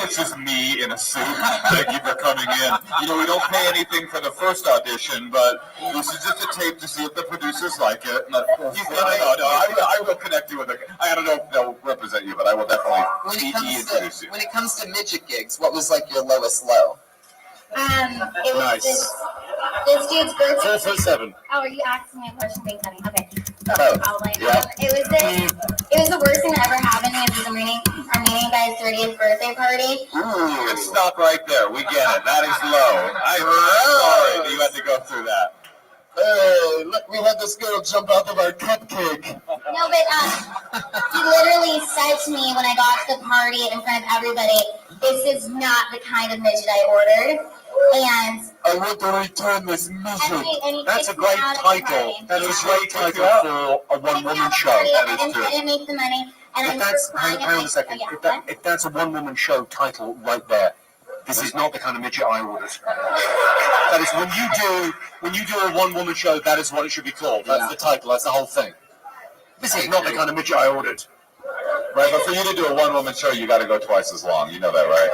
It's just me in a suit. Thank you for coming in. You know, we don't pay anything for the first audition, but this is just a tape to see if the producers like it. No, I will connect you with a. I don't know if they'll represent you, but I will definitely introduce you. When it comes to midget gigs, what was like your lowest low? It was Nice. this dude's birthday. 4.7. Oh, are you asking me a question? Being funny. Okay. Oh, yeah. It was the worst thing that ever happened to me. It was a meeting guy's 30th birthday party. Ooh, let's stop right there. We get it. That is low. I'm sorry that you had to go through that. Hey, look, we had this girl jump off of our cupcake. No, but he literally said to me when I got to the party in front of everybody, "This is not the kind of midget I ordered." And I want to return this midget. That's a great title. That's a great title for a one-woman show. That is true. I didn't make the money. And Hang on a second. If that's a one-woman show title right there, this is not the kind of midget I ordered. That is when you do a one-woman show. That is what it should be called. That's the title. That's the whole thing. This is not the kind of midget I ordered. Right, but for you to do a one-woman show, you got to go twice as long. You know that, right?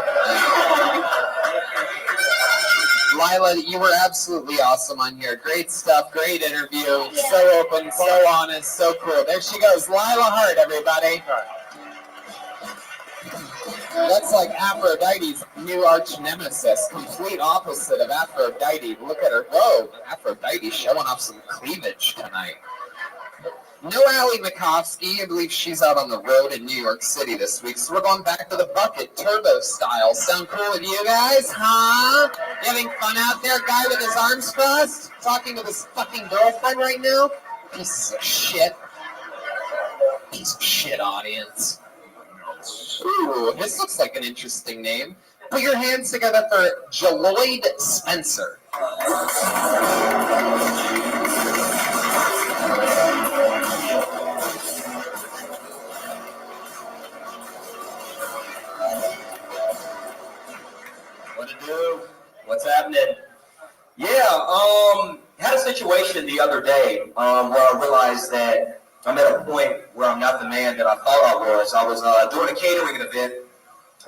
Lila, you were absolutely awesome on here. Great stuff, great interview. So open, so honest, so cool. There she goes, Lila Hart, everybody. That's like Aphrodite's new arch nemesis, complete opposite of Aphrodite. Look at her. Whoa, Aphrodite showing off some cleavage tonight. No Allie Makovsky. I believe she's out on the road in New York City this week. So we're going back to the bucket, turbo style. Sound cool with you guys, huh? You having fun out there? Guy with his arms crossed? Talking to his fucking girlfriend right now? Piece of shit. Piece of shit audience. Ooh, this looks like an interesting name. Put your hands together for Jaloid Spencer. What's happening? Yeah, had a situation the other day where I realized that I'm at a point where I'm not the man that I thought I was. I was doing a catering event,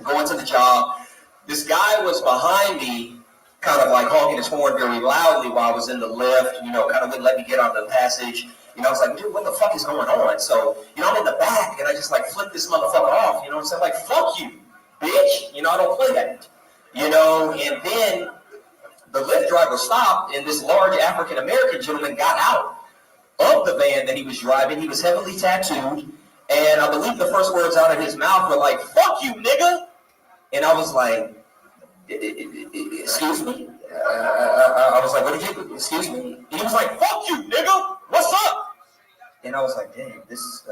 going to the job. This guy was behind me, kind of like honking his horn very loudly while I was in the lift, kind of wouldn't let me get out of the passage. I was like, dude, what the fuck is going on? So, I'm in the back, and I just like flipped this motherfucker off, what I'm saying? Like, fuck you, bitch. I don't play that. And then the Lyft driver stopped, and this large African-American gentleman got out of the van that he was driving. He was heavily tattooed, and I believe the first words out of his mouth were like, fuck you, nigga! And I was like, excuse me? I was like, what did you, excuse me? And he was like, fuck you, nigga! What's up? And I was like, dang, this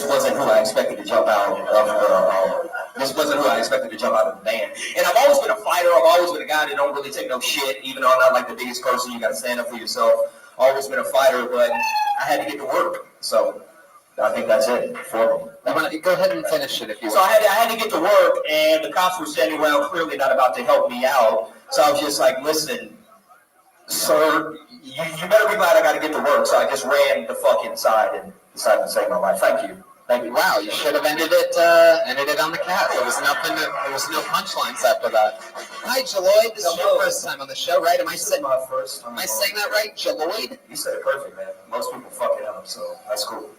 wasn't who I expected to jump out of this wasn't who I expected to jump out of the van. And I've always been a fighter. I've always been a guy that don't really take no shit, even though I'm not like the biggest person. You got to stand up for yourself. Always been a fighter, but I had to get to work. So I think that's it for me. Go ahead and finish it if you want. So I had to get to work, and the cops were standing around, clearly not about to help me out. So I was just like, listen, sir, you better be glad I got to get to work. So I just ran the fuck inside and decided to save my life. Thank you. Wow, you should have ended it on the cat. There was no punchlines after that. Hi, Jaloid. This is your first time on the show, right? Am I saying that right? Jaloid? You said it perfect, man. Most people fuck it up, so that's cool.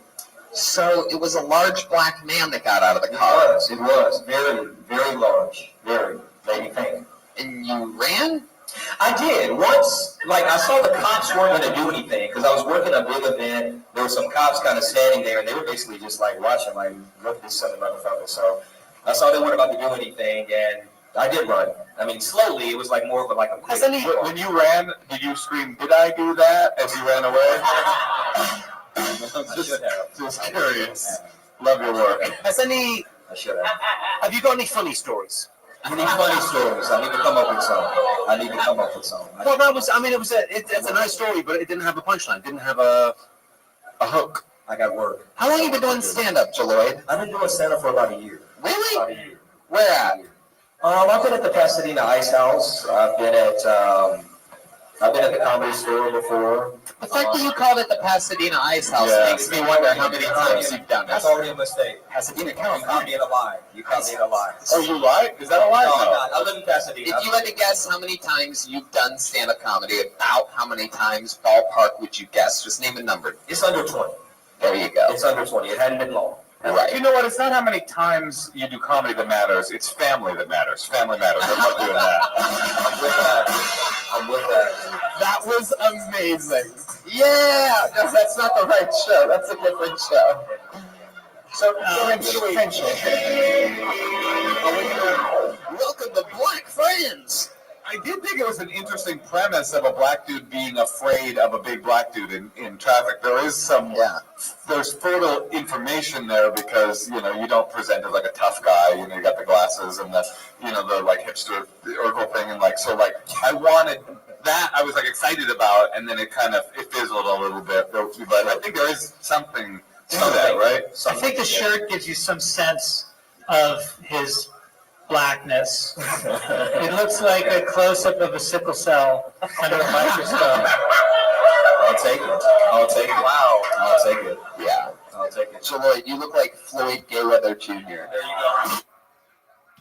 So it was a large black man that got out of the car. It was. Very, very large. Very. Made me think. And you ran? I did. Once, I saw the cops weren't going to do anything because I was working a big event. There were some cops kind of standing there, and they were basically just watching, look at this son of a motherfucker. So I saw they weren't about to do anything, and I did run. I mean, slowly. It was more of a quick. When you ran, did you scream, "Did I do that?" as you ran away? just curious. Love your work. I should have. Have you got any funny stories? Any funny stories? I need to come up with some. Well, it's a nice story, but it didn't have a punchline. It didn't have a hook. I got work. How long have you been doing stand-up, Jaloid? I've been doing stand-up for about a year. Really? About a year. Where at? I've been at the Pasadena Ice House. I've been at I've been at the Comedy Store before. The fact that you called it the Pasadena Ice House Yeah. makes me wonder how many times you've done That's it. already a mistake. Pasadena, You caught California. me in a lie. You caught me in a lie. Oh, you lie? Is that a lie? No, I'm not. I live in Pasadena. If you had to guess how many times you've done stand-up comedy, about how many times, ballpark, would you guess? Just name a number. It's under 20. There you go. It's under 20. It hadn't been long. Right. You know what? It's not how many times you do comedy that matters. It's family that matters. Family matters. I'm not doing that. I'm with that. I'm with that. That was amazing. Yeah, no, that's not the right show. That's a different show. So, Welcome to Black Friends. I did think it was an interesting premise of a black dude being afraid of a big black dude in traffic. There is some, there's fertile information there because, you know, you don't present as like a tough guy. You know, you got the glasses and the, you know, the like hipster Urkel thing. And like, so like, I wanted that, I was like excited about, and then it fizzled a little bit. But I think there is something to that, right? I think the shirt gives you some sense of his blackness. It looks like a close-up of a sickle cell under a microscope. I'll take it. I'll take it. Wow. I'll take it. Yeah. I'll take it. So, Lloyd, you look like Floyd Mayweather Jr. There you go.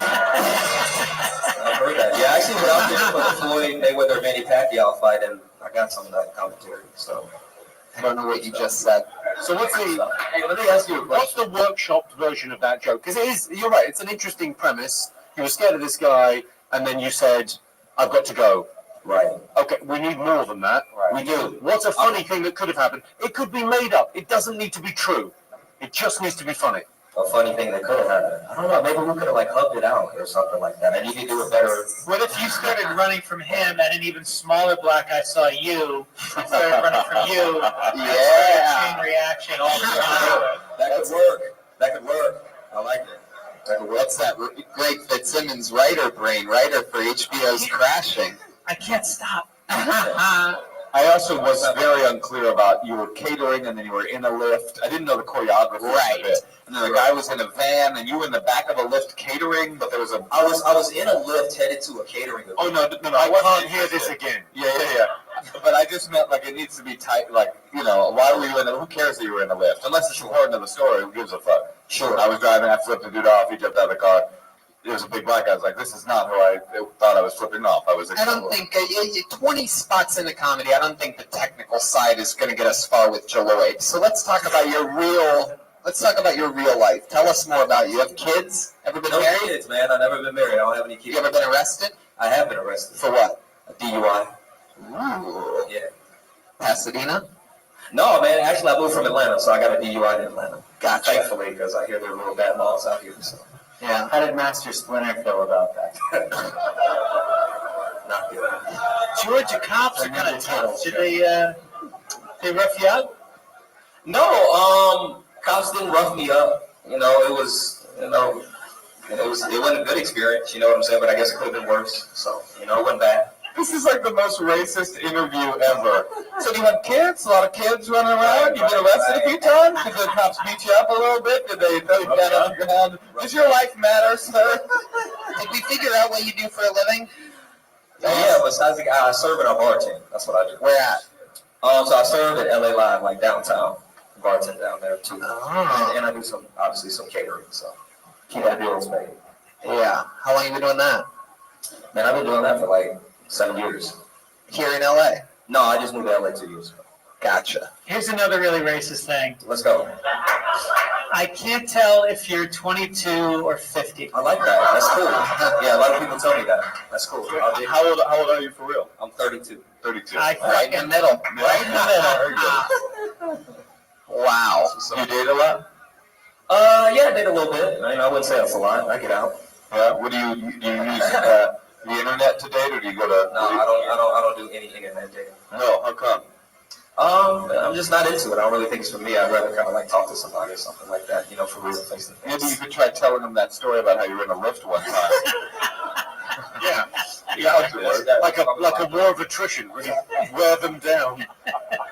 I've heard that. Yeah, I actually went out there for the Floyd Mayweather Manny Pacquiao fight, and I got some of that commentary. So I don't know what you just said. So what's the hey, let me ask you a what's question. the workshopped version of that joke? Because it is, you're right, it's an interesting premise. You were scared of this guy, and then you said, I've got to go. Right. Okay, we need more than that. Right. We do. What's a funny thing that could have happened? It could be made up. It doesn't need to be true. It just needs to be funny. A funny thing that could have happened. I don't know. Maybe we could have like hugged it out or something like that. And you could do it better. What if you started running from him and an even smaller black guy saw you and started running from you? Yeah. Chain reaction all the time. That could work. That could work. I like it. That could work. What's that? Greg Fitzsimmons writer for HBO's Crashing. I can't stop. I also was very unclear about, you were catering and then you were in a lift. I didn't know the choreography Right. of it. And then the guy was in a van and you were in the back of a lift catering, but there was a... I was in a lift headed to a catering event. Oh, no, I wasn't can't hear interested. this again. Yeah. But I just meant, like, it needs to be tight, like, you know, why were you in a... Who cares that you were in a lift? Unless it's important to the story, who gives a fuck? Sure. I was driving, I flipped the dude off, he jumped out of the car. There was a big black guy. I was like, this is not who I thought I was flipping off. I was... I don't think 20 spots in the comedy. I don't think the technical side is going to get us far with Lloyd. So let's talk about your real. Let's talk about your real life. Tell us more about it. You have kids? Ever been No married? kids, man. I've never been married. I don't have any kids. You ever been arrested? I have been arrested. For what? A DUI. Ooh. Yeah. Pasadena? No, man. Actually, I moved from Atlanta, so I got a DUI in Atlanta. Gotcha. Thankfully, because I hear there are real bad laws out here. So. Yeah. How did Master Splinter feel about that? Not good. Georgia cops are kind of tough. Did they rough you up? No, cops didn't rough me up. You know, it wasn't a good experience. You know what I'm saying? But I guess it could have been worse. So, you know, it wasn't bad. This is like the most racist interview ever. So do you have kids? A lot of kids running around? You've been arrested a few times? Did the cops beat you up a little bit? Did they throw you down off your ground? Does your life matter, sir? Did we figure out what you do for a living? Yeah, besides I serve in a bar team. That's what I do. Where at? So I serve at LA Live, like downtown. Bartend down there too. Oh. And I do obviously some catering, so keep the bills paid. Yeah. How long you been doing that? Man, I've been doing that for like 7 years. Here in LA. No, I just moved to LA 2 years ago. Gotcha. Here's another really racist thing. Let's go. I can't tell if you're 22 or 50. I like that. That's cool. Yeah, a lot of people tell me that. That's cool. How old are you for real? I'm 32. 32. Right in the middle. Right in the middle. Very good. Wow. You date a lot? Yeah, I did a little bit. I wouldn't say that's a lot. I get out. Yeah. What do you use the internet to date, or do you go to? No, I don't do any internet dating. No. How come? I'm just not into it. I don't really think it's for me. I'd rather kind of like talk to somebody or something like that, you know, for real, face to face. Maybe you could try telling them that story about how you were in a lift one time. Yeah. That would work. Like a war of attrition. Really wear them down.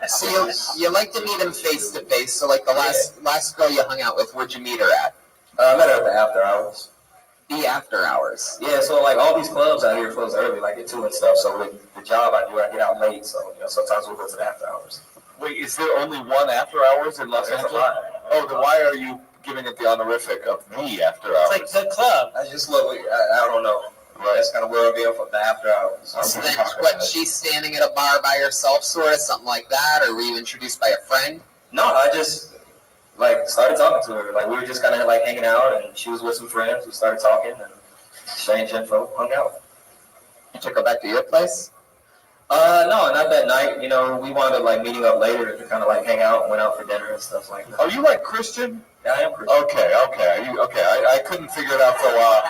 So you like to meet him face to face. So like the last girl you hung out with, where'd you meet her at? I met her at the after hours. The after hours. Yeah, so like all these clubs out here close early, like at 2 and stuff. So with the job I do, I get out late. So sometimes we'll go to the after hours. Wait, is there only one after hours in Los There's a Angeles? lot. Oh, then why are you giving it the honorific of the after hours? It's like the club. I just love it. I don't know. That's kind of where I'll be for the after hours. So then, what, she's standing at a bar by herself, sort of, something like that, or were you introduced by a friend? No, I just like started talking to her. Like we were just kind of like hanging out, and she was with some friends. We started talking and exchanged info, hung out. You took her back to your place? No, not that night. We wound up like meeting up later to kind of like hang out, went out for dinner and stuff like that. Are you like Christian? Yeah, I am Christian. Okay. I couldn't figure it out for a while.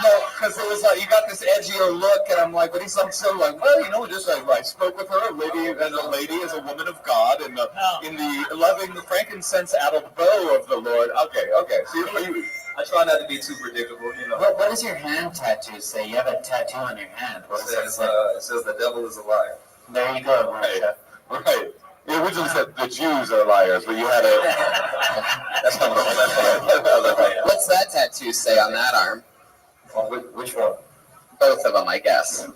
No, because it was like you got this edgier look, and I'm like, but he's like so like, well, just like I spoke with her, a lady as a woman of God, and in the loving frankincense addled bow of the Lord. Okay. So you I try not to be too predictable, What does your hand tattoo say? You have a tattoo on your hand. What does that say? It says the devil is a liar. There you go, Right. Right. It originally said the Jews are liars, but you had a. That's not what What's that tattoo say on that arm? Which one? Both of them, I guess.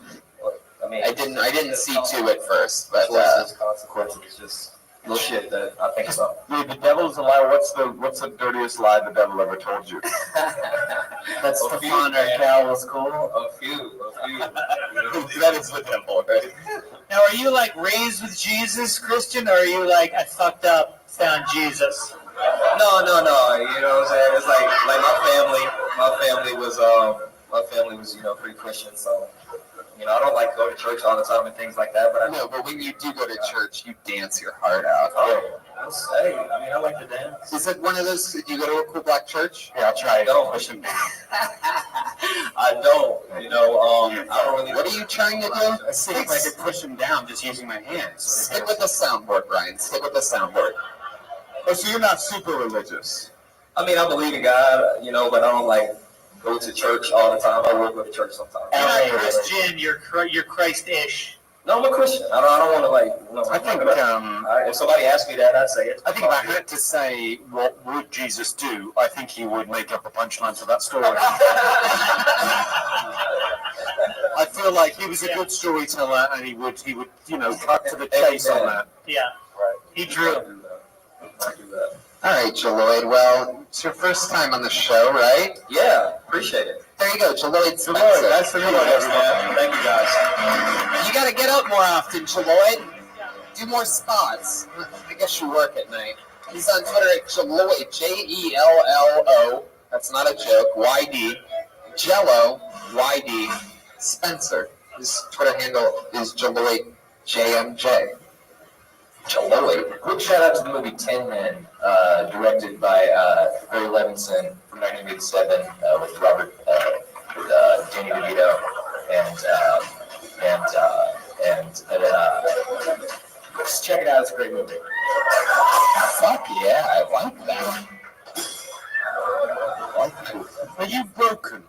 I mean, I didn't see two at first, but choices, consequences, it's just little shit that I think about. Dude, the devil is a liar. What's the dirtiest lie the devil ever told you? That's A the few, fun man. cow was cool. A few. That is the devil, right? Now, are you like raised with Jesus, Christian, or are you like, I fucked up, found Jesus? No. You know what I'm saying? It's like my family was pretty Christian, so I don't like go to church all the time and things like that. But I no. But when you do go to church, you dance your heart out. I like to dance. Is it one of those? Do you go to a cool black church? Yeah, I'll try it. Don't Push him down. I don't. I don't really. What are you trying to do? Let's see if I can push him down just using my hands. Stick with the soundboard, Brian. Stick with the soundboard. Oh, so you're not super religious? I mean, I believe in God, but I don't like go to church all the time. I will go to church sometimes. You're not Christian, you're Christ-ish. No, I'm a Christian. I don't want to I think, if somebody asked me that, I'd say it. I think if I had to say what would Jesus do, I think he would make up a punchline for that story. I feel like he was a good storyteller, and he would cut to the chase on that. Yeah. Right. He drew. I do that. All right, Jaloid. Well, it's your first time on the show, right? Yeah, appreciate it. There you go, Jaloid Spencer. Nice to meet you, everyone. Thank you, guys. You got to get out more often, Jaloid. Do more spots. I guess you work at night. He's on Twitter at Jaloid, Jello. That's not a joke. YD. Jello, YD. Spencer. His Twitter handle is Jaloid, JMJ. Jaloid. Quick shout out to the movie Tin Men, directed by Barry Levinson from 1987 with Robert, Danny DeVito, and just check it out. It's a great movie. Fuck yeah, I like that. Are you broken?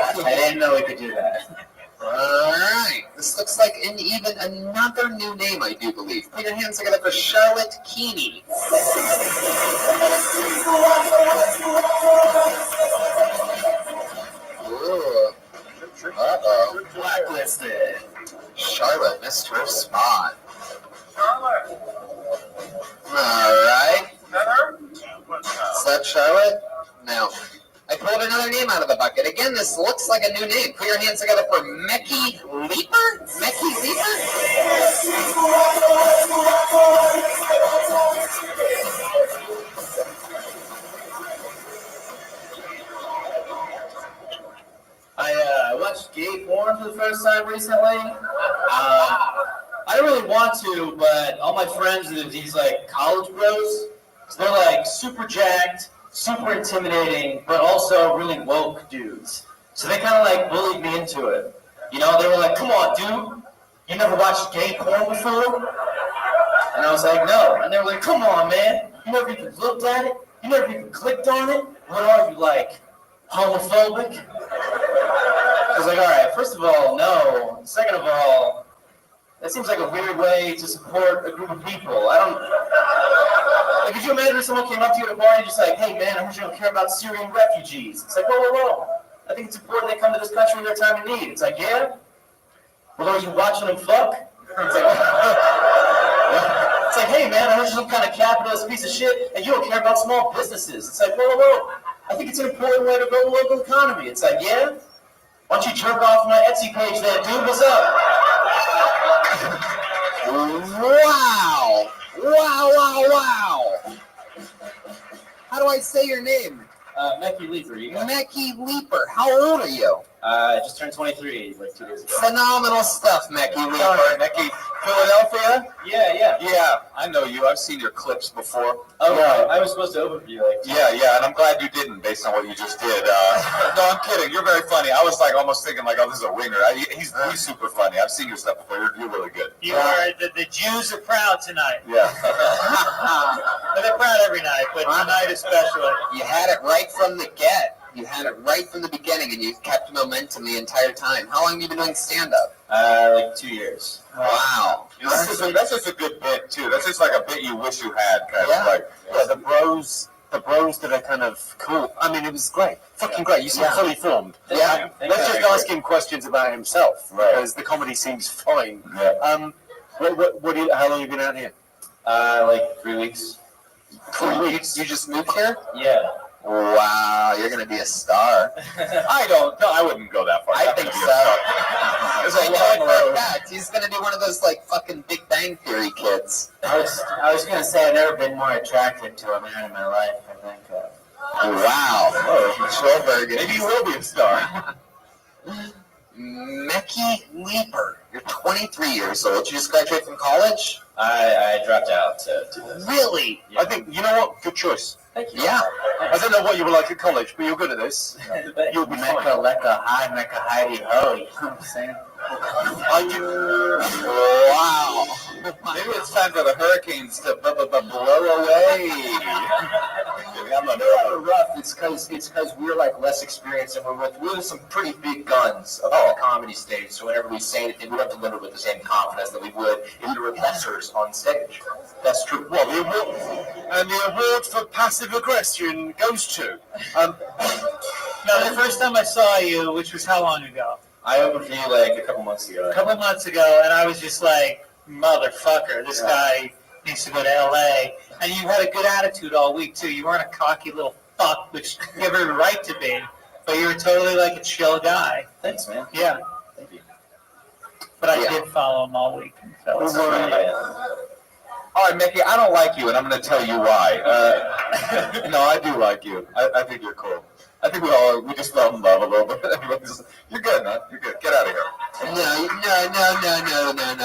I didn't know we could do that. Alright, this looks like even another new name, I do believe. Put your hands together for Charlotte Keeney. Ooh. Uh-oh. Blacklisted. Charlotte missed her spot. Alright. Is that Charlotte? No. I pulled another name out of the bucket. Again, this looks like a new name. Put your hands together for Mecky Leaper? Mecky Leaper? I watched gay porn for the first time recently. I don't really want to, but all my friends are these like college bros. So they're like super jacked, super intimidating, but also really woke dudes. So they kind of like bullied me into it. They were like, "Come on, dude, you never watched gay porn before?" And I was like, "No." And they were like, "Come on, man, you never even looked at it? You never even clicked on it? What are you, like, homophobic?" I was like, "All right, first of all, no. Second of all, That seems like a weird way to support a group of people. I don't. Like, could you imagine if someone came up to you at a bar and just like, hey man, I heard you don't care about Syrian refugees. It's like, whoa. I think it's important they come to this country in their time of need. It's like, yeah? Well, are you watching them fuck? It's like, hey man, I heard you're some kind of capitalist piece of shit and you don't care about small businesses. It's like, whoa. I think it's an important way to grow the local economy. It's like, yeah? Why don't you jerk off my Etsy page there, dude? What's up? Wow. How do I say your name? Mecky Leeper. Mecky Leeper. How old are you? I just turned 23 like 2 days ago. Phenomenal stuff, Mecky Leeper. Mecky, Philadelphia? Yeah. Yeah, I know you. I've seen your clips before. Oh, yeah. I was supposed to open for you. Yeah, and I'm glad you didn't, based on what you just did. No, I'm kidding. You're very funny. I was like almost thinking like, oh, this is a winger. He's super funny. I've seen your stuff before. You're really good. You are the Jews are proud tonight. Yeah. But they're proud every night, but tonight especially. You had it right from the get. You had it right from the beginning, and you kept momentum the entire time. How long have you been doing stand-up? Like 2 years. Wow. That's just a good bit, too. That's just like a bit you wish you had, kind of like. Yeah, the bros that are kind of cool. I mean, it was great. Fucking great. You seem fully formed. Yeah. Let's just ask him questions about himself, because the comedy seems fine. Yeah. How long have you been out here? Like 3 weeks. 3 weeks? You just moved here? Yeah. Wow, you're going to be a star. I wouldn't go that far. I think so. It's a long road. He's going to be one of those, like, fucking Big Bang Theory kids. I was going to say I've never been more attracted to a man in my life, I think. Wow. Schulberg. Maybe you will be a star. Mecky Leeper. You're 23 years old. You just graduated from college? I dropped out to do this. Really? I think, you know what? Good choice. Thank you. Yeah. I don't know what you were like at college, but you're good at this. You'll be fine. Mecca, hi, Mecca, Heidi, ho. You know what I'm saying? Wow. Maybe it's time for the hurricanes to blow away. Rough. It's because we're like less experienced and we're with some pretty big guns of the comedy stage. So whenever we say anything, we don't deliver with the same confidence that we would if we were lessers on stage. That's true. Well, the award for passive aggression goes to. Now, the first time I saw you, which was how long ago? I opened for you like a couple months ago. A couple months ago, and I was just like, motherfucker, this guy needs to go to L.A. And you had a good attitude all week, too. You weren't a cocky little fuck, which you have every right to be, but you were totally like a chill guy. Thanks, man. Yeah. Thank you. But I did follow him all week. And felt All right, Mickey, I don't like you, and I'm going to tell you why. No, I do like you. I think you're cool. I think we just fell in love a little bit. You're good, man. You're good. Get out of here. No.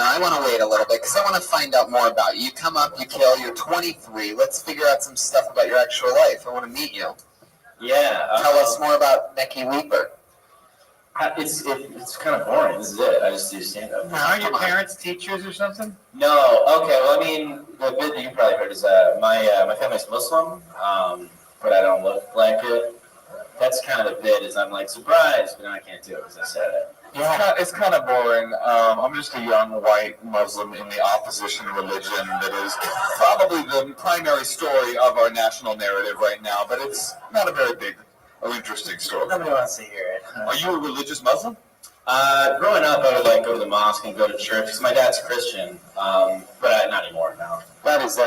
I want to wait a little bit because I want to find out more about you. You come up, you kill, you're 23. Let's figure out some stuff about your actual life. I want to meet you. Yeah. Tell us more about Mecky Leeper. It's kind of boring. This is it. I just do stand-up. Now, aren't your parents teachers or something? No. Okay. Well, I mean, the bit that you probably heard is my family's Muslim, but I don't look like it. That's kind of the bit. Is I'm like surprised, but then I can't do it because I said it. It's kind of boring. I'm just a young white Muslim in the opposition religion that is probably the primary story of our national narrative right now, but it's not a very big or interesting story. Nobody wants to hear it. Are you a religious Muslim? Growing up, I would go to the mosque and go to church because my dad's Christian, but not anymore now. That is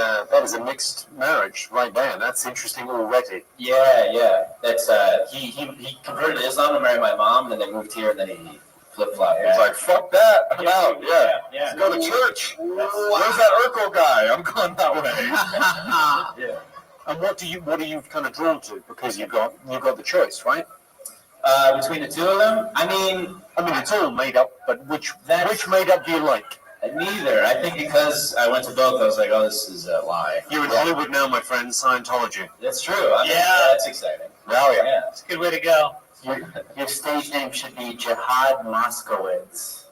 a mixed marriage right there. That's interesting already. Yeah. That's he converted to Islam to marry my mom, and then they moved here, and then he flip-flopped. He's like, fuck that. I'm out. Yeah. Yeah. Go to church. Where's that Urkel guy? I'm going that way. Yeah. And what are you kind of drawn to? Because you've got the choice, right? Between the two of them, I mean, it's all made up, but which made up do you like? Neither. I think because I went to both, I was like, oh, this is a lie. You're in Hollywood now, my friend. Scientology. That's true. That's exciting. Oh, yeah. It's a good way to go. Your stage name should be Jihad Moskowitz.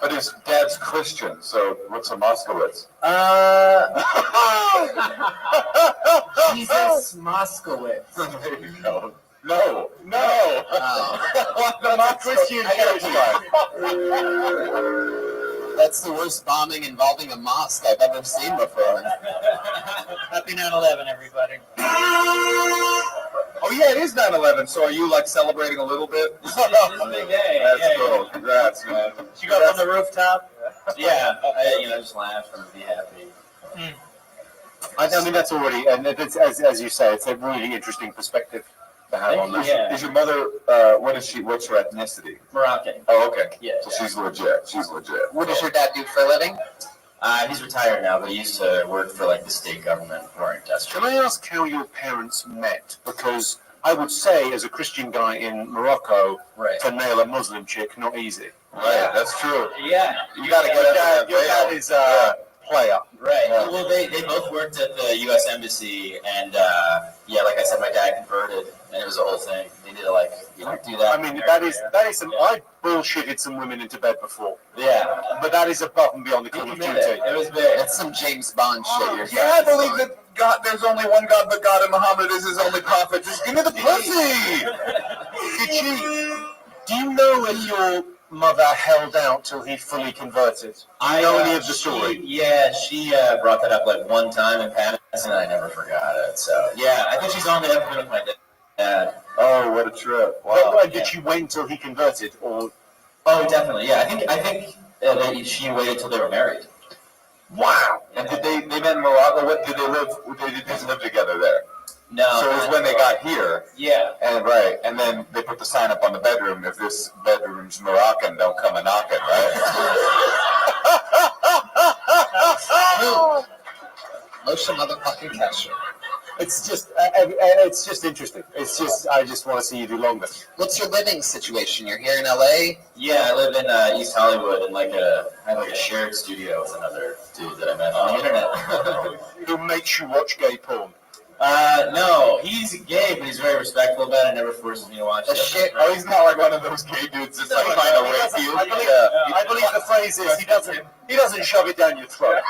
But his dad's Christian, so what's a Moskowitz? Jesus Moskowitz. There you go. No. Oh. I'm not Christian. That's the worst bombing involving a mosque I've ever seen before. Happy 9/11, everybody. Oh yeah, it is 9/11. So are you like celebrating a little bit? It's a big day. That's cool. Congrats, man. Did you go up on the rooftop? Yeah, I just laugh and be happy. I mean, that's already, and it's, as you say, it's a really interesting perspective to have on that. Yeah. Is your mother? What is she? What's her ethnicity? Moroccan. Oh, okay. Yeah. So she's legit. She's legit. What does your dad do for a living? He's retired now, but he used to work for like the state government or industrial. Can I ask how your parents met? Because I would say, as a Christian guy in Morocco, Right. to nail a Muslim chick, not easy. Right. That's true. Yeah. You got to get out that Your dad veil. is a player. Right. Yeah. Well, they both worked at the U.S. Embassy, and like I said, my dad converted, and it was a whole thing. They did like, you don't do that. I mean, that is some. I bullshitted some women into bed before, Yeah. but that is above and beyond the Call He of did Duty. it. It was big. That's some James Bond shit. You're Yeah, I believe that God. There's only one God, but God and Muhammad is his only prophet. Just give me the pussy. Do you know if your mother held out till he fully converted? I know any of the story? She brought that up like one time in passing, and I never forgot it. So yeah, I think she's on the episode of my dad. Oh, what a trip! Well, Wow. did she wait until he converted, or Oh, definitely. Yeah, I think she waited till they were married. wow? And did they met in Morocco? What did they live? They just live together there. No. So it was when they got here, Yeah. and right, and then they put the sign up on the bedroom. If this bedroom's Moroccan, don't come a knocking, right? Moshe motherfucking Kesher. It's just interesting. It's just I just want to see you do longer. What's your living situation? You're here in LA? Yeah, I live in East Hollywood, and I have a shared studio with another dude that I met on the internet. Who makes you watch gay porn? No, he's gay, but he's very respectful about it. Never forces me to watch it. Oh, he's not like one of those gay dudes that's like trying to rape you. I believe the phrase is he doesn't shove it down your throat.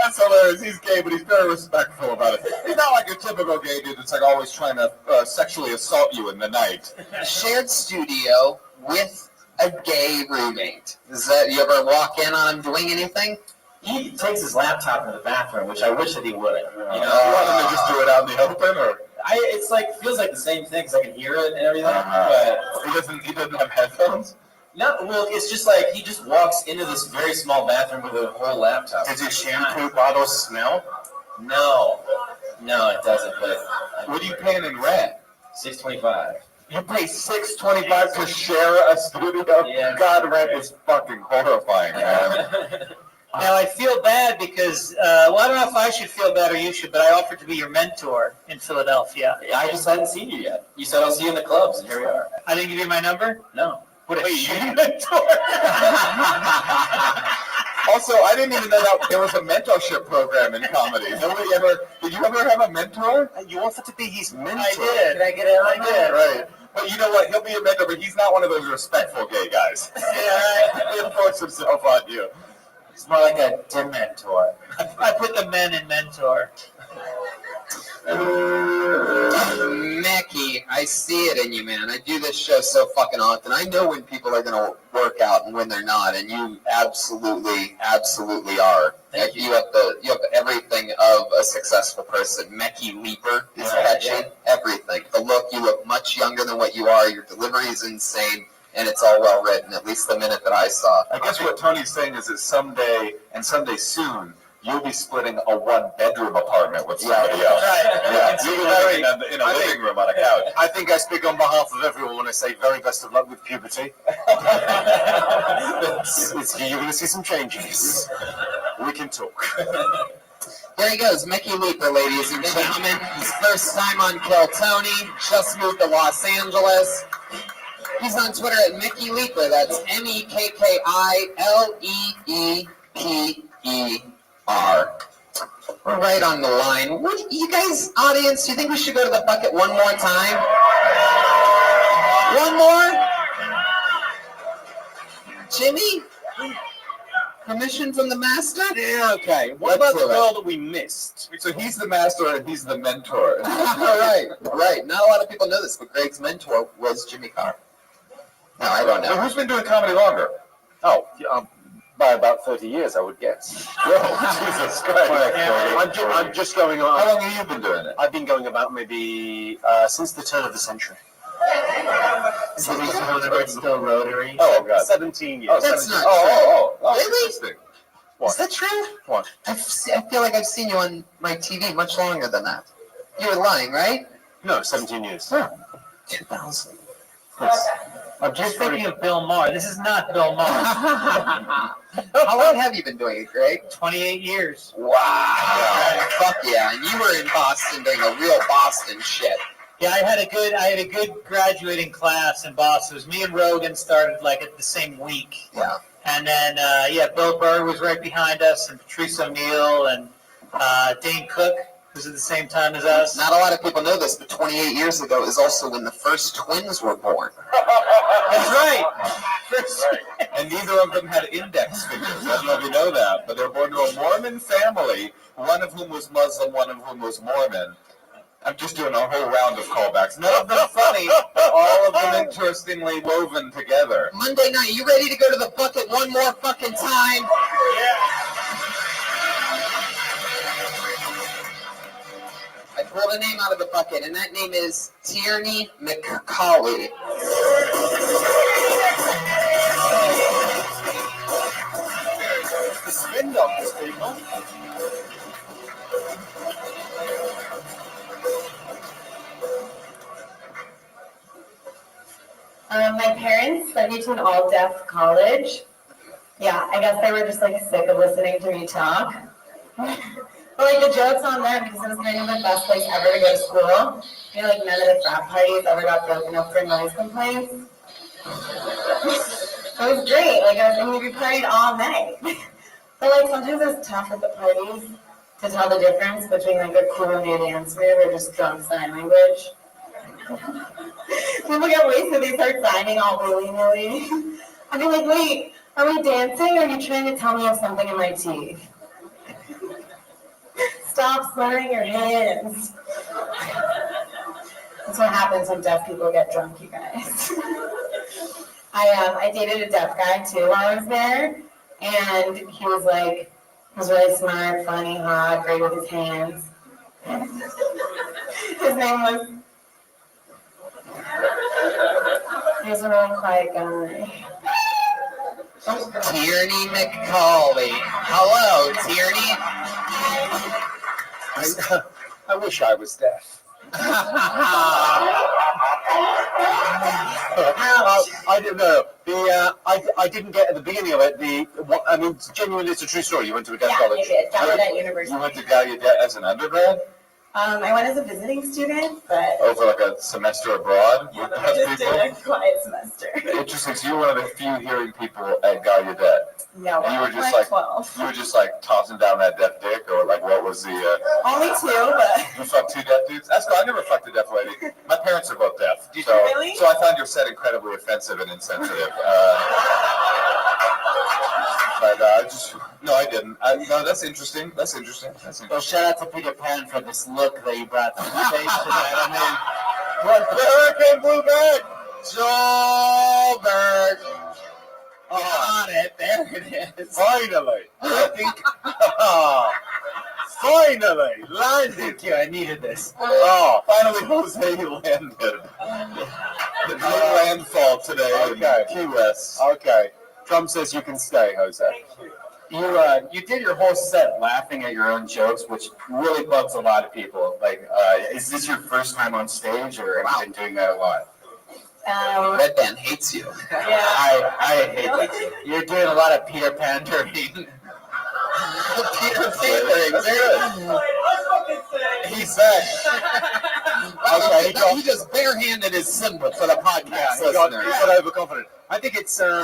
That's hilarious. He's gay, but he's very respectful about it. He's not like a typical gay dude that's like always trying to sexually assault you in the night. A shared studio with a gay roommate. Is that you ever walk in on him doing anything? He takes his laptop in the bathroom, which I wish that he wouldn't. You know, You want him to just do it out in the open, or it's like feels like the same thing because I can hear it and everything. Uh-huh. But he doesn't have headphones? no, well, it's just like he just walks into this very small bathroom with a whole laptop. Does your shampoo bottle smell? No, it doesn't. But What are you paying in rent? $625. You pay $625 to share a studio? Yeah. God, rent is fucking horrifying, man. Now, I feel bad because, I don't know if I should feel bad or you should, but I offered to be your mentor in Philadelphia. I just hadn't seen you yet. You said I'll see you in the clubs, and here we are. I didn't give you my number? No. What a shame. Mentor. Also, I didn't even know that there was a mentorship program in comedy. Did you ever have a mentor? You offered to be his mentor. I did. Did I get it? I did. Right. But you know what? He'll be a mentor, but he's not one of those respectful gay guys. Yeah, He'll force himself on you. It's more like a dementor. I put the men in mentor. Mackie, I see it in you, man. I do this show so fucking often. I know when people are going to work out and when they're not, and you absolutely are. Thank You have everything of a successful person. Mackie Leaper is catchy. Yeah. Everything. The look, you look much younger than what you are. Your delivery is insane, and it's all well written. At least the minute that I saw. I guess what Tony's saying is that someday soon, you'll be splitting a one-bedroom apartment with somebody else. Right. Yeah, you'll be living in a living room on a couch. I think I speak on behalf of everyone when I say very best of luck with puberty. You're going to see some changes. We can talk. There he goes, Mickey Leaper, ladies and gentlemen. His first time on Kill Tony. Just moved to Los Angeles. He's on Twitter at Mickey Leaper. That's MEKKILEEPER. We're right on the line. What, you guys, audience, do you think we should go to the bucket one more time? One more? Jimmy? Permission from the master? Yeah, okay. What Let's about the do it. girl that we missed? So he's the master and he's the mentor. Right. Not a lot of people know this, but Greg's mentor was Jimmy Carr. No, I don't So know. who's been doing comedy longer? Oh, by about 30 years, I would guess. Jesus Christ. I'm just going on. How long have you been doing it? I've been going about maybe since the turn of the century. Is it still rotary? Oh, God. 17 years. Oh, That's 17. not Oh, Really? interesting. Is that true? What? I feel like I've seen you on my TV much longer than that. You were lying, right? No, 17 years. 2000. I'm just thinking of Bill Maher. This is not Bill Maher. How long have you been doing it, Greg? 28 years. Wow. Fuck yeah. And you were in Boston doing a real Boston shit. Yeah, I had a good graduating class in Boston. It was me and Rogan started like at the same week. Yeah. And then, Bill Burr was right behind us, and Patrice O'Neill, and Dane Cook was at the same time as us. Not a lot of people know this, but 28 years ago is also when the first twins were born. That's right. And neither of them had index fingers. I don't know if you know that, but they were born to a Mormon family, one of whom was Muslim, one of whom was Mormon. I'm just doing a whole round of callbacks. None of them funny, but all of them interestingly woven together. Monday night, you ready to go to the bucket one more fucking time? I pulled a name out of the bucket, and that name is Tierney McCauley. The spin doctors, people. My parents sent me to an all-deaf college. Yeah, I guess they were just like sick of listening to me talk. But like the joke's on them because it was kind of the best place ever to go to school. None of the frat parties ever got broken up for noise complaints. It was great. We partied all night. But sometimes it's tough at the parties to tell the difference between a cool new dance move or just drunk sign language. People get wasted, they start signing all willy-nilly. I'd be like, wait, are we dancing or are you trying to tell me I have something in my teeth? Stop slurring your hands. That's what happens when deaf people get drunk, you guys. I dated a deaf guy too while I was there, and he was really smart, funny, hot, great with his hands. His name was... He was a really quiet guy. Tierney McCauley. Hello, Tierney. I wish I was deaf. I don't know. I didn't get at the beginning of it. Genuinely, it's a true story. You went to a deaf college. Yeah, I did. Gallaudet University. You went to Gallaudet as an undergrad? I went as a visiting student, but... Over a semester abroad? Yeah, but I just did a quiet semester. Interesting. So you were one of the few hearing people at Gallaudet. No, And you were I'm just 12. you were just tossing down that deaf dick, or what was the? Only 2, but... You fucked 2 deaf dudes? That's cool. I never fucked a deaf lady. My parents are both deaf. Did you really? So I found your set incredibly offensive and insensitive. But no, I didn't. No, that's interesting. Well, shout out to Peter Pan for this look that you brought to the stage tonight. Hurricane Bluebird! Joelberg! Got it. There it is. Finally! I think... Finally! Landed! Thank you. I needed this. Finally Jose landed. The landfall today in Key West. Okay. Trump says you can stay, Jose. You did your whole set laughing at your own jokes, which really bugs a lot of people. Is this your first time on stage, or have you been doing that a lot? Red Band hates you. Yeah. I hate that. You're doing a lot of Peter Pandering. Peter Pan. He's back. He just barehanded his symbol for the podcast He got listeners. overconfident. I think it's. I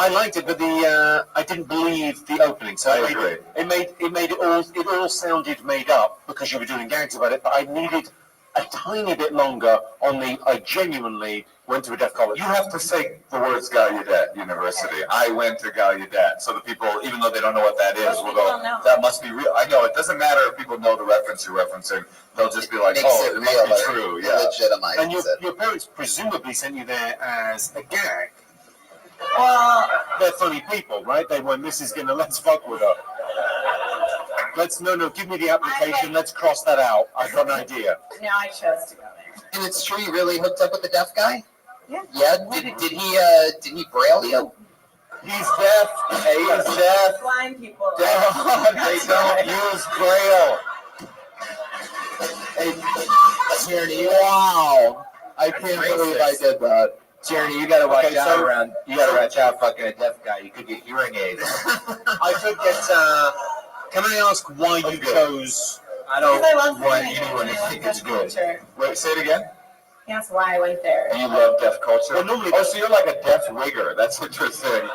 liked it, but I didn't believe the opening. So it made it all sounded made up because you were doing gags about it. But I needed a tiny bit longer on the. I genuinely went to a deaf college. You have to say the words Gallaudet University. I went to Gallaudet. So the people, even though they don't know what that is, will go, that must be real. I know, it doesn't matter if people know the reference you're referencing. They'll just be like, it must be true. Yeah. Legitimizes And it. your parents presumably sent you there as a gag. Well, They're funny people, right? They went, this is gonna, let's fuck with her. No, give me the application. Let's cross that out. I've got an idea. no, I chose to go there. And it's true you really hooked up with the deaf guy? Yeah. Yeah. Did he braille you? He's deaf. He's deaf. Blind people. They don't use Braille. Hey, Tierney, wow. I can't believe I did that. Tierney, you gotta watch Okay, out so- around. You gotta watch out, fucking a deaf guy. You could get hearing aids. I could get, can I ask why you chose? I don't Because I love want singing anyone to and I think love it's deaf good. culture. Wait, say it again. That's why I went there. You love deaf culture? Well, normally- oh, so you're like a deaf wigger. That's interesting. That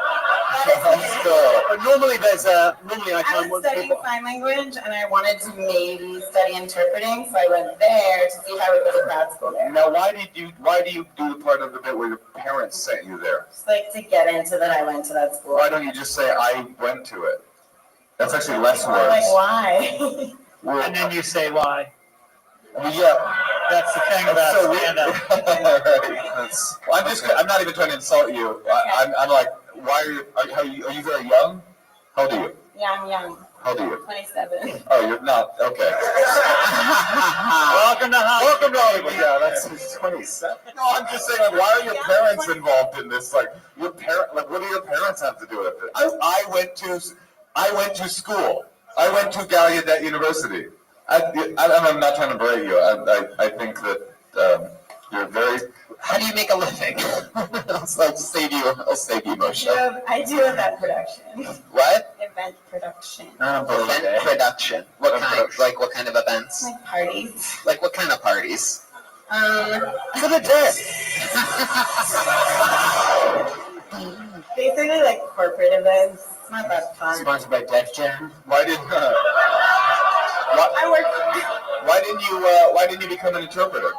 Cool. But normally normally I I find was what studying people. sign language and I wanted to maybe study interpreting, so I went there to see if I would go to grad school there. Now, why do you do the part of the bit where your parents sent you there? Just like to get into that, I went to that school. Why don't you just say, I went to it? That's actually less Or words. like why? And then you say why. Well, yeah. That's the thing That's about so stand-up. weird. Well, I'm not even trying to insult you. I'm like, why are you very young? How old are you? Yeah, I'm young. How old are you? 27. Oh, you're not, okay. Welcome to Hollywood. Welcome to Hollywood. Yeah, that's 27. No, I'm just saying, like, why are your parents involved in this? Like, what do your parents have to do with it? I went to school. I went to Gallaudet University. I'm not trying to berate you. I think that you're very. How do you make a living? I'll save you motion. I do event production. What? Event production. Event production. What kind? Like what kind of events? Like parties. Like what kind of parties? For the deaf. Basically like corporate events. It's not that fun. Sponsored by Def Jam. Why didn't you become an interpreter?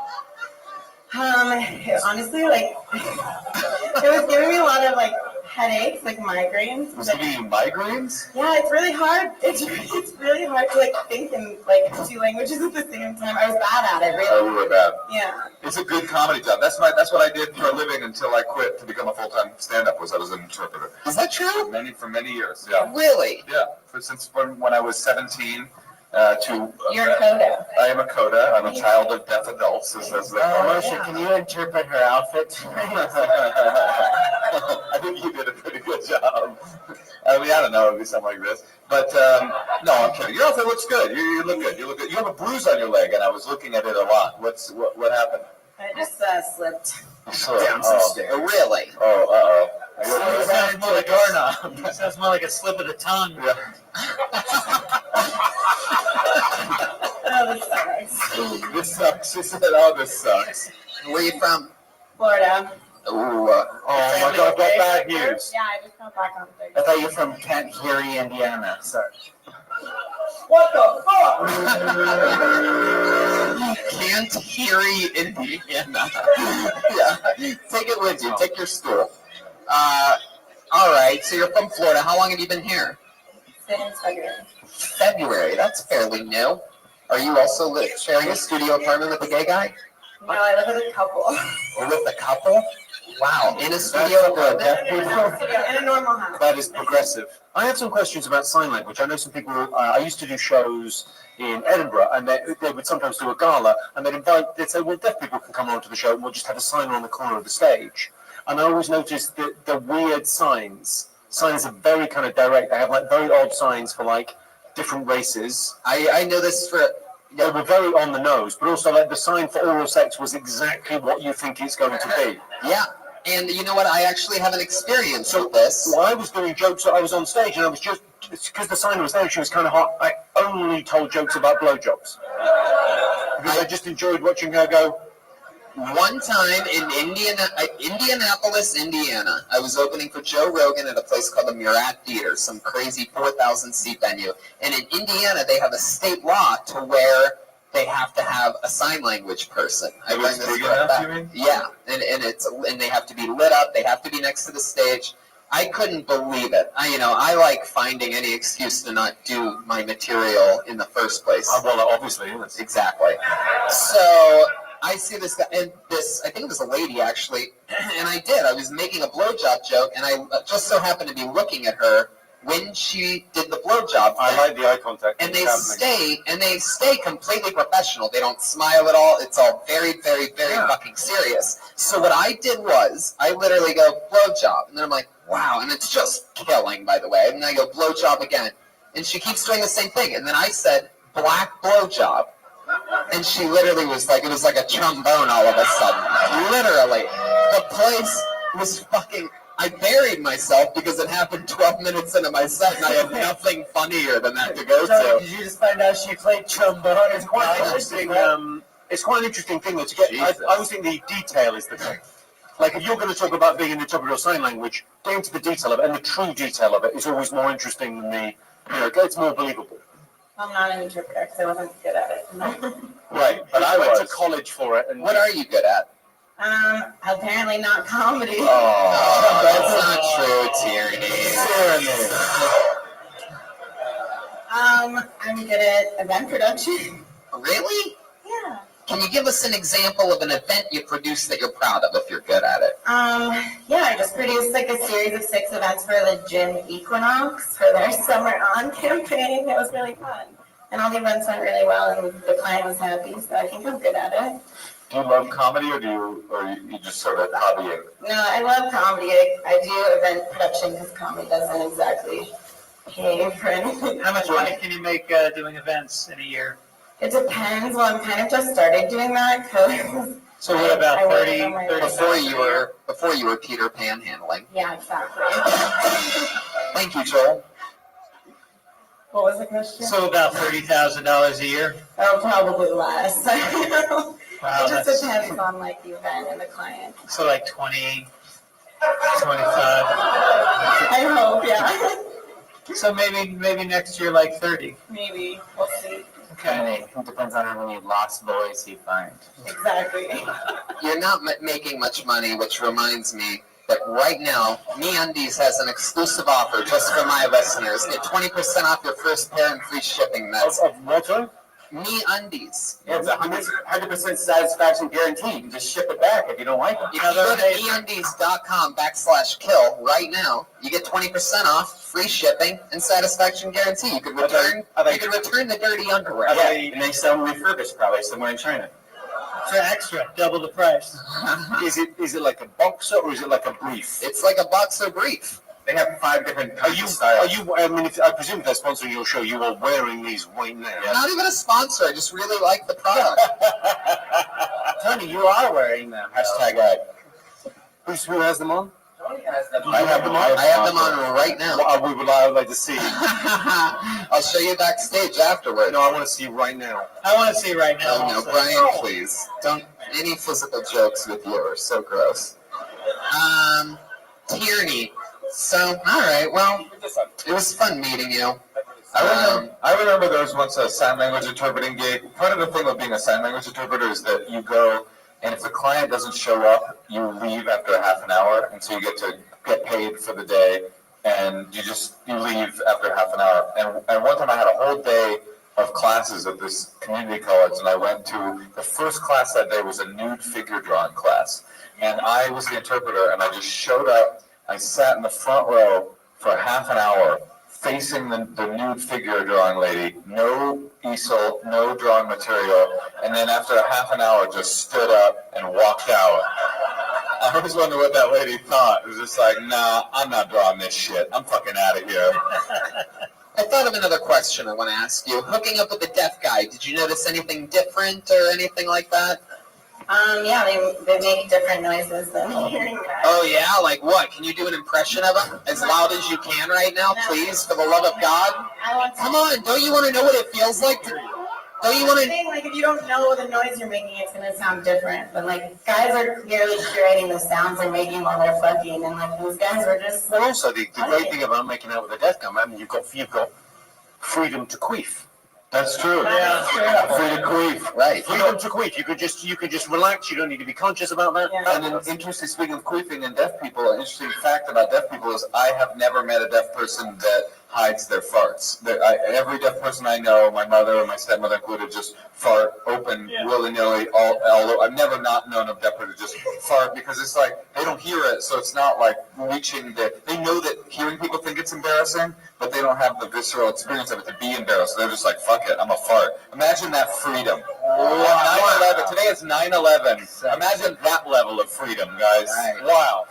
Honestly, like, it was giving me a lot of, like, headaches, like migraines. Was it giving you migraines? Yeah, it's really hard. It's really hard to, like, think in, like, two languages at the same time. I was bad at it, Oh, really. we were bad. Yeah. It's a good comedy job. That's what I did for a living until I quit to become a full-time stand-up. Was I was an interpreter. Is that true? For many years. Yeah. Really? Yeah. Since when I was 17 to. You're a coda. I am a coda. I'm a child of deaf adults, as they call it. Moshe, can you interpret her outfit? I think you did a pretty good job. I mean, I don't know, it'd be something like this. But, no, I'm kidding. Your outfit looks good. You look good. You look good. You have a bruise on your leg, and I was looking at it a lot. What happened? I just slipped. Down some stairs. Really? Oh, It sounds more like doorknob. It sounds more like a slip of the tongue. Yeah. Oh, this sucks. This sucks. She said, oh, this sucks. Where are you from? Florida. Ooh, Oh my God, got bad news. Yeah, I just got back on I Thursday. thought you were from Kent, Erie, Indiana. Sorry. What the fuck? Canterbury, Indiana. Yeah. Take it with you. Take your stool. All right. So you're from Florida. How long have you been here? Since February. February. That's fairly new. Are you also sharing a studio apartment with a gay guy? No, I live with a couple. Or with a couple? Wow. In a studio apartment? In a normal house. That is progressive. I have some questions about sign language. I know some people, I used to do shows in Edinburgh, and they would sometimes do a gala, and they'd say, well, deaf people can come onto the show, and we'll just have a sign on the corner of the stage. And I always noticed that the weird signs are very kind of direct. They have like very odd signs for like different races. I know this for... They were very on the nose, but also like the sign for oral sex was exactly what you think it's going to be. Yeah. And you know what? I actually have an experience with this. Well, I was doing jokes. I was on stage, and I was just because the sign was there. She was kind of hot. I only told jokes about blowjobs because I just enjoyed watching her go. One time in Indianapolis, Indiana, I was opening for Joe Rogan at a place called the Murat Theater, some crazy 4,000-seat venue. And in Indiana, they have a state law to where they have to have a sign language person. I bring this big right enough, back. you mean? Yeah, and they have to be lit up. They have to be next to the stage. I couldn't believe it. I like finding any excuse to not do my material in the first place. Well, obviously, yes. Exactly. So I see this guy, and I think it was a lady actually, and I was making a blowjob joke, and I just so happened to be looking at her when she did the blowjob. I like the eye contact. And they stay completely professional. They don't smile at all. It's all very, very, very fucking serious. So what I did was, I literally go, blowjob. And then I'm like, wow. And it's just killing, by the way. And then I go, blowjob again. And she keeps doing the same thing. And then I said, black blowjob. And she literally was like, it was like a trombone all of a sudden. Literally. The place was fucking... I buried myself because it happened 12 minutes into my set, and I had nothing funnier than that to go So, to. did you just find out she played trombone? It's quite interesting. It's quite an interesting thing though to get. I always think the detail is the thing. Like if you're going to talk about being an interpreter of sign language, getting to the detail of it and the true detail of it is always more interesting than the. It's more believable. I'm not an interpreter because I wasn't good at it. Right, but I went to college for it. And What are you good at? Apparently not comedy. Oh, that's not true, Tierney. I'm good at event production. Really? Yeah. Can you give us an example of an event you produced that you're proud of if you're good at it? Yeah, I just produced like a series of 6 events for the Gym Equinox for their Summer On campaign. It was really fun. And all the events went really well and the client was happy, so I think I'm good at it. Do you love comedy, or you just sort of hobby it? No, I love comedy. I do event production because comedy doesn't exactly pay for anything. How much money can you make doing events in a year? It depends. Well, I'm kind of just started doing that because. So what about 30 Before you were Peter Panhandling. Yeah, exactly. Thank you, Joel. What was the question? So about $30,000 a year? Oh, probably less. Wow, It just depends on like the event and the client. So like 20, 25. I hope, yeah. So maybe next year like 30. Maybe. We'll see. Okay. It depends on how many lost boys you find. Exactly. You're not making much money, which reminds me that right now, MeUndies has an exclusive offer just for my listeners. Get 20% off your first pair and free shipping. That's Of what? MeUndies. Yeah, it's 100% satisfaction guarantee. You can just ship it back if you don't like it. If you go to MeUndies.com/kill right now, you get 20% off, free shipping, and satisfaction guarantee. You could return the dirty underwear. Yeah, and they sell them refurbished probably somewhere in China. For extra, double the price. Is it like a boxer or is it like a brief? It's like a boxer brief. They have 5 different Are you? I mean, I presume if they're sponsoring your show, you are wearing these right now. Not even a sponsor. I just really like the product. Tony, you are wearing them. Hashtag ad. Who has them on? Tony has them. I have them on right now. Well, I would like to see. I'll show you backstage afterward. No, I want to see right now. I want to see right now. Oh no, also. Brian, please don't. Any physical jokes with you are so gross. Tierney. So, all right. Well, it was fun meeting you. I remember there was once a sign language interpreting gig. Part of the thing with being a sign language interpreter is that you go, and if the client doesn't show up, you leave after a half an hour, and so you get to get paid for the day, and you leave after half an hour. And one time I had a whole day of classes at this community college, and I went to the first class that day was a nude figure drawing class, and I was the interpreter, and I just showed up. I sat in the front row for half an hour, facing the nude figure drawing lady, no easel, no drawing material, and then after a half an hour just stood up and walked out. I always wonder what that lady thought. It was just like, nah, I'm not drawing this shit. I'm fucking out of here. I thought of another question I want to ask you. Hooking up with the deaf guy, did you notice anything different or anything like that? Yeah, they make different noises than hearing guys. Oh yeah, like what? Can you do an impression of him as loud as you can right now, please, for the love of God? Come on, don't you want to know what it feels like? Don't you want to? Like if you don't know the noise you're making, it's gonna sound different. But like guys are clearly curating the sounds they're making while they're fucking, and like those guys were just. But also the great thing about making out with a deaf guy, man, you've got freedom to queef. That's true. Yeah. Free to queef. Right. Freedom to queef. You could just relax. You don't need to be conscious about that. Yeah. And an interesting, speaking of queefing and deaf people, an interesting fact about deaf people is I have never met a deaf person that hides their farts. Every deaf person I know, my mother and my stepmother included, just fart open willy-nilly all over. I've never not known a deaf person to just fart because it's like they don't hear it, so it's not like reaching they know that hearing people think it's embarrassing, but they don't have the visceral experience of it to be embarrassed. So they're just like, fuck it, I'm a fart. Imagine that freedom. 9/11. Today is 9/11. Imagine that level of freedom, guys. Right. Wow.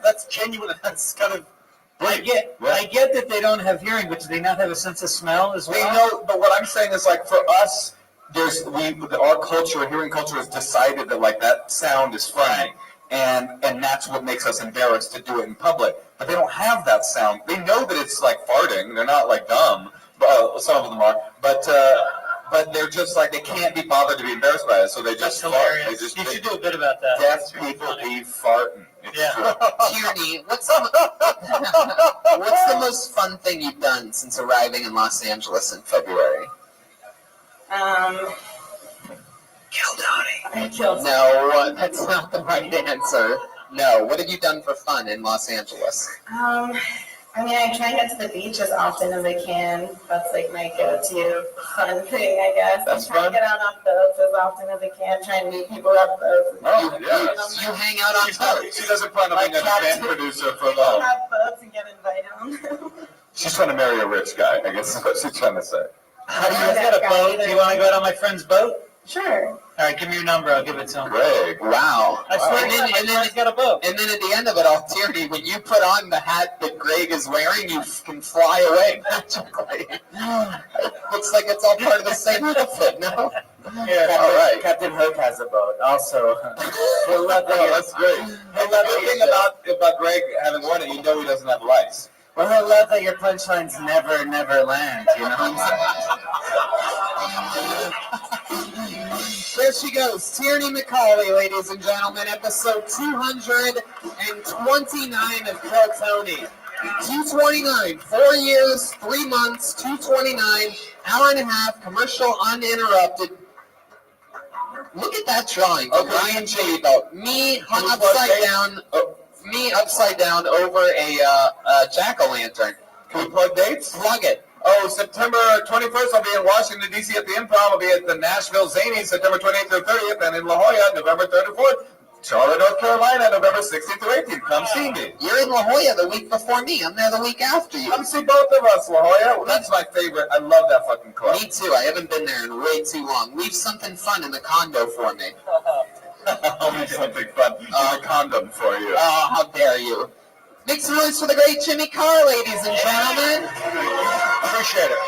That's genuine. That's kind of. I get that they don't have hearing, but do they not have a sense of smell as They well? know, but what I'm saying is like for us, our culture, hearing culture, has decided that like that sound is funny, and that's what makes us embarrassed to do it in public. But they don't have that sound. They know that it's like farting. They're not like dumb. Some of them are, but they're just like they can't be bothered to be embarrassed by it, so they just That's fart. hilarious. They just You should do a bit about that. deaf people be farting. It's true. Tierney, what's the most fun thing you've done since arriving in Los Angeles in February? Kill Tony. I killed No, that's not the right answer. No, what have you done for fun in Los Angeles? I mean, I try and get to the beach as often as I can. That's like my go-to fun thing, I guess. That's I try fun. and get out on boats as often as I can. Try and meet people at boats. Oh, yeah. You hang out on boats. She doesn't plan on being a band producer for People long. have boats and get invited on them. She's trying to marry a rich guy, I guess is what she's trying to say. How do you got a boat? Do you want to go out on my friend's boat? Sure. All right, give me your number. I'll give it to him. Greg. Wow. I swear, And then- my and then- friend's got a boat. And then at the end of it all, Tierney, when you put on the hat that Greg is wearing, you can fly away magically. Looks like it's all part of the same outfit, no? Yeah, All right. Captain Hook has a boat. Also, Oh, that's great. Hey, the good thing about Greg having won it, you know he doesn't have lice. well, I love that your punchlines never land. You know what There she goes, Tierney McCauley, ladies and gentlemen, episode 229 of Kill Tony. 229, 4 years, 3 months, 229, hour and a half, commercial uninterrupted. Look at that drawing. Oh, Brian J. Boat. Me upside down over a jack-o'-lantern. Can we plug dates? Plug it. Oh, September 21st, I'll be in Washington, D.C. at the Improv. I'll be at the Nashville Zanies, September 28th through 30th, and in La Jolla, November 3rd and 4th. Charlotte, North Carolina, November 16th through 18th. Come see me. You're in La Jolla the week before me. I'm there the week after you. Come see both of us, La Jolla. Well, that's my favorite. I love that fucking club. Me too. I haven't been there in way too long. Leave something fun in the condo for me. I'll do something fun. There's a condom for you. Oh, how dare you. Make some noise for the great Jimmy Carr, ladies and gentlemen. Appreciate it.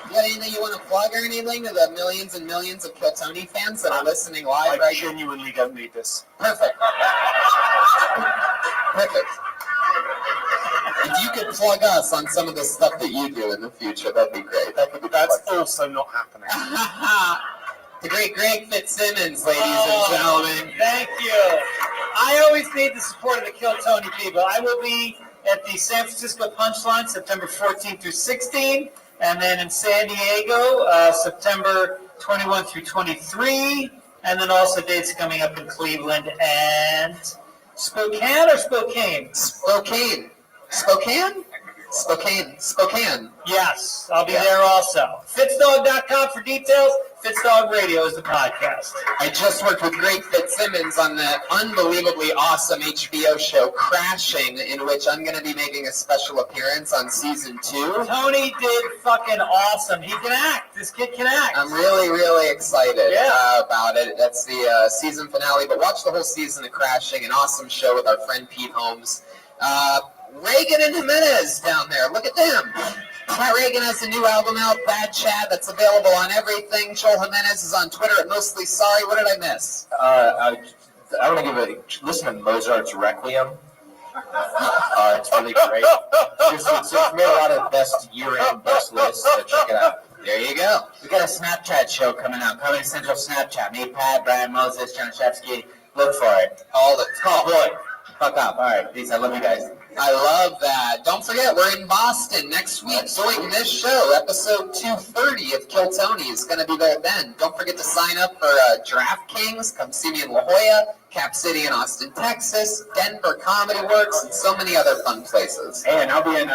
You got anything you want to plug or anything to the millions and millions of Kill Tony fans that are listening live I right now? genuinely don't need this. Perfect. Perfect. If you could plug us on some of the stuff that you do in the future, that'd be great. That could be That's fun. also not happening. The great Greg Fitzsimmons, ladies and gentlemen. Thank you. I always need the support of the Kill Tony people. I will be at the San Francisco Punchline September 14th through 16th, and then in San Diego September 21 through 23, and then also dates coming up in Cleveland and Spokane or Spokane? Spokane. Spokane? Spokane. Spokane. Yes, I'll be there also. Fitzdog.com for details. Fitzdog Radio is the podcast. I just worked with Greg Fitzsimmons on the unbelievably awesome HBO show Crashing, in which I'm going to be making a special appearance on season 2. Tony did fucking awesome. He can act. This kid can act. I'm really, really excited Yeah. about it. That's the season finale, but watch the whole season of Crashing, an awesome show with our friend Pete Holmes. Reagan and Jimenez down there. Look at them. Pat Reagan has a new album out, Bad Chat, that's available on everything. Joel Jimenez is on Twitter at Mostly Sorry. What did I miss? I want to listen to Mozart's Requiem. It's really great. It's made a lot of best year-end best lists, so check it out. There you go. We got a Snapchat show coming out, Comedy Central Snapchat. Me, Pat, Brian Moses, John Shevsky. Look for it. All the It's called Boy. Fuck up. All right, peace. I love you guys. I love that. Don't forget, we're in Boston next week doing this show. Episode 230 of Kill Tony is going to be there then. Don't forget to sign up for DraftKings. Come see me in La Jolla, Cap City in Austin, Texas, Denver Comedy Works, and so many other fun places. Hey, and I'll be in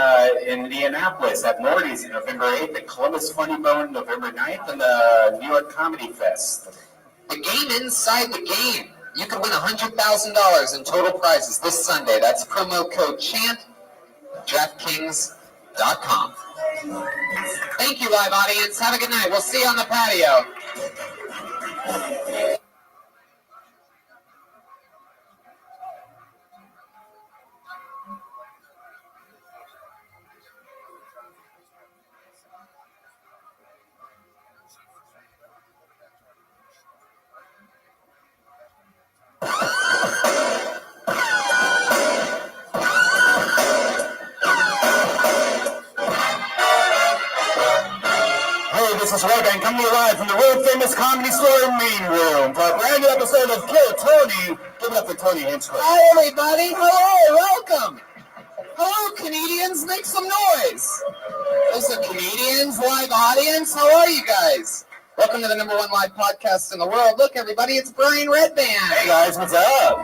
Indianapolis at Morty's November 8th, at Columbus Funny Bone November 9th, and the New York Comedy Fest. The game inside the game. You can win $100,000 in total prizes this Sunday. That's promo code CHANT, DraftKings.com. Thank you, live audience. Have a good night. We'll see you on the patio. This is Rabbi, coming to you live from the world-famous Comedy Store main room for a brand new episode of Kill Tony. Give it up for Tony Hinchcliffe. Hi, everybody. Hello. Welcome. Hello, Canadians. Make some noise. Those are Canadians, live audience. How are you guys? Welcome to the #1 live podcast in the world. Look, everybody, it's Brian Redband. Hey, guys, what's up?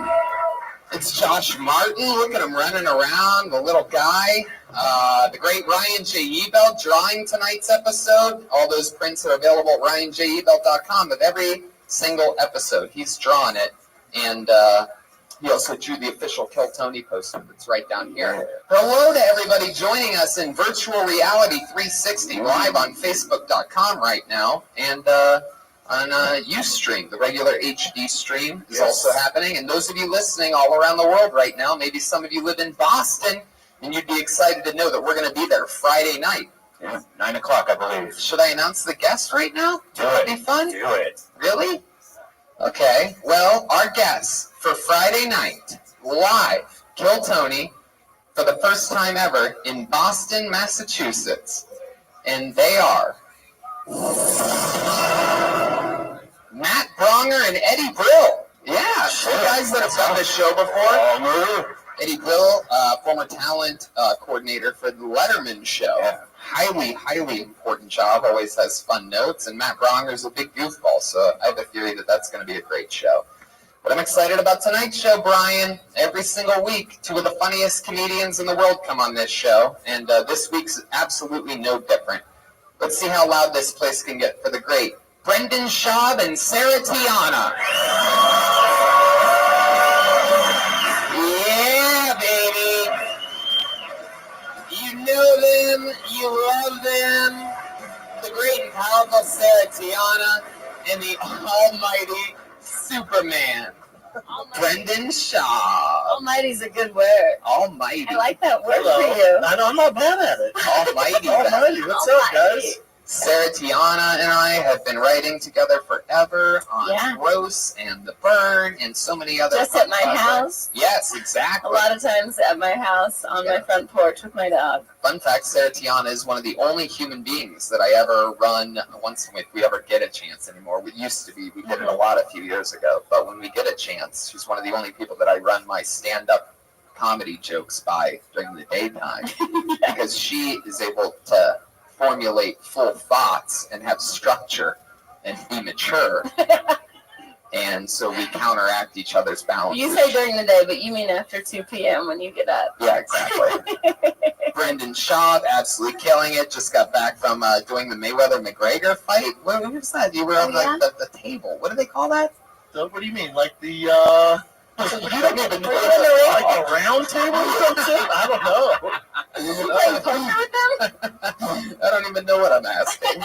It's Josh Martin. Look at him running around, the little guy. The great Ryan J. Ebelt drawing tonight's episode. All those prints are available at ryanjebelt.com of every single episode. He's drawn it. And he also drew the official Kill Tony poster that's right down here. Hello to everybody joining us in Virtual Reality 360 live on Facebook.com right now. And on Ustream, the regular HD stream is also happening. And those of you listening all around the world right now, maybe some of you live in Boston, and you'd be excited to know that we're going to be there Friday night. Yeah, 9 o'clock, I believe. Should I announce the guest right now? Do Would it. that be fun? Do it. Really? Okay. Well, our guests for Friday night, live, Kill Tony, for the first time ever in Boston, Massachusetts. And they are Matt Bronger and Eddie Brill. Yeah, two guys that have done this show before. Eddie Brill, former talent coordinator for the Letterman show. Yeah. Highly, highly important job. Always has fun notes. And Matt Bronger's a big goofball, so I have a theory that that's going to be a great show. But I'm excited about tonight's show, Brian. Every single week, two of the funniest comedians in the world come on this show. And this week's absolutely no different. Let's see how loud this place can get for the great Brendan Schaub and Sarah Tiana. Yeah, baby. You know them, you love them. The great and powerful Sarah Tiana and the almighty Superman, Brendan Schaub. Almighty's a good word. Almighty. I like that word for you. I'm not bad at it. Almighty. Almighty, what's up, guys? Sarah Tiana and I have been writing together forever on Gross and The Burn and so many other. Just at my house? Yes, exactly. A lot of times at my house on my front porch with my dog. Fun fact, Sarah Tiana is one of the only human beings that I ever run once if we ever get a chance anymore. We used to be, we did it a lot a few years ago, but when we get a chance, she's one of the only people that I run my stand-up comedy jokes by during the daytime because she is able to formulate full thoughts and have structure and be mature. And so we counteract each other's balance. You say during the day, but you mean after 2 p.m. when you get up. Yeah, exactly. Brendan Schaub, absolutely killing it. Just got back from doing the Mayweather-McGregor fight. What was that? You were on the table. What do they call that? What do you mean? Like the, you don't even know like a round table or something? I don't know. You playing poker with them? I don't even know what I'm asking.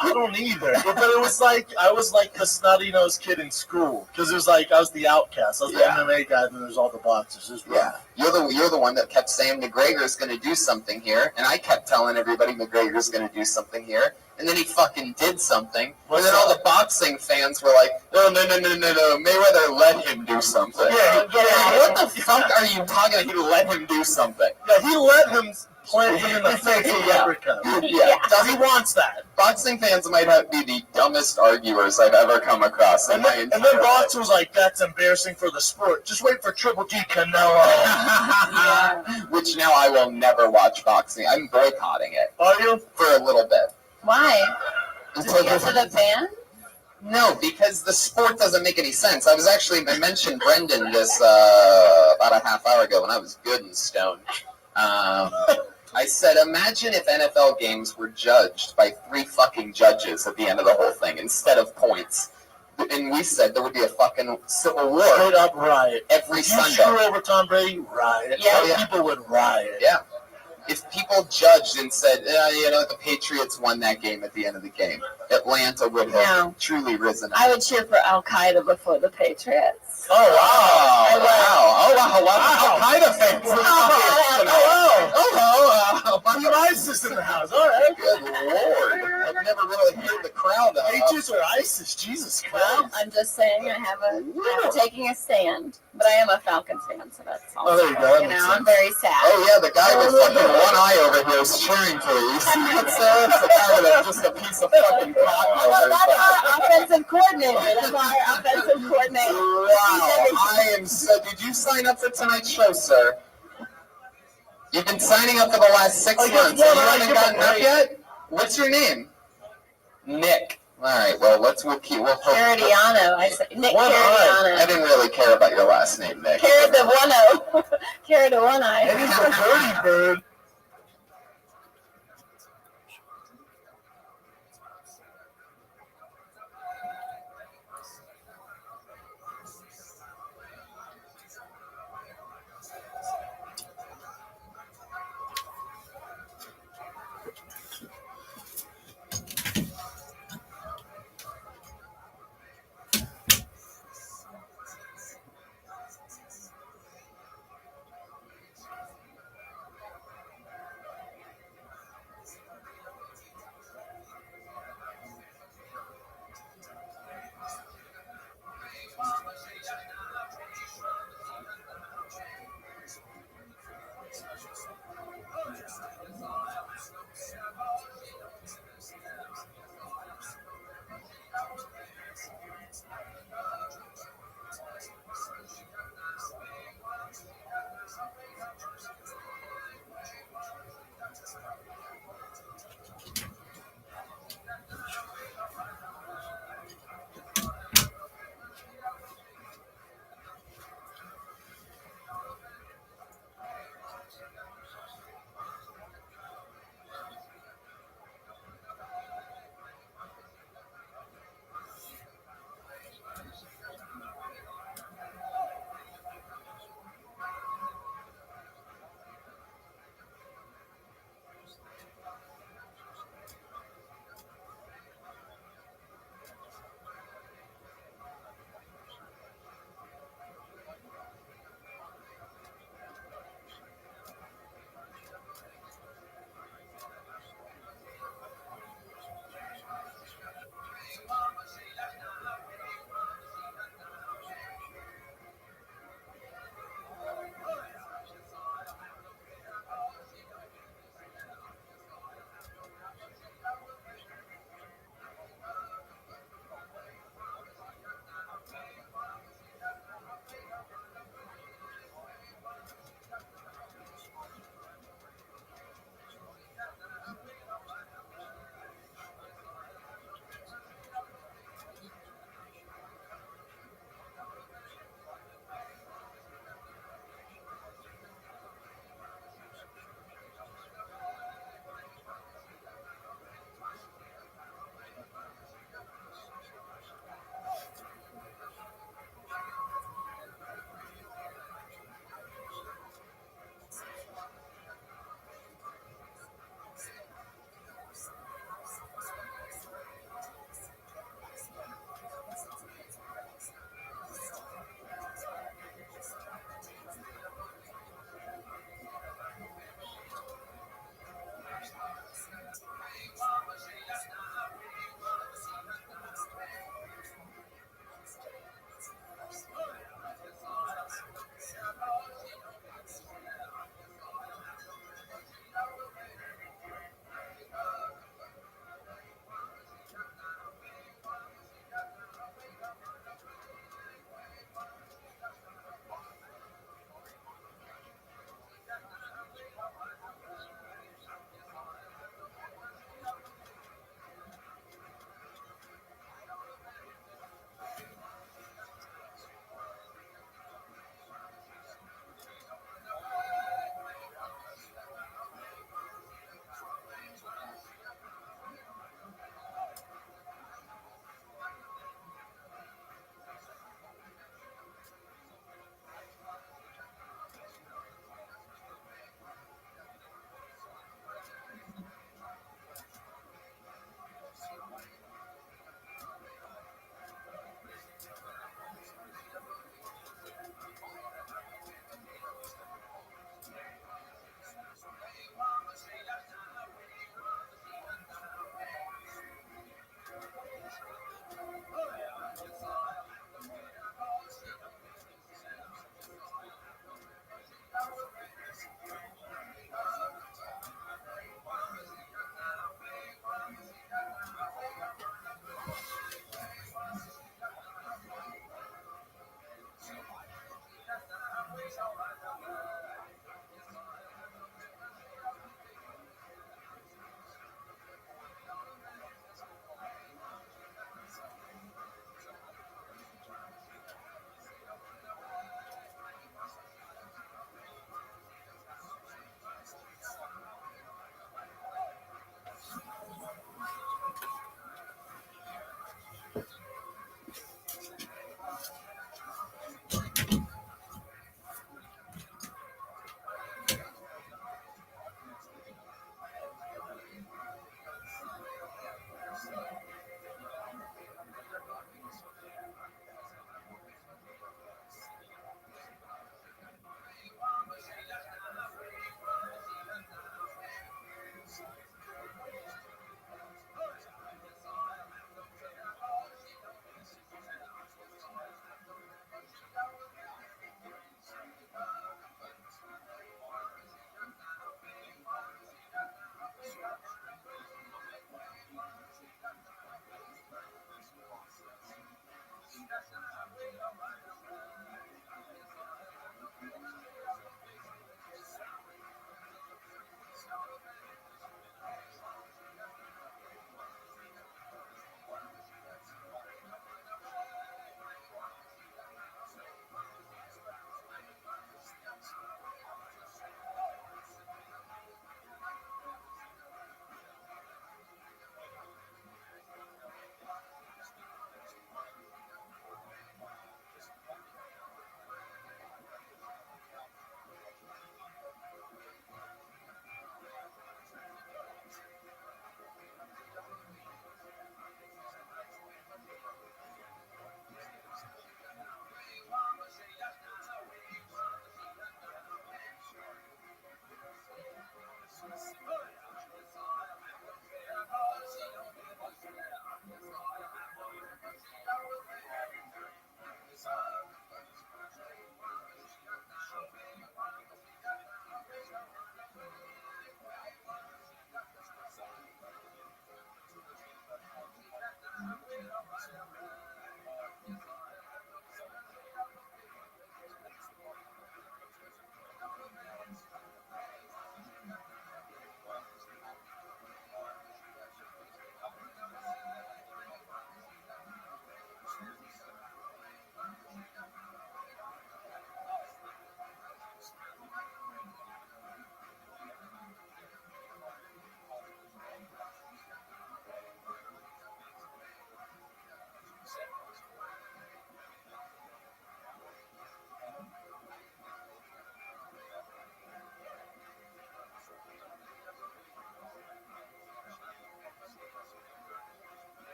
I don't either. But it was like, I was like the snotty-nosed kid in school. Because it was like, I was the outcast. I was the MMA guy, and then there's all the boxers. It was rough. You're the one that kept saying McGregor's going to do something here. And I kept telling everybody McGregor's going to do something here. And then he fucking did something. And then all the boxing fans were like, no, Mayweather let him do something. Yeah, what the fuck are you talking about? He let him do something. Yeah, he let him plant them in the face with Yeah. uppercut. Yeah. He wants that. Boxing fans might be the dumbest arguers I've ever come across in my entire And then life. Box was like, that's embarrassing for the sport. Just wait for Triple G Canelo. Which now I will never watch boxing. I'm boycotting it Are you? for a little bit. Why? Until Because of the ban? No, because the sport doesn't make any sense. I mentioned Brendan this about a half hour ago when I was good and stoned. I said, imagine if NFL games were judged by 3 fucking judges at the end of the whole thing instead of points. And we said there would be a fucking civil war. Straight up riot. Every If you Sunday. screw over Tom Brady, riot. Yeah. People would riot. Yeah. If people judged and said, the Patriots won that game at the end of the game, Atlanta would have truly risen. I would cheer for Al Qaeda before the Patriots. Oh, wow. Al Qaeda fans. You have ISIS in the house. All right. Good Lord. I've never really heard the crowd. Patriots or ISIS? Jesus Christ. Well, I'm just saying I'm taking a stand, but I am a Falcons fan, so that's all. Oh, there you go. That You makes know, sense. I'm very sad. Oh, yeah, the guy with fucking one eye over here is cheering for you. It's the guy with just a piece of fucking cotton over his That's back. our offensive coordinator. That's our offensive coordinator. Wow, I am so. Did you sign up for tonight's show, sir? You've been signing up for the last 6 months. And you haven't gotten up yet? What's your name? Nick. All right. Well, we'll hope. Caradiano. I said Nick I Caradiano. didn't really care about your last name, Nick. Carrot the 1-0. Carrot the 1-eye. It is a dirty bird.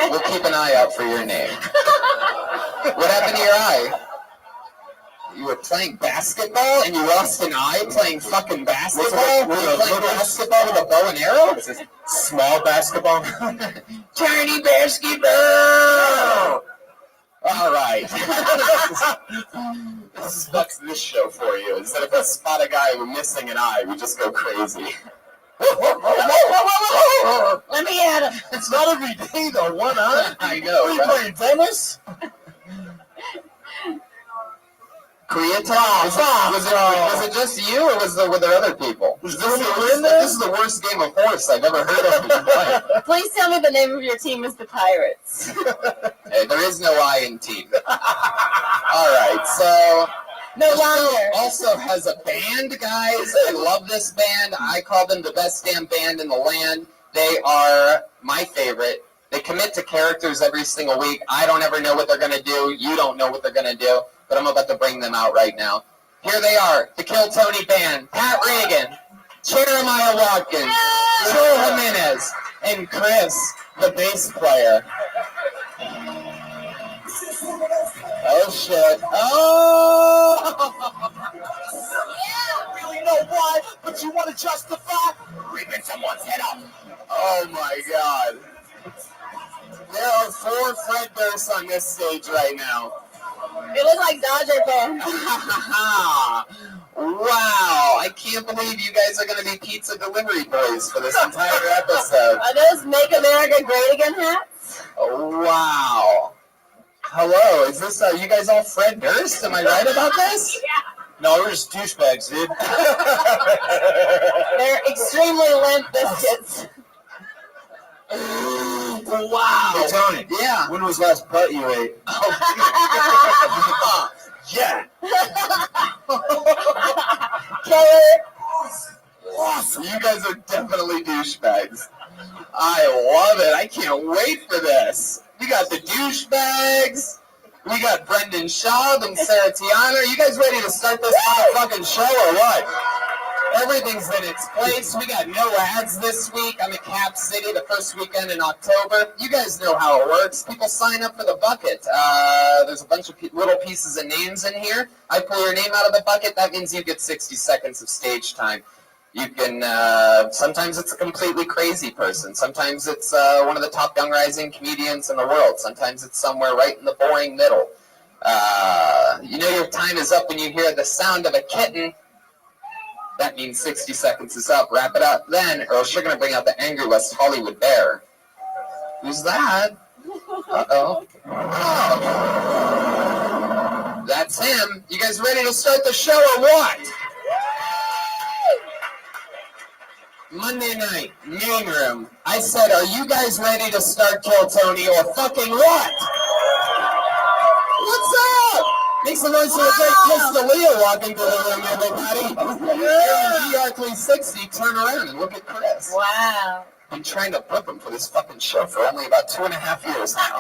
We'll keep an eye out for your name. What happened to your eye? You were playing basketball and you lost an eye playing fucking basketball? Were you playing basketball with a bow and arrow? Is this small basketball? Tiny basketball! All right. That's this show for you. Instead of a spot a guy with missing an eye, we just go crazy. Let me at him. It's not every day though. One eye. I know. Are you playing tennis? Koreatown? Was it just you, or were there other people? This is the worst game of horse I've ever heard of in my life. Please tell me the name of your team is the Pirates. Hey, there is no I in team. All right, so No longer. also has a band, guys. I love this band. I call them the best damn band in the land. They are my favorite. They commit to characters every single week. I don't ever know what they're going to do. You don't know what they're going to do. But I'm about to bring them out right now. Here they are, the Kill Tony Band. Pat Reagan, Jeremiah Watkins, Joel Jimenez, and Chris, the bass player. Oh, shit. Oh! You really know why, but you want to justify ripping someone's head off. Oh, my God. There are 4 Fred Durst on this stage right now. It looks like Dodger fans. Wow, I can't believe you guys are going to be pizza delivery boys for this entire episode. Are those Make America Great Again hats? Wow. Hello, is this, you guys all Fred Durst? Am I right about this? Yeah. No, we're just douchebags, dude. They're extremely limp biscuits. Wow. Hey, Tony. Yeah. When was the last butt you ate? Yeah. Killer. Awesome. You guys are definitely douchebags. I love it. I can't wait for this. We got the douchebags. We got Brendan Schaub and Sarah Tiana. Are you guys ready to start this motherfucking show or what? Everything's in its place. We got no ads this week. I'm at Cap City the first weekend in October. You guys know how it works. People sign up for the bucket. There's a bunch of little pieces of names in here. I pull your name out of the bucket. That means you get 60 seconds of stage time. You can, sometimes it's a completely crazy person. Sometimes it's one of the top young rising comedians in the world. Sometimes it's somewhere right in the boring middle. You know your time is up when you hear the sound of a kitten. That means 60 seconds is up. Wrap it up then, or else you're going to bring out the angry West Hollywood bear. Who's that? Uh-oh. Oh. That's him. You guys ready to start the show or what? Monday night, main room. I said, are you guys ready to start Kill Tony or fucking what? What's up? Make some noise for the great Chris D'Elia walking through the room, everybody. Yeah. VR360, turn around and look at Chris. Wow. I'm trying to book him for this fucking show for only about 2.5 years now.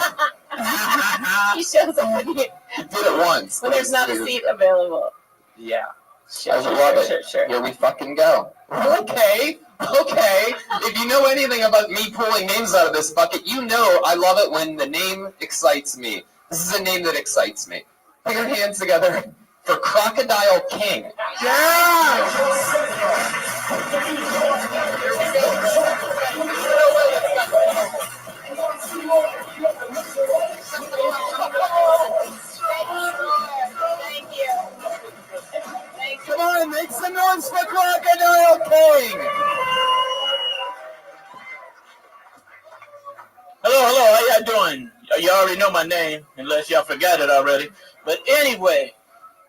He shows up when, Did it once. when there's not a seat available. Yeah. Sure, I love it. Sure. Here we fucking go. Okay. If you know anything about me pulling names out of this bucket, you know I love it when the name excites me. This is a name that excites me. Put your hands together for Crocodile King. Yeah! Thank you. Come on, make some noise for Crocodile King! Hello, how y'all doing? You already know my name, unless y'all forgot it already. But anyway,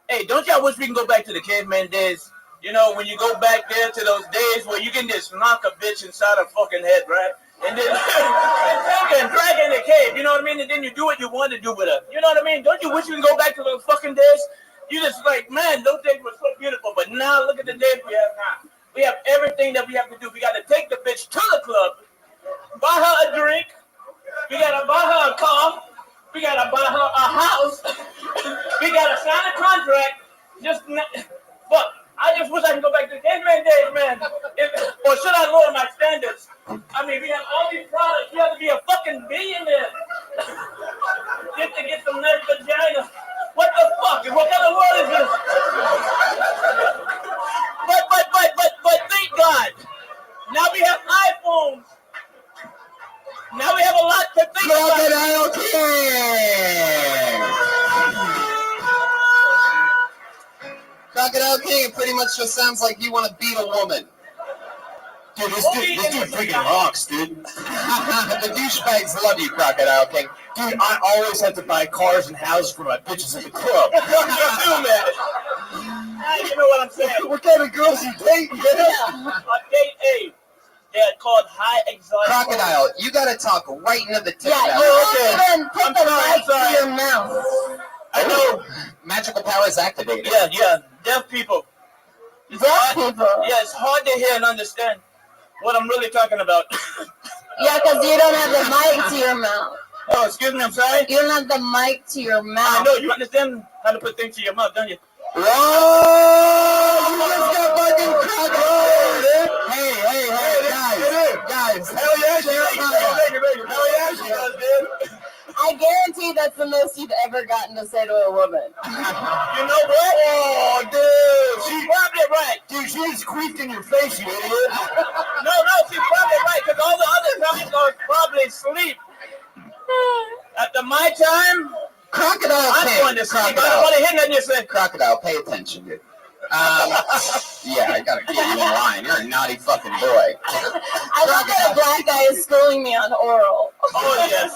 hey, don't y'all wish we can go back to the caveman days? You know, when you go back there to those days where you can just knock a bitch inside her fucking head, right? And then and drag her in the cave, you know what I mean? And then you do what you want to do with her. You know what I mean? Don't you wish we can go back to those fucking days? You just like, man, those days were so beautiful. But now, look at the days we have now. We have everything that we have to do. We got to take the bitch to the club, buy her a drink. We got to buy her a car. We got to buy her a house. We got to sign a contract. Fuck. I just wish I could go back to the caveman days, man. Or should I lower my standards? I mean, we have all these products. You have to be a fucking billionaire talking, it pretty much just sounds like you want to beat a woman. Dude, this dude freaking rocks, dude. The douchebags love you, Crocodile King. Dude, I always have to buy cars and houses for my bitches at the club. You do, man. You know what I'm saying? What kind of girls you date, man? I date A. They're called high exotic. Crocodile, you gotta talk right into the tip. Yeah, you won't even put the mic to your mouth. I know. Magical powers activated. Yeah. Deaf people. Deaf people? Yeah, it's hard to hear and understand what I'm really talking about. Yeah, because you don't have the mic to your mouth. Oh, excuse me, I'm sorry? You don't have the mic to your mouth. I know, you understand how to put things to your mouth, don't you? Whoa! You just got fucking crocodile, dude! Hey, guys! Hell yeah, Hell yeah, she does, dude. I guarantee that's the most you've ever gotten to say to a woman. You know what? Oh, dude, she's probably right. Dude, she just queefed in your face, you idiot. No, she's probably right, because all the other times I was probably asleep. After my time, Crocodile I'm King. going to sleep. I don't Crocodile. want to hear nothing you say. Crocodile, pay attention, dude. Yeah, I gotta get you in line. You're a naughty fucking boy. I love that a black guy is schooling me on oral. Oh, yes.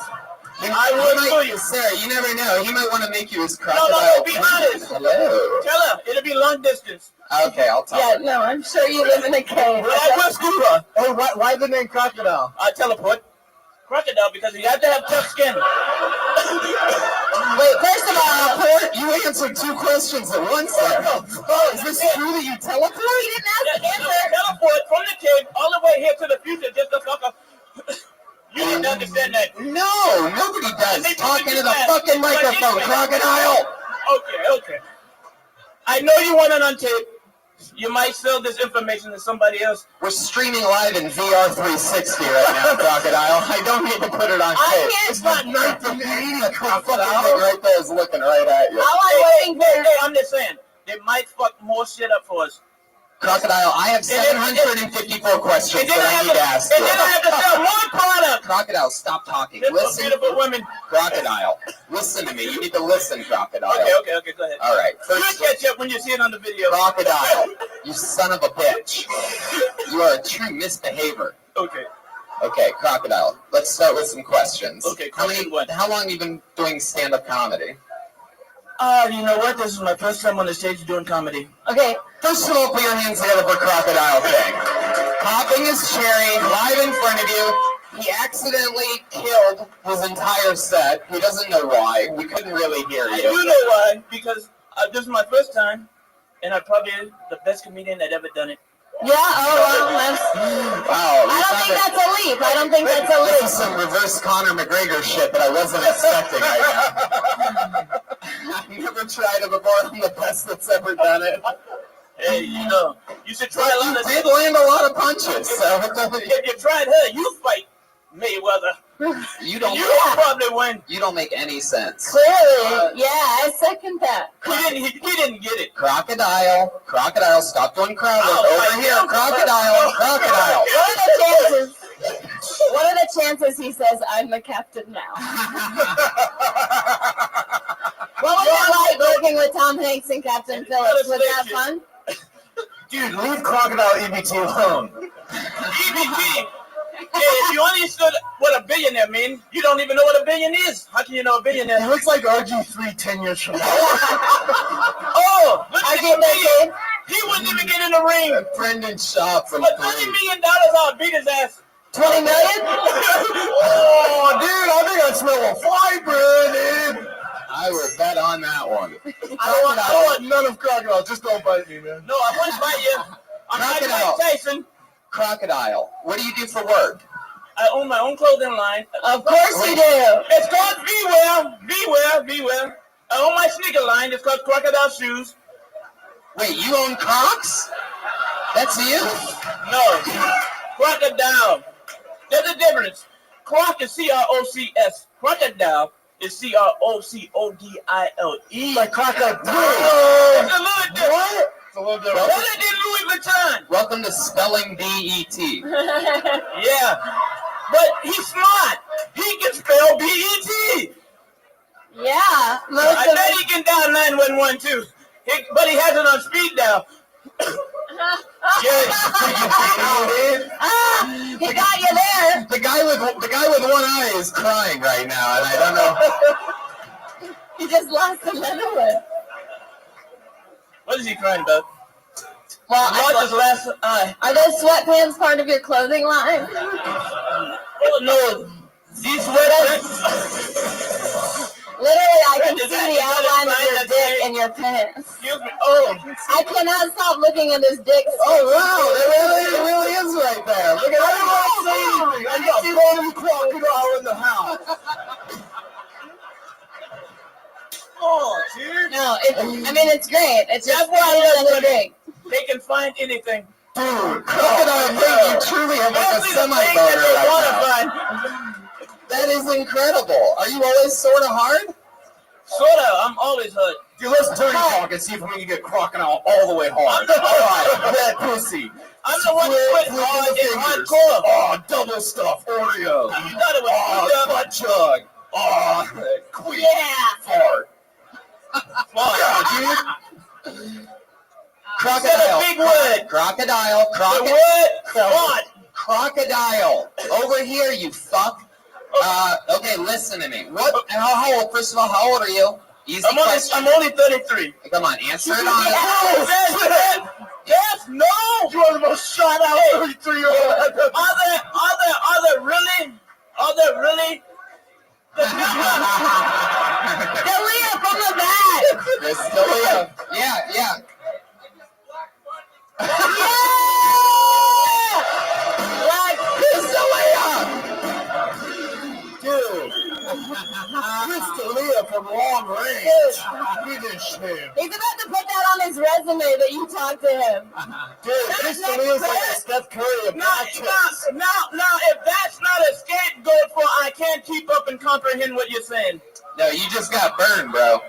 I would too. Sarah, you never know. He might want to make you his crocodile. No, be honest. Hello. Tell her, it'll be long distance. Okay, I'll talk. Yeah, no, I'm sure you live in a cave. But I will school her. Hey, why the name Crocodile? I teleport. Crocodile, because you have to have tough skin. Wait, first of all, you answered two questions at once there. Oh, is this true that you teleport? He didn't ask Yes, teleport from the cave all the way here to the future just to fuck up. You didn't understand that. No, nobody does. Talk into the fucking microphone, Crocodile. Okay. I know you want it on tape. You might sell this information to somebody else. We're streaming live in VR 360 right now, Crocodile. I don't need to put it on tape. It's not 1980, Crocodile. Right there is looking right at you. All I'm waiting for. Hey, I'm just saying, they might fuck more shit up for us. Crocodile, I have 754 questions that I need to ask And you. then I have to sell one product. Crocodile, stop talking. This Listen. beautiful women. Crocodile, listen to me. You need to listen, Crocodile. Okay, go ahead. All right. You'll First, catch up when you see it on the video. Crocodile, you son of a bitch. You are a true misbehavior. Okay. Okay, Crocodile, let's start with some questions. Okay, How question one. long have you been doing stand-up comedy? You know what? This is my first time on the stage doing comedy. Okay, First of all, put your hands together for Crocodile King. Popping his cherry live in front of you. He accidentally killed his entire set. He doesn't know why. We couldn't really hear I you. do know why, because this is my first time, and I'm probably the best comedian that ever done it. yeah, that's. Wow. I don't think that's a leap. I don't think that's a This is leap. some reverse Conor McGregor shit that I wasn't expecting right now. I've never tried it before. I'm the best that's ever done it. Hey, you should try a lot of You did land a lot of punches, so If you tried her, you fight Mayweather. you don't. You probably win. You don't make any sense. Clearly, yeah, I second that. He didn't get it. Crocodile, stop doing crowd work. Oh, Over here, Crocodile. What are the chances he says, I'm the captain now? What was it like working with Tom Hanks and Captain Phillips? Was that fun? Dude, leave Crocodile EBT alone. EBT. Hey, if you understood what a billionaire means, you don't even know what a billion is. How can you know a billionaire? He looks like RG3 10 years from now. Oh, look at the comedian. He wouldn't even get in the ring. Brendan Shaw from For $30 million, I'll beat his ass. 20 million? Oh, dude, I think I smell a fly, Brandon. I will bet on that one. I don't want none of Crocodile. Just don't bite me, man. No, I wouldn't bite you. I'm like Crocodile. Mike Tyson. Crocodile, what do you do for work? I own my own clothing line. Of course you do. It's called Beware. I own my sneaker line. It's called Crocodile Shoes. Wait, you own Crocs? That's you? No, Crocodile. There's a difference. Croc is C-R-O-C-S. Crocodile is C-R-O-C-O-D-I-L-E. Like Crocodile. It's a little different. What? It's a little different. What did Louis Vuitton? Welcome to Spelling B-E-T. Yeah, but he's smart. He can spell B-E-T. Yeah, most I of bet he can dial 911 too. But he has it on speed now. He got you there. The guy with one eye is crying right now, and I don't know. He just lost another one. What is he crying about? Well, He lost his last eye. are those sweatpants part of your clothing line? Oh no, these sweatpants. Literally, I can Is see that- the is that outline a of sign your that dick says- in your pants. Excuse me. Oh, I cannot stop looking at his dick. Oh wow, it really is right there. Look at that. I don't say anything. I got bottom crocodile in the house. oh, dude. No, it's great. It's just That's why I love another women. drink. They can find anything. Dude, crocodile King, you truly have like a Mostly the thing semi-boner that they right want to now. find. That is incredible. Are you always sort of hard? Sorta. I'm always hurt. Dude, let's dirty talk and see if we can get crocodile all the way hard. All right, wet pussy. I'm the one who put hard in fingers. hardcore. Oh, double stuff Oreo. You thought it was Oh, butt chug. Oh, quick fart. fun. Dude. Crocodile. Big word. Crocodile. The word fun. Crocodile. Over here, you fuck. Okay, listen to me. How old? First of all, how old are you? Easy question. I'm only 33. Come on, answer it on. Yes, no. You are the most shot out 33-year-old. Are there really? Dalia from the back. Miss Dalia. Yeah. Yeah! Like, Miss Dalia. Dude. Miss Dalia from long range. Finish him. he's about to put that on his resume that you talked to him. Dude, Miss Dalia's like a Steph Curry of Now, if that's not a scapegoat for I can't keep up and comprehend what you're saying. No, you just got burned, bro.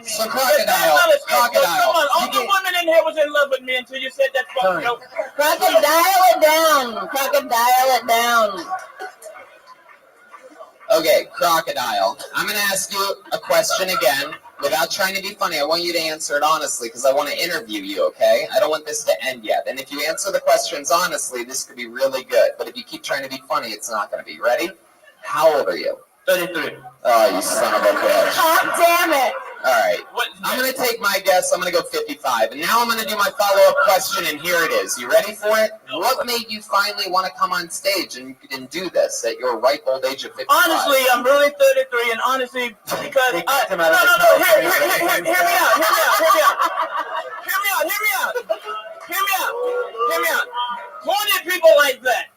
So If that's crocodile. not a scapegoat, come on. All You the get- women in here was in love with me until you said that fucking joke. Crocodile it down. Crocodile it down. Okay, crocodile. I'm going to ask you a question again. Without trying to be funny, I want you to answer it honestly because I want to interview you, okay? I don't want this to end yet. And if you answer the questions honestly, this could be really good. But if you keep trying to be funny, it's not going to be. Ready? How old are you? 33. Oh, you son of a bitch. God damn it. All right. What? I'm going to take my guess. I'm going to go 55. And now I'm going to do my follow-up question, and here it is. You ready for it? What made you finally want to come on stage and do this at your ripe old age of 55? Honestly, I'm really 33, and honestly, because They I, kicked him out no, of the no, club. hear me out. Corny people like that.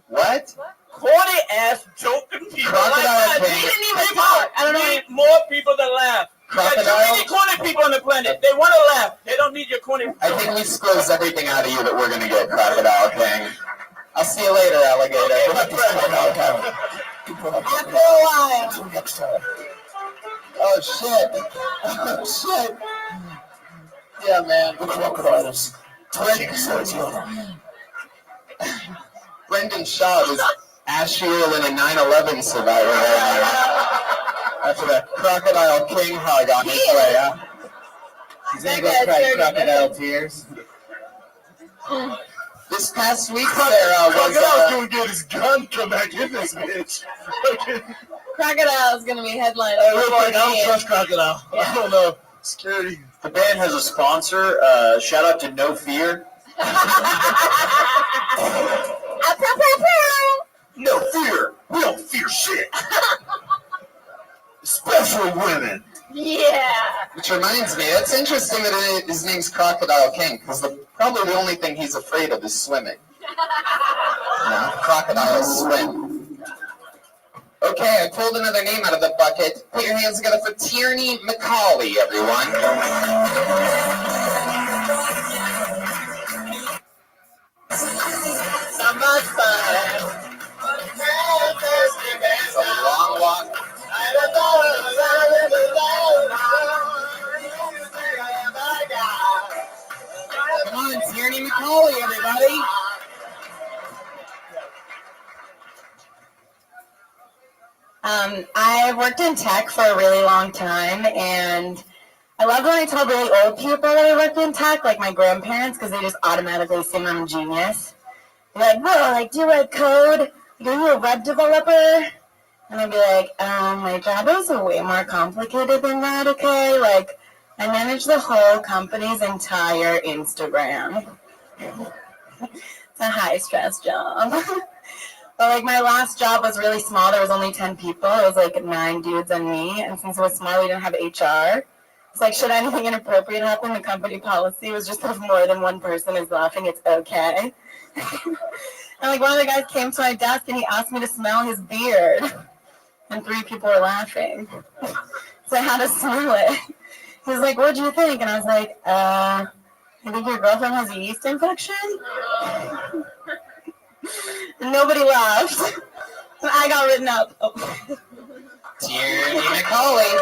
What? Corny ass joking people Crocodile like that. King. He didn't even talk. I don't need more people to laugh. There's too Crocodile? many corny people on the planet. They want to laugh. They don't need your corny. I think we squeezed everything out of you that we're going to get, Crocodile King. I'll see you later, alligator. After a while. Oh, shit. Oh, shit. Yeah, man. The crocodiles. Brendan Shaw is ashier than a 9/11 survivor right now. After that Crocodile King hug on his way, huh? He's gonna go cry crocodile tears. This past week, Sarah was... Crocodile's gonna get his gun, come back in this bitch. Crocodile is going to be headlining. I don't trust Crocodile. I don't know. Scary. The band has a sponsor. Shout out to No Fear. No fear. We don't fear shit. Especially women. Yeah. Which reminds me, it's interesting that his name's Crocodile King, because probably the only thing he's afraid of is swimming. No, crocodiles swim. Okay, I pulled another name out of the bucket. Put your hands together for Tierney McCauley, everyone. It's a long walk. Come on, Tierney McCauley, everybody. I've worked in tech for a really long time, and I love when I tell really old people that I work in tech, like my grandparents, because they just automatically assume I'm a genius. They're like, whoa, like, do you write code? Like, are you a web developer? And I'd be like, my job is way more complicated than that, okay? Like, I manage the whole company's entire Instagram. It's a high-stress job. But, like, my last job was really small. There was only 10 people. It was, like, 9 dudes and me. And since it was small, we didn't have HR. It's like, should anything inappropriate happen, the company policy was just if more than one person is laughing, it's okay. And, like, one of the guys came to my desk, and he asked me to smell his beard. And 3 people were laughing. So I had to smell it. He was like, what'd you think? And I was like, I think your girlfriend has a yeast infection? And nobody laughed. And I got written up. Oh. Tierney McCauley.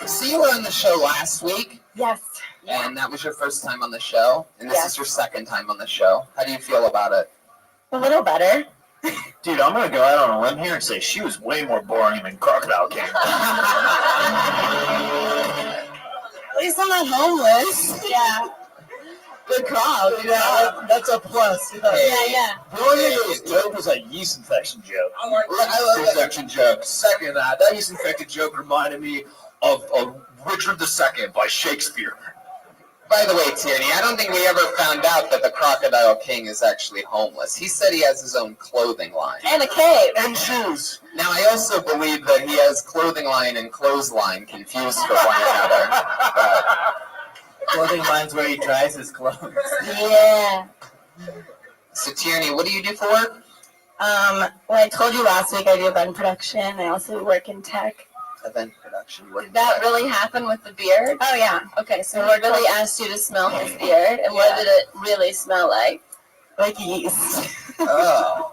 So you were on the show last week, Yes. and that was your first time on the show, and this Yes. is your second time on the show. How do you feel about it? A little better. Dude, I'm gonna go out on a limb here and say she was way more boring than Crocodile King. At least I'm not homeless. Yeah. Good crowd. Yeah, that's a plus. Yeah. The only thing that was dope was that yeast infection joke. I love Yeast infection joke. Second, that yeast infected joke reminded me of Richard II by Shakespeare. By the way, Tierney, I don't think we ever found out that the Crocodile King is actually homeless. He said he has his own clothing line. And a cave. And shoes. Now, I also believe that he has clothing line and clothesline confused for one another. Clothing line's where he dries his clothes. Yeah. So, Tierney, what do you do for work? Well, I told you last week I do event production. I also work in tech. Event production. Did that really happen with the beard? Oh, yeah. Okay, so he really asked you to smell his beard, and what did it really smell like? Like yeast. Oh.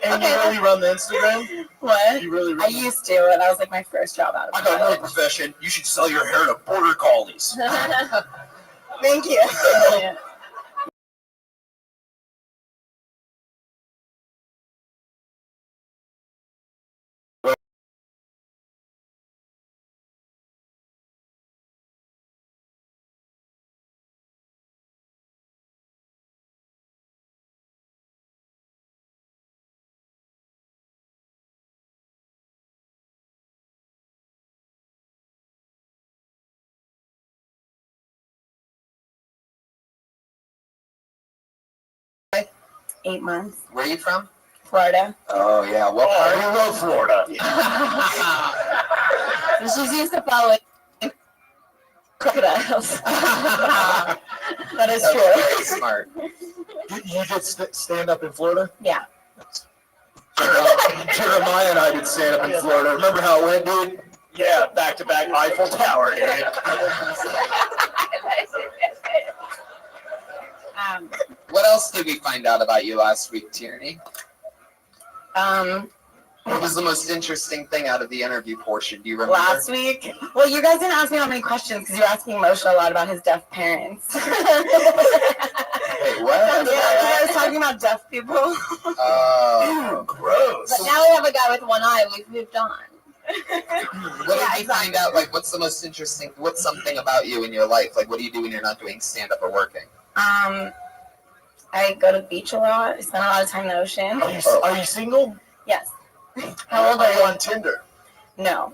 And you really run the Instagram? What? You really I used to, and that was like my first job out of I got another college. profession. You should sell your hair to border collies. Thank you. Eight months. Where are you from? Florida. Oh, yeah. What part? We love Florida. She's used to following crocodiles. That is That's true. very smart. You did stand up in Florida? Yeah. Jeremiah and I did stand up in Florida. Remember how it went, dude? Yeah, back to back Eiffel Tower, dude. What else did we find out about you last week, Tierney? What was the most interesting thing out of the interview portion? Do you remember? Last week? Well, you guys didn't ask me how many questions because you were asking Moshe a lot about his deaf parents. Wait, what? Yeah, I was talking about deaf people. Oh, Gross. But now we have a guy with one eye. We've moved on. what did you find out? Like, what's the most interesting? What's something about you in your life? Like, what do you do when you're not doing stand-up or working? I go to the beach a lot. I spend a lot of time in the ocean. Are you single? Yes. How old are you on Tinder? No.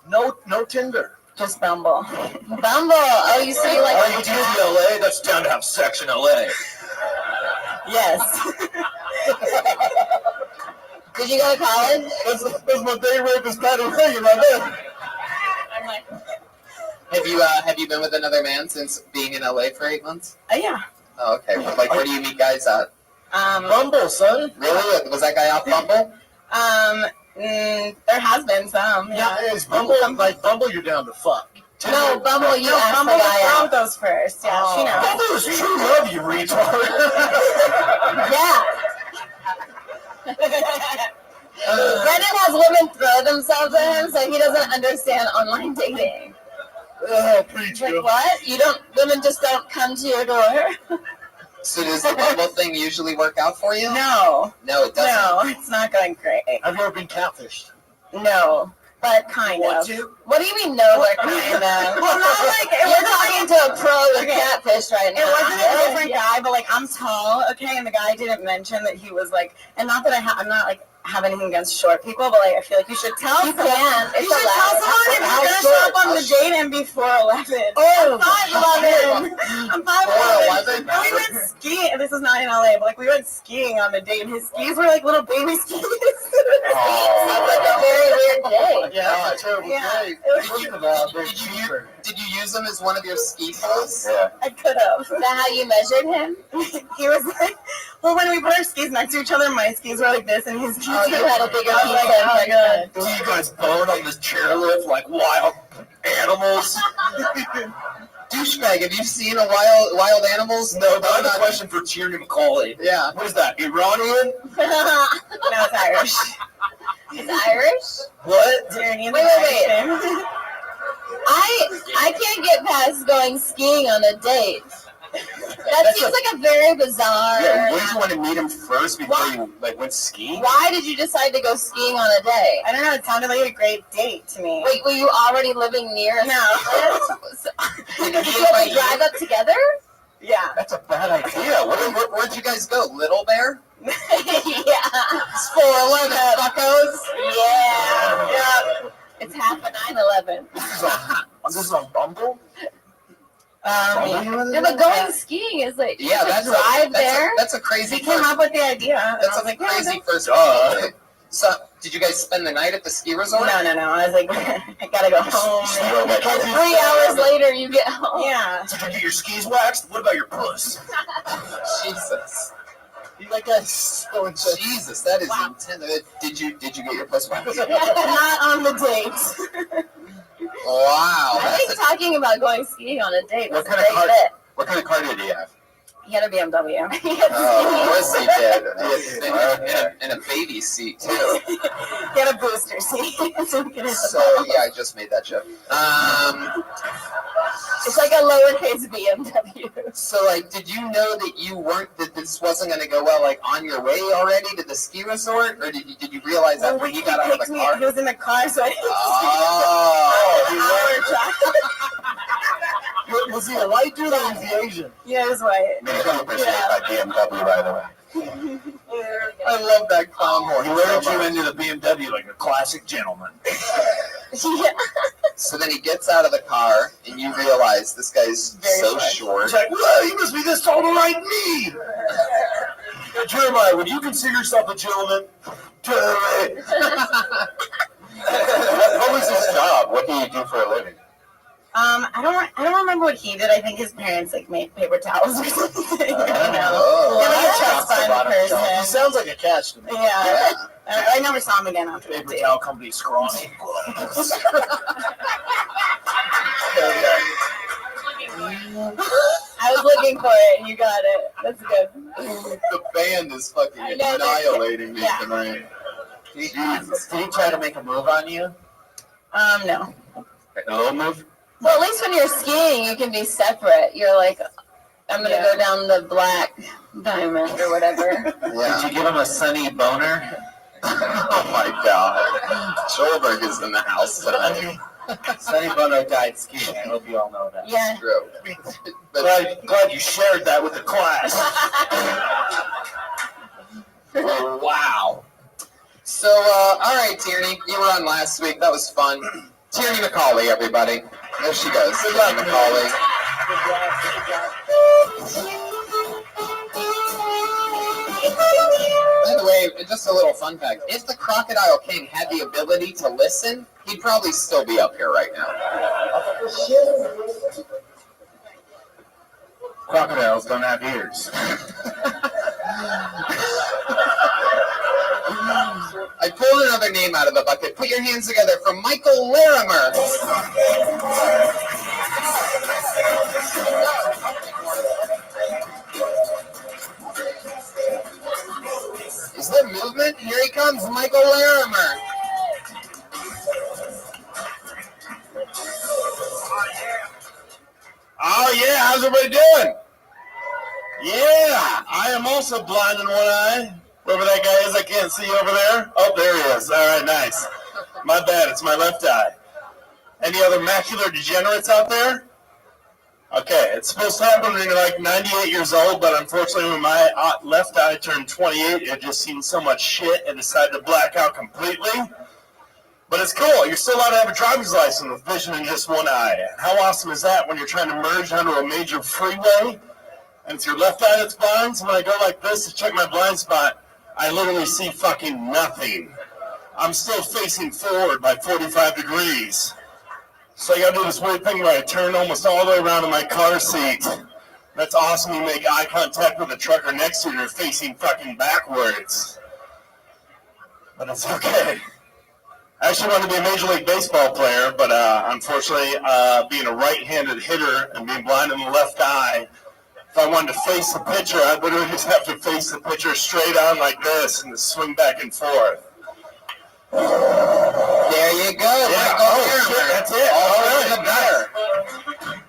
No Tinder. Just Bumble. Bumble. Oh, you say like. Are you to LA? That's down to have sex in LA. Yes. Did you go to college? That's my day rapist Patty Reagan right there. I'm like, Have you been with another man since being in LA for 8 months? Yeah. Oh, okay. Like, where do you meet guys at? Bumble, son. Really? Was that guy off Bumble? There has been some. Yeah, is Bumble like Bumble? You're down to fuck. no, Bumble, you No, asked Bumble the guy was out. those first. Yeah, she knows. Bumble is true love, you retard. Yeah. Brendan has women throw themselves at him, so he doesn't understand online dating. Oh, preach, Like girl. what? Women just don't come to your door. So does the Bumble thing usually work out for you? No. No, it doesn't. No, it's not going great. Have you ever been catfished? No. but kind of. What do you mean, no, but kind of? Well, not like it You're wasn't talking to a pro with catfish right now. It wasn't a different guy, but like I'm tall, okay, and the guy didn't mention that he was like, and not that I'm not like have anything against short people, but like I feel like you should tell You someone. can. You It's should tell allowed. someone if How you're gonna short? show up on How the date and be 4'11". Oh, I'm 5'11". I'm 5'11". 4'11"? And we went skiing. This is not in LA, but like we went skiing on the date, and his skis were like little baby skis. Sounds like a very weird day. Yeah, that's a terrible Yeah. day. Did you use them as one of your ski poles? Yeah. I could have. Is that how you measured him? He was like, well, when we put our skis next to each other, my skis were like this, and his skis. Oh, you had a bigger I was piece like, than oh, God. Do you guys bone on this chairlift like wild animals? Douchebag, have you seen a wild animals? No, but I have a question for Tierney McCauley. Yeah. What is that, Iranian? No, it's Irish. It's Irish? What? Tyranny is Wait, an wait, Irish wait. name. I can't get past going skiing on a date. That seems like a very bizarre. Yeah, wouldn't you want to meet him first before you like went skiing? Why did you decide to go skiing on a date? I don't know. It sounded like a great date to me. Wait, were you already living near? No. Did you have to drive up together? Yeah. That's a bad idea. Where'd you guys go? Little Bear? Yeah. It's 4'11", buckos. Yeah. Yeah. It's half a 9/11. This is on Bumble? Yeah, but going skiing is like Yeah, that's drive there. That's a crazy. He came up with the idea. and That's I was a like, yeah, crazy first. Duh. So, did you guys spend the night at the ski resort? No. I was like, I gotta go home. And 3 hours later, you get home. Yeah. Did you get your skis waxed? What about your puss? Jesus. That guy's so intense. Jesus, that is intense. Did you get your puss waxed? Not on the date. Wow. I think talking about going skiing on a date was What a kind of great car? bit. What kind of car did he have? He had a BMW. Oh, of course he did. And a baby seat too. He had a booster seat. So yeah, I just made that joke. It's like a lowercase BMW. So like, did you know that this wasn't going to go well like on your way already to the ski resort, or did you realize that when you got out of the car? He was in the car, so I didn't Was he a white dude or was he Asian? Yeah, it was white. By BMW, by the way. I love that calm horn. He lured you into the BMW like a classic gentleman. Yeah. So then he gets out of the car, and you realize this guy's Very so short. short. He's like, well, he must be this tall to like me. Jeremiah, would you consider yourself a gentleman? What was his job? What did he do for a living? I don't remember what he did. I think his parents like made paper towels or something. I don't know. Oh. Yeah, like a trust fund He person. sounds like a catch to me. Yeah. I never saw him again after that Paper date. towel company scrawny. I was looking for it. You got it. That's good. The band is fucking I know, annihilating me yeah. tonight. Jesus. Did he try to make a move on you? No. A little move? Well, at least when you're skiing, you can be separate. You're like, I'm gonna go down the black diamond or whatever. Yeah. Did you give him a sunny boner? Oh my God. Schulberg is in the house tonight. Sunny boner died skiing. I hope you all know that. Yeah. True. But Glad you shared that with the class. oh, wow. So, all right, Tierney, you were on last week. That was fun. Tierney McCauley, everybody. There she goes. Tierney McCauley. By the way, just a little fun fact. If the Crocodile King had the ability to listen, he'd probably still be up here right now. Crocodiles don't have ears. I pulled another name out of the bucket. Put your hands together for Michael Larimer. Is there movement? Here he comes, Michael Larimer. Oh, yeah. How's everybody doing? Yeah. I am also blind in one eye. Whoever that guy is, I can't see over there. Oh, there he is. All right, nice. My bad, it's my left eye. Any other macular degenerates out there? Okay, it's supposed to happen when you're like 98 years old, but unfortunately when my left eye turned 28, it just seen so much shit and decided to black out completely. But it's cool, you're still allowed to have a driver's license with vision in just one eye. And how awesome is that when you're trying to merge onto a major freeway, and it's your left eye that's blind, so when I go like this to check my blind spot, I literally see fucking nothing. I'm still facing forward by 45 degrees. So I gotta do this weird thing where I turn almost all the way around in my car seat. That's awesome. You make eye contact with the trucker next to you and you're facing fucking backwards. But it's okay. I actually wanted to be a Major League Baseball player, but unfortunately, being a right-handed hitter and being blind in the left eye, if I wanted to face the pitcher, I'd literally just have to face the pitcher straight on like this and just swing back and forth. There you go. Yeah. Oh, shit, that's it. All right, nice.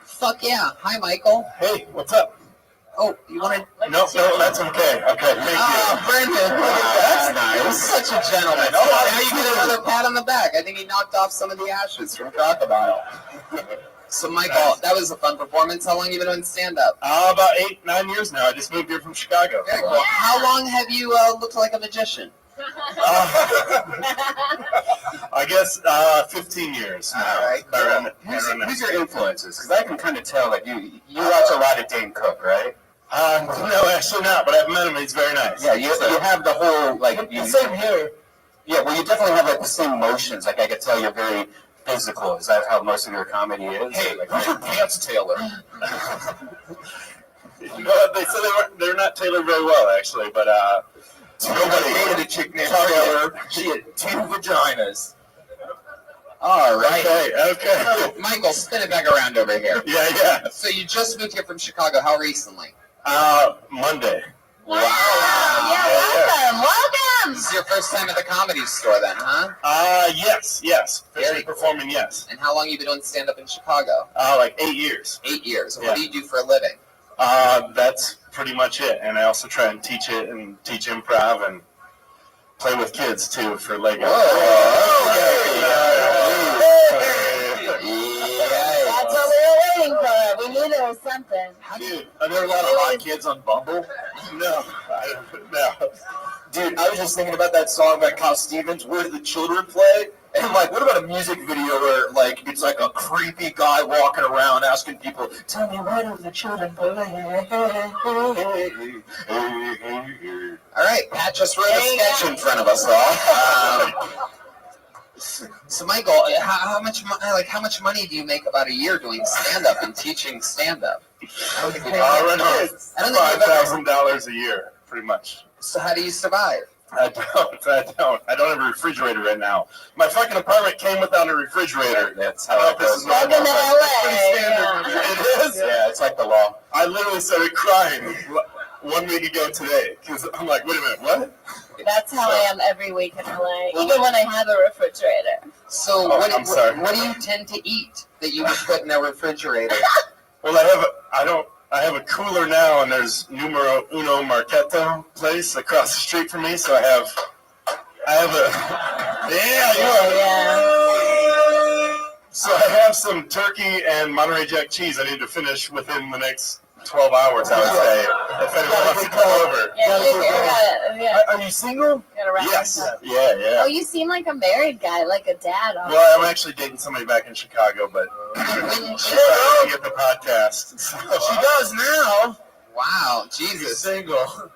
Fuck yeah. Hi, Michael. Hey, what's up? Oh, you want to? No, that's okay. Okay, thank you. Brendan. That's nice. Such a gentleman. Oh, now you get another pat on the back. I think he knocked off some of the ashes from Crocodile. So, Michael, that was a fun performance. How long have you been doing stand-up? About 8-9 years now. I just moved here from Chicago. Very cool. How long have you looked like a magician? I guess 15 years now. All right. Who's your influences? Because I can kind of tell that you watch a lot of Dane Cook, right? No, actually not, but I've met him. He's very nice. Yeah, you have the whole, like... Same here. Yeah, well, you definitely have, like, the same motions. Like, I could tell you're very physical. Is that how most of your comedy is? Hey, like, who's your pants tailor? You know what? They said they're not tailored very well, actually, but nobody hated a chick named Taylor. She had 2 vaginas. All right. Okay. Michael, spin it back around over here. Yeah. So you just moved here from Chicago. How recently? Monday. Wow. Yeah, welcome. This is your first time at the Comedy Store then, huh? Yes. Officially performing, yes. And how long have you been doing stand-up in Chicago? Like 8 years. 8 years. Yeah. What do you do for a living? That's pretty much it. And I also try and teach it and teach improv and play with kids, too, for Lego. That's what we were waiting for. We knew there was something. Dude, are there a lot of hot kids on Bumble? No. Dude, I was just thinking about that song by Kyle Stevens, Where Do the Children Play? And I'm like, what about a music video where, like, it's like a creepy guy walking around asking people, tell me where do the children play? All right, Pat just wrote a sketch in front of us all. So, Michael, how much money do you make about a year doing stand-up and teaching stand-up? I don't think $5,000 a year, pretty much. So how do you survive? I don't have a refrigerator right now. My fucking apartment came without a refrigerator. That's how it goes. Welcome to LA. It is? Yeah, it's like the law. I literally started crying 1 week ago today because I'm like, wait a minute, what? That's how I am every week in LA, even when I have a refrigerator. So what do you tend to eat that you would put in a refrigerator? Well, I have a cooler now, and there's Numero Uno Marketo place across the street from me, so I have So I have some turkey and Monterey Jack cheese I need to finish within the next 12 hours, I would say, if anyone wants to come over. Are you single? Yes. Yeah. Oh, you seem like a married guy, like a dad. Well, I'm actually dating somebody back in Chicago, but she's trying to get the podcast. So. She does now. Wow, Jesus. Single.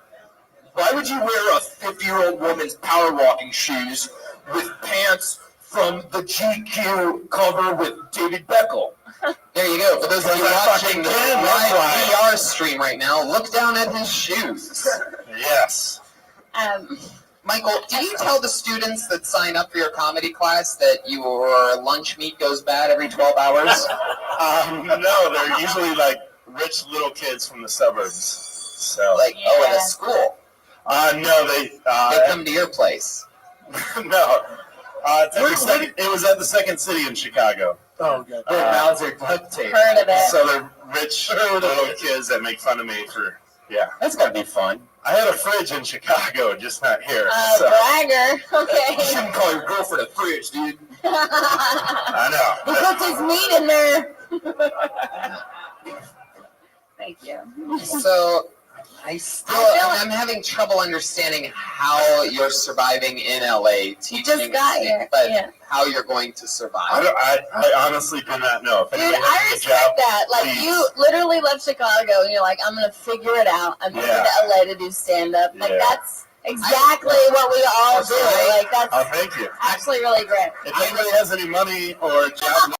Why would you wear a 50-year-old woman's power walking shoes with pants from the GQ cover with David Beckel? There you go. For those of you watching the live VR stream right now, look down at his shoes. Yes. Michael, do you tell the students that sign up for your comedy class that your lunch meat goes bad every 12 hours? No, they're usually like rich little kids from the suburbs. So at a school? No, they come to your place. No. It was at the Second City in Chicago. Oh, God. Their mouths are duct tape. Heard of it. So they're rich little kids that make fun of me for, yeah. That's got to be fun. I had a fridge in Chicago, just not here. Bragger. Okay. You shouldn't call your girlfriend a fridge, dude. I know. He puts his meat in there. Thank you. So I'm having trouble understanding how you're surviving in LA teaching, just got here, but yeah. how you're going to survive. I honestly do not know. If Dude, anybody I has a respect job, that. Like, please. you literally left Chicago and you're like, I'm going to figure it out. I'm going to LA to do stand-up. Like, Yeah. that's exactly what we all do. Like, Oh, that's thank you. actually really great. If anybody has any money or a job,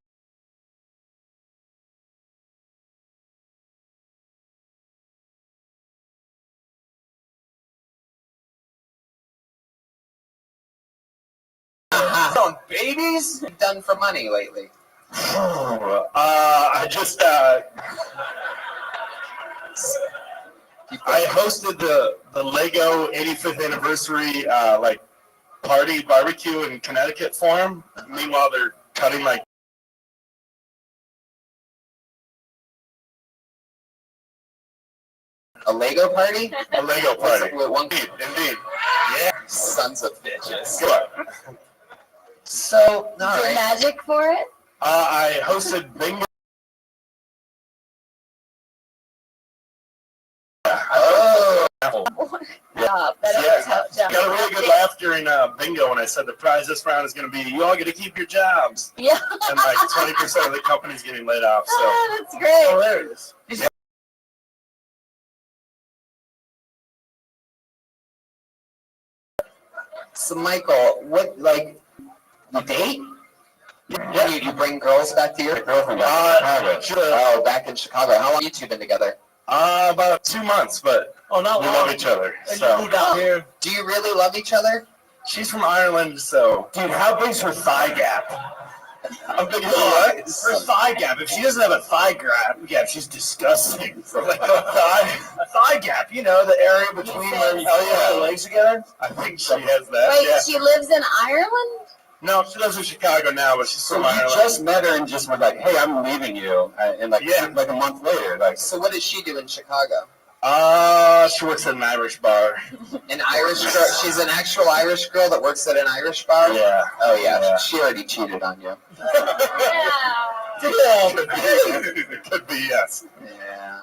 On babies you've done for money lately. I just I hosted the Lego 85th anniversary party barbecue in Connecticut for them. Meanwhile, they're cutting A Lego party? a Lego party. With one Indeed. Yeah. sons of bitches. Good. So, all Is there right. magic for it? I hosted bingo. Oh, Yeah. Got a really good laugh during bingo when I said the prize this round is going to be you all get to keep your jobs. Yeah. And like 20% of the company's getting laid off. So That's great. hilarious. so Michael, what you date? Yeah. You bring girls back to your girlfriend back in Chicago? Sure. Oh, back in Chicago. How long have you two been together? About 2 months, but we love each other. So Down here. Do you really love each other? she's from Ireland, so Dude, how big's her thigh gap? I'm thinking, what? Her thigh gap. If she doesn't have a thigh gap, she's disgusting. Like a thigh gap, you know, the area between where you put the legs together. I think she has that. Wait, Yeah. she lives in Ireland? No, she lives in Chicago now, but she's So from you Ireland. just met her and just were like, "Hey, I'm leaving you," and like a month later, like, So what does she do in Chicago? She works at an Irish bar. An Irish girl? She's an actual Irish girl that works at an Irish bar? Yeah. Oh, yeah. She already cheated on you. Could be, yes. Yeah.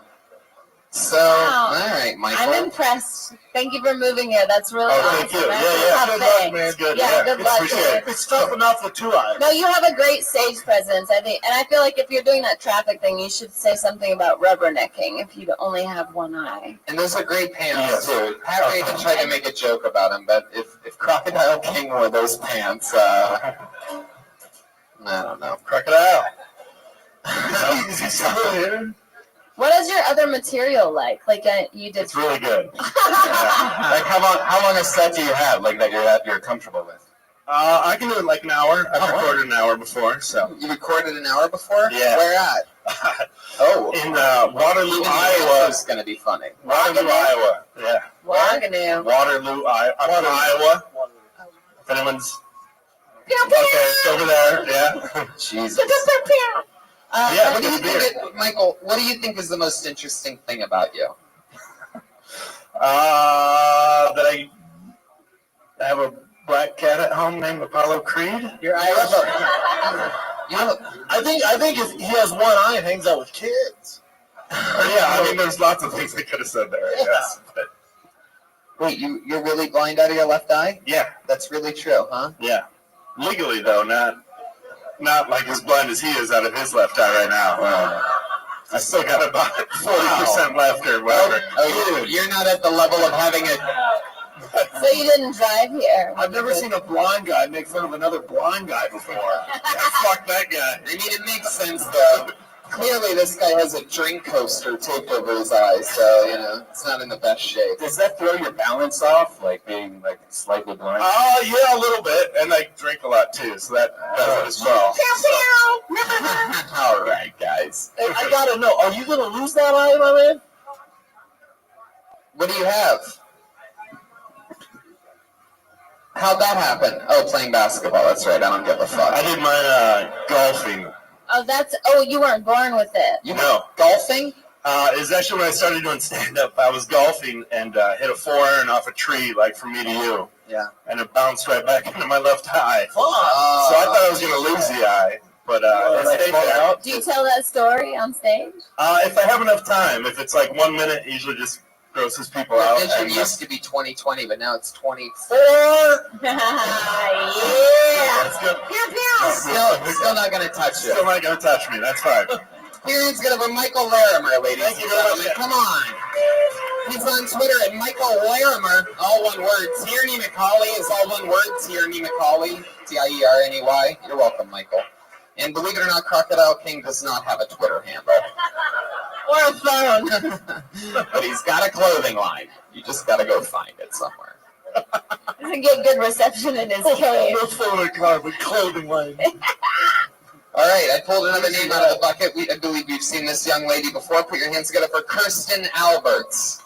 So, Wow. all right, Michael. I'm impressed. Thank you for moving here. That's really awesome. Thank you. That's Yeah, a yeah. tough Good luck, thing. man. Good. Yeah, good luck. Appreciate it. it's tough enough with 2 eyes. No, you have a great stage presence, I think, and I feel like if you're doing that traffic thing, you should say something about rubbernecking if you only have one eye. And those are great pants, too. Pat Raven tried to make a joke about him, but if Crocodile King wore those pants, I don't know. Crocodile. Is he still here? What is your other material like? Like you did. It's really good. Like how long a set do you have? Like that you're comfortable with? I can do it like an hour. I've recorded an hour before, so. You recorded an hour before? Yeah. Where at? Oh. In Waterloo, Even the Iowa. answer is going to be funny. Waterloo, Iowa. Yeah. Waterloo. Waterloo, Iowa. If anyone's okay, it's over there. Yeah. Jesus. Yeah, What do you it's weird. think, Michael? What do you think is the most interesting thing about you? That I have a black cat at home named Apollo Creed. You're Irish. I think if he has one eye and hangs out with kids. Yeah, I mean, there's lots of things I could have said there. I guess. But Wait, you're really blind out of your left eye? yeah, That's really true, huh? yeah. Legally though, not like as blind as he is out of his left eye right now. I still got about 40% left or whatever. Oh, dude, you're not at the level of having a. So you didn't drive here? I've never seen a blind guy make fun of another blind guy before. Yeah, fuck that guy. I mean, it makes sense though. Clearly, this guy has a drink coaster taped over his eyes, so it's not in the best shape. Does that throw your balance off, like being like slightly blind? Yeah, a little bit, and I drink a lot too, so that does it as well. All right, guys. Hey, I gotta know, are you gonna lose that eye, my man? What do you have? How'd that happen? Oh, playing basketball. That's right. I don't give a fuck. I did mine golfing. Oh, you weren't born with it. You know, golfing? Is actually when I started doing stand-up. I was golfing and hit a 4-iron off a tree, like from me to you. Yeah. And it bounced right back into my left eye. So Oh. I thought I was going to lose the eye, but it stayed there. Do you tell that story on stage? If I have enough time, if it's like 1 minute, it usually just grosses people out. Your vision used to be 20/20, but now it's 24. Yeah. That's good. Still not going to touch you. Still not going to touch me. That's fine. Here's going to be Michael Larimer, ladies Thank and you very gentlemen. much. Come on. He's on Twitter at Michael Larimer, all one word. Tierney McCauley is all one word. Tierney McCauley, T-I-E-R-N-E-Y. You're welcome, Michael. And believe it or not, Crocodile King does not have a Twitter handle. Or a phone. But he's got a clothing line. You just got to go find it somewhere. Doesn't get good reception in his cave. No photo card with clothing line. All right, I pulled another name out of the bucket. I believe you've seen this young lady before. Put your hands together for Kirsten Alberts.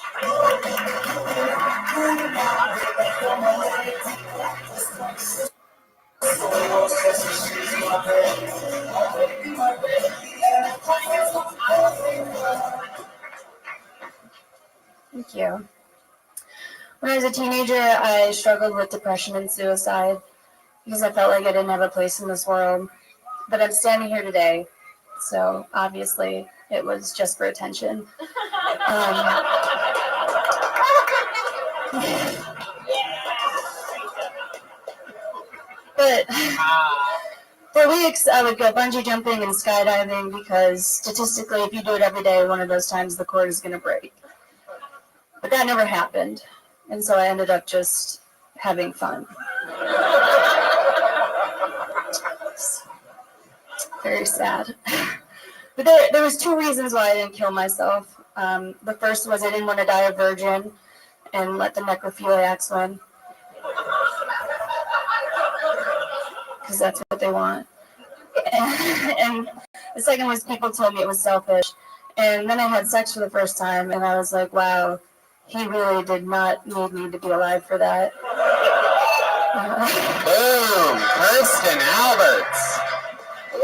Thank you. When I was a teenager, I struggled with depression and suicide because I felt like I didn't have a place in this world. But I'm standing here today, so obviously it was just for attention. But for weeks, I would go bungee jumping and skydiving because statistically, if you do it every day, one of those times the cord is going to break. But that never happened, and so I ended up just having fun. Very sad. But there was two reasons why I didn't kill myself. The first was I didn't want to die a virgin and let the necrophiliacs win. Because that's what they want. And the second was people told me it was selfish. And then I had sex for the first time, and I was like, wow, he really did not need me to be alive for that. Boom! Kirsten Alberts.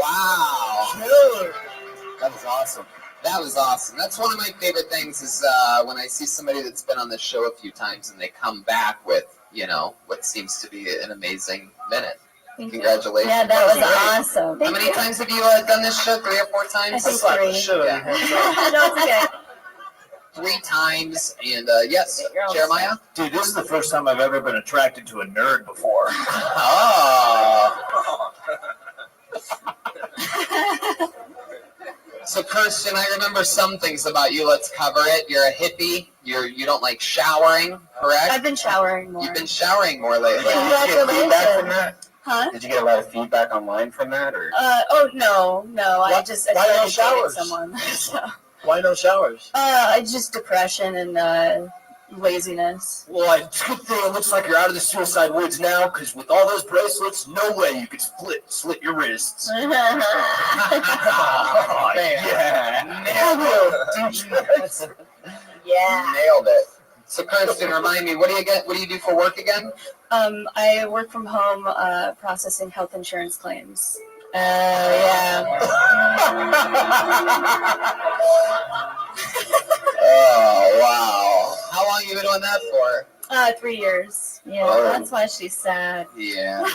Wow. That was awesome. That was awesome. That's one of my favorite things is when I see somebody that's been on the show a few times and they come back with, what seems to be an amazing minute. Congratulations. Yeah, that was awesome. How many times have you done this show? 3 or 4 times? I think 3. Yeah. No, it's okay. 3 times, and yes, Jeremiah? Dude, this is the first time I've ever been attracted to a nerd before. Oh. So, Kirsten, I remember some things about you. Let's cover it. You're a hippie. You don't like showering, correct? I've been showering more. You've been showering more lately. Congratulations. From that? Huh? Did you get a lot of feedback online from that, or? No. I started no dating showers? someone. So. Why no showers? Just depression and laziness. Well, it's a good thing it looks like you're out of the suicide woods now, because with all those bracelets, no way you could slit your wrists. Yeah. Yeah. Nailed it. So, Kirsten, remind me, what do you do for work again? I work from home processing health insurance claims. Yeah. Oh, wow. How long have you been doing that for? 3 years. Yeah, that's why she's sad. Yeah.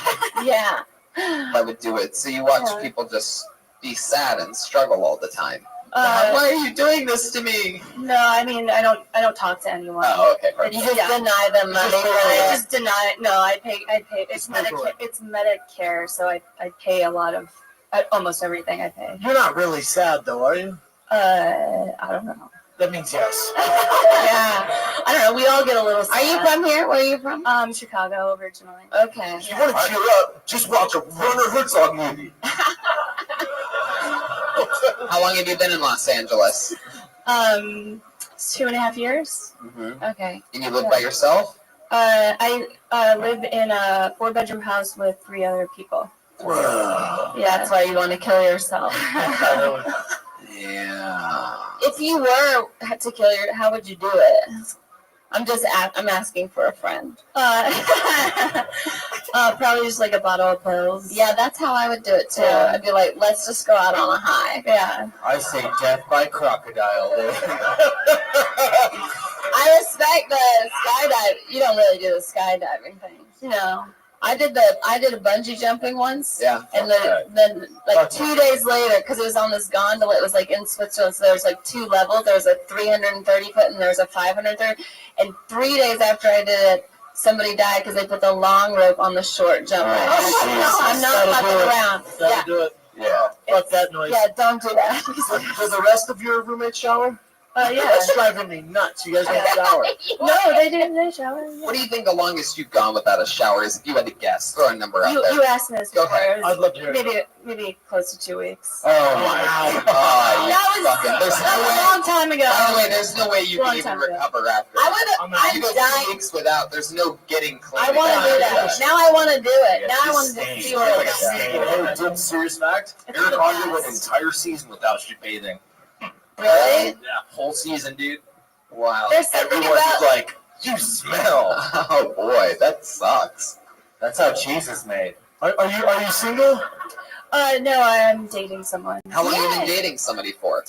Yeah. I would do it. So you watch people just be sad and struggle all the time. Uh, Why are you doing this to me? No, I mean I don't talk to anyone. Oh, okay. Perfect. You just deny them money for I it. just deny. No, I pay. It's Medicare. It's Medicare, so I pay a lot of almost everything I pay. You're not really sad, though, are you? I don't know. That means yes. Yeah. I don't know. We all get a little sad. Are you from here? Where are you from? Chicago originally. Okay. If you want to cheer up, just watch a Werner Herzog movie. How long have you been in Los Angeles? 2.5 years. Mm-hmm. Okay. And you live by yourself? I live in a 4-bedroom house with 3 other people. Whoa. Yeah, That's why you want to kill yourself. Yeah. If you were to kill how would you do it? I'm asking for a friend. Probably just like a bottle of pills. Yeah, that's how I would do it too. Yeah. I'd be like, let's just go out on a high. Yeah. I say death by crocodile. I respect the skydive. You don't really do the skydiving thing. No. I did a bungee jumping once. Yeah. And then like 2 days later, because it was on this gondola, it was like in Switzerland, so there was like 2 levels. There was a 330 foot and there was a 530. And 3 days after I did it, somebody died because they put the long rope on the short jump. I'm not fucking around. Yeah. Do it. Yeah. Fuck that noise. Yeah, don't do that. Does the rest of your roommates shower? Yeah. That's driving me nuts. You guys don't shower. No, they didn't. They shower. Yeah. What do you think the longest you've gone without a shower is? If you had to guess, throw a number out there. You asked me this Go before. ahead. It was I'd love to hear it. maybe close to 2 weeks. Oh my God! That was a long time ago. By the way, there's no way you Long can even time ago. recover after. I'm You go 2 dying. weeks without. There's no getting clean. I want to do that. Now I want to do it. Now I want to see what Like a it's snake. like. Hey, dude, serious fact. It's Eric the Andre went an best. entire season without shit bathing. Really? Yeah, whole season, dude. Wow. There's something Everyone's about. like, you smell. Oh boy, that sucks. That's how cheese is made. Are you single? No, I'm dating someone. How long have you been dating somebody for?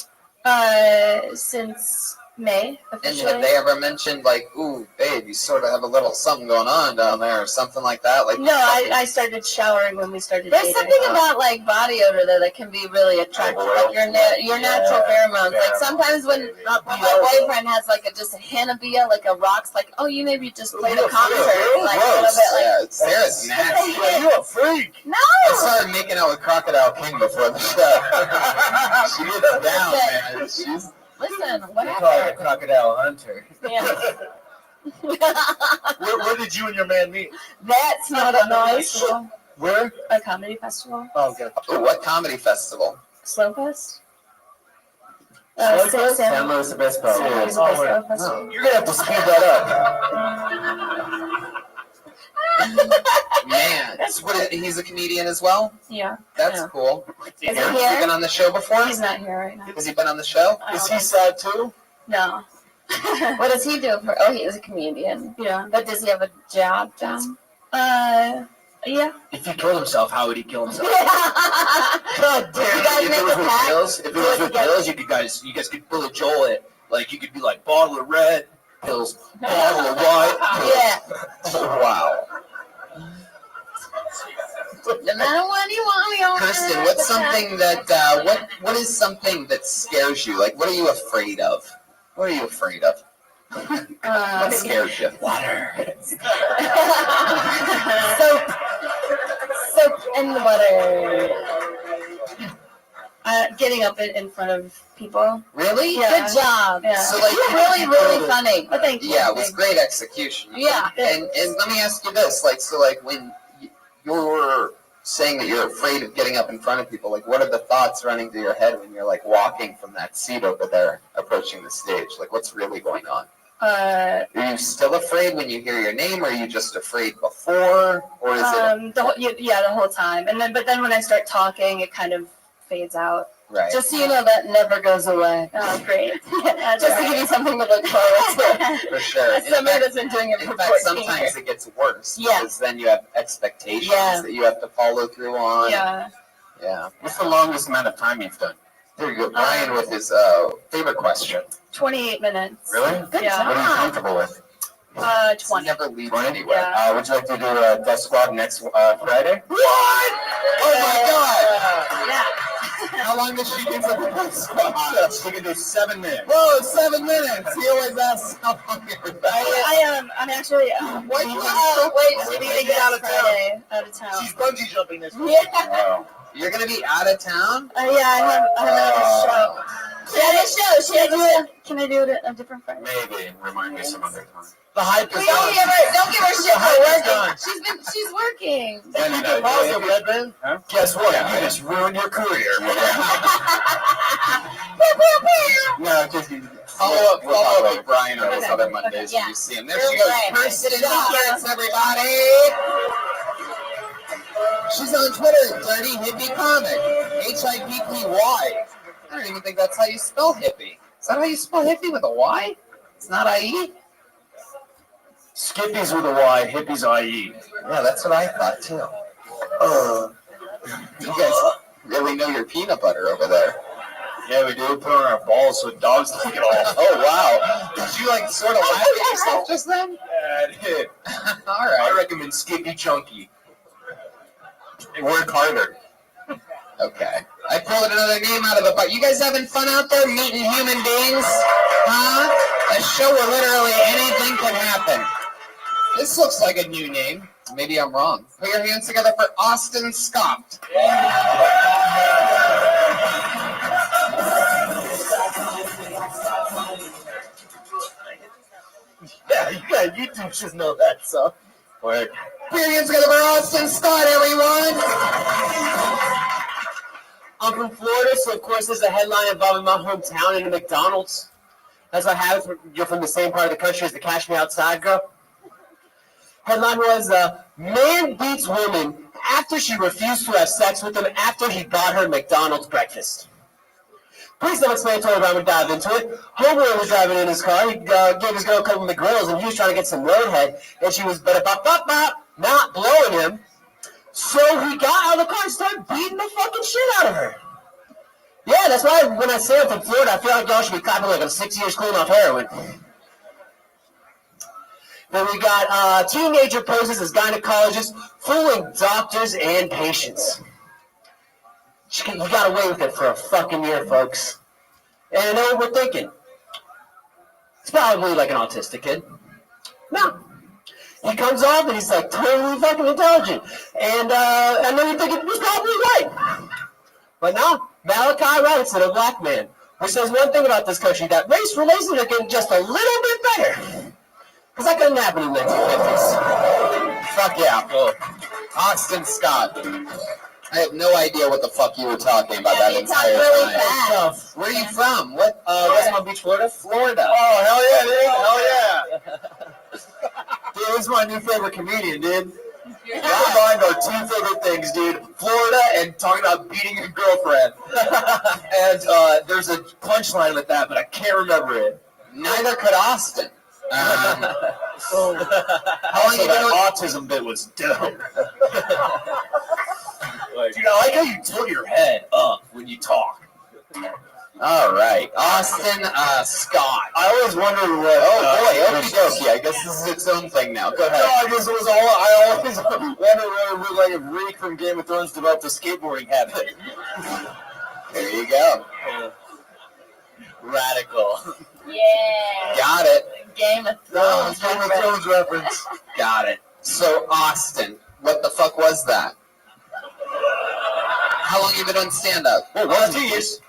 Since May And officially. have they ever mentioned like, ooh, babe, you sort of have a little something going on down there, or something like that? Like, No, I started showering when we started There's dating. something about like body odor that can be really attractive. Like your natural pheromones. Like sometimes when my boyfriend has like just a Hannabia, like a rocks, like oh you maybe just played a concert, like a little bit like. Yeah, Sarah's nasty. Yeah, you a freak. No. I saw her making out with Crocodile King before the show. She gets down, man. She's Listen, They what call it a happened? crocodile hunter. Yeah. Where did you and your man meet? That's not a noise. Where? A comedy festival. Oh, good. Ooh, what comedy festival? Slow Fest. San Luis Obispo. San Luis Obispo Festival. You're gonna have to speed that up. Man, so he's a comedian as well? Yeah. That's cool. Is he Has he here? been on the show before? He's not here right now. Has he been on the show? I Is don't he know. sad too? No. What does he do for? Oh, he is a comedian. Yeah. But does he have a job? Yeah. If he killed himself, how would he kill himself? God damn. You guys If make it was a with pact. pills, if it was with pills, you guys could Billy Joel it. Like you could be like bottle of red pills, bottle of white. Yeah. Wow. No matter what you want, Kristen, what's something that, what is something that scares you? Like, what are you afraid of? What are you afraid of? What scares you? Water. Soap in the butter. Getting up in front of people. Really? Yeah. Good job. Yeah. So, like, You're really, really funny. Oh, thank you. Yeah, it was great execution. Yeah. And let me ask you this, like, so like when you're saying that you're afraid of getting up in front of people, like what are the thoughts running through your head when you're like walking from that seat over there approaching the stage? Like what's really going on? Are you still afraid when you hear your name, or are you just afraid before, or is it the whole time. But then when I start talking, it kind of fades out. right? Just so you know, that never goes away. Oh, great. Just to give you something to look forward to. For sure. As somebody that's been doing it In for fact, 14 sometimes years. it gets worse Yeah. because then you have expectations Yeah. that you have to follow through on. Yeah. Yeah. What's the longest amount of time you've done? There you go, Brian, with his favorite question. 28 minutes. Really? Good Yeah. What are you job. comfortable with? 20. Never leaves 20? anywhere. Yeah. Would you like to do a Death Squad next Friday? What? Oh my God! Yeah. How long does she do for the Death Squad? She can do 7 minutes. Whoa, 7 minutes! He always asks how long you're back. I'm actually What? leaving to get out of Friday, out of town. She's bungee jumping this week. Yeah. Wow. You're gonna be out of town? Yeah, I have another show. She has a show. Can I do it a different Friday? Maybe. Remind me some other time. The hype is Don't give her shit for done. working. She's working. Also, Red Band, Guess what? You just ruined your career. No, just Follow up with Brian on those other Mondays Yeah. when you see him. There she goes. Right. Kirsten in the shirts, everybody! She's on Twitter, Dirty Hippie Comic. HIPPY. I don't even think that's how you spell hippie. Is that how you spell hippie with a Y? It's not IE? Skippies with a Y, hippies IE. Yeah, that's what I thought too. You guys really know your peanut butter over there. Yeah, we do. Put on our balls so dogs take it off. Oh, wow. Did you like sort of laugh at yourself just then? Yeah, it hit. All right. I recommend Skippy Chunky. And work harder. Okay. I pulled another name out of the butt. You guys having fun out there meeting human beings? Huh? A show where literally anything can happen. This looks like a new name. Maybe I'm wrong. Put your hands together for Austin Scott. Yeah, you two should know that, so. Word. Put your hands together for Austin Scott, everyone. I'm from Florida, so of course there's a headline involving my hometown and the McDonald's. That's what happens when you're from the same part of the country as the Cash Me Outside girl. Headline was, man beats woman after she refused to have sex with him after he bought her McDonald's breakfast. Pretty self-explanatory, but I'm going to dive into it. Homeboy was driving in his car. He gave his girl a couple of McGrills, and he was trying to get some roadhead, and she was not blowing him. So he got out of the car and started beating the fucking shit out of her. Yeah, that's why when I say I'm from Florida, I feel like y'all should be clapping like I'm 6 years clean off heroin. Then we got teenager poses as gynecologist, fooling doctors and patients. He got away with it for a fucking year, folks. And I know what we're thinking. It's probably like an autistic kid. No. He comes off and he's like totally fucking intelligent. And I know you're thinking, he's probably right. But no, Malachi Robinson, a black man, which says one thing about this country, that race relations are getting just a little bit better. Because that couldn't happen in the 1950s. Fuck yeah. Oh. Austin Scott. I have no idea what the fuck you were talking about that entire really time. fast. Where are you from? What? West Palm Beach, Florida? Florida. Oh, hell yeah, dude. Hell yeah. Dude, this is my new favorite comedian, dude. Combined our two favorite things, dude. Florida and talking about beating your girlfriend. And there's a punchline with that, but I can't remember it. Neither could Austin. How long you been that autism bit was dope. Dude, I like how you tilt your head up when you talk. All right, Austin Scott. I always wondered what. Oh boy, okie dokie. I guess this is its own thing now. Go ahead. No, I always wondered what it would look like if Reek from Game of Thrones developed a skateboarding habit. There you go. Radical. Yeah. Got it. Game of Thrones. Game of Thrones reference. Got it. So Austin, what the fuck was that? How long you been on stand-up? 2 years.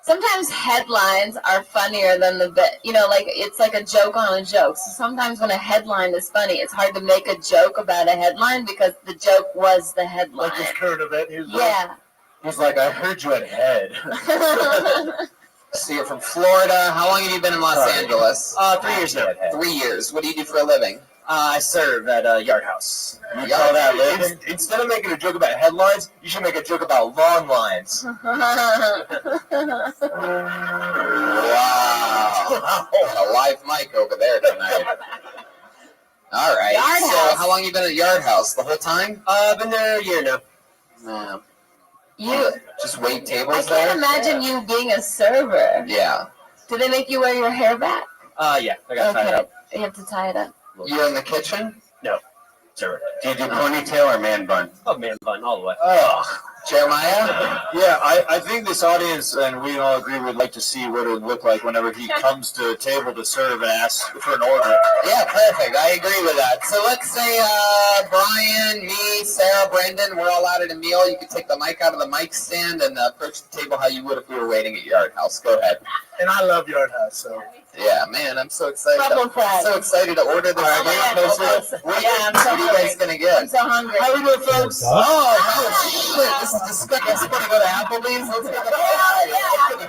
Sometimes headlines are funnier than the bit. You know, like it's like a joke on a joke. So sometimes when a headline is funny, it's hard to make a joke about a headline because the joke was the headline. Like this current event. Yeah. He's like, I heard you had head. So you're from Florida. How long have you been in Los Angeles? 3 years now. 3 years. What do you do for a living? I serve at a yard house. You call that living? Instead of making a joke about headlines, you should make a joke about lawn lines. Wow. Got a live mic over there tonight. All right. Yard so House. how long you been at Yard House? The whole time? I've been there a year now. You. Just wait tables I there? can't imagine you being a server. Yeah. Do they make you wear your hair back? Yeah, I got tied up. You have to tie it up. You're in the kitchen? No, server. Do you do ponytail or man bun? Oh, man bun, all the way. Ugh. Jeremiah? Yeah, I think this audience, and we all agree, would like to see what it would look like whenever he comes to a table to serve and ask for an order. Yeah, perfect. I agree with that. So let's say Brian, me, Sarah, Brendan, we're all out at a meal. You could take the mic out of the mic stand and approach the table how you would if we were waiting at Yard House. Go ahead. And I love Yard House, so. Yeah, man, I'm so excited. Problem I'm so excited to order this. I'm so What are you guys going to get? I'm so hungry. How we doing, folks? Oh, shit. This is disgusting. I'm supposed to go to Applebee's? Let's get the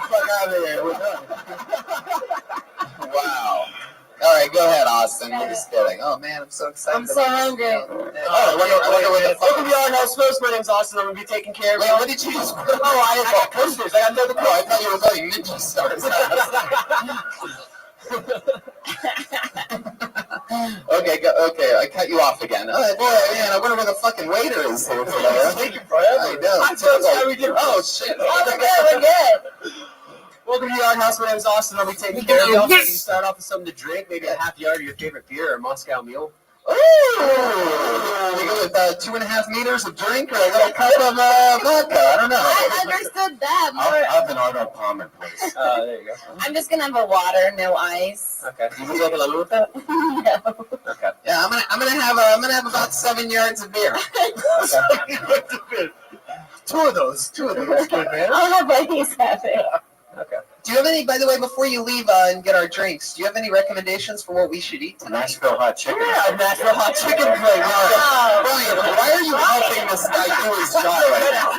fuck out of here. We're done. Wow. All right, go ahead, Austin. We're just kidding. Oh, man, I'm so excited. I'm so hungry. I wonder what the fuck. Welcome to Yard House, folks. My name's Austin. I'm going to be taking care of Wait, you. what did you just... Oh, I got posters. I got another Oh, I thought you were calling Ninja Stars. Okay, Okay, I cut you off again. Boy, man, I wonder where the fucking waiter is here today. It's taking forever. I know. I'm so sorry we did. Oh, shit. Oh, we're good. Welcome to Yard House. My name is Austin. I'll be taking care of y'all. You can start off with something to drink, maybe a half yard of your favorite beer or a Moscow Mule. Ooh! We go with 2.5 meters of drink or a little cup of vodka. I don't know. I understood that more. I'll have an Arnold Palmer, please. There you go. I'm just gonna have a water, no ice. Okay. You would like a lemon with that? No. Okay. Yeah, I'm gonna have about 7 yards of beer. Two of those. Good, man. I'll have what he's having. Okay. Do you have any, by the way, before you leave and get our drinks, do you have any recommendations for what we should eat tonight? Nashville hot chicken. Yeah, Nashville hot chicken plate. Brian, why are you helping this guy do his job right now?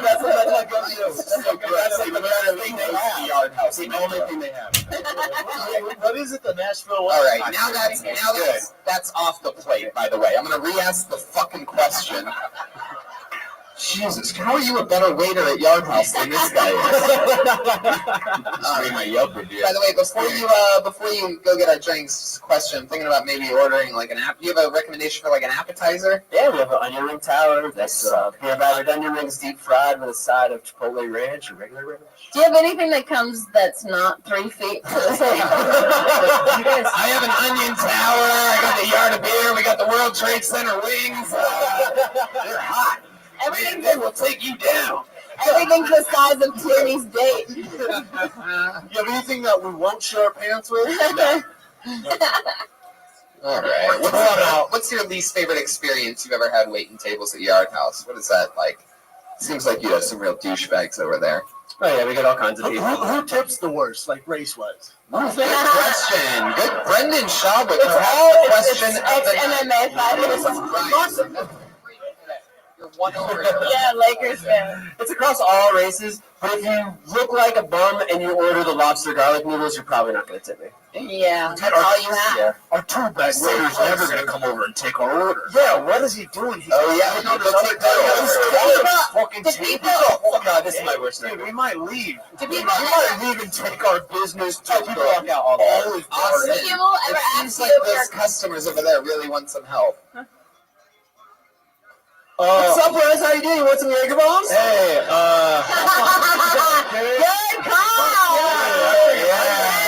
That's what I go to. So good. That's like the better thing they have. The Yard House. The only thing they have. What is it, the Nashville? All right, that's off the plate, by the way. I'm going to re-ask the fucking question. Jesus, how are you a better waiter at Yard House than this guy is? My Yelp review. By the way, before you go get our drinks, question, I'm thinking about maybe ordering like an app. Do you have a recommendation for like an appetizer? Yeah, we have an onion ring tower. That's peanut battered onion rings, deep fried with a side of Chipotle ranch or regular ranch. Do you have anything that comes that's not 3 feet to the table? I have an onion tower. I got the yard of beer. We got the World Trade Center wings. They're hot. They will take you down. Everything's the size of Tierney's date. You have anything that we won't share our pants with? All right. What's your least favorite experience you've ever had waiting tables at Yard House? What is that like? Seems like you have some real douchebags over there. Oh yeah, we got all kinds of people. Who tips the worst, like race-wise? Good question. Good, Brendan Shaw with It's question. MMA fighters. Yeah, Lakers fan. It's across all races, but if you look like a bum and you order the lobster garlic noodles, you're probably not going to tip me. Yeah, that's all you have. Yeah. Our tour bag waiter's never going to come over and take our order. Yeah, what is he doing? He's No, this is my worst Dude, nightmare. we might leave. Do We people might leave and take our business to People walk out all the time. always Austin, Do people ever it seems ask like you if those you're customers over there really want some help. What's up, Rose? How you doing? You want some Jaeger bombs? Hey, good call? Yeah.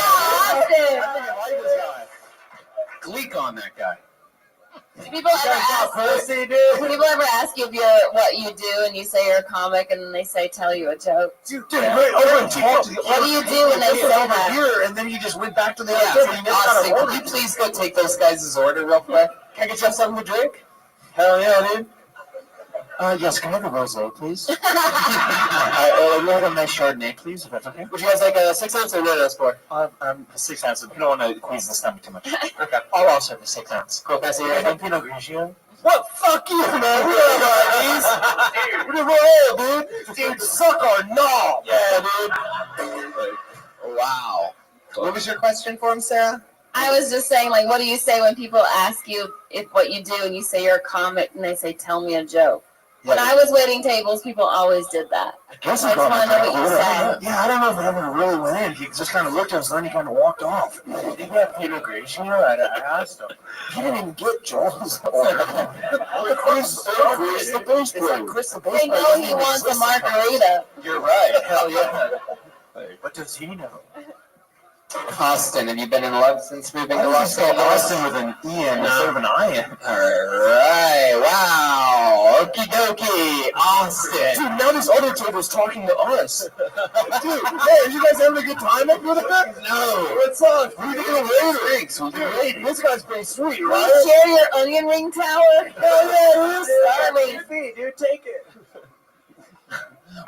Gleek on that guy. Do people ever ask you if you're what you do and you say you're a comic and then they say tell you a joke? dude, right over and talk to the What do you do when they say that? here, and then you just went back to the Austin, can you please go take those guys' order real quick? Can I get you something to drink? Hell yeah, dude. Yes, can I have a rosé, please? We'd like a nice Chardonnay, please, if that's okay. Would you guys like a 6 ounce or no for? 6 ounces. We don't want to squeeze the stomach too much. Okay. I'll also have the 6 ounce. Cool, can I see And your Pinot Grigio. What? Fuck you, man. We don't have these. We're dude. Dude, suck our knob. Yeah, dude. Wow. What was your question for him, Sarah? I was just saying, like, what do you say when people ask you if what you do and you say you're a comic and they say tell me a joke? When I was waiting tables, people always did that. I guess I just want to know what you said. Yeah, I don't know if it ever really went in. He just kind of looked at us and then he kind of walked off. Did he have Pinot Grigio? I asked him. He didn't even get Joel's order. Chris the bass player. They know he wants a margarita. You're right. Hell yeah. What does he know? Austin, have you been in love since moving to Los Angeles? Austin with an E-N instead of an I-N. Alright, wow. Okie dokie, Austin. Dude, now this other table's talking to us. Dude, hey, are you guys having a good time up with it? No. What's up? We're doing drinks. We'll do Hey, this guy's pretty sweet, We right? share your onion ring tower? Hell yeah, it is. Sorry. Dude, take it.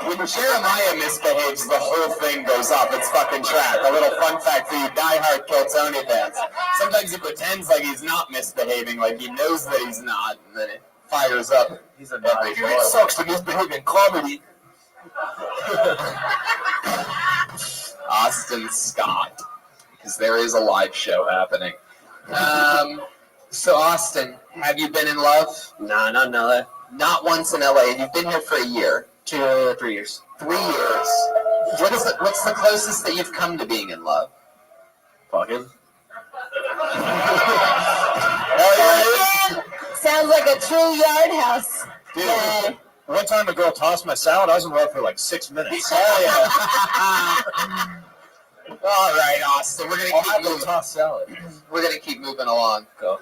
When Jeremiah misbehaves, the whole thing goes off its fucking track. A little fun fact for you diehard Kill Tony fans. Sometimes he pretends like he's not misbehaving, like he knows that he's not, and then it fires up. He's a naughty boy. It sucks to misbehave in comedy. Austin Scott, because there is a live show happening. So Austin, have you been in love? Nah, not in LA. Not once in LA. You've been here for a year. 2 to 3 years. 3 years. What's the closest that you've come to being in love? Fucking. Hell like a true yard house. Dude, Yay. one time a girl tossed my salad. I was in love for like 6 minutes. Oh, yeah. All right, Austin. We're gonna keep moving. Toss salad. We're gonna keep moving along. Go.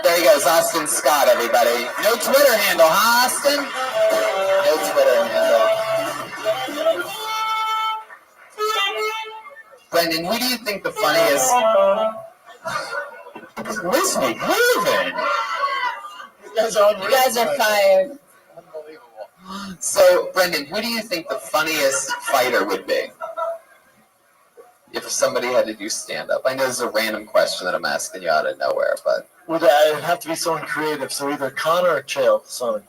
There he goes, Austin Scott. Everybody. No Twitter handle, huh, Austin? No Twitter handle. Brendan, who do you think the funniest? Listen, moving. You guys are fired. So, Brendan, who do you think the funniest fighter would be? If somebody had to do stand-up. I know this is a random question that I'm asking you out of nowhere, but... Would it have to be someone creative, so either Connor or Chael, someone.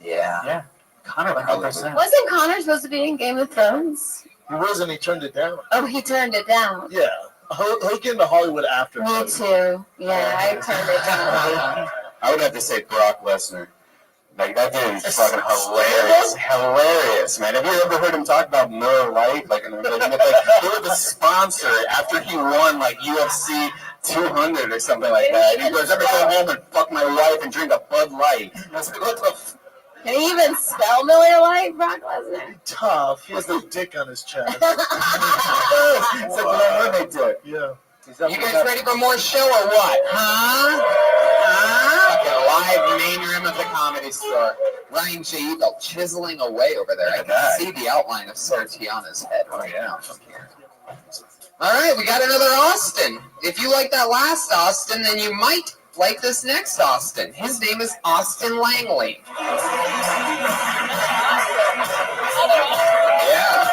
Yeah. Yeah. Connor, 100%. Wasn't Connor supposed to be in Game of Thrones? He wasn't, he turned it down. Oh, he turned it down. Yeah. He'll get into Hollywood after. Me too. Yeah, I turned it down. I would have to say Brock Lesnar. Like, that dude is fucking hilarious. Hilarious, man. Have you ever heard him talk about Miller Lite? Like, he was the sponsor after he won, like, UFC 200 or something like that. And he goes, "Ever go home and fuck my wife and drink a Bud Light?" I was like, what the Can he even spell Miller Lite, Brock Lesnar? Tough. He has no dick on his chest. It's like what I heard they did. Yeah. You guys ready for more show or what? Huh? Fucking live main room of the Comedy Store. Ryan J. Eagle chiseling away over there. I can see the outline of Sartiana's head right now from here. All right, we got another Austin. If you like that last Austin, then you might like this next Austin. His name is Austin Langley. Yeah.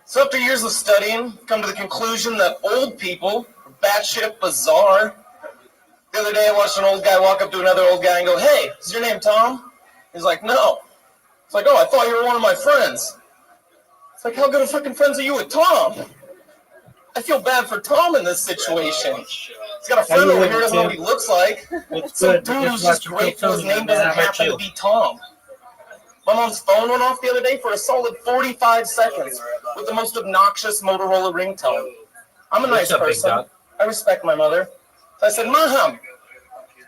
So after years of studying, come to the conclusion that old people are batshit bizarre. The other day I watched an old guy walk up to another old guy and go, "Hey, is your name Tom?" He's like, "No." It's like, "Oh, I thought you were one of my friends." It's like, how good of fucking friends are you with Tom? I feel bad for Tom in this situation. He's got a friend over here, doesn't know what he looks like. Some dude who's just grateful his name doesn't happen to be Tom. My mom's phone went off the other day for a solid 45 seconds with the most obnoxious Motorola ringtone. I'm a nice person. I respect my mother. So I said, "Mom,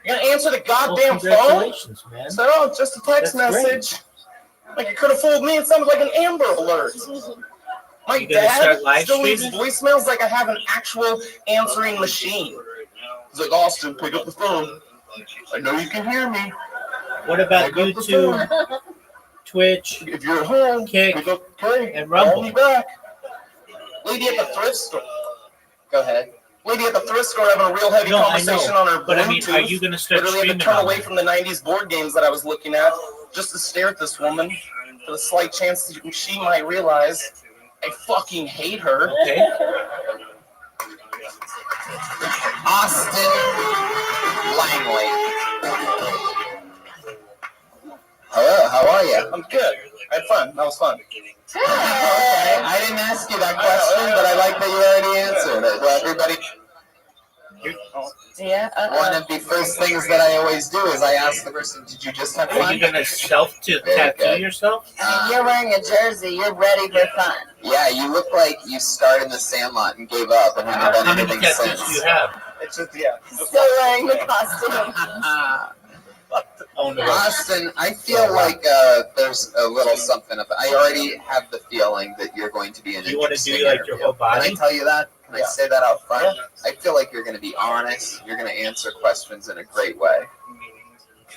you're going to answer the goddamn phone?" I said, "Oh, just a text message." Like, you could have fooled me. It sounded like an Amber Alert. My dad still leaves voicemails like I have an actual answering machine. He's like, "Austin, pick up the phone. I know you can hear me." What about YouTube, Twitch, if you're at home, Kick, pick up, okay, and Rumble? call me back. Lady at the thrift store. Go ahead. Lady at the thrift store having a real heavy conversation on her Bluetooth. But I mean, are you going to start Literally had to streaming turn on away that? from the 90s board games that I was looking at just to stare at this woman for the slight chance that she might realize I fucking hate her. Okay. Austin Langley. Hello, how are you? I'm good. I had fun. That was fun. Okay, I didn't ask you that question, but I like that you already answered it. Well, everybody, Yeah. one of the first things that I always do is I ask the person, "Did you just have Are fun?" you going to tattoo yourself? You're wearing a jersey. You're ready for fun. Yeah, you look like you started in the Sandlot and gave up and haven't done How many anything tattoos since. do you have? It's just, yeah. Still wearing the costume. Oh, no. Austin, I feel like there's a little something. I already have the feeling that you're going to be an Do you want to interesting do like your interview. whole body? Can I tell you that? Can I Yeah. say that out front? Yeah. I feel like you're going to be honest. You're going to answer questions in a great way.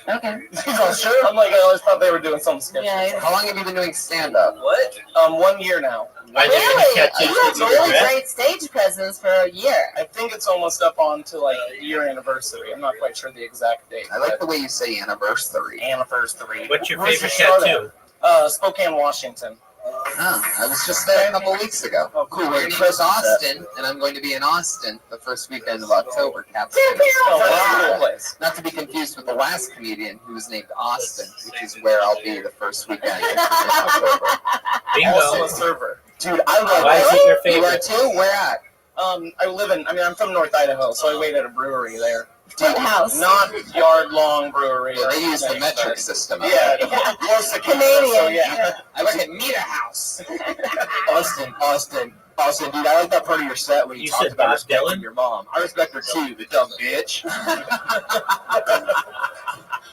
Okay. Oh, sure. I'm like, I always thought they were doing something sketchy. Yeah. How long have you been doing stand-up? What? 1 year now. Are there any Really? tattoos You that have you really regret? great stage presence for a year. I think it's almost up on to like year anniversary. I'm not quite sure the exact date. I like the way you say anniversary. Anniversary. What's your Where's favorite start tattoo? at? Spokane, Washington. I was just there a couple weeks ago. Oh, cool. My name is Austin, and I'm going to be in Austin the first weekend of October. Cap Oh, cool place. Not to be confused with the last comedian who was named Austin, which is where I'll be the first weekend in October. Also Bingo. a server. Dude, I love Why is it your You are favorite? too? Where at? I'm from North Idaho, so I wait at a brewery there. Tent house. Not yard-long brewery. Yeah, or they use the anything, metric but- system. Yeah, close to Canadian. So, yeah. I work at Meter House. Austin, dude, I like that part of your set when you talked said about Bob respecting Dylan? your mom. I respect her too, the dumb bitch.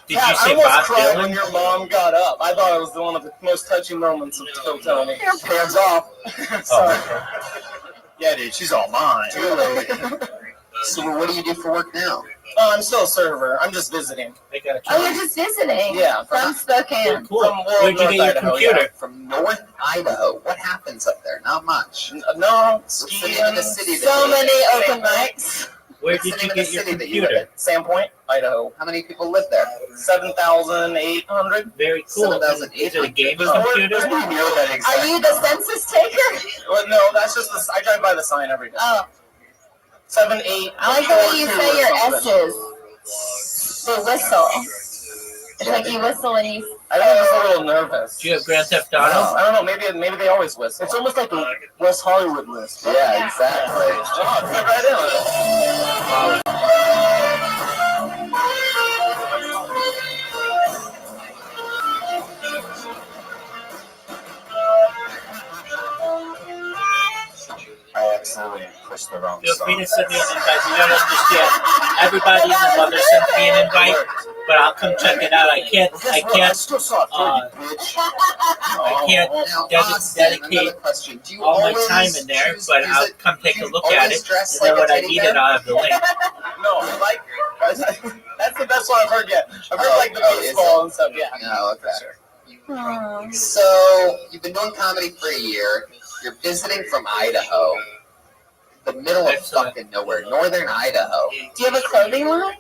Did Pat, you say I almost Bob cried Dylan? when your mom got up. I thought it was one of the most touching moments of Phil Tony. Hands off. Sorry. Yeah, dude, she's all mine. So what do you do for work now? Oh, I'm still a server. I'm just visiting. They got a Oh, you're just visiting. Yeah. From Spokane. Cool. From Where'd you North get your Idaho, computer? From North Idaho. What happens up there? Not much. No, What's the skiing. name of the city that So you live many in? open mics. Where What's the did name you of the get your city that you live computer? Sandpoint, Idaho. How many people live there? 7,800. Very cool. 7,800. Is it a gaming Oh, computer? Are you the census taker? Well, no, that's just the. I drive by the sign every day. Oh, 7, 8. I like the way you 4, 2 say or your something. S's. The whistle. It's like you whistle and you. I think I'm just a little nervous. Do you have Grand Theft Auto? I don't know. Maybe they always whistle. It's almost like the West Hollywood list. Yeah, exactly. Oh, fit right in. I accidentally pushed the wrong Feel song. free to send me an invite. You gotta understand. Everybody and their mother sends me an invite, but I'll come check it out. I can't. Now, Austin, another dedicate question. Do you all my always time in there, choose- but is I'll it- come take do a you look at always it. dress And then like when a I teddy need bear? it, I'll have the link. No, like that's the best one I've heard yet. I've heard like the is baseball and stuff. Yeah. No, okay. So you've been doing comedy for a year. You're visiting from Idaho, the middle of fucking nowhere, northern Idaho. Do you have a clothing line?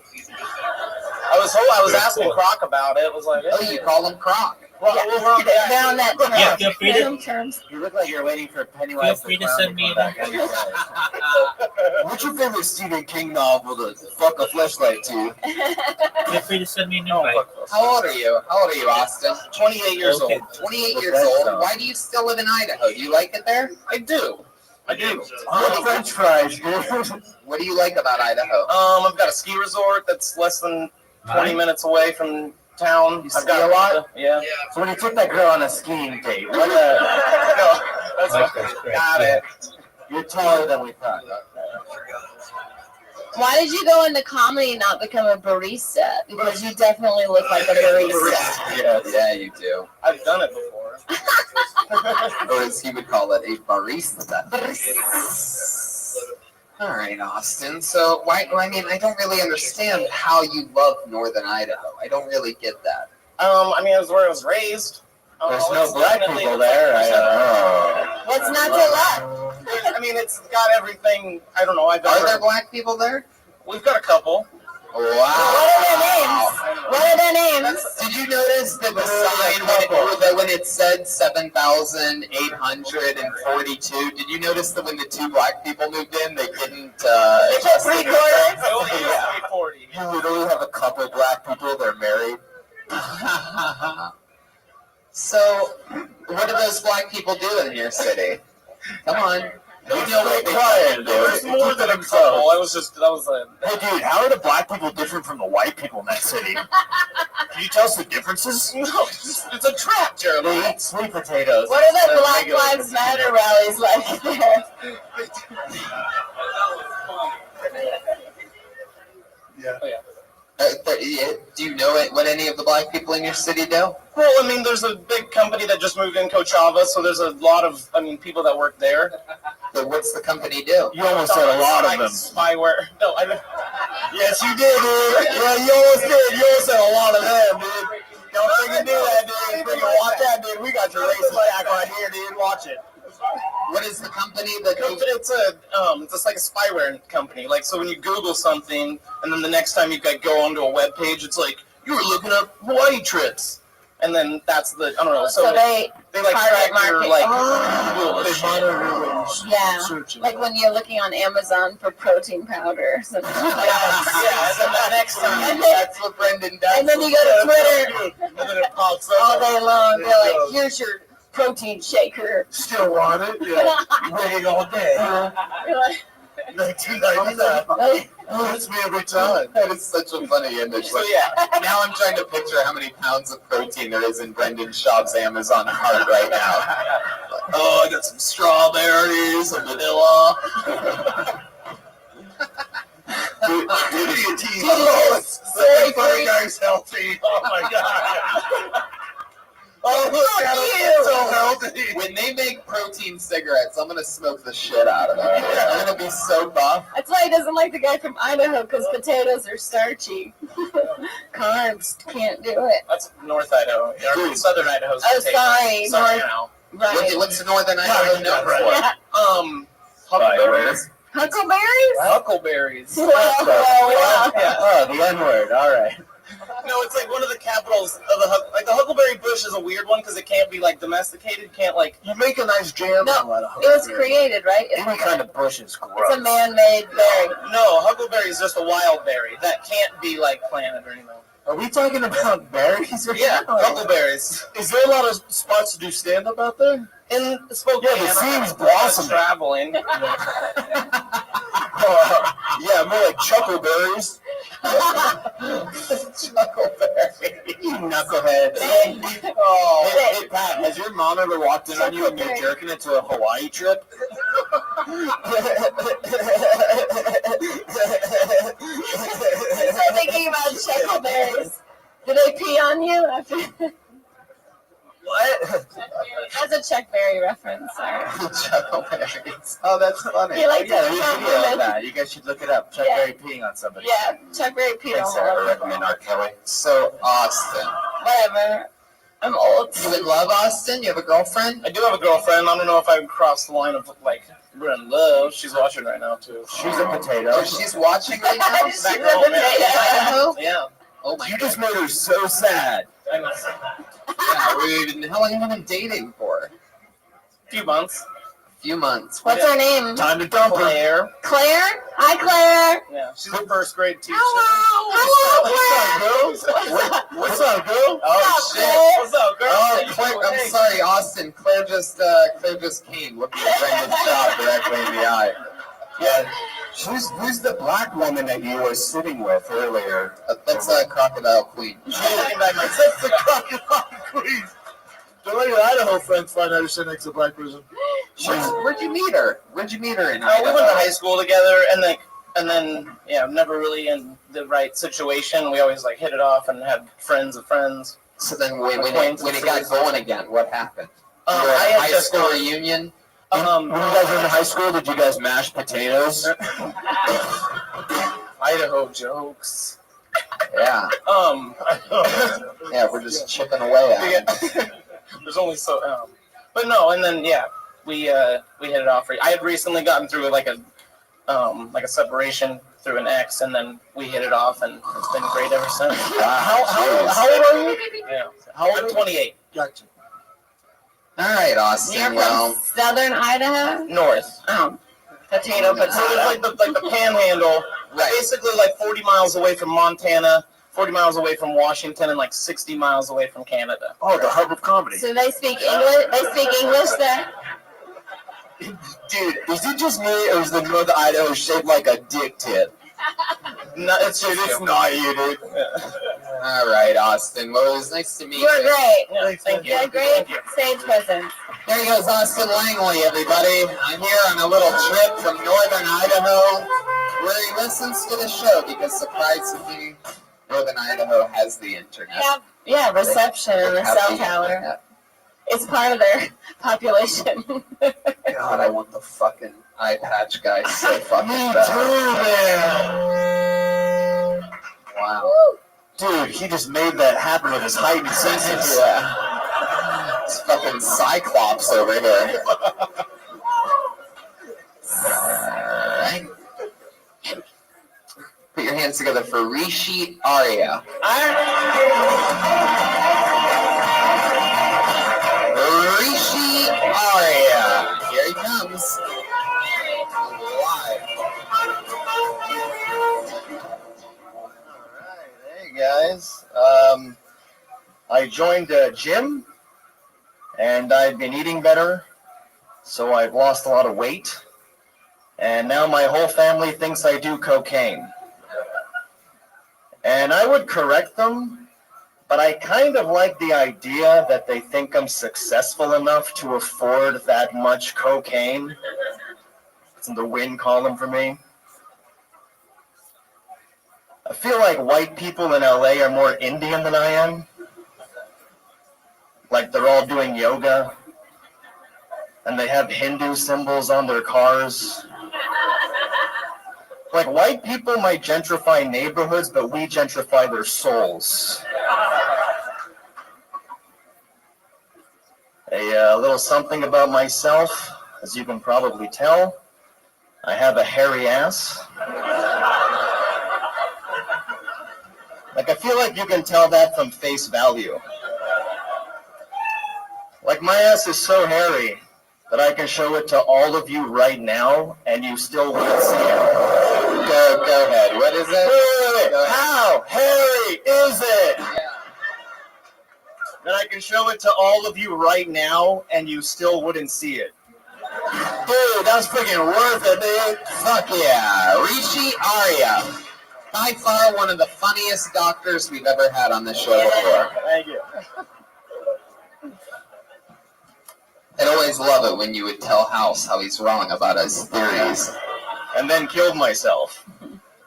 I was asking Croc about it. It was like, Oh, you call him Croc. well, we're on the Down that term. Yeah, feel free to. Terms. You look like you're waiting for Pennywise. Feel free to the Clown send me come an back. invite. What's your favorite Stephen King novel to fuck a fleshlight to? Feel free to send me an invite. How old are you? How old are you, Austin? 28 years Okay. old. 28 What's years that old. sound? Why do you still live in Idaho? Do you like it there? I do. Oh, French fries, dude. What do you like about Idaho? I've got a ski resort that's less than 20 minutes away from town. You I've ski got a lot? Yeah. So when you took that girl on a skiing date, what No, that's got it. You're taller than we thought. Why did you go into comedy and not become a barista? Because you definitely look like a barista. Yeah, you do. I've done it before. Or as he would call it, a barista. All right, Austin. So I don't really understand how you love northern Idaho. I don't really get that. I mean, it was where I was raised. There's It's no black definitely people the there. place What's not to love? I mean, it's got everything. I don't know. Are there black people there? We've got a couple. Wow. What are their names? What are their names? Did you notice that the sign when it said 7,842? Did you notice that when the two black people moved in, they didn't? They put 3 quarters. I only used to be 40. You literally have a couple black people. They're married. So, what do those black people do in your city? Come on. You know what they're trying to do. There's more than a couple. That was a. Hey, dude, how are the black people different from the white people in that city? Can you tell us the differences? No, it's a trap, Jeremy. They eat sweet potatoes. What are the Black Lives Matter rallies like there? Do you know what any of the black people in your city do? Well, I mean, there's a big company that just moved in Coachella, so there's a lot of, people that work there. But what's the company do? You almost said a lot of them. Spyware. No, I mean, Yes, you did, dude. Yeah, you almost did. You almost said a lot of them, dude. Don't freaking do that, dude. Freaking watch that, dude. We got your racist back right here, dude. Watch it. What is the company that? It's like a spyware company. Like, so when you Google something, and then the next time you go onto a web page, it's like you were looking up Hawaii trips, and then that's the I don't know. So they like target track your market. like They monitor Yeah, like when you're looking on Amazon for protein powder or something. Yeah, and then the next time That's what Brendan does. And then you go to Twitter and then it pops up all day long. They're like, here's your protein shaker. Still want it? Yeah. Waiting all day. You're like, 1999. Oh, that's me every time. That is such a funny image. So yeah, Now I'm trying to picture how many pounds of protein there is in Brendan Schaub's Amazon cart right now. Oh, I got some straw some vanilla. Sorry, funny guy's healthy. Oh my god. Oh, look at him. So healthy. When they make protein cigarettes, I'm gonna smoke the shit out of them. I'm gonna be so buff. That's why he doesn't like the guy from Idaho, because potatoes are starchy. Carbs can't do it. That's North Idaho. Or Southern Idaho's Oh, potato. sorry. Sorry, North- now. Right. What's the Northern Idaho known for? Yeah. Huckleberries. Huckleberries? Huckleberries. Well, yeah. Oh, the N-word. All right. No, it's like one of the capitals of the huckleberry bush is a weird one because it can't be like domesticated. Can't like You make a nice jam No, out of it was created, right? Any kind of bush is gross. It's a man-made berry. No, huckleberry is just a wild berry that can't be like planted or anything. Are we talking about berries? Yeah, huckleberries. Is there a lot of spots to do stand-up out there? In Spokane, Yeah, the scene's I'm not blossoming. traveling. Yeah, more like chuckleberries. Chuckleberry. You knucklehead. Hey, Pat, has your mom ever walked in on you and you're jerking into a Hawaii trip? I'm still thinking about chuckleberries. Did they pee on you after? What? That's a Chuck Berry reference. Sorry. Chuckleberries. Oh, that's funny. He liked Yeah, to there's pee a on video of women. that. You guys should look it up. Chuck Yeah. Berry peeing on somebody. Yeah, Chuck Berry peed Thanks, on Sarah. I women. recommend R. Kelly. So, Austin. Whatever. I'm old. You would love Austin? You have a girlfriend? I do have a girlfriend. I don't know if I would cross the line of like we're in love. She's watching right now too. She's a potato. Oh, she's watching right now? She's That a girl, man. potato. Idaho? Yeah. Oh my You god. just made her so sad. I know. Yeah, how long have you been dating for? Few months. A few months. What's her name? Time to dump her. Claire. Claire? Hi, Claire. Yeah, she's a first grade teacher. Hello, What's up, girls? What's up, girl? Oh shit. What's up, girl? Oh, Claire, I'm sorry, Austin. Claire just came looking at Brendan's shot directly in the eye. Yeah. Who's the black woman that you were sitting with earlier? That's Crocodile Queen. That's the crocodile queen. Don't let your Idaho friends find out you're sitting next to a black person. Where'd you meet her? Where'd you meet her in We Idaho? went to high school together, and then yeah, never really in the right situation. We always like hit it off and had friends of friends. So then when it got going again, what happened? You were I at a had high just school gone- reunion? When you guys were in high school, did you guys mash potatoes? Idaho jokes. Yeah. Yeah, we're just chipping away at it. There's only so. But no, and then yeah, we hit it off. I had recently gotten through like a separation through an ex, and then we hit it off, and it's been great ever since. How old are you? Yeah. How old? I'm 28. Gotcha. All right, Austin. You're Well, from Southern Idaho? North. Oh. Potato, So it's like the panhandle, Right. basically like 40 miles away from Montana, 40 miles away from Washington, and like 60 miles away from Canada. Oh, the hub of comedy. So they speak English? They speak English there? Dude, is it just me, or is the North Idaho shaped like a dick tip? No, it's just It's not you, dude. all right, Austin. Well, it was nice to meet You were you. great. Yeah, thank you. You had great stage presence. There goes Austin Langley, everybody. I'm here on a little trip from northern Idaho where he listens to the show because surprisingly, northern Idaho has the internet. Yeah, reception in the Have cell the tower. internet. It's part of their population. God, I want the fucking eye patch guy so fucking Me bad. too, man. Wow. Dude, he just made that happen with his heightened senses. Yeah. It's fucking Cyclops over here. Alright. Put your hands together for Rishi Arya. Rishi Arya. Here he comes. Live. Hey guys, I joined a gym, and I've been eating better, so I've lost a lot of weight, and now my whole family thinks I do cocaine. And I would correct them, but I kind of like the idea that they think I'm successful enough to afford that much cocaine. and the wind calling for me. I feel like white people in LA are more Indian than I am. Like they're all doing yoga, and they have Hindu symbols on their cars. Like white people might gentrify neighborhoods, but we gentrify their souls. A little something about myself, as you can probably tell. I have a hairy ass. Like I feel like you can tell that from face value. Like my ass is so hairy that I can show it to all of you right now, and you still won't see it. Go ahead. What is it? Wait. How hairy is it? That I can show it to all of you right now, and you still wouldn't see it. Dude, that's freaking worth it, dude. Fuck yeah. Rishi Arya. By far one of the funniest doctors we've ever had on this show before. Thank you. I'd always love it when you would tell House how he's wrong about his theories. And then killed myself.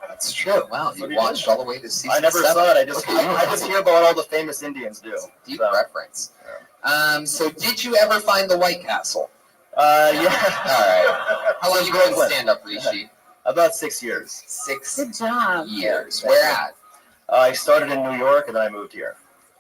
That's true. Wow, you watched all the way to season 7. I never saw it. I just hear about what all the famous Indians do. Deep reference. So did you ever find the White Castle? Yeah. All right. How long you been in stand-up, Rishi? About 6 years. 6 Good job. years. Where at? I started in New York, and then I moved here.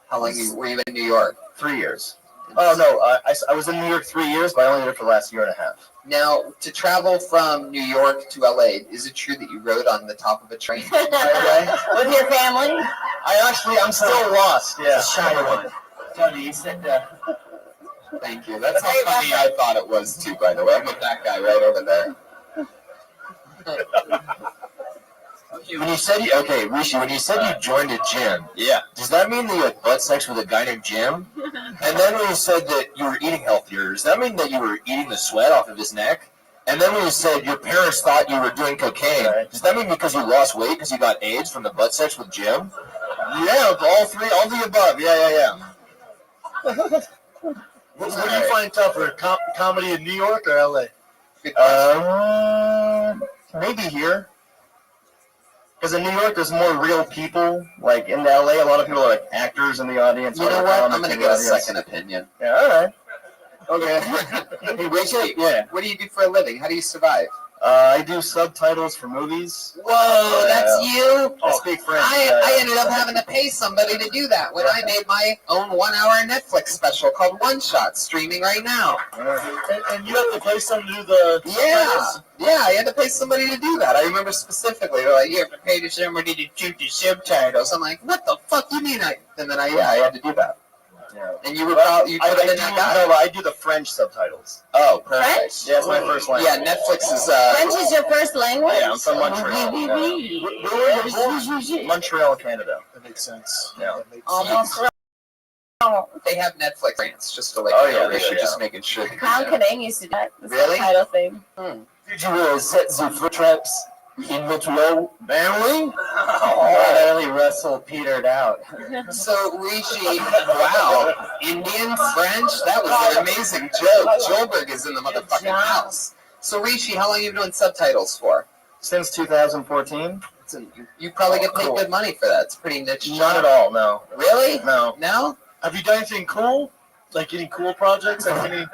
How long were you in New York? 3 years. Oh, no. I was in New York 3 years, but I only did it for the last year and a half. Now, to travel from New York to LA, is it true that you rode on the top of a train? With your family? I'm still lost. Yeah. It's a shy one. Tony, you said Thank you. That's how funny I thought it was, too, by the way. I'm with that guy right over there. When you said Rishi, when you said you joined a gym, Yeah. does that mean that you had butt sex with a guy named Jim? And then when you said that you were eating healthier, does that mean that you were eating the sweat off of his neck? And then when you said your parents thought you were doing cocaine, does that mean because you lost weight because you got AIDS from the butt sex with Jim? Yeah, all the above. Yeah. What do you find tougher, comedy in New York or LA? Maybe here. Because in New York, there's more real people. Like in LA, a lot of people are like actors in the audience. You know what? I'm going to get a second opinion. Yeah, all right. Okay. Hey, Rishi, Yeah. what do you do for a living? How do you survive? I do subtitles for movies. Whoa, that's you? I speak French. I ended up having to pay somebody to do that when I made my own 1-hour Netflix special called One Shot, streaming right now. And you have to pay someone to do the Yeah, I had to pay somebody to do that. I remember specifically, they're like, you have to pay somebody to do the subtitles. I'm like, what the fuck you mean? I had to do that. Yeah. And you put it in that guy? No, I do the French subtitles. Oh, perfect. French? Yeah, it's my first language. Yeah, Netflix is... French is your first language? Yeah, I'm from Montreal. Where were you born? Montreal, Canada. That makes sense. Yeah. Almost. They have Netflix France, just to like, just making sure. Crown Canadian used to do that. The Really? subtitle thing. Did you set the foot traps in Montreal? Family? Early Russell petered out. So, Rishi, wow, Indian, French, that was an amazing joke. Joelberg is in the motherfucking house. So, Rishi, how long have you been doing subtitles for? Since 2014. You probably get paid good money for that. It's pretty niche. Not at all, no. Really? No. No? Have you done anything cool? Like any cool projects? Like any...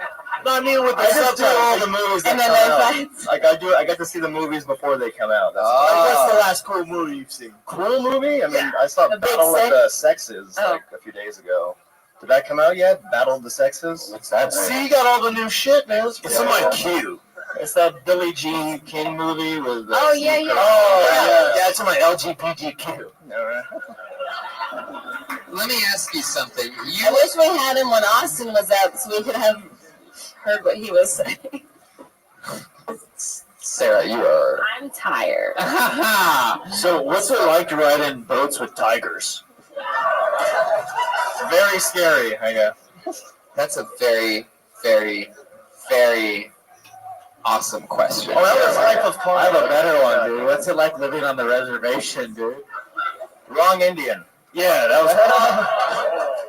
No, I mean with the subtitles, all the movies that And then come there's out. Like I get to see the movies before they come out. What's the last cool movie you've seen? Cool movie? I mean, I saw The Big Battle of Sick? the Sexes like a few days ago. Did that come out yet? Battle of the Sexes? What's that? See, you got all the new shit, man. It's in my queue. It's that Billie Jean King movie with. Oh, yeah. Yeah, it's in my LGBTQ. All right. Let me ask you something. I wish we had him when Austin was out so we could have heard what he was saying. Sarah, you are... I'm tired. So, what's it like to ride in boats with tigers? Very scary, I guess. That's a very, very, very awesome question. Oh, that was life of fun. I have a better one, dude. What's it like living on the reservation, dude? Wrong Indian. Yeah, that was.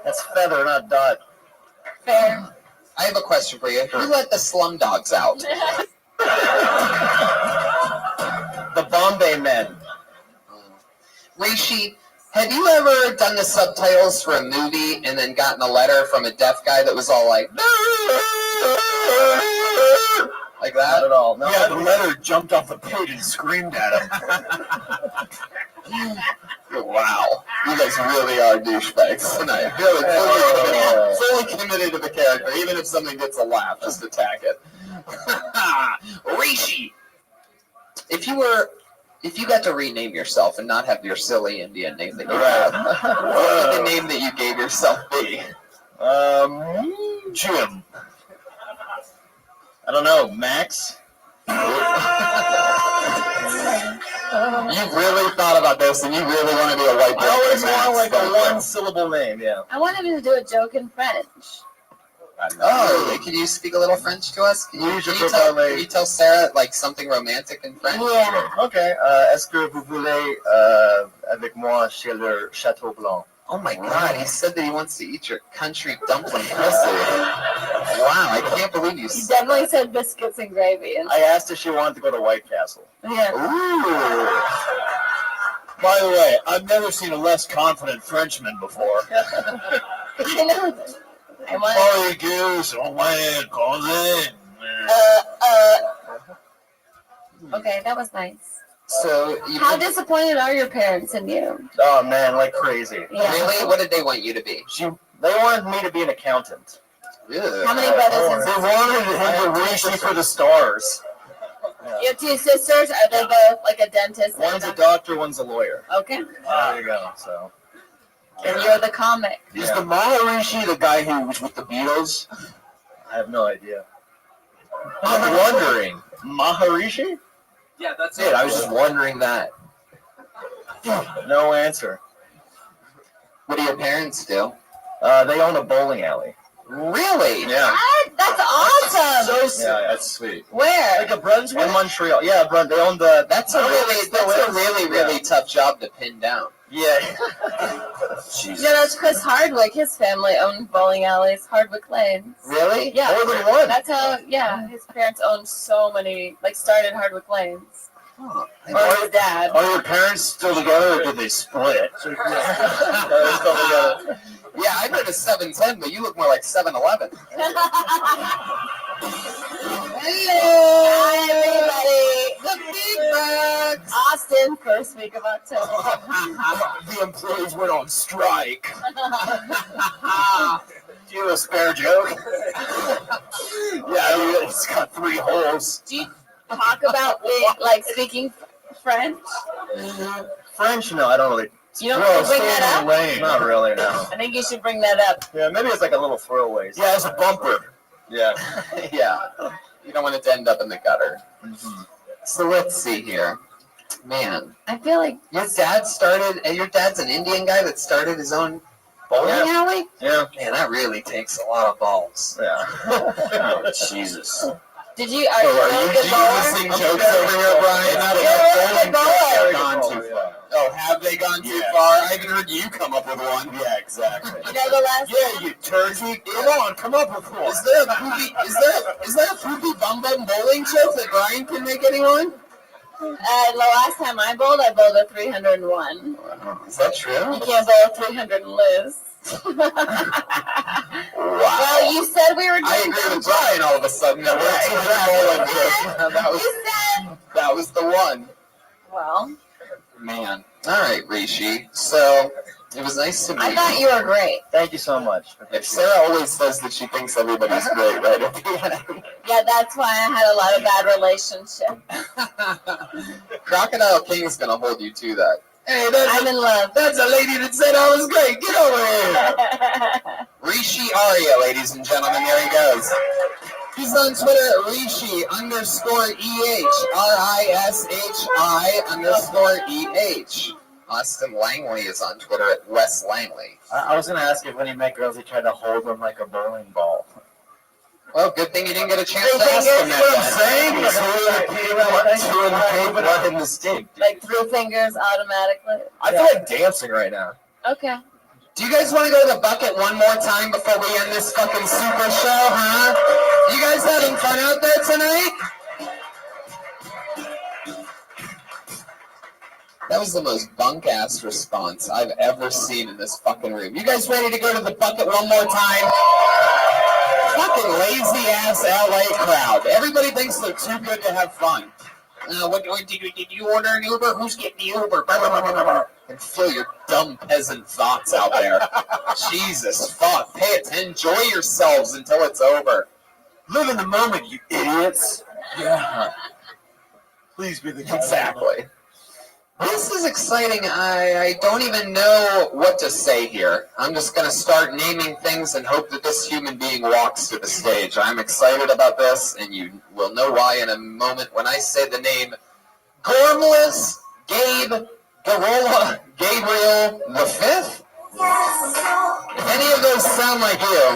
That's Feather, not Dot. Fair. I have a question for you. Who let the slum dogs out? Bombay Men. Rishi, have you ever done the subtitles for a movie and then gotten a letter from a deaf guy that was all like that? Not at all. No. Yeah, the letter jumped off the page and screamed at him. Wow, you guys really are douchebags tonight. Really, fully committed to the character. Even if something gets a laugh, just attack it. Rishi, if you got to rename yourself and not have your silly Indian name that you have, what would the name that you gave yourself be? Jim. I don't know, Max? You've really thought about this, and you really want to be a white guy. I always want like a one-syllable name, yeah. I wanted him to do a joke in French. Oh, can you speak a little French to us? Can you tell Sarah like something romantic in French? Yeah. Okay. Est-ce que vous voulez avec moi chez le Château Blanc? Oh my God, he said that he wants to eat your country dumpling pussy. Wow, I can't believe you You said definitely said biscuits and gravy. And I asked if she wanted to go to White Castle. yeah. Ooh. By the way, I've never seen a less confident Frenchman before. I know. I want. Okay, that was nice. So, How disappointed are your parents in you? Oh man, like crazy. Yeah. Really? What did they want you to be? They wanted me to be an accountant. How many brothers and They sisters? wanted him to reach me for the stars. You have two sisters. Are they both like a dentist? and One's a doctor, one's a lawyer. Okay. There you go. So. And you're the comic. Is the Maharishi the guy who was with the Beatles? I have no idea. I'm wondering. Maharishi? Yeah, that's it. I was just wondering that. No answer. What do your parents do? They own a bowling alley. Really? Yeah. What? That's awesome. Yeah, that's sweet. Where? Like a Brunswick? In Montreal. Yeah, they own the... That's a really tough job to pin down. Yeah. Yeah, that's Chris Hardwick. His family owned bowling alleys, Hardwick Lanes. Really? Yeah. More than one. That's how, yeah, his parents owned so many, like started Hardwick Lanes. Huh. Or his dad. Are your parents still together or did they split? Yeah, I heard a 710, but you look more like 711. Hi, everybody. The feedback. Austin, first week of October. The employees went on strike. Do you have a spare joke? Yeah, dude, it's got 3 holes. Do you talk about like speaking French? French? No, I don't really. You don't bring that up? Not really, no. I think you should bring that up. Yeah, maybe it's like a little throwaway. Yeah, it's a bumper. Yeah. Yeah. You don't want it to end up in the gutter. Mm-hmm. So let's see here. Man, I feel like your dad's an Indian guy that started his own bowling alley? Yeah. Man, that really takes a lot of balls. Yeah. Oh, Jesus. Did you? Are you a good bowler? Jokes over here, Brian? You're a good bowler. Gone too far. Oh, have they gone too far? I haven't heard you come up with one. Yeah, exactly. You know the last. Yeah, you turkey. Come up with one. Is there a poopy bum bum bowling joke that Brian can make anyone? The last time I bowled a 301. Is that true? You can't bowl a 300 and lose. Wow. Well, you said we were doing I agree with Brian all of a sudden. That was the one. Well, man. All right, Rishi. So it was nice to meet you. I thought you were great. Thank you so much. If Sarah always says that she thinks everybody's great, right? Yeah, that's why I had a lot of bad relationships. Crocodile King's gonna hold you to that. Hey, I'm in love. That's a lady that said I was great. Get over here. Rishi Arya, ladies and gentlemen. There he goes. He's on Twitter at Rishi_EH. RISHI_EH. Austin Langley is on Twitter at Wes Langley. I was going to ask if when he met girls, he tried to hold them like a bowling ball. Well, good thing you didn't get a chance to ask him that. Let him mistake. Like 3 fingers automatically. I feel like dancing right now. Okay. Do you guys want to go to the bucket one more time before we end this fucking super show, huh? You guys having fun out there tonight? That was the most bunk-ass response I've ever seen in this fucking room. You guys ready to go to the bucket one more time? Fucking lazy-ass LA crowd. Everybody thinks they're too good to have fun. Did you order an Uber? Who's getting the Uber? And fill your dumb peasant thoughts out there. Jesus, fuck. Enjoy yourselves until it's over. Live in the moment, you idiots. Yeah. Please be the guy. Exactly. This is exciting. I don't even know what to say here. I'm just going to start naming things and hope that this human being walks to the stage. I'm excited about this, and you will know why in a moment when I say the name Gormless Gabe Garola Gabriel the Fifth. If any of those sound like you,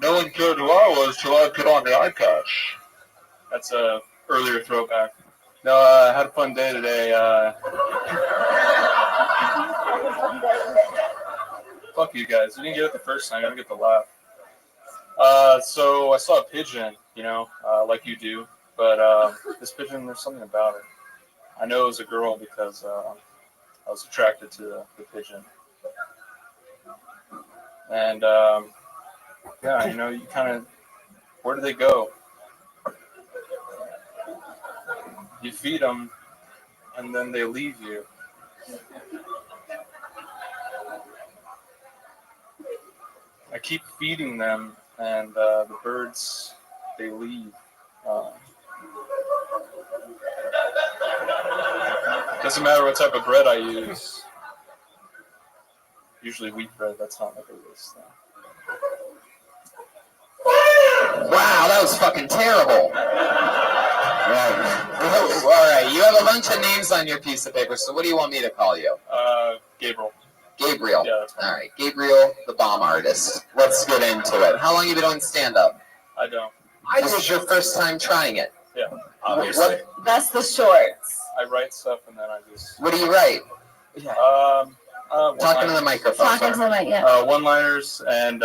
No one cared who I was till I put on the eye patch. That's a earlier throwback. No, I had a fun day today. Fuck you guys. You didn't get it the first time. You don't get the laugh. So I saw a pigeon, like you do. But this pigeon, there's something about it. I know it was a girl because I was attracted to the pigeon. And, yeah, you kind of, where do they go? You feed them, and then they leave you. I keep feeding them, and the birds, they leave. Doesn't matter what type of bread I use. Usually wheat bread, that's not my biggest thing. wow, that was fucking terrible. All right, you have a bunch of names on your piece of paper, so what do you want me to call you? Gabriel. Gabriel. Yeah, that's fine. All right, Gabriel, the bomb artist. Let's get into it. How long have you been doing stand-up? I don't. This is your first time trying it. Yeah, obviously. That's the shorts. I write stuff and then I just... What do you write? Talking to the microphone. Talking to the mic, yeah. One-liners and,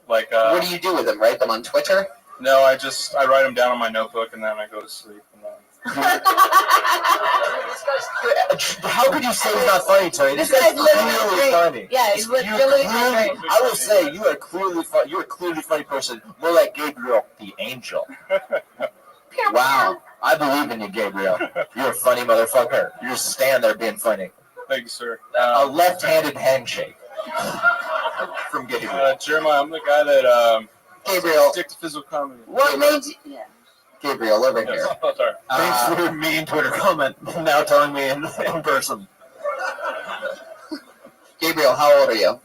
like... what do you do with them? Write them on Twitter? No, I write them down on my notebook and then I go to sleep. And then... How could you say he's not funny, Tony? This guy's literally clearly funny. Yeah, he's literally great. I would say you are clearly funny. You're a clearly funny person. More like Gabriel, the angel. Wow. I believe in you, Gabriel. You're a funny motherfucker. You're just standing there being funny. Thank you, sir. A left-handed handshake from Gabriel. Jeremiah, I'm the guy that Gabriel. stick to physical comedy. What made you... Yeah. Gabriel, over here. Oh, sorry. Thanks for your mean Twitter comment. Now telling me in person. Gabriel, how old are you?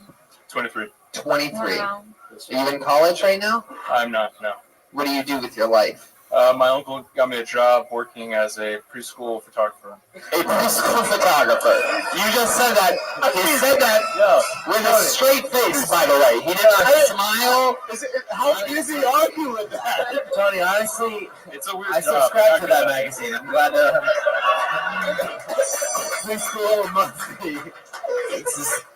23. 23. Wow. Are you in college right now? I'm not, no. What do you do with your life? My uncle got me a job working as a preschool photographer. A preschool photographer. You just said that. He said that with a straight face, by the way. He did not smile. How does he argue with that? Tony, honestly, it's a weird I job. subscribe to that magazine. I'm glad to... Preschool monthly.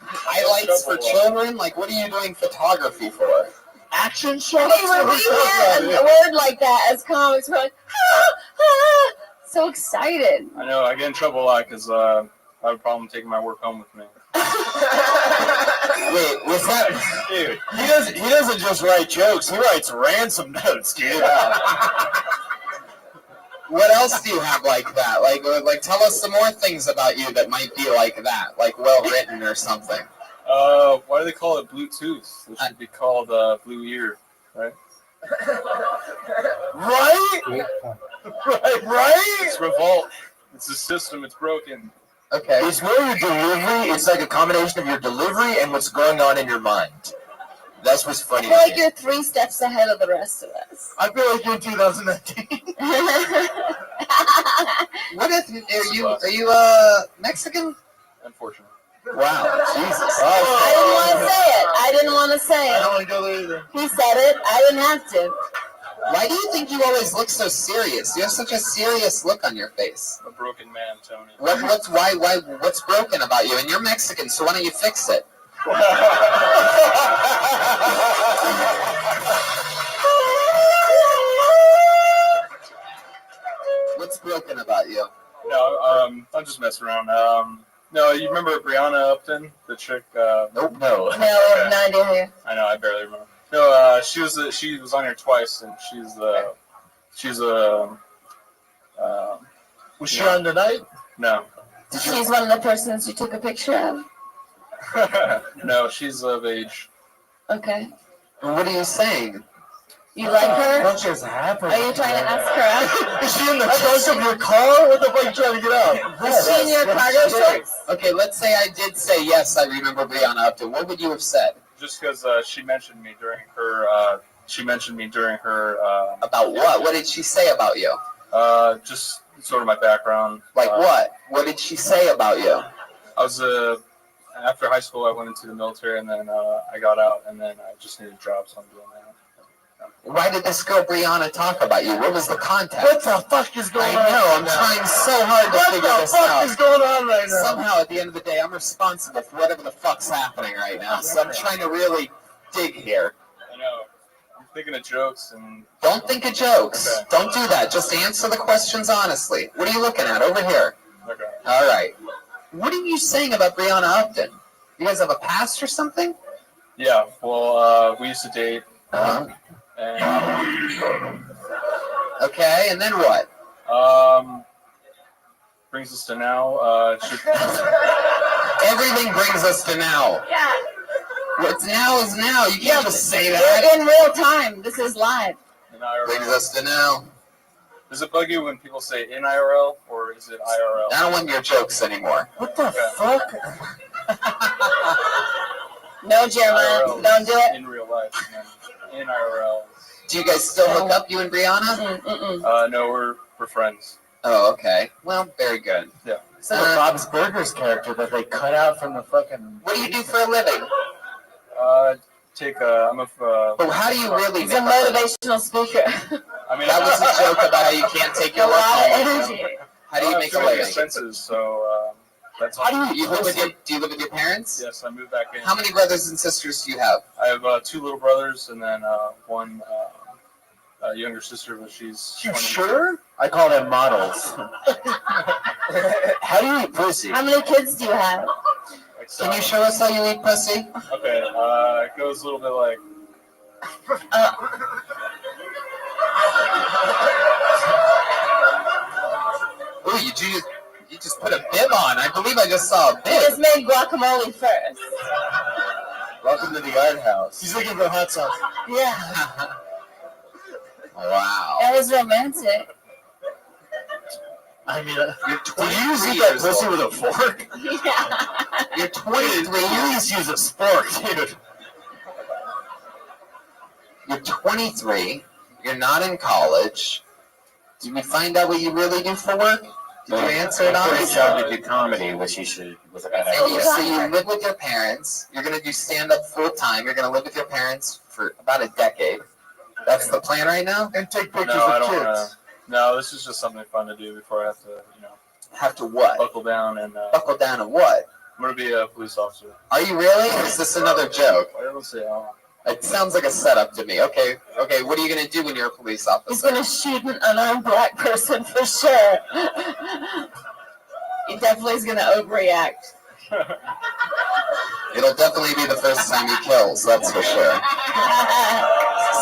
Highlights for children? Like, what are you doing photography for? Action shots? Hey, when we hear a word like that as comics, we're like, so excited. I know, I get in trouble a lot because I have a problem taking my work home with me. Wait, was that... Dude, he doesn't just write jokes, he writes ransom notes, dude. What else do you have like that? Like, tell us some more things about you that might be like that, like well-written or something. Why do they call it Bluetooth? It should be called Blue Ear, right? Right? Right? It's Revolt. It's a system. It's broken. Okay. It's more your delivery. It's like a combination of your delivery and what's going on in your mind. That's what's funny. I feel like you're 3 steps ahead of the rest of us. I feel like you're in 2019. What if are you Mexican? Unfortunately. Wow, Jesus. I didn't want to say it. I don't want to go there either. He said it. I didn't have to. Why do you think you always look so serious? You have such a serious look on your face. I'm a broken man, Tony. What's broken about you? And you're Mexican, so why don't you fix it? What's broken about you? No, I'm just messing around. No, you remember Brianna Upton, the chick? Nope. No. No, no idea. I know, I barely remember. No, she was on here twice, and she's Was she on tonight? No. She's one of the persons you took a picture of. No, she's of age. Okay. What are you saying? You like her? What just happened? Are you trying to ask her out? Is she in the trunk of your car? What the fuck are you trying to get out? Is she in your cargo shorts? Okay, let's say I did say yes, I remember Brianna Upton. What would you have said? Just because she mentioned me during her. About what? What did she say about you? Just sort of my background. Like what? What did she say about you? I was after high school, I went into the military, and then I got out, and then I just needed a job, so I'm doing that. Why did this girl Brianna talk about you? What was the context? What the fuck is going on? I know, I'm trying so hard to figure this out. What the fuck is going on right now? Somehow, at the end of the day, I'm responsible for whatever the fuck's happening right now, so I'm trying to really dig here. I know. I'm thinking of jokes, and... Don't think of jokes. Okay. Don't do that. Just answer the questions honestly. What are you looking at? Over here. Okay. All right. What are you saying about Brianna Upton? You guys have a past or something? Yeah, well, we used to date. Uh-huh. And, okay, and then what? brings us to now. Everything brings us to now. Yeah. What's now is now. You can't just say that. We're in real time. This is live. Brings us to now. Does it bug you when people say in IRL or is it IRL? I don't want your jokes anymore. What the fuck? No, Jeremiah. IRL Don't do it. in real life. In IRL. Do you guys still hook up, you and Brianna? No, we're friends. Oh, okay. Well, very good. Yeah. It's like Bob's Burgers character that they cut out from the fucking... What do you do for a living? I'm a. But how do you really? He's a motivational speaker. I mean, that was a joke about how you can't take your A work lot of home. energy. How do you make a too many living? expenses, so that's. How do you live with your? Do you live with your parents? Yes, I moved back in. How many brothers and sisters do you have? I have 2 little brothers and then one younger sister, but she's. You 20. sure? I call them models. How do you eat pussy? How many kids do you have? Like Can you show us how you eat pussy? Okay, it goes a little bit like. Ooh, you just put a bib on. I believe I just saw a He bib. just made guacamole first. Welcome to the art house. He's looking for hot sauce. Yeah. Wow. That was romantic. I mean, You're do you use 23 that years pussy old. with a fork? Yeah. You're 23. You just use a spork, dude. You're 23. You're not in college. Did we find out what you really do for work? Did you answer it honestly? to do comedy, which was a bad idea. So you live with your parents. You're going to do stand-up full-time. You're going to live with your parents for about a decade. That's the plan right now? And take pictures No, I of don't. kids. No, this is just something fun to do before I have to, Have to what? buckle down and. Buckle down and what? I'm gonna be a police officer. Are you really? Or is this another joke? I don't say. It sounds like a setup to me. Okay, what are you going to do when you're a police He's officer? going to shoot an unarmed black person for sure. He definitely is going to overreact. It'll definitely be the first time he kills, that's for sure.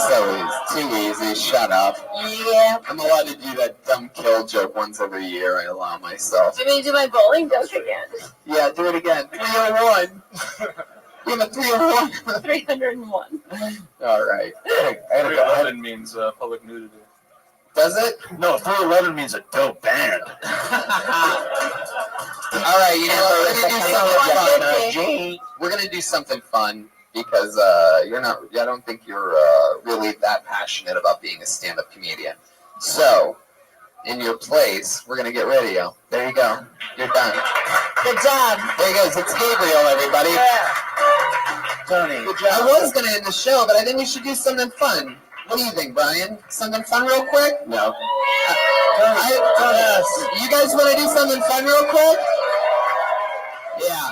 So easy. Too easy. Shut up. Yeah. I'm allowed to do that dumb kill joke once every year. I allow myself. Do you mean do my bowling joke again? Yeah, do it again. 301. You have a 301. 301. All right. 311 means public nudity. Does it? No, 411 means a dope band. All right, you know what? We're gonna do something fun. We're gonna do something fun because you're not. I don't think you're really that passionate about being a stand-up comedian. So, in your place, we're gonna get rid of you. There you go. You're done. Good job. There he goes. It's Gabriel, everybody. Yeah. Tony. I was gonna end the show, but I think we should do something fun. What do you think, Brian? Something fun real quick? No. You guys want to do something fun real quick? Yeah.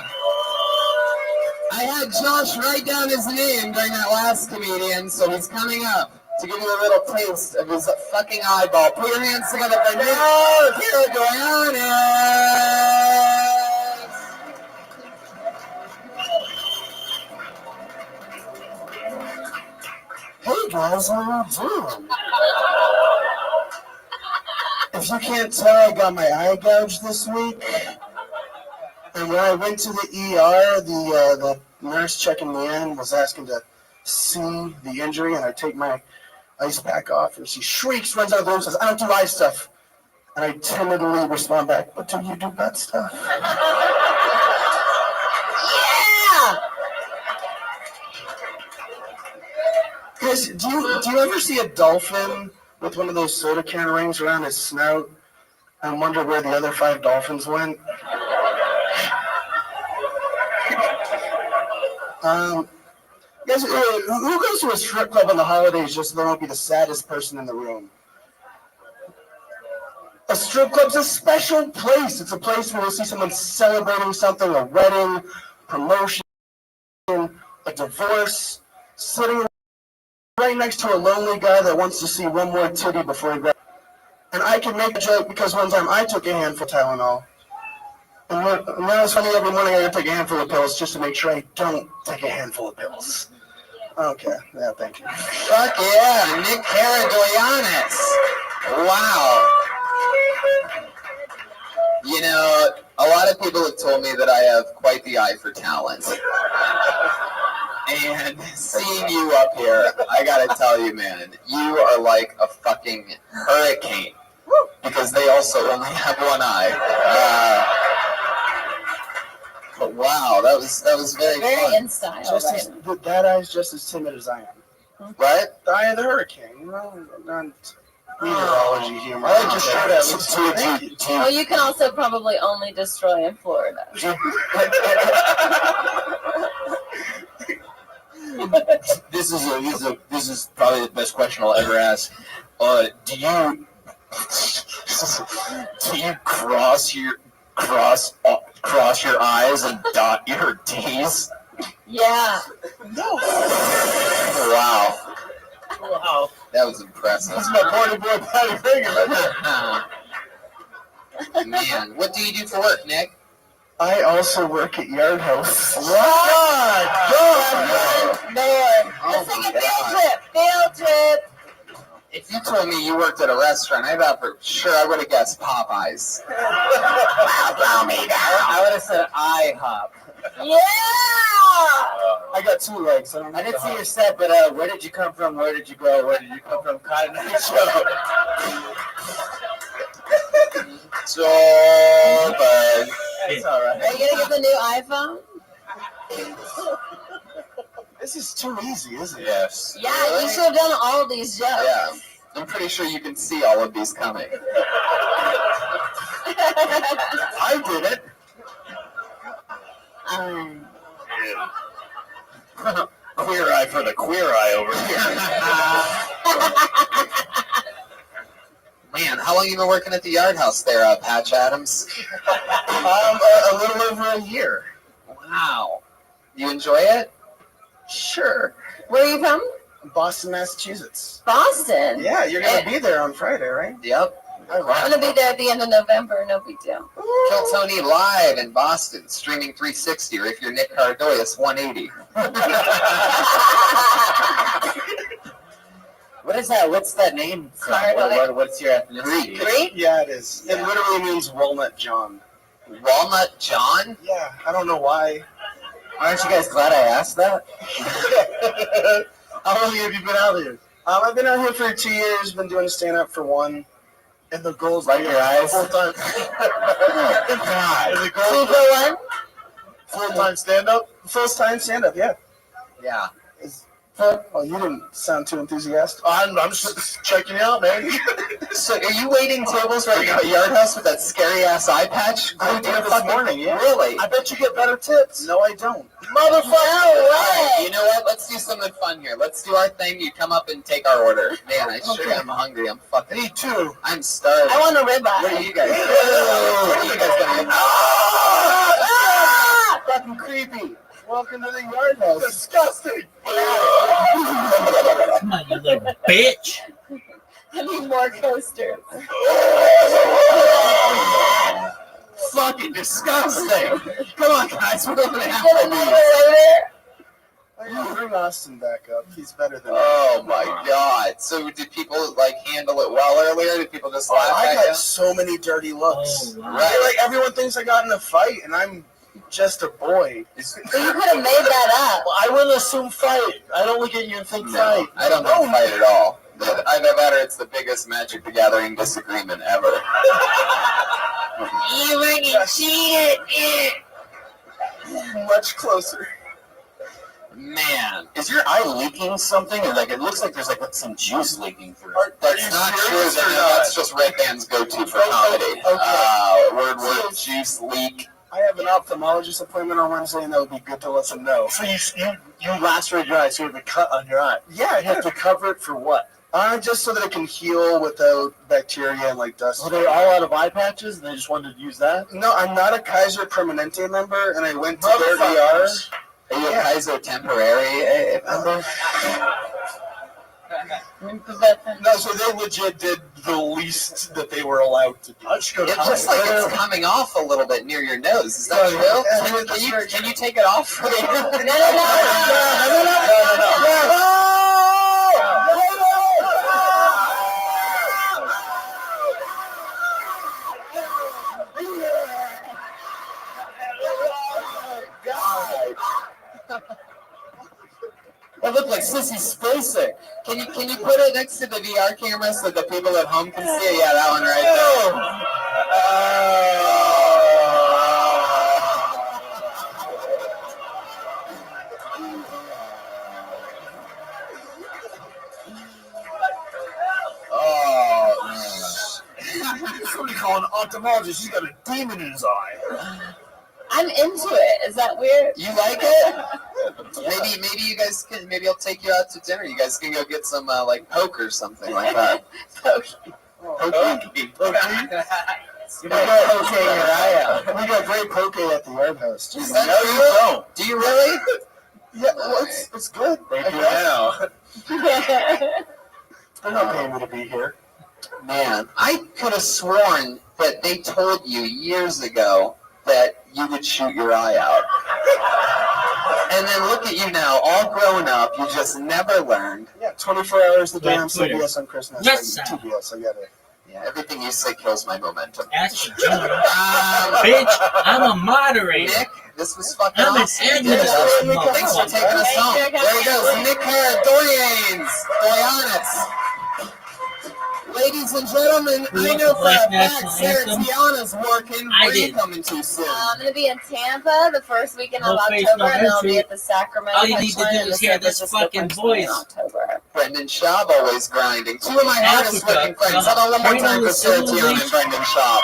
I had Josh write down his name during that last comedian, so he's coming up to give you a little taste of his fucking eyeball. Put your hands together for Nick Paragoyanis. Hey guys, what are you doing? If you can't tell, I got my eye gouged this week. And when I went to the ER, the nurse checking me in was asking to see the injury, and I take my ice pack off, and she shrieks, runs out of the room, says, "I don't do eye stuff." And I timidly respond back, "But do you do butt stuff?" Yeah! Guys, do you ever see a dolphin with one of those soda can rings around his snout and wonder where the other 5 dolphins went? Guys, who goes to a strip club on the holidays just so they won't be the saddest person in the room? A strip club's a special place. It's a place where you'll see someone celebrating something, a wedding, promotion, a divorce, sitting right next to a lonely guy that wants to see one more titty before he grabs. And I can make a joke because one time I took a handful of Tylenol. And now it's funny, every morning I gotta take a handful of pills just to make sure I don't take a handful of pills. Okay, yeah, thank you. Fuck yeah, Nick Paragoyanis. Wow. You know, a lot of people have told me that I have quite the eye for talent. And seeing you up here, I gotta tell you, man, you are like a fucking hurricane. Because they also only have one eye. But wow, that was very fun. in style. That eye's just as timid as I am. What? The eye of the hurricane. Well, not meteorology humor. I like your shirt out. Well, you can also probably only destroy in Florida. This is probably the best question I'll ever ask. Do you cross your eyes and dot your T's? Yeah. No. Wow. Wow. That was impressive. That's my party boy Patty Reagan right there. Man, what do you do for work, Nick? I also work at Yard House. What? Man. Oh Let's take my a field God. trip. Field trip. If you told me you worked at a restaurant, I thought for sure I would have guessed Popeyes. Blow me down. I would have said IHOP. Yeah. I got 2 legs. I didn't see your set, but where did you come from? Where did you go? Where did you come from? Cotton Eye Show. So bad. It's all right. Are you gonna get the new iPhone? This is too easy, isn't it? Yes. Yeah, you should have done all these jokes. Yeah. I'm pretty sure you can see all of these coming. I did it. Queer eye for the queer eye over here. Man, how long have you been working at the Yard House there, Patch Adams? A little over a year. Wow. You enjoy it? Sure. Where are you from? Boston, Massachusetts. Boston. Yeah, you're going to be there on Friday, right? Yep. I'm gonna be there at the end of November. No big deal. Kill Tony live in Boston, streaming 360, or if you're Nick Cardoyas, 180. What is that? What's that name? What's your ethnicity? Greek? Yeah, it is. It literally means Walnut John. Walnut John? Yeah, I don't know why. Aren't you guys glad I asked that? How long have you been out here? I've been out here for 2 years, been doing stand-up for 1. And the goal is Like your eyes? full-time. God. And the goal Super one. full-time stand-up? Full-time stand-up, yeah. Yeah. Oh, you didn't sound too enthusiastic. I'm just checking you out, man. So are you waiting tables right now at Yard House with that scary ass eye patch? I did this morning, yeah. Really? I bet you get better tips. No, I don't. Motherfucker! All right, you know what? Let's do something fun here. Let's do our thing. You come up and take our order. Man, I sure am hungry. I'm fucking. Me too. I'm starving. I want a ribeye. What are you guys? What are you guys gonna do? Fucking creepy. Welcome to the Yard House. Disgusting. Come on, you little bitch. I need more coasters. Fucking disgusting. Come on, guys. We're gonna have Get to another leave. later. Bring Austin back up. He's better than Oh my god. So did people like handle it well earlier? Did people just laugh I at got you? so many dirty looks. Oh, wow. Right? Like everyone thinks I got in a fight, and I'm just a boy. So you could have made that up. Well, I wouldn't assume fight. I don't look at you and think fight. I don't think fight at all. Either that or it's the biggest Magic the Gathering disagreement ever. You fucking cheated. Much closer. Man. Is your eye leaking something? Or like it looks like there's like some juice leaking through it. That's not true. That's just Red Band's go-to for comedy. Word, juice leak. I have an ophthalmologist appointment on Wednesday, and that would be good to let them know. So you lacerated your eye, so you have a cut on your eye. Yeah, You have to cover it for what? just so that it can heal without bacteria and like dust. Well, they're all out of eye patches, and they just wanted to use that? No, I'm not a Kaiser Permanente member, and I went to their ER. Are you a Kaiser temporary member? No, so they legit did the least that they were allowed to do. It looks like it's coming off a little bit near your nose. Is that true? Can you take it off for me? That looked like Sissy Spacek. Can you put it next to the VR camera so the people at home can see it? Yeah, that one right Somebody call an ophthalmologist. He's got a demon in his eye. I'm into it. Is that weird? You like it? Maybe you guys can. Maybe I'll take you out to dinner. You guys can go get some like poke or something like that. Poke. You got poke your eye out. We got great poke at the Yard House. Is that true? You don't. Do you really? Yeah, well, it's good. They do now. They're not paying me to be here. Man, I could have sworn that they told you years ago that you would shoot your eye out. And then look at you now, all grown up. You just never learned. Yeah, 24 hours a day on Twitter. CBS on Christmas. Yes, Like, TBS, I get it. Yeah, everything you say kills my momentum. Ask for John. Bitch, I'm a moderator. Nick, this was fucking I'm an awesome. admin. Thanks for taking us home. There he goes, Nick Doyanes. Ladies and gentlemen, I know for a fact Sarah Tiana's working. Where are you coming to soon? I'm going to be in Tampa the first weekend of No face, October, no and then I'll be entry. at the Sacramento. All you need to Punchline do in is the hear San this Francisco fucking Punchline voice. in October. Brendan Schaub always grinding. Two of my hardest working friends. How about one more time for Sarah Tiana and Brendan Schaub?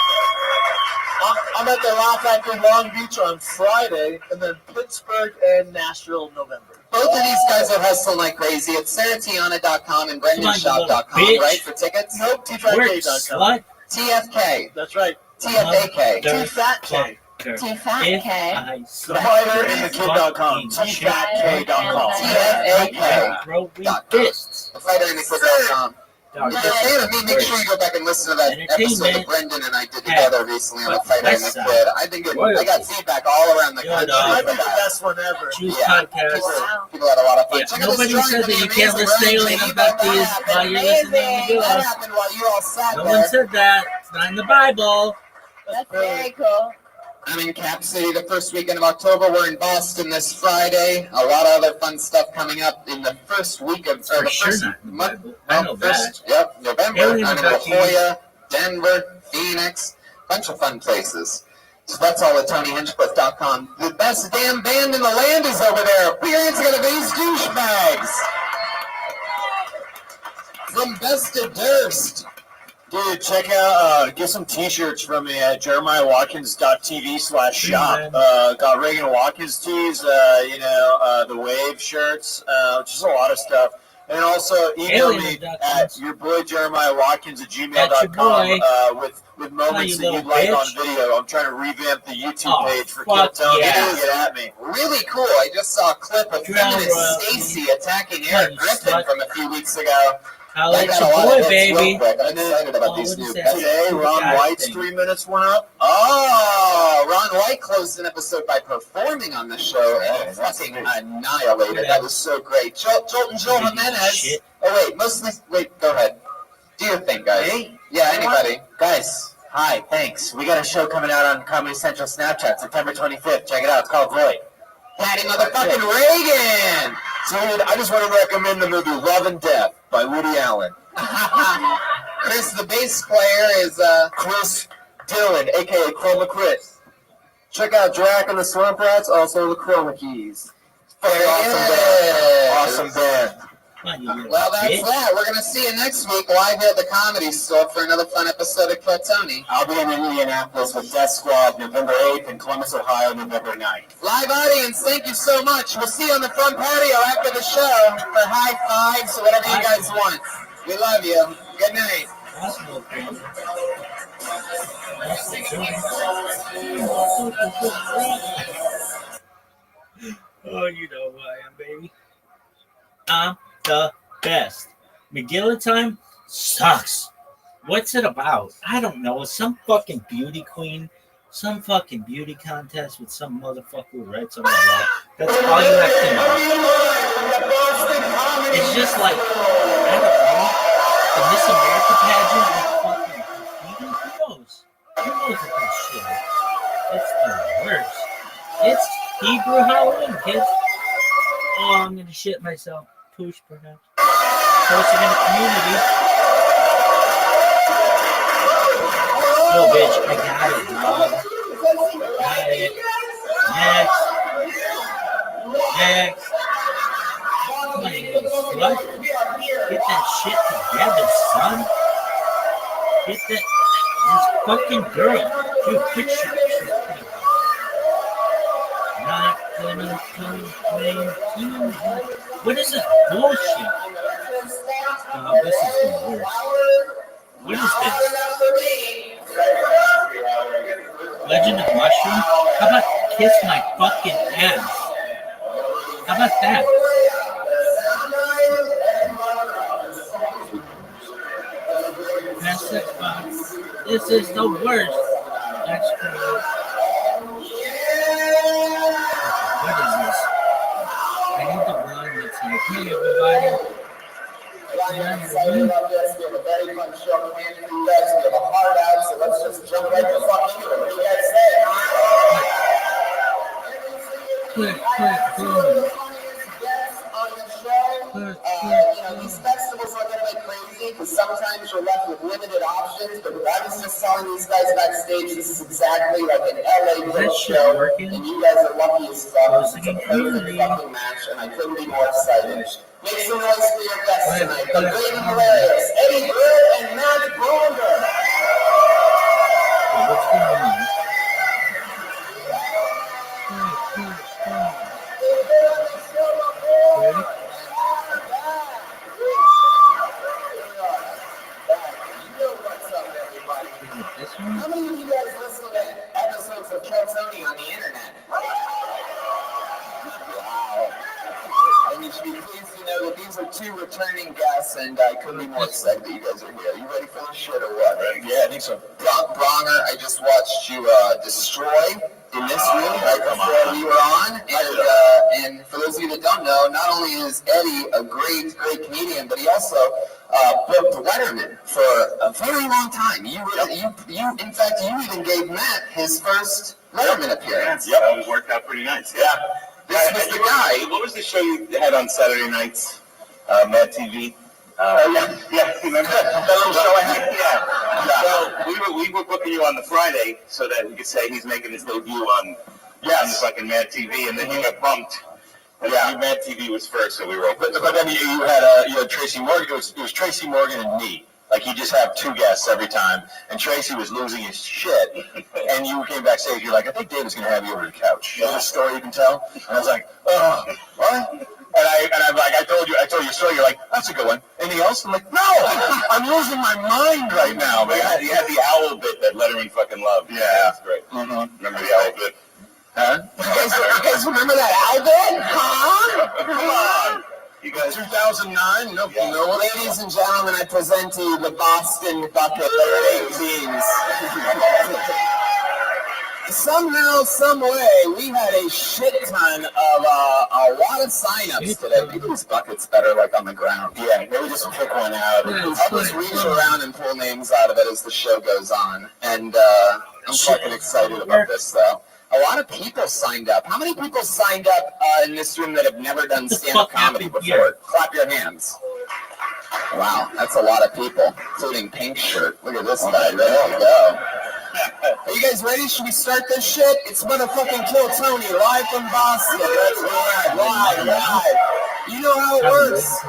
I'm at the Laugh Factory Long Beach on Friday, and then Pittsburgh and Nashville November. Both of these guys are hustling like crazy. It's sarahtiana.com and brendanshop.com, bitch. right, for tickets? Nope, TFAK.com. What? TFK. That's right. TFAK. TFATK. TFAK. The fighter and the kid.com. TFATK.com. TFAK. Fists. The fighter and the kid.com. If you're a fan of me, make sure you go back and listen to that episode that Brendan and I did together recently on the fighter and the kid. I think I got feedback all around the country. Might be the best one ever. Choose Yeah. podcast. People had a lot of fun. Yeah, Check out this nobody drawing said for that the you can't amazing listen Ryan J. about these That while you're listening to That us. happened while you all sat No there. one said that. It's not in the Bible. That's very cool. I'm in Cap City the first weekend of October. We're in Boston this Friday. A lot of other fun stuff coming up in the first week of For sure not in the Bible. I know that. Yep, November. Alien I'm in La abductees. Jolla, Denver, Phoenix, bunch of fun places. So that's all at TonyHinchcliffe.com. The best damn band in the land is over there. Appearance going to be these douchebags. From Best to Durst. Dude, check out, get some t-shirts from me at jeremiahwatkins.tv/shop. Got Reagan Watkins tees, the Wave shirts, just a lot of stuff. And also email me at yourboyjeremiahwatkins@gmail.com with moments that you'd like on video. I'm trying to revamp the YouTube page for Kid Tony. Get at me. Really cool. I just saw a clip of feminist Stacy attacking Eric Griffin from a few weeks ago. That got a lot of hits real quick. I'm excited about these new guys. Today, Ron White's 3 minutes went up. Oh, Ron White closed an episode by performing on the show and fucking annihilated. That was so great. Joel Jimenez. Oh, wait, go ahead. Do your thing, guys. Me? Yeah, anybody. Guys, hi, thanks. We got a show coming out on Comedy Central Snapchat, September 25th. Check it out. It's called Void. Patty motherfucking Reagan! Dude, I just want to recommend the movie Love and Death by Woody Allen. Chris, the bass player, is Chris Dillon, a.k.a. Chroma Chris. Check out Drac and the Swamp Rats, also the Chroma Keys. Very awesome band. Well, that's that. We're going to see you next week live here at the Comedy Store for another fun episode of Kill Tony. I'll be in Indianapolis with Death Squad November 8th and Columbus, Ohio, November 9th. Live audience, thank you so much. We'll see you on the front patio after the show for high fives or whatever you guys want. We love you. Good night. Oh, you know who I am, baby. I'm the best. McGilla time sucks. What's it about? I don't know. Some fucking beauty queen, some fucking beauty contest with some motherfucker who writes on my wall. That's all you have to know. It's just like, I don't know, the Miss America pageant with fucking who knows? Who knows what that shit is? It's the worst. It's Hebrew Halloween, kids. Oh, I'm gonna shit myself. Push, perhaps. Posting in the community. Yo, bitch, I got it, dog. Got it. Next. Come on, you little slut. Get that shit together, son. Get that. This fucking girl. Dude, put your shit together. Not gonna complain. What is this bullshit? Oh, this is the worst. What is this? Legend of Mushroom? How about kiss my fucking ass? How about that? Pass that box. This is the worst. That's crazy. What is this? I need the one that's like, hey everybody. I'm excited about this. We have a very fun show planned for you guys. We have a hard out, so let's just jump right the fuck into it. What do you guys say? These festivals are going to be crazy because sometimes you're left with limited options, but I was just telling these guys backstage, this is exactly like an LA little show, and you guys are lucky as fuck. It's a perfect fucking match, and I couldn't be more excited. Make some noise for your guests tonight. The great and hilarious Eddie Brill and Matt Bronder. What's going on? How many of you guys listen to episodes of Kill Tony on the internet? Wow. And you should be pleased to know that these are two returning guests, and I couldn't be more excited that you guys are here. You ready for this shit or what? Yeah, I think so. Bronger, I just watched you destroy in this room right before we were on. And for those of you that don't know, not only is Eddie a great comedian, but he also booked Letterman for a very long time. In fact, you even gave Matt his first Letterman appearance. Yep, that was worked out pretty nice. Yeah. This was the guy. What was the show you had on Saturday nights? Mad TV. Yeah. Remember that little show I had? Yeah. So we were booking you on the Friday so that we could say he's making his debut on fucking Mad TV, and then you got bumped. Yeah, Mad TV was first, so we were. But then you had Tracy Morgan. It was Tracy Morgan and me. Like you just have 2 guests every time, and Tracy was losing his shit, and you came backstage. You're like, I think Dave is going to have you over the couch. You have a story you can tell? And I was like, oh, what? And I'm like, I told you a story. You're like, that's a good one. Anything else? I'm like, no, I'm losing my mind right now, man. You had the owl bit that Letterman fucking loved. Yeah, that's great. Mm-hmm. Remember the owl bit? Huh? You guys remember that owl bit? Huh? Come on. You guys, 2009? Nope. Yeah. No, Ladies and gentlemen, I present to you the Boston Bucket of beans. Somehow, some way, we had a shit ton of a lot of signups today. Maybe this bucket's better, like on the ground. Yeah, maybe just pick one out. I'll just reach around and pull names out of it as the show goes on. And I'm fucking excited about this, though. A lot of people signed up. How many people signed up in this room that have never done stand-up comedy before? Clap your hands. Wow, that's a lot of people, including Pink Shirt. Look at this guy. There you go. Are you guys ready? Should we start this shit? It's motherfucking Kill Tony, live from Boston. That's right, live. You know how it works.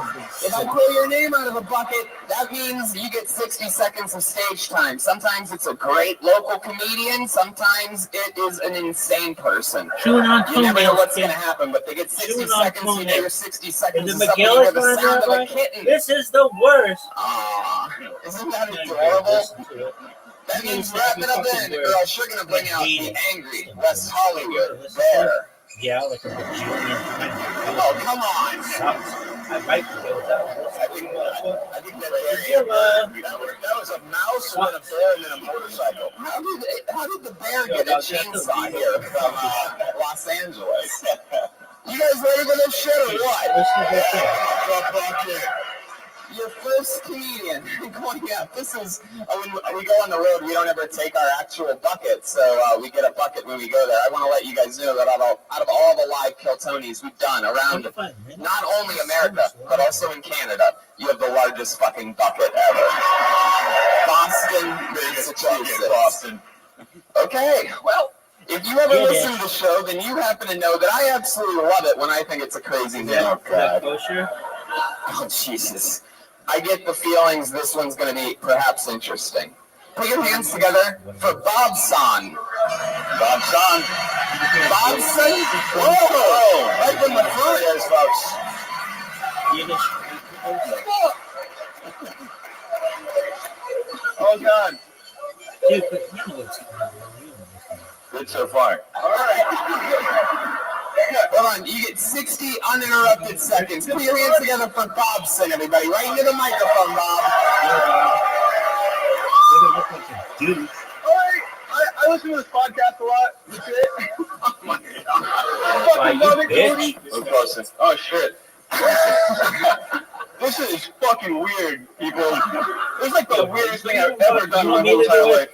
If I pull your name out of a bucket, that means you get 60 seconds of stage time. Sometimes it's a great local comedian. Sometimes it is an insane person. You never know what's going to happen, but they get 60 seconds. You know your 60 seconds is something you hear the sound of a kitten. This is the worst. Aww, isn't that adorable? That means wrap it up then, or else you're going to bring out the angry West Hollywood bear. Yeah, like a junior. Oh, come on. I might go with that one. I think that was a mouse and a bear and then a motorcycle. How did the bear get a chainsaw here from Los Angeles? You guys ready for this shit or what? Your first comedian going up. This is when we go on the road. We don't ever take our actual bucket, so we get a bucket when we go there. I want to let you guys know that out of all the live Kill Tonys we've done around not only America but also in Canada, you have the largest fucking bucket ever. Boston, Massachusetts. Boston. Okay, well. If you ever listen to the show, then you happen to know that I absolutely love it when I think it's a crazy thing. Oh, God. Oh, Jesus. I get the feelings this one's going to be perhaps interesting. Put your hands together for Bobson. Bobson. Bobson? Whoa! Right from the front, folks. Oh, God. Dude, but you know what's going on. Good so far. All right. Hold on. You get 60 uninterrupted seconds. Put your hands together for Bobson, everybody. Right into the microphone, Bob. Dude. I listen to this podcast a lot. That's it. Oh, my God. Fucking love it, baby. Oh, shit. This is fucking weird, people. This is like the weirdest thing I've ever done in my whole entire life.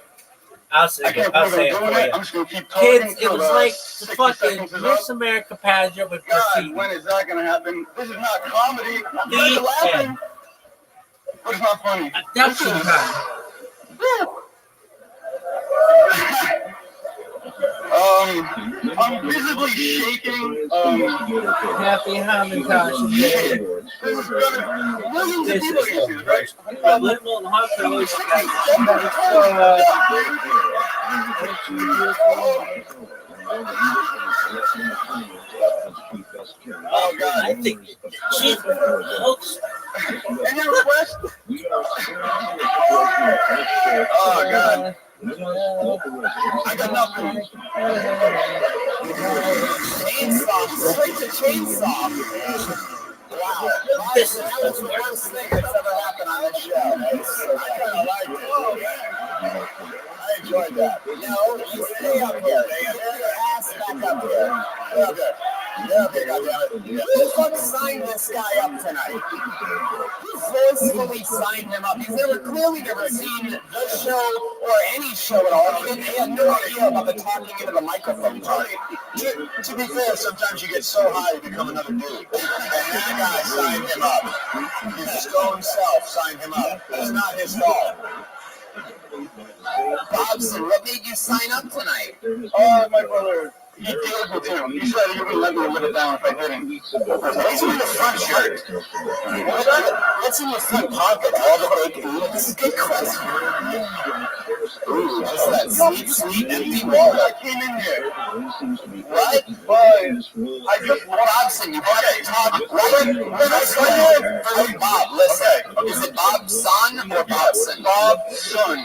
I can't believe I'm doing it. I'm just going to keep talking. Kids, it was like the fucking Miss America pageant with God, when is that going to happen? This is not comedy. I'm just laughing. But it's not funny. That's the time. I'm visibly shaking. Happy Hamantash. This is gonna. Millions of people are going to see this, right? Oh, God. I think she's folks. Any request? Oh, God. I got nothing. Chainsaw, straight to chainsaw. Wow. That was the worst thing that's ever happened on this show. I kind of liked it. I enjoyed that. No, you stay up here. Get your ass back up here. Okay. Okay, goddammit. Who the fuck signed this guy up tonight? Who forcefully signed him up? He's clearly never seen the show or any show at all. He had no idea about the talking into the microphone part. To be fair, sometimes you get so high you become another dude. And that guy signed him up. His own self signed him up. It's not his fault. Bobson, what made you sign up tonight? Oh, my brother. He deals with him. He said he would let me live it down if I didn't. What's in the front shirt? What's in your front pocket? All the fake ooze? This is a good question. Ooh, just that sweet, empty wall that came in here. What? I just Robson, you haven't talked. Bob, listen. Is it Bob's son or Bobson? Bob's son.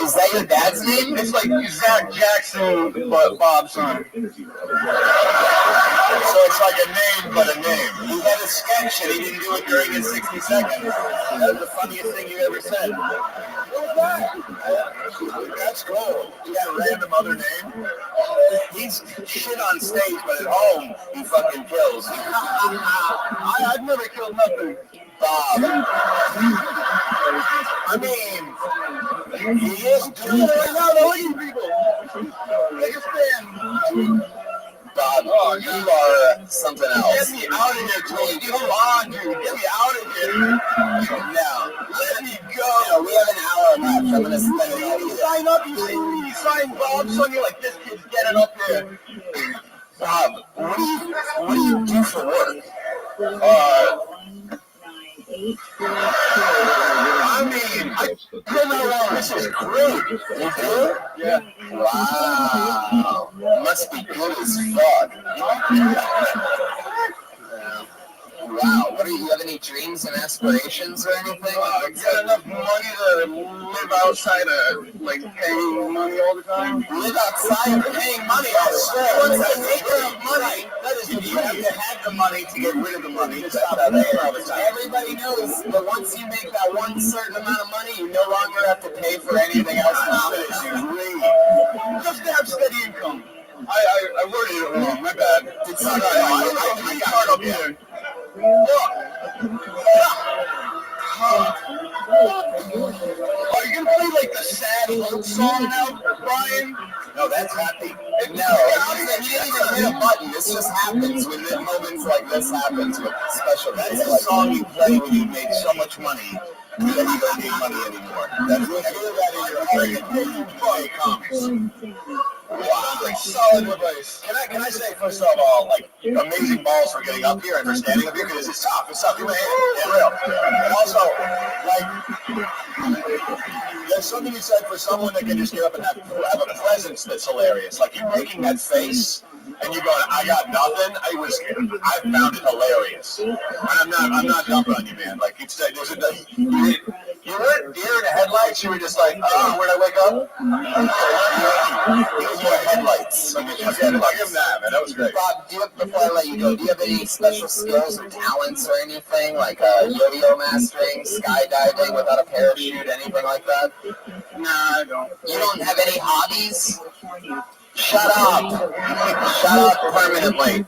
Is that your dad's name? It's like Zach Jackson, but Bob's son. So it's like a name, but a name. He had a sketch and he didn't do it during his 60 seconds. That was the funniest thing you ever said. What was that? That's cool. You got a random other name? He's shit on stage, but at home, he fucking kills. I've never killed nothing. Bob. I mean, he is doing it right now. They're looking people. Take a stand. Bob, you are something else. Get me out of here, Tony. Come on, dude. Get me out of here. Now, let me go. You know, we have an hour left. I'm going to spend it all You sign up. You sign Bob's son. You're like, this kid's getting up there. Bob, what do you do for work? I mean, I come around. This is great. You do? Yeah. Wow. Must be good as fuck. Wow. What do you have any dreams and aspirations or anything? Get enough money to live outside of like paying money all the time. Live outside of paying money all the time. Once you make enough money, that is you have to have the money to get rid of the money. That's how they all the time. Everybody knows that once you make that one certain amount of money, you no longer have to pay for anything else. Just to have steady income. I worded it wrong. My bad. It's not I got it up here. Are you gonna play like the sad hope song now, Brian? No, that's happy. No, you didn't even hit a button. This just happens when moments like this happens with special. That's the song you play when you make so much money that you don't need money anymore. That's what feel that in your heart. It comes. Wow, solid advice. Can I say first of all, like amazing balls for getting up here and for standing up here because it's tough. It's tough. You hate it. Yeah, real. And also, like, there's something you said for someone that can just get up and have a presence that's hilarious. Like you're making that face and you're going, I got nothing. I found it hilarious. And I'm not dumping on you, man. Like you weren't deer in the headlights. You were just like, oh, where'd I wake up? Those were headlights. I'll give him that, man. That was great. Bob, before I let you go, do you have any special skills or talents or anything like yo-yo mastering, skydiving without a parachute, anything like that? Nah, I don't. You don't have any hobbies? Shut up. Shut up permanently.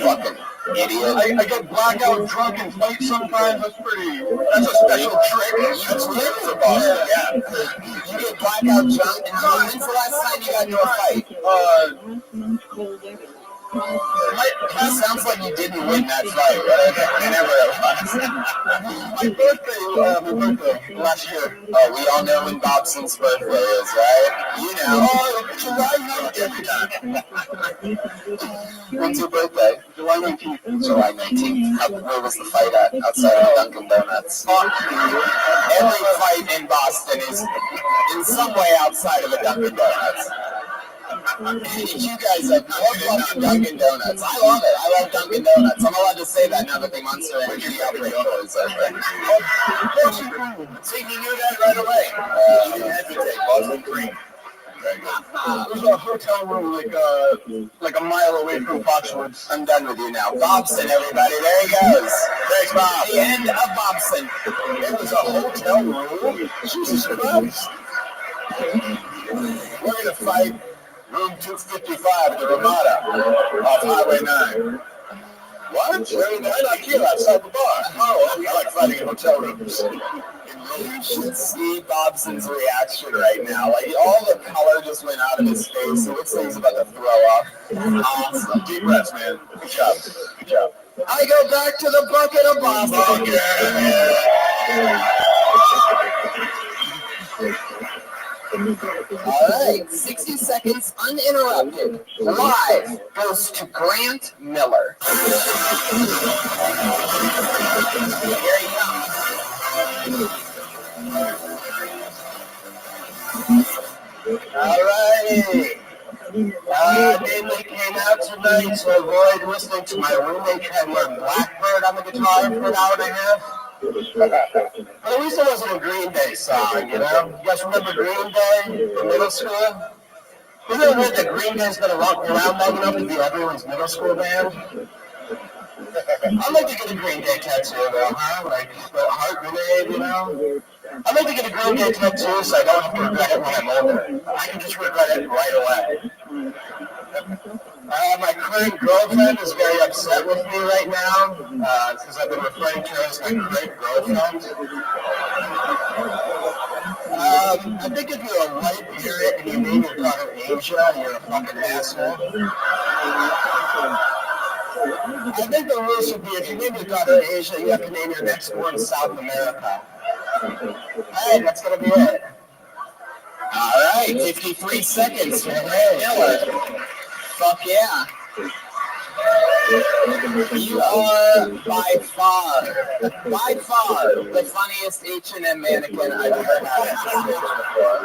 Fucking idiot. I get blackout drunk and fight sometimes. That's a special trick. That's trick for Boston, yeah. You get blackout drunk, and when's the last time you got into a fight? It sounds like you didn't win that fight, right? I never My birthday last year. Oh, we all know when Bobson's birthday is, right? You know. Oh, July 19th. When's your birthday? July 19th. July 19th. Where was the fight at? Outside of Dunkin' Donuts. Every fight in Boston is in some way outside of a Dunkin' Donuts. You guys have fucking Dunkin' Donuts. I love it. I love Dunkin' Donuts. I'm allowed to say that now that the Monster Energy outbreak is over. See, you knew that right away. You didn't hesitate. Boston Cream. Very good. There's a hotel room like a mile away from Foxwoods. I'm done with you now. Bobson, everybody. There he goes. Thanks, Bob. The end of Bobson. It was a hotel room. Jesus Christ. We're going to fight room 255 at the Ramada off Highway 9. What? Where not here outside the bar. Oh, I like fighting in hotel rooms. You should see Bobson's reaction right now. Like, all the color just went out of his face. It looks like he's about to throw up. Awesome. Deep breaths, man. Good job. Good job. I go back to the bucket of Boston. All right, 60 seconds uninterrupted. Live goes to Grant Miller. Here he comes. All righty. Namely came out tonight to avoid listening to my roommate try to learn Blackbird on the guitar for an hour and a half. But at least it wasn't a Green Day song, you know? You guys remember Green Day in middle school? Isn't it weird that Green Day's been around long enough to be everyone's middle school band? I'd like to get a Green Day tattoo though, huh? Like the heart grenade, you know? I'd like to get a Green Day tattoo so I don't have to regret it when I'm older. I can just regret it right away. My current girlfriend is very upset with me right now because I've been referring to her as my great girlfriend. I think if you're a white parent and you name your daughter Asia, you're a fucking asshole. I think the rule should be if you name your daughter Asia, you have to name your next born South America. Alright, that's gonna be it. Alright, 53 seconds for Miller. Fuck yeah. You are by far the funniest H&M mannequin I've ever had at this stage before.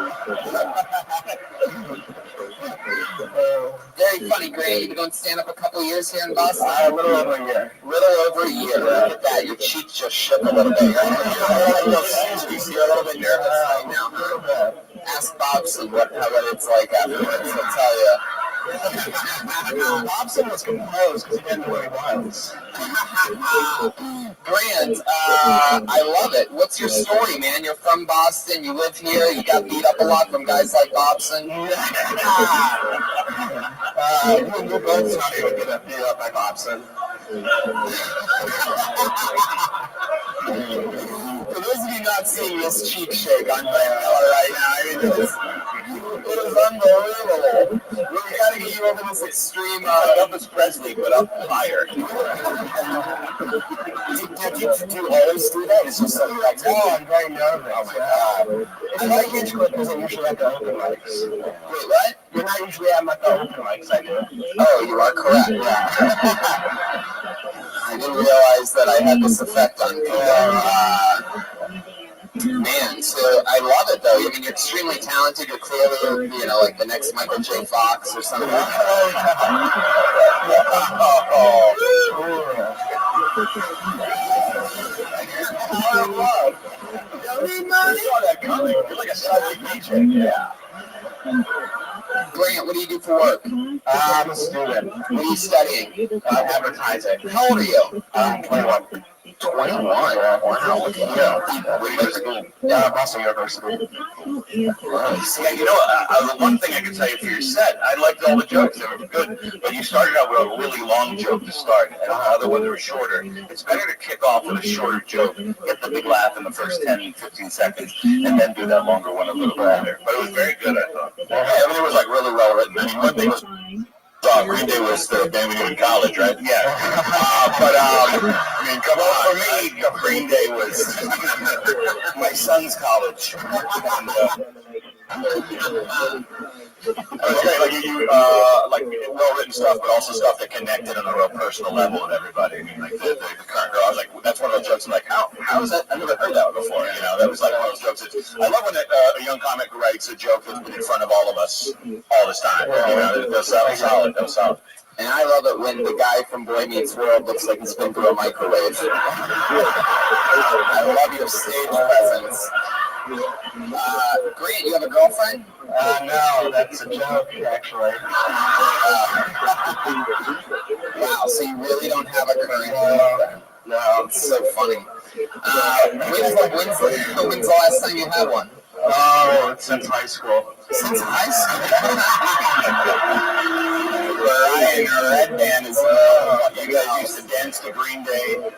Very funny, Grant. You've been doing stand-up a couple years here in Boston? A little over a year. Look at that. Your cheeks just shook a little bit. You're a little bit nervous right now. Ask Bobson what it's like afterwards. He'll tell you. Bobson was composed because he didn't know where he was. Grant, I love it. What's your story, man? You're from Boston. You live here. You got beat up a lot from guys like Bobson. You're both not even get beat up by Bobson. For those of you not seeing this cheek shake on Grant Miller right now, I mean, it is unbelievable. We gotta get you over this extreme Elvis Presley, but up higher. Do you always do that? It's just something like that. Oh, I'm very nervous. Oh my god. It's like each clip isn't usually at the open mics. Wait, what? You're not usually at the open mics, I do. Oh, you are correct. Yeah. I didn't realize that I had this effect on people. Man, so I love it though. I mean, you're extremely talented. You're clearly, like the next Michael J. Fox or something. You're like a psychic DJ. Yeah. Grant, what do you do for work? I'm a student. What are you studying? Advertising. How old are you? 21. 21? Wow, look at you. Where do you go to school? Boston University. Yeah, the one thing I can tell you for your set, I liked all the jokes. They were good, but you started out with a really long joke to start, and the other ones were shorter. It's better to kick off with a shorter joke, get the big laugh in the first 10, 15 seconds, and then do that longer one a little bit later. But it was very good, I thought. Everything was like really well written. I mean, one thing was Green Day was the band we knew in college, right? Yeah. I mean, come on. For me, Green Day was my son's college. Okay, like well-written stuff, but also stuff that connected on a real personal level with everybody. I mean, like the current girl, I was like, that's one of those jokes. I'm like, how is that? I never heard that before. That was like one of those jokes. I love when a young comic writes a joke that's been in front of all of us all this time. That was solid. That was solid. And I love it when the guy from Boy Meets World looks like he's been through a microwave. I love your stage presence. Grant, you have a girlfriend? No, that's a joke, actually. Wow, so you really don't have a current girlfriend? No, it's so funny. When's the last time you had one? Oh, since high school. Since high school? Where I and our red band is. You guys used to dance to Green Day.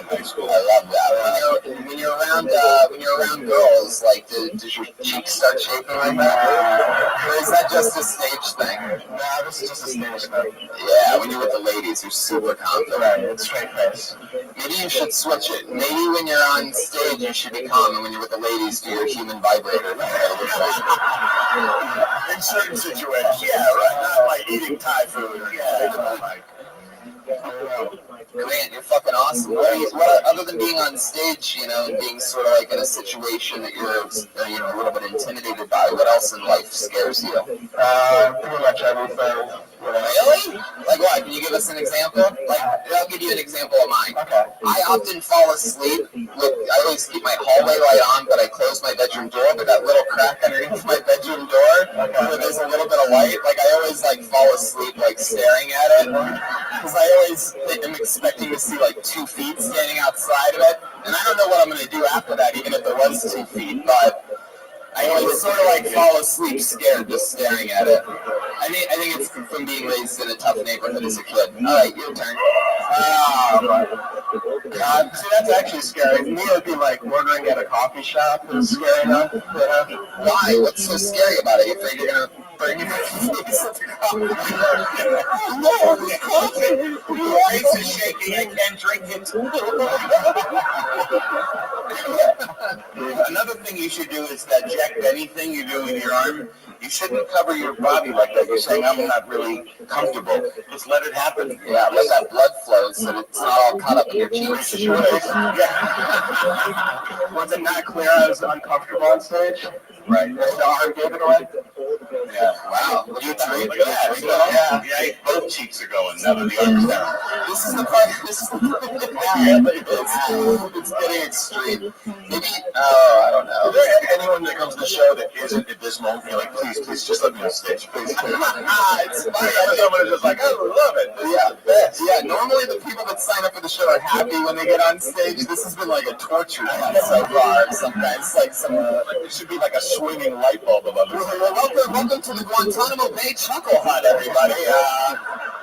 High school. I love that. When you're around girls, like, does your cheeks start shaking like that? Or is that just a stage thing? No, this is just a stage thing. Yeah, when you're with the ladies, you're super confident. Right, it's straight face. Maybe you should switch it. Maybe when you're on stage, you should be calm, and when you're with the ladies, do your human vibrator. In certain situations. Yeah, right. Not like eating Thai food. Grant, you're fucking awesome. What other than being on stage, and being sort of like in a situation that you're, a little bit intimidated by, what else in life scares you? Pretty much everything. Really? Like what? Can you give us an example? Like, I'll give you an example of mine. Okay. I often fall asleep. I always keep my hallway light on, but I close my bedroom door. But that little crack underneath my bedroom door, where there's a little bit of light, like I always fall asleep staring at it, because I always am expecting to see 2 feet standing outside of it, and I don't know what I'm going to do after that, even if there was 2 feet, but I always sort of fall asleep scared just staring at it. I think it's from being raised in a tough neighborhood as a kid. All right, your turn. God, see, that's actually scary. For me, it would be ordering at a coffee shop is scary enough. Why? What's so scary about it? You think you're going to burn your face at the coffee shop? No, it's coffee. Your face is shaking. I can't drink it. Another thing you should do is that Jack Benny thing you do with your arm. You shouldn't cover your body like that. You're saying, I'm not really comfortable. Just let it happen. Yeah, let that blood flow so that it's not all caught up in your cheeks. Yeah. Was it not clear I was uncomfortable on stage? Right. The arm gave it away? Yeah. Wow. You too. Look at that. Yeah, both cheeks are going. Now that the arm's down. This is the part. It's getting extreme. Maybe, I don't know. Is there anyone that comes to the show that isn't at this moment? You're like, please, just let me on stage, please. It's funny. Someone is just like, I love it. Yeah, normally the people that sign up for the show are happy when they get on stage. This has been like a torture so far. Sometimes, it should be like a swinging light bulb above it. Well, welcome to the Guantanamo Bay Chuckle Hut, everybody.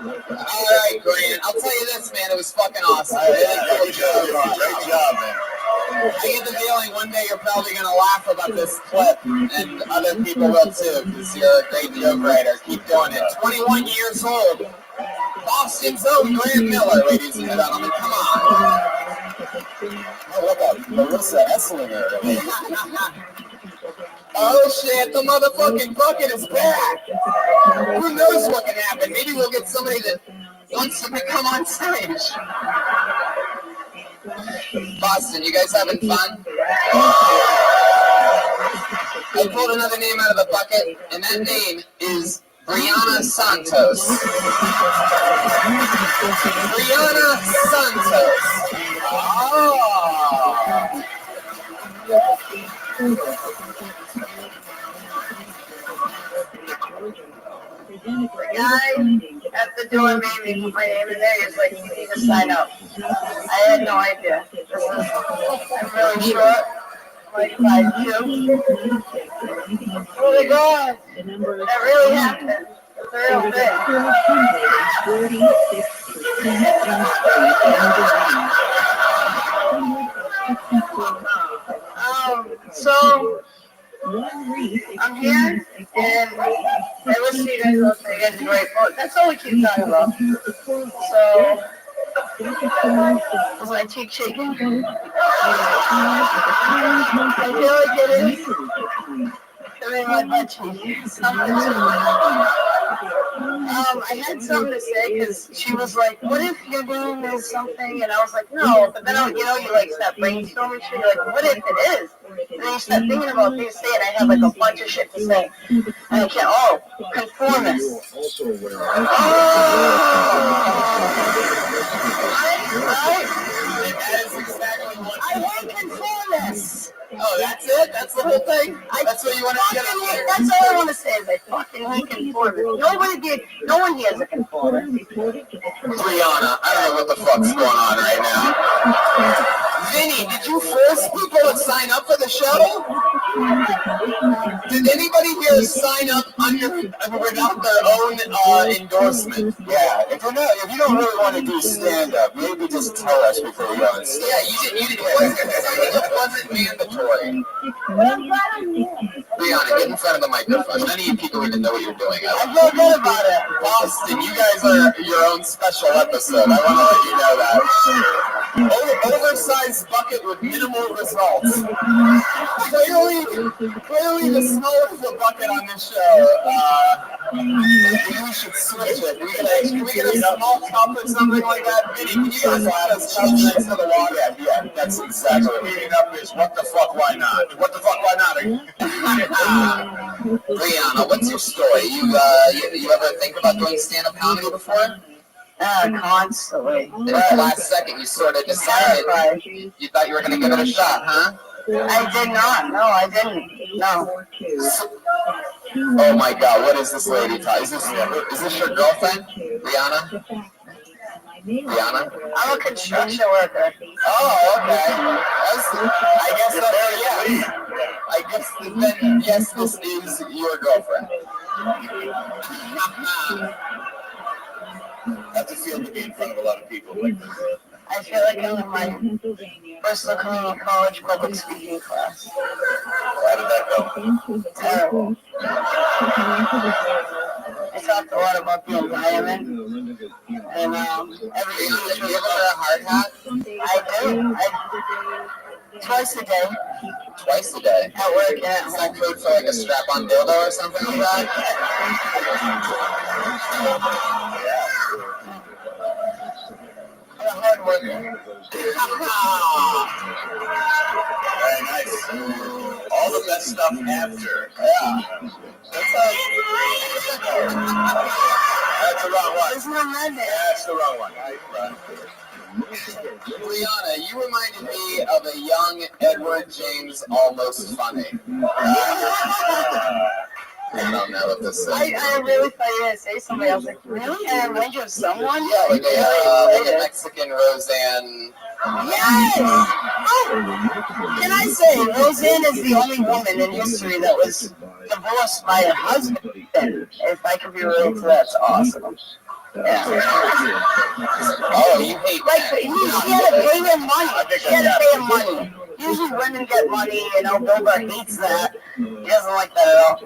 All right, Grant. I'll tell you this, man. It was fucking awesome. Great job, man. I get the feeling one day you're probably going to laugh about this clip, and other people will too, because you're a great joke writer. Keep doing it. 21 years old. Boston's own Grant Miller, ladies and gentlemen. Come on. Oh, look at Melissa Esslinger. Oh shit, the motherfucking bucket is back. Who knows what can happen? Maybe we'll get somebody that wants to come on stage. Boston, you guys having fun? I pulled another name out of the bucket, and that name is Brianna Santos. Brianna Santos. Oh. The guy at the door made me put my name in there. He's like, you need to sign up. I had no idea. I'm really short. Like 5'2". Oh my God. That really happened. It's a real thing. So I'm here, and I listen to you guys all say you guys are great. That's all we keep talking about. So, is my cheek shaking? I feel like it is. I mean, my butt cheek. I had something to say because she was like, what if you're doing this something? And I was like, no. But then, you start brainstorming shit. You're like, what if it is? And then you start thinking about things to say, and I have a bunch of shit to say. And I can't, conformist. That is exactly what I hate conformists. Oh, that's it? That's the whole thing? That's what you want to get up there? That's all I want to say is I fucking hate conformists. No one here is a conformist. Brianna, I don't know what the fuck's going on right now. Vinny, did you force people to sign up for the show? Did anybody here sign up without their own endorsement? Yeah, if you don't really want to do stand-up, maybe just tell us before we go on stage. Yeah, it wasn't mandatory. Brianna, get in front of the microphone. None of you people even know what you're doing. I feel good about it. Boston, you guys are your own special episode. I want to let you know that. Oversized bucket with minimal results. Clearly the smallest the bucket on this show. We should switch it. Can we get a small cup or something like that? Vinny, can you guys let us cup next to the water? Yeah, that's exactly what we need up is what the fuck, why not? What the fuck, why not? Brianna, what's your story? You ever think about doing stand-up comedy before? Constantly. Last second, you sort of decided you thought you were going to give it a shot, huh? I did not. No, I didn't. No. Oh my God! What is this lady talking? Is this your girlfriend, Brianna? Brianna? I'm a construction worker. Oh, okay. Yes, this is your girlfriend. How's it feel to be in front of a lot of people like this? I feel like I'm in my Bristol Community College public speaking class. How did that go? Terrible. I talked a lot about the environment, and every Do you ever wear a hard hat? I do. Twice a day. Twice a day? At work, yeah. Is that code for like a strap-on dildo or something like that? I'm a hard worker. Very nice. All the best stuff after. Yeah. That's the wrong one. Isn't it Monday? That's the wrong one. Brianna, you reminded me of a young Edward James Almost Funny. I don't know what this is. I really thought you were going to say somebody. I was like, really? I remind you of someone? Yeah, like a Mexican Roseanne. Yes! Oh, can I say, Roseanne is the only woman in history that was divorced by her husband. If I could be related to that, that's awesome. Yeah. Oh, you hate like he had to pay him money. She had to pay him money. Usually women get money, Bill Burr hates that. He doesn't like that at all.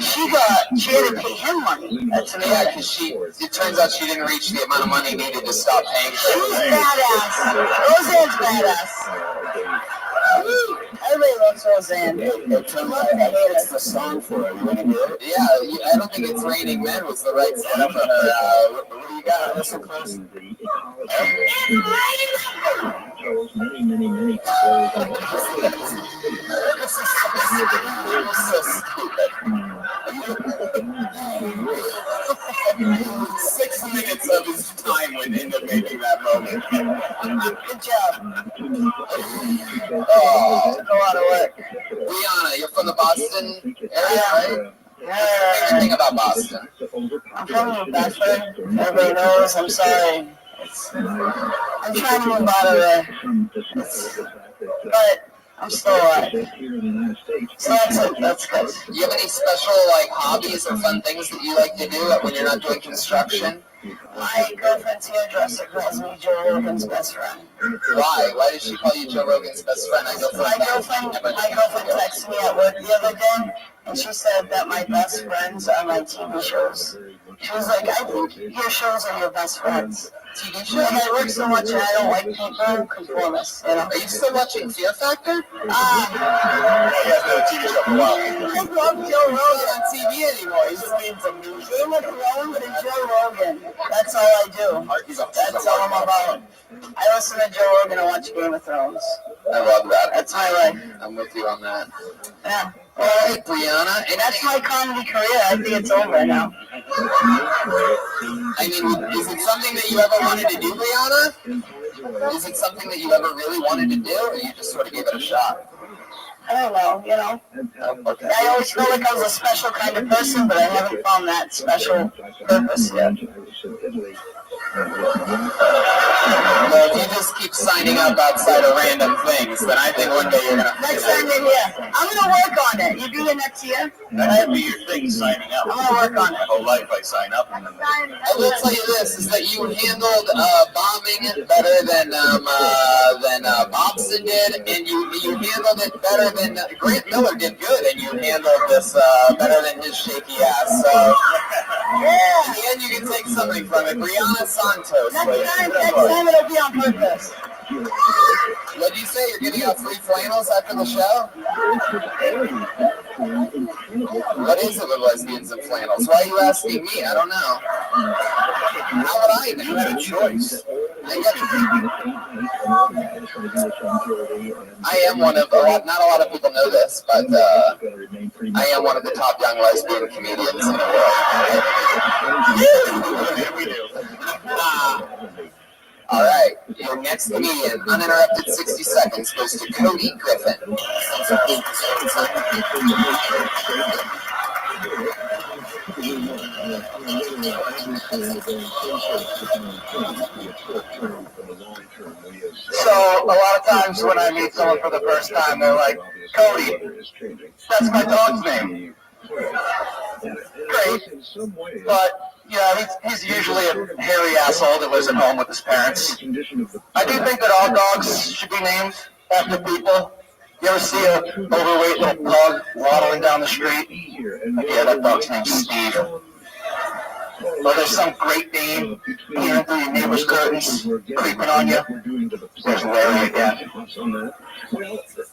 She had to pay him money. That's amazing. Yeah, because it turns out she didn't reach the amount of money needed to stop paying for She's badass. Roseanne's badass. Everybody loves Roseanne. It's the song for it. You want to hear it? Yeah, I don't think It's Raining Men was the right song for her. What do you got? Listen close. So stupid. 6 minutes of his time went into making that moment. Good job. Oh, a lot of work. Rihanna, you're from the Boston area, right? What's your favorite thing about Boston? I'm from Bedford. Everybody knows. I'm sorry. I'm trying to move out of there. But I'm still alive. So that's good. Do you have any special hobbies or fun things that you like to do when you're not doing construction? My girlfriend's hairdresser calls me Joe Rogan's best friend. Why? Why did she call you Joe Rogan's best friend? My girlfriend texted me at work the other day, and she said that my best friends are my TV shows. She was like, I think your shows are your best friends. TV shows? And I work so much and I don't like people conformists, Are you still watching Fear Factor? I love Joe Rogan on TV anymore. He's just being from news. Game of Thrones and Joe Rogan. That's all I do. That's all I'm about. I listen to Joe Rogan and watch Game of Thrones. I love that. That's my life. I'm with you on that. Yeah. All right, Brianna. And that's my comedy career. I think it's over now. I mean, is it something that you ever wanted to do, Brianna? Is it something that you ever really wanted to do, or you just sort of gave it a shot? I don't know, Okay. I always feel like I was a special kind of person, but I haven't found that special purpose yet. Well, if you just keep signing up outside of random things, then I think one day you're gonna. Next time you're here. I'm gonna work on it. You be here next year? That'd be your thing, signing up. I'm gonna work on it. My whole life I sign up. And I will tell you this: is that you handled bombing better than Bobson did, and you handled it better than Grant Miller did. Good, and you handled this better than his shaky ass. So. Yeah. In the end, you can take something from it. Brianna Santos. Next time it'll be on purpose. What did you say? You're giving out free flannels after the show? What is it with lesbians and flannels? Why are you asking me? I don't know. How would I know? you had a choice. I am one of not a lot of people know this, but I am one of the top young lesbian comedians in the world. We do. All right, your next comedian, uninterrupted 60 seconds, goes to Cody Griffin. So a lot of times when I meet someone for the first time, they're like, Cody, that's my dog's name. Great, but yeah, he's usually a hairy asshole that lives at home with his parents. I do think that all dogs should be named after people. You ever see an overweight little pug waddling down the street? Yeah, that dog's name's Steve. Or there's some Great Dane peering through your neighbor's curtains, creeping on you. There's Larry again.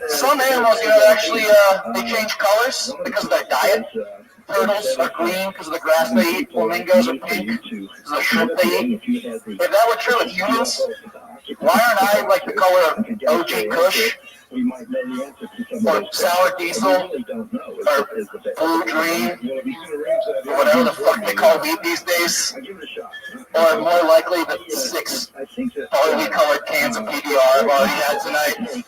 Some animals, actually, they change colors because of their diet. Turtles are green because of the grass they eat. Flamingos are pink because of the shrimp they eat. If that were true with humans, why aren't I like the color of OJ Kush? Or Sour Diesel? Or Blue Dream? Or whatever the fuck they call weed these days? Or more likely the 6 barley-colored cans of PBR I've already had tonight.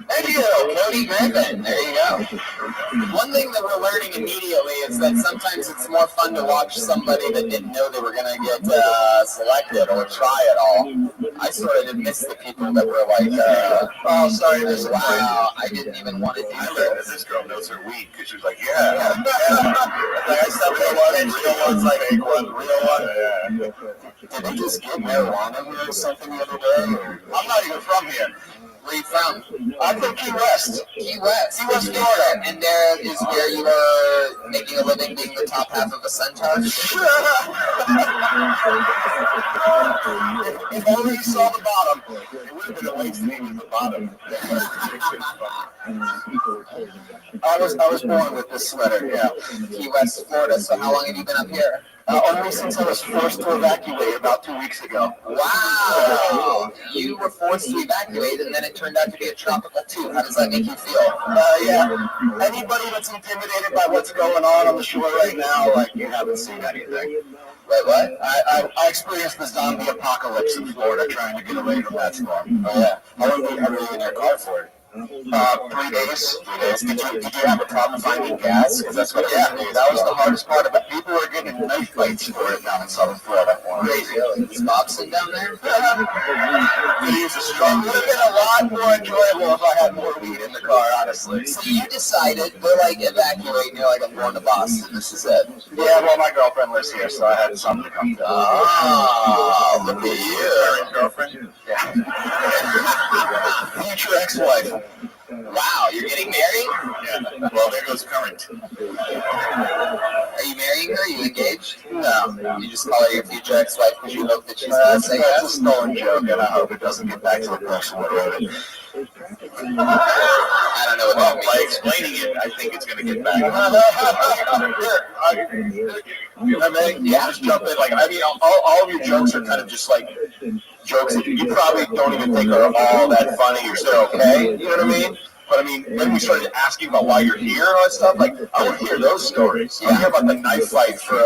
Thank you, Cody Griffin. There you go. One thing that we're learning immediately is that sometimes it's more fun to watch somebody that didn't know they were going to get selected or try at all. I sort of did miss the people that were like, oh, sorry, this wow, I didn't even want to do that. This girl knows her weed because she was like, yeah. Like I said, real ones, like fake one, real one. Yeah. Did they just get marijuana here or something the other day? I'm not even from here. Where you from? I'm from Key West. Key West, Florida. And there is where you were making a living being the top half of a centaur? If only you saw the bottom, it would have been a waste to be with the bottom. I was born with this sweater, yeah. Key West, Florida. So how long have you been up here? Only since I was forced to evacuate about 2 weeks ago. Wow! You were forced to evacuate, and then it turned out to be a tropical too. How does that make you feel? Yeah. Anybody that's intimidated by what's going on the shore right now, like, you haven't seen anything. Wait, what? I experienced the zombie apocalypse in Florida trying to get away from that storm. Oh, yeah. How long were you in your car for? 3 days. 3 days. Did you have a problem finding gas? Because that's what that was the hardest part of it. People were getting in knife fights for it down in southern Florida. Crazy. Is Bobson down there? It would have been a lot more enjoyable if I had more weed in the car, honestly. So you decided, we're like evacuating, you're like, I'm going to Boston, this is it. Yeah, well, my girlfriend lives here, so I had something to come to. Oh, look at you. Girlfriend? Yeah. Future ex-wife. Wow, you're getting married? Yeah. Well, there goes current. Are you marrying her? Are you engaged? No. You just call her your future ex-wife because you hope that she's going to say that's yes? a stolen joke, and I hope it doesn't get back to the person that wrote it. I don't know what that means. By explaining it, I think it's going to get back. Yeah. Just jump in. Like, I mean, all of your jokes are kind of just like jokes that you probably don't even think are all that funny or so okay. You know what I mean? But I mean, then we started asking about why you're here and all that stuff. Like, I want to hear those stories. I want to hear about the knife fight for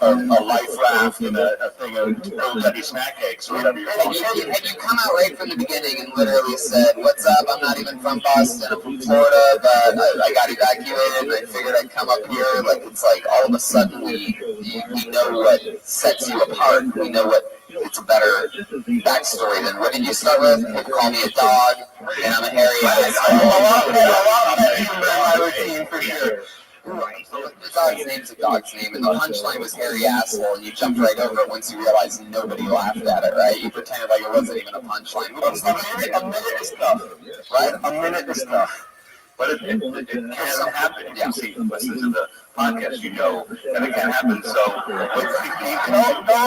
a life raft and a thing of Debbie snack cakes or whatever you're Had you come out right from the beginning and literally said, what's up, I'm not even from Boston, I'm from Florida, but I got evacuated and I figured I'd come up here. Like, it's like all of a sudden we know what sets you apart. We know what it's a better backstory than what did you start with? People call me a dog, and I'm a hairy ass. A lot better humor in my routine for sure. Right. So the dog's name's a dog's name, and the punchline was hairy asshole, and you jumped right over it once you realized nobody laughed at it, right? You pretended like it wasn't even a punchline. A minute is tough, right? A minute is tough. But it can happen. If you see, listen to the podcast, you know that it can happen. So, no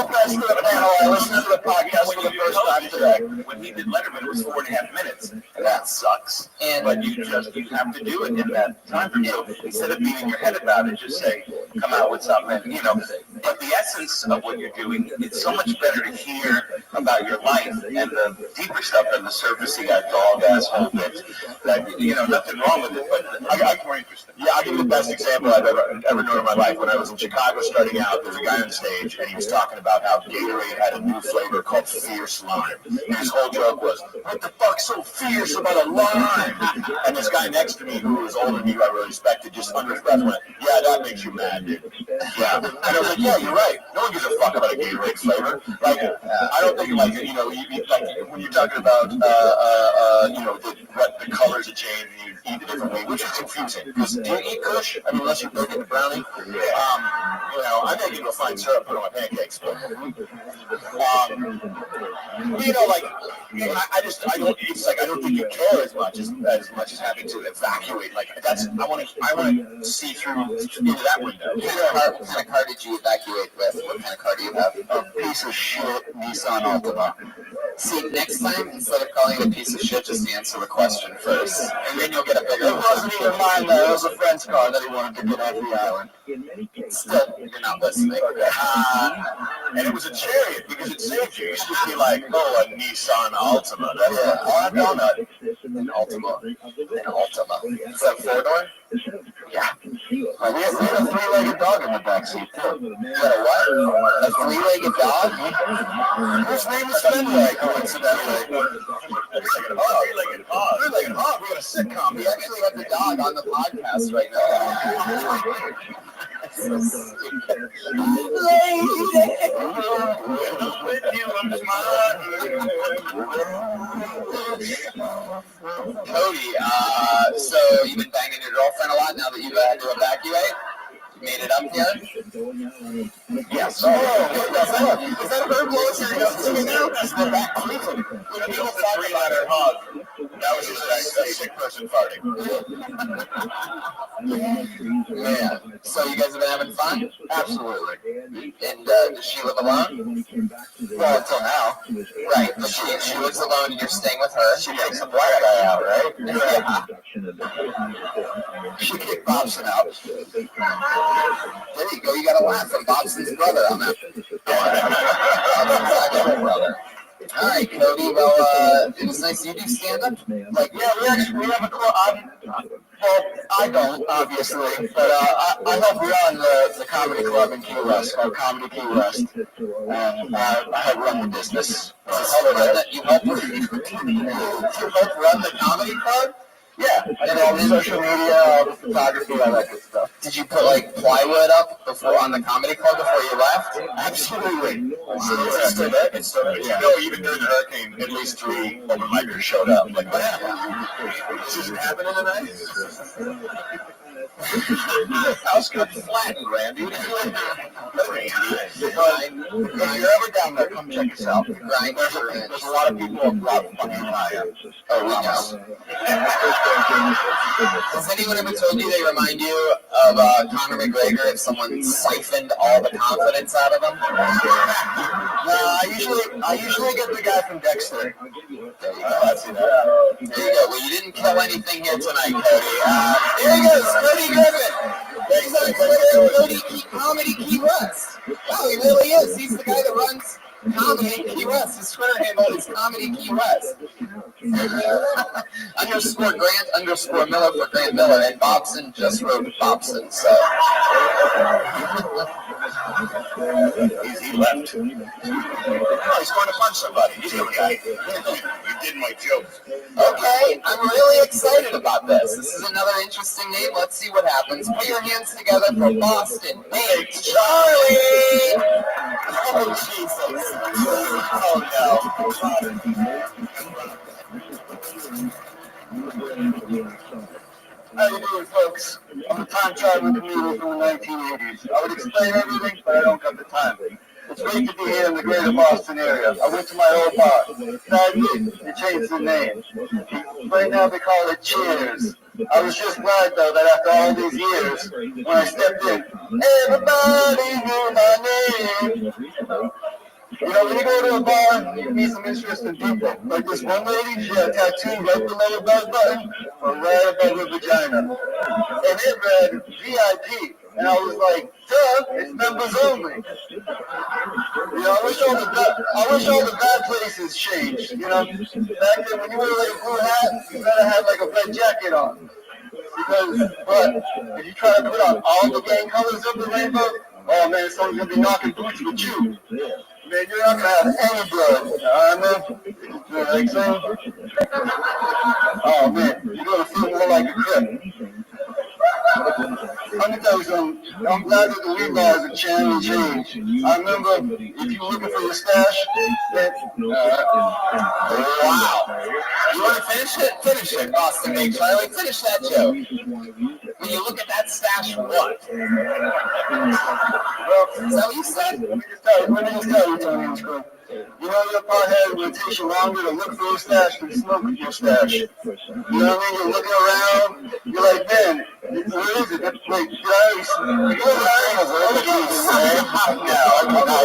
offense to the panel. I listened to the podcast for the first time today. When he did Letterman, it was 4.5 minutes, and that sucks. But you have to do it in that time frame. So instead of beating your head about it, just say, come out with something, you know. But the essence of what you're doing, it's so much better to hear about your life and the deeper stuff than the surfacey dog asshole bit. That, you know, nothing wrong with it, but I'm more interested. Yeah, I'll give you the best example I've ever known in my life. When I was in Chicago starting out, there was a guy on stage, and he was talking about how Gatorade had a new flavor called Fierce Lime. And his whole joke was, what the fuck's so fierce about a lime? And this guy next to me, who was older than me, who I really respected, just under his breath went, yeah, that makes you mad, dude. Yeah. And I was like, yeah, you're right. No one gives a fuck about a Gatorade flavor. Like, I don't think, like, you know, like when you're talking about, you know, what the colors have changed and you eat a different way, which is confusing. Because do you eat Kush? I mean, unless you make it a brownie. You know, I make it a fine syrup, put it on my pancakes. But, you know, like, I don't think you care as much as having to evacuate. Like, I want to see through into that window. What kind of car did you evacuate with? What kind of car do you have? A piece of shit Nissan Altima. See, next time, instead of calling it a piece of shit, just answer the question first. And then you'll get a bigger. It wasn't even mine, though. It was a friend's car that he wanted to get off the island. Still, you're not listening. And it was a Chariot because it saved you. You should just be like, oh, a Nissan Altima. That's a donut. An Altima. An Altima. Is that four-door? Yeah. We have a three-legged dog in the backseat, too. Is that a what? A three-legged dog? Whose name is Fenway, coincidentally? Three-legged hog. Three-legged hog. We got a sitcom. We actually have the dog on the podcast right now. Cody, so you've been banging your girlfriend a lot now that you've had to evacuate? You made it up here? Yes. Is that her blowing your nose to me now? She's been back creeping. When people talk about her hug, that was just a sick person farting. Yeah. So you guys have been having fun? Absolutely. And does she live alone? Well, until now. Right. But she lives alone and you're staying with her. She takes the black guy out, right? Yeah. She kicked Bobson out. There you go. You got a laugh from Bobson's brother on that. Brother. All right, Cody. Well, it was nice. You do stand-up? Like, yeah, we have a club. Well, I don't, obviously, but I help run the comedy club in Key West, called Comedy Key West, and I help run the business. You help run the comedy club? Yeah, and all the social media, all the photography, all that good stuff. Did you put like plywood up before on the comedy club before you left? Absolutely. It's still there. You know, even during the hurricane, at least 3 open micers showed up. Like, wow, this isn't happening tonight. House got flattened, Randy. Randy. If you're ever down there, come check us out. Right. There's a lot of people a lot fucking high. Oh, we know. Has anyone ever told you they remind you of Conor McGregor if someone siphoned all the confidence out of him? No, I usually get the guy from Dexter. There you go. There you go. Well, you didn't kill anything here tonight, Cody. There he goes, Cody Griffin. He's on Cody Comedy Key West. Wow, he really is. He's the guy that runs Comedy Key West. His Twitter handle is Comedy Key West. _ Grant _ Miller for Grant Miller, and Bobson just wrote Bobson. So He left. Oh, he's going to punch somebody. He's the guy. You did my jokes. Okay, I'm really excited about this. This is another interesting name. Let's see what happens. Put your hands together for Boston Baked Charlie! Oh, Jesus. Oh, no. How you doing, folks? I'm a time-traveling comedian from the 1980s. I would explain everything, but I don't got the time. It's great to be here in the greater Boston area. I went to my old bar. Sadly, they changed the name. Right now they call it Cheers. I was just glad, though, that after all these years, when I stepped in, everybody knew my name. You know, when you go to a bar, you meet some interesting people. Like this one lady, she had a tattoo right below her belly button, or right above her vagina. And it read VIP. And I was like, duh, it's members only. You know, I wish all the bad places changed. You know, back then when you wear like a blue hat, you better have like a red jacket on. But if you try to put on all the gang colors of the rainbow, oh man, someone's gonna be knocking boots with you. Man, you're not gonna have any blood. You know what I'm saying? Oh man, you're gonna feel more like a crip. Let me tell you something. I'm glad that the weed laws have changed. I remember if you're looking for your stash, wow. You want to finish it? Finish it, Boston Baked Charlie. Finish that joke. When you look at that stash, what? Well, is that what you said? Let me just tell you, Tony. You know, your pothead will take you longer to look for your stash than smoke your stash. You know what I mean? You're looking around, you're like, man, where is it? Wait, all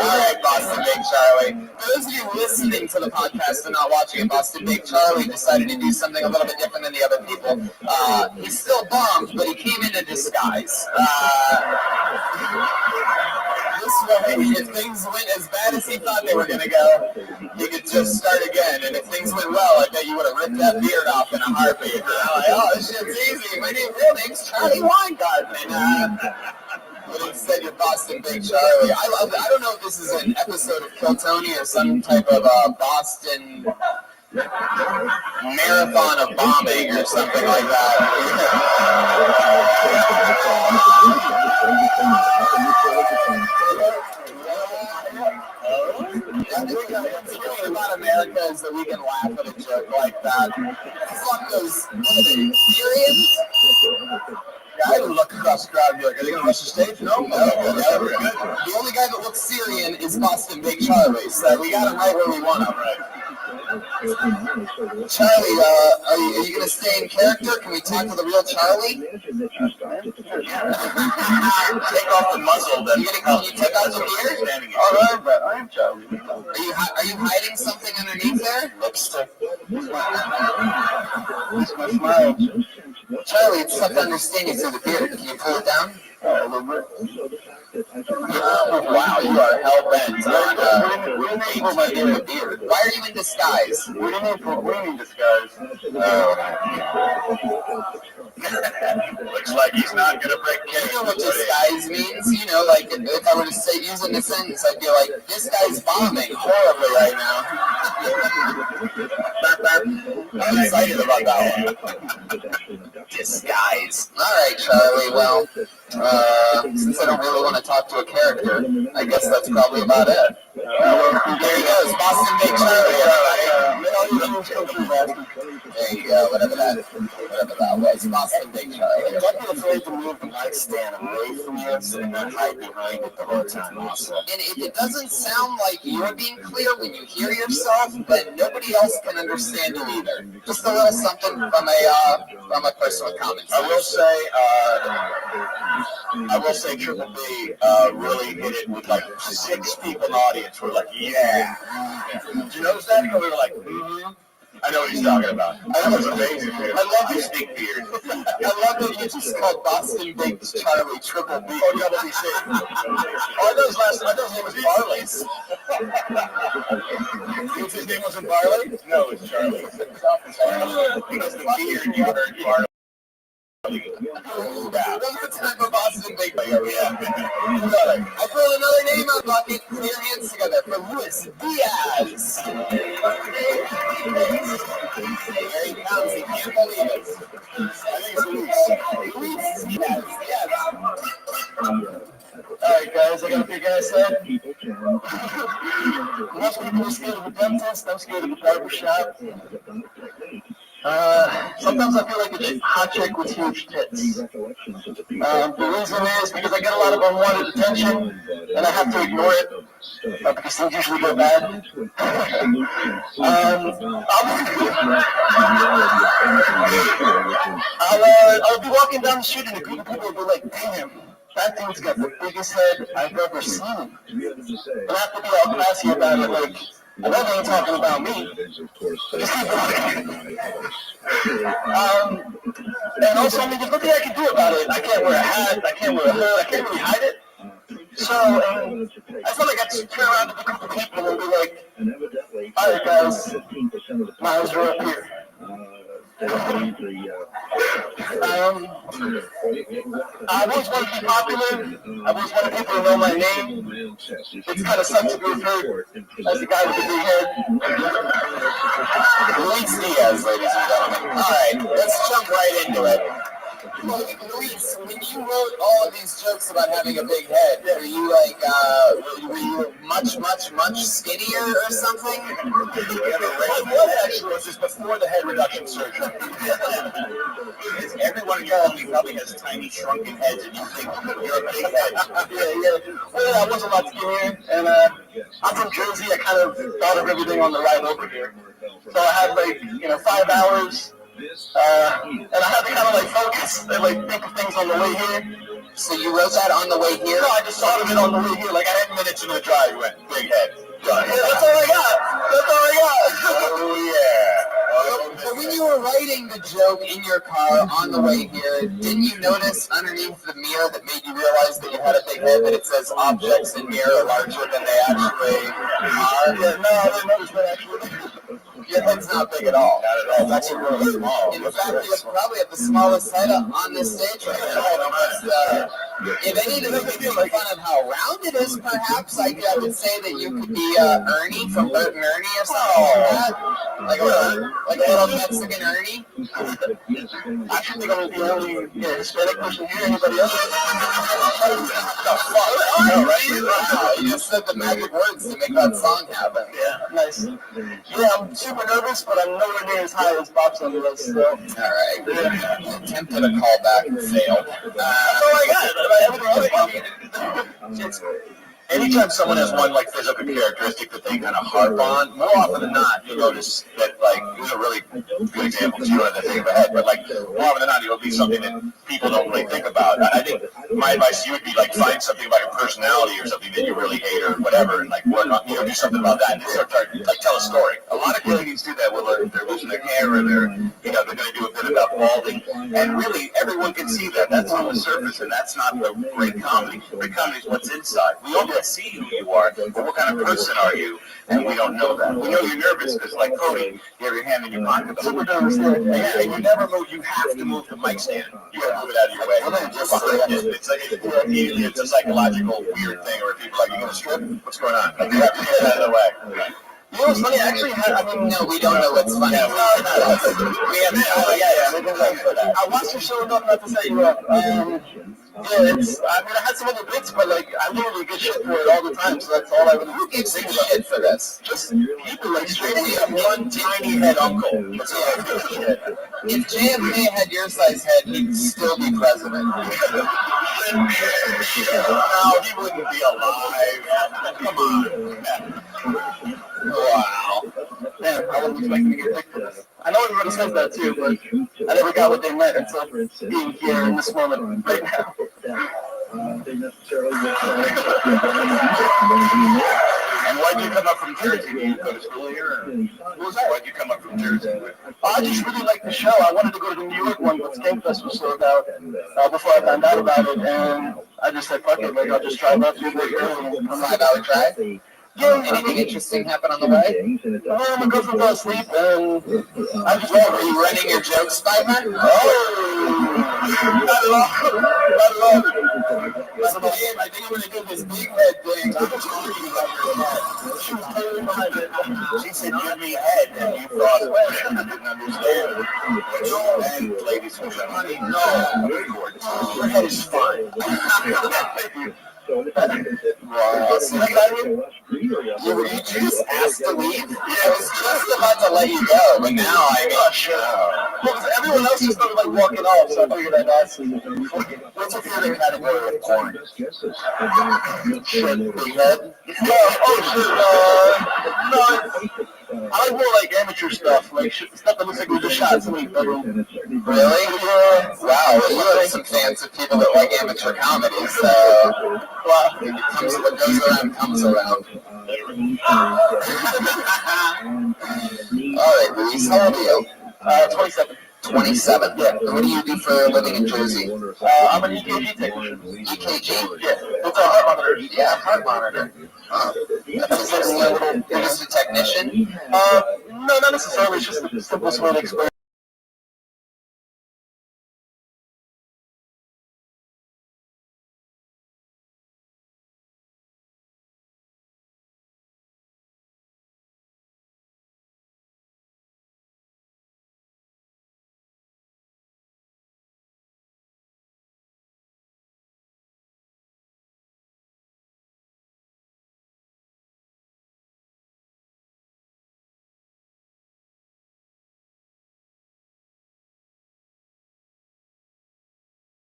right, Boston Baked Charlie. For those of you listening to the podcast and not watching it, Boston Baked Charlie decided to do something a little bit different than the other people. He's still bombed, but he came in a disguise. This way, if things went as bad as he thought they were going to go, he could just start again. And if things went well, I bet you would have ripped that beard off in a heartbeat. You know, like, oh, this shit's easy. My real name's Charlie Weingarten. But instead, you're Boston Baked Charlie. I love it. I don't know if this is an episode of Kill Tony or some type of Boston marathon of bombing or something like that. The thing about America is that we can laugh at a joke like that. Fuck those, what are they, Syrians? Yeah, I look across the crowd and be like, are they going to rush the stage? No, we're good. The only guy that looks Syrian is Boston Baked Charlie, so we got him right where we want him. Charlie, are you going to stay in character? Can we talk to the real Charlie? Take off the muzzle, then. Can you take out the beard? all right, but I am Charlie. Are you hiding something underneath there? Lipstick. It's my smile. Charlie, it's tough to understand you through the beard. Can you pull it down? A little bit. Wow, you are hell-bent on maintaining the beard. Why are you in disguise? What do you mean disguise? Looks like he's not going to break You know what disguise means? You know, like, if I were to say, use it in a sentence, I'd be like, this guy's bombing horribly right now. I'm excited about that one. Disguise. All right, Charlie, well, since I don't really want to talk to a character, I guess that's probably about it. There he goes, Boston Baked Charlie, there you go, whatever that was, Boston Baked Charlie. Don't be afraid to move the nightstand away from you and not hide behind it the whole time also. And if it doesn't sound like you're being clear when you hear yourself, then nobody else can understand you either. Just a little something from a person with common sense. I will say Triple B really hit it with like 6 people in the audience were like, yeah. Did you notice that? And we were like, mm-hmm. I know what he's talking about. That was amazing, dude. I love his big beard. I love that you just called Boston Baked Charlie Triple B. Oh, Double BC. Oh, I know his name was Barley. His name wasn't Barley? No, it's Charlie. Because the beard, you heard Barley. One more time for Boston Baked Charlie. I pulled Luis Diaz. There he comes. He can't believe it. I think it's Luis. Luis Diaz. Yes. Alright guys, I got a big ass head. Most people are scared of a dentist, I'm scared of a barbershop. Sometimes I feel like a hot chick with huge tits. The reason is because I get a lot of unwanted attention and I have to ignore it because things usually go bad. I'll be walking down the street and a group of people will be like, damn, that dude's got the biggest head I've ever seen. And I have to be all classy about it, like, I know they ain't talking about me. Just keep going. And also, I mean, there's nothing I can do about it. I can't wear a hat, I can't wear a hood, I can't really hide it. So, I feel like I have to turn around to the group of people and be like, alright guys, my eyes are up here. I've always wanted to be popular. I've always wanted people to know my name. It's kind of sucks to be referred as the guy with the big head. Luis Diaz, ladies and gentlemen. All right, let's jump right into it. Luis, when you wrote all of these jokes about having a big head, were you like, were you much skinnier or something? Actually, was just before the head reduction surgery. Everyone in your family probably has tiny shrunken heads, and you think you're a big head. Yeah. Well, I was a lot skinnier, and I'm from Jersey. I kind of thought of everything on the ride over here. So I had 5 hours. And I had to kind of focus and think of things on the way here. So you wrote that on the way here? No, I just thought of it on the way here. Like 10 minutes into the drive, you went, big head. Yeah, that's all I got. Oh, yeah. So when you were writing the joke in your car on the way here, didn't you notice underneath the mirror that made you realize that you had a big head, that it says objects in here are larger than they actually are? Yeah, no, I didn't notice that actually. Your head's not big at all. Not at all. It's actually really small. In fact, you're probably at the smallest head on this stage right now. If anything, making fun of how round it is, perhaps I would say that you could be Ernie from Bert and Ernie or something like that. Like a little Mexican Ernie. I should think I'm the only Hispanic person here. Anybody else? You just said the magic words to make that song happen. Yeah, nice. Yeah, I'm super nervous, but I'm nowhere near as high as Bob's on the list. So. All right. Attempted a callback and failed. That's all I got. Anytime someone has one physical characteristic that they kind of harp on, more often than not, you'll notice that these are really good examples. You don't have to think of a head, but more often than not, it'll be something that people don't really think about. I think my advice to you would be find something about your personality or something that you really hate or whatever, and work on, do something about that, and start tell a story. A lot of comedians do that whether they're losing their hair or they're going to do a bit about balding, and really everyone can see that. That's on the surface, and that's not the great comedy. Great comedy is what's inside. We all can see who you are, but what kind of person are you? And we don't know that. We know you're nervous because, like Cody, you have your hand in your pocket. Super nervous, yeah. And you never move. You have to move the mic stand. You got to move it out of your way. It's a psychological weird thing where people are like, you going to strip? What's going on? You have to get it out of the way. You know what's funny? Actually, no, we don't know what's funny. I watched your show enough not to set you up. I had some other bits, but I literally get shit for it all the time, so that's all I really. Who gives you shit for this? Just people straight up one tiny head uncle. If JFK had your size head, he'd still be president. No, he wouldn't be alive. Come on. Wow. Damn, I wasn't expecting to get picked for this. I know everybody says that too, but I never got what they meant until being here in this moment right now. And why'd you come up from Jersey? Did you go to school here? Why'd you come up from Jersey? I just really liked the show. I wanted to go to the New York one, but Skankfest was sold out before I found out about it, and I just said, fuck it, I'll just drive up here. 5 hour drive? Anything interesting happen on the way? My girlfriend fell asleep and I just Are you running your jokes by her? not at all. Not at all. Listen, Dave, I think I'm going to do this big head thing. I'm talking about your head. She was totally behind it. She said, give me head, and you thought, well, I didn't understand. And ladies and gentlemen, no, your head is fine. Wow. So you just asked to leave? I was just about to let you go, but now I mean, Well, everyone else just started like walking off, so I figured I'd ask. what's your favorite category of porn? Shit, big head? No, I like more like amateur stuff, like stuff that looks like we just shot in somebody's bedroom. Really? Yeah. Wow, well, you have some fans of people that like amateur comedy, so well, what goes around comes around. All right, Luis, how old are you? 27. 27. Yeah. And what do you do for a living in Jersey? I'm an EKG technician. EKG? Yeah. It's a heart monitor. Yeah, heart monitor. Is this a technician? No, not necessarily. It's just the simplest way to explain.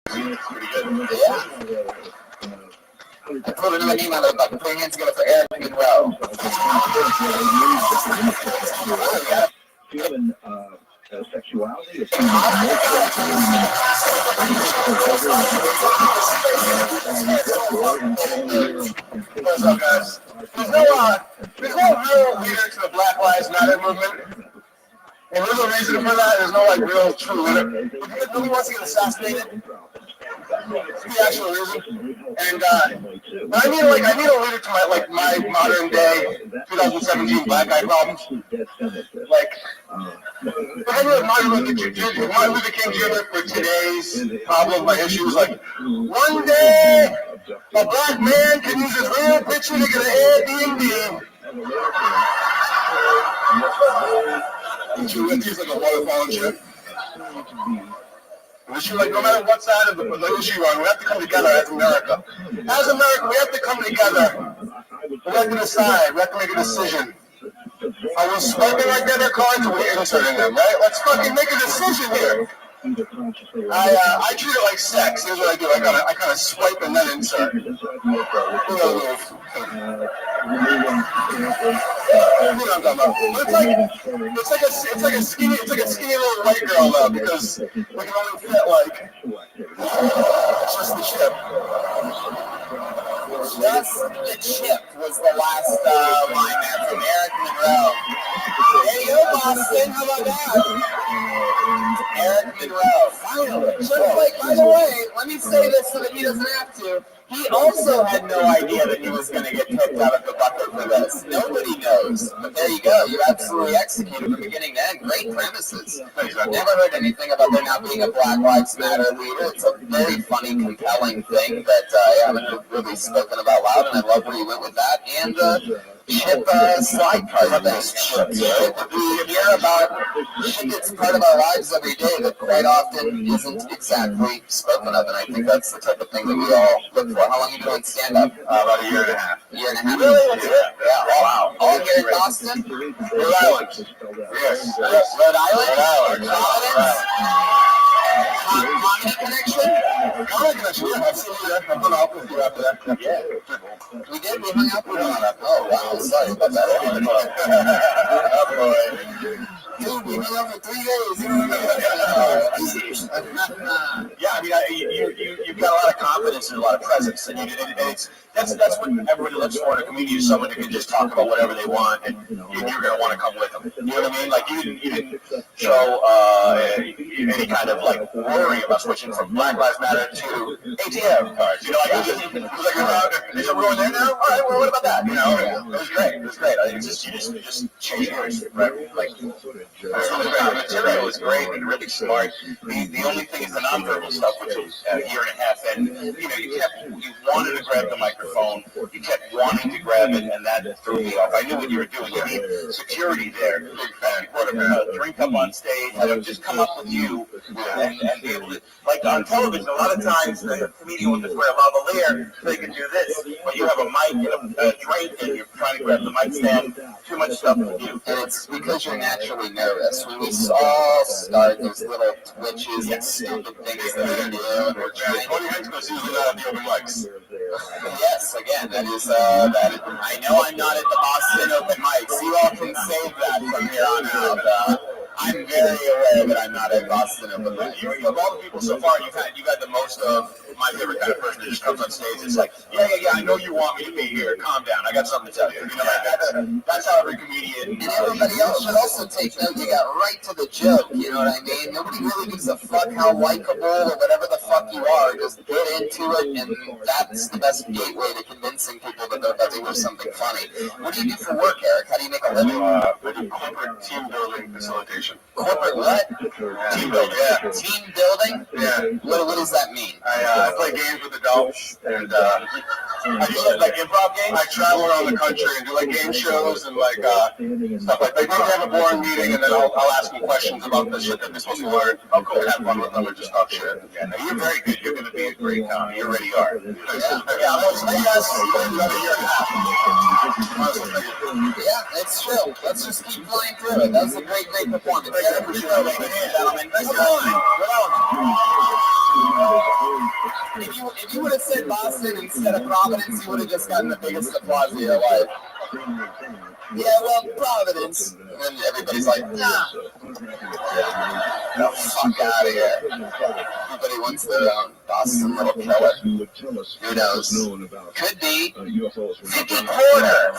Yeah. I put another name on it, but put your hands together for Eric Monroe. Sexuality is What's up, guys? There's no real leader to the Black Lives Matter movement. And there's no reason for that. There's no like real true leader. Because nobody wants to get assassinated. That's the actual reason. And I need a leader to my modern day 2017 black guy problems. Like, if I knew Martin Luther King Jr. for today's problem, my issue is like, one day a black man can use his real picture to get an Airbnb. She went through like a waterfall and shit. And she like, no matter what side of the issue you're on, we have to come together as America. As America, we have to come together. We have to decide. We have to make a decision. Are we swiping like debit cards or are we inserting them, right? Let's fucking make a decision here. I treat it like sex. Here's what I do. I kind of swipe and then insert. You know what I'm talking about. It's like a skinny little white girl though, because we can only fit like just the chip. Just the chip was the last line there from Eric Monroe. There you go, Boston. How about that? Eric Monroe. Finally. Just like, by the way, let me say this so that he doesn't have to. He also had no idea that he was going to get kicked out of the bucket for this. Nobody knows. But there you go. You absolutely executed from beginning to end. Great premises. I've never heard anything about there not being a Black Lives Matter leader. It's a very funny, compelling thing that I haven't really spoken about loud, and I love where you went with that. And chip slide card thing. We hear about shit that's part of our lives every day that quite often isn't exactly spoken of, and I think that's the type of thing that we all look for. How long have you been doing stand-up? About a year and a half. A year and a half? Really? Yeah. Wow. All here in Boston? Rhode Island. Yes. Rhode Island? Rhode Island. Providence? Comedy Connection? Comedy Connection, yeah. I've seen you there. I've hung out with you after that. Yeah. We did? We hung out with you on that. Oh, wow. Sorry about that. Dude, we hung out for 3 days. You don't Yeah, I mean, you've got a lot of confidence and a lot of presence, and it's that's what everybody looks for in a comedian, is someone who can just talk about whatever they want, and you're going to want to come with them. You know what I mean? Like, you didn't show any kind of, like, worry about switching from Black Lives Matter to ATM cards. You know, like, it was like, is it going there now? All right, well, what about that? You know, it was great. It was great. I think it's just, you just change gears, right? Like, the material was great and really smart. The only thing is the nonverbal stuff, which is a year and a half in. You know, you wanted to grab the microphone, you kept wanting to grab it, and that threw me off. I knew what you were doing. You need security there. Big fan. Brought a drink up on stage, had them just come up with you, and be able to, like on television, a lot of times the comedian will just wear a lavalier so they can do this. But you have a mic and a drink, and you're trying to grab the mic stand. Too much stuff to do. And it's because you're naturally nervous. When we all start, there's little twitches and stupid things that we do. And we're trying. 20 high school season out of the open mics. Yes, again, that is. I know I'm not at the Boston open mics. You all can save that from here on out. I'm very aware that I'm not at Boston open mics. You of all the people so far, you've had the most of my favorite kind of person that just comes on stage. It's like, yeah, I know you want me to be here. Calm down. I got something to tell you. You know, like that's how every comedian. And everybody else should also take note. You got right to the joke. You know what I mean? Nobody really gives a fuck how likable or whatever the fuck you are. Just get into it, and that's the best gateway to convincing people that they're about to hear something funny. What do you do for work, Eric? How do you make a living? I do corporate team building facilitation. Corporate what? Team building. Yeah. Team building? Yeah. What does that mean? I play games with adults, and I do like improv games. I travel around the country and do like game shows and like stuff like that. They have a boring meeting, and then I'll ask them questions about the shit that they're supposed to learn. I'll go and have fun with them and just talk shit. Yeah, no, you're very good. You're going to be a great comic. You already are. Yeah, well, yes, another year and a half. Yeah, it's true. Let's just keep flying through it. That was a great performance. Ladies and gentlemen, come on. If you would have said Boston instead of Providence, you would have just gotten the biggest applause of your life. Yeah, well, Providence. And then everybody's like, nah. The fuck out of here. Everybody wants their own Boston little killer. Who knows? Could be Vicky Porter.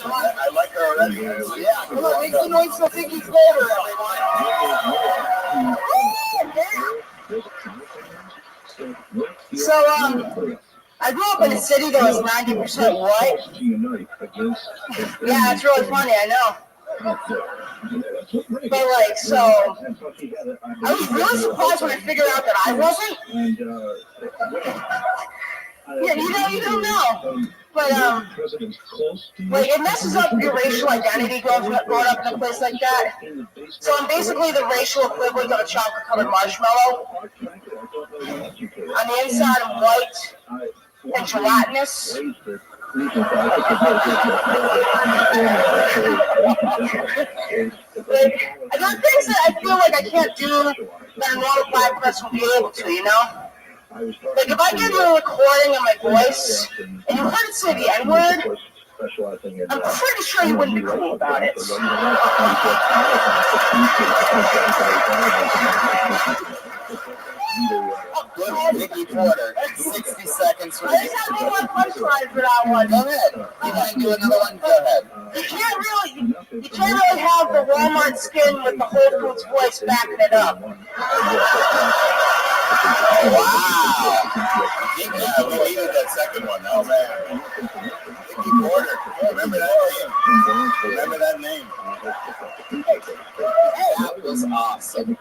I like her already. Yeah, come on, make some noise for Vicky Porter, everyone. So, I grew up in a city that was 90% white. Yeah, it's really funny, I know. But like, so, I was really surprised when I figured out that I wasn't. Yeah, you don't know. But, like, it messes up your racial identity growing up in a place like that. So I'm basically the racial equivalent of a chocolate-colored marshmallow. On the inside, I'm white and gelatinous. Like, I got things that I feel like I can't do that a normal black person would be able to, you know? Like, if I give you a recording of my voice, and you heard it say the N-word, I'm pretty sure you wouldn't be cool about it. Vicky Porter, 60 seconds for I just have one punchline for that one. Go ahead. You want to do another one? Go ahead. You can't really have the Walmart skin with the Whole Foods voice backing it up. Wow. Yeah, we needed that second one. Oh, man. Vicky Porter. Remember that name. That was awesome.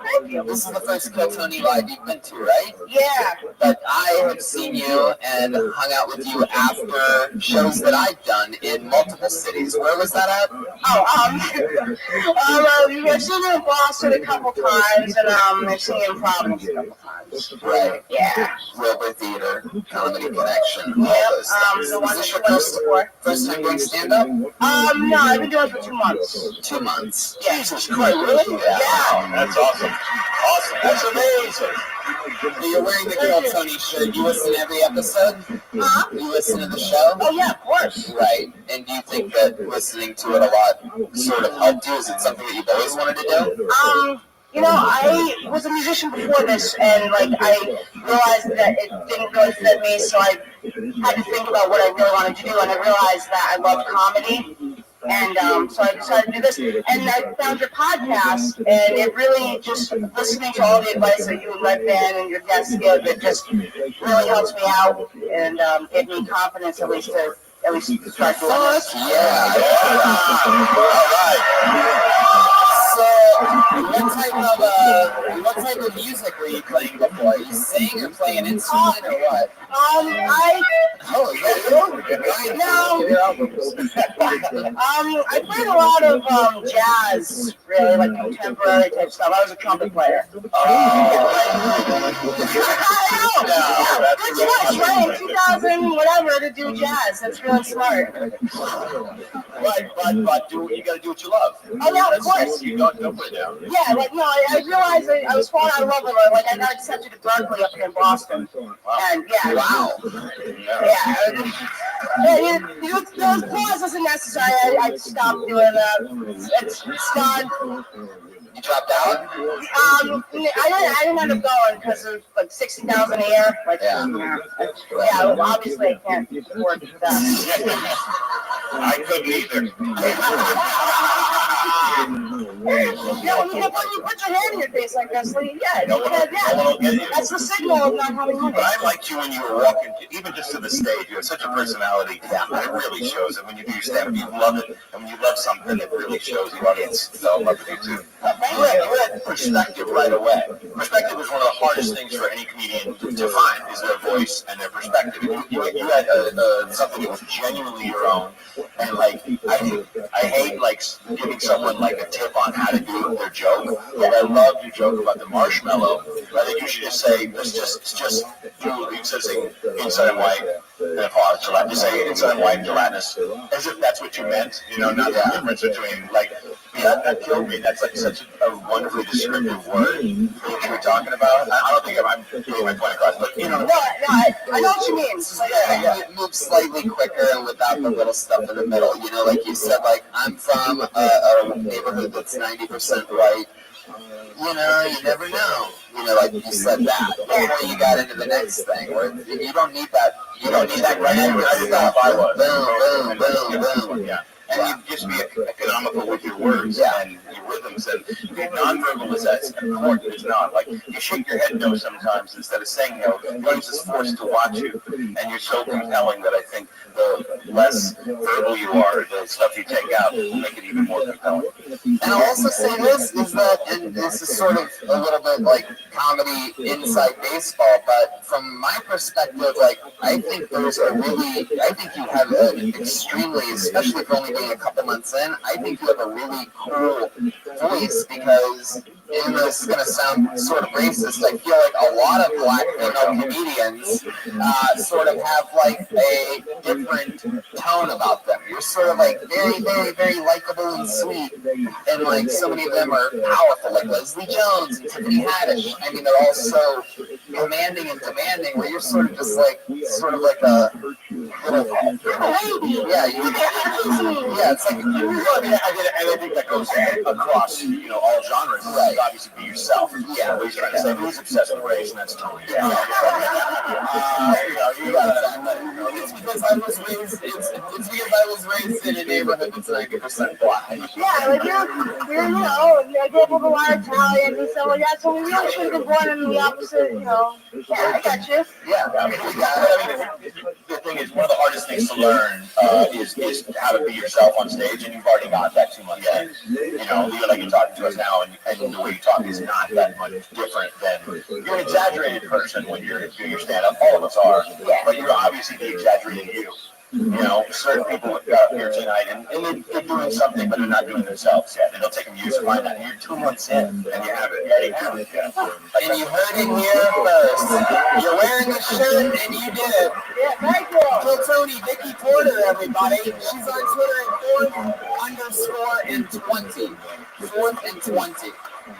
This is the first Kill Tony Live you've been to, right? Yeah. But I have seen you and hung out with you after shows that I've done in multiple cities. Where was that at? I've seen you in Boston a couple times, and I've seen you in Providence a couple times. Right. Yeah. Wilbur Theater, Comedy Connection, all Yep. those things. The one Is this that your you went before. first time doing stand-up? No, I've been doing it for 2 months. 2 months. Yeah. Jesus Christ, really? Yeah. That's awesome. Awesome. That's amazing. You're wearing the Girl Tony shirt. You listen to every episode? Huh? You listen to the show? Oh, yeah, of course. Right. And do you think that listening to it a lot sort of helped you? Is it something that you've always wanted to do? I was a musician before this, and I realized that it didn't really fit me, so I had to think about what I really wanted to do, and I realized that I love comedy, and so I decided to do this. And I found your podcast, and it really just listening to all the advice that you and Red Band and your guests give, it just really helps me out and gave me confidence at least to start doing this. Yeah. All right. So, what type of music were you playing before? You sing or play an instrument or what? I played a lot of jazz, really, like contemporary type stuff. I was a trumpet player. Good choice, right? In 2000, whatever, to do jazz. That's really smart. But you got to do what you love. Oh, yeah, of course. You don't put it down. Yeah, I realized I was falling out of love with her. I got accepted to Berkeley up here in Boston. And yeah. Wow. Yeah, those pauses are necessary. I stopped doing that. It's done. You dropped out? I didn't end up going because of $60,000 a year. Obviously I can't afford that. I couldn't either. When you put your hand in your face like this, that's the signal of not having money. But I liked you when you were walking, even just to the stage. You have such a personality. Yeah. And it really shows it when you do your stand-up. You love it. And when you love something, it really shows. The audience fell in love with you, too. You had perspective right away. Perspective is one of the hardest things for any comedian to find, is their voice and their perspective. You had something that was genuinely your own. And, I hate, giving someone, a tip on how to do their joke. But I love your joke about the marshmallow. I think you should just say, it's just you said saying inside and white, and a pause, gelatinous. Just say inside and white, gelatinous, as if that's what you meant, not the difference between, that killed me. That's, such a wonderfully descriptive word that you were talking about. I don't think I'm getting my point across, but, I know what you mean. It moves slightly quicker and without the little stuff in the middle. Like you said, I'm from a neighborhood that's 90% white. You never know. Like you said that. Before you got into the next thing, where you don't need that. You don't need that grammar stuff. Boom, boom, boom, boom. Yeah. And you just be economical with your words and your rhythms. And nonverbal is as important as not. You shake your head no sometimes instead of saying no. The audience is forced to watch you. And you're so compelling that I think the less verbal you are, the stuff you take out will make it even more compelling. And I'll also say this, is that, and this is sort of a little bit like comedy inside baseball, but from my perspective, I think you have an extremely, especially for only being a couple months in, I think you have a really cool voice because, and this is going to sound sort of racist, I feel like a lot of black female comedians sort of have a different tone about them. You're sort of very, very, very likable and sweet, and so many of them are powerful, like Leslie Jones and Tiffany Haddish. I mean, they're all so commanding and demanding, where you're sort of just a little, it's like, and I think that goes across, all genres. Right. Obviously, be yourself. Yeah. What he's trying to say, who's obsessed with race, and that's Tony. Yeah. It's because I was raised in a neighborhood that's 90% black. Yeah, you're I grew up with a lot of Italian and stuff like that, so we really should have been born in the opposite, Yeah, I got you. Yeah, the thing is, one of the hardest things to learn is how to be yourself on stage, and you've already got that 2 months in. Like you're talking to us now, and the way you talk is not that much different than, you're an exaggerated person when you're doing your stand-up. All of us are, but you're obviously the exaggerated you. certain people have got up here tonight, and they're doing something, but they're not doing themselves yet. It'll take them years to find out. And you're 2 months in, and you have it. You already have it. Yeah. And you heard it here first. You're wearing the shirt, and you did it. Yeah, thank you. Kill Tony, Vicky Porter, everybody. She's on Twitter at 4_and20. 4th and 20.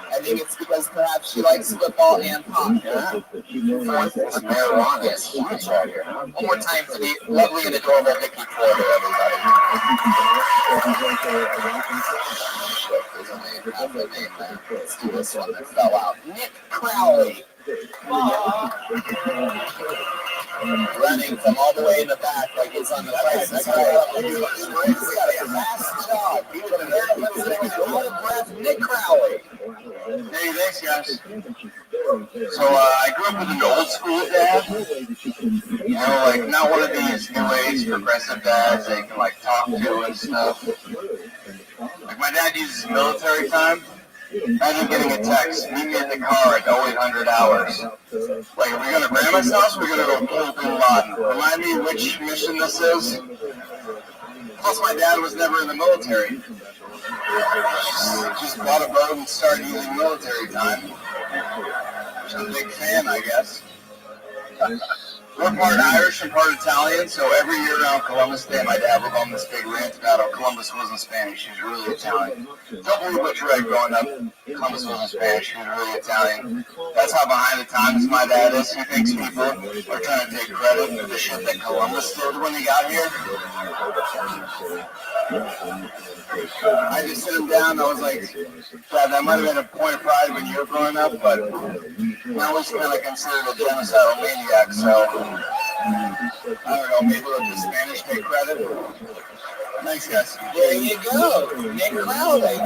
I think it's because perhaps she likes football and pop. Yeah. Fourth is marijuana. Yes, right here. One more time for the lovely and adorable Vicky Porter, everybody. Shit, there's only half a name there. Let's do this one that fell out. Nick Crowley. Running from all the way in the back like he's on the place. He's got a fast jog. He was out of breath. Nick Crowley. Hey, thanks, guys. So, I grew up with an old school dad. Like, not one of these new age progressive dads that you can, talk to and stuff. Like, my dad uses military time. Imagine getting a text, meet me at the car at 0800 hours. Like, are we going to Grandma's house or are we going to go kill Bin Laden? Remind me which mission this is. Plus, my dad was never in the military. Just bought a boat and started using military time. I'm a big fan, I guess. We're part Irish and part Italian, so every year around Columbus Day, my dad would go on this big rant about how Columbus wasn't Spanish, he was really Italian. Don't believe what you read growing up. Columbus wasn't Spanish, he was really Italian. That's how behind the times my dad is. He thinks people are trying to take credit for the shit that Columbus did when he got here. I just sit him down, I was like, Dad, that might have been a point of pride when you were growing up, but now he's kind of considered a genocidal maniac, so I don't know, maybe let the Spanish take credit. Thanks, guys. There you go, Nick Crowley.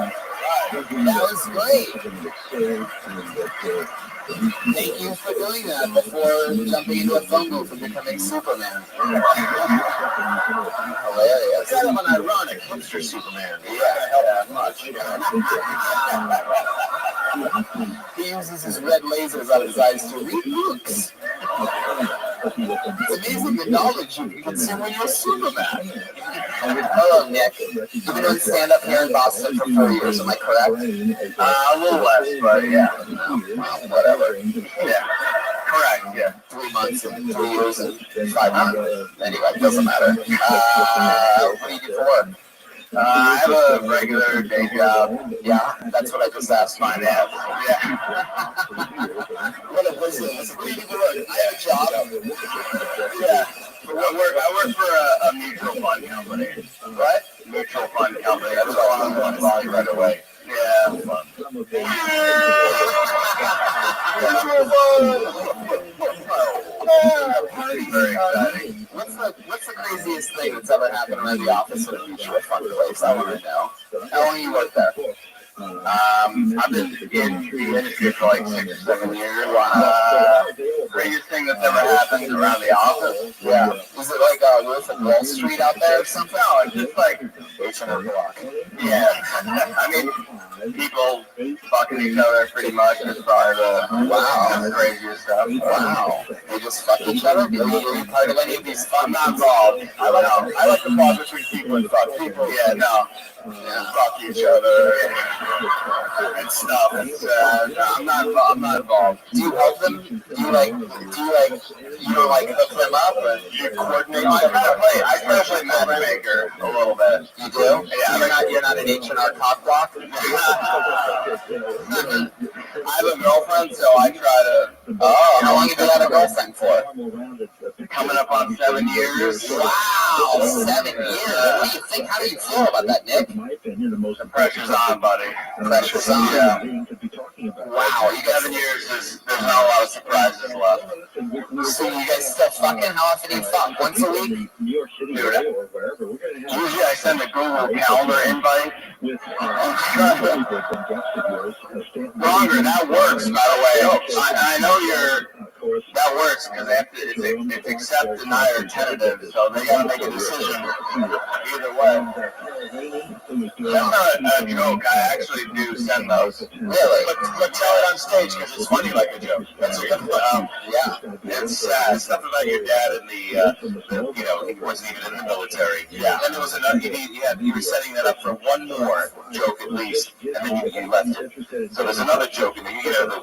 That was great. Thank you for doing that before jumping into a phone booth and becoming Superman. Hilarious. Kind of an ironic hipster Superman. Yeah, help that much. He uses his red lasers out of his eyes to read books. It's amazing the knowledge you can consume when you're Superman. Hello, Nick. You've been doing stand-up here in Boston for 4 years, am I correct? A little less, but yeah. Whatever. Yeah. Correct, yeah. 3 months and 3 years and 5 months. Anyway, it doesn't matter. What do you do for work? I have a regular day job. Yeah, that's what I just asked my dad. Yeah. What a business. What do you do for work? I have a job. Yeah. I work for a mutual fund company. What? Mutual fund company. That's all I'm going to say right away. Yeah, fun. Very exciting. What's the craziest thing that's ever happened around the office of a mutual fund place? I want to know. How long you worked there? I've been in the industry for 6 or 7 years. Greatest thing that's ever happened around the office. Yeah. Is it like Wolf of Wall Street out there or something? No, it's just like H&R Block. Yeah. I mean, people fucking each other pretty much is probably the craziest stuff. Wow. They just fuck each other? Are you part of any of these fun? I'm not involved. I like the pause between people and fuck people. Yeah, no. Yeah. Fuck each other and stuff. I'm not involved. Do you help them? Do you hook them up or you coordinate? I play matchmaker a little bit. You do? Yeah. So you're not an H&R cock block? I have a girlfriend, so I try to. Oh, how long have you had a girlfriend for? Coming up on 7 years. Wow, 7 years. What do you think? How do you feel about that, Nick? The pressure's on, buddy. Pressure's on. Yeah. Wow, you guys 7 years there's not a lot of surprises left. So you guys still fucking? How often do you fuck? Once a week? Dude, usually I send a Google Calendar invite. Longer, that works, by the way. I know That works because they have to. It's accept, deny, or tentative, so they got to make a decision either way. That's not a joke. I actually do send those. Really? But tell it on stage because it's funny like a joke. That's a good one. Yeah. It's stuff about your dad and he wasn't even in the military. Yeah. And there was another. He was setting that up for one more joke at least, and then you left it. So there's another joke, and then you get the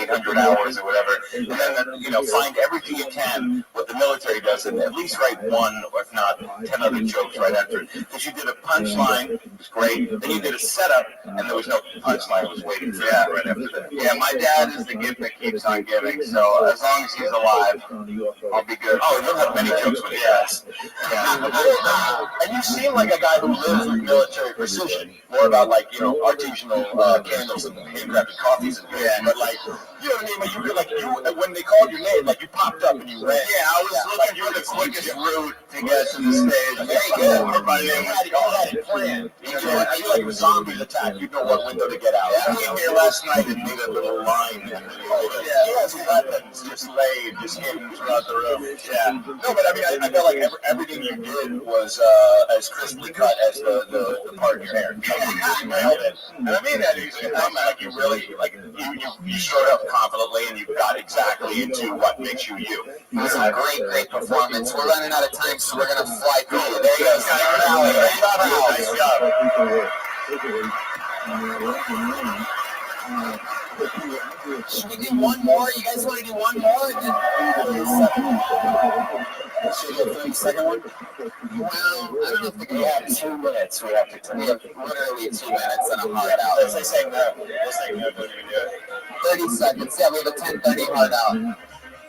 800 hours or whatever, and then find everything you can what the military does, and at least write one, or if not 10 other jokes right after it. Because you did a punchline, it was great. Then you did a setup, and there was no punchline. It was waiting for that right after that. Yeah, my dad is the gift that keeps on giving. So as long as he's alive, I'll be good. Oh, he'll have many jokes when he dies. Yeah. And you seem like a guy who lives with military precision. More about artisanal candles and handcrafted coffees and but you know what I mean? But you could when they called your name, you popped up and you ran. Yeah, I was looking for the quickest route to get to the stage. Very good. Everybody had it planned. I feel like a zombie attack. You know what window to get out. Yeah, I came here last night and made a little line. He has weapons just laid, just hidden throughout the room. Yeah. No, but I felt like everything you did was as crisply cut as the part in your hair. You nailed it. And I mean that. You really you showed up confidently and you got exactly into what makes you you. It was a great performance. We're running out of time, so we're gonna fly through you. There you go. Nice job. Should we do one more? You guys want to do one more? And then should we do the 30-second one? Well, I don't know if we have 2 minutes. We have literally 2 minutes and a hard out. Let's say no. Let's say no. Don't even do it. 30 seconds. Yeah, we have a 10:30 hard out.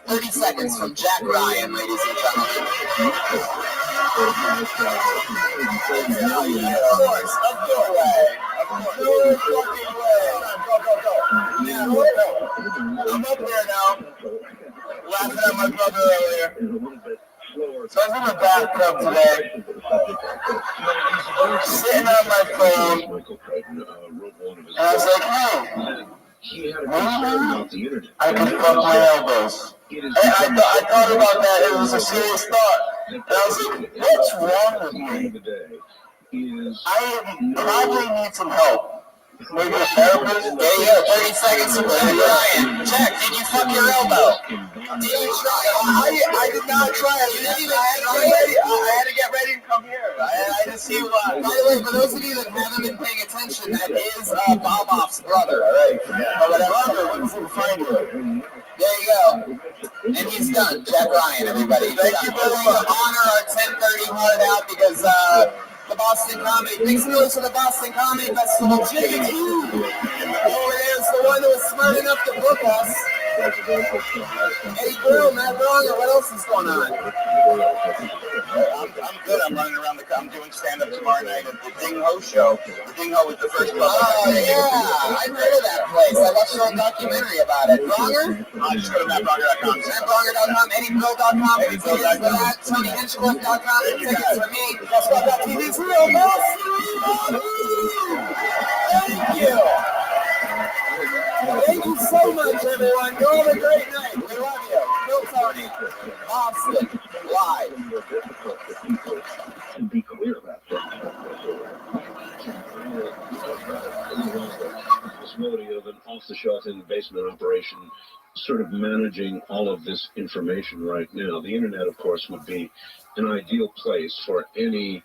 30 seconds from Jack Ryan, ladies and gentlemen. Of course. No way. No fucking way. Yeah, I'm up there now. Laughing at my brother earlier. So I was in the bathtub today, sitting on my phone, and I was like, hey, maybe I can fuck my elbows. And I thought about that, it was a serious thought. And I was like, what's wrong with me? I probably need some help. Maybe a therapist? There you go, 30 seconds from Ryan. Jack, did you fuck your elbow? Did you try? I did not try. I had to get ready to come here. I didn't see why. By the way, for those of you that haven't been paying attention, that is Bob Off's brother, all right? Whatever, find you. There you go. And he's done. Jack Ryan, everybody. Thank you for honor our 10:30 hard out because the Boston Comedy. Big noise for the Boston Comedy Festival. Jimmy Q. Over there is the one that was smart enough to book us. Eddie Brill, Matt Bronger, what else is going on? I'm good. I'm running around I'm doing stand-up tomorrow night at the Ding Ho show. The Ding Ho was the first club. Oh, yeah. I've heard of that place. I watched your own documentary about it. Bronger? Just go to mattbronger.com. Mattbronger.com, EddieBrill.com. Tickets for that. TonyHinchcliffe.com. Tickets for me. TV's real, boss. Thank you. Thank you so much, everyone. Go have a great night. We love you. Bill Tony. Boston. Live. To be clear about that. The possibility of an off-the-shelf in-the-basement operation sort of managing all of this information right now. The internet, of course, would be an ideal place for any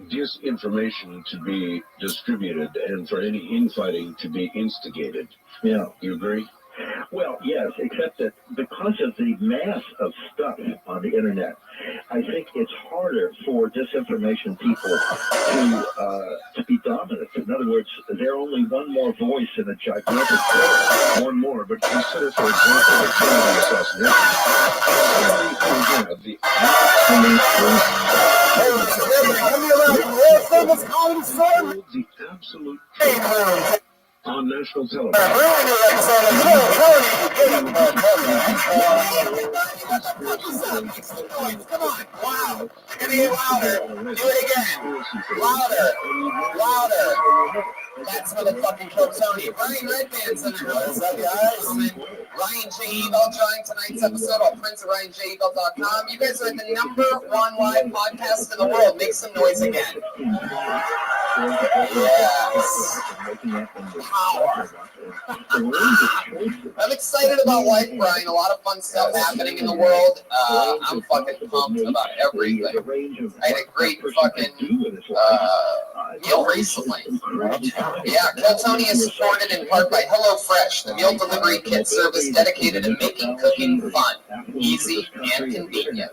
disinformation to be distributed and for any infighting to be instigated. Yeah. You agree? Well, yes, except that because of the mass of stuff on the internet, I think it's harder for disinformation people to be dominant. In other words, they're only one more voice in a gigantic group. One more, but consider, for example, the Kennedy assassination. The absolute on national television. Brand new episode of Kill Tony. Get up, Come on. Wow. I gotta get louder. Do it again. Louder. That's motherfucking Kill Tony. Ryan Redman's in there. What's up, guys? Ryan J. Eagle joined tonight's episode on princeofryanjeagle.com. You guys are the #1 live podcast in the world. Make some noise again. Yes. Power. I'm excited about life, Brian. A lot of fun stuff happening in the world. I'm fucking pumped about everything. I had a great fucking meal recently. Yeah, Kill Tony is supported in part by HelloFresh, the meal delivery kit service dedicated to making cooking fun, easy, and convenient.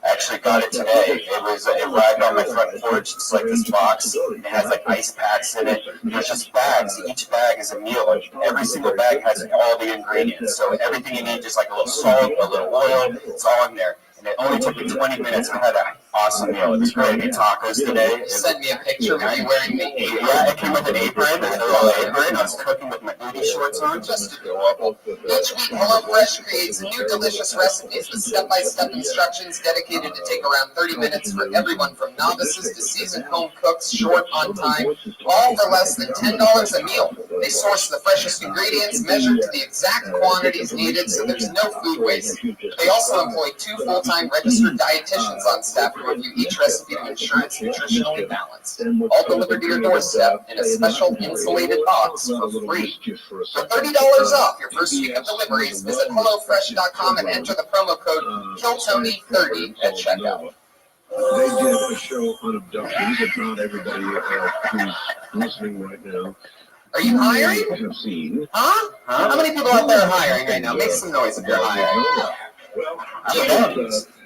I actually got it today. It arrived on my front porch. It's like this box. It has like ice packs in it. There's just bags. Each bag is a meal. Every single bag has all the ingredients. So everything you need, just like a little salt, a little oil, it's all in there. And it only took me 20 minutes. I had an awesome meal. It was great. I ate tacos today. Send me a picture of you wearing the apron. Yeah, it came with an apron. I was cooking with my booty shorts on. Just adorable. Each week, HelloFresh creates new delicious recipes with step-by-step instructions dedicated to take around 30 minutes for everyone from novices to seasoned home cooks, short on time, all for less than $10 a meal. They source the freshest ingredients, measured to the exact quantities needed, so there's no food waste. They also employ 2 full-time registered dietitians on staff who review each recipe to ensure it's nutritionally balanced. All delivered to your doorstep in a special insulated box for free. For $30 off your first week of deliveries, visit HelloFresh.com and enter the promo code KillTony30 at checkout. They did a show on abductions. If not everybody who's listening right now. Are you hiring? Have seen. Huh? How many people out there are hiring right now? Make some noise if you're hiring.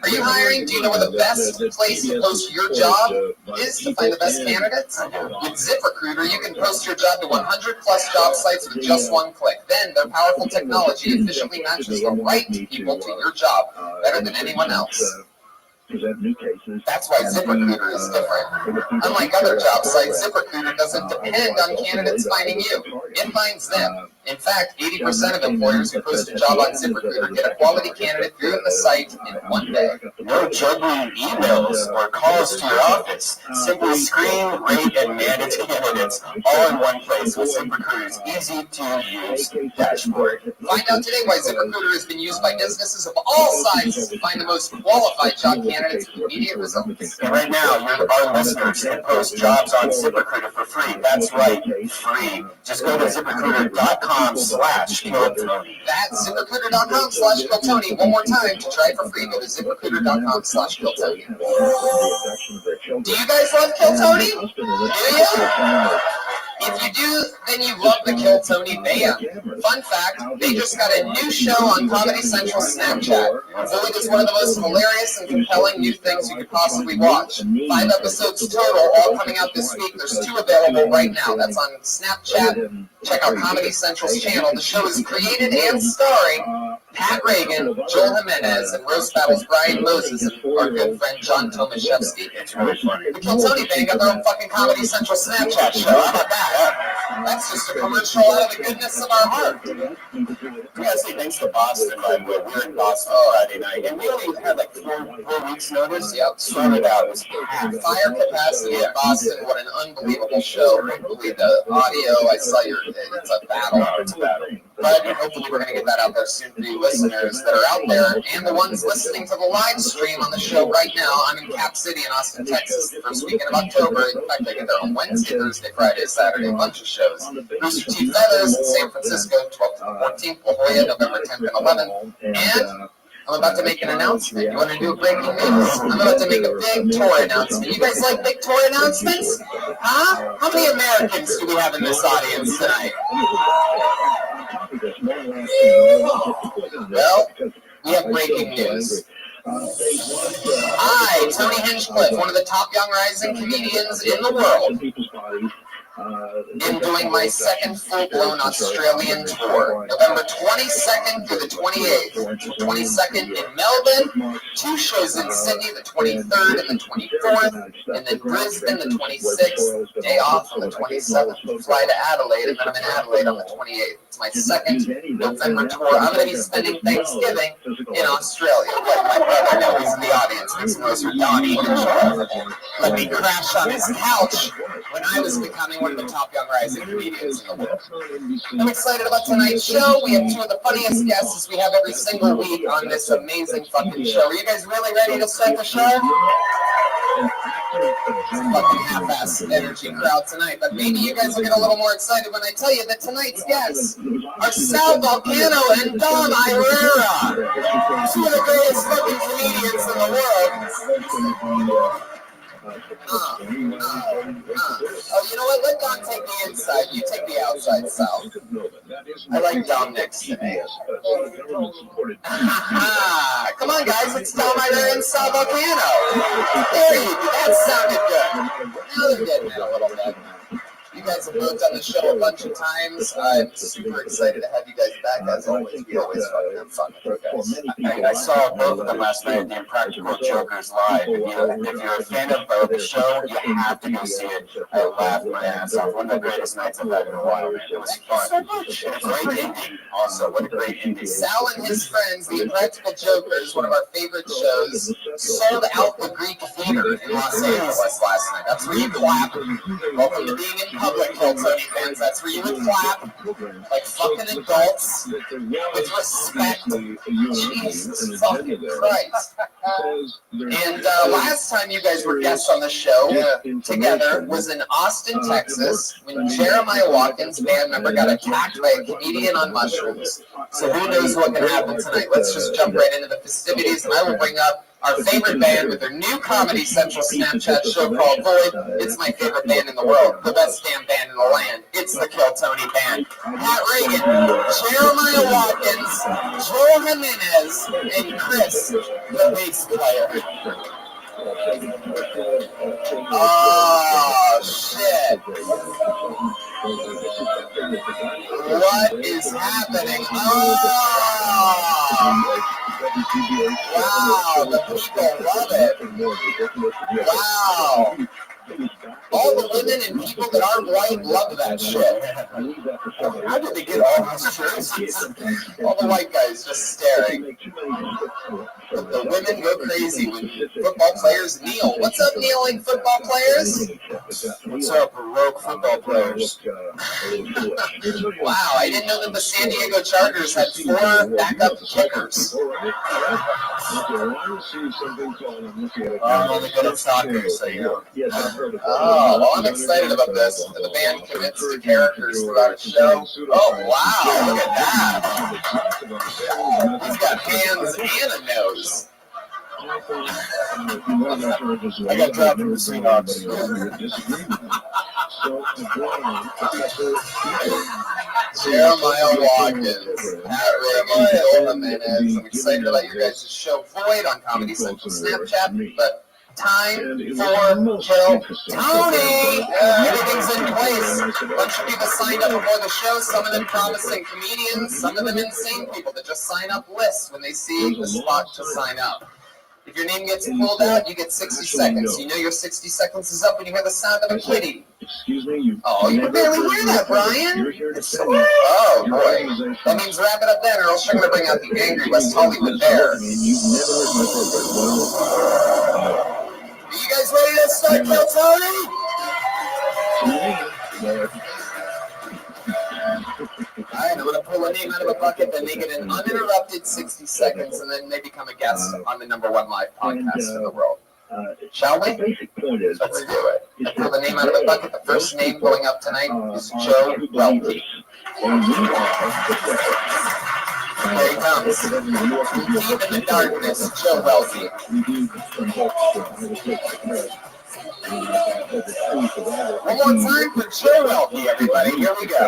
Are you hiring? Do you know where the best place to post your job is to find the best candidates? With ZipRecruiter, you can post your job to 100 plus job sites with just one click. Then their powerful technology efficiently matches the right people to your job better than anyone else. That's why ZipRecruiter is different. Unlike other job sites, ZipRecruiter doesn't depend on candidates finding you. It finds them. In fact, 80% of employers who post a job on ZipRecruiter get a quality candidate through the site in one day. No juggling emails or calls to your office. Simply screen, rate, and manage candidates all in one place with ZipRecruiter's easy-to-use dashboard. Find out today why ZipRecruiter has been used by businesses of all sizes to find the most qualified job candidates with immediate results. And right now, our listeners can post jobs on ZipRecruiter for free. That's right, free. Just go to ZipRecruiter.com/KillTony. That's ZipRecruiter.com/KillTony. One more time to try for free. Go to ZipRecruiter.com/KillTony. Do you guys love Kill Tony? Do you? If you do, then you love the Kill Tony band. Fun fact, they just got a new show on Comedy Central Snapchat. Philly is one of the most hilarious and compelling new things you could possibly watch. 5 episodes total, all coming out this week. There's 2 available right now. That's on Snapchat. Check out Comedy Central's channel. The show is created and starring Pat Reagan, Joel Jimenez, and Roast Battles Brian Moses and our good friend John Tomaszewski. It's really funny. The Kill Tony band got their own fucking Comedy Central Snapchat show. How about that? That's just a commercial out of the goodness of our heart. We gotta say thanks to Boston, by the way. We were in Boston Friday night, and we only had like 4 weeks' notice. Yep, started out. It was packed. Fire capacity in Boston. What an unbelievable show. Hopefully the audio, I saw it's a battle. It's a battle. But hopefully we're going to get that out there soon for you listeners that are out there and the ones listening to the live stream on the show right now. I'm in Cap City in Austin, Texas, the first weekend of October. In fact, I get there on Wednesday, Thursday, Friday, Saturday, a bunch of shows. Rooster Teeth Feathers in San Francisco, 12th to the 14th, La Jolla, November 10th and 11th. And I'm about to make an announcement. You want to do a breaking news? I'm about to make a big tour announcement. You guys like big tour announcements? Huh? How many Americans do we have in this audience tonight? Well, we have breaking news. I, Tony Hinchcliffe, one of the top young rising comedians in the world, am doing my second full-blown Australian tour, November 22nd through the 28th. 22nd in Melbourne, 2 shows in Sydney, the 23rd and the 24th, and then Brisbane, the 26th, day off on the 27th, fly to Adelaide, and then I'm in Adelaide on the 28th. It's my second November tour. I'm going to be spending Thanksgiving in Australia. Like my brother now, he's in the audience. Makes noise for Donnie. Let me crash on his couch when I was becoming one of the top young rising comedians in the world. I'm excited about tonight's show. We have 2 of the funniest guests we have every single week on this amazing fucking show. Are you guys really ready to start the show? Fucking half-ass energy crowd tonight, but maybe you guys will get a little more excited when I tell you that tonight's guests are Sal Volcano and Dom Irera, 2 of the greatest fucking comedians in the world. Oh, you know what? Let Dom take the inside. You take the outside, Sal. I like Dom next to me. Come on, guys. It's Dom Irera and Sal Volcano. There you go. That sounded good. Now they're getting it a little bit. You guys have both done the show a bunch of times. I'm super excited to have you guys back. As always, we always fucking have fun with you guys. I saw both of them last night at the Impractical Jokers live. If you're a fan of the show, you have to go see it. I laughed my ass off. One of the greatest nights I've had in a while, man. It was fun. So much. And a great ending. Also, what a great ending. Sal and his friends, the Impractical Jokers, one of our favorite shows, sold out the Greek Theater in Los Angeles last night. That's where you clap. Welcome to being in public, Tony fans. That's where you would clap like fucking adults with respect. Jesus fucking Christ. And last time you guys were guests on the show together was in Austin, Texas, when Jeremiah Watkins, band member, got attacked by a comedian on mushrooms. So who knows what can happen tonight? Let's just jump right into the festivities, and I will bring up our favorite band with their new Comedy Central Snapchat show called Void. It's my favorite band in the world, the best damn band in the land. It's the Kill Tony Band. Pat Reagan, Jeremiah Watkins, Joel Jimenez, and Chris, the bass player. Oh, shit. What is happening? Wow, the people love it. Wow. All the women and people that aren't white love that shit. How did they get all these jerseys? All the white guys just staring. The women go crazy when football players kneel. What's up, kneeling football players? What's up, Rogue football players? Wow, I didn't know that the San Diego Chargers had 4 backup kickers. I'm only good at soccer, so you know. Oh, well, I'm excited about this. The band commits to characters throughout a show. Oh, wow, look at that. He's got hands and a nose. I got dropped from the Seahawks. Jeremiah Watkins, Pat Reagan, Joel Jimenez. I'm excited about your guys' show Void on Comedy Central Snapchat, but time for Kill Tony! Everything's in place. A bunch of people signed up before the show, some of them promising comedians, some of them insane people that just sign up lists when they see the spot to sign up. If your name gets pulled out, you get 60 seconds. You know your 60 seconds is up when you hear the sound of a kitty. Excuse me, Oh, you can barely hear that, Brian. Oh, boy. That means wrap it up then, or else you're going to bring out the angry West Hollywood bear. Are you guys ready to start Kill Tony? Alright, I'm going to pull a name out of a bucket, then make it an uninterrupted 60 seconds, and then they become a guest on the #1 live podcast in the world. Shall we? Let's do it. I pull the name out of a bucket. The first name going up tonight is Joe Welty. Here he comes. Deep in the darkness, Joe Welty. One more time for Joe Welty, everybody. Here we go.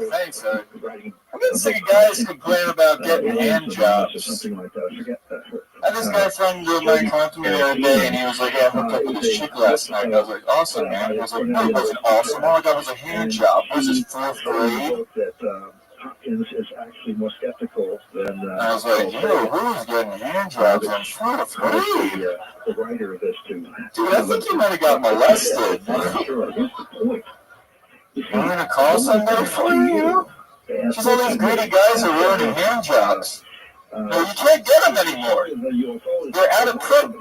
Thanks, sir. I'm getting sick of guys complaining about getting hand jobs. That's had this guy friend of mine come up to me the other day, and he was like, "Yeah, I hooked up with this chick last night." And I was like, "Awesome, man." He was like, "No, it wasn't awesome. All I got was a hand job. Was this 4th grade?" Is actually more skeptical than. I was like, "Yo, who's getting hand jobs in 4th grade?" The writer of this too. Dude, I think you might have got molested. You gonna call somebody for you? Just all these greedy guys are ruining hand jobs. No, you can't get them anymore. They're out of print.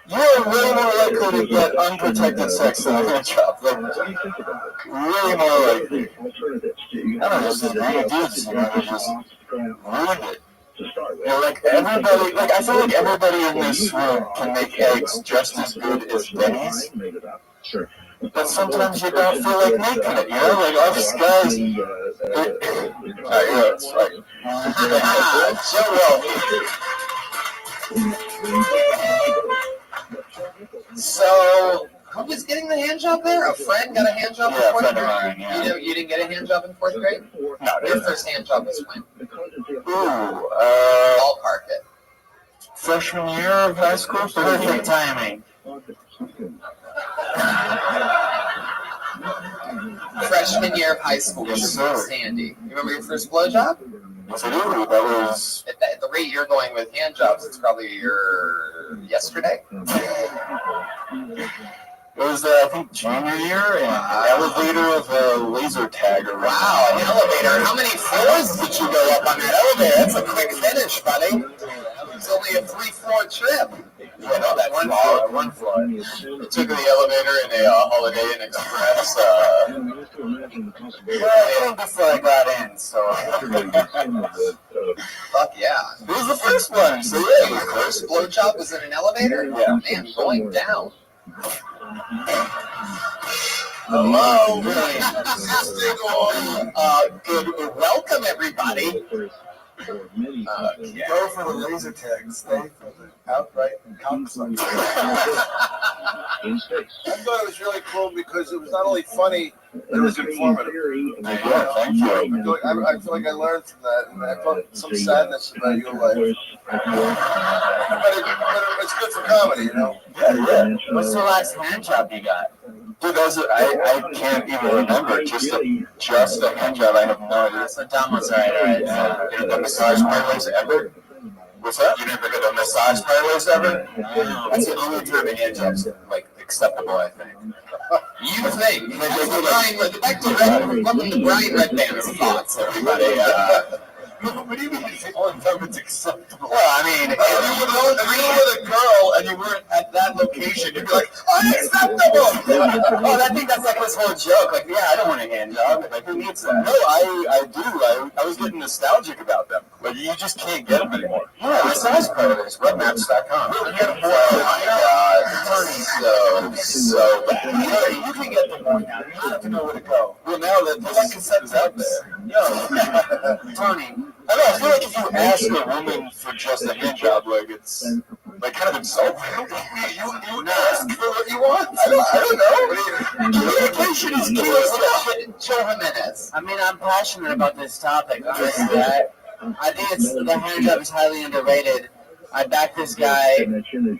You're way more likely to get unprotected sex than a hand job. Like, way more likely. I don't know, just these greedy dudes, you know, they just ruined it. You know, like everybody, like I feel like everybody in this room can make eggs just as good as Denny's. Sure. But sometimes you don't feel like making it, you know? Like, all these guys... it's like... So, who was getting the hand job there? A friend got a hand job in 4th grade? Mine, yeah. You didn't get a hand job in 4th grade? No. Your first hand job was when? Ballpark it. Freshman year of high school? Perfect timing. Freshman year of high school, Sandy. You remember your first blowjob? Yes, I do. That was... At the rate you're going with hand jobs, it's probably your yesterday. It was, I think, junior year, and elevator with a laser tag. Wow, an elevator. How many floors did you go up on that elevator? That's a quick finish, buddy. It's only a 3-floor trip. Yeah, no, that's one floor. I took the elevator in a Holiday Inn Express. Well, I think before I got in, so... Fuck yeah. It was the first one, so yeah. Your first blowjob was in an elevator? Yeah. Man, going down. Hello. Good. Welcome, everybody. Go for the laser tag. Stay for the outright cocksucker. I thought it was really cool because it was not only funny, but it was informative. Thank you. I feel like I learned from that, and I felt some sadness about your life. But it's good for comedy, you know? Yeah. What's the last hand job you got? Dude, I can't even remember. Just a hand job. I have no idea. So Dom was right. You know, the massage parlors ever? What's that? You never go to massage parlors ever? That's the only time a hand job's like acceptable, I think. You think? Back to Brian Redban's thoughts, everybody. What do you mean? Only time it's acceptable. Well, I mean, if you were with a girl and you weren't at that location, you'd be like, unacceptable! Oh, I think that's like his whole joke. Like, yeah, I don't want a hand job. Like, who needs that? No, I do. I was getting nostalgic about them. But you just can't get them anymore. Yeah, massage parlors, webmaps.com. Oh my God. So bad. You can get them more now. You don't have to know where to go. Well, now that the cassette is out there. Yo, Tony. I feel like if you ask a woman for just a hand job, like it's like kind of insulting. You ask for what you want. I don't know. Communication is key. Joe Jimenez. I mean, I'm passionate about this topic. Honestly, I think the hand job is highly underrated. I back this guy.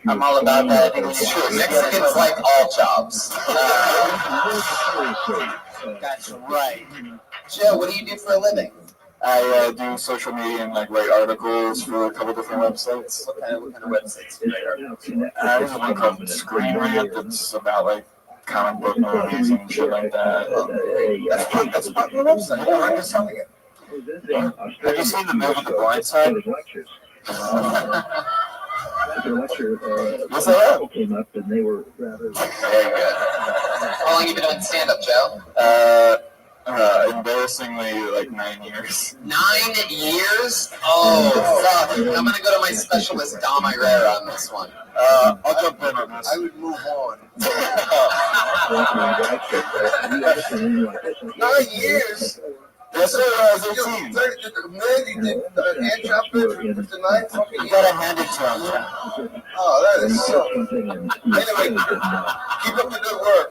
I'm all about that. I think it's true. Mexicans like all jobs. That's right. Joe, what do you do for a living? I do social media and like write articles for a couple different websites. What kind of websites do you write? There's one called Screen Rant that's about like comic book movies and shit like that. That's a popular website. Yeah, I'm just telling it. Have you seen the movie The Blind Side? What's that? Came up and they were rather very good. How long have you been doing stand-up, Joe? Embarrassingly, like 9 years. 9 years? Oh, fuck. I'm going to go to my specialist, Dom Irera, on this one. I'll jump in on this. I would move on. 9 years? Yes, sir, I was 18. Man, you did a hand job with the 9 fucking years? You got to hand it to him. Oh, that is so... Anyway, keep up the good work.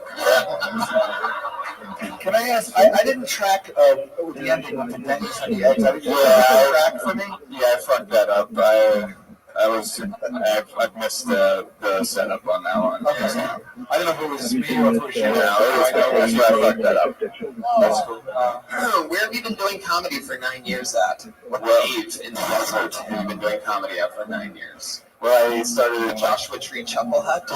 Can I ask, I didn't track the ending with the dentist and the eggs. Yeah, track for me? Yeah, I fucked that up. I've missed the setup on that one. Okay. So. I don't know if it was me or if it was you. No, that's why I fucked that up. That's cool. Where have you been doing comedy for 9 years at? What cave in the desert have you been doing comedy at for 9 years? Well, I started in Joshua Tree Chuckle Hut?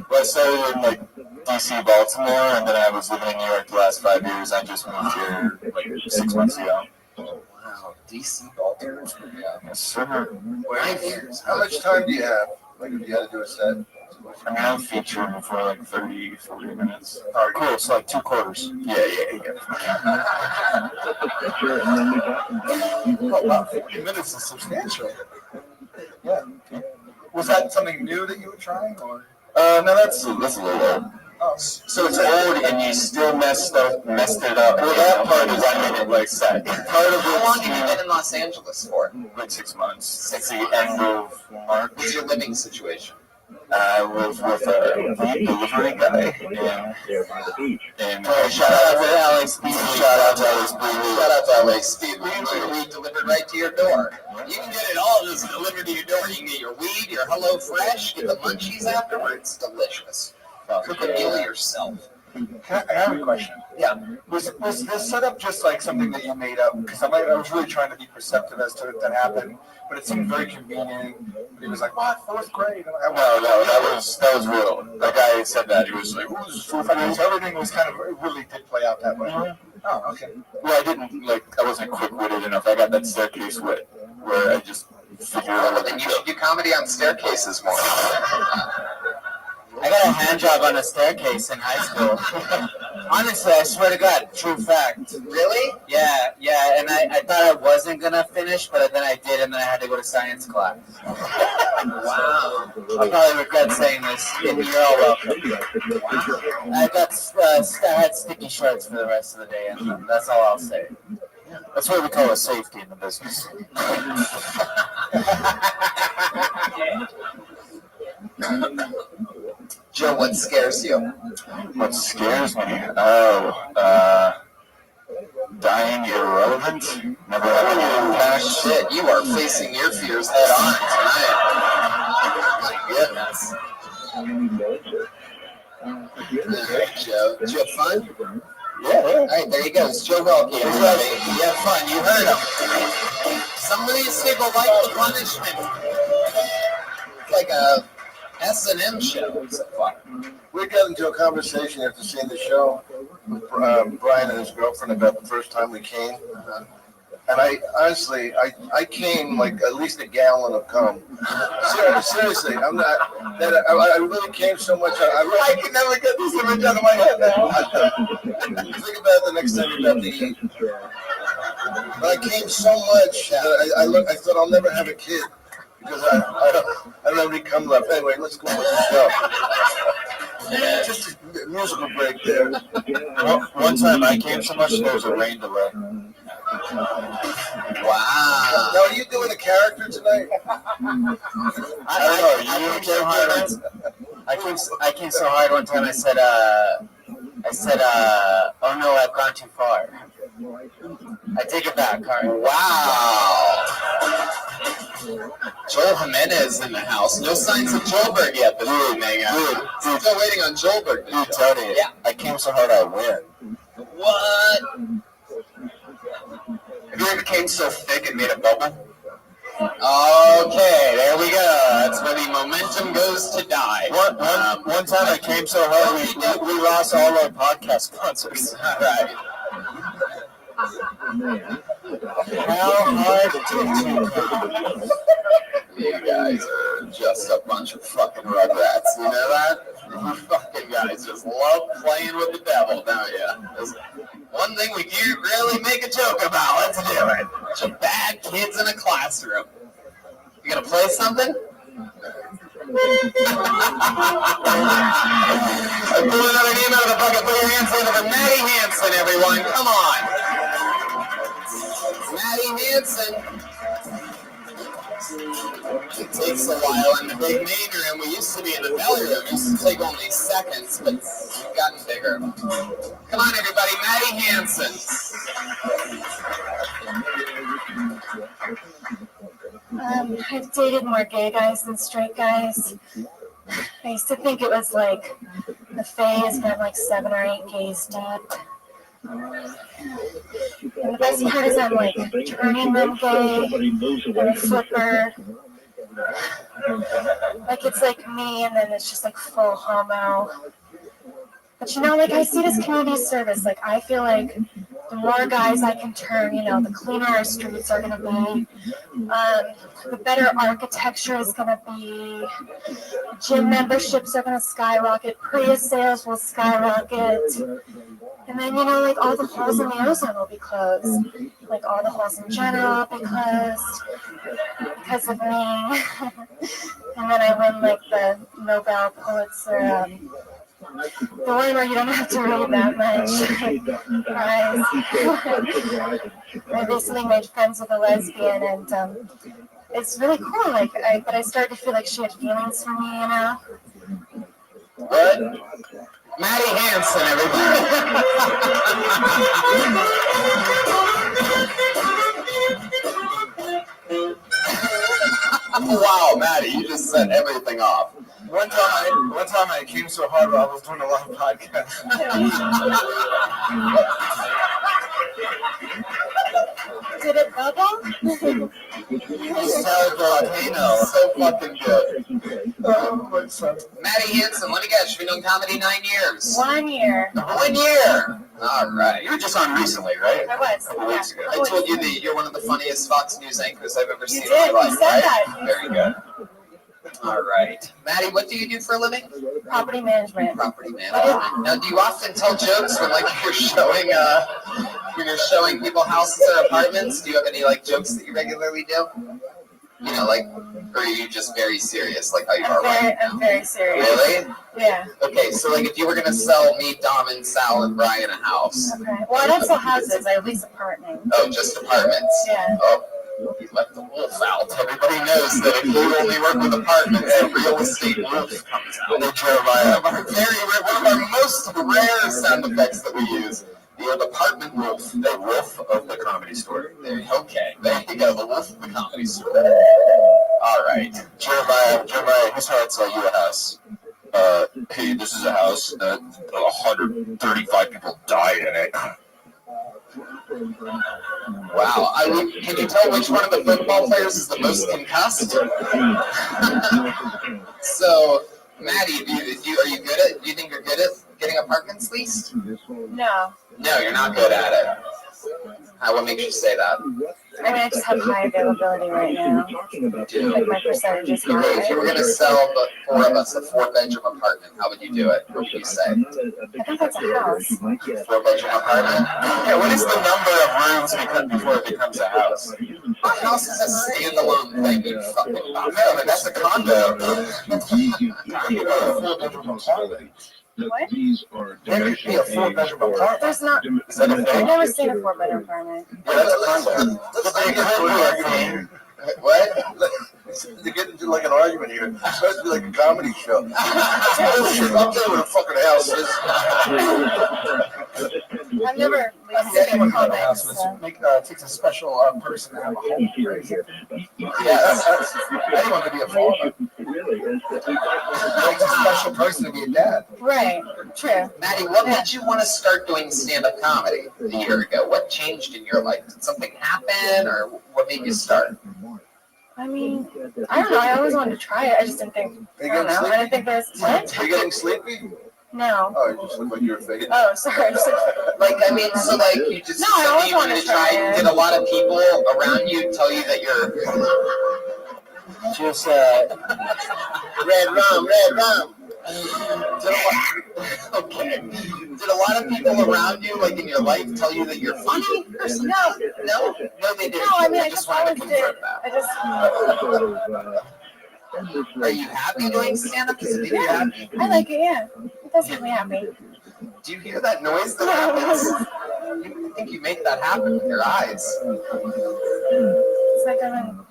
Well, I started in like DC, Baltimore, and then I was living in New York the last 5 years. I just moved here like 6 months ago. Wow, DC, Baltimore. Yeah. Yes, sir. 9 years. How much time do you have? Like if you had to do a set? I mean, I'm featuring for like 30, 40 minutes. Oh, cool. So like 2 quarters. Yeah. Oh, wow, 40 minutes is substantial. Yeah. Was that something new that you were trying, or? No, that's a little old. Oh. So it's old and you still messed it up. Well, that part is I made it like set. Part of How long have you been in Los Angeles for? like 6 months. Since the end of March. What's your living situation? I was with a delivery guy. And shout out to LA Speed. Shout out to LA Speed. Shout out to LA Speed. We delivered right to your door. You can get it all just delivered to your door. You can get your weed, your Hello Fresh, get the munchies afterwards. Delicious. Cook a meal yourself. I have a question. Yeah. Was this setup just like something that you made up? Because I was really trying to be perceptive as to it that happened, but it seemed very convenient. He was like, "What? 4th grade?" And that was real. That guy said that. He was like, So everything was kind of, it really did play out that way. Oh, okay. well, I wasn't quick-witted enough. I got that staircase wit where I just figured out. Well, then you should do comedy on staircases more. I got a hand job on a staircase in high school. Honestly, I swear to God, true fact. Really? Yeah, and I thought I wasn't going to finish, but then I did, and then I had to go to science class. Wow. I'll probably regret saying this, and you're all welcome. I had sticky shirts for the rest of the day, and that's all I'll say. That's what we call a safety in the business. Joe, what scares you? What scares me? Dying irrelevant. Never having impact. Shit, you are facing your fears head on tonight. My goodness. All right, Joe. Did you have fun? Yeah. All right, there you go. It's Joe Welke, everybody. You had fun. You heard him. Some of these people like the punishment. It's like a S&M show. It's fun. We got into a conversation after seeing the show with Brian and his girlfriend about the first time we came. And I honestly came like at least a gallon of cum. Seriously, I'm not. I really came so much. I can never get this image out of my head now. Think about it the next time you're about to eat. But I came so much that I thought I'll never have a kid because I don't have any cum left. Anyway, let's go with the show. Just a musical break there. One time I came so much there was a rain delay. Wow. Now, are you doing a character tonight? I don't know. You came hard. I came so hard one time. I said, oh no, I've gone too far. I take it back, Carl. Wow. Joel Jimenez in the house. No signs of Joelberg yet, but dude, still waiting on Joelberg. Dude, Tony, yeah. I came so hard I win. What? Have you ever came so thick it made a bubble? Okay, there we go. That's where the momentum goes to die. One time I came so hard we lost all our podcast sponsors. All right. How hard did you guys are just a bunch of fucking rugrats. You know that? You fucking guys just love playing with the devil, don't you? There's one thing we do really make a joke about. Let's do it. Bunch of bad kids in a classroom. You gonna play something? I'm pulling another name out of the bucket. Put your hands in for Maddie Hansen, everyone. Come on. Maddie Hansen. It takes a while in the big main room. We used to be in the belly room. It used to take only seconds, but we've gotten bigger. Come on, everybody. Maddie Hansen. I've dated more gay guys than straight guys. I used to think it was like the phase, but I'm like 7 or 8 gays deep. And the best part is I'm like turning them gay, and a flipper. Like it's like me, and then it's just like full homo. But you know, like I see this community service. Like I feel like the more guys I can turn, you know, the cleaner our streets are gonna be. The better architecture is gonna be. Gym memberships are gonna skyrocket. Prius sales will skyrocket. And then, you know, like all the holes in the ozone will be closed. Like all the holes in general will be closed because of me. And then I win like the Nobel Pulitzer, the one where you don't have to read that much prize. I recently made friends with a lesbian, and it's really cool. Like, but I started to feel like she had feelings for me, you know. What? Maddie Hansen, everybody. Wow, Maddie, you just set everything off. One time I came so hard while I was doing a lot of podcasts. Did it bubble? So fucking good. Maddie Hansen, when you guys? You've been doing comedy 9 years. 1 year. 1 year. All right. You were just on recently, right? I was. A couple weeks ago. I told you that you're one of the funniest Fox News anchors I've ever seen in did. my life. You said right? that. Very good. All right. Maddie, what do you do for a living? Property management. Property management. Now, do you often tell jokes when you're showing people houses or apartments? Do you have any jokes that you regularly do? You know, or are you just very serious, like how you are right now? I'm very serious. Really? Yeah. Okay, so if you were gonna sell me, Dom, and Sal, and Brian a house. Okay. Well, I don't sell houses. I lease apartments. Oh, just apartments. Yeah. Oh. You let the wolf out. Everybody knows that if you only work with apartments, the real estate wolf comes out. Jeremiah, one of our most rare sound effects that we use. The apartment wolf, the wolf of the comedy store. Okay, there you go, the wolf of the comedy store. All right, Jeremiah, whose heart sell you a house? Hey, this is a house that 135 people died in it. Wow. Can you tell which one of the football players is the most concussed? So, Maddie, do you think you're good at getting apartments leased? No. No, you're not good at it. What makes you say that? I mean, I just have high availability right now. Like my percentage is high. If you were going to sell the 4 of us a 4-bedroom apartment, how would you do it? What would you say? I think that's a house. 4-bedroom apartment? Yeah, what is the number of rooms before it becomes a house? A house is a standalone thing, you fucking No, but that's a condo. What? There could be a 4-bedroom apartment. There's not. I've never seen a 4-bedroom apartment. Yeah, that's a condo. What? You're getting into an argument here. It's supposed to be like a comedy show. Bullshit. I'll tell you what a fucking house is. I've never seen a comic. It takes a special person to have a home. Yes. Anyone could be a father. It takes a special person to be a dad. Right. True. Maddie, what made you want to start doing stand-up comedy a year ago? What changed in your life? Did something happen, or what made you start? I mean, I don't know. I always wanted to try it. I just didn't think. I don't know. I didn't think there's. What? Are you getting sleepy? No. Oh, you just look like you're fading. Oh, sorry. You just No, I always wanted to try it. Did a lot of people around you tell you that you're Just red rum. okay? Did a lot of people around you, in your life, tell you that you're funny? Or something? No, they didn't. No, I mean, I just wanted always to did. confirm that. Are you happy doing stand-up? Yeah, I like it. Yeah, it does make me happy. Do you hear that noise that happens? I think you make that happen with your eyes. It's like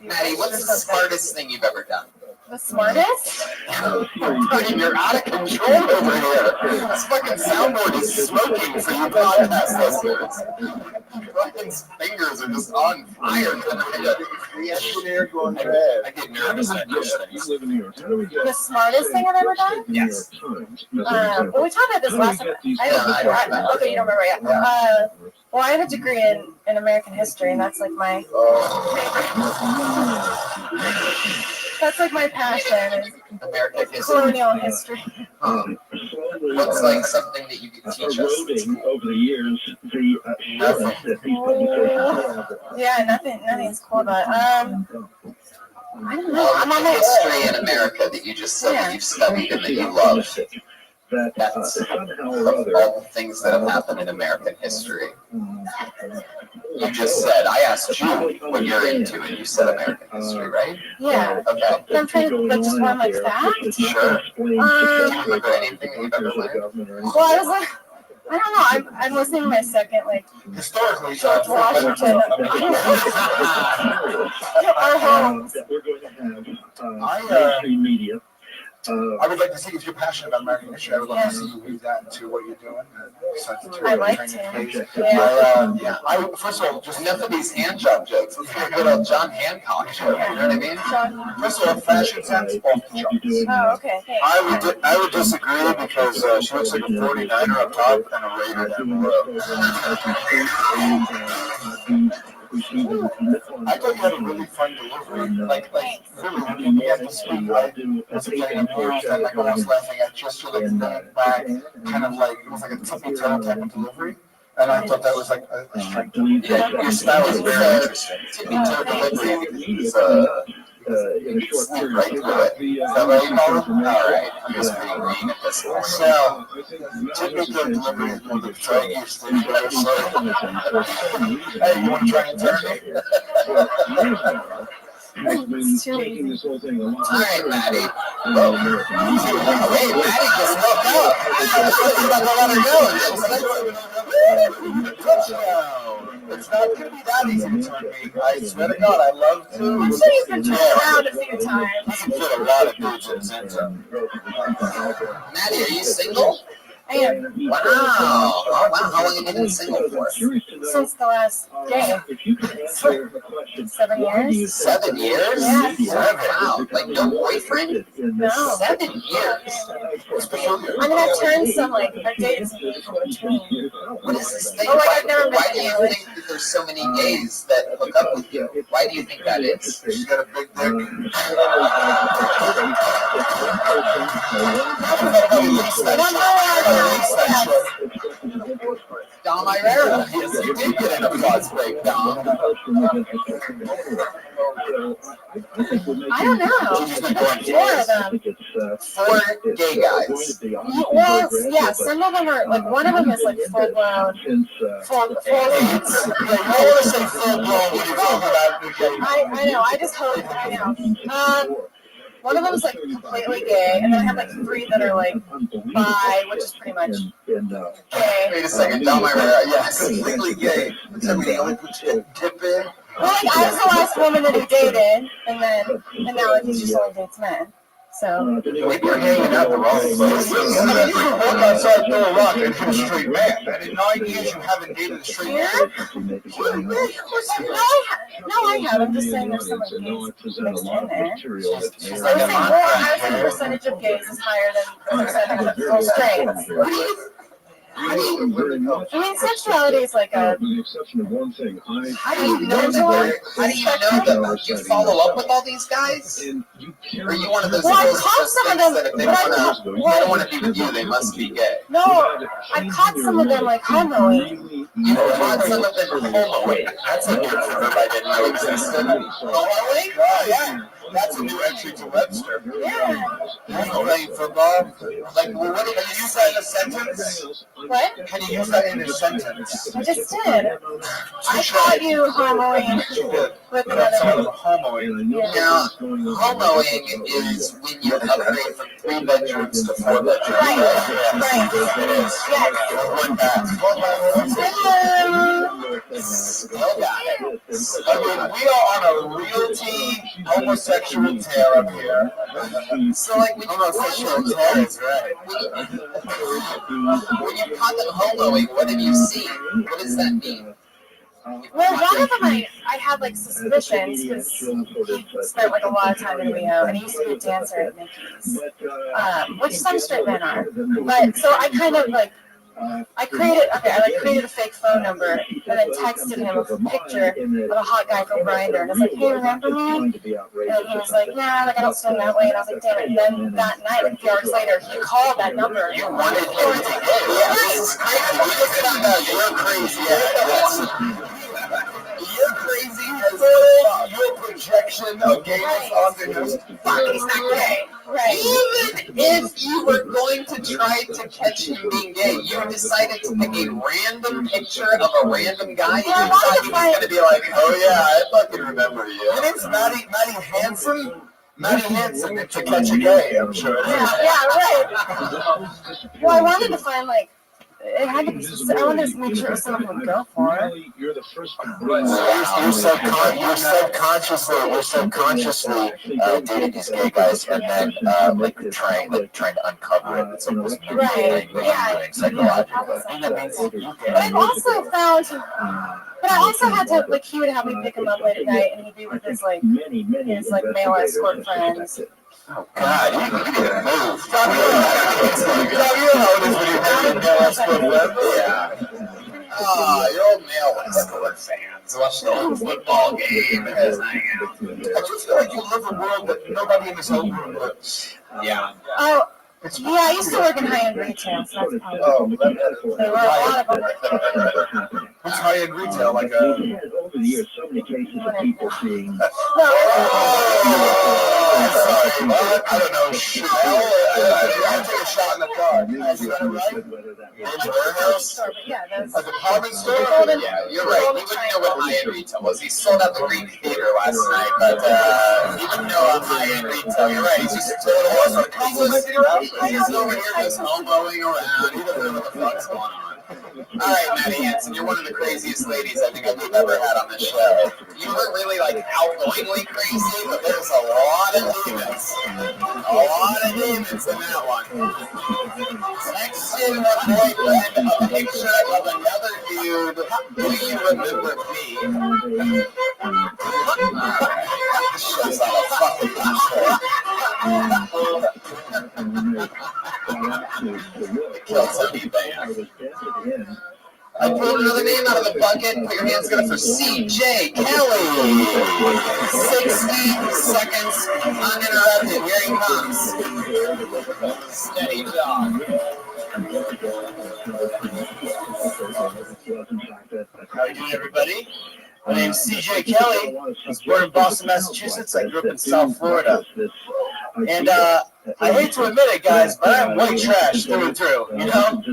Maddie, what's the smartest thing you've ever done? The smartest? Fucking, you're out of control over here. This fucking soundboard is smoking for you podcast listeners. Fucking fingers are just on fire tonight. The engineer going red. I get nervous at those things. The smartest thing I've ever done? Yes. Well, we talked about this last time. Okay, you don't remember yet. Well, I have a degree in American history, and that's like my that's like my passion is American history. colonial history. What's like something that you can teach us? Over the years, Yeah, nothing's cool about it. I don't know. I'm on my history in America that you just said that you've studied and that you love. That's all the things that have happened in American history. You just said, I asked you what you're into, and you said American history, right? Yeah. Okay. I'm trying to like just one like fact. Sure. Remember anything that you've ever learned? Well, I was like, I don't know. I'm listening to my second like Historically, George Washington. Our homes. I would like to see if you're passionate about American history. I would love to see you weave that into what you're doing. I like to. I first of all, just enough of these hand job jokes. Let's get a good old John Hancock show. You know what I mean? First of all, fashion sense off the charts. Oh, okay. Thanks. I would disagree because she looks like a 49er up top and a Raider down below. I thought you had a really fun delivery. Like really, when you began to speak, I was getting amused and like almost laughing at just your like leaning back, kind of like it was like a tippy toe type of delivery. And I thought that was like a strength. Yeah, your style is very interesting. Tippy toe delivery is you can sleep right through it. Is that what you call it? All right. I'm just being mean at this point. So, tippy toe delivery is one of the draggiest things I've ever said. Hey, you want to try and turn me? It's too easy. All right, Maddie. Whoa. Wait, Maddie just woke up. I was about to let her go. It's not going to be that easy to turn me. I swear to God, I love to. I'm sure you've been turned around a few times. You can fit a lot of dudes in Zenza. Maddie, are you single? I am. Wow. Oh, wow. How long have you been single for? Since the last game. 7 years. 7 years? Yeah. Wow. Like no boyfriend? No. 7 years. I mean, I've turned some, like, I've dated some people in between. What is this thing? Oh, like, I've never been Why do you think that there's so many gays that hook up with you? Why do you think that is? She's got a big dick. Dom Irera. Yes, you did get an applause break, Dom. I don't know. 4 of them. 4 gay guys. Well, yeah, some of them are, like, one of them is, like, full-blown. I want to say full-blown when you're talking about new gay. I know, I just hope, I know. One of them is like completely gay, and then I have like 3 that are like bi, which is pretty much gay. Wait a second, Dom Irera. Yes, completely gay. Does that mean he only puts your tip in? Well, like, I was the last woman that he dated, and now he just only dates men. So maybe you're hanging out the wrong place. I mean, you can walk outside, throw a rock, and hit a straight man. And in 9 years, you haven't dated a straight man. No, I have. I'm just saying there's some like gays mixed in there. I was saying the percentage of gays is higher than the percentage of straights. I mean, sexuality is like a. With the exception of one thing, How do you know them? Do you follow up with all these guys? Or are you one of those Well, I girls caught that some of thinks them, that if they but don't want to be with you, they must be gay? No, I caught some of them like homoing. You caught some of them homoing. That's a new term I didn't know existed. Homoing? Oh, yeah. That's a new entry to Webster. Yeah. Playing football. Like, well, what, can you use that in a sentence? What? Can you use that in a sentence? I just did. I caught you homoing with another. Homoing. Now, homoing is when you upgrade from 3 bedrooms to 4 bedrooms. Right. It is. Yes. One bath. Still got it. I mean, we are on a realty homosexual tear up here. So, like, when homosexual tear is right. When you caught them homoing, what have you seen? What does that mean? Well, one of them I had like suspicions because he spent like a lot of time in Rio and he used to be a dancer at Mickey's, which some straight men are. But so I kind of like I created a fake phone number and then texted him a picture of a hot guy from Grindr and I was like, hey, remember me? And he was like, nah, like I don't swim that way. And I was like, damn it. And then that night, like a few hours later, he called that number. You wanted him to get it. Yeah, this is crazy. We just found out you're crazy. You're crazy as your projection of gayness onto him. Fuck, he's not gay. Right. Even if you were going to try to catch him being gay, you decided to pick a random picture of a random guy. You thought he was going to be like, oh yeah, I fucking remember you. And it's Maddie Hansen. Maddie Hansen to catch a gay, I'm sure. Yeah, right. Well, I wanted to find like. It had to be. I wanted to make sure it was someone who would go for it. You're subconsciously dating these gay guys and then like trying to uncover it. It's almost right. Yeah. Psychologically. But I've also found. But I also had to like he would have me pick him up late at night and he'd be with his male escort friends. Oh God, you need to move. Stop, you know how it is when you're having male escort friends. Yeah. Your old male escort fans watch the whole football game. I just feel like you live a world that nobody in this whole room lives. Yeah. Oh. Yeah, I used to work in high-end retail, so that's probably there were a lot of them. What's high-end retail? Like a... Over the years, so many cases of people seeing... I don't know. I'll take a shot in the dark. Is that right? Warehouse? A department store? Yeah, you're right. He wouldn't know what high-end retail was. He sold out the Greek Theater last night, but he wouldn't know about high-end retail. You're right. He's just he's over here just homoing around. He doesn't know what the fuck's going on. All right, Maddie Hansen, you're one of the craziest ladies I think we've ever had on this show. You weren't really like outgoingly crazy, but there's a lot of demons. A lot of demons in that one. Texting a boyfriend a picture of another dude. Do you remember me? This show's out of fucking control. Kill Tony Band. I pulled another name out of the bucket. Put your hands together for CJ Kelly. 60 seconds uninterrupted. Here he comes. Steady job. How are you doing, everybody? My name's CJ Kelly. I was born in Boston, Massachusetts. I grew up in South Florida. And I hate to admit it, guys, but I'm white trash through and through. You know?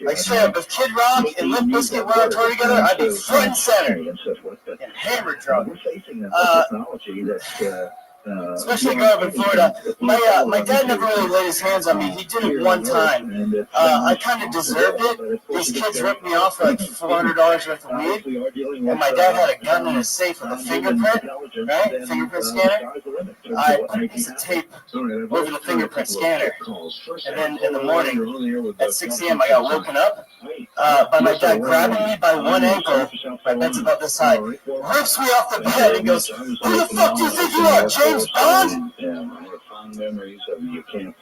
Like straight up, if Kid Rock and Limp Bizkit were on tour together, I'd be front and center. And hammered drunk. Especially growing up in Florida. My dad never really laid his hands on me. He did it one time. I kind of deserved it. These kids ripped me off for like $400 worth of weed. And my dad had a gun in his safe with a fingerprint, right? Fingerprint scanner. I put a piece of tape over the fingerprint scanner. And then in the morning, at 6 a.m., I got woken up by my dad grabbing me by one ankle. My bed's about this high. Rips me off the bed and goes, "Who the fuck do you think you are, James Bond?"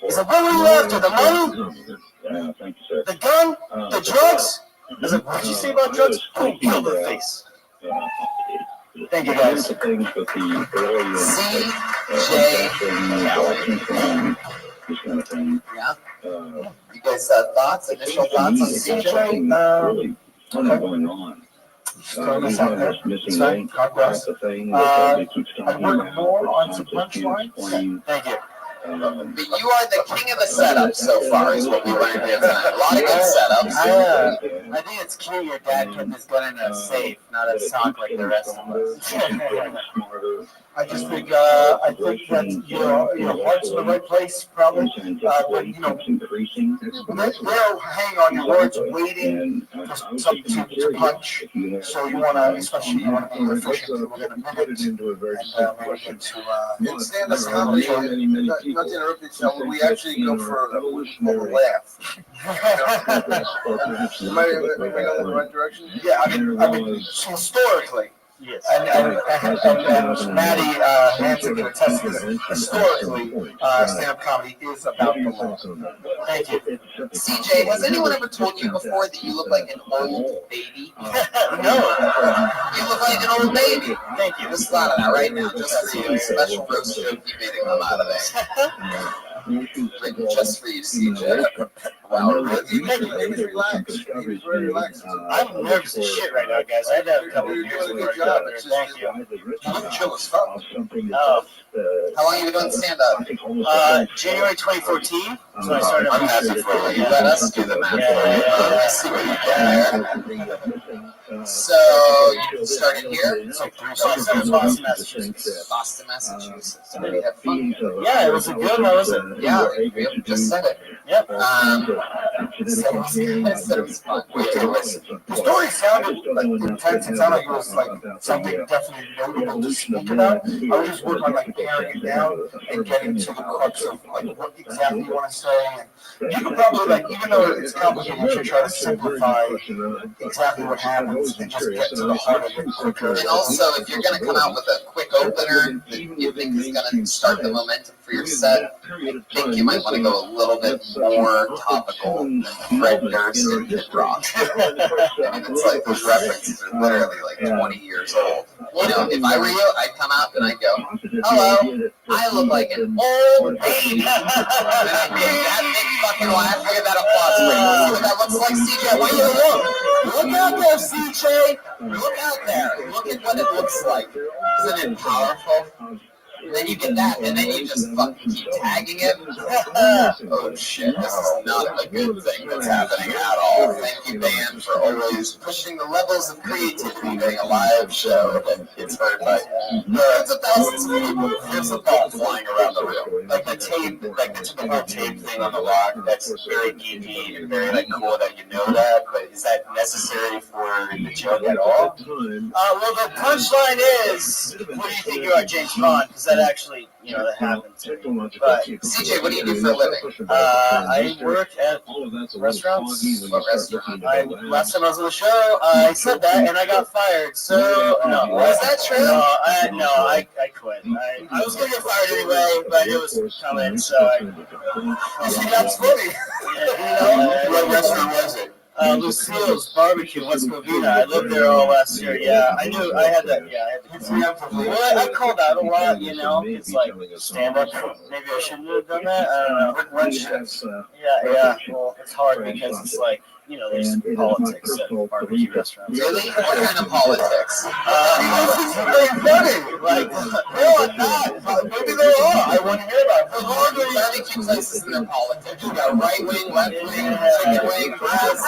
He's like, "What were you after? The money? The gun? The drugs?" I was like, "What did you say about drugs?" Boom, kill the face. Thank you, guys. CJ Kelly. Yeah. You guys thoughts, initial thoughts on CJ? What's going on? I work more on some punchlines. Thank you. But you are the king of the setup so far, is what we learned here tonight. A lot of good setups. I think it's cute your dad kept his gun in a safe, not a sock like the rest of us. I just think that your heart's in the right place, probably. But they'll hang on your words, waiting for something to punch. So you want to, especially you want to be efficient within a minute, and maybe get to. In stand-up comedy, not to interrupt you, we actually go for a laugh. Am I going in the right direction? Yeah, I mean, historically. Yes. And Maddie Hansen can attest to this. Historically, stand-up comedy is about the laugh. Thank you. CJ, has anyone ever told you before that you look like an old baby? No. You look like an old baby. Thank you. Just thought of that right now, just for you. Special roast joke you made it come out of there. Written just for you, CJ. Wow, He was relaxed. He was very relaxed. I'm nervous as shit right now, guys. I had to have a couple of years before I got there. Thank you. You look chill as fuck. Oh. How long have you been doing stand-up? January 2014. So I started. I'm happy for you. Let us do the math for you. I see what you did there. So you started here? Boston, Massachusetts. Boston, Massachusetts. So did you have fun? Yeah, it was a good one, wasn't it? Yeah, you just said it. Yep. So it was fun. The story sounded like intense. It sounded like it was like something definitely notable to speak about. I was just working on like paring it down and getting to the crux of like what exactly you want to say. And you could probably like, even though it's complicated, you should try to simplify exactly what happens and just get to the heart of it quicker. And also, if you're going to come out with a quick opener that you think is going to start the momentum for your set, I think you might want to go a little bit more topical than Fred Durst and Kid Rock. I mean, it's like those references are literally like 20 years old. You know, if I were you, I'd come out and I'd go, "Hello, I look like an old baby." And I'd be that big fucking laugh. Look at that applause for you. See what that looks like, CJ? I want you to look. Look out there, CJ. Look out there. Look at what it looks like. Isn't it powerful? And then you get that, and then you just fucking keep tagging it. Oh shit, this is not a good thing that's happening at all. Thank you, Dan, for always pushing the levels of creativity during a live show that gets heard by hundreds of thousands of people. There's a ball flying around the room. Like the tape, like the typical tape thing on the rock, that's very geeky and very like cool that you know that, but is that necessary for the joke at all? Well, the punchline is, who do you think you are, James Bond? Because that actually, that happened to me. But CJ, what do you do for a living? I work at restaurants. What restaurant? Last time I was on the show, I said that and I got fired. So, no. Was that true? I quit. I was going to get fired anyway, but it was coming, so That's funny. What restaurant was it? Lucille's Barbecue in West Covina. I lived there all last year. Yeah, I knew I had that. Yeah, I had to. Well, I called out a lot. It's like stand up. Maybe I shouldn't have done that. I don't know. One shift. Yeah. Well, it's hard because it's like there's politics at barbecue restaurants. Really? What kind of politics? Very funny. Like, no, I'm not. Maybe there are. I want to hear about it. The larger barbecue places in their politics. You got right wing, left wing, chicken wing, press.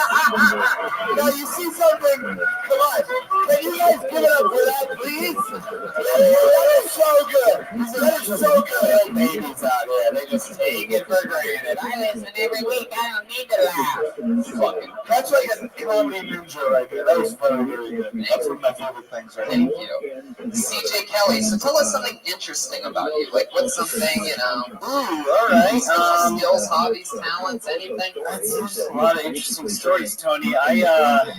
Now you see something. Come on. Can you guys give it up for that, please? That is so good. That is so good. Babies out here, they just take it for granted. I listen every week. I don't need to laugh. That's like a comedy ninja right there. That was funny, really good. That's one of my favorite things right Thank you. CJ Kelly, so tell us something interesting about you. Like, what's something, Ooh, all right. Skills, hobbies, talents, anything? That's a lot of interesting stories, Tony. I love it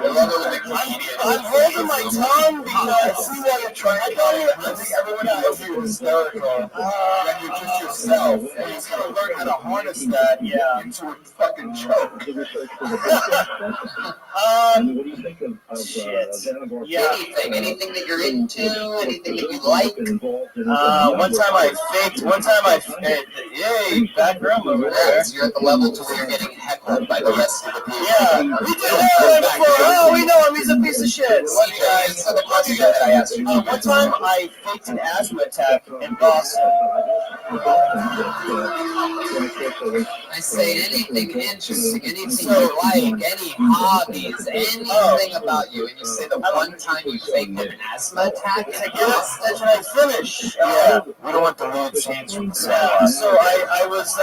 when the comedian. I'm holding my tongue because see what you're trying to do. I think everyone knows you're hysterical. When you're just yourself. And you gotta learn how to harness that into a fucking joke. Shit. Yeah. Anything that you're into, anything that you like. One time I faked. Hey, back room over there. So you're at the level to where you're getting heckled club by the rest of the people. Yeah, we did that before. Oh, we know him. He's a piece of shit. What you guys? Answer the question that I asked you. One time I faked an asthma attack in Boston. I say anything interesting, anything you like, any hobbies, anything about you, and you say the one time you faked an asthma attack. Yes, that's when I finish. Yeah, we don't want the lead scenes from the Yeah, so I was, I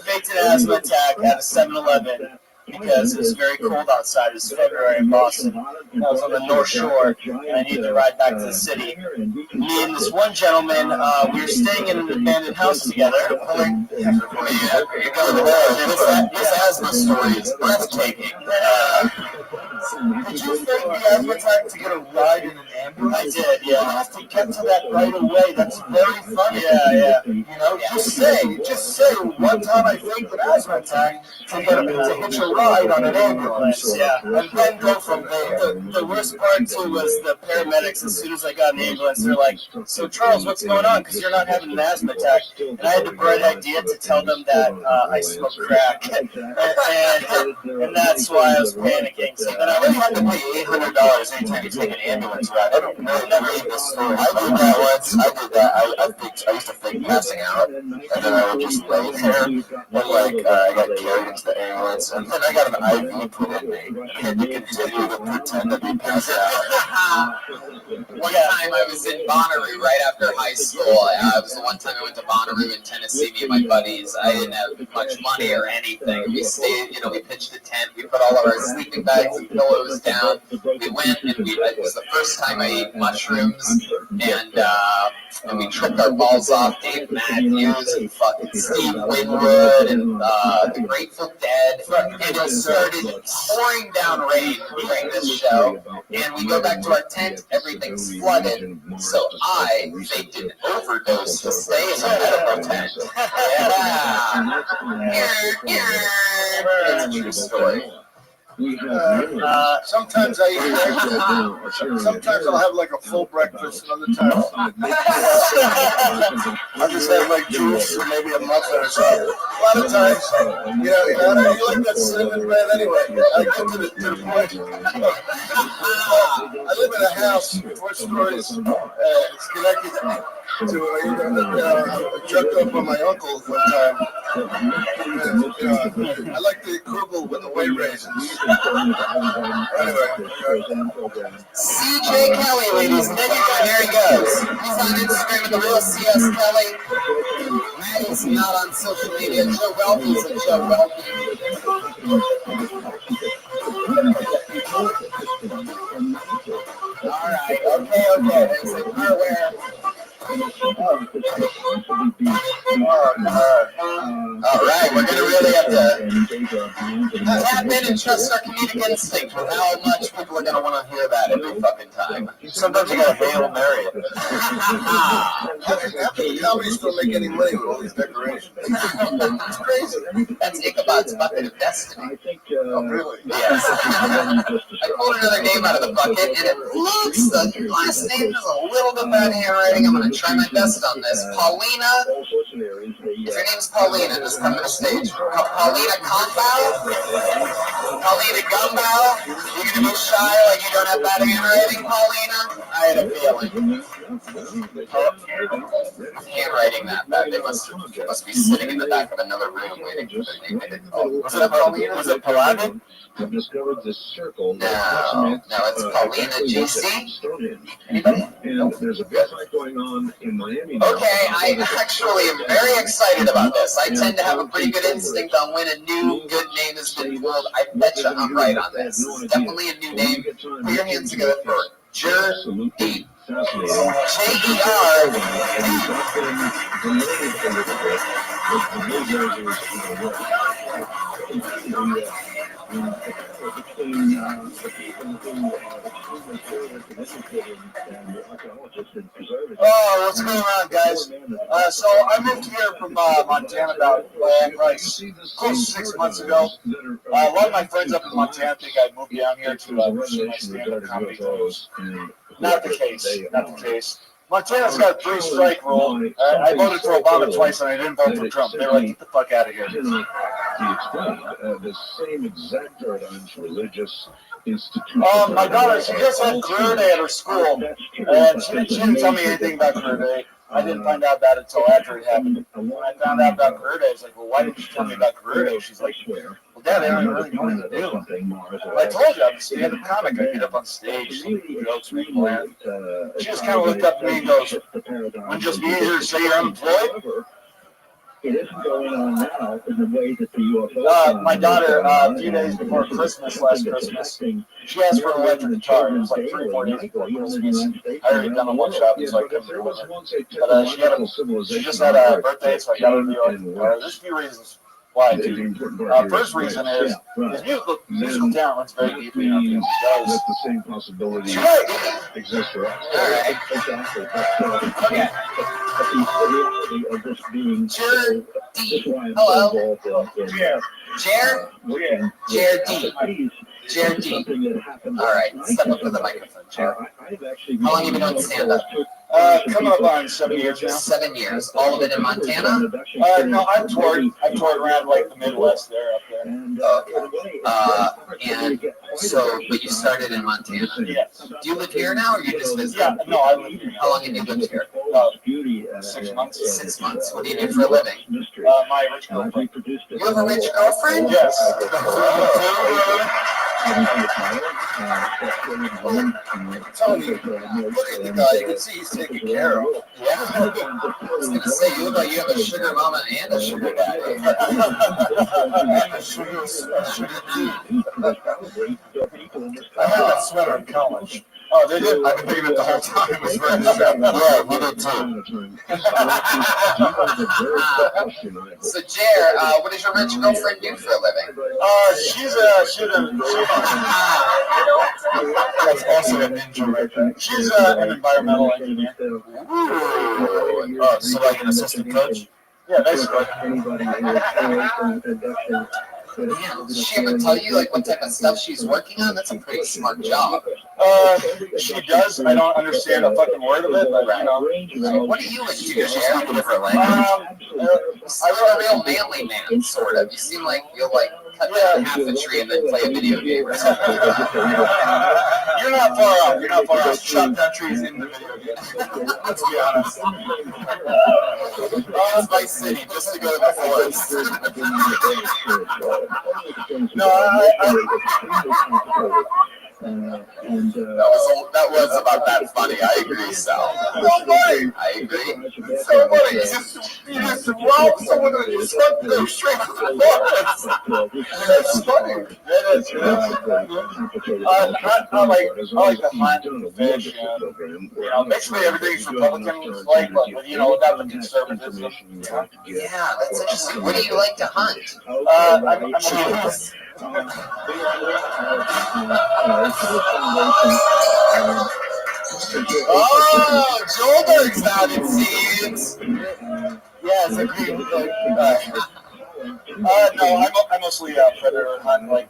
faked an asthma attack at a 7-Eleven because it was very cold outside. It was February in Boston. And I was on the North Shore, and I needed to ride back to the city. Me and this one gentleman, we were staying in an abandoned house together. This asthma story is breathtaking. Did you fake the asthma attack to get a ride in an ambulance? I did, yeah. You have to get to that right away. That's very funny. Yeah. You know, just say, one time I faked an asthma attack to hitch a ride on an ambulance. Yeah. And then go from there. The worst part, too, was the paramedics, as soon as I got in the ambulance, they're like, so Charles, what's going on? Because you're not having an asthma attack. And I had the bright idea to tell them that I smoke crack. and that's why I was panicking. So then I You have to pay $800 anytime you take an ambulance ride. I don't never read this story. I did that once. I used to fake passing out, and then I would just lay there, and I got carried into the ambulance, and then I got an IV put in me, and you continue to pretend to be passed out. One time I was in Bonnaroo right after high school. It was the one time I went to Bonnaroo in Tennessee, me and my buddies. I didn't have much money or anything. We stayed, we pitched a tent. We put all of our sleeping bags and pillows down. We went, and it was the first time I ate mushrooms, and we tripped our balls off. Dave Matthews and fucking Steve Winwood and the Grateful Dead, and it started pouring down rain during this show. And we go back to our tent, everything's flooded. So I faked an overdose to stay in the medical tent. It's a true story. Sometimes I eat breakfast. Sometimes I'll have like a full breakfast, and other times I'll just have like juice or maybe a muffin or something. A lot of times, you like that cinnamon bread anyway. I get to the point. I live in a house, 4 stories. It's connected to I jumped up on my uncle one time. I like the kugel with the whey raisins. CJ Kelly, ladies and gentlemen, there he goes. He's on Instagram at the real CS Kelly. Maddie's not on social media. Joe Welby's at Joe Welby. All right, okay. There's a part where. All right, we're gonna really have to tap in and trust our comedic instinct with how much people are gonna want to hear that every fucking time. Sometimes you gotta Hail Mary it. Companies don't make any money with all these decorations. It's crazy. That's Ichabod's bucket of destiny. Oh, really? Yes. I pulled another name out of the bucket, and it looks, the last name is a little bit bad handwriting. I'm going to try my best on this. Paulina. If your name's Paulina, just come to the stage. Paulina Gumbau? Paulina Gumbau? You're going to be shy like you don't have bad handwriting, Paulina? I had a feeling. Handwriting that bad. They must be sitting in the back of another room waiting for their name to get called. Was it Paulina? Was it Paulina? Have discovered this circle. No, it's Paulina GC. Anybody? And there's a big fight going on in Miami now. Okay, I actually am very excited about this. I tend to have a pretty good instinct on when a new good name has been pulled. I bet you I'm right on this. This is definitely a new name. Put your hands together for Jer-D. Oh, what's going on, guys? So I moved here from Montana about close to 6 months ago. A lot of my friends up in Montana think I moved down here to pursue my stand-up comedy goals. Not the case. Montana's got a three-strike rule. I voted for Obama twice, and I didn't vote for Trump. They were like, get the fuck out of here. He explained the same exact paradigms, religious institutions. My daughter, she just had career day at her school, and she didn't tell me anything about career day. I didn't find out about it until after it happened. When I found out about career day, I was like, well, why didn't you tell me about career day? She's like, well, Dad, I don't really know what to do. Well, I told you, I'm a stand-up comic. I get up on stage, some jokes, make them laugh. She just kind of looked up at me and goes, wouldn't it just be easier to say you're unemployed? It isn't going on now in the way that the UFO. My daughter, a few days before Christmas, last Christmas, she asked for an electric guitar. It was like 3 or 4 days before Christmas. I already done a one shot, so I couldn't do it. But she just had a birthday, so I got her to do it. There's a few reasons why I do. First reason is his musical talent runs very deeply in our family. That's the same possibility exists for us. All right. Exactly. Okay. But the reality of this being Jared D. Hello. Jared D. Jared D. All right. Step up to the microphone, Jared. How long have you been doing stand-up? Coming up on 7 years now. 7 years. All of it in Montana? No, I've toured around like the Midwest there, up there. Okay. And so, but you started in Montana? Yes. Do you live here now, or you just visit? Yeah, no, I live here. How long have you lived here? 6 months. 6 months. What do you do for a living? My rich girlfriend. You have a rich girlfriend? Yes. Tony, look at the guy. You can see he's taken care of. Yeah. I was going to say, you look like you have a sugar mama and a sugar daddy. And a sugar I had that sweater in college. Oh, they did? I've been thinking it the whole time. It was very Yeah, we did too. So, Jer, what does your rich girlfriend do for a living? She's that's also a ninja right there. She's an environmental engineer. So like an assistant coach? Yeah, basically. Man, does she ever tell you like what type of stuff she's working on? That's a pretty smart job. She does. I don't understand a fucking word of it, but you know. What do you into? You're speaking different language. You're a real manly man, sort of. You seem like you'll like cut down half a tree and then play a video game or something. You're not far off. You're not far off. Chop down trees in the video game. Let's be honest. It's my city just to go to the forest. No, that was about that funny. I agree, Sal. So funny. I agree. So funny. You just robbed someone and you stuck them straight to the forest. That's funny. That is. I like the hunt and the fish. You know, basically everything's Republican like, but you know, without the conservatism. Yeah, that's interesting. What do you like to hunt? I'm Oh, Joelberg's out, it seems. Yes, agreed. No, I mostly predator hunt, like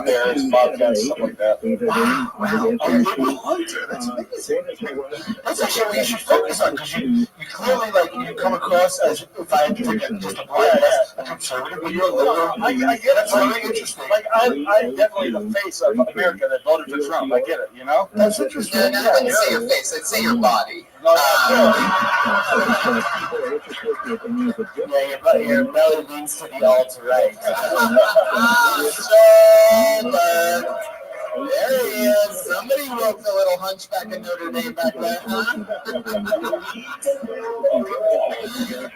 bears, bobcats, stuff like that. Wow. A hunter. That's amazing. That's actually what you should focus on, because you clearly, like, you come across as, if I had to take just a blind a conservative, but you're a liberal. I get it. That's really interesting. Like, I'm definitely the face of America that voted for Trump. I get it, you know? That's interesting. No, I wouldn't say your face. I'd say your body. Your belly leans to the alt-right. There he is. Somebody wrote the little hunchback of Notre Dame back there, huh?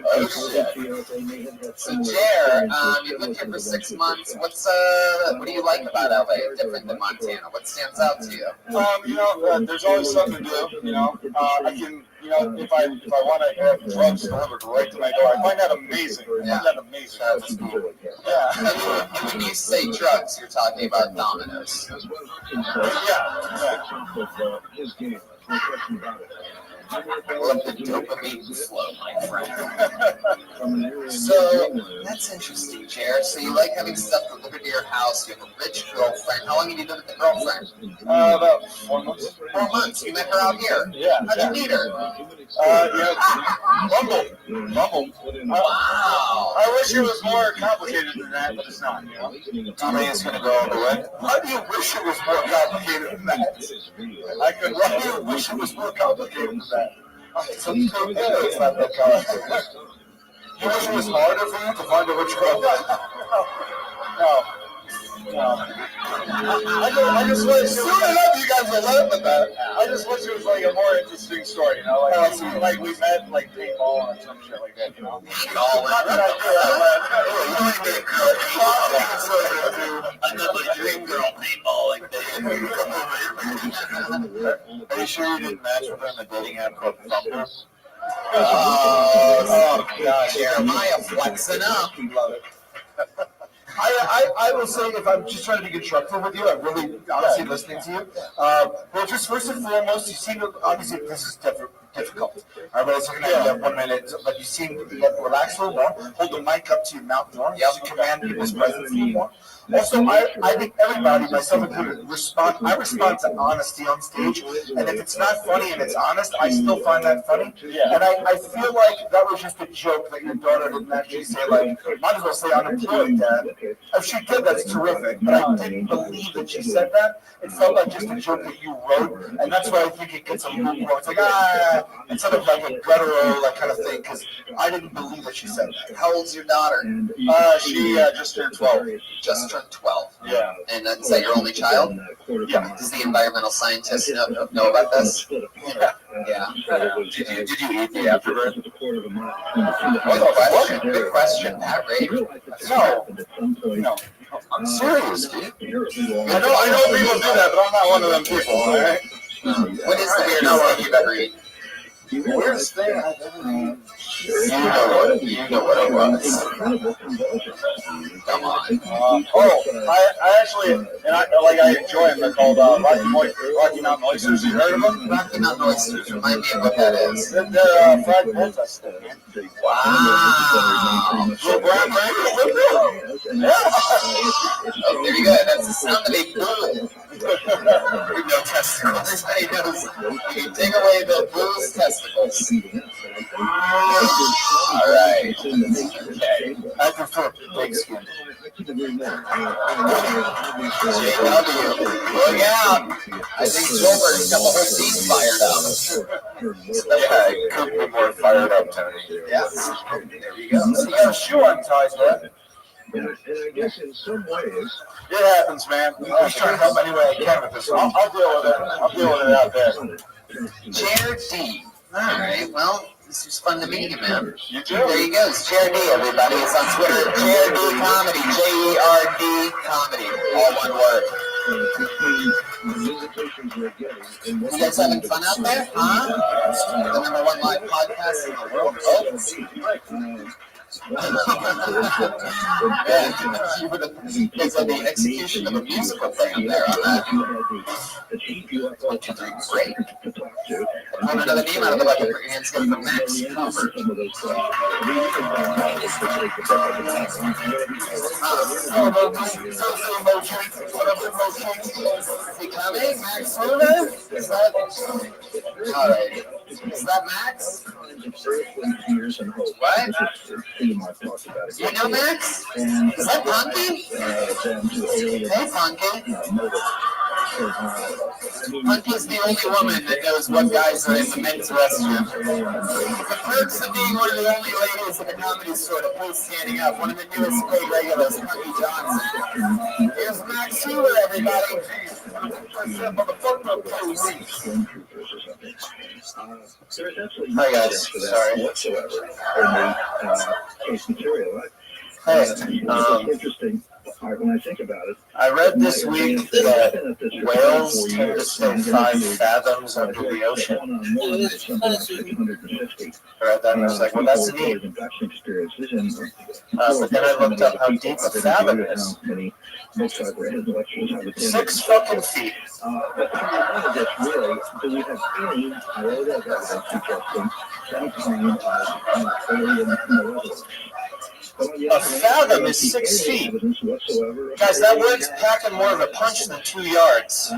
Oh, shit. So, Jer, you've lived here for 6 months. What do you like about LA different than Montana? What stands out to you? You know, there's always something to do, you know. I can, you know, if I want to have drugs delivered right to my door, I find that amazing. I find that amazing. That's cool. Yeah. And when you say drugs, you're talking about dominoes. Yeah. Let the dopamine flow, my friend. So, that's interesting, Jared. So you like having stuff delivered to your house. You have a rich girlfriend. How long have you been with the girlfriend? About 4 months. 4 months. You met her out here? Yeah. How'd you meet her? Bumble. Wow. I wish it was more complicated than that, but it's not, you know? Do you think it's going to go all the way? How do you wish it was more complicated than that? Why do you wish it was more complicated than that? It's not that complicated. You wish it was harder for you to find a rich girlfriend? No. I just wish soon enough you guys will learn with that. I just wish it was like a more interesting story, you know, like we met like paintball or some shit like that, you know. Not that I met my dream girl paintballing. Are you sure you didn't match with her on the dating app called Bumble? Oh, God, Jeremiah flexing up. Love it. I will say, if I'm just trying to be constructive with you, I'm really honestly listening to you. Well, just first and foremost, you seem to, obviously this is difficult. Everybody's looking at you have 1 minute, but you seem to relax a little more, hold the mic up to your mouth more, just to command people's presence a little more. Also, I think everybody, myself included, I respond to honesty on stage, and if it's not funny and it's honest, I still find that funny. And I feel like that was just a joke that your daughter didn't actually say, like, might as well say unemployed, Dad. If she did, that's terrific, but I didn't believe that she said that. It felt like just a joke that you wrote, and that's why I think it gets a little more. It's like, instead of like a guttural, like kind of thing, because I didn't believe that she said that. How old's your daughter? She just turned 12. Just turned 12. Yeah. And is that your only child? Yeah. Does the environmental scientist know about this? Yeah. Did you eat the afterbirth? Good question. Pat Ray. No. I'm serious, dude. I know people do that, but I'm not one of them people, all right? What is the weirdest thing you've ever eaten? Weirdest thing I've ever eaten. You know what it was. Come on. I actually, and I enjoy them. They're called Rocky Mountain Oysters. You heard of them? Rocky Mountain Oysters. Remind me of what that is. They're fried pork stick, man. Wow. Little brown Yeah. Oh, there you go. That's the sound of a bull. With no testicles. Everybody knows you can take away the bull's testicles. All right. Okay. I prefer pig skin. JW, look out. I think Gilbert's got the whole team fired up. Yeah, it could be more fired up, Tony. Yeah. There you go. So you got a shoe untied, man. And I guess in some ways, it happens, man. I'm just trying to help any way I can with this one. I'll deal with it. I'll deal with it out there. Jared D. All right. Well, this was fun to meet you, man. You too. There you go. It's Jared D, everybody. It's on Twitter. Jared D Comedy. JERD Comedy. All one word. You guys having fun out there? Huh? The #1 live podcast in the world. Oh. It's like the execution of a musical thing there on that. 1, 2, 3, great. Pull another name out of the bucket. Put your hands together for Max Cooper. Is he coming? Max Cooper? Is that? All right. Is that Max? What? You know Max? Is that Punky? Hey, Punky. Punky's the only woman that knows what guys are in the men's restroom. The perks of being one of the only ladies in the comedy store to post standing up, one of the newest paid regulars, Punky Johnson. Here's Max Hoover, everybody. Hi guys, sorry. Whatsoever in the case material, right? Hey, interesting. When I think about it, I read this week that whales tend to stay 5 fathoms under the ocean. I read that and I was like, well, that's neat. But then I looked up how deep a fathom is. 6 fucking feet. A fathom is 6 feet. Guys, that word's packing more of a punch than 2 yards. I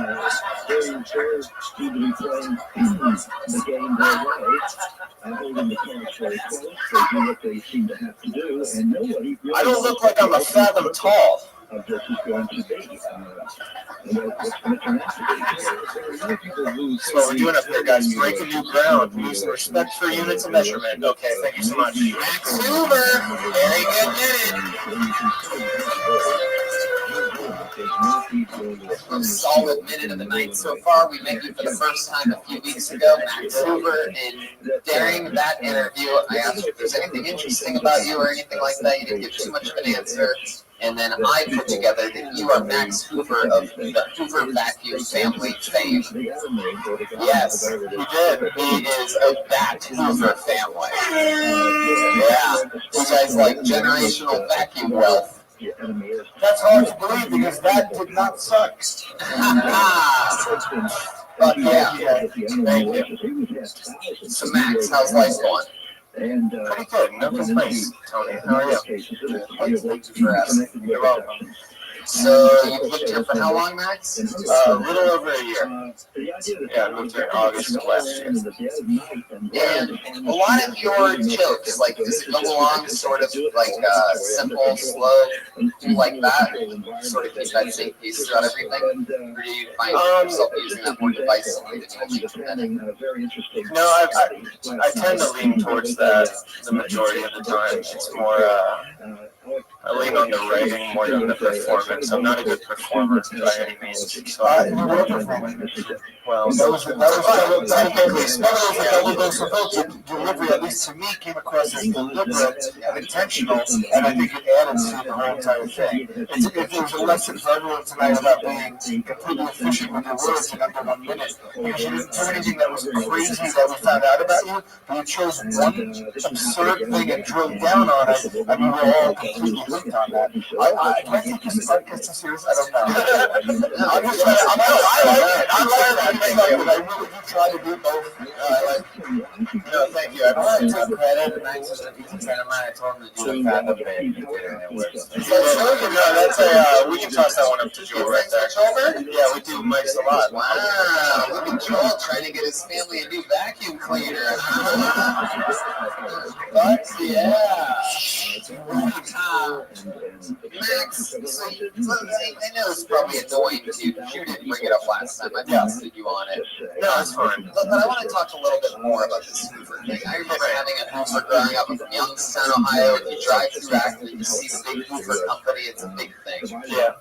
don't look like I'm a fathom tall. That's what we're doing up here, guys. Breaking new ground. Losing respect for units of measurement. Okay, thank you so much. Max Hoover, very good minute. A solid minute of the night so far. We met you for the first time a few weeks ago, Max Hoover, and during that interview, I asked you if there's anything interesting about you or anything like that. You didn't give too much of an answer. And then I put together that you are Max Hoover of the Hoover Vacuum family fame. Yes, he did. He is of that Hoover family. Yeah, you guys like generational vacuum wealth. That's hard to believe because that did not suck. But yeah, thank you. So Max, how's life going? Pretty good. No complaints, Tony. How are you? Thank you for asking. You're welcome. So you've lived here for how long, Max? A little over a year. Yeah, I moved here in August of last year. And a lot of your jokes, like, does it go along sort of like simple, slow, like that? Sort of keep that same piece throughout everything? Or do you find yourself using that more devisively than you actually? No, I tend to lean towards that the majority of the time. It's more, I lean on the writing more than the performance. I'm not a good performer by any means. So well, that was delivery, at least to me, came across as deliberate and intentional, and I think it added to the whole entire thing. If there's a lesson for everyone tonight about being completely efficient with your words in under 1 minute, because you didn't do anything that was crazy that we found out about you, but you chose one absurd thing and drilled down on it, and we were all completely hooked on that. Can I take this podcast serious? I don't know. I'm just trying to, I like it. I like that. I really do try to do both. No, thank you. I want to take credit, and Max is a decent friend of mine. I told him to do a fathom bit, and it works. We can toss that one up to Joel right there. Yeah, we do mics a lot. Wow, look at Joel trying to get his family a new vacuum cleaner. But, yeah. Max, so I know it's probably annoying to you. You didn't bring it up last time. I busted you on it. No, it's fine. But I want to talk a little bit more about this Hoover thing. I remember having a Hoover growing up from Youngstown, Ohio. If you drive through Akron, you see the big Hoover company. It's a big thing. Yeah.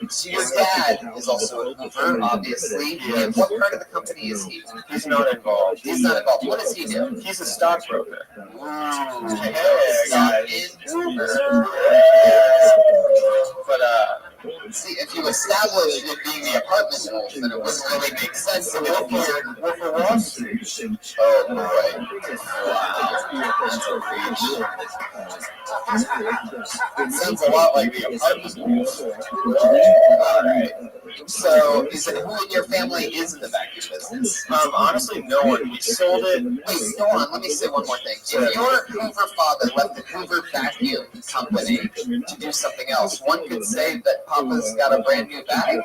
So your dad is also a Hoover, obviously. And what part of the company is he? He's not involved. He's not involved. What does he do? He's a stockbroker. Hey, guys. But see, if you establish it being the apartment wolf, then it wouldn't really make sense to Wolf of Wall Street. Oh boy! Wow, that's a reach. It sounds a lot like the apartment wolf. All right. So, is it who in your family is in the vacuum business? Honestly, no one. We sold it. Wait, go on. Let me say one more thing. If your Hoover father left the Hoover Vacuum Company to do something else, one could say that Papa's got a brand new bag.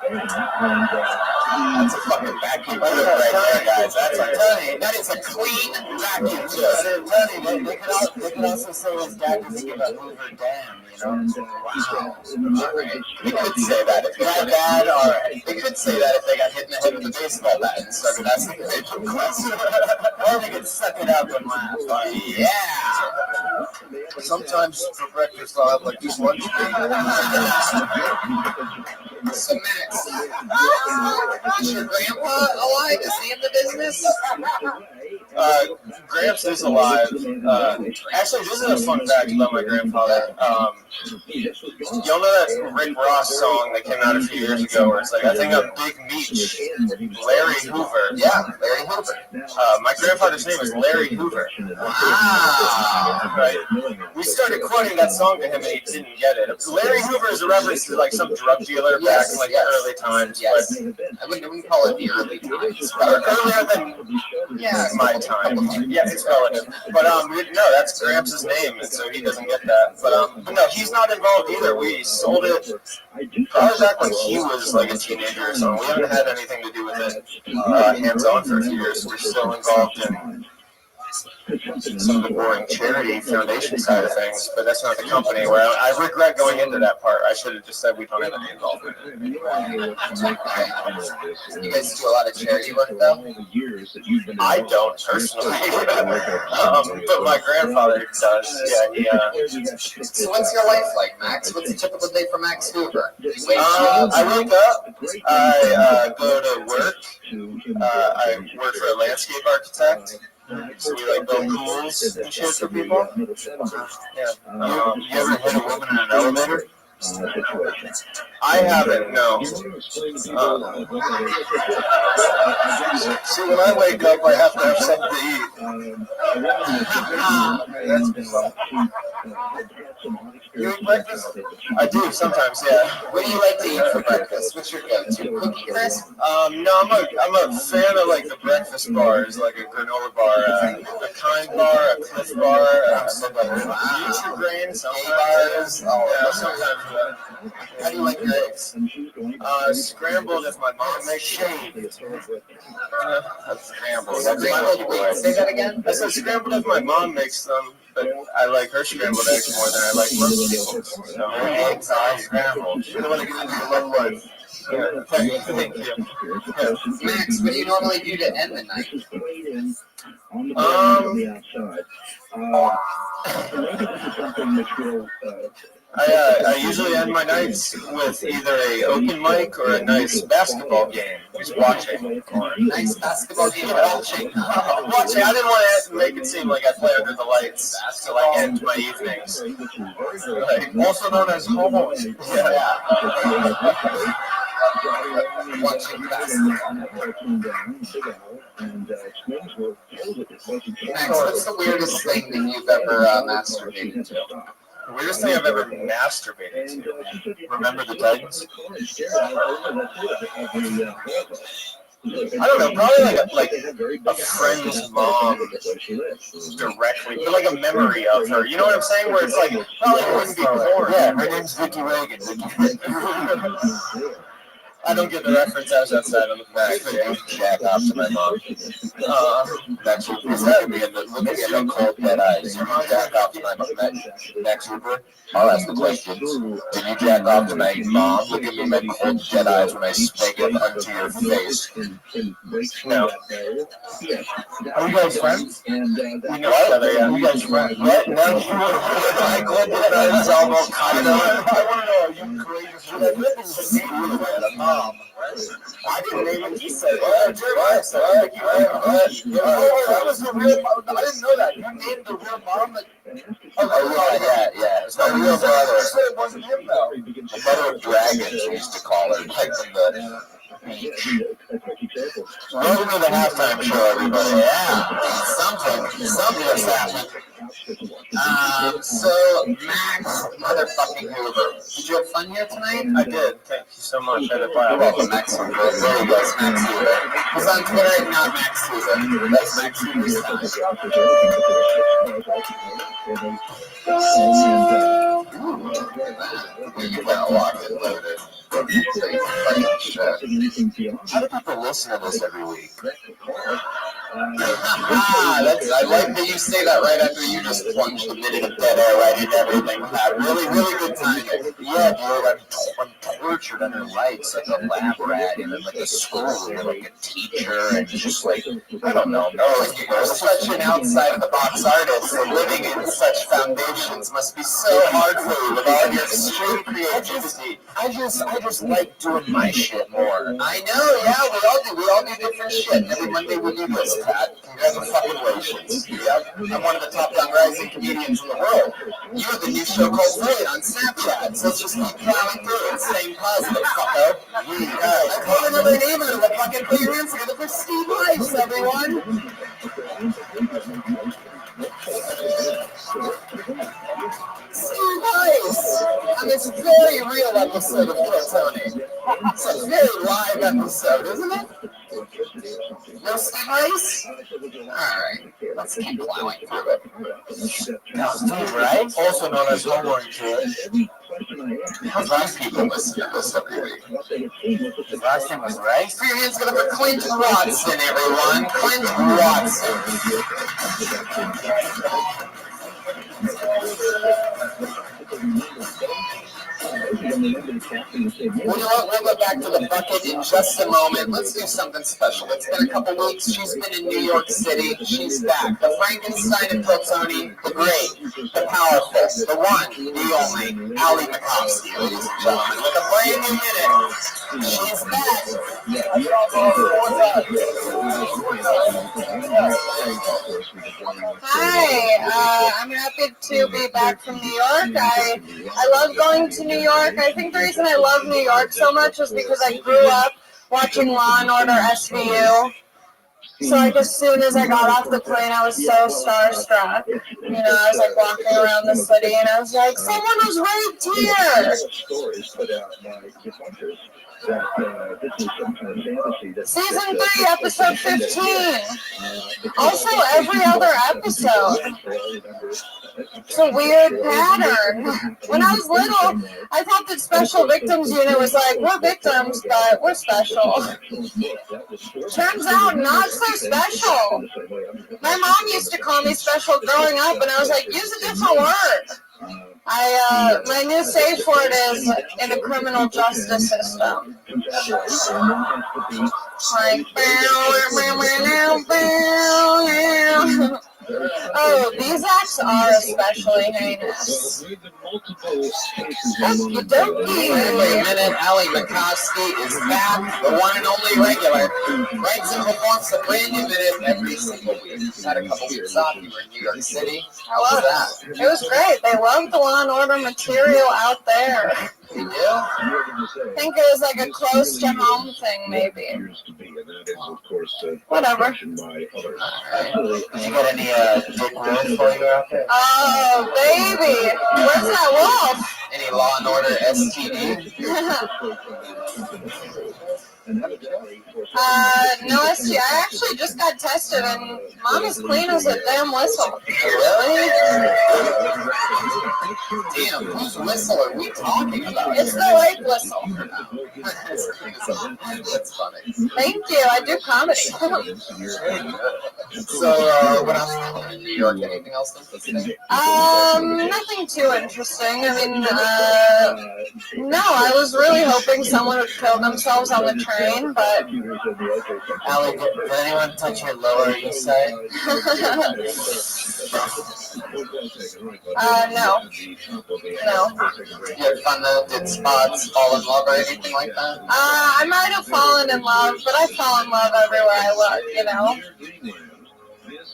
That's a fucking vacuum right there, guys. That is a clean vacuum. They could also say his dad doesn't give a Hoover damn, you know? Wow. All right. They could say that if they got bad. All right. They could say that if they got hit in the head with a baseball bat and started asking facial questions. Or they could suck it up and laugh. Yeah. Sometimes for breakfast I'll have like just lunch meat. So Max, is your grandpa alive? Is he in the business? Gramps is alive. Actually, this is a fun fact about my grandfather. Y'all know that Rick Ross song that came out a few years ago where it's like, I think I'm Big Meech, Larry Hoover. Yeah, Larry Hoover. My grandfather's name is Larry Hoover. Wow. Right. We started quoting that song to him and he didn't get it. Larry Hoover is a reference to like some drug dealer back in like the early times. Yes. But I wouldn't call it the early times. earlier than my time. Yeah, it's relative. But no, that's Gramps' name, and so he doesn't get that. But no, he's not involved either. We sold it probably back when he was like a teenager or something. We haven't had anything to do with it hands-on for a few years. We're still involved in some of the boring charity foundation side of things, but that's not the company where I regret going into that part. I should have just said we don't have any involvement in it. You guys do a lot of charity work though? I don't personally, but my grandfather does. Yeah, So what's your life like, Max? What's a typical day for Max Hoover? I wake up, I go to work, I work for a landscape architect. So we like build pools and shit for people. Yeah. You ever hit a woman in an elevator? I haven't, no. See, when I wake up, I have to have something to eat. You eat breakfast? I do sometimes, yeah. What do you like to eat for breakfast? What's your go-to? Cookie crisp? No, I'm a fan of like the breakfast bars, like a granola bar, a Kind bar, a Cliff bar, Nutri-Grain, sometimes. Yeah, sometimes. How do you like your eggs? Scrambled if my mom makes shaved. That's scrambled. Wait, say that again? I said scrambled if my mom makes them, but I like her scrambled eggs more than I like most people. So eggs are scrambled. You don't want to get into your love life. Yeah, thank you. Yeah. Max, what do you normally do to end the night? I usually end my nights with either a open mic or a nice basketball game. Just watching. Nice basketball game watching. Watching. I didn't want to make it seem like I play under the lights to like end my evenings. Like, also known as homos. Yeah. Watching basketball. Max, what's the weirdest thing that you've ever masturbated to? The weirdest thing I've ever masturbated to. Remember the Titans? I don't know, probably like a friend's mom directly, but like a memory of her. You know what I'm saying? Where it's like, probably wouldn't be porn. Yeah, her name's Vicky Reagan. I don't get the reference. I was outside on the back. Jack off to my mom. That's what was that me in the looking at the cold dead eyes. Jack off to my mom. Next Hoover, I'll ask the question. Did you jack off to my mom? Look at me, my cold dead eyes when I spank it onto your face. No. Are you guys friends? We know each other, yeah. You guys friends? What? No, my cold dead eyes almost kind of. I want to know, are you courageous? You have lived in the name of a mom. I didn't name it. He said it. Jeremiah said it. That was the real mom. I didn't know that. You named the real mom. Yeah. It's my real brother. You said it wasn't him, though. The mother of dragons, we used to call her. Like from the welcome to the halftime show, everybody. Yeah, something's happening. So Max, motherfucking Hoover, did you have fun here tonight? I did. Thank you so much. You're welcome, Max Hoover. There you go, it's Max Hoover. He's on Twitter, not Max Hoover. That's Max Hoover's You got locked and loaded. How do people listen to this every week? I like that you say that right after you just plunged a minute of dead air right into everything. Really, really good timing. Yeah, dude, I'm tortured under lights like a lab rat in like a school or like a teacher and just like, I don't know. You're such an outside of the box artist and living in such foundations must be so hard for you with all your extreme creativity. I just like doing my shit more. I know, yeah, we all do different shit. Every Monday we do this, Pat. Congratulations. Yep. I'm one of the top young rising comedians in the world. You have the new show called Wait on Snapchat. So let's just keep plowing through and staying positive, fucko. I called another name out of the bucket. Put your hands together for Steve Weiss, everyone. Steve Weiss. And it's a very real episode of Tony. It's a very live episode, isn't it? No Steve Weiss? Alright, let's keep plowing through it. Now, Steve Rice, also known as Homework Kid. How many people listen to this every week? His last name was Rice. Put your hands together for Clint Watson, everyone. Clint Watson. Well, you know what? We'll go back to the bucket in just a moment. Let's do something special. It's been a couple weeks. She's been in New York City. She's back. The Frankenstein of Tony, the great, the powerful, the one, the only, Ali Makovsky, ladies and gentlemen. With a brand new minute, she's back. Hi, I'm happy to be back from New York. I love going to New York. I think the reason I love New York so much is because I grew up watching Law and Order SVU. So like as soon as I got off the plane, I was so starstruck. You know, I was like walking around the city and I was like, someone was raped here. Season 3, episode 15. Also, every other episode. It's a weird pattern. When I was little, I thought that Special Victims Unit was like, we're victims, but we're special. Turns out, not so special. My mom used to call me special growing up, and I was like, use a different word. My new safe word is in a criminal justice system. Like, oh, these acts are especially heinous. Okie dokie. Wait a minute, Ali Makovsky is back, the one and only regular. Writes and performs a brand new minute every single week. Had a couple weeks off. You were in New York City. How was that? It was great. They loved the Law and Order material out there. You do? I think it was like a close to home thing, maybe. Whatever. Did you get any Dick Wolf while you were out there? Oh, baby. Where's that wolf? Any Law and Order STD? No STD. I actually just got tested, and Mom is clean as a damn whistle. Really? Damn, whose whistle are we talking about? It's the rape whistle. That's funny. Thank you. I do comedy. So, what else happened in New York? Anything else interesting? Nothing too interesting. I mean, no, I was really hoping someone would kill themselves on the train, but... Ali, did anyone touch your Lower East Side? No. You had fun though? Did spots fall in love or anything like that? I might have fallen in love, but I fall in love everywhere I look, you know?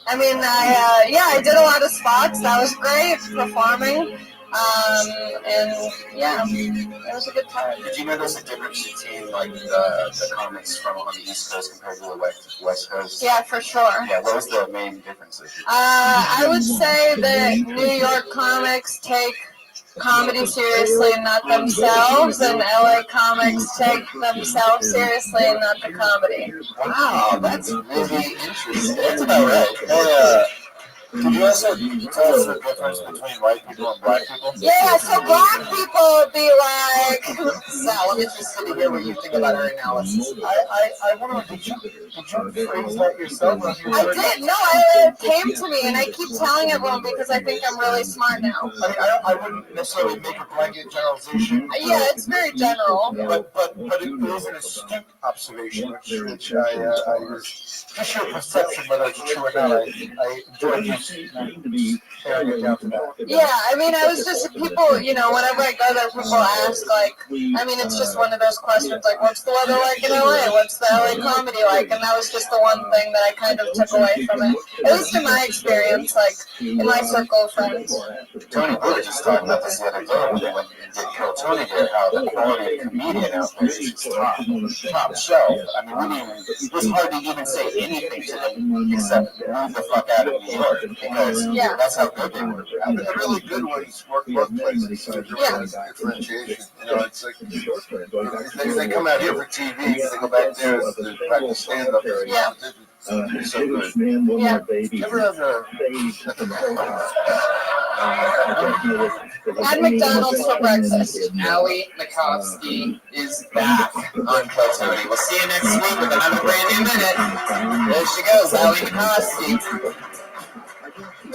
I mean, I did a lot of spots. That was great, performing. And yeah, it was a good time. Did you notice a difference between like the comics from on the East Coast compared to the West Coast? Yeah, for sure. Yeah, what was the main differences? I would say that New York comics take comedy seriously and not themselves, and LA comics take themselves seriously and not the comedy. Wow, that's really interesting. That's about right. Hey, can you also tell us the difference between white people and black people? Yeah, so black people be like... Sal, I'm interested to hear what you think about her analysis. I wonder, did you phrase that yourself? I did. No, it came to me, and I keep telling everyone because I think I'm really smart now. I mean, I wouldn't necessarily make a blanket generalization. Yeah, it's very general. But it is an astute observation, which I was just your perception, whether it's true or not. I enjoy just sharing it down to that. Yeah, I mean, I was just, people, you know, whenever I go there, people ask, like, I mean, it's just one of those questions, like, what's the weather like in LA? What's the LA comedy like? And that was just the one thing that I kind of took away from it. At least in my experience, like, in my circle of friends. Tony, we were just talking about this the other day when they went and did Kill Tony did, how the quality of comedian out there is just top shelf. I mean, it was hard to even say anything to them except move the fuck out of New York because that's how good they were. The really good ones work both places. There's differentiation. You know, it's like they come out here for TV, they go back there to practice stand-up. Yeah. It's so good. Yeah. Ever have At McDonald's for breakfast, Allie Makovsky is back on Tony. We'll see you next week with another brand new minute. There she goes, Allie Makovsky.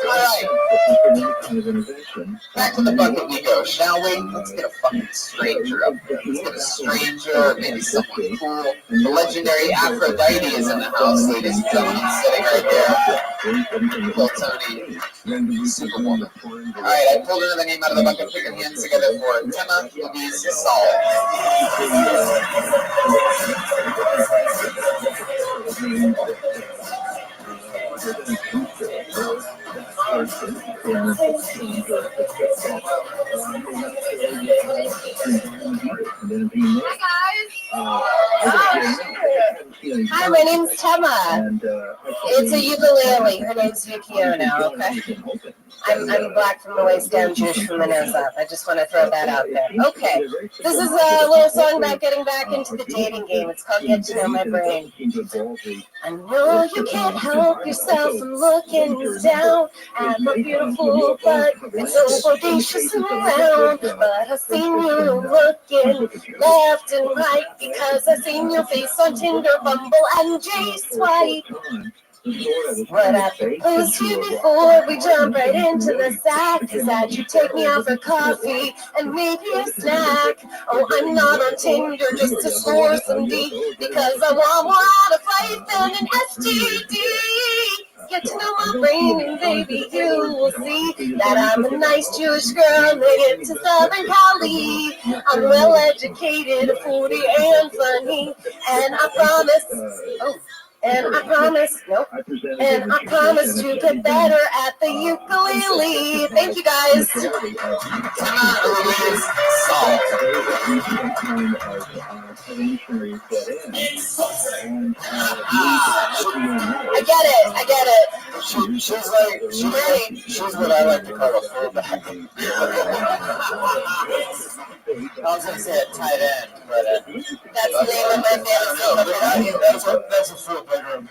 All right. Back to the bucket we go, shall we? Let's get a fucking stranger up here. Let's get a stranger, maybe someone cool. The legendary Aphrodite is in the house, ladies and gentlemen, sitting right there. Little Tony, Superwoman. All right, I pulled another name out of the bucket, put your hands together for Tema Louise Saul. Hi, my name's Tema. It's a ukulele. Her name's Yukio now, okay? I'm black from the waist down, Jewish from the nose up. I just want to throw that out there. Okay, this is a little song about getting back into the dating game. It's called Get to Know My Brain. I know you can't help yourself from looking down at my beautiful butt. It's so bodacious and round, but I've seen you looking left and right because I've seen your face on Tinder, Bumble, and J-Swipe. What I proposed to you before we jump right into the sack is that you take me out for coffee and maybe a snack. Oh, I'm not on Tinder just to score some D because I want more out of life than an STD. Get to know my brain and baby you will see that I'm a nice Jewish girl native to Southern Cali. I'm well educated, 40 and funny, and I promise, and I promise to get better at the ukulele. Thank you guys. Tema Louise Saul. I get it. She's what I like to call a fullback. I was going to say a tight end, but that's the name of my fantasy. That's a full bedroom.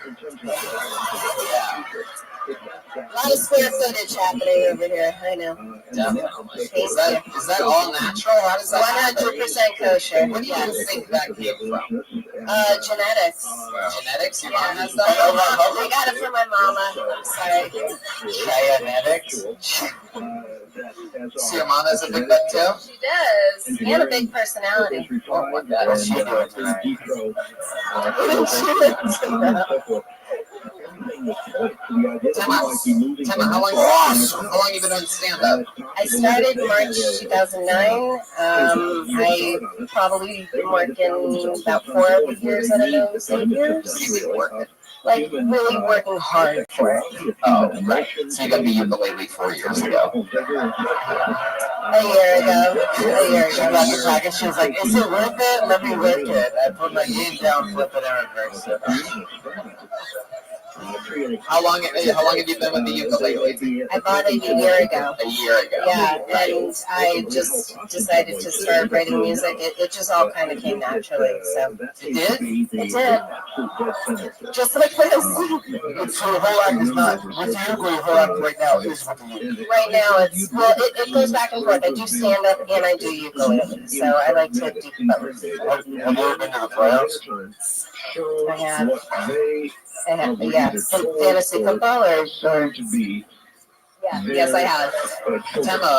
Yeah. A lot of square footage happening over here. I know. Definitely. Is that all natural? How does that 100% kosher. Where do you think that came from? Genetics. Genetics? Your mom has that? I got it from my mama. Sorry. Genetics. So your mom has a big butt too? She does. And a big personality. Oh my God. What's she doing tonight? Tema, how long have you been doing stand-up? I started March 2009. I probably been working about 4 years out of those 8 years. You've been working? Like, really working hard for it. Oh, right. So you got the ukulele 4 years ago. A year ago. She got the package. She was like, is it worth it? Let me work it. I put my game down, flip it, and reverse it. How long have you been with the ukulele? I bought it a year ago. A year ago. Yeah, and I just decided to start writing music. It just all kind of came naturally. So it did. It did. Just like this. So the whole act is not with the ukulele. The whole act right now is with the ukulele. Right now, it goes back and forth. I do stand up and I do ukulele. So I like to do both. Have you ever been to the playoffs? I have. Yeah, some fantasy football or yeah, yes, I have. Tema,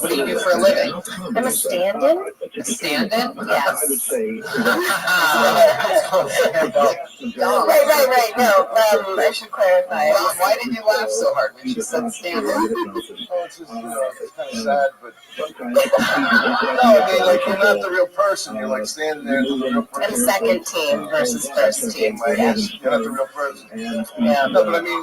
what do you do for a living? I'm a stand-in. A stand-in? Yes. Right. No, I should clarify. Why did you laugh so hard when she said stand there? Well, it's just, it's kind of sad, but no, I mean, like, you're not the real person. You're like standing there as the real person. And second team versus first team. Yeah. You're not the real person. Yeah. No, but I mean,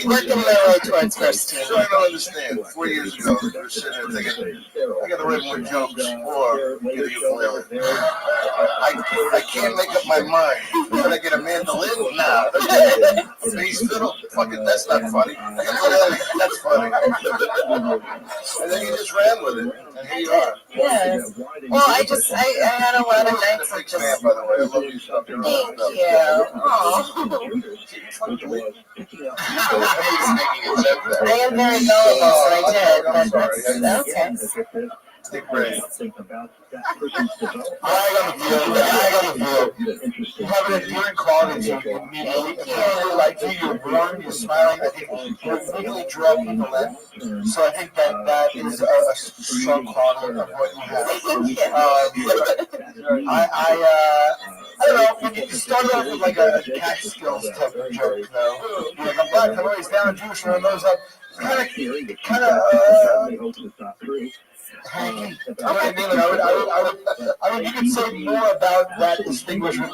Working my way towards first team. So I don't understand. 4 years ago, we were sitting there thinking, I gotta write more jokes or get a ukulele. I can't make up my mind. Can I get a mandolin? Nah. Bass fiddle? Fucking, that's not funny. I got ukulele. That's funny. And then you just ran with it. And here you are. Yeah. Well, I had a lot of nights of just. Man, by the way, I love you. Thank you. I am very gullible, so I did, but that's okay. Great. You have an endearing quality to you. Immediately like you, you're warm, you're smiling. I think you immediately draw people in. So I think that is a strong quality of what you have. I don't know. When you started off with like a cash skills type of joke, though. You're like, I'm black, I'm always down Jewish, and those up. Kind of. Hanky. You know what I mean? I would. You could say more about that distinguishment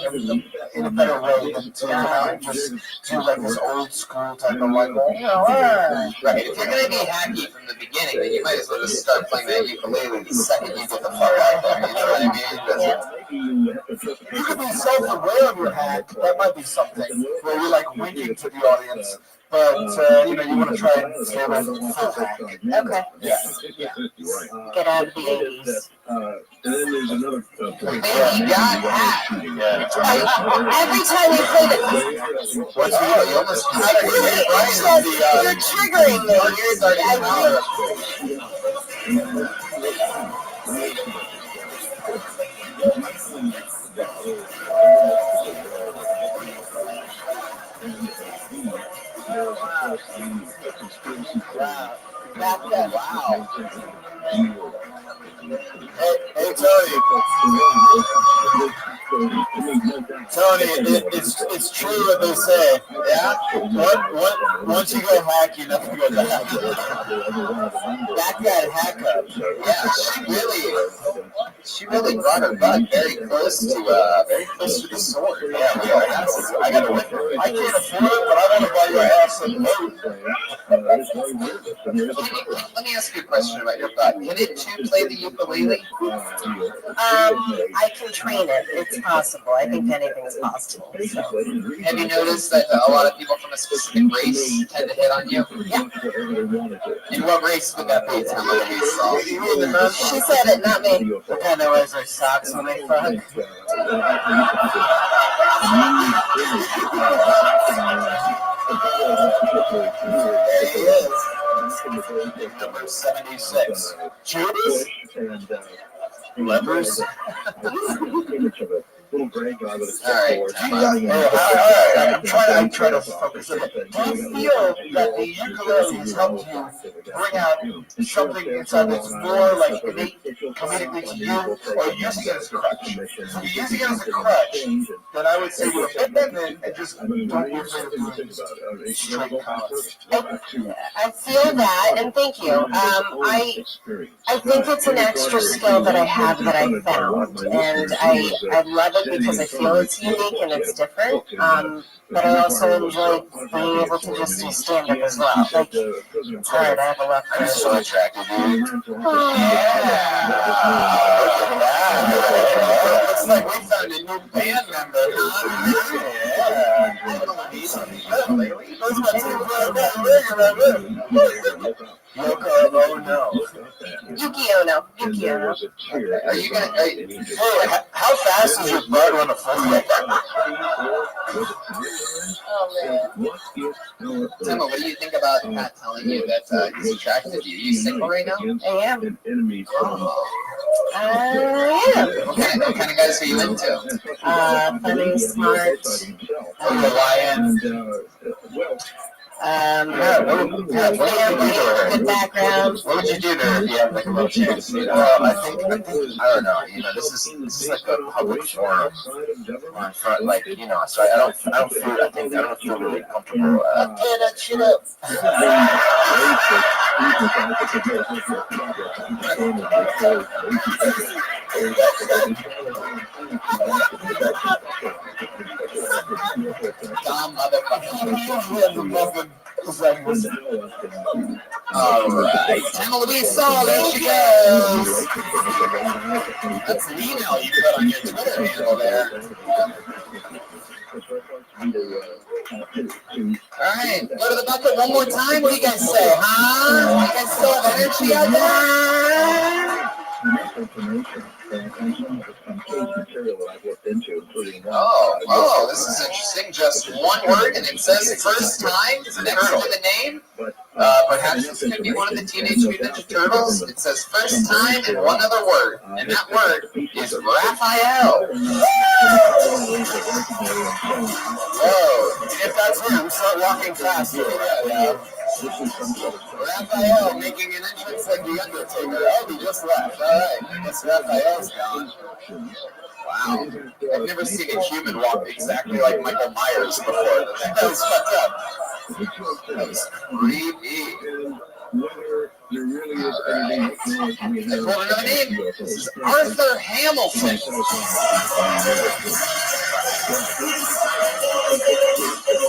in a better way than to come out and just do like this old school type of like, Right. If you're gonna be hacky from the beginning, then you might as well just start playing that ukulele the second you get the fuck out there. You know what I mean? You could be self-aware of your hack. That might be something where you're like winking to the audience. But, you want to try and stay away from full hack. Okay. Yeah. Get out of the 80s. And then there's another point. Every time we played it. You're triggering Wow. Hey, Tony, it's true what they say. Yeah? Once you go hack, you never go back. That guy hack up. Yeah, she really brought her butt very close to the sword. Yeah, I gotta win. I can't afford it, but I want to buy your ass some boat. Let me ask you a question about your butt. Can it too play the ukulele? I can train it. It's possible. I think anything is possible. So. Have you noticed that a lot of people from a specific race tend to hit on you? Yeah. In what race would that be? She said it, not me. What kind of wears their socks when they fuck? There he is. Number 76. Judas? Lepers? Little gray guy with a All right. I'm trying to focus on it. Do you feel that the ukulele has helped you bring out something inside that's more like innate comedically to you, or using it as a crutch? If you're using it as a crutch, then I would say you hit them in and just don't be afraid of doing straight comments. I feel that, and thank you. I think it's an extra skill that I have that I found, and I love it because I feel it's unique and it's different. But I also enjoy being able to just do stand-up as well. Like, it's hard. I have a left. I'm so attracted to you. It's like we found a new band member. Yuki Ono. Are you gonna? How fast is your butt on a phone? Oh man. Timma, what do you think about Pat telling you that he's attracted to you? Are you single right now? I am. What kind of guys are you into? Funny, smart. Hawaiian. Good background. What would you do there if you had like a little chance? Well, I think I don't know. You know, this is like a public forum. Or in front, like so I don't feel really comfortable. Tear that shit up. Dumb motherfucker. All right, Emma Louise Saul, there she goes. That's an email you put on your Twitter handle there. All right, go to the bucket one more time. What do you guys say, huh? You guys still have energy out there? Oh, this is interesting. Just one word, and it says first time next to the name. Perhaps this could be one of the Teenage Mutant Ninja Turtles. It says first time and one other word, and that word is Raphael. Whoa! And if that's him, start walking faster. Raphael making an entrance like the Undertaker. Oh, he just left. All right, I guess Raphael's gone. Wow, I've never seen a human walk exactly like Michael Myers before. That was fucked up. That was creepy. Alright. I pulled another name. This is Arthur Hamilton.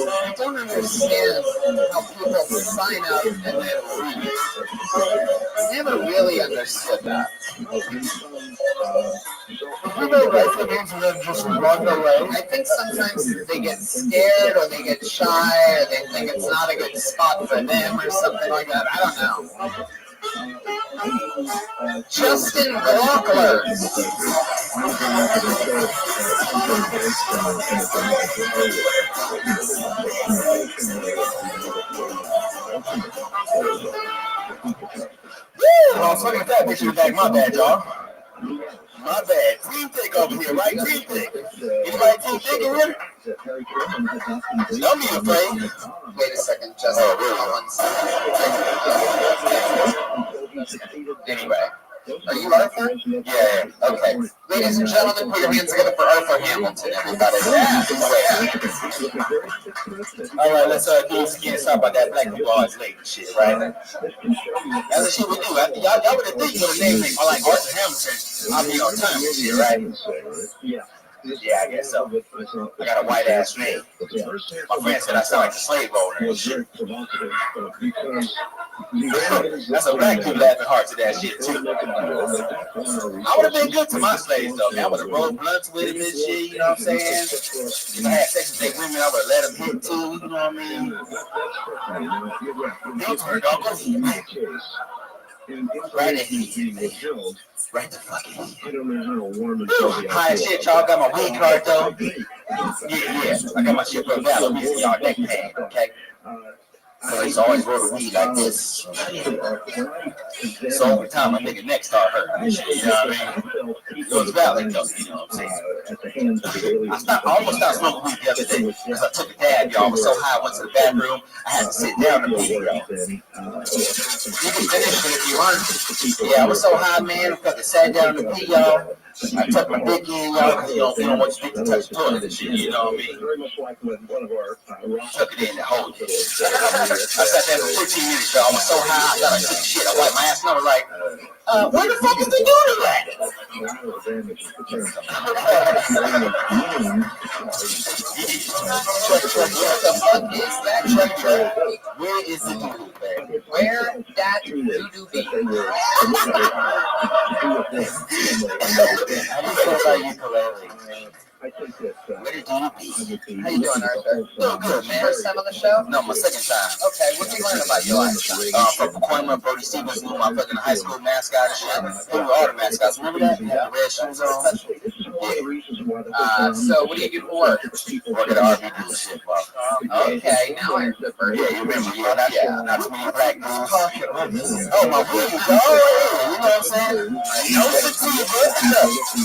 I don't understand how people sign up and then leave. I never really understood that. Just run away. I think sometimes they get scared or they get shy or they think it's not a good spot for them or something like that. I don't know. Justin Glockler. Oh, so look at that picture back. My bad, y'all. My bad. Team Thick over here, right? Team Thick. Anybody Team Thick in here? Don't be afraid. Wait a second, just Anyway. Are you Arthur? Yeah. Okay. Ladies and gentlemen, put your hands together for Arthur Hamilton, everybody. Yeah. All right, let's can't stop about that black people always late and shit, right? That's the shit we do. Y'all would have think you would have named me like Arthur Hamilton. I'll be on time and shit, right? Yeah. Yeah, I guess so. I got a white ass name. My friend said I sound like a slave owner and shit. That's a black dude laughing hard to that shit too. I would have been good to my slaves though, man. I would have rolled blunts with him and shit, you know what I'm saying? If I had sex with big women, I would have let them hit too, you know what I mean? Your turn, dog. Right in. Right the fuck in. Hi, shit, y'all got my weed card though? Yeah. I got my shit broke out. Y'all neck pad, okay? So he's always rolled a weed like this. So over time, my nigga neck started hurting. You know what I mean? It was valid though, you know what I'm saying? I almost stopped smoking weed the other day because I took a dab, y'all. I was so high, I went to the bathroom. I had to sit down and pee, y'all. You can finish it if you want. Yeah, I was so high, man, because I sat down and pee, y'all. I tucked my dick in, y'all, because you don't want your dick to touch the toilet and shit, you know what I mean? Tuck it in and hold it. I sat there for 15 minutes, y'all. I was so high, I thought I took shit. I wiped my ass and I was like, where the fuck is the unit at? What the fuck is that? Where is the doo-doo, baby? Where that doo-doo be? I just feel like ukulele. Where did you be? How you doing, Arthur? Doing good, man. First time on the show? No, my second time. Okay, what you learn about your life? From Pacoima, Brody Stevens, who my fucking high school mascot and shit. They were all the mascots. Remember that? Yeah, the red shoes on. Yeah. So what do you do for work? Work at RV dealership. Okay, now I remember. Yeah, you remember? Yeah, not too many black dudes. Oh, my weed, you know what I'm saying? No sativa.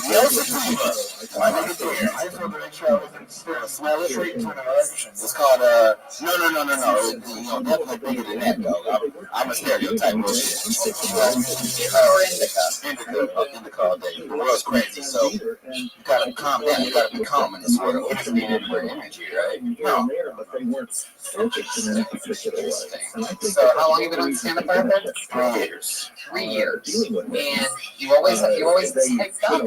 No sativa. I just wanted to make sure I wasn't Smell it? It's called no. Definitely bigger than that though. I'm a stereotype bullshit. Indica all day. The world's crazy, so you gotta calm down. You gotta be calm in this world. Energy, right? No. Interesting. So how long have you been on stand-up, Arthur? 3 years. 3 years. And you always hyped up?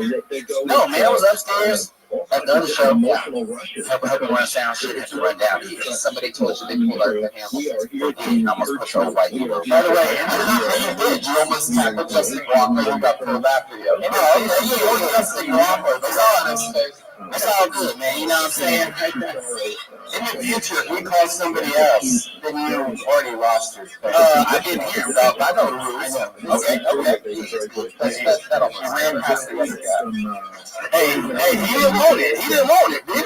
No, man, I was upstairs at the other show. Helping run sound shit. Had to run down here. Somebody told you they pulled out the Hamilton. I almost pushed over white people. By the way, you did. You almost tackled Justin Walker. You got pulled after you. You only Justin Walker. It's all good, man. You know what I'm saying? In the future, if we call somebody else, then you already lost your face. I didn't hear him, though. I know the rules. I know. Okay. He ran past the other guy. Hey, he didn't want it, did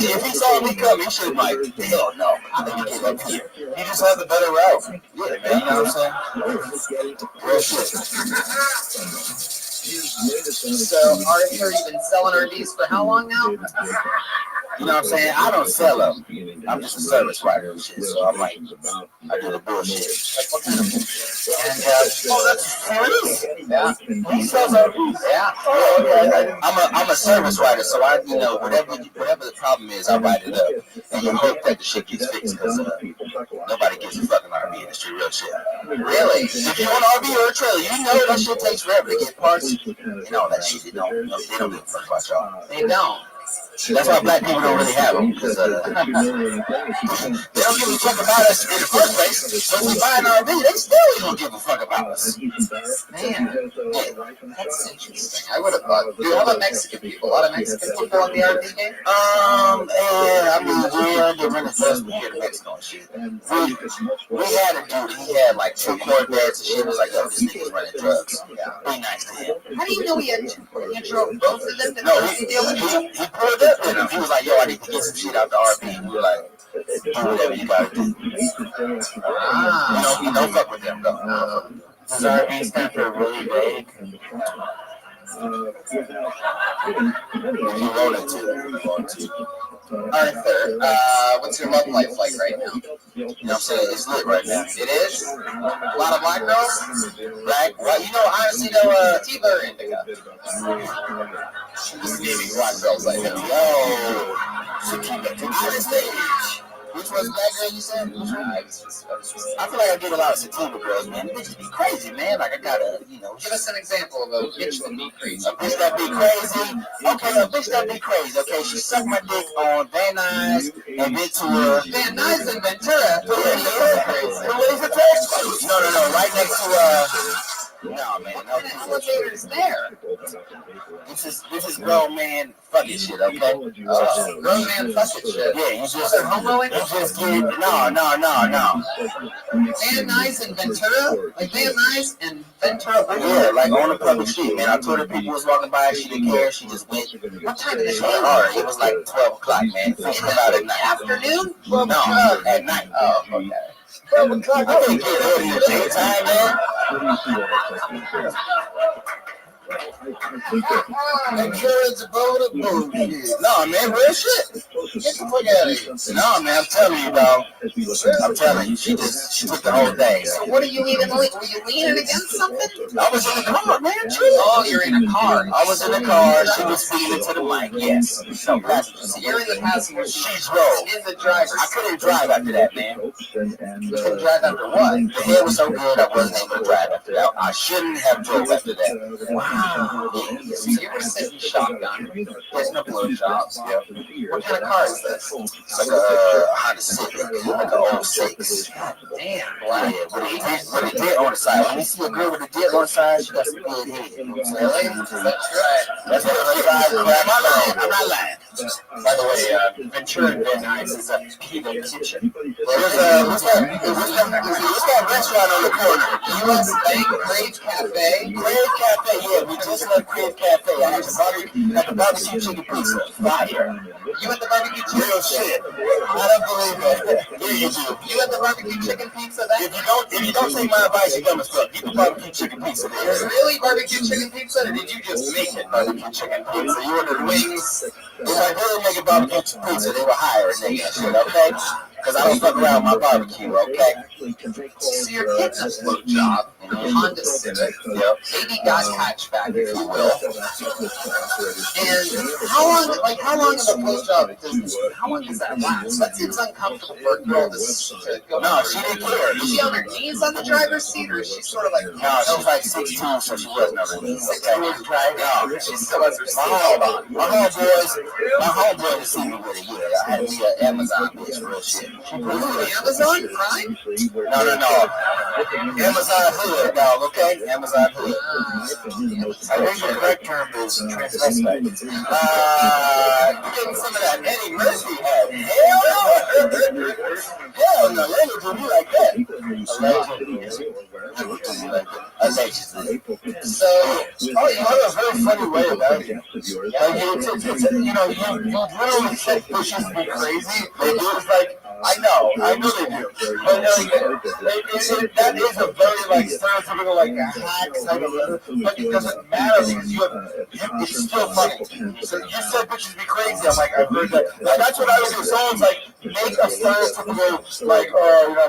he? If he saw me coming, he should have been like, hell no. I think he came up here. He just had the better route. Yeah, man. You know what I'm saying? Real shit. So, Arthur, you've been selling RVs for how long now? You know what I'm saying? I don't sell them. I'm just a service writer and shit. So I'm like, I do the bullshit. Like what kind of bullshit? And that's yeah. He sells RVs. Yeah. I'm a service writer, so I, whatever the problem is, I write it up and you hope that the shit gets fixed because nobody gives a fucking RV industry real shit. Really? If you want an RV or a trailer, you know that shit takes forever to get parts. And all that shit. They don't give a fuck about y'all. They don't. That's why black people don't really have them, because they don't give a fuck about us in the first place. So if we buy an RV, they still don't give a fuck about us. Man, that's interesting. I would have thought. Do you have Mexican people? A lot of Mexican people on the RV game? Yeah, I mean, they're running fast here to Mexico and shit. We had a dude, he had like 2 Corvettes and shit. It was like, yo, this nigga's running drugs. Be nice to him. How do you know he had 2 Corvettes? You drove both of them? No, he pulled up in him. He was like, yo, I need to get some shit out the RV. And we were like, do whatever you gotta do. You don't fuck with them, though. Does RV stand for really vague? You roll it too. Arthur, what's your love life like right now? You know what I'm saying? It's lit right now. It is? A lot of black girls? Black? Well, honestly, though, Sativa or indica? Just naming black girls like that. Yo, honestly, which one's black girl you said? I feel like I get a lot of sativa girls, man. Bitches be crazy, man. Like I gotta, Give us an example of a bitch that be crazy. A bitch that be crazy? Okay, a bitch that be crazy. Okay, she sucked my dick on Van Nuys and Ventura. Van Nuys and Ventura? Where's the text? No, right next to, no, man. No, elevator's there. This is grown man fucking shit, okay? Grown man fucking shit. Yeah, you just homoing. You just get no. Van Nuys and Ventura, like Van Nuys and Ventura. Yeah, like on the public street, man. I told her people was walking by. She didn't care. She just went. What time did it go? Hard. It was like 12 o'clock, man. Thinking about it at night. Afternoon? No, at night. Oh, okay. 12 o'clock. I can't get ready in the daytime, man. Insurance about it, bullshit. No, man, real shit. Get the fuck out of here. No, man, I'm telling you, dog. I'm telling you, she took the whole thing. So what are you even? Were you leaning against something? I was in the car, man. Oh, you're in a car. I was in the car. She was speaking to the mic. Yes. No passenger seat. You're in the passenger seat. She drove. In the driver's seat. I couldn't drive after that, man. You couldn't drive after what? The hair was so good, I wasn't able to drive after that. I shouldn't have drove after that. Wow. So you were sitting shotgun. There's no blow shops. Yeah. What kind of car is this? It's like a Honda Civic, like an 06. Damn. Wow. Yeah, with a dent on the side. When you see a girl with a dent on the side, she got some good head. Really? That's right. That's what the side. I'm not lying. By the way, Ventura and Van Nuys is a Kilo kitchen. What's that restaurant on the corner? US Bank Crave Cafe. Crave Cafe, yeah. We just left Crave Cafe. I had the barbecue chicken pizza. Fire. You at the barbecue chicken? Real shit. I don't believe that. Yeah, you do. You at the barbecue chicken pizza? If you don't take my advice, you're dumb as fuck. Get the barbecue chicken pizza. There's really barbecue chicken pizza, or did you just make it barbecue chicken pizza? You ordered wings If I didn't make a barbecue pizza, they would hire a nigga and shit, okay? Because I don't fuck around with my barbecue, okay? So you're getting a blowjob in a Honda Civic, baby got hatchback, if you will. And how long of a blowjob how long does that last? That seems uncomfortable for a girl to go. No, she didn't care. Is she on her knees on the driver's seat, or is she sort of like... No, she was like 6'2", so she wasn't on her knees. Okay. No, she still has her seat on. My homeboy to see me with it, yeah. I had to be an Amazon bitch, real shit. Amazon Prime? No. Amazon Hood, dog, okay? Amazon Hood. I think the correct term is transvestite. Getting some of that Eddie Murphy had. Hell no, they don't do me like that. Allegedly. So, you have a very funny way about it. Like, you literally said pushes me crazy. It's like, I know they do. But that is a very stereotypical hack type of letter. But it doesn't matter because it's still funny. So you said bitches be crazy. I'm like, I've heard that. That's what I would do. Someone's like, make a stereotypical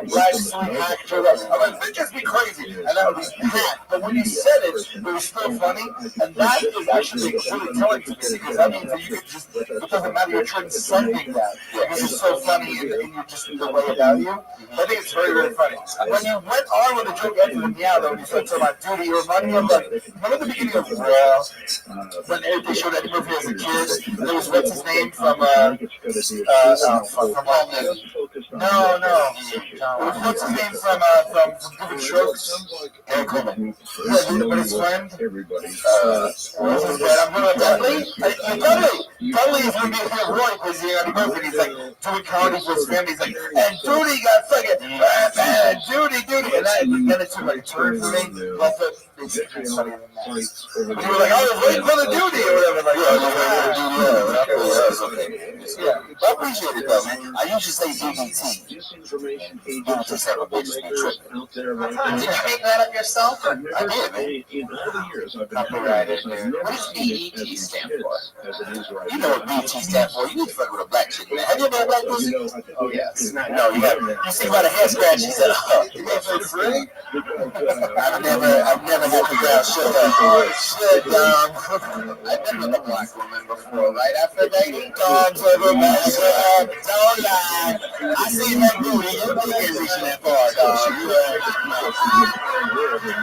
black sweet hack joke. I'm like, bitches be crazy, and that would be hack. But when you said it was still funny, and that is actually really telling to me because that means that you could just, it doesn't matter, you're transcending that because it's so funny and you're just the way about you. I think it's very, very funny. When you went on with the joke ended with yeah, though, when you said something about duty, you reminded me of remember the beginning of Raw when they showed Eddie Murphy as a kid? There was what's his name from All News. No. What's his name from Different Strokes? Eric Coleman. Yeah, but his friend. I'm going to Dudley. Dudley is going to be a Roy because Eddie Murphy. He's like doing comedy for his family. He's like, and Duty got fucking Duty, and then it's like a turn for me. But it's funny than that. You were like, I was waiting for the duty or whatever. Like, yeah. I appreciate it though, man. I usually say DDT. Don't just have a bitch be tripping. Did you make that up yourself? I did, man. Copyrighted. What does BET stand for? You know what BET stands for. You need to fuck with a black chick, man. Have you ever had black pussy? Oh, yes. No, you haven't. You see by the hair scratch, you said, oh, you ain't for free? I've never had the ground shut up. Shut down. I've been with a black woman before, right after dating dogs over my shop. Don't lie. I seen that booty. You ain't reaching that far, dog.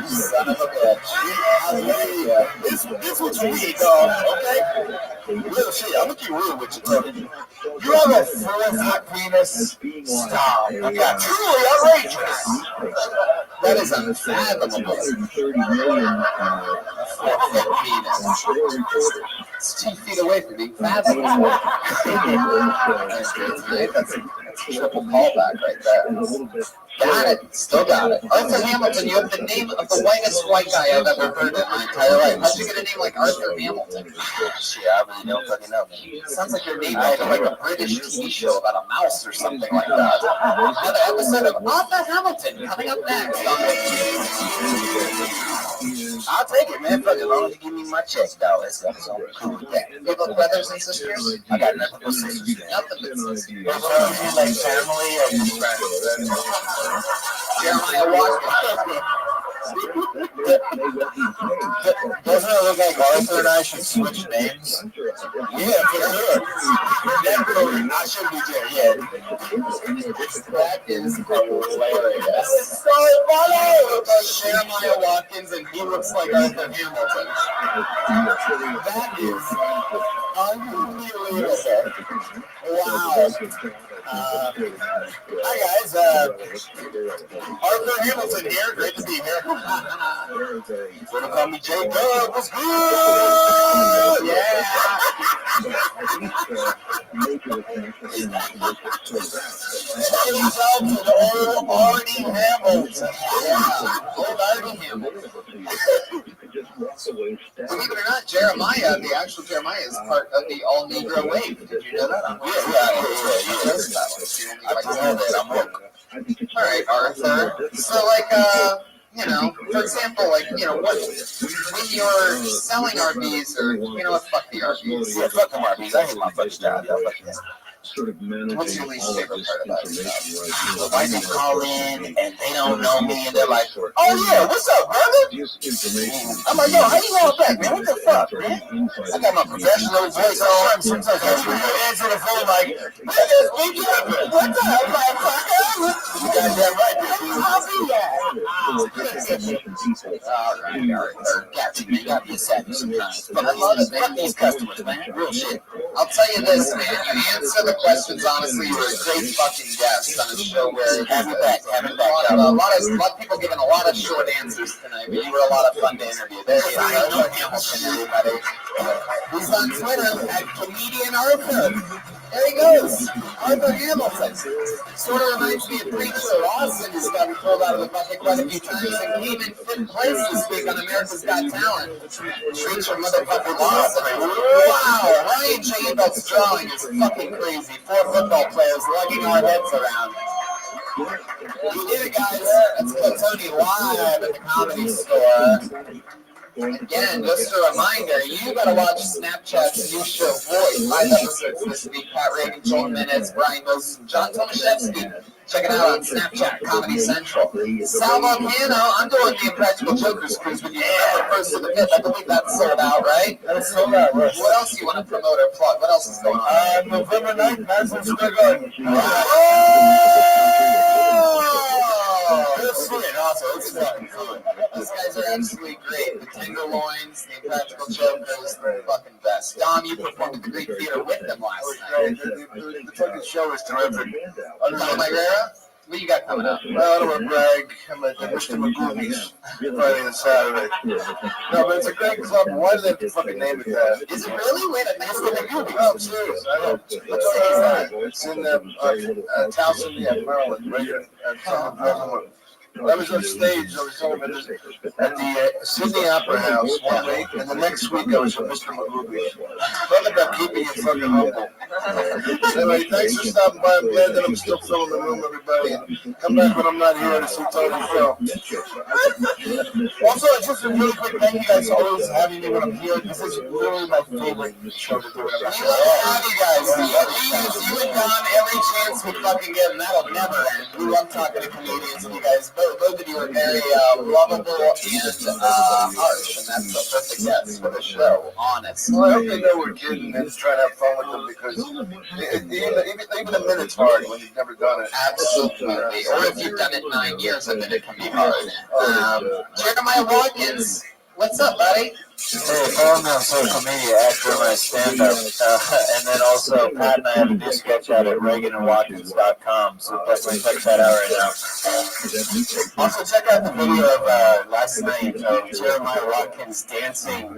You son of a bitch. This what you need, dog, okay? Real shit. I'm gonna keep real with you, Tony. You have a fourth hot penis? Stop. You got truly outrageous. That is unfathomable. It's 2 feet away from being fathomable. That's good. That's a triple callback right there. Got it. Still got it. Arthur Hamilton, you have the name of the whitest white guy I've ever heard in my entire life. How'd you get a name like Arthur Hamilton? Shit, I really don't fucking know. Sounds like your name after like a British TV show about a mouse or something like that. Another episode of Arthur Hamilton coming up next. I'll take it, man. Fuck it, as long as you give me my check, dog. That's cool with that. You have brothers and sisters? I got nothing but sisters. Nothing but sisters. Like family or just friends? Jeremiah Watkins. Doesn't it look like Arthur and I should switch names? Yeah, for sure. Definitely. I should be there, yeah. That is hilarious. So funny! Jeremiah Watkins and he looks like Arthur Hamilton. That is unbelievable. Wow. Hi guys, Arthur Hamilton here. Great to be here. Gonna call me Jacob. What's good? Yeah. Shout out to the old Artie Hamilton. Yeah, old Artie Hamilton. Believe it or not, Jeremiah, the actual Jeremiah, is part of the all Negro wave. Did you know that? Yeah. I know that. I'm woke. All right, Arthur. So, you know, for example, like, you know, what when you're selling RVs or, you know what, fuck the RVs. Yeah, fuck them RVs. I hate my fucking job. Sort of managing What's your least all of favorite this part about information it? right now. Why they call in and they don't know me and they're like, For oh yeah, what's up, brother? this information. I'm like, yo, how you all back, man? What the fuck, man? I got my professional voice on. Sometimes I answer the phone like, what is we doing? What's up, motherfucker? You got that right. I'll be there. Got you, man. You gotta be a savage sometimes. But I love it, man. Fuck these customers, man. Real shit. I'll tell you this, man. You answer the questions honestly. You were a great fucking guest on a show where have it back. a lot of people giving a lot of short answers tonight, but you were a lot of fun to interview. There you go. Hamilton, everybody. He's on Twitter at Comedian Arthur. There he goes, Arthur Hamilton. Sort of reminds me of Preacher Lawson, who's gotten pulled out of the bucket quite a few times and came in fifth place this week on America's Got Talent. Preacher motherfucking Lawson. Wow, Ryan J. Belt's drawing is fucking crazy. 4 football players lugging our heads around. We did it, guys. That's Tony live at the Comedy Store. Again, just a reminder, you gotta watch Snapchat's new show, Voice. 5 episodes this week. Pat Reagan, Joel Minutes, Brian Moses, and John Tomaszewski. Check it out on Snapchat, Comedy Central. Sal Volcano, I'm doing the Impractical Jokers cruise with you November 1st to the 5th. I believe that's sold out, right? That's sold out, right. What else do you want to promote or plug? What else is going on? November 9th, Madison Square Garden. It's sweet, also. It's fucking fun. Those guys are absolutely great. The Tenderloins, the Impractical Jokers, they're the fucking best. Dom, you performed at the Greek Theater with them last night. The fucking show is terrific. Dom Herrera? What you got coming up? Well, I don't want to brag. I'm at the Mr. Magoobies Friday and Saturday. No, but it's a great club. Why do they have to fucking name it that? Is it really? Wait a minute, Mr. Magoobies. Oh, I'm serious. I know. It's in Towson, Maryland, right here. I was on stage, I was telling them at the Sydney Opera House 1 week, and the next week I was at Mr. Magoobies. Talk about keeping you fucking humble. Anyway, thanks for stopping by. I'm glad that I'm still filling the room, everybody. And come back when I'm not here to see Tony Phil. Also, just a really quick thank you guys for always having me when I'm here. This is really my favorite show to do. We love to have you guys. We use you and Don every chance we fucking get, and that'll never end. We love talking to comedians, and you guys, both of you are very lovable and harsh, and that's the perfect guest for the show, honest. Well, I hope they know we're kidding and just trying to have fun with them, because even a minute's hard when you've never done it. Absolutely. Or if you've done it 9 years, a minute can be hard. Jeremiah Watkins, what's up, buddy? Hey, follow me on social media after my stand-up, and then also Pat and I have a new sketch out at ReaganandWatkins.com, so definitely check that out right now. Also, check out the video of last night of Jeremiah Watkins dancing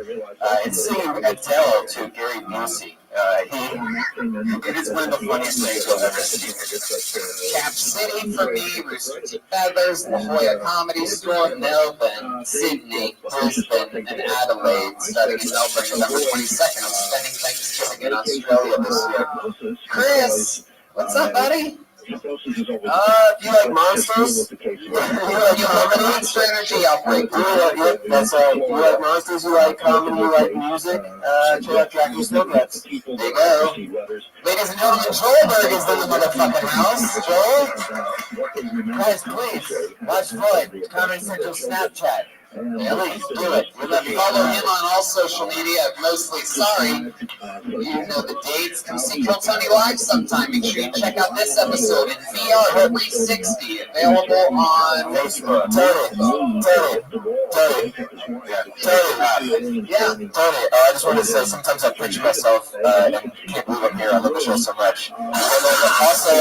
and singing Adele to Gary Busey. It is one of the funniest things I've ever seen. Cap City for me, Rooster Teeth Feathers, La Jolla Comedy Store, Melbourne, Sydney, Brisbane, and Adelaide. Starting in Melbourne November 22nd. I'm spending Thanksgiving in Australia this year. Chris, what's up, buddy? If you like monsters, you like Monster Energy Outbreak. that's right. You like monsters, you like comedy, you like music, check out Dracula Snowcats. There you go. Ladies and gentlemen, Joelberg is in the motherfucking house. Joel? Guys, please, watch Floyd, Comedy Central Snapchat. Please do it. Follow him on all social media, mostly sorry. You know the dates. Come see Kill Tony live sometime. Make sure you check out this episode in VR 360, available on Facebook. Tony, I just wanted to say, sometimes I pinch myself and can't believe I'm here. I love the show so much. And then also,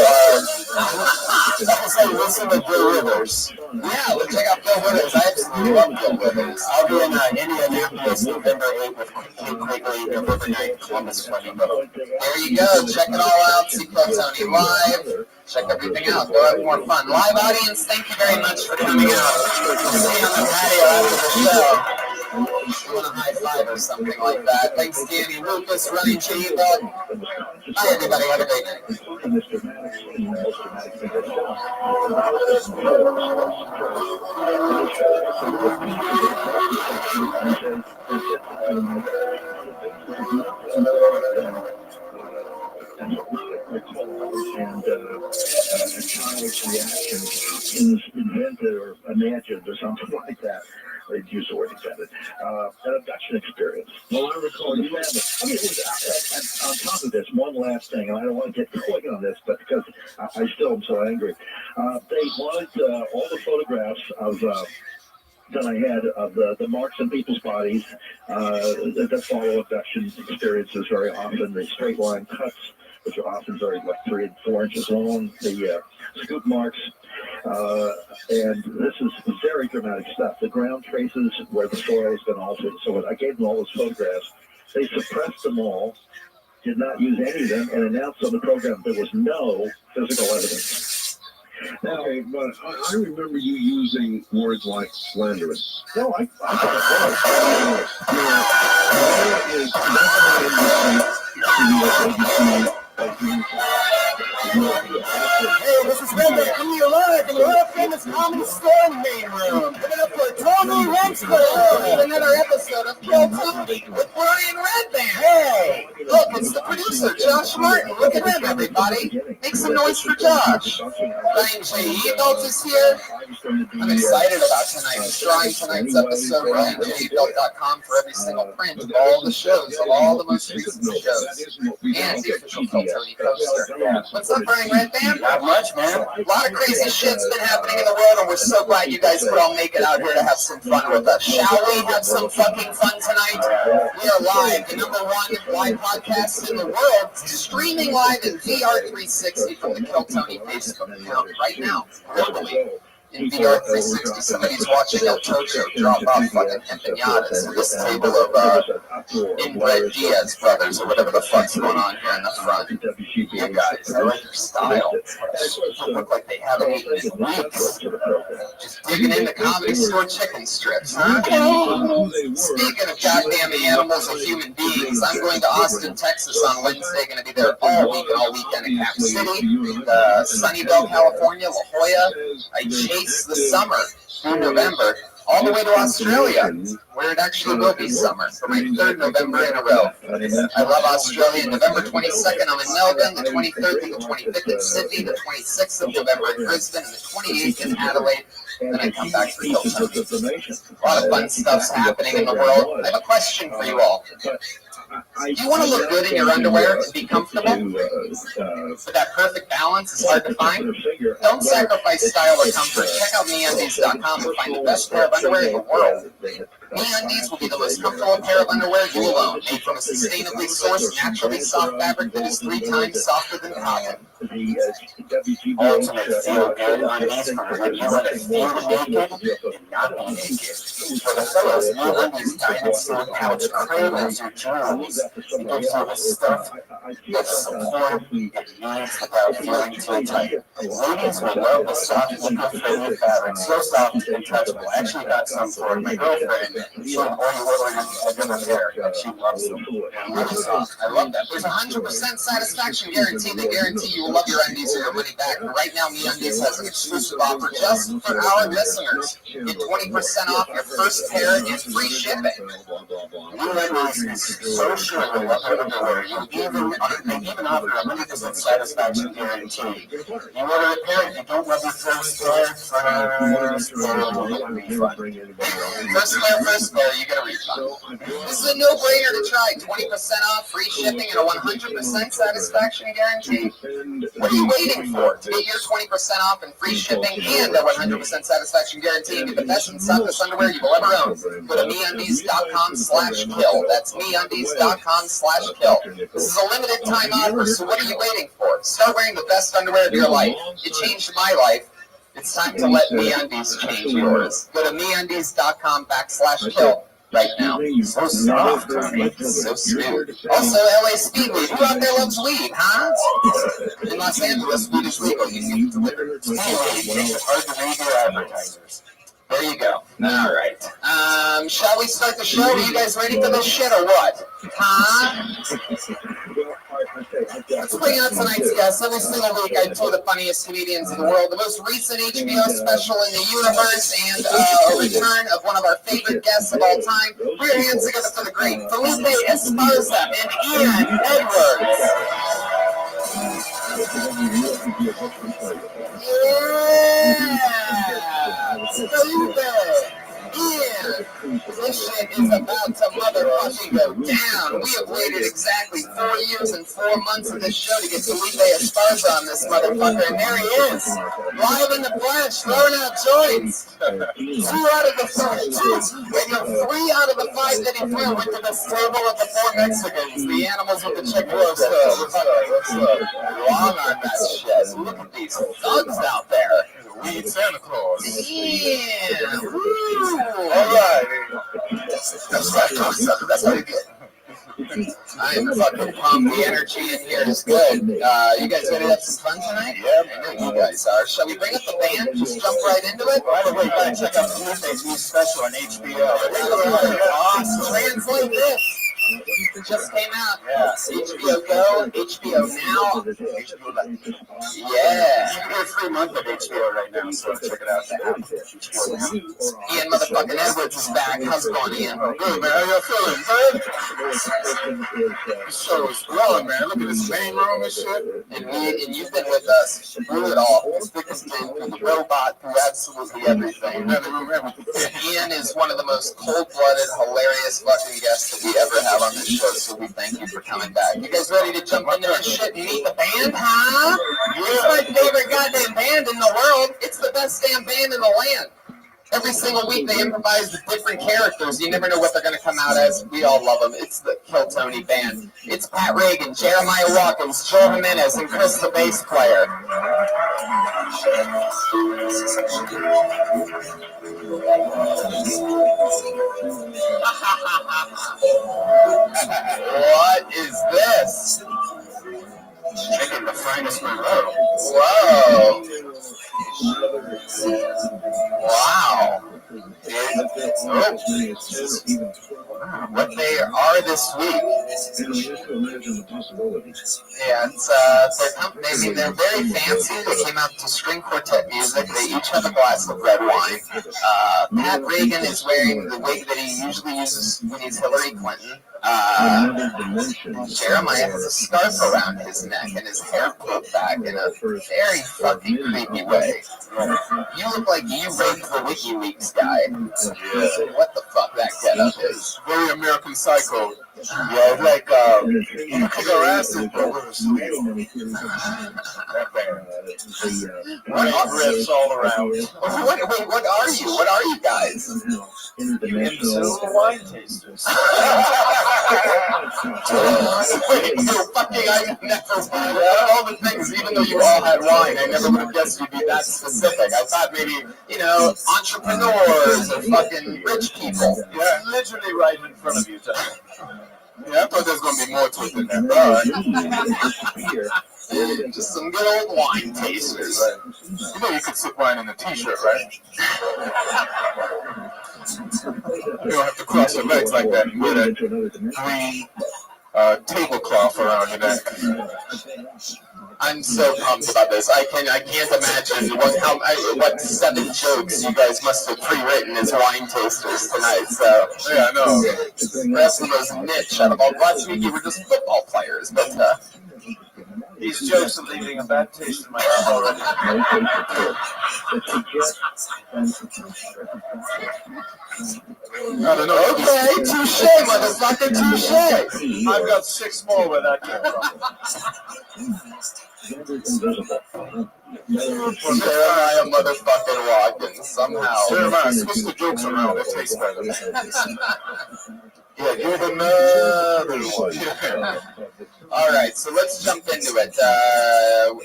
listen to Bill Withers. Yeah, let's check out Bill Withers. I absolutely love Bill Withers. I'll be in Indianapolis November 8th with Kate Quigley, November 9th, Columbus, Flamingo. There you go. Check it all out. See Kill Tony live. Check everything out. Go have more fun. Live audience, thank you very much for coming out. We'll see you on the patio after the show. Doing a high five or something like that. Thanks, Danny Lucas, running Geneva. Bye, everybody. Have a great night. And a child's reaction is invented or imagined or something like that. They'd use the word invented. An abduction experience. Well, I recall you had, I mean, on top of this, one last thing, and I don't want to get going on this, but because I still am so angry. They wanted all the photographs of that I had of the marks on people's bodies that follow abduction experiences very often, the straight line cuts, which are often very like 3 and 4 inches long, the scoop marks, and this is very dramatic stuff. The ground traces where the soil has been altered. So I gave them all those photographs. They suppressed them all, did not use any of them, and announced on the program there was no physical evidence. Okay, but I remember you using words like slanderous. No, I there is definitely Hey, this is Rabbi coming to you live in the world famous comedy store in the main room. Give it up for Tony Rensko. Another episode of Kill Tony with Brian Redband. Hey, look, it's the producer, Josh Martin. Look at him, everybody. Make some noise for Josh. Ryan J. Adult is here. I'm excited about tonight. Destroying tonight's episode. RyanJAdult.com for every single print of all the shows, of all the most recent shows. And the official Kill Tony poster. What's up, Brian Redband? Not much, man. A lot of crazy shit's been happening in the world, and we're so glad you guys could all make it out here to have some fun with us. Shall we have some fucking fun tonight? We are live, the #1 live podcast in the world, streaming live in VR 360 from the Kill Tony Facebook account right now, globally. In VR 360, somebody's watching El Tocho drop off fucking empanadas to this table of inbred Diaz brothers or whatever the fuck's going on here in the front. You guys, I like your style. They look like they haven't eaten in weeks. Just digging into Comedy Store chicken strips, huh? Speaking of goddamn animals and human beings, I'm going to Austin, Texas on Wednesday. Going to be there all week and all weekend in Cap City, Sunnyvale, California, La Jolla. I chase the summer through November all the way to Australia, where it actually will be summer for my 3rd November in a row. I love Australia. November 22nd, I'm in Melbourne. The 23rd and the 25th in Sydney. The 26th of November in Brisbane. And the 28th in Adelaide. Then I come back for Kill Tony. A lot of fun stuff's happening in the world. I have a question for you all. Do you want to look good in your underwear and be comfortable? But that perfect balance is hard to find? Don't sacrifice style or comfort. Check out MeUndies.com and find the best pair of underwear in the world. MeUndies will be the most comfortable pair of underwear you will own, made from a sustainably sourced, naturally soft fabric that is 3 times softer than cotton. Ultimate feel good undies for when you want to feel naked and not be naked. For the fellows, MeUndies diamond stone pouch cradles your jewels. It gives you the stuff that support and needs without feeling too tight. Ladies will love the soft, eco-friendly fabric, so soft and touchable. I actually got some for my girlfriend. She only ordered a different pair, and she loves them. Really soft. I love that. There's a 100% satisfaction guarantee. They guarantee you will love your undies or your money back. And right now, MeUndies has an exclusive offer just for our listeners. Get 20% off your first pair and free shipping. MeUndies is so sure you'll love your underwear. They even offer a 100% satisfaction guarantee. You order a pair, if you don't love your first pair, first pair, you get a refund. This is a no-brainer to try. 20% off, free shipping, and a 100% satisfaction guarantee. What are you waiting for? To get your 20% off and free shipping and a 100% satisfaction guarantee and get the best and softest underwear you will ever own. Go to MeUndies.com/kill. That's MeUndies.com/kill. This is a limited time offer, so what are you waiting for? Start wearing the best underwear of your life. It changed my life. It's time to let MeUndies change yours. Go to MeUndies.com/kill. Right now. So soft, so smooth. Also, LA Speedweed. Who out there loves weed, huh? In Los Angeles, weed is legal. You can deliver it. It makes it hard to read your advertisers. There you go. All right. Shall we start the show? Are you guys ready for this shit or what? Huh? Let's bring out tonight's guest. Every single week I tour the funniest comedians in the world. The most recent HBO special in the universe and a return of one of our favorite guests of all time. Put your hands together for the great Felipe Esparza and Ian Edwards. Yeah! Felipe! Ian! This shit is about to motherfucking go down. We have waited exactly 4 years and 4 months of this show to get Felipe Esparza on this motherfucker, and there he is, live in the flesh, throwing out joints. 3 out of the 5 that he threw went to the stable of the 4 Mexicans, the animals with the checkerboard. What's wrong on that shit? Look at these thugs out there. Weed Santa Claus. Yeah. Woo. All right. That's pretty good. I am fucking pumped. The energy in here is good. You guys ready to have some fun tonight? Yeah, I know you guys are. Shall we bring up the band? Just jump right into it? By the way, you gotta check out Felipe's new special on HBO. Awesome. Translate this. Just came out. Yeah. HBO Go, HBO Now. Yeah. You can get a free month of HBO right now, so check it out. Ian motherfucking Edwards is back. How's it going, Ian? Good, man. How y'all feeling, man? This show is growing, man. Look at this main room and shit. And you've been with us through it all. It's thick and thin, through the robot, through absolutely everything. Ian is one of the most cold-blooded, hilarious fucking guests that we ever have on this show, so we thank you for coming back. You guys ready to jump into this shit and meet the band, huh? It's my favorite goddamn band in the world. It's the best damn band in the land. Every single week they improvise with different characters. You never know what they're going to come out as. We all love them. It's the Kill Tony band. It's Pat Reagan, Jeremiah Watkins, Joe Jimenez, and Chris the bass player. What is this? Chicken, the finest Monroe. Whoa. Wow. What they are this week. Yeah, it's they're very fancy. They came out to string quartet music. They each have a glass of red wine. Pat Reagan is wearing the wig that he usually uses when he's Hillary Clinton. Jeremiah has a scarf around his neck and his hair pulled back in a very fucking creepy way. You look like you raped the WikiLeaks guy. Yeah. What the fuck that getup is? Very American Psycho. Yeah, it's like you kick our asses, but we're asleep. That band. What riffs all around. Wait, what are you? What are you guys? You imbecile wine tasters. Wait, you're fucking, I never, out of all the things, even though you all had wine, I never would have guessed you'd be that specific. I thought maybe, entrepreneurs or fucking rich people. Yeah, literally right in front of you, Tom. Yeah, I thought there was going to be more to it than that. Right. Just some good old wine tasters. You know you could sip wine in a t-shirt, right? You don't have to cross your legs like that and wear that green tablecloth around your neck. I'm so pumped about this. I can't imagine what 7 jokes you guys must have pre-written as wine tasters tonight. So yeah, I know. Perhaps the most niche out of all. Last week you were just football players, but these jokes are leaving a bad taste in my mouth already. I don't know. Okay, touche, motherfucker, touche. I've got 6 more where that came from. Jeremiah motherfucking Watkins, somehow. Jeremiah, switch the jokes around, it tastes better. Yeah, give another one. All right, so let's jump into it.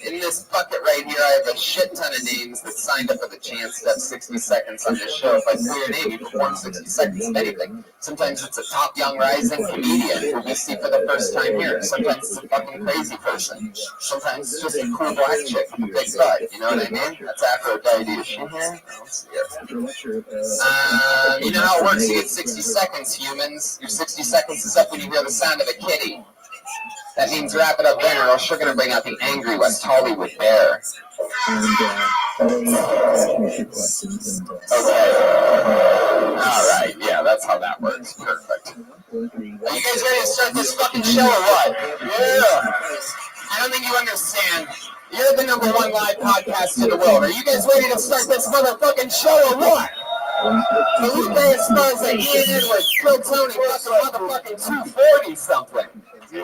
In this bucket right here, I have a shit ton of names that signed up for the chance to have 60 seconds on this show. If I say your name, you perform 60 seconds of anything. Sometimes it's a top young rising comedian who we see for the first time here. Sometimes it's a fucking crazy person. Sometimes it's just a cool black chick with a big butt. You know what I mean? That's Aphrodite. Is she here? I don't see it. You know how it works. You get 60 seconds, humans. Your 60 seconds is up when you hear the sound of a kitty. That means wrap it up there, or else you're going to bring out the angry West Hollywood bear. Okay. Alright, yeah, that's how that works. Perfect. Are you guys ready to start this fucking show or what? Yeah. I don't think you understand. You're the #1 live podcast in the world. Are you guys ready to start this motherfucking show or what? Felipe Esparza, Ian Edwards, Phil Tony, motherfucking 240 something. And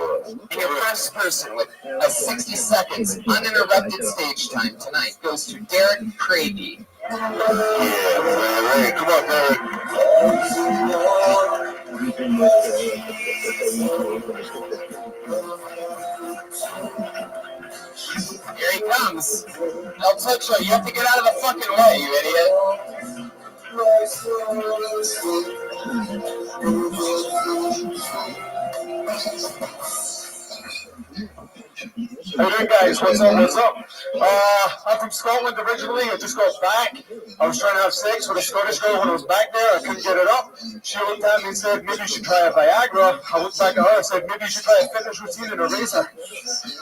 your first person with a 60 seconds uninterrupted stage time tonight goes to Derek Craigie. Yeah, come on, Derek. Here he comes. El Tocho, you have to get out of the fucking way, you idiot. How you doing, guys? What's up? What's up? I'm from Scotland originally. I just got back. I was trying to have sex with a Scottish girl when I was back there. I couldn't get it up. She looked at me and said, maybe you should try a Viagra. I looked back at her and said, maybe you should try a fitness routine and a razor.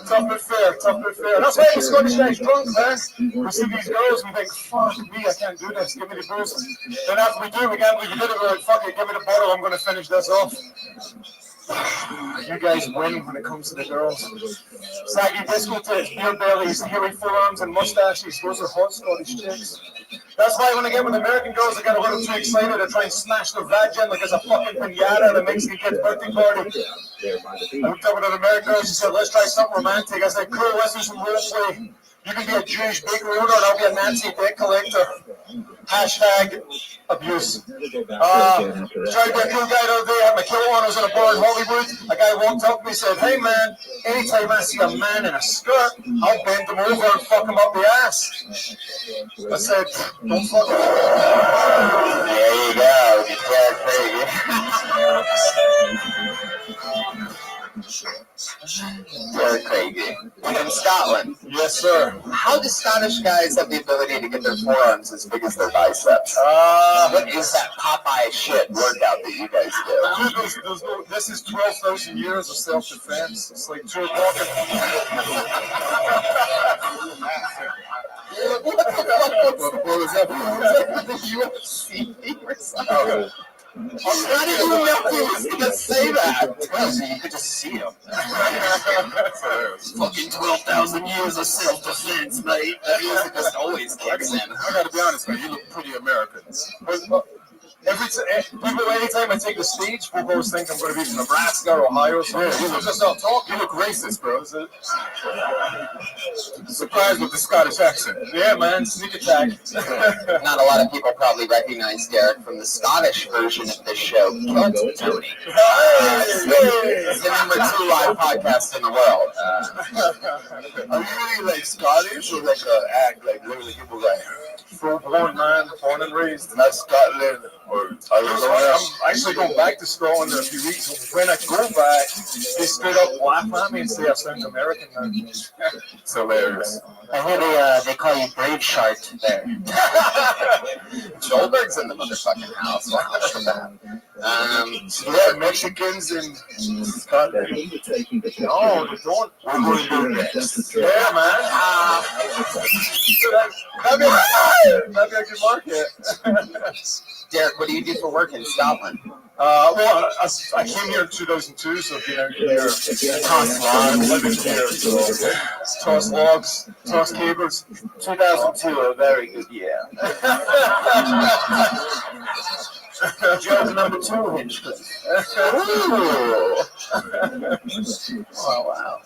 Tough but fair, tough but fair. That's why the Scottish guy's drunk, man. We see these girls and we think, fuck me, I can't do this. Give me the booze. Then after we do, we can't believe we did it. We're like, fuck it, give me the bottle. I'm going to finish this off. You guys win when it comes to the girls. Saggy disco tits, beer bellies, hairy forearms, and mustaches. Those are hot Scottish chicks. That's why when I get with American girls, I get a little too excited to try and smash their vagin like it's a fucking pinata at a Mexican kid's birthday party. I hooked up with an American girl. She said, let's try something romantic. I said, cool, let's do some role play. You can be a Jewish bakery owner and I'll be a Nazi dick collector. Hashtag abuse. Tried to be a cool guy the other day. I had my kilo on. I was in a bar in Hollywood. A guy walked up and he said, hey man, anytime I see a man in a skirt, I'll bend him over and fuck him up the ass. I said, don't fuck him. There you go. Derek Craigie. From Scotland. Yes, sir. How do Scottish guys have the ability to get their forearms as big as their biceps? What is that Popeye shit workout that you guys do? This is 12,000 years of self-defense. It's like 2 o'clock. What was that? The UFC or something? How did you know he was going to say that? Well, so you could just see him. Fucking 12,000 years of self-defense, mate. That music just always kicks in. I gotta be honest, man, you look pretty American. Anytime I take the stage, people always think I'm going to be from Nebraska or Ohio. So yeah, you look racist, bro. Surprised with the Scottish accent. Yeah, man, sneak attack. Not a lot of people probably recognize Derek from the Scottish version of this show, Kilt Tony. It's the #2 live podcast in the world. Are you really like Scottish or like act like literally people like Full-born man, born and raised. Not Scotland or Arizona? I'm actually going back to Scotland in a few weeks. When I go back, they straight up laugh at me and say I sound American now. It's hilarious. I hear they call you Brave Shark there. Joelberg's in the motherfucking house. You have Mexicans in Scotland? No, they don't. We're going to do next. Yeah, man. That'd be a good market. Derek, what do you do for work in Scotland? Well, I came here in 2002, so I've been out here. Toss logs, living here. Toss logs, toss cables. 2002, a very good year. Job #2, Hinchcliffe. Oh, wow.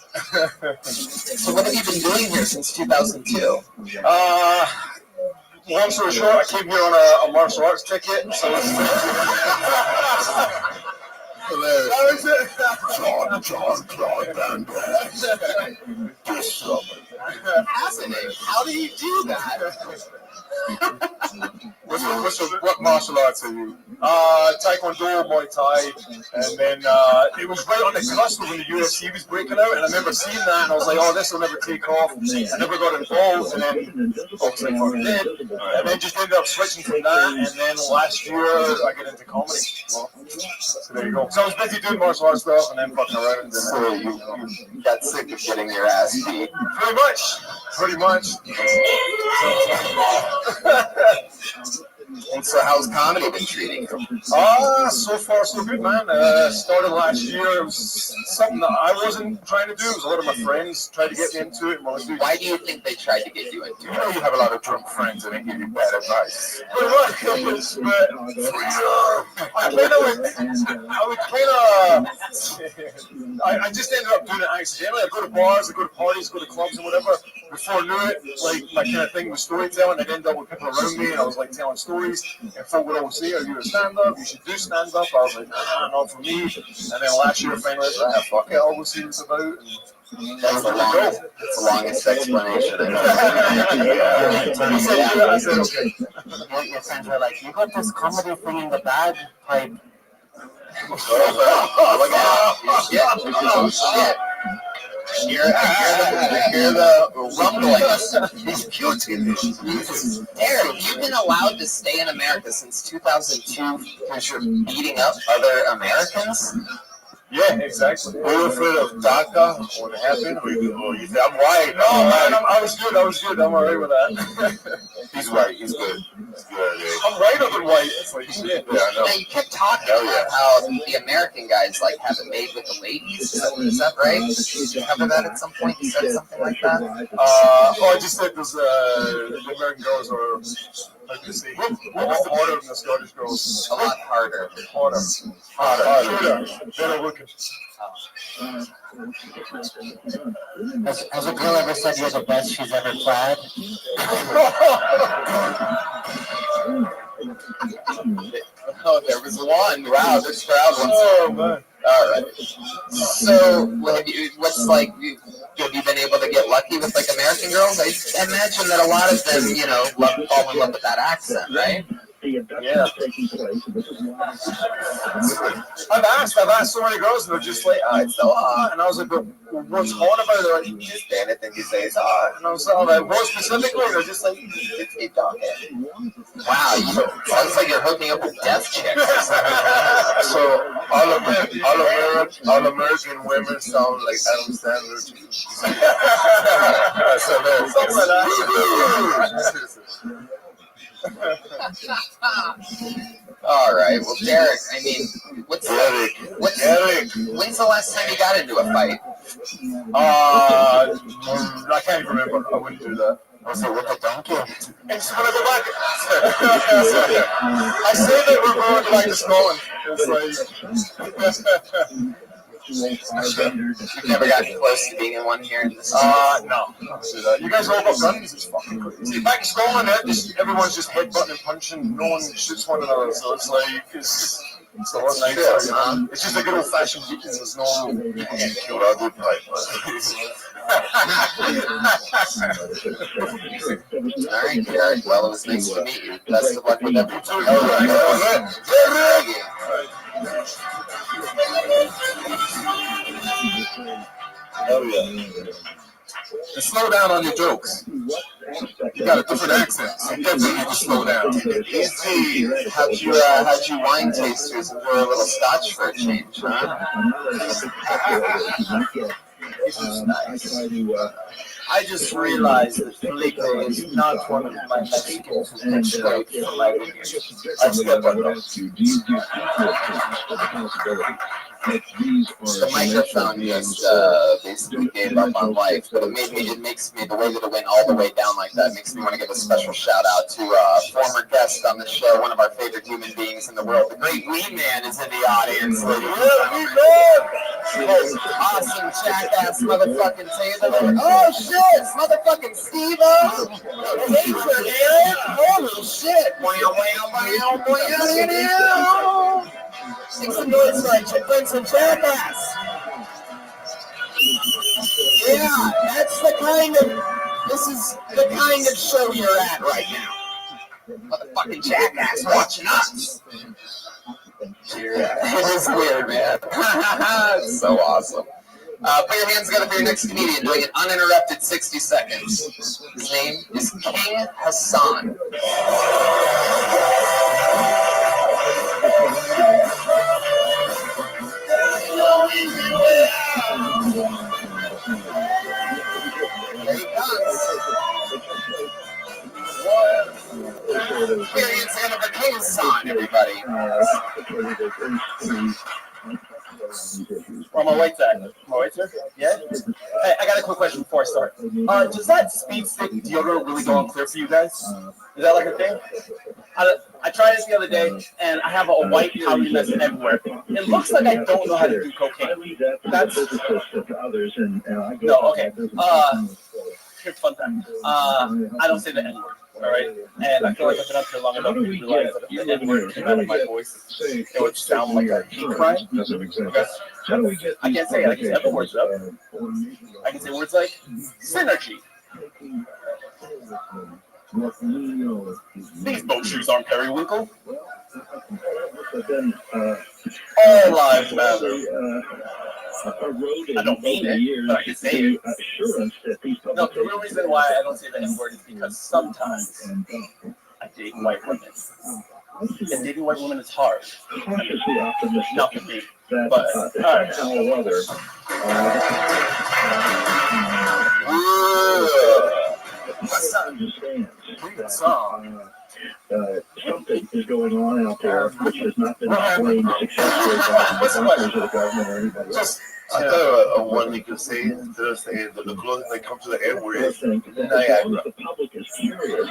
So what have you been doing here since 2002? Long story short, I came here on a martial arts ticket, so it's Hilarious. That was it. John Claude Van Damme. Fascinating. How do you do that? What martial arts are you? Taekwondo, Muay Thai, and then it was right on the cusp of when the UFC was breaking out, and I remember seeing that, and I was like, oh, this will never take off. I never got involved, and then obviously I did, and then just ended up switching from that, and then last year I got into comedy. Well, so there you go. So I was busy doing martial arts stuff, and then fucking around. So you got sick of getting your ass beat. Pretty much. And so how's comedy been treating you? So far so good, man. Started last year. It was something that I wasn't trying to do. It was a lot of my friends tried to get me into it. Why do you think they tried to get you into it? You know you have a lot of drunk friends and they give you bad advice. Pretty much. But I just ended up doing it accidentally. I go to bars, I go to parties, go to clubs and whatever. Before I knew it, like my kind of thing was storytelling. I'd end up with people around me and I was like telling stories. And folk would always say, are you a stand-up? You should do stand-up. I was like, nah, not for me. And then last year I finally said, fuck it, I'll go see what it's about. And that's the longest explanation I said, okay. Your friends were like, you got this comedy thing in the bag? Like, oh, shit. Hear the rumblings. He's puking. Eric, you've been allowed to stay in America since 2002 because you're beating up other Americans? Yeah, exactly. Were you afraid of DACA when it happened? Or you said, I'm white. No, man, I was good. I'm alright with that. He's white. He's good. I'm whiter than white. It's like shit. Yeah, I know. Now, you kept talking about how the American guys like have it made with the ladies. Is that right? Did you cover that at some point? You said something like that? I just said there's the American girls are, like you say, a lot harder than the Scottish girls. A lot harder. Harder. Better looking. Has a girl ever said you're the best she's ever plaid? Oh, there was one. Wow, this crowd wants. Oh, man. All right. So, have you been able to get lucky with like American girls? I imagine that a lot of them, fall in love with that accent, right? Yeah. I've asked so many girls, and they're just like, oh, it's so hot. And I was like, but what's hot about it? They're like, just anything you say is hot. And I was like, what specifically? They're just like, just keep talking. Wow, sounds like you're hooking up with deaf chicks. So all American women sound like Adam Sandler. So there's something like that. All right. Well, Derek, I mean, when's the last time you got into a fight? I can't even remember. I wouldn't do that. Was it with a donkey? It's when I go back. I say that we're going back to Scotland. It's like. You've never gotten close to being in one here in this no. You guys all got guns? It's fucking crazy. See, back in Scotland, everyone's just headbutting and punching. No one shoots one another, so it's like, it's a lot nicer. It's just a good old-fashioned beating. There's no getting killed. I'll do pipe. All right, Derek. Well, it was nice to meet you. Best of luck with everything. Oh yeah. And slow down on your jokes. You got a different accent, so you definitely need to slow down. Easy. How'd you wine tasters and pour a little scotch for a change, huh? I just realized that Felipe is not one of my Mexicans who can straight from my vineyard. I step on those. The microphone just basically gave up on life, but it makes me, the way that it went all the way down like that makes me want to give a special shout out to a former guest on the show, one of our favorite human beings in the world. The great Wee Man is in the audience, ladies and gentlemen. Awesome jackass motherfucking Taylor. Oh shit, it's motherfucking Steve-O. Hatred, Aaron. Holy shit. Wow. Make some noise for it. Bring some jackass. Yeah, that's the kind of. This is the kind of show you're at right now. Motherfucking jackass watching us. Yeah, it is weird, man. It's so awesome. Put your hands together for your next comedian doing an uninterrupted 60 seconds. His name is King Hassan. There he comes. Put your hands together for King Hassan, everybody. Where my weights at? My weights are? Yeah? Hey, I got a quick question before I start. Does that speed stick deodorant really go on clear for you guys? Is that like a thing? I tried it the other day, and I have a white powdery mess everywhere. It looks like I don't know how to do cocaine. That's... No, okay. Here's fun fact. I don't say the N-word. All right, and I feel like I've been up here long enough to realize that if the N-word came out of my voice, it would sound like a hate crime. Okay. I can't say it. I can say other words though. I can say words like synergy. These boat shoes aren't periwinkle. All lives matter. I don't mean it, but I can say it. No, the real reason why I don't say the N-word is because sometimes I date white women. And dating white women is hard. Not for me, but something is going on out there which has not been explained successfully by the doctors of the government or anybody else. I thought a one we could say to say that the closest they come to the N-word is Niagara. The public is curious.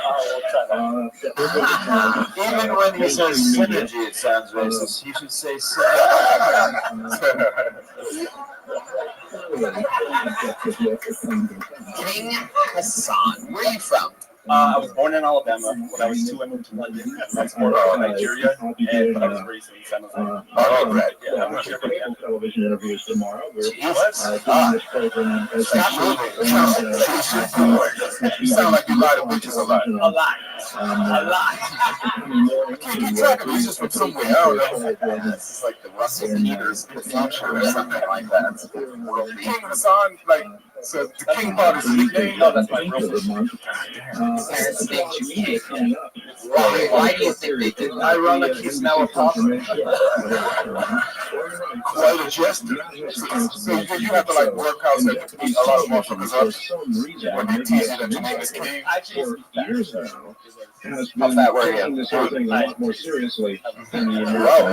Even when you say synergy, it sounds racist. You should say synergy. King Hassan, where are you from? I was born in Alabama. When I was 2, I moved to London. I was born in Nigeria, but I was raised in San Jose. Oh, right. Yeah, I'm sure. Television interviews tomorrow. We're doing What? this program as You sound like you lie to bitches a lot. A lot. A lot. I can't keep track of it. He's just from somewhere. I don't know. It's like the Russell Peters future or something like that. King Hassan, like, so the king part is his nickname? No, that's my real name. Parents named you King. Why do you think they did that? Ironic, he's now a pop. Quite a jester. So you have to like work out to beat a lot of motherfuckers up when they tease you that your name is King. years now has How's been that working? taking this whole thing a lot more seriously than the Wow.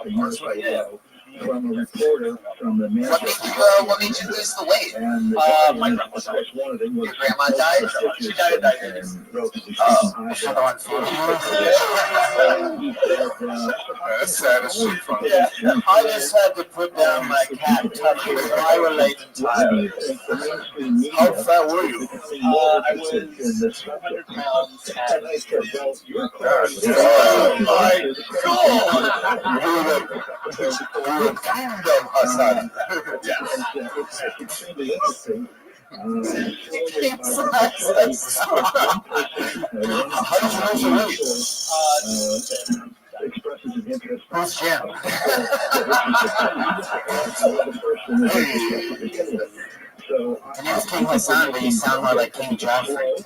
American media. From a reporter from the What made you lose the weight? My grandma died. Your grandma died? She died of diabetes. That's sad as shit from Yeah, I just had to put down my cat Tucky. I relate entirely. How fat were you? I was 200 pounds at Oh my God! You were Kingdom Hassan. How did you lose the weight? Expresses an interest. Who's Jim? Your name's King Hassan, but you sound more like King Joffrey.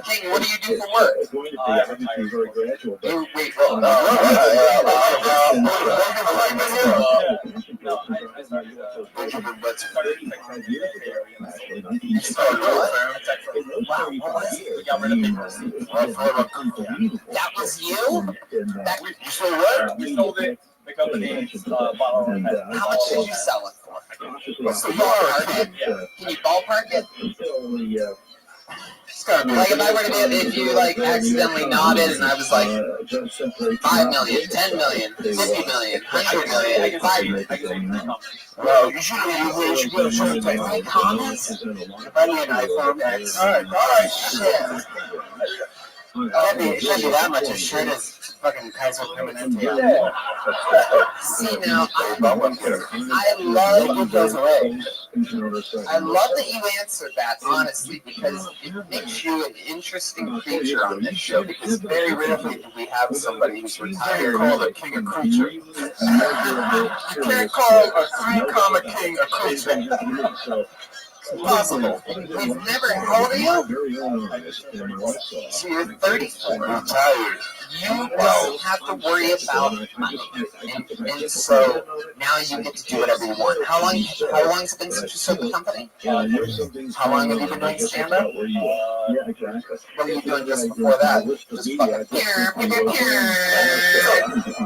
King, what do you do for work? You wait, hold on. That was you? You sold what? We sold it. The company bottle. How much did you sell it for? What's the ballpark? Can you ballpark it? Like if I were to be, if you like accidentally nodded and I was like 5 million, 10 million, 50 million, 100 million, 5 million. Well, you should go to show type. Any comments? Buy me an iPhone X. All right, shit. It can't be that much. His shirt is fucking Kaiser Permanente. See now, I love it goes away. I love that you answered that honestly because it makes you an interesting creature on this show. Because very rarely do we have somebody who's retired called a king a creature. You can't call a three-comma king a creature. Impossible. We've never. How old are you? So you're 34. I'm tired. You don't have to worry about money, and so now you get to do whatever you want. How long has it been since you started the company? How long have you been doing stand-up? What were you doing just before that? Just fucking.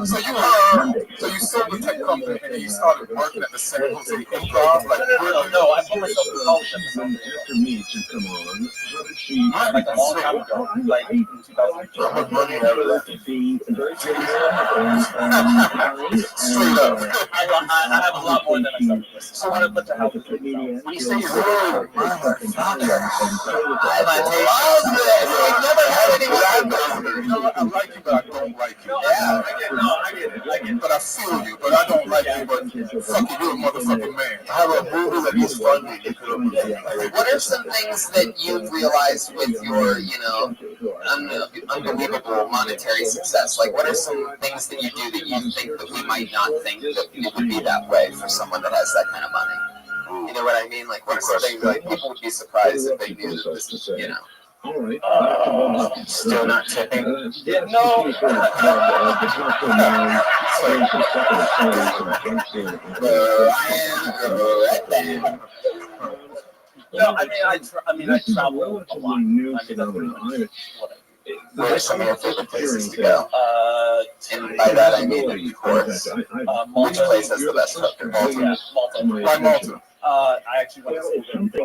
So you sold the tech company and you started working at the San Jose Improv. No, I put myself in college at the time. Like a long time ago, like in 2002. How much money out of that? Straight up. I have a lot more than I started with. So I put the house. When you say you're really I've never had anyone. You know what? I like you, but I don't like you. Yeah, I get it. But I feel you, but I don't like you. But fuck you, you're a motherfucking man. I have a movie that he's funding. What are some things that you've realized with your, unbelievable monetary success? Like, what are some things that you do that you think that we might not think that it would be that way for someone that has that kind of money? You know what I mean? Like, what are some things like people would be surprised if they knew that this, Still not tipping? Yeah, no. No, I travel a lot. Where are some of your favorite places to go? And by that I mean, of course, which place has the best food? Malta. Why Malta? I actually went to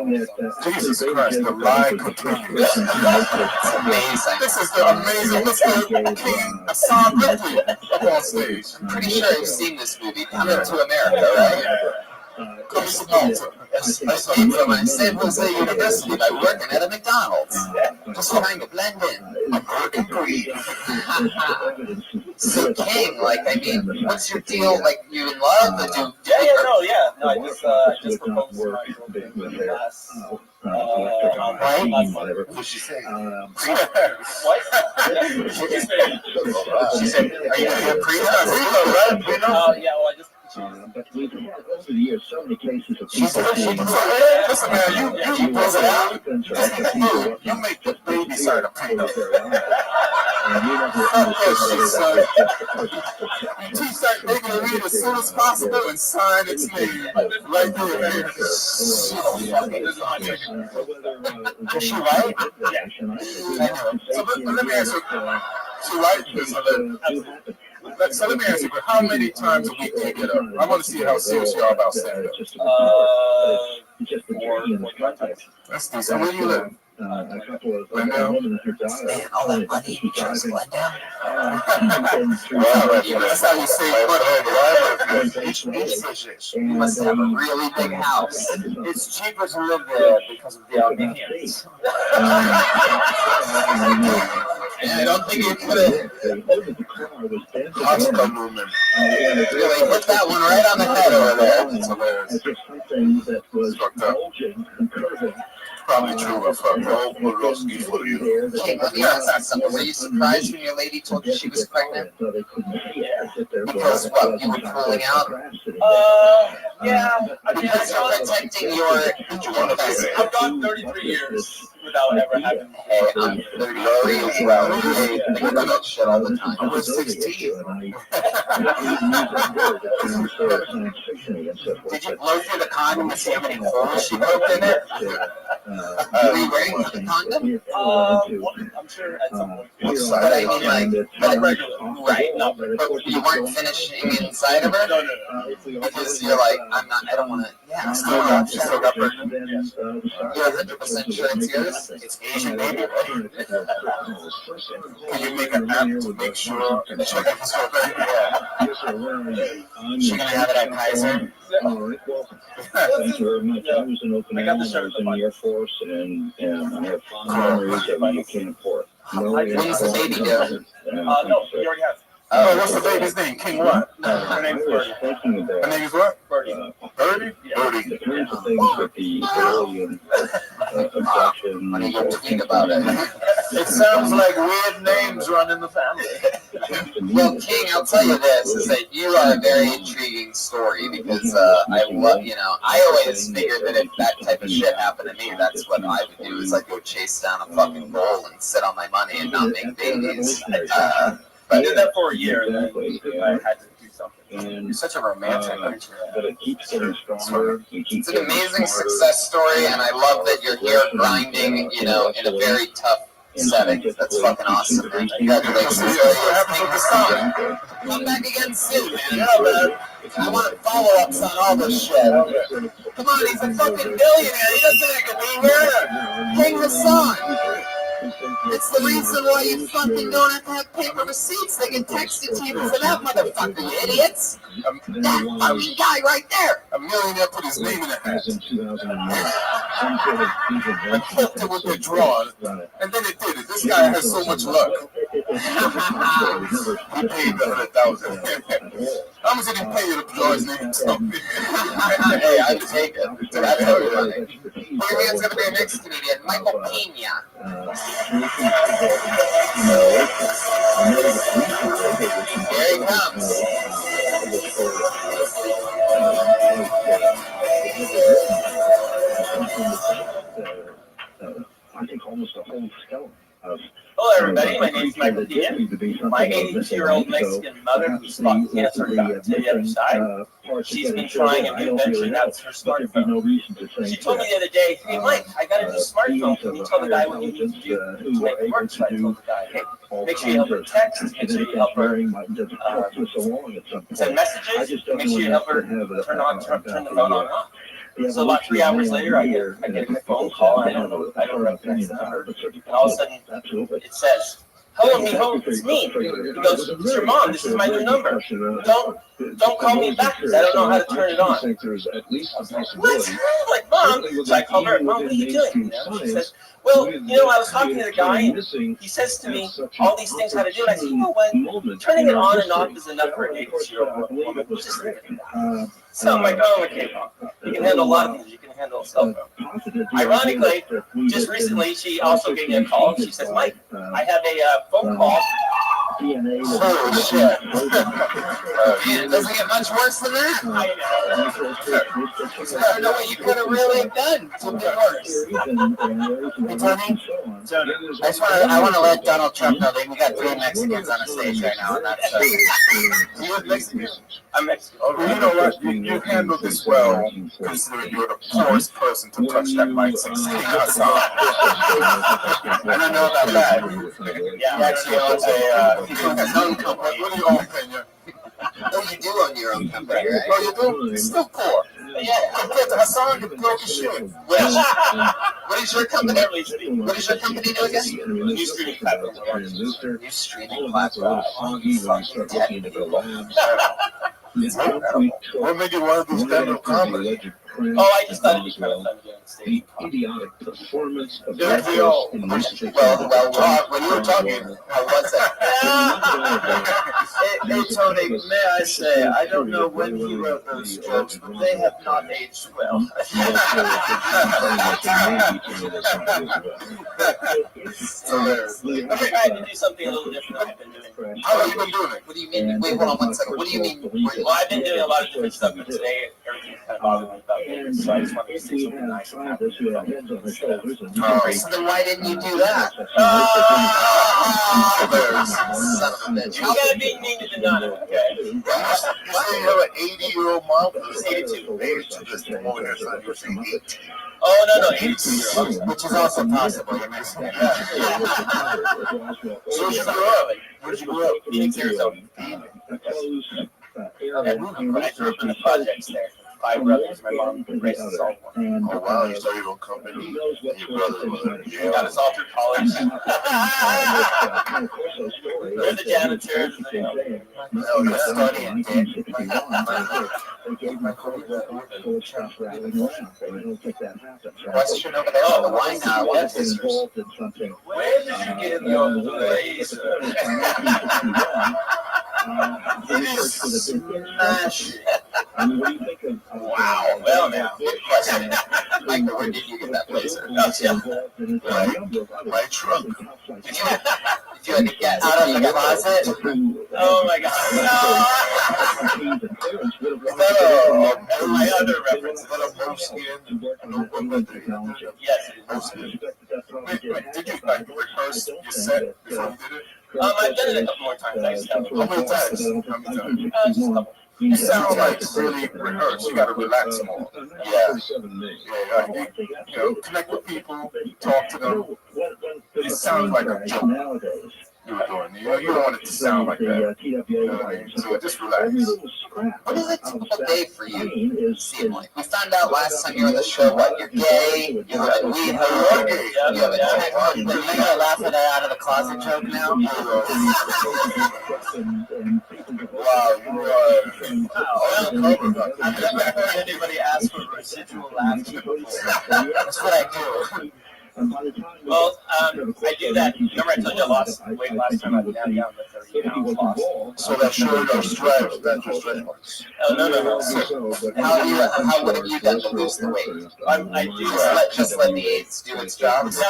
Jesus Christ, the lie continues. It's amazing. This is the amazing Mr. King Hassan Ripley up on stage. I'm pretty sure you've seen this movie, Coming to America, right? Coming to Malta. I came from San Jose University by working at a McDonald's. Just trying to blend in. American greed. So King, what's your deal? Like, you in love? No, I just proposed to my girlfriend last. What did she say? What? She said, are you going to get right? Yeah, well, I just. But over the years, so many cases of listen, man, you pull it out. You make the baby side of prenup. You teach that nigga to read as soon as possible and sign its name right there. Is she right? Yeah. So let me answer. She right? So let me ask you, how many times a week do you get up? I want to see how serious you are about stand-up. 4 or 5 times. That's decent. Where do you live? Glendale? Man, all that money you chose Glendale? That's how you save money. You must have a really big house. It's cheaper to live there because of the Armenians. I don't think you could have. Really hit that one right on the head over there. It's hilarious. Fucked up. Probably true. I fucked up. For you. Hey, let me ask you something. Were you surprised when your lady told you she was pregnant? Because what? You were pulling out? Yeah. Because you're protecting your. I've gone 33 years without ever having. Hey, I'm 33 as well. Hey, think about that shit all the time. I was 16. Did you blow through the condom to see how many holes she poked in it? Were you wearing the condom? I'm sure at some point. But I mean, right? No, but you weren't finishing inside of her. No. Because you're like, I don't want to. Yeah, still got pregnant. You're 100% sure it's yours. It's Asian baby, right? Can you make an app to make sure and check if it's okay? Yeah. She's gonna have it at Kaiser. All right. Well, thank you very much. I was an open man. I was in the Air Force, and I have fond memories of Buchanan Port. When's the baby due? No, he already has. Oh, what's the baby's name? King what? Her name's Birdie. Her name is what? Birdie. Birdie? Birdie. When you go tweet about it. It sounds like weird names run in the family. Well, King, I'll tell you this, is that you are a very intriguing story because I love, I always figured that if that type of shit happened to me, that's what I would do, is I'd go chase down a fucking bull and sit on my money and not make babies. I did that for a year, and then I had to do something. You're such a romantic, aren't you? It's an amazing success story, and I love that you're here grinding, in a very tough setting. That's fucking awesome, man. Congratulations. Come back again soon, man. Yeah, man. I want follow-ups on all this shit. Come on, he's a fucking billionaire. He doesn't have to be here. King Hassan. It's the reason why you fucking don't have to have paper receipts. They can text it to you for that motherfucker, you idiots. That fucking guy right there. A millionaire put his name in a hat. And clipped it with the drawer. And then it did it. This guy has so much luck. He paid the 100,000. How much did he pay you to draw his name? Hey, I'd take it. That's everybody. Your man's gonna be our next comedian, Michael Pena. Here he comes. I think almost a whole skeleton of. Hello, everybody. My name is Michael Pena. My 82-year-old Mexican mother who's fought cancer and got to the other side. She's been trying a new invention. That's her smartphone. She told me the other day, "Hey, Mike, I got a new smartphone. Can you tell the guy what you need to do to make it work?" So I told the guy, "Hey, make sure you help her text. Make sure you help her send messages. Make sure you help her turn the phone on and off." So about 3 hours later, I get a phone call. I don't recognize the number, and all of a sudden, it says, "Hello, mijo, it's me." He goes, "It's your mom. This is my new number. Don't call me back because I don't know how to turn it on." I was like, "What?" I'm like, "Mom." So I called her, "Mom, what are you doing?" She says, "Well, I was talking to the guy, and he says to me all these things how to do it." I said, "You know what? Turning it on and off is enough for an 82-year-old woman. We'll just leave it at that." So I'm like, "Oh, okay, Mom. You can handle a lot of things. You can handle a cell phone." Ironically, just recently, she also gave me a call. She says, "Mike, I have a phone call." Holy shit. Man, it doesn't get much worse than that. I don't know what you could have really done to be worse. Hey, Tony, I want to let Donald Trump know that we got 3 Mexicans on the stage right now, and that's You're Mexican? I'm Mexican. Well, you know what? You handled this well, considering you're the poorest person to touch that mic since King Hassan. And I know about that. Yeah, Actually, owns his own company. What do you own, Pena? Oh, you do own your own company, right? Oh, you do? You're still poor. Yeah. Compared to Hassan, you're broke as shit. What is your company? What is your company do again? New streaming platform. New streaming platform. What made you want to do stand-up comedy? Oh, I just thought it'd be kind of fun doing stage. Idiotic performance of Well, when you were talking, how was it? Hey, Tony, may I say, I don't know when he wrote those jokes, but they have not aged well. I tried to do something a little different than I've been doing. How have you been doing it? What do you mean? Wait, hold on 1 second. What do you mean? Well, I've been doing a lot of different stuff, but today everything's kind of bothering me about it. So I just wanted to say something nice and happy. Oh, so then why didn't you do that? Son of a bitch. You gotta be mean to none of it, okay? You say you have an 80-year-old mom? He's 82. 82, just over here, son. You're saying 8. Oh, no, 82-year-old. Which is also possible. You're Mexican. So you grew up? Where'd you grow up? Phoenix, Arizona. I grew up in the projects there. 5 brothers. My mom raised us all. Oh, wow. You started your own company. Your brother was in jail. Got us all through college. They're the janitors. No, you're studying, dude. Question over there on the wine now. Where did you get your blazer? It is smashing. Wow. Well, now. Good question. Michael, where did you get that blazer? My trunk. If you had to guess, out of the closet? Oh my God. Is that my other reference? Is that a moleskin? Yes, it is. Wait, did you rehearse your set before you did it? I've done it a couple more times. I just haven't. How many times? Just a couple. You sound like really rehearsed. You got to relax more. Yeah. You know, connect with people, talk to them. It sounds like a joke you were doing. You don't want it to sound like that. You know what I mean? So just relax. What is a typical day for you? Seem like we found out last time you were on the show. What, you're gay? You have a weed hood? You have a tech. You're gonna laugh at that out of the closet joke now? Wow, you are. I've never heard anybody ask for residual laughter before. That's what I do. Well, I do that. Remember I told you I lost weight last time I was down with 30 pounds lost. So that showed your stretch. That's your stretch marks. Oh, no. What have you done to lose the weight? I do just let the AIDS do its job. No,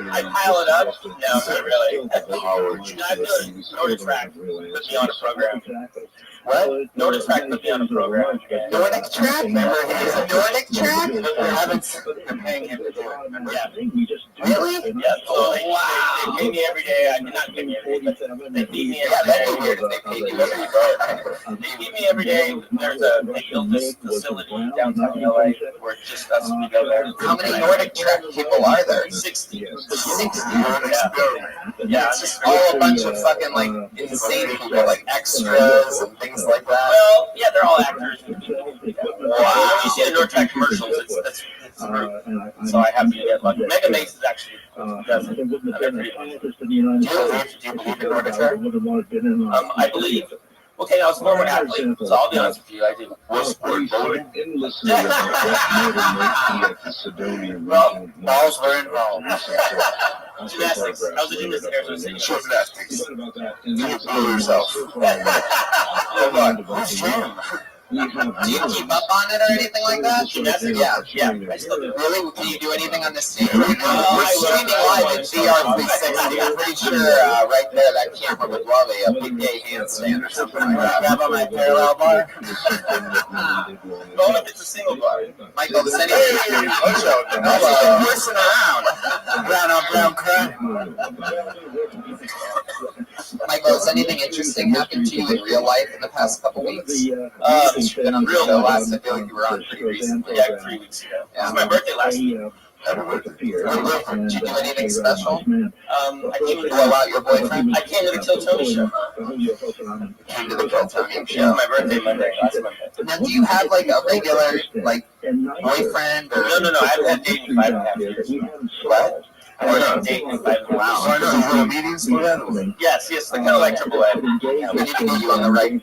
I pile it up. No, not really. I've done NordicTrack put me on a program. What? NordicTrack put me on a program. NordicTrack? Remember his NordicTrack? I haven't been paying him to do it. Yeah. Really? Yeah. So they pay me every day. I did not pay me every day, but they feed me every day. Yeah, that'd be weird if they paid you every day. They feed me every day. There's a illness facility downtown LA where it's just us. We go there. How many NordicTrack people are there? 60. 60. Yeah, it's just all a bunch of fucking like insane people, like extras and things like that. Well, yeah, they're all actors. Wow. You see the NordicTrack commercials, it's great. So I have to get lucky. Mega Mace is actually does it. Do you believe in NordicTrack? I believe. Okay, I was a former athlete, so I'll be honest with you, I do. What sport? Bowling? Well, balls were involved. Gymnastics. I was a gymnastic exercise. Gymnastics. You blow yourself. Hold on. Who's Jim? Do you keep up on it or anything like that? Gymnastics? Yeah, I still do. Really? Can you do anything on the stage right now? We're streaming live at DR360. I'm pretty sure right there that camera would love a big gay handstand or something like that. Grab on my parallel bar. Well, if it's a single bar. Michael, does anything... Hello. Listen around. Brown on brown crime. Michael, has anything interesting happened to you in real life in the past couple weeks? Since you've been on the show last, I feel like you were on pretty recently. Yeah, 3 weeks ago. It was my birthday last week. Did you do anything special? I came to blow out your boyfriend? I came to the Kill Tony show. Came to the Kill Tony It was show. my birthday Monday, last Monday. Now, do you have like a regular like boyfriend or? No, I haven't had dating in 5.5 years. What? I haven't dated in 5.5 years. Why not? You go to meetings for that? Yes, they're kind of like AAA. We need to get you on the right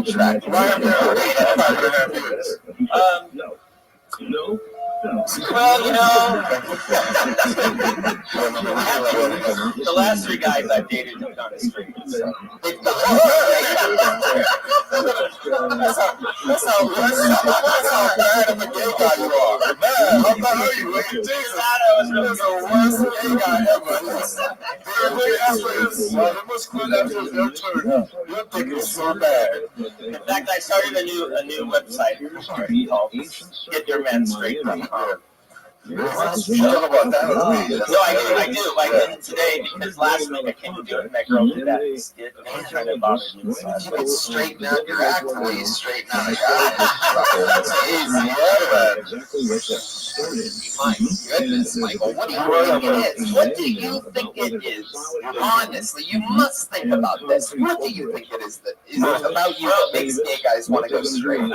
track. Why have you ever dated 5.5 years? No. Well, you know, the last 3 guys I've dated have gone straight. So. That's how bad of a gay guy you are. Man, how bad are you? Jesus, you're the worst gay guy ever. It must quit after your turn. Your dick is so bad. In fact, I started a new website called GetYourManStraight.com. Talk about that. No, I do. I didn't today because last week I came to do it and that girl did that. It kind of bothered me. So you can straighten out your act the way you straighten out a guy. That's easy. My goodness, Michael, what do you think it is? What do you think it is? Honestly, you must think about this. What do you think it is that is about you that makes gay guys want to go straight?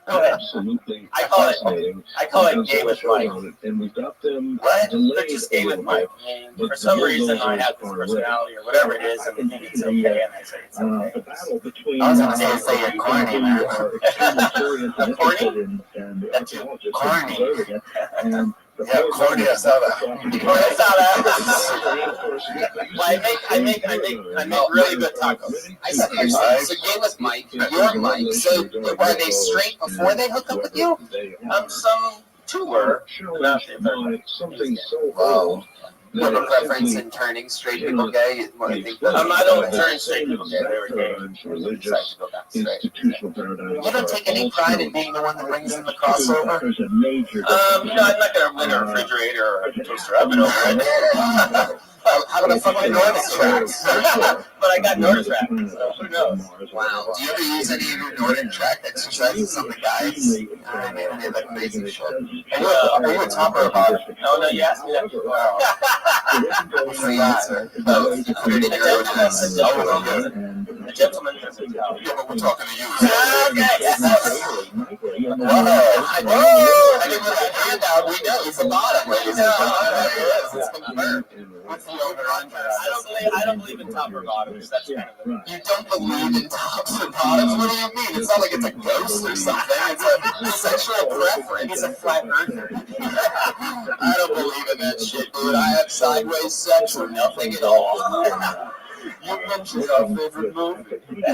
Absolutely I call fascinating. it gay with Mike. And we've got them What? They're delayed just a gay with little Mike. bit, For but some the reason, I bulldozers have this are personality or whatever it is, and I think it's okay, and I say it's okay. the battle between I was gonna say you're corny, man. are extremely serious and Corny? interested in archaeologists Corny. observing it. And Yeah, corny, I saw that. I saw that. Well, I make really good tacos. I see you're saying, so gay with Mike, you're Mike. So were they straight before they hooked up with you? Some two were. Not the third. something so Wow. You have a preference in turning straight people gay? I think I don't turn straight people gay. They were gay. religious institutional paradigm. You don't take any pride in being the one that brings in the crossover? There's a major I'm not gonna win a refrigerator or a toaster oven over it. How about a fucking Nordic tracks? But I got Nordic tracks, so who knows? Wow. Do you ever use any of your Nordic track exercises on the guys? I mean, any of that crazy shit. Are you a topper or bottom? No, you asked me that before. What's the answer? Both. Put it in your own hands. A gentleman doesn't tell. Yeah, but we're talking to you. Whoa! I didn't put that hand out. We know he's a bottom, ladies and gentlemen. There he is. It's confirmed. What's the over-under? I don't believe in top or bottoms. That's kind of the... You don't believe in tops or bottoms? What do you mean? It's not like it's a ghost or something. It's a sexual preference. It's a flat earther. I don't believe in that shit, dude. I have sideways sex or nothing at all. You mentioned our favorite movie. I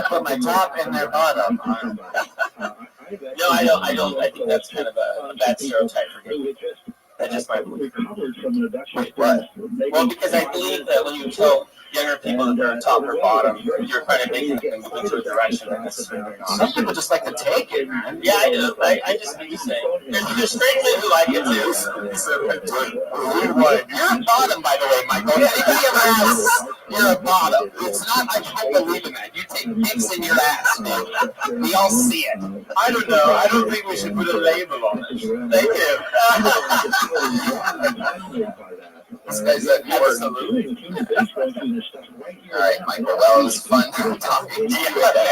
put my top in their bottom. No, I don't. I think that's kind of a bad stereotype for me. That's just my belief. What? Well, because I believe that when you tell younger people that they're top or bottom, you're kind of making them move into a direction that necessarily not. Some people just like to take it, man. Yeah, I do. I'm just saying. There's straight men who like it too. You're a bottom, by the way, Michael. Anybody ever asks, you're a bottom. It's not, I don't believe in that. You take dicks in your ass, man. We all see it. I don't know. I don't think we should put a label on it. Thank you. This guy's at Absolutely. All right, Michael. Well, it was fun talking to you.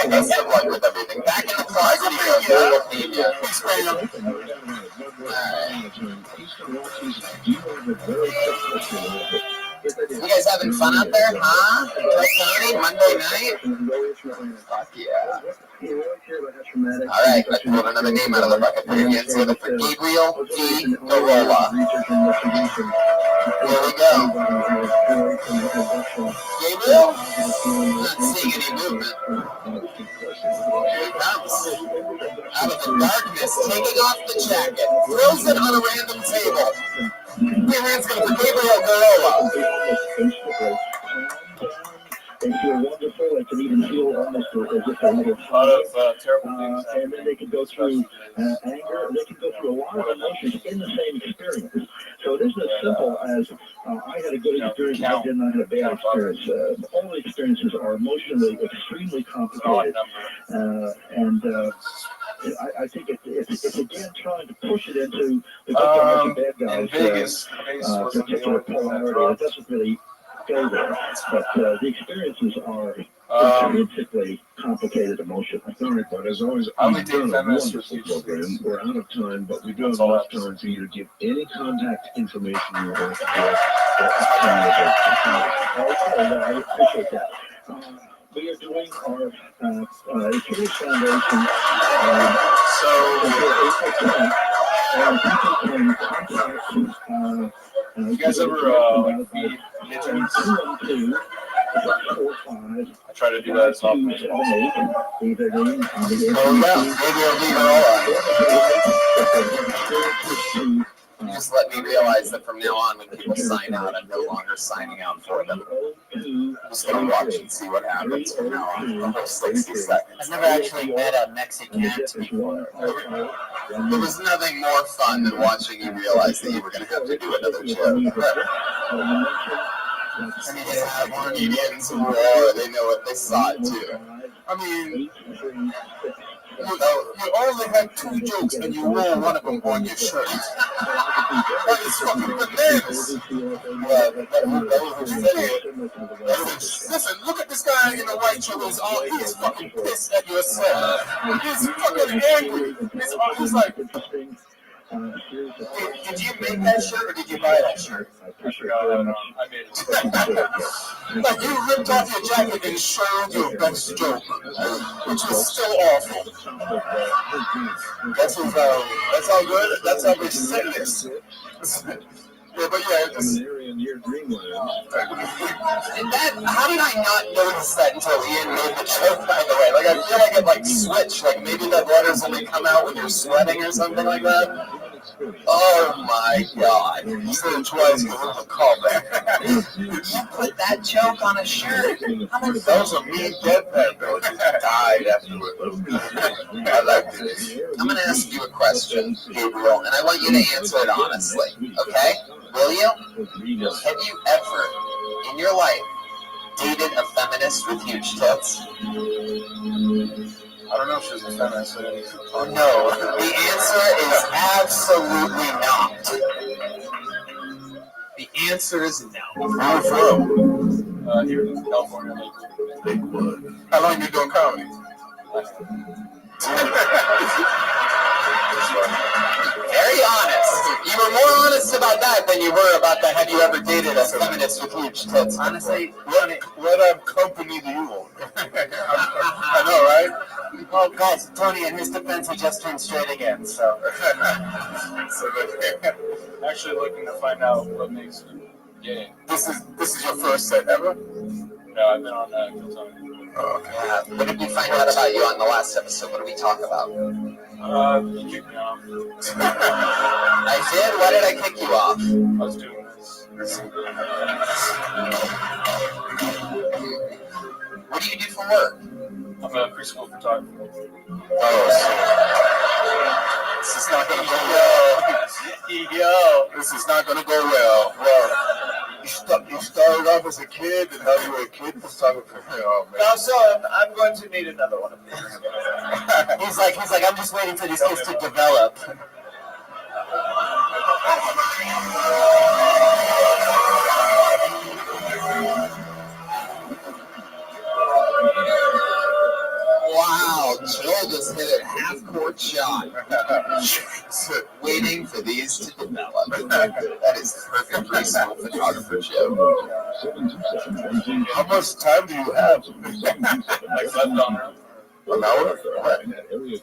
Best of luck with everything. Back in the closet here. Thanks, man. You guys having fun out there, huh? County, Monday night? Fuck yeah. All right, let's pull another name out of the bucket. Put your hands together for Gabriel D. Gorola. Here we go. Gabriel? Not seeing any movement. Here he comes. Out of the darkness, taking off the jacket, throws it on a random table. Put your hands together for Gabriel Gorola. They feel wonderful. They can even feel almost as if they're a little terrible things. And then they can go through anger. They can go through a lot of emotions in the same experience. So it isn't as simple as I had a good experience, I did not have a bad experience. All the experiences are emotionally extremely complicated. I think it's again trying to push it into the good guys and bad guys. In Vegas particular polarity. It doesn't really go there, but the experiences are intrinsically complicated emotions. Sorry, but as always, we've done a wonderful program. We're out of time, but we do have enough time for you to give any contact information you want to give. I appreciate that. We are doing our Achilles Foundation. People can contact you guys ever feed pigeons? I try to do that as often as possible. You just let me realize that from now on, when people sign out, I'm no longer signing out for them. I'm just going to watch and see what happens from now on. The whole 60 seconds. I've never actually met a Mexican before. There was nothing more fun than watching you realize that you were going to have to do another joke. I mean, they have comedians who roar, they know it, they saw it too. I mean, you only have 2 jokes and you roll one of them on your shirt. That is fucking bananas. Listen, look at this this guy in the white shirt he's fucking pissed at your set. He's fucking angry. He's like, Did you make that shirt or did you buy that shirt? I made it. Like, you ripped off your jacket and showed your best joke, which was still awful. That's how good. That's how much sadness. Yeah, but yeah, how did I not notice that until Ian made the joke, by the way? Like, I feel like it, like, switched. Like, maybe the letters only come out when you're sweating or something like that. Oh, my God. You said it twice, give him a call back. You put that joke on a shirt. That was a mean deadpan, bro. It just died afterwards. I liked it. I'm going to ask you a question, Gabriel, and I want you to answer it honestly, okay? Will you? Have you ever, in your life, dated a feminist with huge tits? I don't know if she's a feminist. Oh, no. The answer is absolutely not. The answer is no. Where are you from? Here in California. Lakewood. How long you been doing comedy? Very honest. You were more honest about that than you were about the have you ever dated a feminist with huge tits. Honestly, what company do you own? I know, right? Well, guys, Tony, in his defense, he just turned straight again, so. Actually looking to find out what makes you gay. This is your first set ever? No, I've been on that until time. Oh, okay. Yeah. What did we find out about you on the last episode? What did we talk about? You kicked me off. I did? Why did I kick you off? I was doing this. What do you do for work? I'm a preschool photographer. Oh, this is not going to go well. This is not going to go well. Well, you started off as a kid, and now you're a kid photographer. Oh, man. No, so I'm going to need another one of these. He's like, I'm just waiting for these kids to develop. Wow, Joel just hit a half-court shot. Waiting for these to develop. That is the perfect preschool photographer show. How much time do you have? Like left on her? An hour?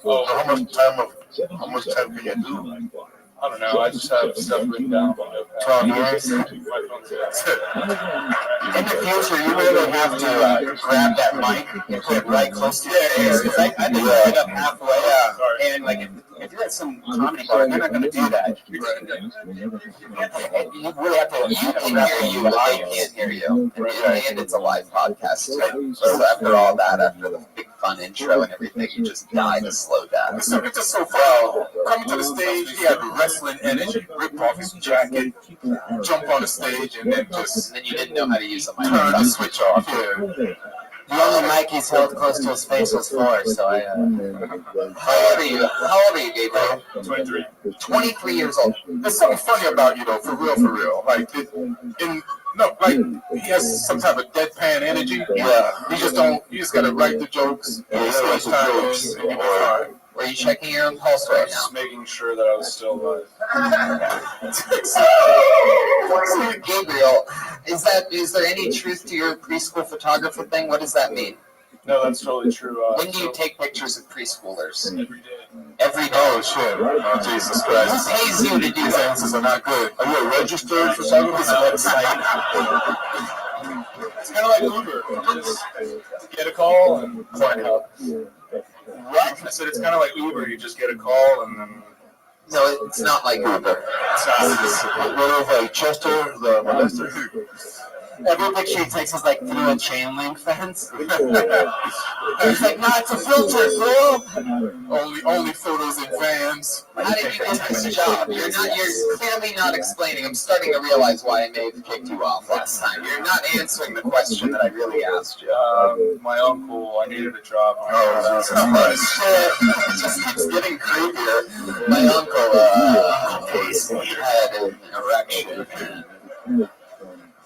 What? How much time can you do? I don't know. I just have stuff written down. 12 years? In the future, you really have to grab that mic and put it right close to your ear. Because I think you pick up halfway. And like, if you're at some comedy bar, they're not going to do that. You really have to. You can hear you, but they can't hear you. And it's a live podcast too. So after all that, after the big fun intro and everything, you just die to slow down. So it's just so fun. Coming to the stage, he had wrestling energy, rip off his jacket, jump on the stage, and then just. And then you didn't know how to use a mic. Turn the switch off. Yeah. The only mic he's held close to his face was 4, so I. How old are you? How old are you, Gabriel? 23. 23 years old. There's something funny about you, though, for real. Like, he has some type of deadpan energy. Yeah. You just gotta write the jokes, and stage time, and you'll be fine. Were you checking your own pulse right now? Just making sure that I was still alive. Gabriel, is there any truth to your preschool photographer thing? What does that mean? No, that's totally true. When do you take pictures of preschoolers? Every day. Every day? Oh, shit. Oh, Jesus Christ. Who pays you to do These that? answers are not good. Are you a registered photographer? It's a website. It's kind of like Uber. Just get a call and sign up. What? I said it's kind of like Uber. You just get a call and then. No, it's not like Uber. It's not. What if like Chester, the molester? Every picture he takes is like through a chain link fence. He's like, no, it's a filter, bro. Only photos in vans. How did you get this job? You're clearly not explaining. I'm starting to realize why I may have kicked you off last time. You're not answering the question that I really asked you. My uncle, I needed a job. Oh, shit. It just keeps getting creepier. My uncle, had an erection.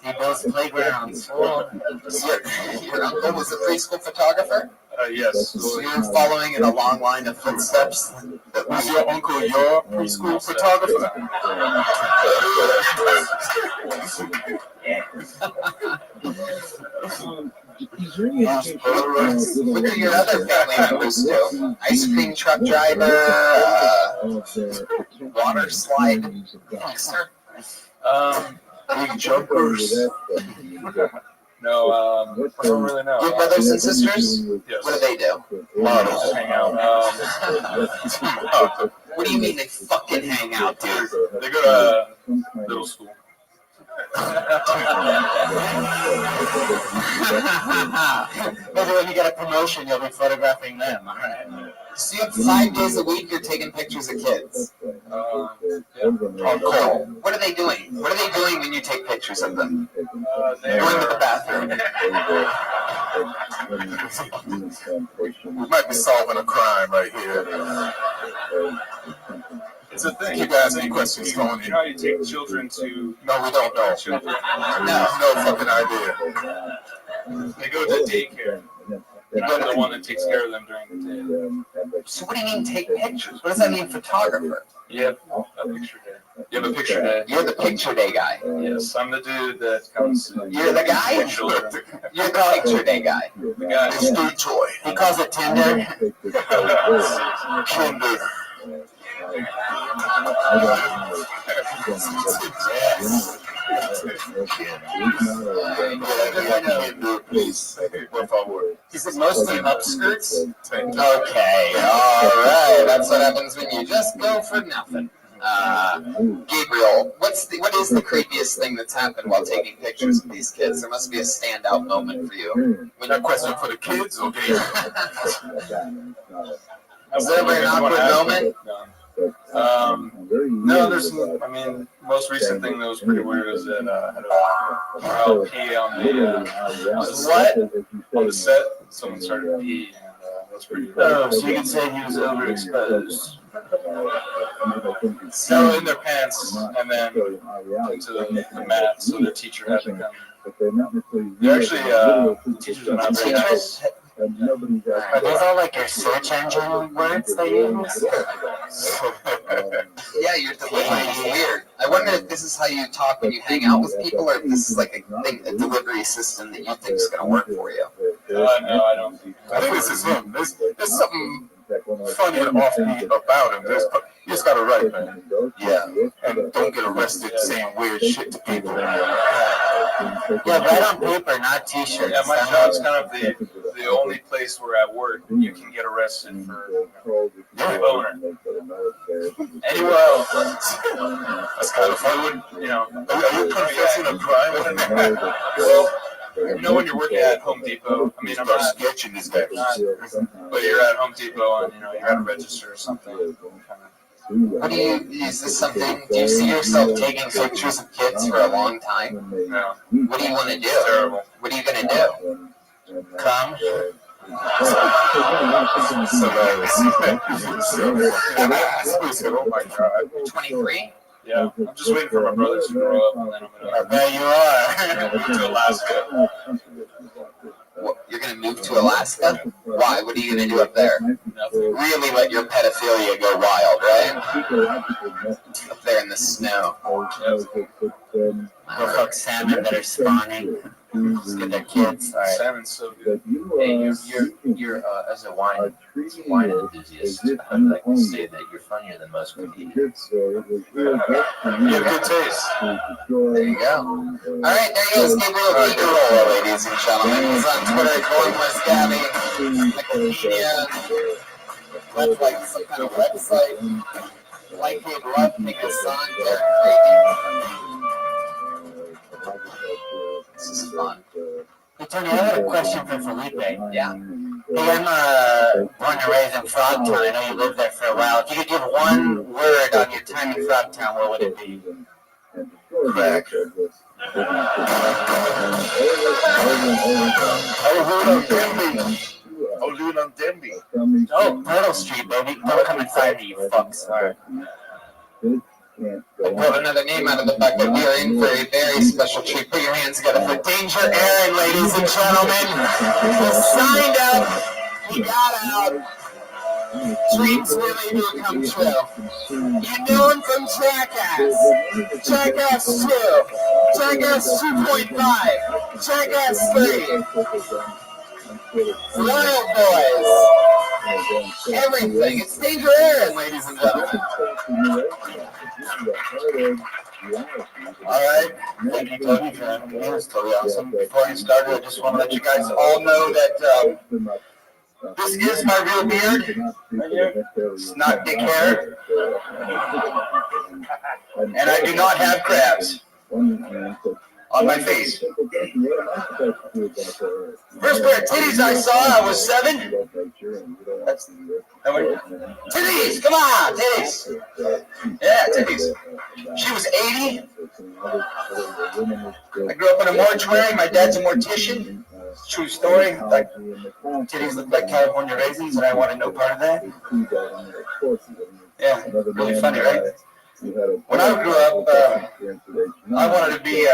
He builds playgrounds. Your uncle was a preschool photographer? Yes. So you're following in a long line of footsteps? Was your uncle your preschool photographer? What do your other family members do? Ice cream truck driver, water slide fixer? Big jumpers. No, I don't really know. Your brothers and sisters? Yes. What do they do? Models hang out. What do you mean they fucking hang out, dude? They go to middle school. Maybe when you get a promotion, you'll be photographing them. All right. So you have 5 days a week you're taking pictures of kids. On call. What are they doing? What are they doing when you take pictures of them? They're Going to the bathroom. We might be solving a crime right here. It's a thing. Keep asking questions, Tony. You know how you take children to... No, we don't know. Children. No fucking idea. They go to daycare. And I'm the one that takes care of them during the day. So what do you mean take pictures? What does that mean, photographer? Yep, a picture day. You have a picture day. You're the picture day guy. Yes, I'm the dude that comes. You're the guy? Children. You're the picture day guy. The guy. It's Dude Toy. He calls it Tinder. Tinder. Is it mostly upskirts? Okay, alright. That's what happens when you just go for nothing. Gabriel, what is the creepiest thing that's happened while taking pictures of these kids? There must be a standout moment for you. That question for the kids or Gabriel? Is there ever an awkward moment? No, there's. I mean, most recent thing that was pretty weird is that I had a child pee on the set. Someone started to pee, and that's pretty weird. Oh, so you can say he was overexposed. So in their pants, and then into the mat, so their teacher had to come. They're actually teachers are not very nice. Are those all like your search engine words they use? Yeah, your delivery is weird. I wonder if this is how you talk when you hang out with people, or if this is like a delivery system that you think is going to work for you. No, I don't. I think this is him. There's something funny and offbeat about him. You just got to write, man. Yeah. And don't get arrested saying weird shit to people. Yeah, write on paper, not t-shirts. Yeah, my job's kind of the only place where at work you can get arrested for boner. Anywhere else, that's kind of fun. You know, are you confessing a crime? Well, you know when you're working at Home Depot, I mean, I'm not sketching this guy, but you're at Home Depot and, you know, you got to register or something. What do is this something, do you see yourself taking pictures of kids for a long time? No. What do you want to do? Terrible. What are you going to do? Come? Oh my God. 23? Yeah, I'm just waiting for my brothers to grow up, and then I'm gonna. There you are. Move to Alaska. You're gonna move to Alaska? Why? What are you gonna do up there? Nothing. Really let your pedophilia go wild, right? Up there in the snow. Go fuck salmon that are spawning. Just get their kids. All right. Salmon's so good. Hey, you're as a wine enthusiast, I'd like to say that you're funnier than most comedians. You have good taste. There you go. All right, there goes Gabriel Figueroa, ladies and gentlemen. He's on Twitter, Gormless Gabby, Wikipedia, like some kind of website. Like Gabe Rudd, make a song, Derek Crazy. This is fun. Hey, Tony, I have a question for Felipe. Yeah. Hey, I'm born and raised in Frogtown. I know you lived there for a while. If you could give one word on your time in Frogtown, what would it be? Crack. I was living on Denby. Oh, Myrtle Street, baby. Don't come inside me, you fucks. All right. Pulled another name out of the bucket. We are in for a very special treat. Put your hands together for Danger Aaron, ladies and gentlemen. He signed up. He got out. Dreams really do come true. You know him from Jackass. Jackass 2. Jackass 2.5. Jackass 3. Wild Boys. Everything. It's Danger Aaron, ladies and gentlemen. All right. Thank you, Tony, for having me. It's totally awesome. Before I started, I just want to let you guys all know that this is my real beard. It's not dick hair. And I do not have crabs on my face. First pair of titties I saw, I was 7. Titties, come on, titties. Yeah, titties. She was 80. I grew up in a mortuary. My dad's a mortician. True story. Like, titties look like California raisins, and I wanted no part of that. Yeah, really funny, right? When I grew up, I wanted to be,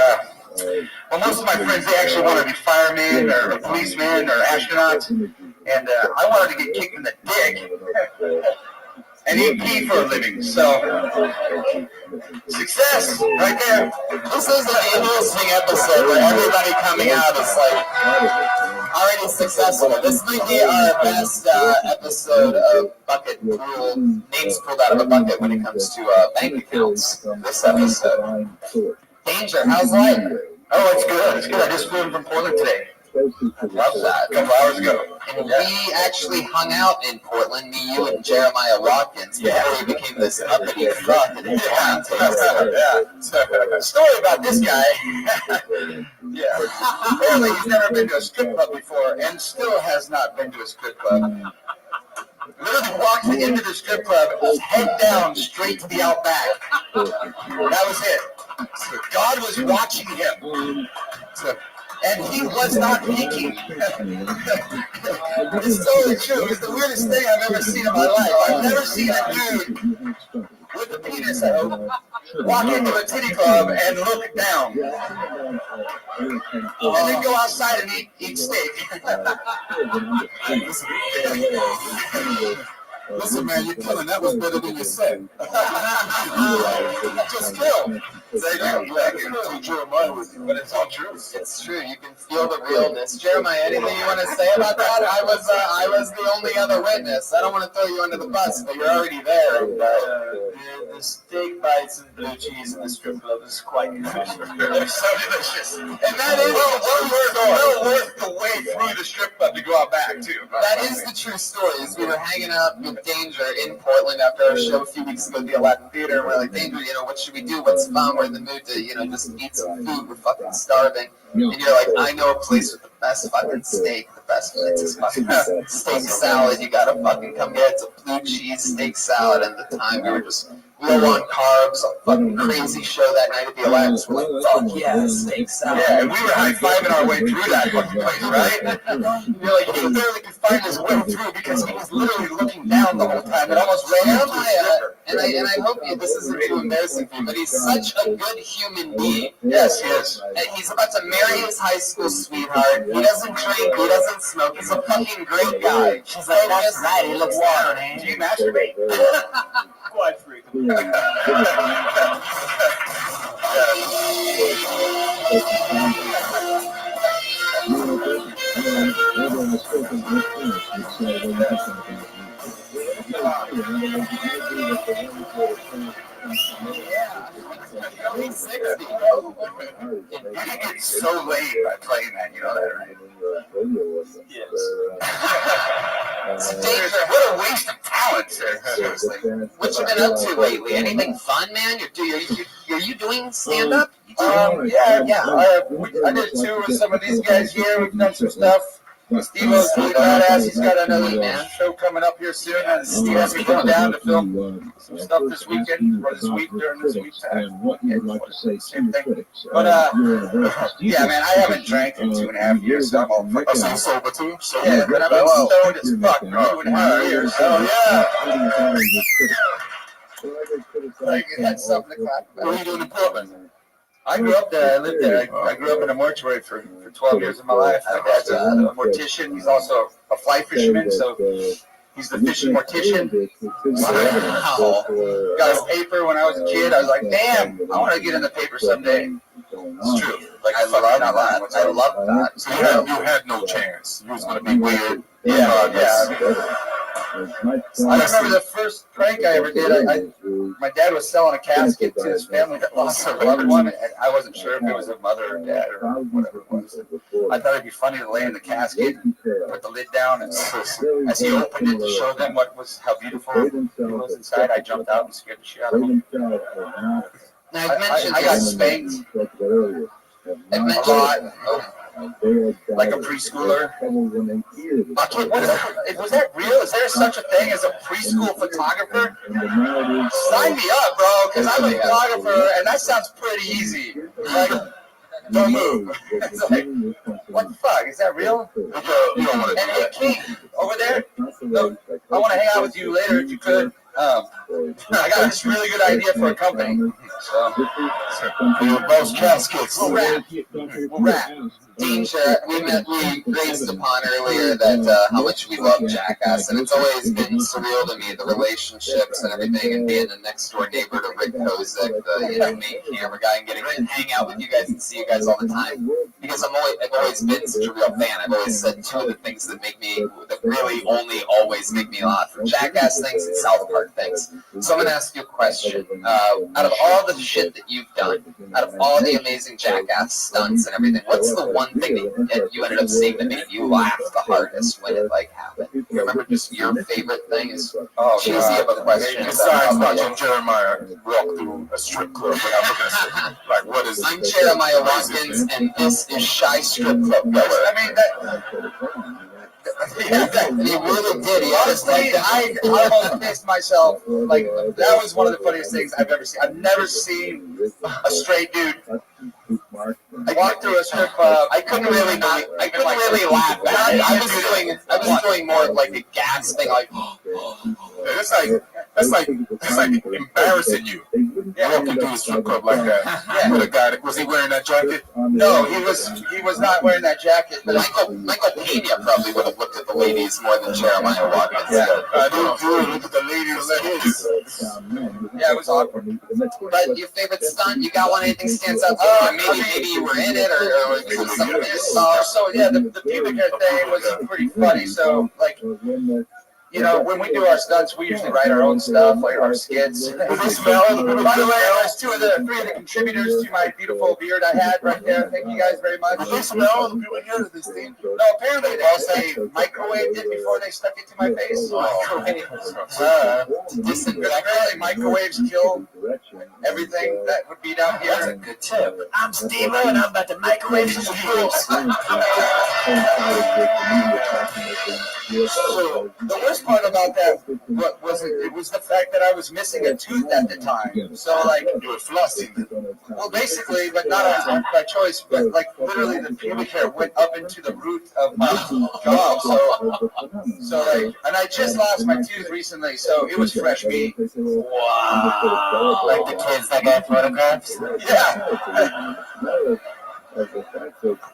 well, most of my friends, they actually wanted to be firemen or policemen or astronauts, and I wanted to get kicked in the dick and eat pee for a living, so success right there. This is an interesting episode where everybody coming out is like already successful. This might be our best episode of bucket pool, names pulled out of a bucket when it comes to bank accounts. This episode. Danger, how's life? Oh, it's good. It's good. I just flew in from Portland today. Love that. A couple hours ago. And we actually hung out in Portland, me, you, and Jeremiah Watkins, before he became this uppity fuck and Yeah. Story about this guy. Yeah. Apparently he's never been to a strip club before and still has not been to a strip club. Literally walked into the strip club, head down, straight to the Outback. That was it. So God was watching him. And he was not peeking. It's totally true. It's the weirdest thing I've ever seen in my life. I've never seen a dude with a penis, I hope, walk into a titty club and look down. And then go outside and eat steak. Listen, man, you're killing. That was better than you said. Just kill. Thank you. Jeremiah with you, but it's all true. It's true. You can feel the realness. Jeremiah, anything you want to say about that? I was the only other witness. I don't want to throw you under the bus, but you're already there. And, the steak bites and blue cheese in the strip club is quite good. They're so delicious. And that is well worth the way through the strip club to go out back, too. That is the true story. Is we were hanging out with Danger in Portland after our show a few weeks ago at the Aladdin Theater, and we're like, Danger, what should we do? What's fun? We're in the mood to, just eat some food. We're fucking starving. And you're like, I know a place with the best fucking steak. The best place is fucking steak salad. You gotta fucking come here. It's a blue cheese steak salad. And at the time, we were just low on carbs. A fucking crazy show that night at the Aladdin. We're like, fuck yeah, steak salad. Yeah, and we were high-fiving our way through that fucking place, right? You're like, he barely could find his way through because he was literally looking down the whole time and almost ran into the stripper. And I hope this isn't too embarrassing for you, but he's such a good human being. Yes, he is. And he's about to marry his high school sweetheart. He doesn't drink. He doesn't smoke. He's a fucking great guy. She's like, that's right. He looks down, eh? Do you masturbate? Quite frequently. You can get so laid by playing that, you know that, right? Yes. What a waste of talent, sir. Seriously. What you been up to lately? Anything fun, man? Are you doing stand-up? Yeah. I did two with some of these guys here. We've done some stuff. Steve-O's really badass. He's got another show coming up here soon. And Steve has me going down to film some stuff this weekend, or this week, during this week's time. Same thing. But, yeah, man, I haven't drank in 2.5 years, so I'm all fucking sober too? Yeah, but I've been stoned as fuck for 2.5 years. Oh, yeah. Like you had something to clap about. What are you doing in Portland? I grew up there. I lived there. I grew up in a mortuary for 12 years of my life. My dad's a mortician. He's also a fly fisherman, so he's the fishing mortician. Wow. Got his paper when I was a kid. I was like, damn, I want to get in the paper someday. It's true. Like, I love that. I love that. So you had no chance. You was going to be weird. Yeah. I remember the first prank I ever did. My dad was selling a casket to his family that lost their loved one, and I wasn't sure if it was a mother or dad or whatever it was. I thought it'd be funny to lay in the casket, put the lid down, and as he opened it to show them how beautiful it was inside, I jumped out and scared the shit out of him. I got spanked a lot. Like a preschooler. Was that real? Is there such a thing as a preschool photographer? Sign me up, bro, because I'm a photographer, and that sounds pretty easy. Like, don't move. It's like, what the fuck? Is that real? And hey, King, over there, look, I want to hang out with you later if you could. I got this really good idea for a company. So, those caskets. We'll wrap. Dean, we raised upon earlier that how much we love Jackass, and it's always been surreal to me, the relationships and everything, and being the next door neighbor to Rick Kozik, the main camera guy, and getting to hang out with you guys and see you guys all the time. Because I've always been such a real fan. I've always said two of the things that really only always make me laugh: Jackass things and South Park things. So I'm gonna ask you a question. Out of all the shit that you've done, out of all the amazing Jackass stunts and everything, what's the one thing that you ended up seeing that made you laugh the hardest when it happened? You remember just your favorite thing? Cheesy of a question. Besides watching Jeremiah walk through a strip club when I'm looking at it, like, what is? I'm Jeremiah Watkins, and this is Shy Strip Club Goer. I mean that. He really did. Honestly, I almost pissed myself. Like, that was one of the funniest things I've ever seen. I've never seen a straight dude. I walked through a strip club. I couldn't really laugh at it. I was doing more of like a gasping, like. That's like embarrassing you. Walking through a strip club like that. Yeah. With a guy, was he wearing that jacket? No, he was not wearing that jacket. But Michael Pena probably would have looked at the ladies more than Jeremiah Watkins. Yeah. I do look at the ladies. Yeah, it was awkward. But your favorite stunt? You got one? Anything stands out? Maybe you were in it, or it was something you saw. So yeah, the pubic hair thing was pretty funny. So like, you know, when we do our stunts, we usually write our own stuff, like our skits. By the way, there's three of the contributors to my beautiful beard I had right there. Thank you guys very much. Did they smell the people here to this thing? No, apparently they microwaved it before they stuck it to my face. Apparently microwaves kill everything that would be down here. That's a good tip. I'm Steve-O, and I'm about to microwave some fools. So the worst part about that was the fact that I was missing a tooth at the time. So like, you were flossing. Well, basically, but not by choice. But like literally, the pubic hair went up into the root of my jaw. So like, and I just lost my tooth recently, so it was fresh meat. Wow! Like the kids that got photographs. Yeah.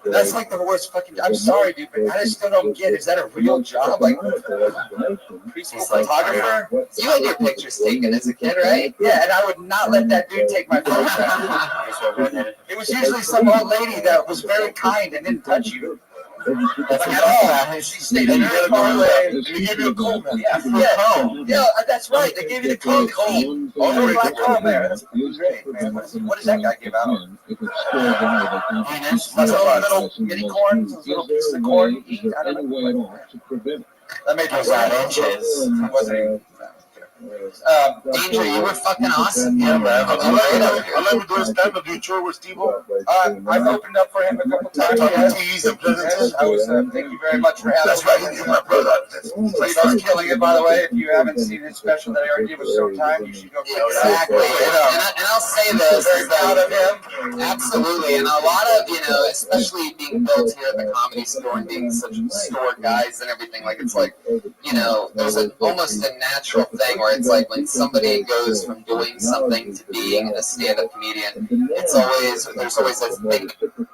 That's like the worst fucking. I'm sorry, dude, but I still don't get. Is that a real job? Like preschool photographer? You had your pictures taken as a kid, right? Yeah, and I would not let that dude take my photograph. It was usually some old lady that was very kind and didn't touch you. Like at all. She stayed very far away. And they gave you a comb. Yeah, that's right. They gave you the comb. Oh, the black comb there. That's great, man. What does that guy give out? Little mini corn, those little pieces of corn you eat. I don't know. That made me sad. Inches. Danger, you were fucking awesome. Yeah, man. I love doing stand-up. Do you tour with Steve-O? I've opened up for him a couple times. Yes. Tease and pleasant. Thank you very much for having me. That's right. You're my brother. Steve's killing it, by the way. If you haven't seen his special that I already did with Showtime, you should go check it out. Exactly. And I'll say this. Very proud of him. Absolutely. And a lot of, especially being built here at the Comedy Store and being such store guys and everything, like, it's like, there's almost a natural thing where it's like when somebody goes from doing something to being a stand-up comedian, there's always this thing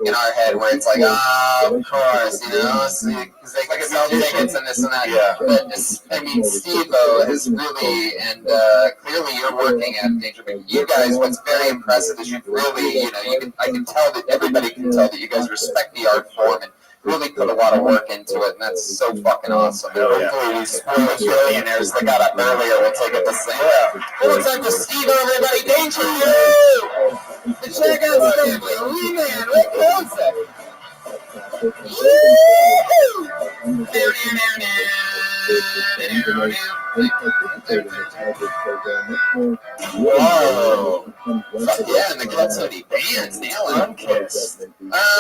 in our head where it's like, of course, because they can sell tickets and this and that. Yeah. But Steve-O is really, and clearly you're working at Danger. But you guys, what's very impressive is you've really, I can tell that everybody can tell that you guys respect the art form and really put a lot of work into it, and that's so fucking awesome. And hopefully these spoiled billionaires that got up earlier will take it the same. Well, it's like the Steve-O, everybody. Danger you! The Check Out family, Wee Man, Rick Joseph. Whoa. Yeah, and the Cody bands, nailing Kiss.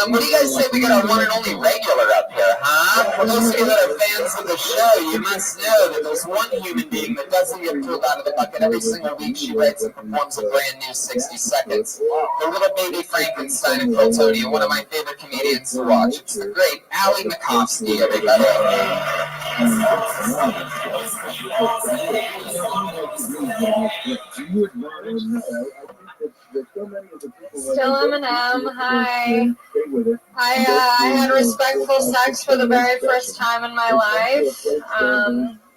What do you guys say we got our one and only regular up here, huh? For those of you that are fans of the show, you must know that there's one human being that doesn't get pulled out of the bucket every single week. She writes and performs a brand new 60 Seconds. The little baby Frankenstein of Coltonia, one of my favorite comedians to watch. It's the great Allie Makovsky, everybody. Still Eminem. Hi. I had respectful sex for the very first time in my life.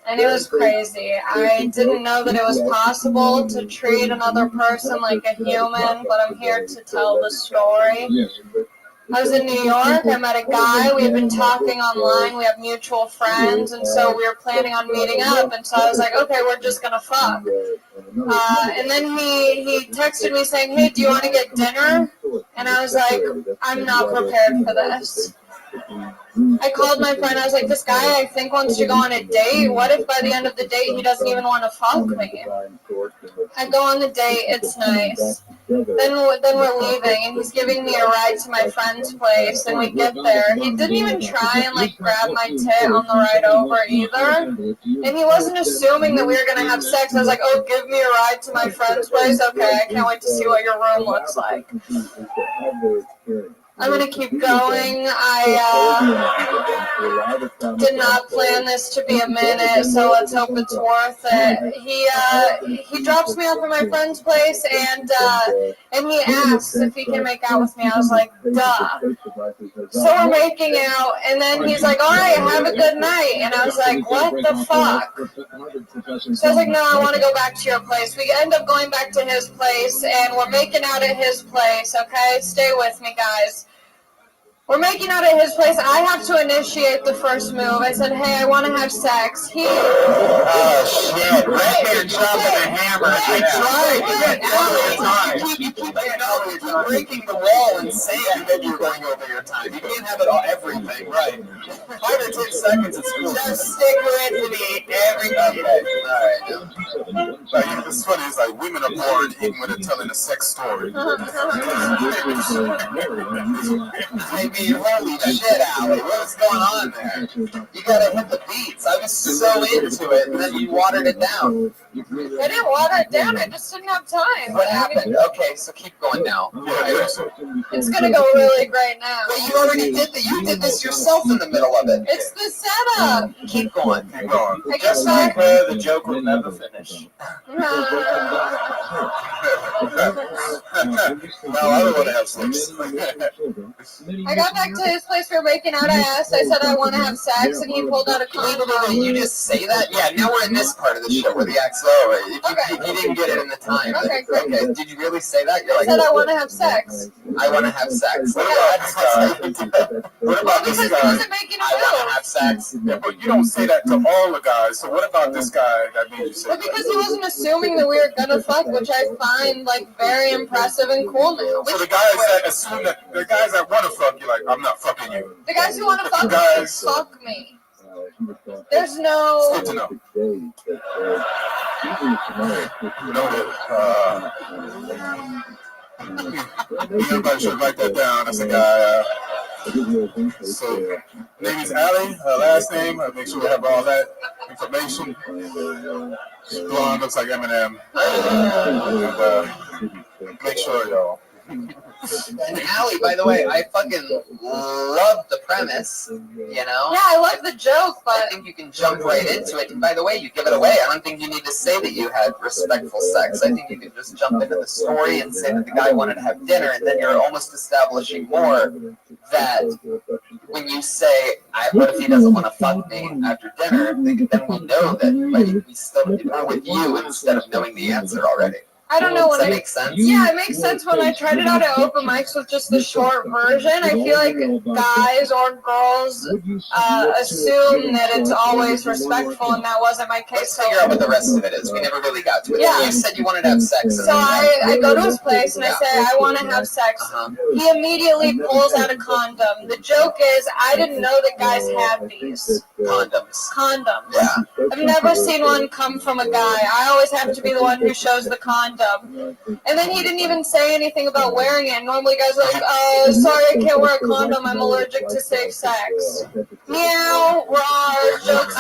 And it was crazy. I didn't know that it was possible to treat another person like a human, but I'm here to tell the story. I was in New York. I met a guy. We've been talking online. We have mutual friends, and so we were planning on meeting up. And so I was like, okay, we're just gonna fuck. And then he texted me saying, hey, do you want to get dinner? And I was like, I'm not prepared for this. I called my friend. I was like, this guy I think wants to go on a date. What if by the end of the date he doesn't even want to fuck me? I go on the date. It's nice. Then we're leaving, and he's giving me a ride to my friend's place, and we get there. He didn't even try and, grab my tit on the ride over either, and he wasn't assuming that we were going to have sex. I was like, oh, give me a ride to my friend's place? Okay, I can't wait to see what your room looks like. I'm going to keep going. I did not plan this to be a minute, so let's hope it's worth it. He drops me off at my friend's place, and he asks if he can make out with me. I was like, duh. So we're making out, and then he's like, all right, have a good night. And I was like, what the fuck? So I was like, no, I want to go back to your place. We end up going back to his place, and we're making out at his place, okay? Stay with me, guys. We're making out at his place. I have to initiate the first move. I said, hey, I want to have sex. Oh, shit. Redman dropping a hammer. I tried. You keep breaking the wall and saying that you're going over your time. You can't have it all, everything. Right. 5 or 10 seconds, it's cool. Just stick with me every day. All right. It's funny. It's like women are born even when they're telling a sex story. Holy shit, Allie, what's going on there? You gotta hit the beats. I was so into it, and then you watered it down. I didn't water it down, I just didn't have time. What happened? Okay, so keep going now. It's gonna go really great now. But you already did that. You did this yourself in the middle of it. It's the setup. Keep going. Keep going. Just like her, the joke will never finish. No, I don't want to have sex. I got back to his place. We were making out. I asked. I said I want to have sex, and he pulled out a condom. Did you just say that? Yeah. Now we're in this part of the show where the act's over. You didn't get it in the time. Okay, great. Okay. Did you really say that? You're like, I said I want to have sex. I want to have sex. What about this guy? He wasn't making a I want to have sex. Yeah, but you don't say that to all the guys. So what about this guy that made you say Well, because he wasn't assuming that we were gonna fuck, which I find very impressive and cool now. So the guys that assume that the guys that want to fuck you, like, I'm not fucking you. The guys who want to fuck guys, me, fuck me. There's no. It's good to know. Everybody should write that down. That's a guy. So, name is Allie. Her last name. Make sure we have all that information. Blonde, looks like Eminem. And make sure, y'all. And Allie, by the way, I fucking love the premise, you know? Yeah, I love the joke, but I think you can jump right into it. And by the way, you give it away. I don't think you need to say that you had respectful sex. I think you can just jump into the story and say that the guy wanted to have dinner, and then you're almost establishing more that when you say, what if he doesn't want to fuck me after dinner, then we know that we still we're with you instead of knowing the answer already. I don't know Does when that make sense? Yeah, it makes sense when I tried it out at open mics with just the short version. I feel like guys or girls assume that it's always respectful, and that wasn't my case. Let's figure out what the rest of it is. We never really got to it. Yeah. You said you wanted to have sex. So I go to his place and I say, I want to have sex. He immediately pulls out a condom. The joke is, I didn't know that guys had these. Condoms. Yeah. I've never seen one come from a guy. I always have to be the one who shows the condom. And then he didn't even say anything about wearing it. Normally guys are like, sorry, I can't wear a condom. I'm allergic to safe sex. Meow, rawr, jokes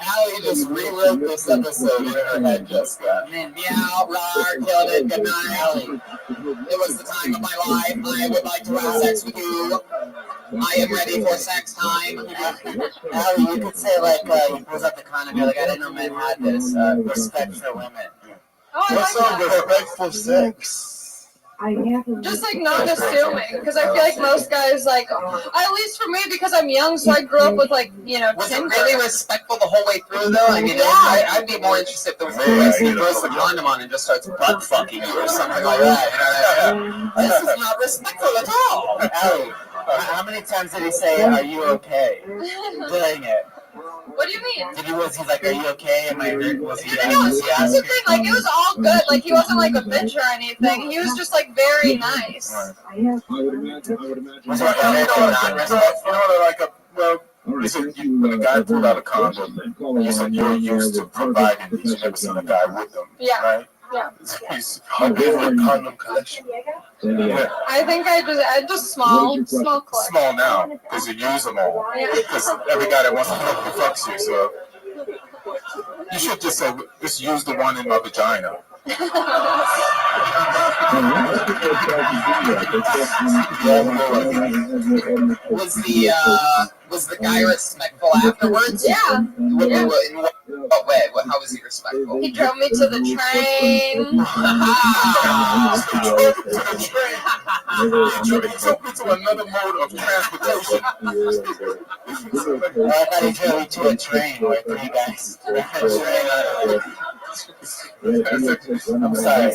Allie just rewrote this episode in her head just then. Meow, rawr, killed it. Good night, Allie. It was the time of my life. I would like to have sex with you. I am ready for sex time. Allie, you could say like he pulls up the condom. You're like, I didn't know men had this. Respect for women. Oh, I What's like up, that. respectful sex? Just like not assuming, because I feel like most guys like, at least for me, because I'm young, so I grew up with like, Was it Tinder. really respectful the whole way through, though? I mean, I'd be more interested if there was a place he throws the condom on and just starts butt fucking you or something like that. This is not respectful at all. Allie, how many times did he say, "Are you okay?" Doing it. What do you mean? Was he like, "Are you okay?" Am I hurt? Was he? No, see, that's the thing. Like, it was all good. Like, he wasn't like a bitch or anything. He was just like very nice. Listen, when a guy pulled out a condom, you said you're used to providing these. You've never seen a guy with them, Yeah. right? Yeah. He's a condom collection. Yeah. I think I just small clip. Small now, because you use them all. Because every guy that wants to fuck you fucks you, so you should just say, just use the one in my vagina. Was the guy respectful afterwards? Yeah. In what way? How was he respectful? He drove me to the train. He took me to another mode of transportation. I thought he drove me to a train where three guys. I'm sorry.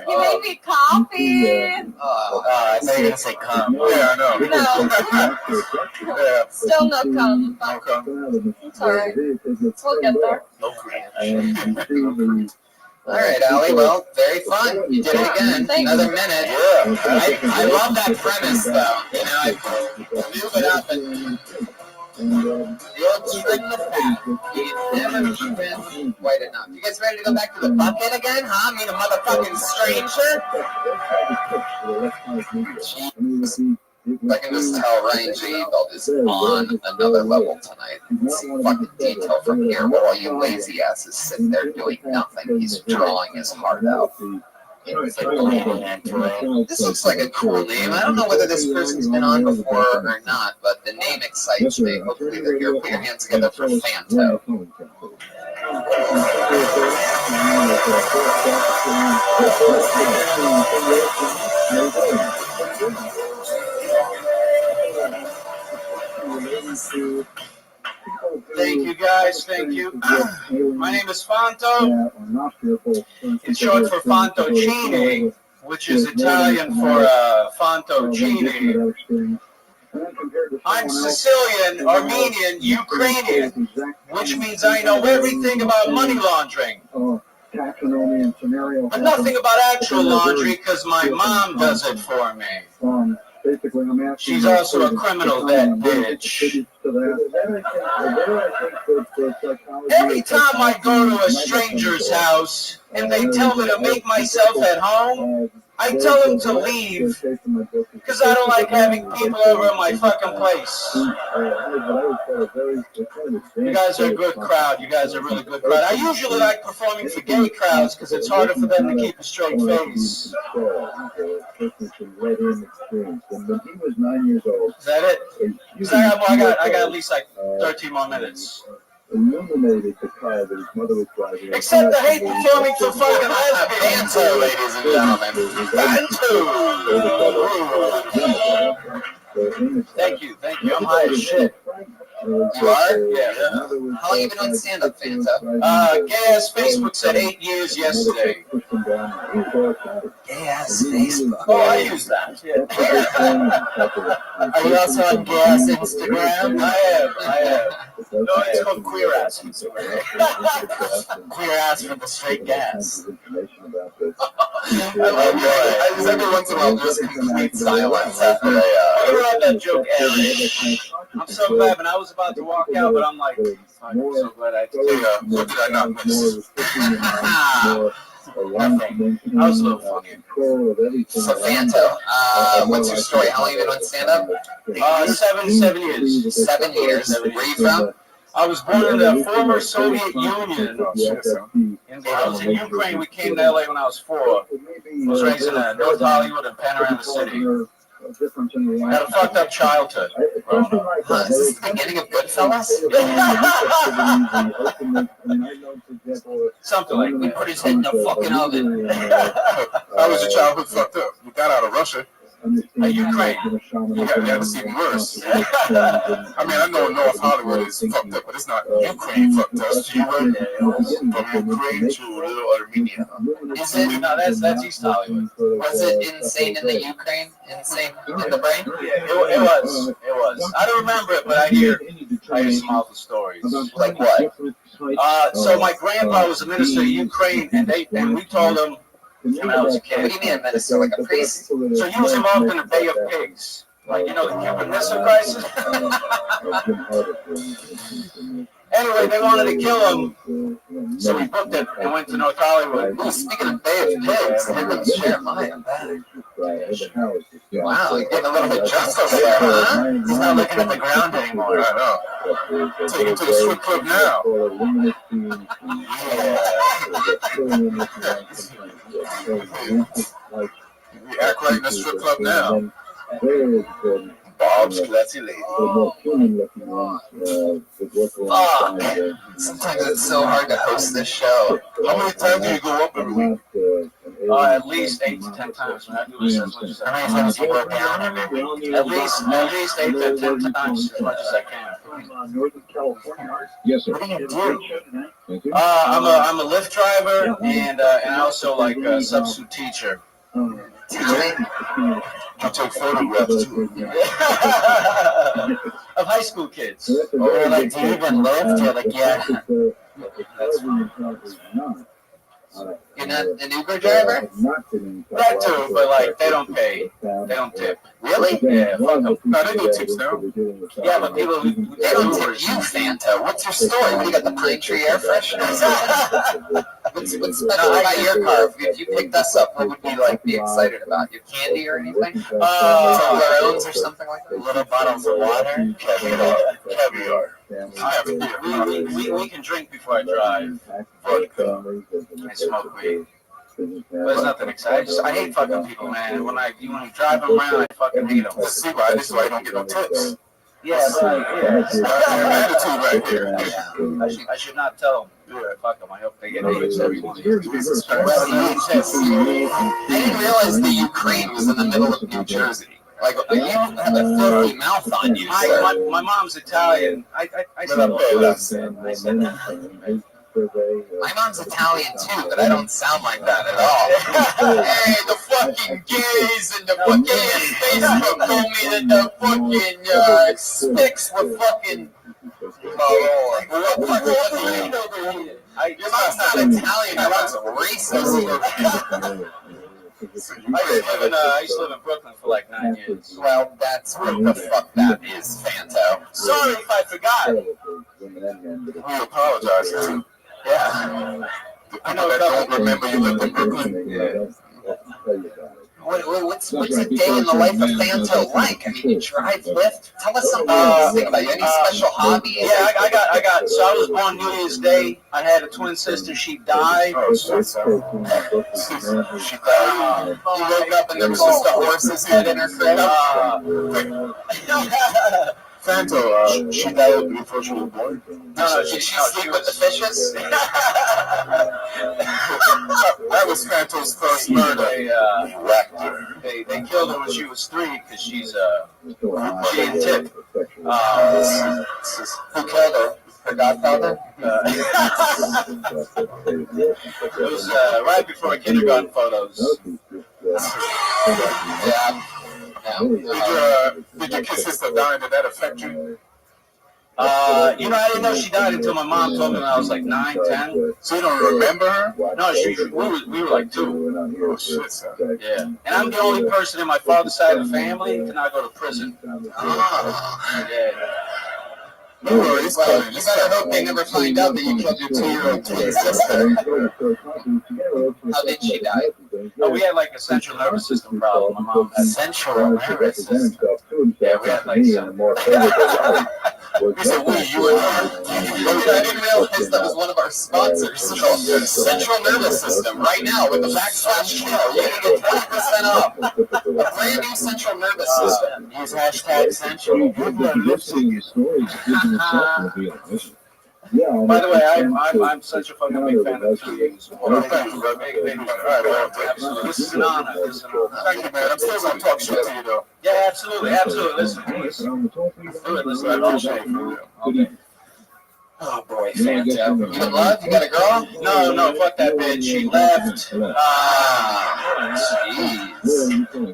He made me coffee. I thought you were gonna say cum. Yeah, I know. No. Yeah. Still no cum. No cum. It's alright. We'll get there. No crash. All right, Allie. Well, very fun. You did it again. Another minute. Yeah. I love that premise, though. I move it up and you'll trim the fat. You never trim quite enough. You guys ready to go back to the bucket again, huh? Meet a motherfucking stranger? Jeez. I can just tell Ryan J. Belt is on another level tonight. You can see fucking detail from here, while all you lazy asses sit there doing nothing. He's drawing his heart out. This looks like a cool name. I don't know whether this person's been on before or not, but the name excites me. Hopefully they're here. Put your hands together for Fanto. Thank you, guys. Thank you. My name is Fanto. It's short for Fantoccini, which is Italian for Fantoccini. I'm Sicilian, Armenian, Ukrainian, which means I know everything about money laundering. But nothing about actual laundry because my mom does it for me. She's also a criminal, that bitch. Every time I go to a stranger's house, and they tell me to make myself at home, I tell them to leave because I don't like having people over at my fucking place. You guys are a good crowd. You guys are a really good crowd. I usually like performing for gay crowds because it's harder for them to keep a straight face. Is that it? I got at least like 13 more minutes. Illuminated the car that his mother was driving. Except I hate performing for fucking lesbians. Bantu, ladies and gentlemen. Bantu. Thank you. I'm high as shit. You are? Yeah. How long you been on stand-up, Fanta? Gay-ass Facebook said 8 years yesterday. Gay-ass Facebook. Oh, I use that. Yeah. Are you also on gay-ass Instagram? I am. No, it's called queer ass Instagram. Queer ass for the straight gas. I love it. Every once in a while, just complete silence after they. I read that joke, Eric. I'm so glad, and I was about to walk out, but I'm like, I'm so glad I did. What did I not miss? Nothing. I was a little funny. So, Fanta, what's your story? How long have you been on stand-up? 7 years. 7 years. Where are you from? I was born in the former Soviet Union. I was in Ukraine. We came to LA when I was 4. I was raised in North Hollywood and Panorama City. I had a fucked up childhood. Huh, is this the beginning of Goodfellas? Something like We put his head in the fucking oven. How was your childhood fucked up? You got out of Russia. Ukraine. Yeah, it's even worse. I mean, I know North Hollywood is fucked up, but it's not Ukraine fucked up. You went from Ukraine to Little Armenia. Is it? No, that's East Hollywood. Was it insane in the Ukraine? Insane in the brain? Yeah, it was. It was. I don't remember it, but I hear some awful stories. Like what? So my grandpa was a minister of Ukraine, and we told him when I was a kid. What do you mean a minister? Like a priest? So he was involved in the Bay of Pigs. Like, the Cuban Missile Crisis? Anyway, they wanted to kill him, so we booked it and went to North Hollywood. Ooh, speaking of Bay of Pigs, I didn't share mine. Wow, you're getting a little bit drunk over there, huh? He's not looking at the ground anymore. I know. Take it to the strip club now. We act right in the strip club now. Bob's classy lady. Fuck. Sometimes it's so hard to host this show. How many times do you go up every week? At least 8 to 10 times. When I do this as much as I can. How many times do you go down every week? At least 8 to 10 times as much as I can. Yes, sir. What do you do? I'm a Lyft driver and I also like a substitute teacher. You take photographs too. Of high school kids. Or like, do you even live? You're like, yeah. That's fine. You're not an Uber driver? That too, but like they don't pay. They don't tip. Really? Yeah, fuck them. No, they do tips now. Yeah, but people who They don't tip you, Fanta. What's your story? What, you got the pine tree air freshener? What's special about your car? If you picked us up, what would we like be excited about? Your candy or anything? Toblerones or something like that? Little bottles of water, caviar. We can drink before I drive. Vodka. I smoke weed. But it's nothing exciting. I hate fucking people, man. When you drive them around, I fucking hate them. This is why you don't get no tips. Yeah, but Attitude right here. I should not tell them. Yeah, fuck them. I hope they get tips every one of these. I didn't realize the Ukraine was in the middle of New Jersey. Like, you have a filthy mouth on you. My mom's Italian. I said that. My mom's Italian too, but I don't sound like that at all. Hey, the fucking gays and the fucking Facebook told me that the fucking sticks were fucking. Your mom's not Italian, your mom's racist. I used to live in Brooklyn for like 9 years. Well, that's what the fuck that is, Fanto. Sorry if I forgot. We apologize. Yeah. I know that don't remember you lived in Brooklyn. Yeah. What's a day in the life of Fanto like? I mean, you drive, lift. Tell us something interesting about you. Any special hobbies? Yeah, I got. So I was born New Year's Day. I had a twin sister. She died. Oh, shit, so. She died. You woke up and there was just a horse's head in her crib. Fanto, she died before she was born. No, did she sleep with the fishes? That was Fanto's first murder. They killed her when she was 3 because she didn't tip. Who killed her? Her godfather? It was right before my kindergarten photos. Yeah. Did your kid sister die? Did that affect you? I didn't know she died until my mom told me when I was like 9, 10. So you don't remember her? No, we were like 2. Oh, shit, son. Yeah. And I'm the only person in my father's side of the family to not go to prison. Yeah. No worries, but you better hope they never find out that you killed your 2-year-old twin sister. How did she die? Oh, we had like a central nervous system problem. My mom had central nervous system. Yeah, we had like some. You said you and her? I didn't realize that was one of our sponsors. Central nervous system. Right now, with the backslash channel, you're going to get 20% off. A brand new central nervous system. Use hashtag central. By the way, I'm such a fucking big fan of 2Ds. This is an honor. Thank you, man. I'm still going to talk shit to you, though. Yeah, absolutely. Listen, please. Do it. Listen, I appreciate it. Okay. Oh boy, Fanta. You in love? You got a girl? No, fuck that bitch. She left.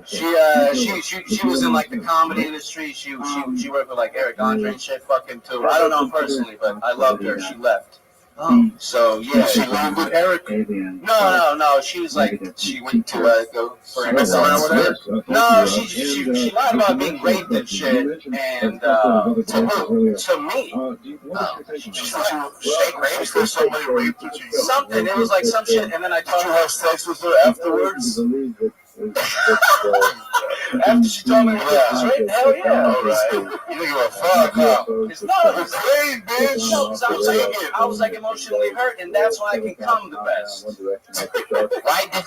Jeez. She was in like the comedy industry. She worked with like Eric Andre and shit. Fucking too. I don't know him personally, but I loved her. She left. So yeah. She lived with Eric? No. She was like she went to go for a mess around with her? No, she lied about being raped and shit, and to who? To me. She raped her, somebody raped her. Something. It was like some shit, and then I told her. Did you have sex with her afterwards? After she told me it was rape, hell yeah. All right. You think you're a fuck, huh? It's not a pain, bitch. No, I was like emotionally hurt, and that's why I can come the best. Why did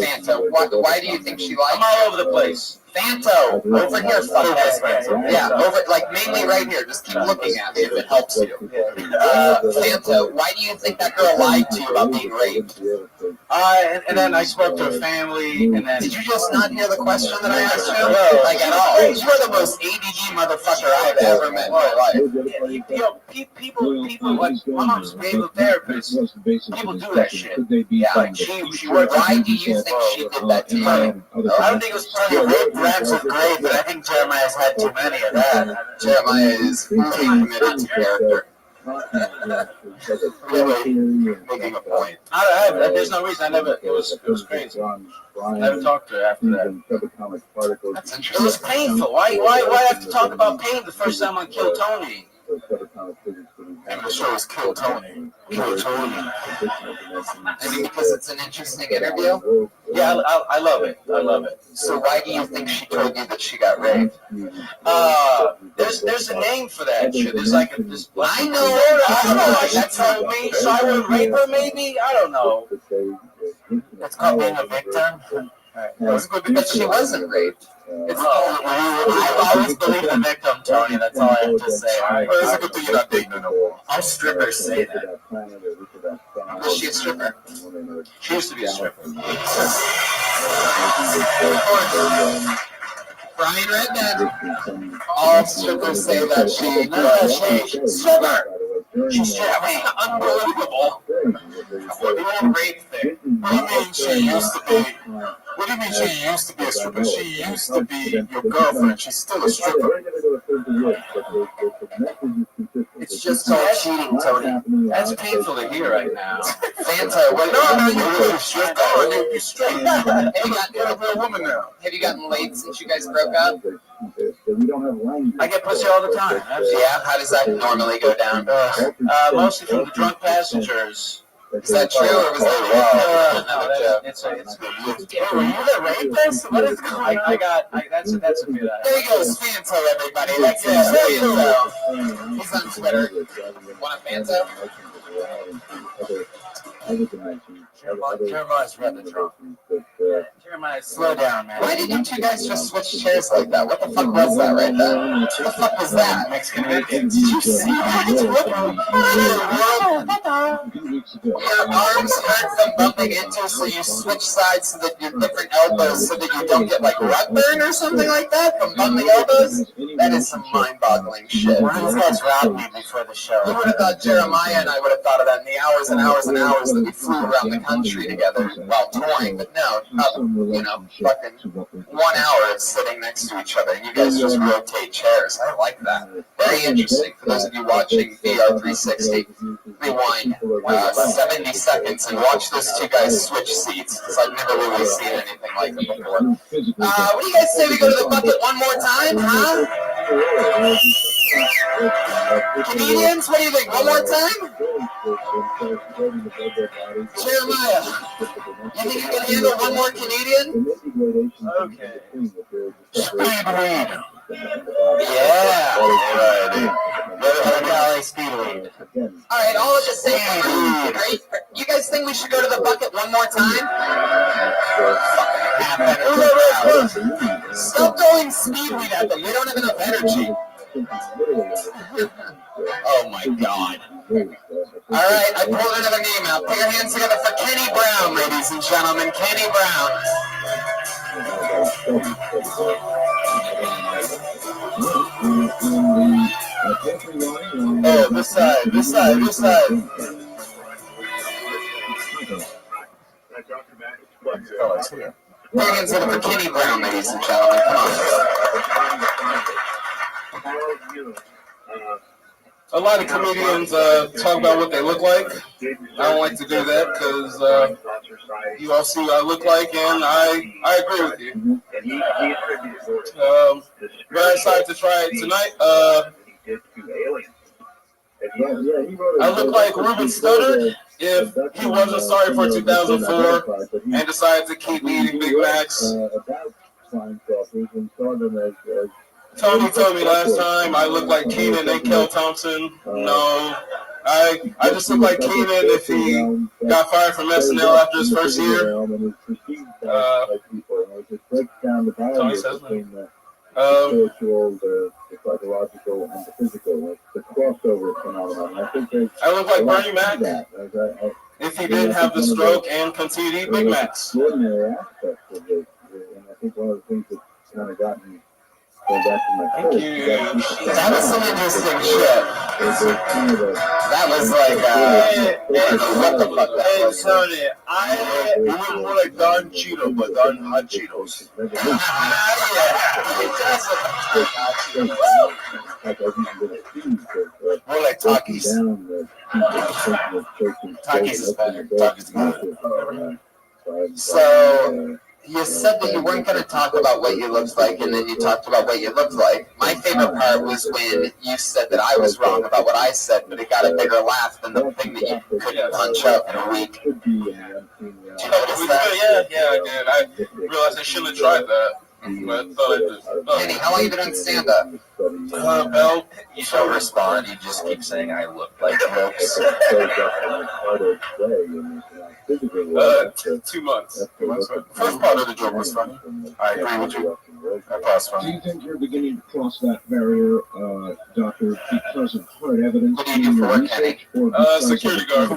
Fanta? Why do you think she liked? I'm all over the place. Fanto, over here, fuckhead. Yeah, over, like mainly right here. Just keep looking at me if it helps you. Fanto, why do you think that girl lied to you about being raped? And then I spoke to her family, and then. Did you just not hear the question that I asked you? No, like at all. You're the most ADD motherfucker I've ever met in my life. People like my mom's a behavioral therapist. People do that shit. Yeah, like she worked. Why do you think she did that to you? I don't think it was probably rape raps of great, but I think Jeremiah's had too many of that. Jeremiah is committed to character. Really making a point. There's no reason. It was crazy. I never talked to her after that. That's interesting. It was painful. Why have to talk about pain the first time on Kill Tony? And the show is Kill Tony. Kill Tony. Maybe because it's an interesting interview? Yeah, I love it. I love it. So why do you think she told you that she got raped? There's a name for that shit. There's like a. I know. I don't know why she told me, so I wouldn't rape her. Maybe I don't know. It's called being a victim. But she wasn't raped. I've always believed the victim, Tony. That's all I have to say. It's a good thing you're not dating her no more. All strippers say that. Was she a stripper? She used to be a stripper. Brian Redman. All strippers say that she stripper. She's stripping. Unbelievable. The old rape thing. What do you mean she used to be? What do you mean she used to be a stripper? She used to be your girlfriend. She's still a stripper. It's just called cheating, Tony. That's painful to hear right now. Fanta, wait. No, you're straight. No, you're straight. You're a real woman now. Have you gotten laid since you guys broke up? I get pussy all the time. Yeah, how does that normally go down? Mostly from the drunk passengers. Is that true, or was that another joke? It's good. Were you the rapist? What is going on? That's a few. There you go, Fanto, everybody. That's it. Fanto. He's on Twitter. Want a Fanto? Jeremiah's rather drunk. Jeremiah, slow down, man. Why didn't you guys just switch chairs like that? What the fuck was that right there? What the fuck was that? Mexican Americans. Did you see that? Your arms hurt from bumping into, so you switch sides so that your different elbows, so that you don't get like rug burn or something like that from bumping elbows? That is some mind-boggling shit. One of these guys robbed me before the show. You would have thought Jeremiah and I would have thought of that in the hours and hours and hours that we flew around the country together while touring, but no, fucking 1 hour of sitting next to each other. You guys just rotate chairs. I like that. Very interesting. For those of you watching VR360, rewind 70 seconds and watch those two guys switch seats, because I've never really seen anything like it before. What do you guys say we go to the bucket one more time, huh? Comedians, what do you think? One more time? Jeremiah, you think you can handle one more Canadian? Okay. Speedweed. Yeah. Speedweed. All right, all at the same time. Right? You guys think we should go to the bucket one more time? Stop throwing speedweed at them. They don't have enough energy. Oh my God. All right, I pulled another name out. Put your hands together for Kenny Brown, ladies and gentlemen. Kenny Brown. Oh, this side. Oh, it's here. Put your hands together for Kenny Brown, ladies and gentlemen. Come on. A lot of comedians talk about what they look like. I don't like to do that because you all see what I look like, and I agree with you. But I decided to try it tonight. I look like Ruben Studdard if he wasn't sorry for 2004 and decided to keep eating Big Macs. Tony told me last time I look like Keenan and Kel Thompson. No, I just look like Keenan if he got fired from SNL after his first year. Tony says no. I look like Bernie Mac if he didn't have the stroke and continue to eat Big Macs. Thank you. That was some interesting shit. That was like, what the fuck? Hey, Tony, you look more like Don Cheeto, but Don Hot Cheetos. More like Takis. Takis is better. Takis is good. So, you said that you weren't going to talk about what you looked like, and then you talked about what you looked like. My favorite part was when you said that I was wrong about what I said, but it got a bigger laugh than the thing that you couldn't punch up in a week. Did you notice that? Yeah, I did. I realized I shouldn't have tried that. But I thought I did. Kenny, how long have you been on stand-up? Bell. You don't respond. You just keep saying I look like jokes. 2 months. First part of the joke was funny. I agree with you. That part's Do funny. you think you're beginning to cross that barrier, Doctor, because of hard evidence in your research, or because security guard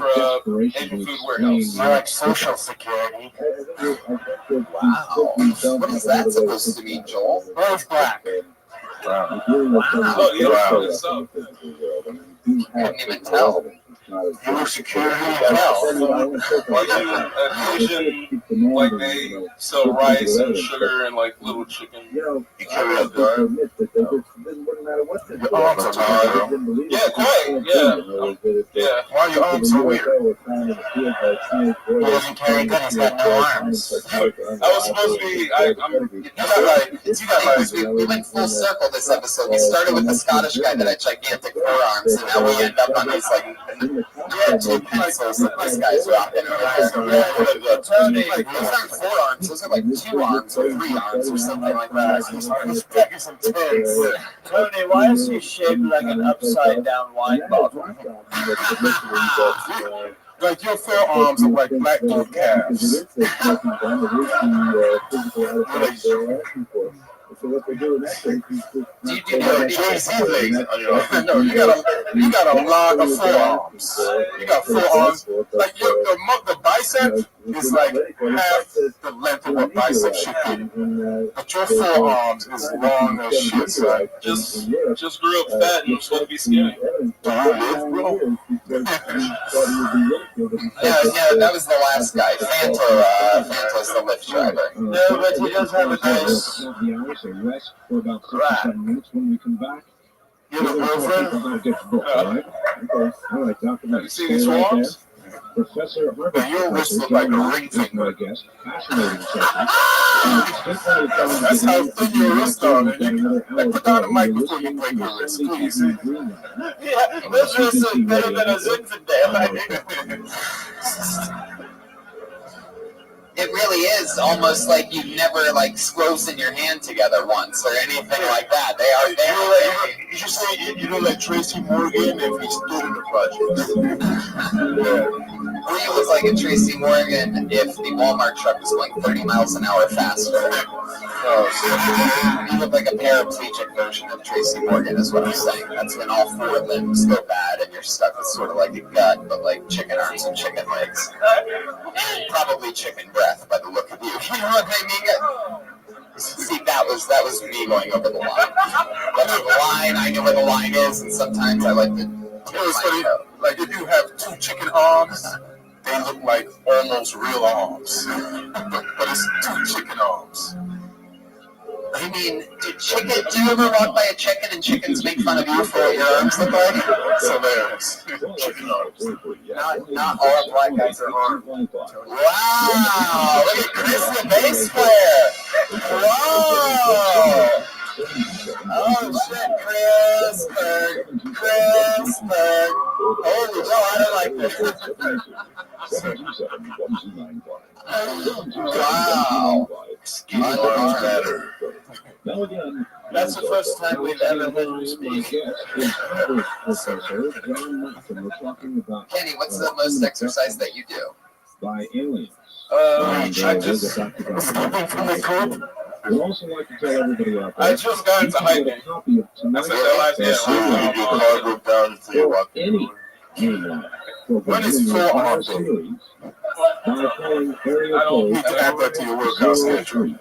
for Asian food warehouse. I like social security. Wow. What is that supposed to mean, Joel? Well, it's black. Wow. Oh, yeah. Couldn't even tell. You were security as hell. Wasn't an Asian like they sell rice and sugar and like little chicken. You carry a gun. Your arms are weird, bro. Yeah, quite. Yeah. Why are your arms so weird? He doesn't carry a gun. He's got no arms. I was supposed to be. We went full circle this episode. We started with the Scottish guy that had gigantic forearms, and now we end up on these two pencils that this guy's rocking around. Tony, those aren't forearms. Those are like 2 arms or 3 arms or something like that. He's packing some tens. Tony, why is he shaped like an upside down wine bottle? Like your forearms look like black bull calves. So what they do in that case is just no, you got a lot of forearms. You got forearms. Like the bicep is like half the length of what bicep should be. But your forearms is long as shit, son. Just grew up fat and supposed to be skinny. Yeah, that was the last guy. Fanto's the Lyft driver. No, but he does have a nice rest for about 6-7 minutes. When we come back, you have a girlfriend? All right, Dr. Have you seen these forearms? Professor Harvey. Your wrist look like a ring finger. My guest. Fascinating session. That's how thin your wrists are, man. Put down the mic before you break your wrist, please. Yeah, those wrists are better than a Zinfandel. It really is almost like you've never frozen your hand together once or anything like that. They are very. You should say you know like Tracy Morgan if he stood in the project. Or you look like a Tracy Morgan if the Walmart truck was going 30 miles an hour faster. You look like a paraplegic version of Tracy Morgan is what I'm saying. That's when all 4 limbs go bad and you're stuck with sort of like a gut, but like chicken arms and chicken legs. And probably chicken breath by the look of you. You know what I mean? See, that was me going over the line. That's the line. I know where the line is, and sometimes I like to. It was funny. Like if you have 2 chicken arms, they look like almost real arms, but it's 2 chicken arms. I mean, do you ever walk by a chicken and chickens make fun of you for what your arms look like? It's hilarious. Chicken arms. Not all black guys are armed. Wow! Look at Chris, the bass player. Whoa! Oh shit, Chris. Holy no, I don't like this. Wow. That's the first time we've ever heard you speak. Kenny, what's the most exercise that you do? By aliens. I just We'd also like to tell everybody out there. I just got into hiking. That's the last day. When is forearm day? I don't need to add that to your workout schedule.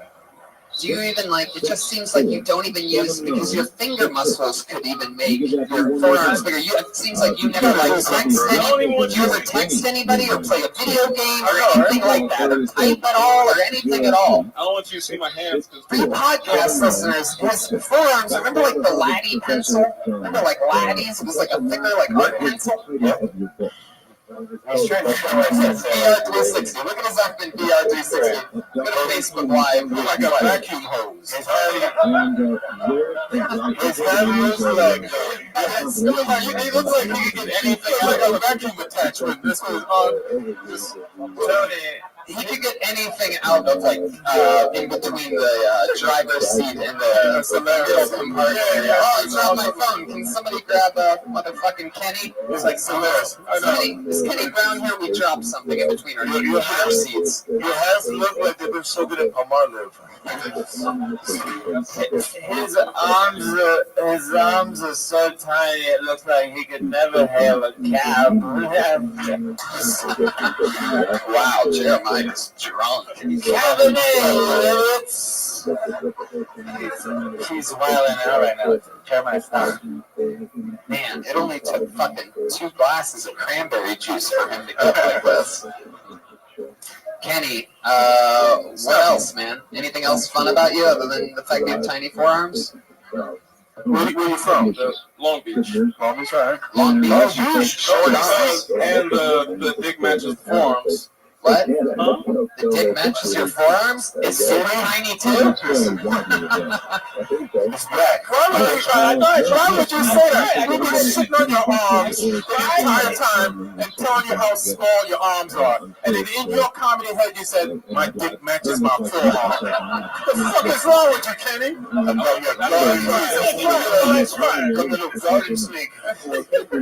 Do you even it just seems like you don't even use, because your finger muscles could even make your forearms bigger. It seems like you never text anybody. Do you ever text anybody or play a video game or anything like that, or type at all or anything at all? I don't want you to see my hands. For you podcast listeners, his forearms, remember the Laddie pencil? Remember Laddie's? It was a thicker art pencil? He's trying to show us VR360. Look at his up in VR360. Look at Facebook Live. Look like a vacuum hose. His hand moves like he looks like he can get anything out of a vacuum attachment. This was on Tony. He could get anything out of in between the driver's seat and the middle compartment. Oh, I dropped my phone. Can somebody grab motherfucking Kenny? It's like Solaris. Is Kenny Brown here? We dropped something in between our seats. Your hands look like they've been so good at Palmolive. His arms are so tiny it looks like he could never hail a cab. Wow, Jeremiah's drunk. Cabernet! He's wilding out right now. Jeremiah's not. Man, it only took fucking 2 glasses of cranberry juice for him to get like this. Kenny, what else, man? Anything else fun about you other than the fact you have tiny forearms? Where you from? Long Beach. Long Beach, all right. Long Beach. Short arms. And the dick matches forearms. What? The dick matches your forearms? It's super tiny too? It's black. Why would you say that? We've been sitting on your arms the entire time and telling you how small your arms are. And then in your comedy head you said, my dick matches my forearm. What the fuck is wrong with you, Kenny? That's right. Come little garden snake.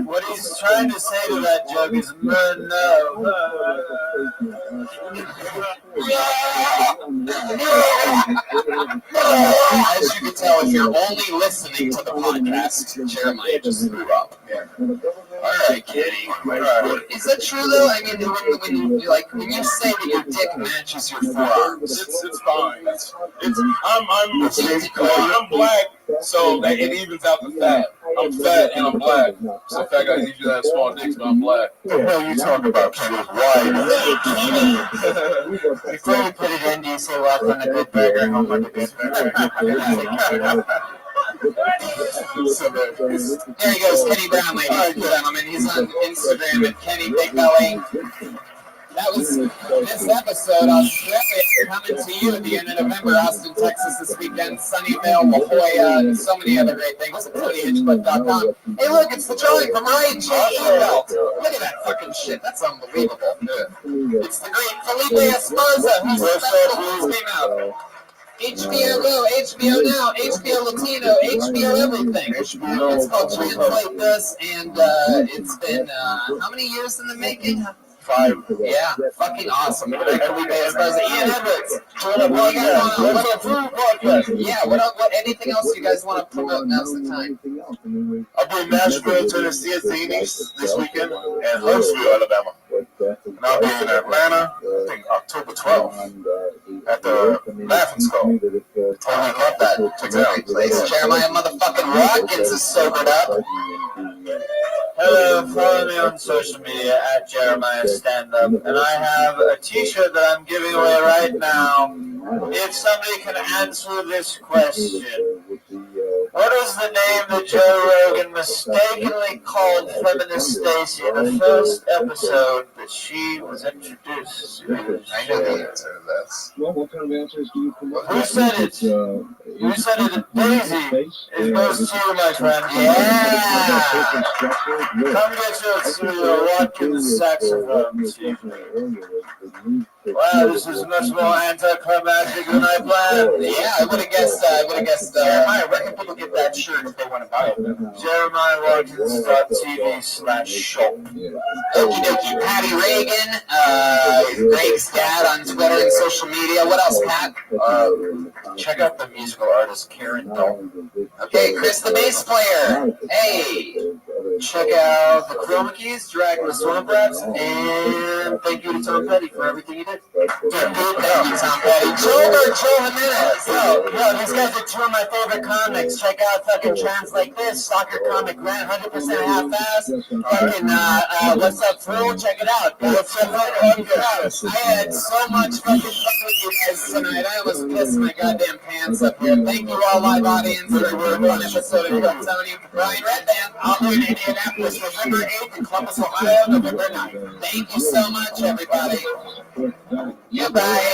What he's trying to say to that joke is, As you can tell, if you're only listening to the podcast, Jeremiah just threw up. All right, Kenny. Is that true though? I mean, when you say that your dick matches your forearms, It's fine. I'm black, so it evens out the fat. I'm fat and I'm black. So fat guys usually have small dicks, but I'm black. What the hell are you talking about, Kenny? Why? before you put it in, do you say welcome to Good Burger, home of the Good Burger? there he goes, Kenny Brown, ladies and gentlemen. He's on Instagram at Kenny Big Belly. That was this episode. Australia coming to you at the end of November. Austin, Texas this weekend. Sunnyvale, La Jolla, and so many other great things at TonyHitchfoot.com. Hey, look, it's the drawing from Ryan J. Ebelt. Look at that fucking shit. That's unbelievable. It's the great Felipe Esparza, whose special movies came out. HBO Go, HBO Now, HBO Latino, HBO everything. It's called Translate This, and it's been, how many years in the making? 5. Yeah, fucking awesome. Felipe Esparza, Ian Edwards. Yeah, what, anything else you guys want to promote? Now's the time. I'll be in Nashville, Tennessee at Zanies this weekend, and Huntsville, Alabama. And I'll be in Atlanta, I think October 12th, at the Laughing Skull. Totally love that. Check it out. Place. Jeremiah motherfucking Watkins is sobered up. Hello, follow me on social media at Jeremiah Stand Up, and I have a t-shirt that I'm giving away right now. If somebody can answer this question, what is the name that Joe Rogan mistakenly called feminist Stacy in the first episode that she was introduced to? I know the answer to this. Well, what kind of answers do you come up with? Who said it? Who said it? Daisy. It goes to you, my friend. Yeah. Come get your studio Watkins saxophone. Wow, this is much more anticlimactic than I planned. Yeah, I would have guessed. Jeremiah, where can people get that shirt if they want to buy it? JeremiahWatkins.tv/shop. Okie dokie. Patty Reagan, Greg's dad on Twitter and social media. What else, Pat? Check out the musical artist Karen Dalton. Okay, Chris the bass player. Hey. Check out the Chroma Keys, Dracula Storm Rats, and thank you to Tom Petty for everything he did. Thank you, Tom Petty. Joe Jimenez. Yo, these guys are two of my favorite comics. Check out fucking Translate This, Stalker Comic Grant, 100% half-ass. Fucking, What's Up, Fool? Check it out. What's Up, Fool? I had so much fucking fun with you guys tonight. I almost pissed my goddamn pants up here. Thank you all, live audience, for one episode of Tony. Ryan Redband. I'll be in Indianapolis November 8th in Columbus, Ohio, November 9th. Thank you so much, everybody. Goodbye.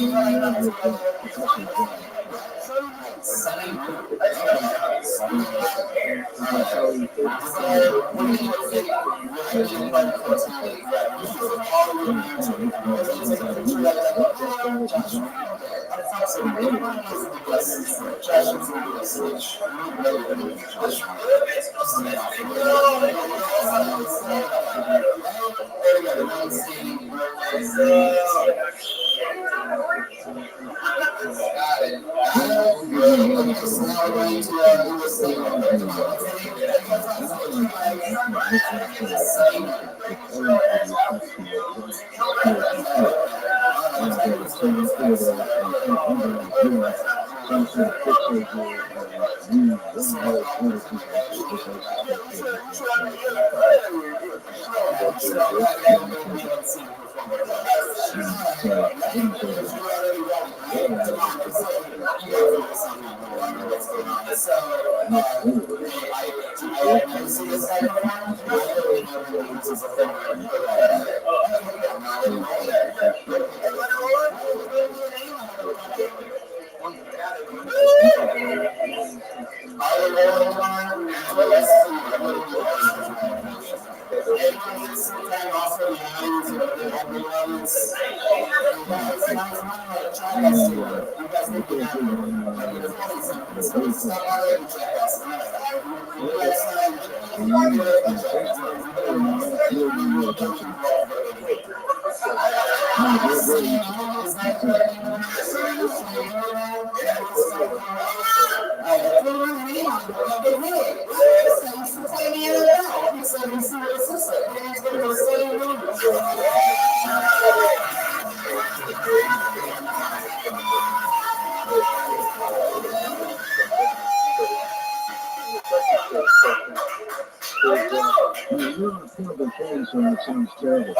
Got it. Sounds terrible.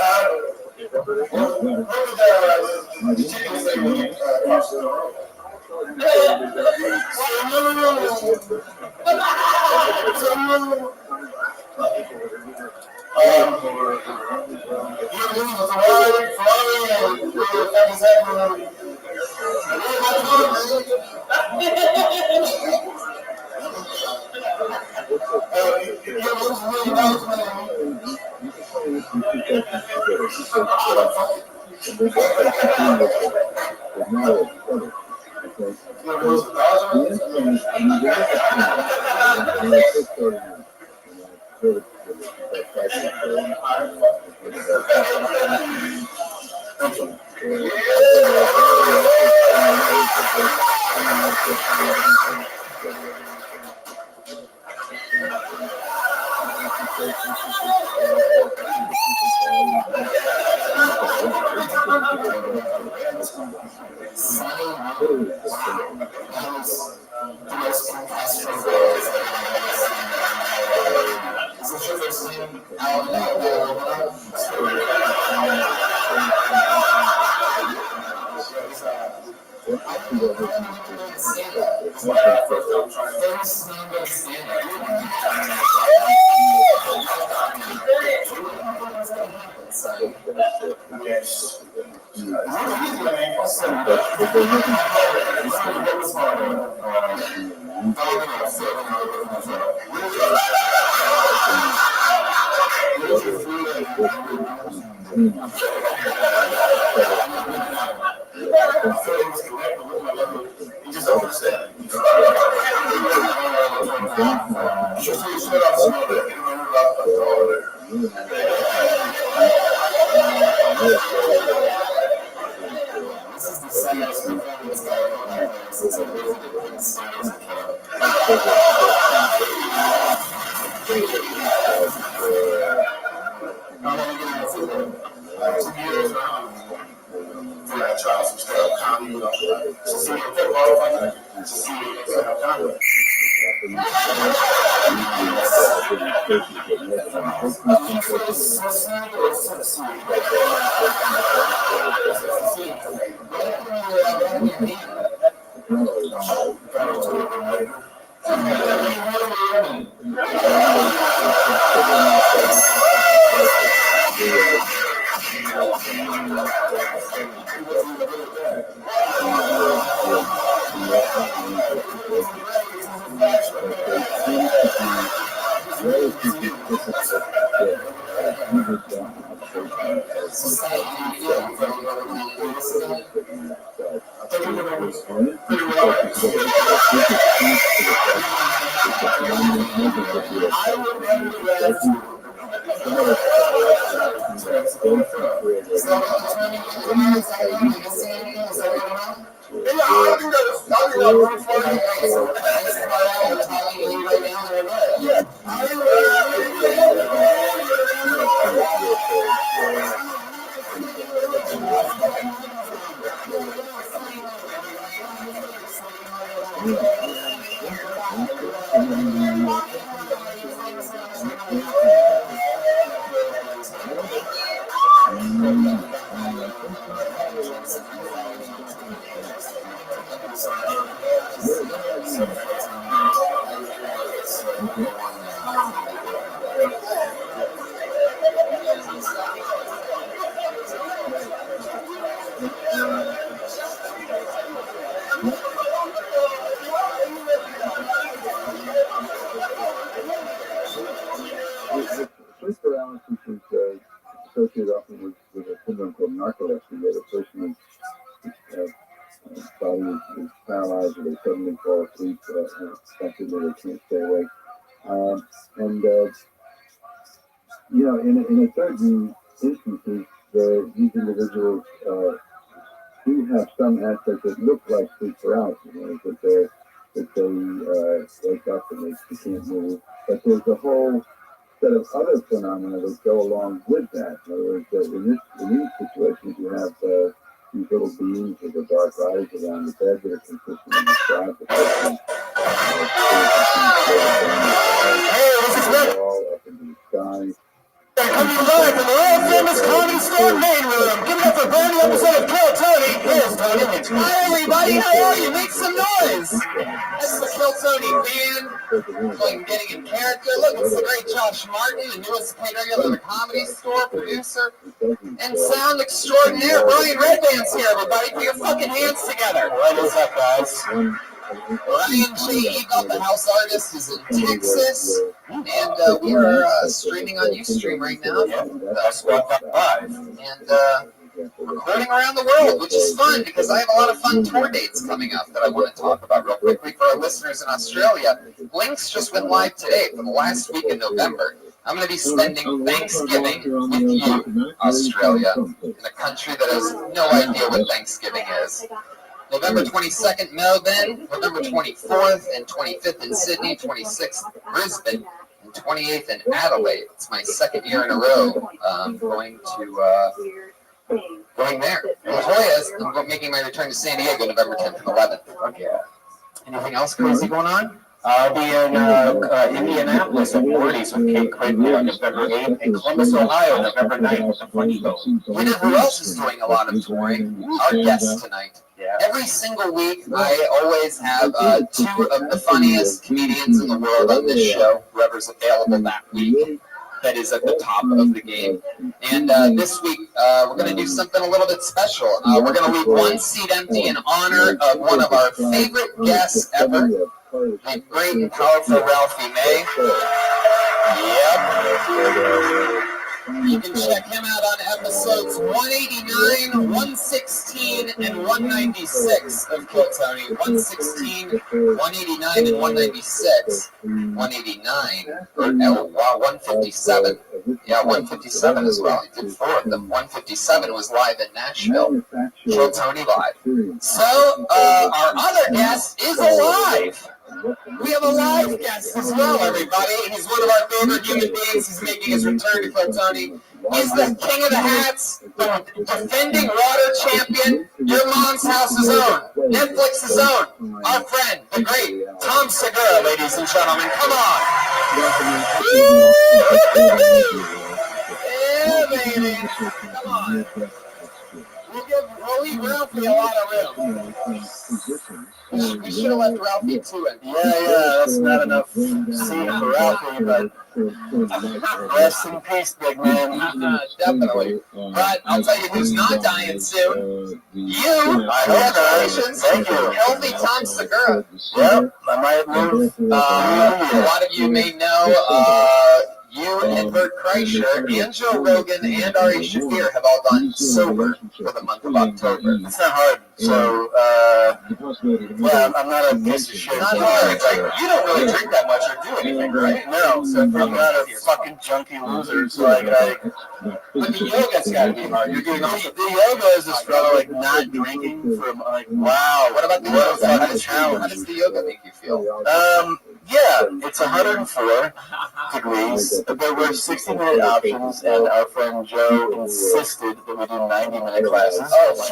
Sleep paralysis is associated often with a syndrome called narcolepsy, where the person's body is paralyzed or they suddenly fall asleep unexpectedly, they can't stay awake. In a certain instances, these individuals do have some aspects that look like sleep paralysis, that they wake up and they can't move. But there's a whole set of other phenomena that go along with that. In other words, in these situations, you have these little beings with the dark eyes around the bed that are consistently described. Hey, this is Rick. All up into the sky. Coming live from the world famous Comedy Store main room. Give it up for a brand new episode of Kill Tony. Here's Tony. Hi everybody, how are you? Make some noise. This is the Kill Tony band. Going getting in character. Look, it's the great Josh Martin, the newest regular of the Comedy Store, producer, and sound extraordinaire. Brian Redband's here, everybody. Put your fucking hands together. What is up, guys? Ryan J. Eagle, the house artist, is in Texas, and we are streaming on Ustream right now. That's live. And recording around the world, which is fun because I have a lot of fun tour dates coming up that I want to talk about real quickly for our listeners in Australia. Links just went live today for the last week in November. I'm going to be spending Thanksgiving with you, Australia, in a country that has no idea what Thanksgiving is. November 22nd, Melbourne, November 24th and 25th in Sydney, 26th Brisbane, and 28th in Adelaide. It's my second year in a row going there. La Jolla, I'm making my return to San Diego November 10th and 11th. Okay. Anything else crazy going on? I'll be in Indianapolis at Morty's with Kate Quigley on November 8th, and Columbus, Ohio, November 9th with the Funny Show. You know who else is doing a lot of touring? Our guests tonight. Yeah. Every single week, I always have two of the funniest comedians in the world on this show, whoever's available that week, that is at the top of the game. And this week, we're going to do something a little bit special. We're going to leave one seat empty in honor of one of our favorite guests ever, the great and powerful Ralphie May. Yep. You can check him out on episodes 189, 116, and 196 of Kill Tony. 116, 189, and 196. 189. Oh, wow, 157. Yeah, 157 as well. He did 4 of them. 157 was live in Nashville. Kill Tony live. So, our other guest is alive. We have a live guest as well, everybody. He's one of our favorite human beings. He's making his return to Kill Tony. He's the king of the hats, the defending water champion, your mom's house's own, Netflix's own, our friend, the great Tom Segura, ladies and gentlemen. Come on. Yeah, baby. Come on. We'll leave Ralphie a lot of room. We should have left Ralphie too. Yeah, that's not enough seat for Ralphie, but rest in peace, big man. Definitely. But I'll tell you who's not dying soon. You. Congratulations. Thank you. Healthy Tom Segura. Yep, I might move. A lot of you may know you and Bert Kreischer and Joe Rogan and Ari Shaffir have all gone sober for the month of October. It's not hard. So, yeah, I'm not a piece of shit. Not hard. It's like, you don't really drink that much or do anything, right? No, so I'm not a fucking junkie loser. So but the yoga's got to be hard. You're doing all the yoga is just struggle, like not drinking from like wow. What about the yoga? How does the yoga make you feel? Yeah, it's 104 degrees. There were 60-minute options, and our friend Joe insisted that we do 90-minute classes. Oh my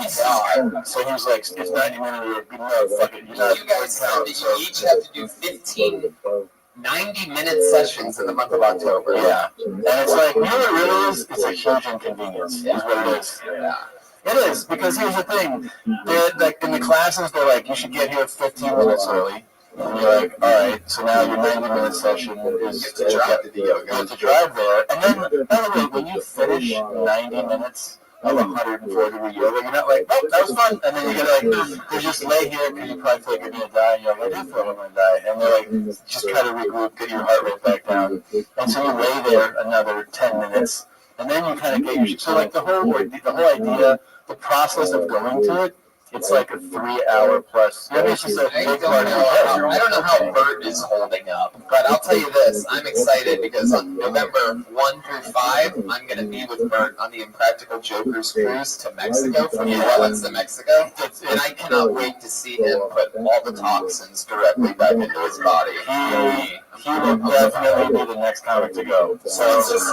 god. So he was like, it's 90 minutes, no, fuck it. You guys said that you each have to do 15 90-minute sessions in the month of October. Yeah. And it's like, you know what it really is? It's a huge inconvenience, is what it is. Yeah. It is, because here's the thing. They're, like, in the classes, they're like, you should get here 15 minutes early. And you're like, all right, so now your 90-minute session is to drive to the yoga. You have to drive there. And then, by the way, when you finish 90 minutes of 104-degree yoga, you're not like, oh, that was fun. And then you're like, you just lay here because you probably feel like you're going to die. And you're like, I do feel like I'm going to die. And they're like, just try to regroup, get your heart rate back down. And so you lay there another 10 minutes. And then you kind of get your, so like the whole idea, the process of going to it, it's like a 3-hour plus. I mean, it's just a big part of it. I don't know how Bert is holding up, but I'll tell you this: I'm excited because on November 1 through 5, I'm going to be with Bert on the Impractical Jokers cruise to Mexico, from New Orleans to Mexico, and I cannot wait to see him put all the toxins directly back into his body. He will definitely be the next comic to go. So it's just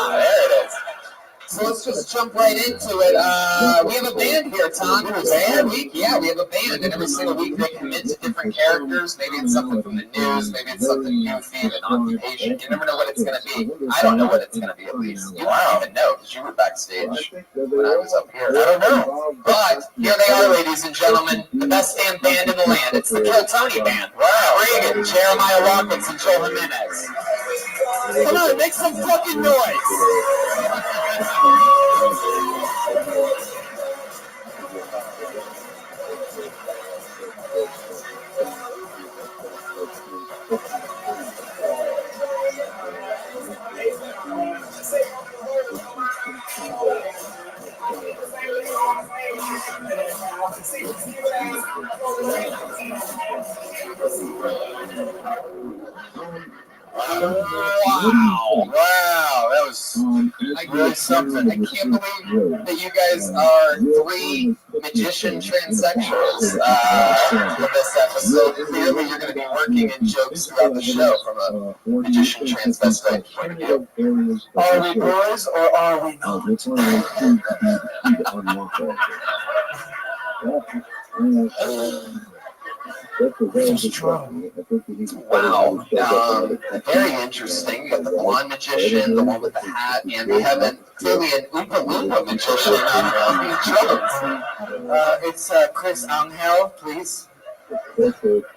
there it is. So let's just jump right into it. We have a band here, Tom. Every single week, yeah, we have a band, and every single week they commit to different characters. Maybe it's something from the news, maybe it's something goofy, an occupation. You never know what it's going to be. I don't know what it's going to be, at least. You don't even know, because you were backstage when I was up here. I don't know. But here they are, ladies and gentlemen, the best damn band in the land. It's the Kill Tony Band. Wow. Reagan, Jeremiah Rockets, and Joel Jimenez. Come on, make some fucking noise. Wow, that was really something. I can't believe that you guys are 3 magician transsexuals in this episode. Clearly, you're going to be working in jokes throughout the show from a magician transvestite point of view. Are we boys or are we not? Wow. Very interesting. You got the blonde magician, the one with the hat, and we have clearly an Oompa Loompa magician on drums. It's Chris Angel, please.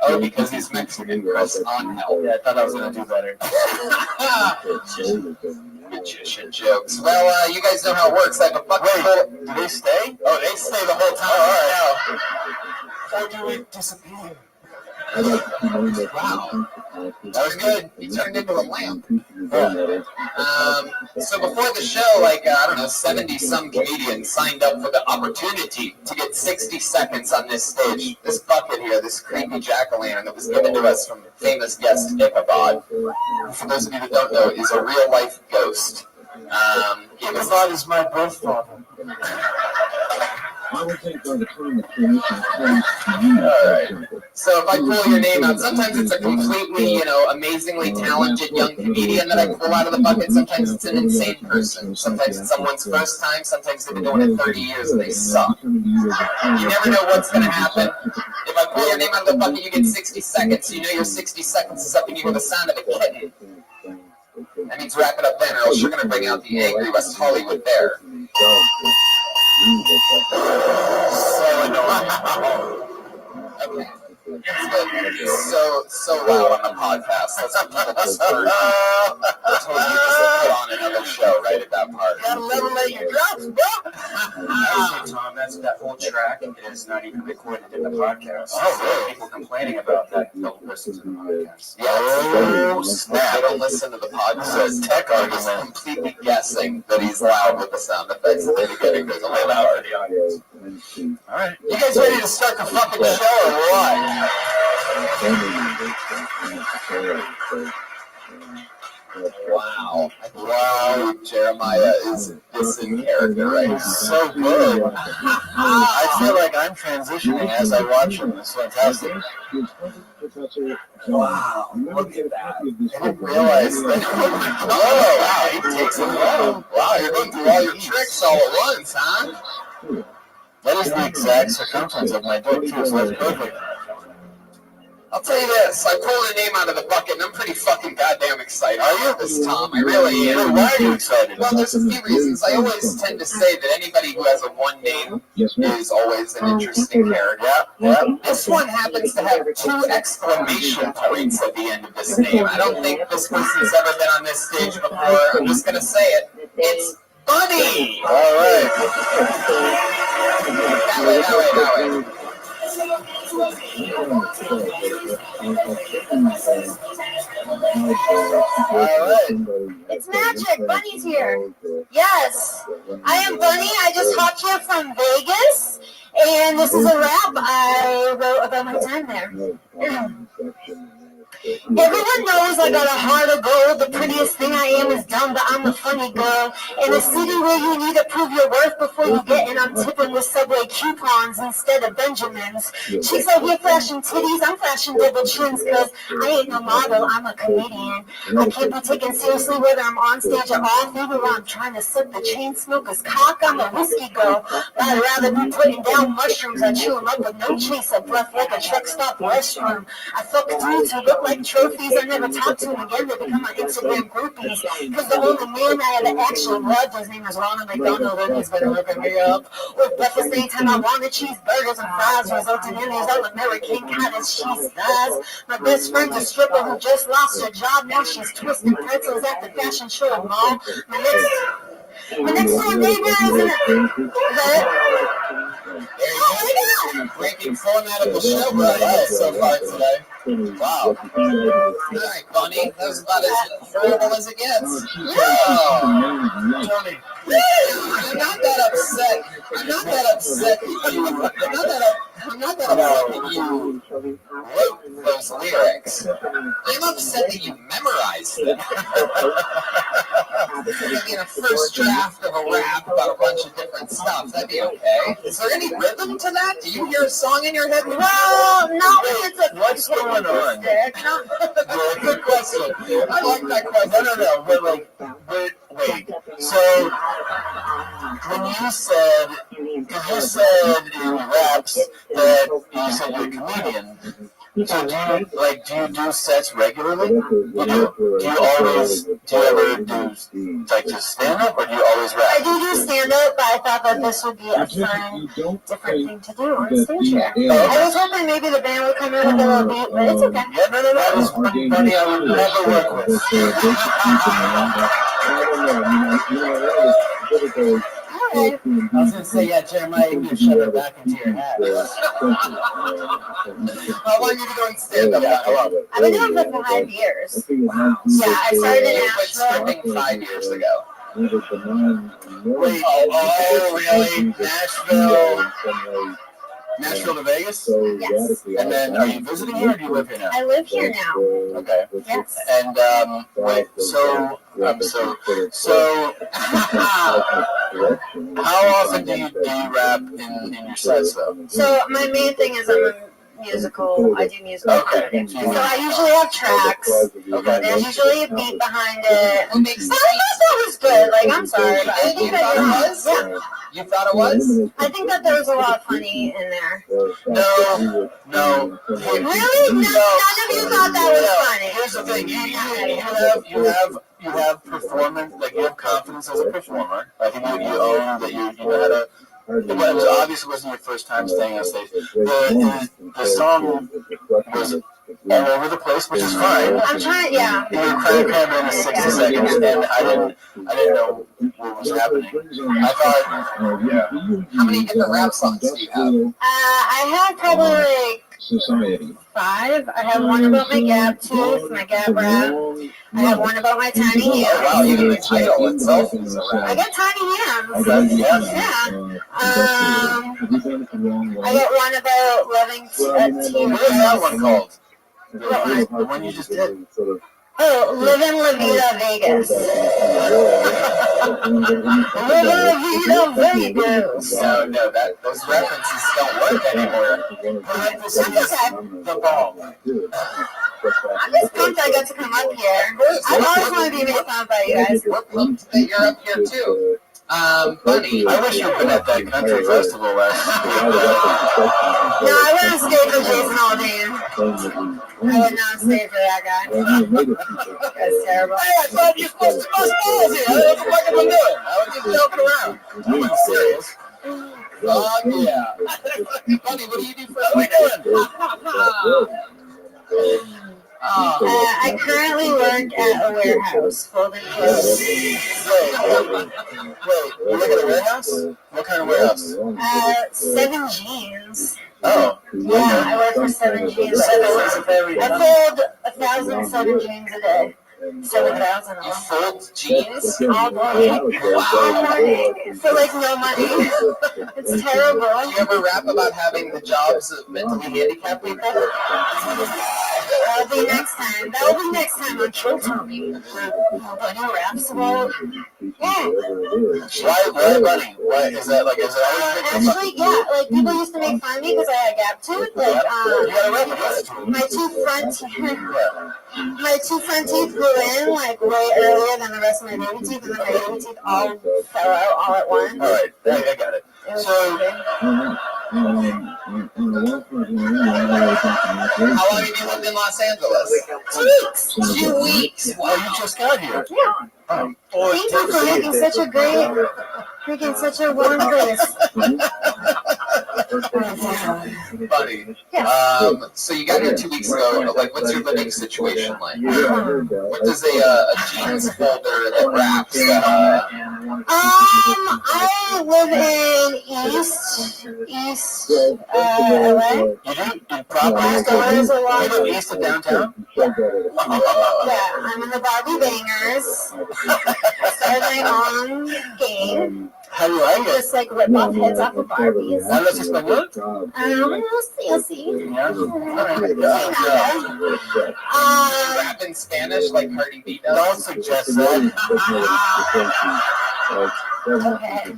Oh, because he's Mexican, Chris Angel. Yeah, I thought I was going to do better. Magician jokes. Well, you guys know how it works. I have a bucket full. Do they stay? Oh, they stay the whole time. All right. Or do we disappear? Wow. That was good. He turned into a lamp. So before the show, I don't know, 70-some comedians signed up for the opportunity to get 60 seconds on this stage. This bucket here, this creepy jack-o'-lantern that was given to us from famous guest Ichabod, for those of you that don't know, is a real-life ghost. Ichabod is my birth father. Alright. So if I pull your name out, sometimes it's a completely, amazingly talented young comedian that I pull out of the bucket. Sometimes it's an insane person. Sometimes it's someone's first time. Sometimes they've been doing it 30 years and they suck. You never know what's going to happen. If I pull your name out of the bucket, you get 60 seconds. So you know your 60 seconds is up and you hear the sound of a kitten. That means wrap it up then, or else you're going to bring out the angry West Hollywood bear. So annoying. Okay. So loud on the podcast. That's what people just heard. I told you to put on another show right at that part. Gotta levelate your drops, bro. Actually, Tom, that whole track is not even recorded in the podcast. Oh, really? People complaining about that don't listen to the podcast. Yeah, oh, snap. They don't listen to the podcast. Tech argument completely guessing that he's loud with the sound effects at the beginning. There's a way loud for the audience. All right. You guys ready to start the fucking show or what? Wow. Jeremiah is this in character, right? He's so good. I feel like I'm transitioning as I watch him. It's fantastic. Wow, look at that. I didn't realize that. Oh, wow, he takes it well. Wow, you're going through all your tricks all at once, huh? That is the exact circumference of my dick, too, so that's perfect. I'll tell you this, I pulled a name out of the bucket, and I'm pretty fucking goddamn excited about this, Tom. I really am. Why are you excited? Well, there's a few reasons. I always tend to say that anybody who has a one name is always an interesting character. Yeah. This one happens to have 2 exclamation points at the end of this name. I don't think this person's ever been on this stage before. I'm just going to say it. It's Bunny! All right. That way. It's magic. Bunny's here. Yes, I am Bunny. I just hopped here from Vegas, and this is a rap I wrote about my time there. Everyone knows I got a heart of gold. The prettiest thing I am is dumb, but I'm the funny girl. In a city where you need to prove your worth before you get in, I'm tipping with Subway coupons instead of Benjamins. Chicks out here flashing titties, I'm flashing double chins, cause I ain't no model, I'm a comedian. I can't be taken seriously whether I'm on stage or off, even while I'm trying to suck the chain smoker's cock. I'm a whiskey girl, but I'd rather be putting down mushrooms. I chew them up with no chaser, breath like a truck stop restroom. I fuck dudes who look like trophies. I never talk to them again. They become my Instagram groupies. Because the only man I ever actually loved, his name was Ronald McDonald, and he's been hooking me up with breakfast anytime I wanted cheeseburgers and fries, resulting in these all-American cottage cheese thighs. My best friend's a stripper who just lost her job. Now she's twisting pretzels at the fashion show at mall. My next door neighbor is Breaking format of the show right so far today. Wow. All right, Bunny. That was about as horrible as it gets. Tony. I'm not that upset. I'm not that upset that you wrote those lyrics. I'm upset that you memorized them. I mean, a first draft of a rap about a bunch of different stuff. That'd be okay. Is there any rhythm to that? Do you hear a song in your head? Well, no, it's a... What's going on? Good question. I like that question. No. Wait. So, when you said in raps that you said you're a comedian, so do you do sets regularly? Do you ever do like just stand up, or do you always rap? I do stand up, but I thought that this would be a fun, different thing to do on stage here. I was hoping maybe the band would come in with a little beat, but it's okay. Yeah, no. That was one Bunny I would never work with. I was going to say, yeah, Jeremiah, you can shove it back into your hat. How long have you been doing stand-up? I've been doing it for 5 years. Wow. Yeah, I started in Nashville. Stripping 5 years ago. Wait, really? Nashville to Vegas? Yes. And then, are you visiting here, or do you live here now? I live here now. Okay. Yes. And how often do you rap in your sets, though? So my main thing is I do musical comedy. So I usually have tracks. Okay. There's usually a beat behind it. But I thought that was good. Like, I'm sorry, but I think that it was. Yeah. You thought it was? I think that there was a lot of funny in there. No. Really? None of you thought that was funny. Here's the thing. You have performance, like you have confidence as a performer. I think you own that you know how to. It was obviously wasn't your first time staying on stage. The song was all over the place, which is fine. I'm trying, yeah. You were cramming in 60 seconds, and I didn't know what was happening. I thought, yeah. How many different rap songs do you have? I have probably like 5. I have one about my gap tooth, my gap rap. I have one about my tiny hands. Wow, even the title itself is a rap. I got tiny hands. Okay, Yeah. I got one about loving tea. What is that one called? The one you just did. Oh, living La Vida Vegas. Living La Vida Vegas. No, those references don't work anymore. That's okay. The ball. I'm just pumped I got to come up here. I always want to be made fun by you guys. We're pumped that you're up here too. Bunny, I wish you'd been at that country festival last week. No, I wouldn't stay for Jason Aldean. I would not stay for that guy. That's terrible. Hey, I thought you were supposed to bust balls here. What the fuck am I doing? I was just joking around. I wasn't serious. oh yeah. Bunny, what do you do for a living? I currently work at a warehouse folding clothes. Wait, you work at a warehouse? What kind of warehouse? 7 Jeans. Oh. Yeah, I work for 7 Jeans. I fold 1,007 jeans a day. 7,000. You fold jeans? All morning. All morning. For like no money. It's terrible. Do you ever rap about having the jobs of mentally handicapped people? That'll be next time. That'll be next time on Chill Tommy. Nobody raps about. Yeah. Why bunny? Why is that like? Is that Actually, yeah. Like people used to make fun of me because I had a gap tooth. Like my two front teeth grew in like way earlier than the rest of my baby teeth, and then my baby teeth all fell out all at once. All right, I got it. So. How long have you lived in Los Angeles? 2 weeks. 2 weeks. Wow, you just got here. Yeah. Thank you for making such a warm place. Buddy. Yes. So you got here 2 weeks ago. Like, what's your living situation like? What does a jeans folder that wraps? I live in East LA. You do? Proper East LA? You live east of downtown? Yeah, I'm in the Barbie Bangers. I started my own game. How do you like it? Just like rip off heads off of Barbies. ¿Hablas español? We'll see. Rap in Spanish like Cardi B does? Don't suggest that. Okay.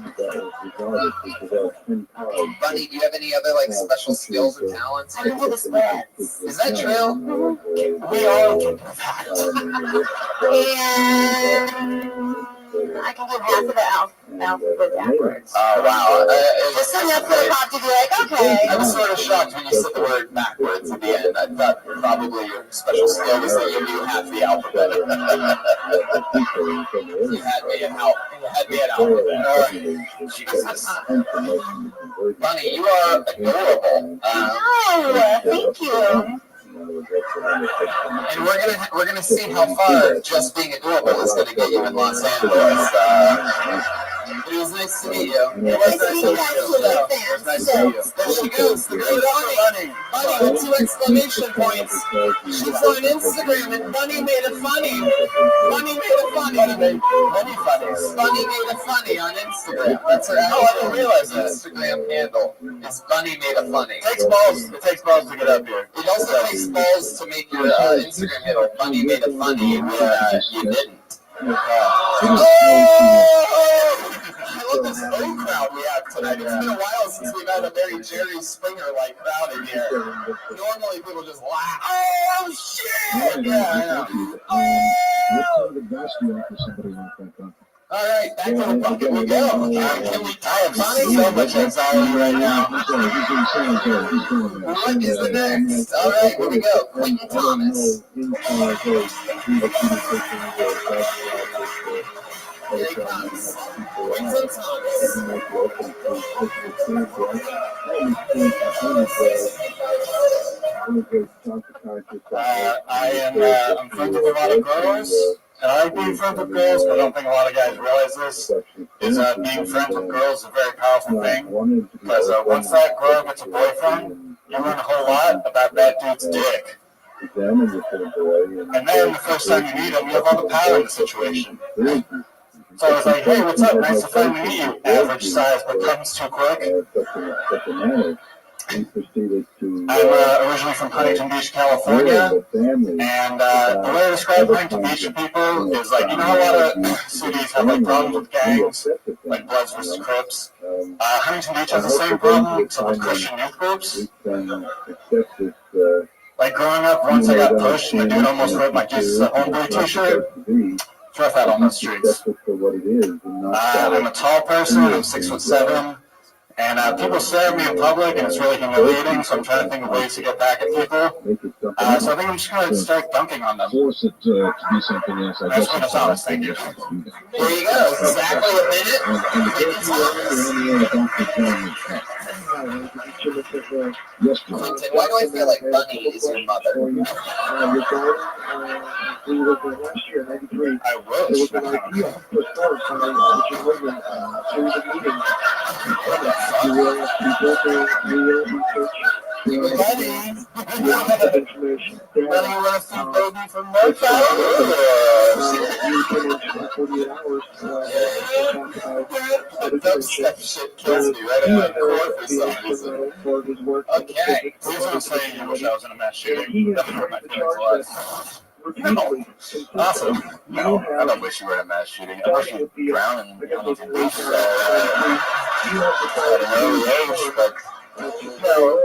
Bunny, do you have any other like special skills or talents? I can do the splits. Is that true? We all can do that. And I can do half of the alphabet backwards. Oh, wow. Just enough for the pop to be like, okay. I was sort of shocked when you said the word backwards at the end. I thought probably your special skill was that you knew half the alphabet. You had me at alphabet. All right. Jesus. Bunny, you are adorable. Oh, thank you. And we're gonna see how far just being adorable is gonna get you in Los Angeles. It was nice to meet you. It was nice to meet you. Nice to meet you. There she goes. The great Bunny. Bunny with 2 exclamation points. She's on Instagram and Bunny made a funny. Bunny made a funny. Bunny made a funny on Instagram. That's her. Oh, I didn't realize that. Instagram handle is Bunny made a funny. It takes balls to get up here. It also takes balls to make your Instagram handle Bunny made a funny when you didn't. I love this old crowd we have tonight. It's been a while since we've had a very Jerry Springer-like crowd in here. Normally people just laugh. Oh, shit! Yeah, I know. All right, back to the bucket we go. I am so much anxiety right now. What is the next? All right, here we go. Quentin Thomas. Here he comes. Quentin Thomas. I'm friends with a lot of girls. And I like being friends with girls, but I don't think a lot of guys realize this, is being friends with girls is a very powerful thing, because once that girl gets a boyfriend, you learn a whole lot about that dude's dick. And then the first time you meet him, you have all the power in the situation. So I was like, hey, what's up? Nice to finally meet you. Average size, but comes too quick. I'm originally from Huntington Beach, California, and the way I describe Huntington Beach to people is like, you know how a lot of cities have like problems with gangs, like Bloods versus Crips? Huntington Beach has the same problem, except with Christian youth groups. Like growing up, once I got pushed and the dude almost ripped my Jesus at Homeboy t-shirt, it's rough out on the streets. I'm a tall person, I'm 6'7", and people stare at me in public, and it's really humiliating, so I'm trying to think of ways to get back at people. So I think I'm just going to start dunking on them. That's what I thought. Thank you. There you go. Exactly a minute. Clinton, why do I feel like Bunny is your mother? I wish. Bunny, you want to see baby from Rothschild? Dubstep shit kills me right in my core for some reason. Okay. Please don't say you wish I was in a mass shooting. That would hurt my feelings a lot. No. Awesome. No, I don't wish you were in a mass shooting. I wish you'd drown in Huntington Beach at an early age, but... No.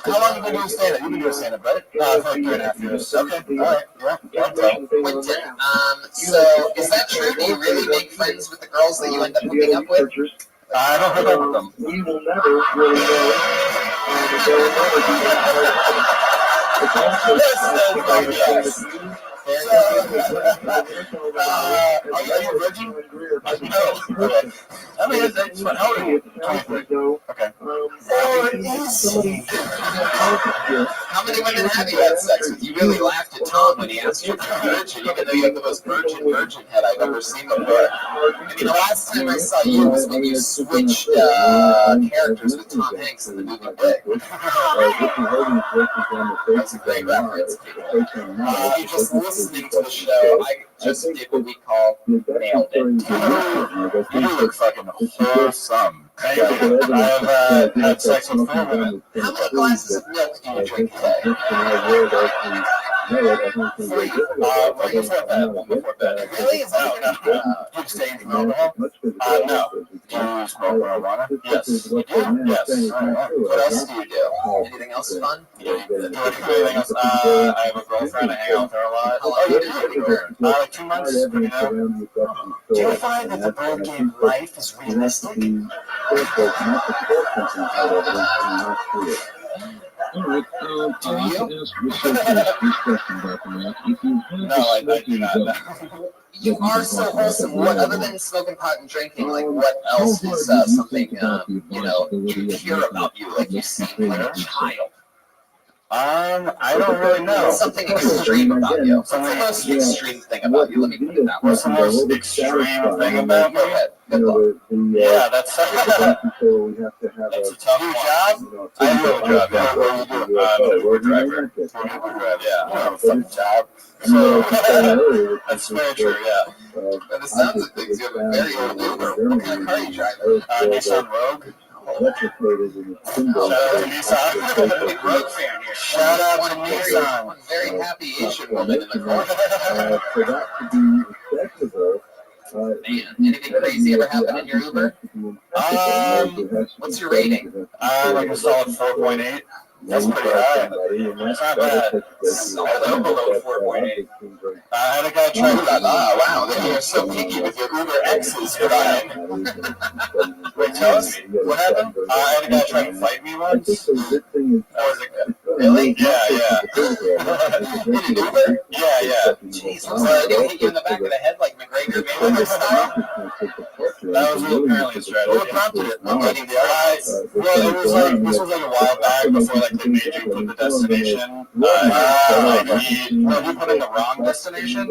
How long have you been doing stand-up? You've been doing stand-up, right? For like 3.5 years. Okay, alright, yeah. Quentin, so is that true? Do you really make friends with the girls that you end up hooking up with? I don't hook up with them. We will never really know. Yes. Are you a virgin? No. Okay. I mean, it's fun. How old are you? 23. Okay. How many women have you had sex with? You really laughed at Tom when he asked you if you're virgin, even though you have the most virgin head I've ever seen before. I mean, the last time I saw you was when you switched characters with Tom Hanks in the movie Big. That's a great reference. If you're just listening to the show, I just did what we call nailed it. You look fucking wholesome. Thank you. I've had sex with 4 women. How many glasses of milk do you drink a day? 3. Right before bed. One before bed. Really? Is that No. Do you abstain from alcohol? No. Do you smoke marijuana? Yes. You do? Yes. What else do you do? Anything else fun? Do anything else? I have a girlfriend. I hang out with her a lot. How long have you been dating her? Like 2 months, you know. Do you find that the board game life is realistic? Do you? No, I do not. You are so wholesome. What, other than smoking pot and drinking, like what else is something you hear about you, like you seem like a child? I don't really know. Something extreme about you. What's the most extreme thing about you? Let me put it that way. What's the most extreme thing about me? Good luck. Yeah, that's a tough one. Job? I have a job, yeah. Uber driver. Yeah, I have a fucking job. So, that's very true, yeah. By the sounds of things, you have a very old Uber. What kind of car are you driving? Nissan Rogue. Shout out to Nissan. Big Rogue fan here. Shout out to Nissan. One very happy Asian woman in the corner. Man, anything crazy ever happen in your Uber? What's your rating? Like a solid 4.8. That's pretty high. It's not bad. Solid below 4.8. I had a guy try to... Wow, then you're so picky with your Uber X's, Brian. Wait, tell us what happened? I had a guy try to fight me once. Really? Yeah. In an Uber? Yeah. Jeez, was that going to hit you in the back of the head like McGregor Mayweather style? That was apparently a strategy. What prompted it? Well, it was like, this was like a while back before like they made you put the destination. He put in the wrong destination.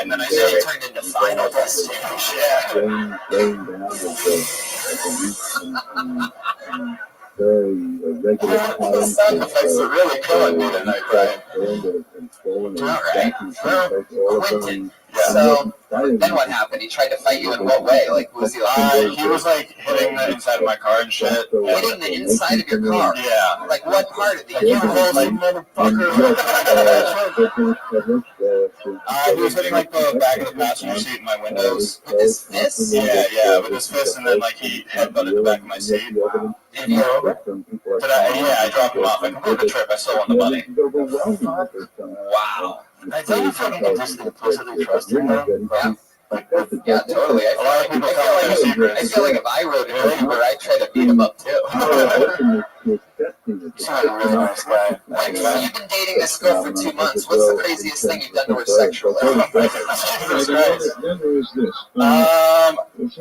And then I said it turned into final destination. The sound effects are really killing me tonight, Brian. All right. Well, Quentin, so Then what happened? He tried to fight you in what way? Like, was he like? He was like hitting the inside of my car and shit. Hitting the inside of your car? Yeah. Like, what part of the You inside? motherfucker. He was hitting like the back of the passenger seat in my windows. With his fist? Yeah, with his fist, and then like he headbutted the back of my seat. Did you go over? I dropped him off. I completed the trip. I still won the money. Wow. I don't know if I can just implicitly trust him, though. Yeah, totally. I feel like if I rode an Uber, I'd try to beat him up too. He's not a really nice guy. You've been dating this girl for 2 months. What's the craziest thing you've done to her sexually?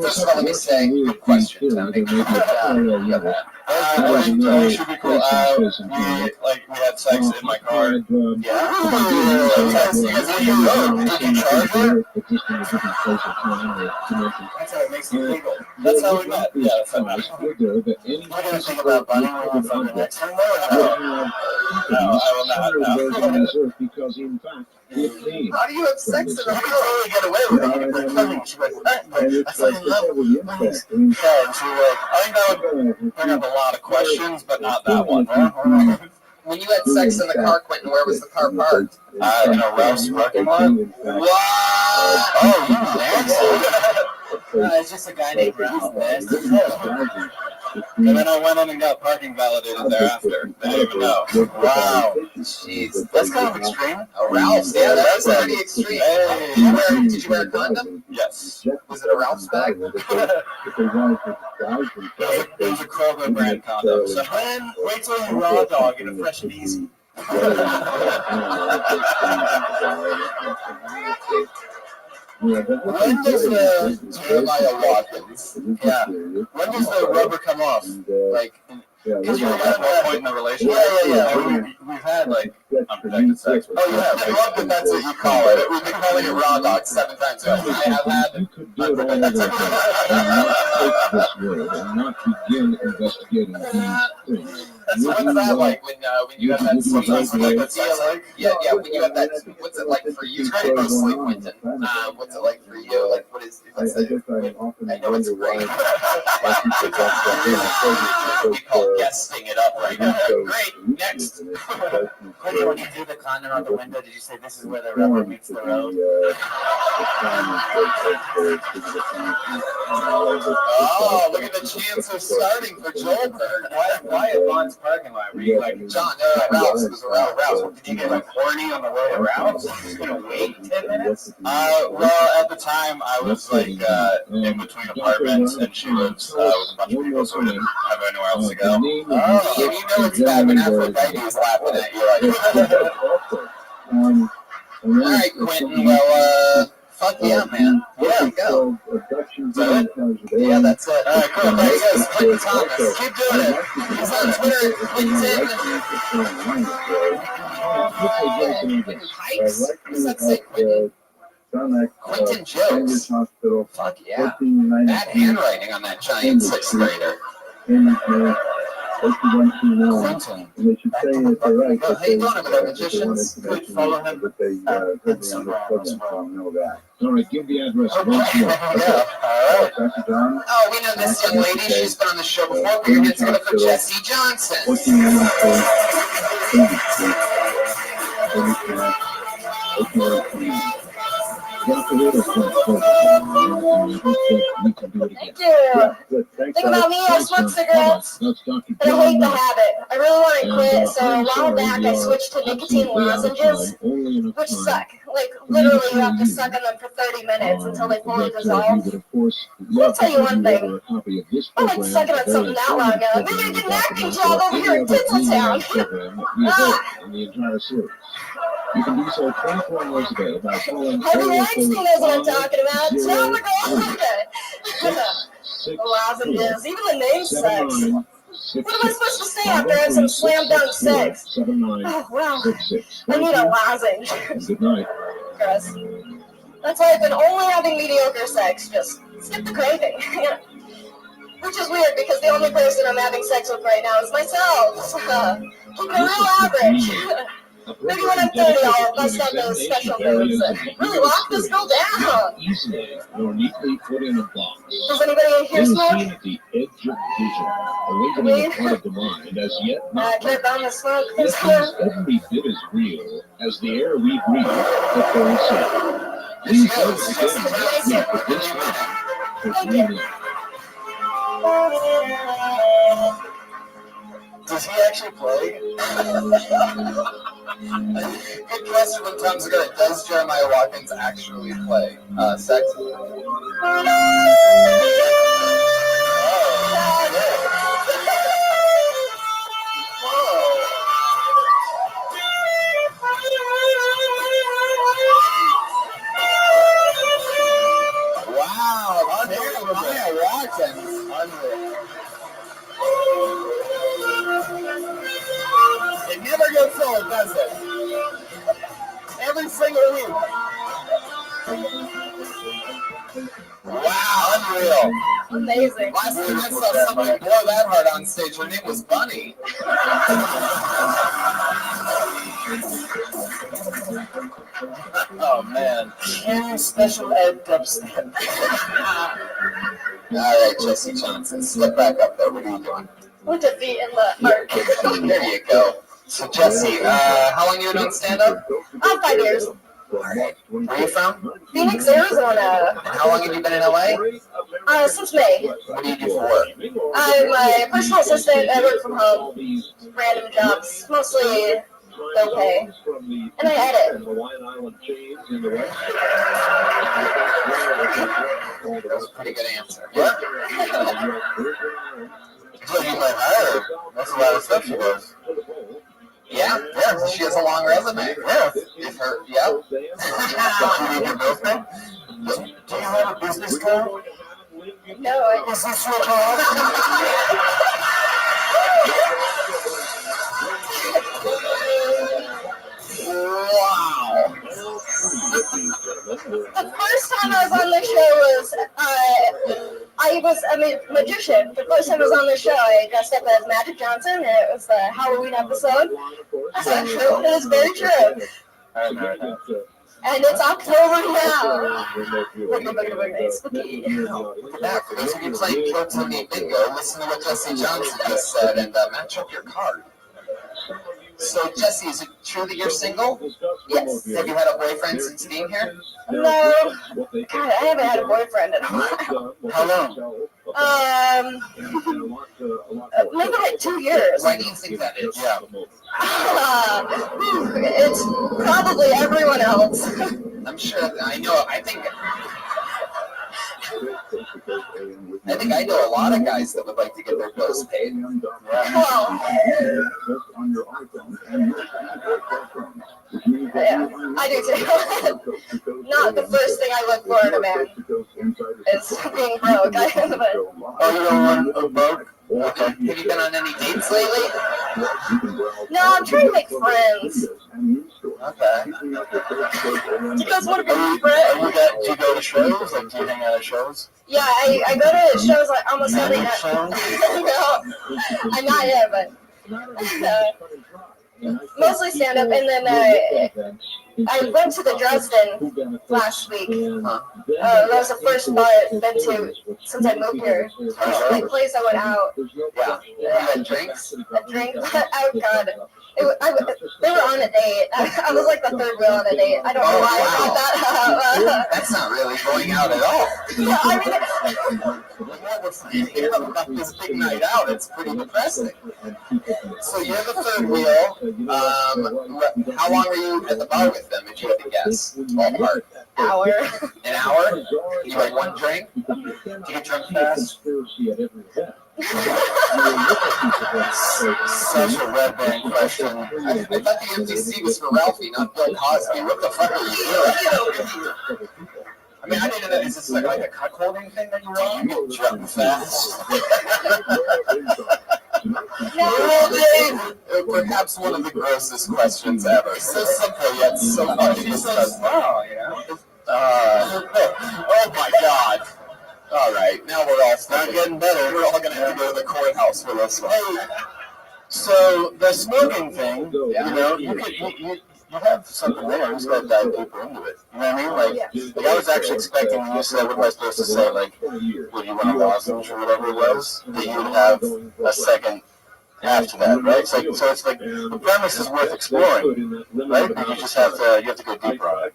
First of all, let me say, good question, Tony. It should be cool. We had sex in my car. Yeah. Did you charge her? That's how it makes it legal. That's how we met. Yeah, that's how we met. We're gonna think about bunning off on the next one, though. No, I will not. No. Because in fact, How do you have sex in a You can totally get away with it. You can play funny. She's like, what? I fucking love bunnies. Yeah, and so I think that would bring up a lot of questions, but not that one. When you had sex in the car, Quentin, where was the car parked? In a Ralph's parking lot. What? oh, you nasty. It's just a guy named Ralph, man. And then I went in and got parking validated thereafter. They didn't even know. Wow. Jeez. That's kind of extreme. A Ralph's? Yeah, that's pretty extreme. Hey. Did you wear a condom? Yes. Was it a Ralph's bag? It was a Kroger brand condom. So Wait till you raw dog in a fresh and easy. When does the Jeremiah Watkins? Yeah. when does the rubber come off? Like, because you're at one point in the relationship. Yeah. We've had like unprotected sex. Oh yeah, I love that that's what you call it. We've been calling it raw dog 7 times. I have had unprotected sex. So what's that like when you have that sleep? Yeah, when you have that, what's it like for you? It's mostly Quentin. What's it like for you? Like what is? I know it's great. We call guesting it up right now. Great. Next. Quentin, when you do the condom on the window, did you say this is where the rubber meets the road? Oh, look at the chance of starting for Joelberg. Why at Vaughn's parking lot? Were you like, John, Ralph's. It was around Ralph's. did you get like horny on the way to Ralph's? Just gonna wait 10 minutes? Well, at the time I was like in between apartments, and she lives with a bunch of people, so we didn't have anywhere else to go. Oh, you know it's bad when Aphrodite is laughing at you. All right, Quentin. Well, fuck yeah, man. There we go. Is that it? Yeah, that's it. All right, cool. There he goes, Quentin Thomas. Keep doing it. He's on Twitter, Quentin Pikes. What does that say, Quentin? Quentin Jokes. Fuck yeah. Bad handwriting on that giant 6th grader. Quentin. Well, how you doing over there, magicians? Good, follow him. Instagram as well. All right, give the address. Yeah. All right. Oh, we know this young lady. She's been on the show before. But you're going to for Jesse Johnson. Thank you. Think about me, I smoke cigarettes, and I hate the habit. I really want to quit, so a while back I switched to nicotine lozenges, which suck. Like, literally you have to suck on them for 30 minutes until they fully dissolve. I'll tell you one thing. I like sucking on something that long ago. Maybe I get an acting job over here in Tinseltown. You can do so 24 hours a day by following Harvey Weinstein knows what I'm talking about. Tell the girl. Lozenges. Even the name sucks. What am I supposed to say after I have some slam dunk sex? Oh, well, I need a lozenge. Good night. Gross. That's why I've been only having mediocre sex. Just skip the craving. Which is weird because the only person I'm having sex with right now is myself. Keeping it real average. Maybe when I'm 30, I'll bust out those special moves and really lock this girl down. Easily or neatly put in a box. Does anybody here smoke? Seen at the edge of vision, awakening a part of the mind as yet not. Can I bomb the smoke? It is every bit as real as the air we breathe at very soon. Please don't forget to this for dreaming. Does he actually play? Good question when Tom's ago. Does Jeremiah Watkins actually play sex? Wow, Jeremiah Watkins. Unreal. It never gets old, does it? Every single week. Wow, unreal. Amazing. Last time I saw somebody blow that hard on stage, her name was Bunny. Oh, man. Special ed dubstep. All right, Jesse Johnson, slip back up there. What are you doing? With a beat in the heart. There you go. So, Jesse, how long you been doing stand-up? 5 years. All right. Where are you from? Phoenix, Arizona. And how long have you been in LA? Since May. What do you do for work? I'm a personal assistant. I work from home. Random jobs, mostly low pay. And I edit. That was a pretty good answer. Yeah. So you might hire her. That's a lot of stuff she does. Yeah, she has a long resume. Yeah. If her, yeah. Does she need your bills paid? Do you have a business card? No, Is this your card? Wow. The first time I was on the show was, I was a magician. The first time I was on the show, I dressed up as Magic Johnson, and it was the Halloween episode. That's true. It is very true. And it's October now. Spooky. Look at that. For those of you playing Kiltony Bingo, listen to what Jesse Johnson just said and match up your card. So, Jesse, is it true that you're single? Yes. Have you had a boyfriend since being here? No. God, I haven't had a boyfriend in a while. How long? Maybe like 2 years. Why do you think that is? Yeah. It's probably everyone else. I'm sure. I know. I think I know a lot of guys that would like to get their bills paid. Well, yeah, I do too. Not the first thing I look for in a man is being broke. Oh, you don't want a broke? Okay. Have you been on any dates lately? No, I'm trying to make friends. Okay. Do you guys want to be my friend? Do you go to shows? Like, do you hang out at shows? Yeah, I go to shows like almost every night. No, I'm not yet, but mostly stand up. And then I went to the Dresden last week. That was the first bar I've been to since I moved here. The only place I went out. Yeah. You had drinks? A drink? Oh, God. They were on a date. I was like the third wheel on a date. I don't know why I brought that up. That's not really going out at all. Yeah, I mean, about this big night out, it's pretty depressing. So you're the third wheel. How long were you at the bar with them, if you had to guess? Ballpark. Hour. An hour? You had one drink? Did you get drunk fast? Such a red band question. I thought the MTC was for Ralphie, not Bill Cosby. What the fuck are you doing? I mean, I didn't know. Is this like a cup holding thing that you're on? You get drunk fast. Perhaps one of the grossest questions ever. So simple yet so funny. She's so small, you know? Oh my God. All right, now we're all not getting better. We're all going to have to go to the courthouse for this one. So the smoking thing, you know, you have something there. You just got to dive deeper into it. You know what I mean? Like I was actually expecting when you said, what am I supposed to say? Like, what do you want, a lozenge or whatever it was? That you would have a second half to that, right? So it's like the premise is worth exploring, right? But you just have to go deeper on it.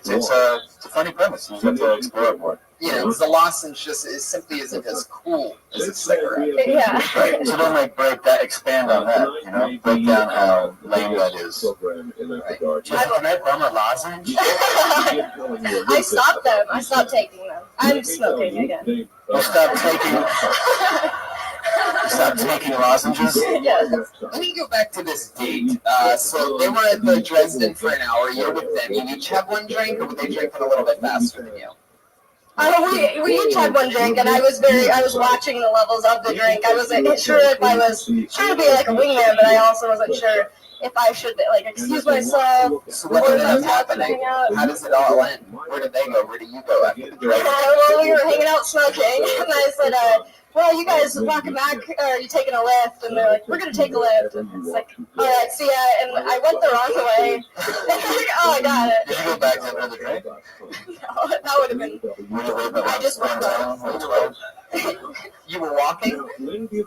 It's a funny premise. You just have to explore it more. You know, because the lozenge just simply isn't as cool as a cigarette. Yeah. Right. So then, like, expand on that. You know, break down how lame that is. Right. Can I bum a lozenge? I stopped them. I stopped taking them. I'm smoking again. You stopped taking lozenges? Yes. Let me go back to this date. So they were at the Dresden for an hour. You're with them. You each have one drink, or were they drinking a little bit faster than you? We each had one drink, and I was watching the levels of the drink. I wasn't sure if I was trying to be like a wingman, but I also wasn't sure if I should like excuse myself. So what ended up happening? How does it all end? Where did they go? Where do you go after the drink? Well, we were hanging out smoking, and I said, well, you guys walking back, or are you taking a lift? And they're like, we're going to take a lift. And it's like, all right, see ya. And I went the wrong way. Like, oh, I got it. Did you go back to another drink? No, that would have been, I just went home. You were walking?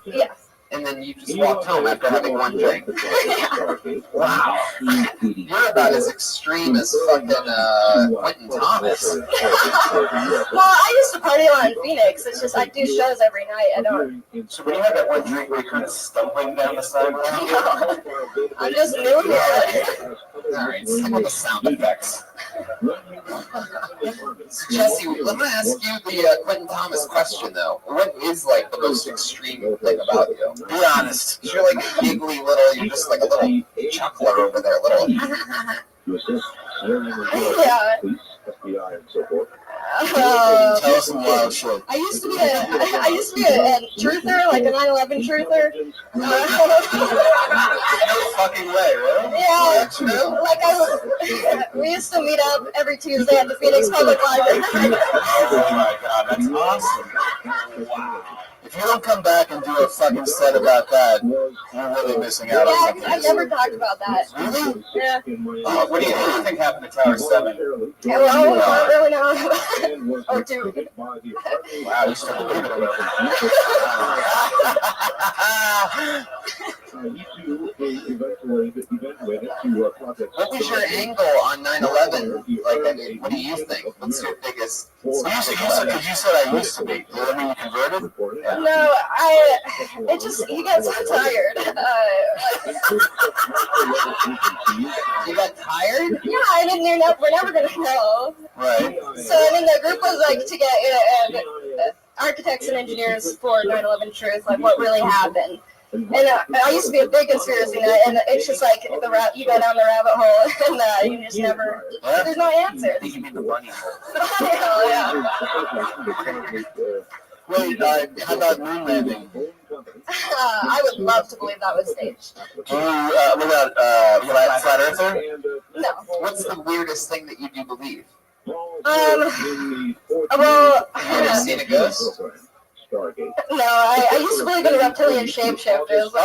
Yes. And then you just walked home after having one drink. Wow. You're about as extreme as fucking Quentin Thomas. Well, I used to party a lot in Phoenix. It's just I do shows every night. I don't. So when you had that one drink where you kind of stumbling down the sidewalk? I'm just new here. Alright, stick with the sound effects. Jesse, let me ask you the Quentin Thomas question, though. What is, like, the most extreme thing about you? Be honest. You're like a giggly little, you're just like a little chuckler over there, little. Yeah. Tell us some wild shit. I used to be a truther, like a 9/11 truther. No fucking way, really? Yeah, like we used to meet up every Tuesday at the Phoenix Public Library. Oh my god, that's awesome. Wow. If you don't come back and do a fucking set about that, you're really missing out on something. I've never talked about that. Really? Yeah. What do you think happened to Tower 7? Yeah, well, I don't really know. Or do. Wow, you still believe it. What was your angle on 9/11? Like, I mean, what do you think? What's your biggest? You said I used to be. Does that mean you converted? Yeah. No, he got so tired. You got tired? Yeah, I mean, we're never going to know. Right. So, I mean, the group was like to get architects and engineers for 9/11 truth, like what really happened. And I used to be a big conspiracy nut, and it's just like you go down the rabbit hole, and you just never, there's no answer. I think you mean the bunny hole. Yeah. Wait, how about moon landing? I would love to believe that was staged. What about flat earther? No. What's the weirdest thing that you do believe? Well, Have you seen a ghost? No, I used to believe in reptilian shapeshifters. Oh,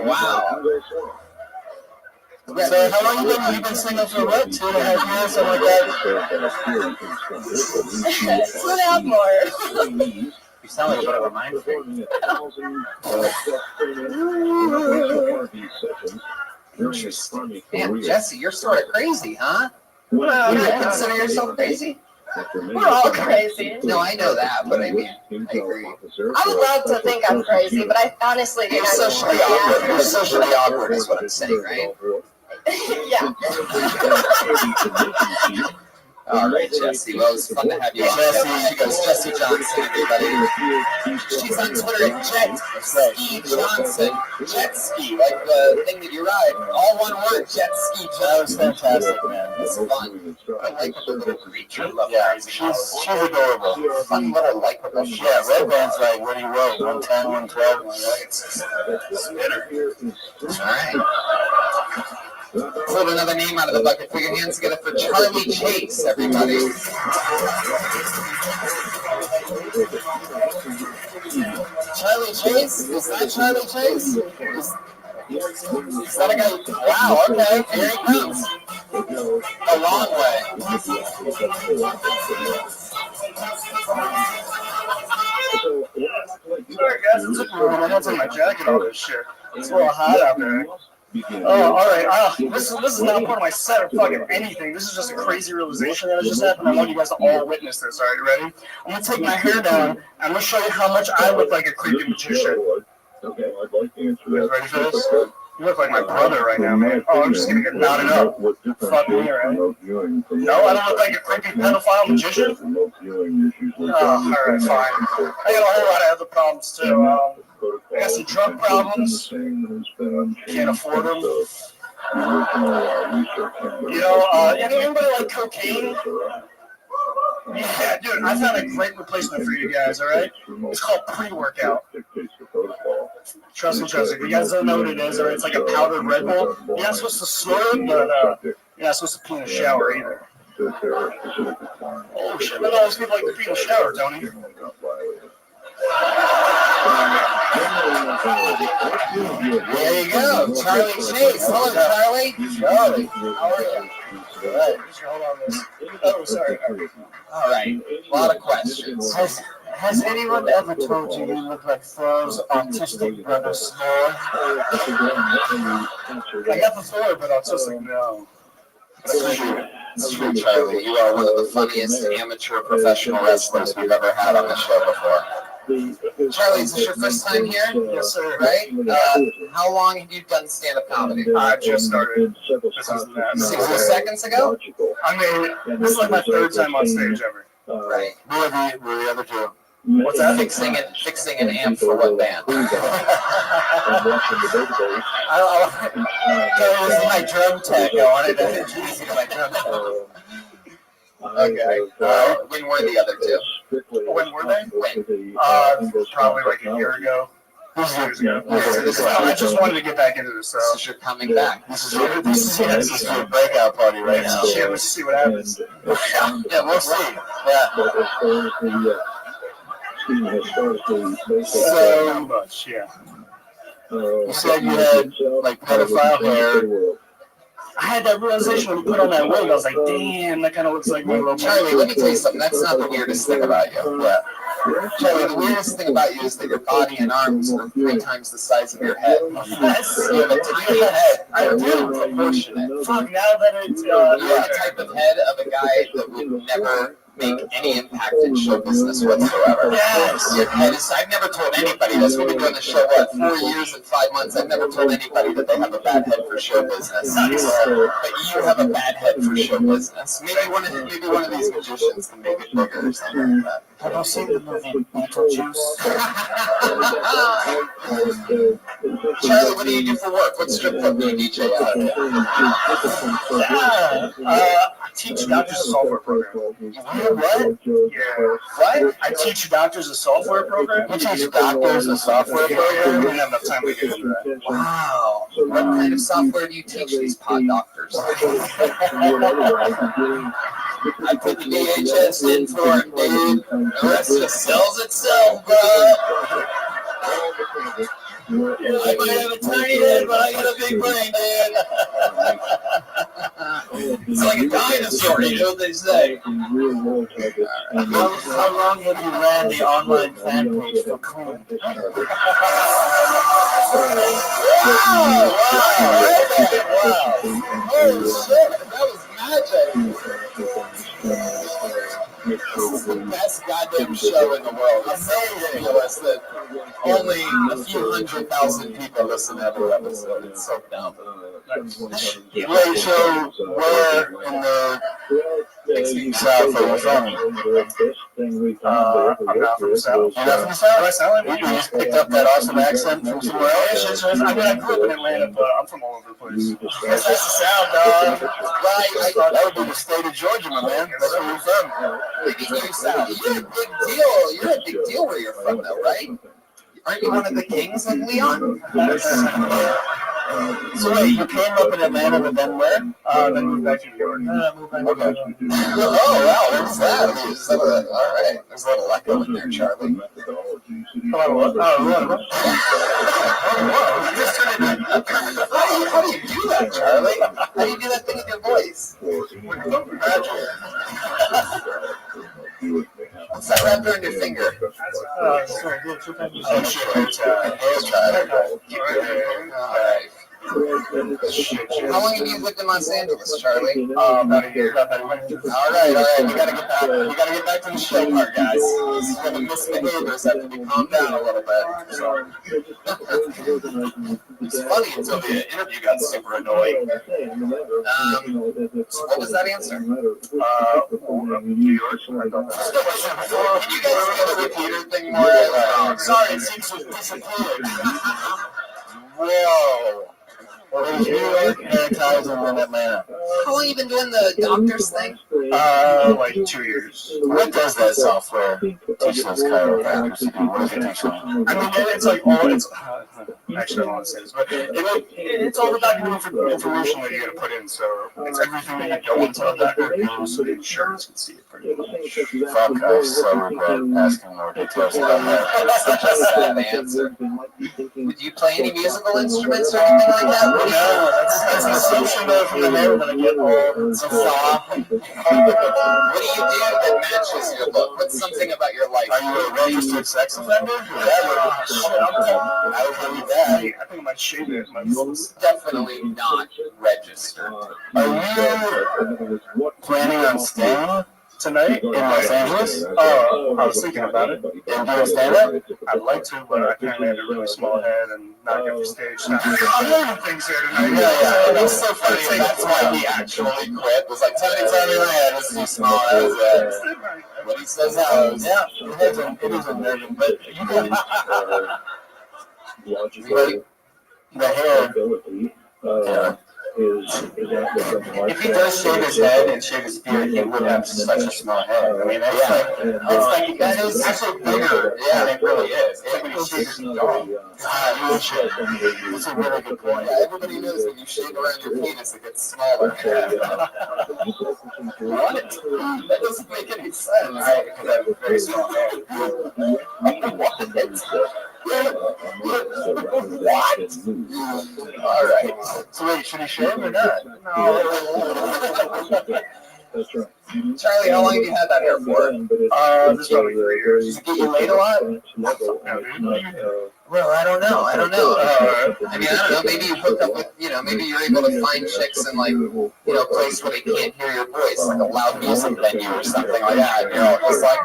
wow. Wow. So how long have you been single for what? 2.5 years, something like that? 2.5 more. You sound like a bit of a mind freak. Interesting. Damn, Jesse, you're sort of crazy, huh? Well, Would you consider yourself crazy? We're all crazy. No, I know that, but I mean, I agree. I would love to think I'm crazy, but I honestly do You're not. socially awkward. You're socially awkward is what I'm saying, right? Yeah. All right, Jesse. Well, it was fun to have you on. She goes, Jesse Johnson, everybody. She's on Twitter at Jet Ski Johnson. Jet ski, like the thing that you ride. All one word, Jet Ski Johnson. That was fantastic, man. It's fun. I like the little creature. Yeah, she's adorable. Fun little likable. Yeah, Red Band's like, what do you roll? 110, 112? It's spinner. All right. Pulled another name out of the bucket. Put your hands together for Charlie Chase, everybody. Charlie Chase? Is that Charlie Chase? Is that a guy? Wow, okay, here he comes. A long way. Sorry guys, it took me a minute. I had to take my jacket off this shit. It's a little hot out there. Oh, alright. This is not part of my set or fucking anything. This is just a crazy realization that has just happened. I want you guys to all witness this. Alright, you ready? I'm gonna take my hair down and I'm gonna show you how much I look like a creepy magician. Okay, I'd like to answer You guys ready for this? You look like my brother right now, man. Oh, I'm just gonna get knotted up. Fuck me, right? No, I don't look like a creepy pedophile magician. Oh, alright, fine. I got a whole lot of other problems too. I got some drug problems. Can't afford them. You know, anybody like cocaine? Yeah, dude, I found a great replacement for you guys, alright? It's called pre-workout. Trust me. If you guys don't know what it is, alright, it's like a powdered Red Bull. You're not supposed to snort it, but you're not supposed to pee in the shower either. Oh shit, not all those people like to pee in the shower, Tony. There you go, Charlie Chase. Hello, Charlie. Charlie, how are you? Good. Oh, sorry. All right, a lot of questions. Has anyone ever told you you look like Thor's autistic brother Snore? I got the Thor, but autistic, no. It's true, Charlie. You are one of the funniest amateur professional wrestlers we've ever had on the show before. Charlie, is this your first time here? Yes, sir. Right? How long have you done stand-up comedy? I just started. 60 seconds ago? I mean, this is like my third time on stage ever. Right. Who are the other two? What's that? Fixing an amp for what band? This is my drum tech. I wanted to introduce you to my drum tech. Okay. When were the other two? When were they? When? Probably like a year ago. 2 years ago. I just wanted to get back into this. So you're coming back. This is your breakout party right now. Yeah, let's see what happens. Yeah, we'll see. Yeah. So much, yeah. You said you had like pedophile hair. I had that realization when you put on that wig. I was like, damn, that kind of looks like my little Charlie, let me tell you something. That's not the weirdest thing about you. Yeah. Charlie, the weirdest thing about you is that your body and arms are 3 times the size of your head. Yes. You have a tiny head. I do. Proportionate. Fuck, now that it's... you have the type of head of a guy that would never make any impact in show business whatsoever. Yes. Your head is... I've never told anybody this. We've been doing the show, 4 years and 5 months. I've never told anybody that they have a bad head for show business. But you have a bad head for show business. Maybe one of these magicians can make it bigger or something like that. Have you seen the movie Beetlejuice? Charlie, what do you do for work? What strip club do you DJ at? I teach doctors a software program. What? Yeah. What? I teach doctors a software program. You teach doctors a software program? We didn't have enough time to get into that. Wow. What kind of software do you teach these pod doctors? I put the VHS in for it, dude. The rest just sells itself, bro. I might have a tiny head, but I got a big brain, man. It's like a dinosaur, you know what they say. How long have you ran the online fan page for Cool? Wow. Oh, shit. That was magic. This is the best goddamn show in the world. It's so ridiculous that only a few 100,000 people listen to every episode. It's so dumb. Wait, so where in the South are you from? I'm not from the South. You're not from the South? Do I sound like You just picked up that awesome accent from somewhere else? I mean, I grew up in Atlanta, but I'm from all over the place. That's the South, dog. Right, that would be the state of Georgia, my man. That's where you're from. You're a big deal. You're a big deal where you're from, though, right? Aren't you one of the kings of Leon? So wait, you came up in Atlanta, but then where? Then moved back to New York. Oh, wow, there's that. All right. There's a little echo in there, Charlie. How do you do that, Charlie? How do you do that thing with your voice? What's that wrapped around your finger? Sorry, Oh, shit. Hair tie. All right. How long have you lived in Los Angeles, Charlie? About a year. All right. We gotta get back to the show part, guys. This is where the misbehaviors have to be calmed down a little bit. So. It's funny until the interview got super annoying. So what was that answer? New York. Can you guys do the repeater thing more? Sorry, it seems to have disappeared. Whoa. Well, New York, hair ties, and then Atlanta. How long have you been doing the doctor's thing? Like 2 years. What does that software teach those chiropractors to do? What does it teach them? I mean, it's like all it's. Actually, I don't want to say this, but it's all the document information that you got to put in. So it's everything that you don't want to tell the doctor knows, so the insurance can see it pretty much. Fuck, I so regret asking more details about that. That's such a sad answer. Did you play any musical instruments or anything like that? No, that's an assumption though from the hair that I get all so What do you do that matches your look? What's something about your life? Are you a registered sex offender? I would believe that. I think I might shave it. Definitely not registered. Are you planning on staying tonight in Los Angeles? Oh, I was thinking about it. And doing stand-up? I'd like to, but I apparently have a really small head and not good for stage time. I'm learning things here tonight. Yeah. It was so funny. That's why he actually quit. It was like, tell me my head was too small. That was it. What he says now. Yeah, it is unnerving, but you can... The hair... If he does shave his head and shave his beard, he would have such a small head. I mean, that's like that is actually bigger. Yeah, it really is. It's like when you shave your dog. That's a really good point. Yeah, everybody knows when you shave around your penis, it gets smaller. What? That doesn't make any sense. Right, because I have a very small hair. What? All right. So wait, should he shave or not? That's right. Charlie, how long have you had that hair for? This is probably 3 years. Does it get you laid a lot? Well, I don't know. I mean, I don't know. Maybe you hook up with, maybe you're able to find chicks in, like, a place where they can't hear your voice, like a loud music venue or something like that. And you're all just like,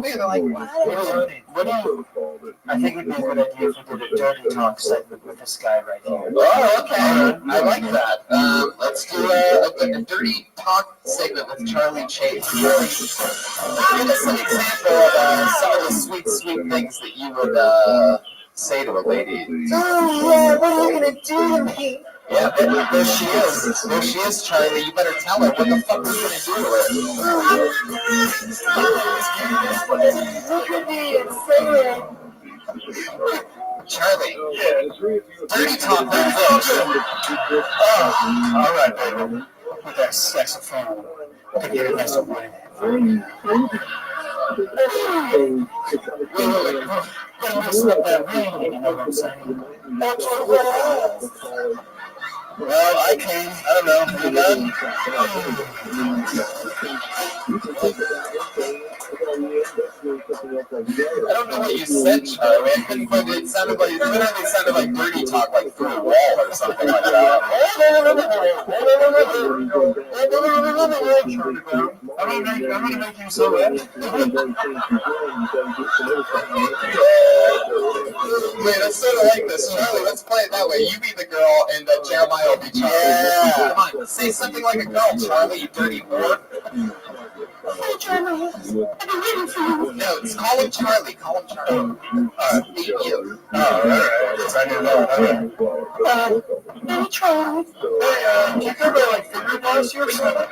they're like, what do you... I think it'd be a good idea if we did a dirty talk segment with this guy right here. Oh, okay. I like that. Let's do a dirty talk segment with Charlie Chase. Give us an example of some of the sweet things that you would say to a lady. Oh, yeah, what are you going to do to me? Yeah, there she is. There she is, Charlie. You better tell her what the fuck are you going to do to her. Look at me and say it. Charlie, dirty talk like this. All right, baby. With that saxophone, I can get it next to mine. Wait. Gotta mix up that ring, you know what I'm saying? That's what it is. Well, I came. I don't know. You done? I don't know what you said, Charlie. I couldn't quite. It sounded like dirty talk, like through a wall or something like that. I'm gonna make you so red. Wait, let's sort of like this, Charlie. Let's play it that way. You be the girl, and Jeremiah will be Charlie. Yeah. Come on, say something like a girl, Charlie. You dirty whore. Hey, Jeremiah. I've been waiting for you. No, it's call him Charlie. Call him Charlie. Beat you. All right. I knew that. Hey, Charlie. Hey, can you give me like finger bars here or something?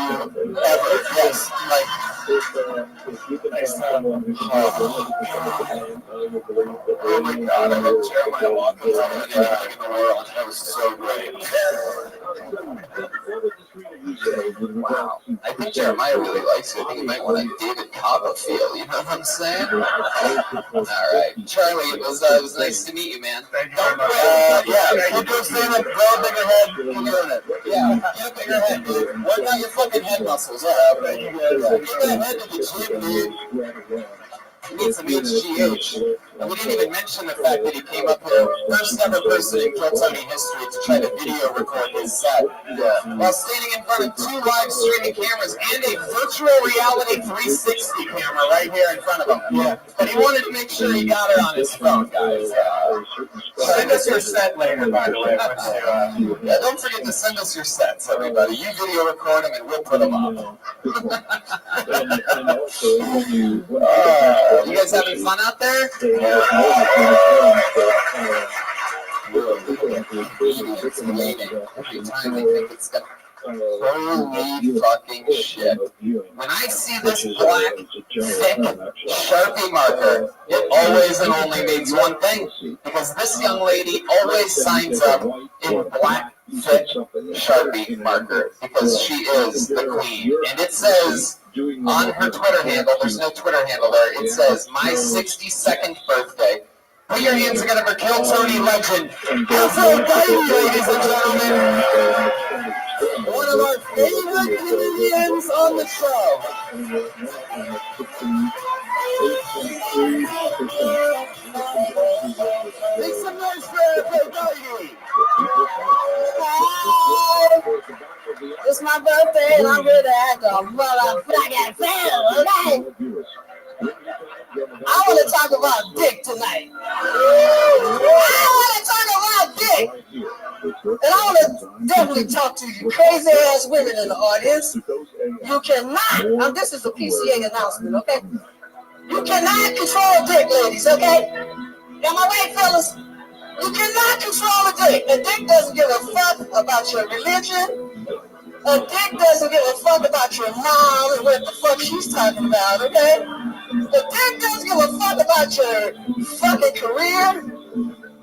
you ever. Yes, like. Oh my God! I hope Jeremiah Watkins on anything in the world. That was so great. Wow. I think Jeremiah really likes you. I think he might want a David Copperfield. You know what I'm saying? All right, Charlie. It was nice to meet you, man. Thank you very much. Yeah, keep doing stand-up, grow a bigger head, keep doing it. Yeah, get a bigger head, dude. Work out your fucking head muscles. Yeah, thank you guys. Get that head to the gym, dude. He needs some HGH. And we didn't even mention the fact that he came up here, first ever person in Kill Tony history to try to video record his set. Yeah. While standing in front of 2 live streaming cameras and a virtual reality 360 camera right here in front of him. Yeah. But he wanted to make sure he got it on his phone, guys. Send us your set later, by the way. Yeah, don't forget to send us your sets, everybody. You video record them and we'll put them up. You guys having fun out there? Yeah. It's waiting every time they think it's gonna. Holy fucking shit. When I see this black, thick Sharpie marker, it always and only means one thing. Because this young lady always signs up in black, thick Sharpie marker. Because she is the queen. And it says on her Twitter handle, there's no Twitter handle there, it says, my 62nd birthday. Put your hands together for Kill Tony legend, Aphrodite, ladies and gentlemen. One of our favorite comedians on the show. Make some noise for Aphrodite. It's my birthday and I'm ready to act a motherfucking fool, okay? I want to talk about dick tonight. I want to talk about dick. And I want to definitely talk to you crazy ass women in the audience. You cannot, this is a PCA announcement, okay? You cannot control dick, ladies, okay? Am I right, fellas? You cannot control a dick. A dick doesn't give a fuck about your religion. A dick doesn't give a fuck about your mom and what the fuck she's talking about, okay? A dick doesn't give a fuck about your fucking career,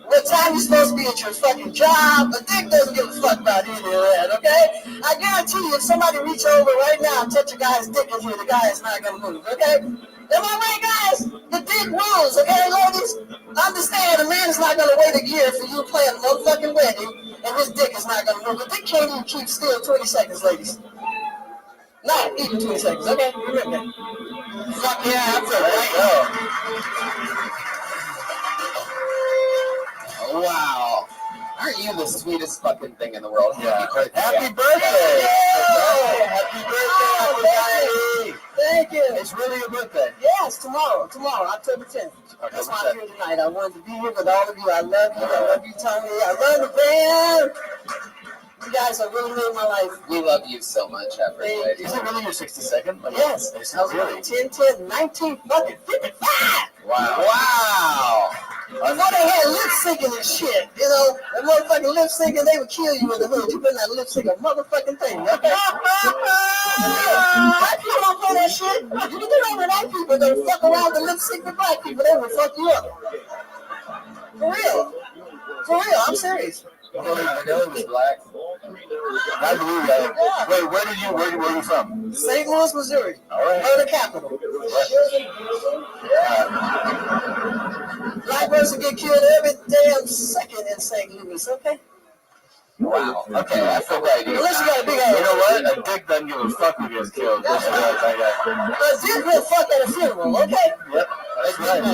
what time you're supposed to be at your fucking job. A dick doesn't give a fuck about any of that, okay? I guarantee you, if somebody reach over right now and touch a guy's dick in here, the guy is not gonna move, okay? Am I right, guys? The dick rules, okay, ladies? Understand, a man is not gonna wait a year for you playing a motherfucking wedding, and his dick is not gonna move. The dick can't even keep still 20 seconds, ladies. Not even 20 seconds, okay? Remember that. Fuck yeah, that's a right go. Wow. Aren't you the sweetest fucking thing in the world? Yeah. Happy birthday. Happy birthday! Happy birthday, Thank you. It's really your birthday. Yes, tomorrow, October 10th. That's why I'm here tonight. I wanted to be here with all of you. I love you. I love you, Tony. I love the band. You guys have really made my life. We love you so much, Aphrodite. Is it really your 62nd? Yes. I was really 10, 10, 19, fucking 55. Wow. Before they had lip syncing and shit, you know, that motherfucking lip syncing, they would kill you in the hood. You better not lip sync a motherfucking thing, okay? White people don't play that shit. You can do that with white people. They fuck around with lip sync with black people. They will fuck you up. For real. For real, I'm serious. I know it was black. I believe that. Yeah. Wait, where are you from? St. Louis, Missouri. All right. Or the capital. Black person get killed every damn second in St. Louis, okay? Wow. Okay, I feel right. Unless you got a big ass. You know what? A dick doesn't give a fuck who gets killed. That's right. A dick will fuck at a funeral, okay? Yep. That's right. A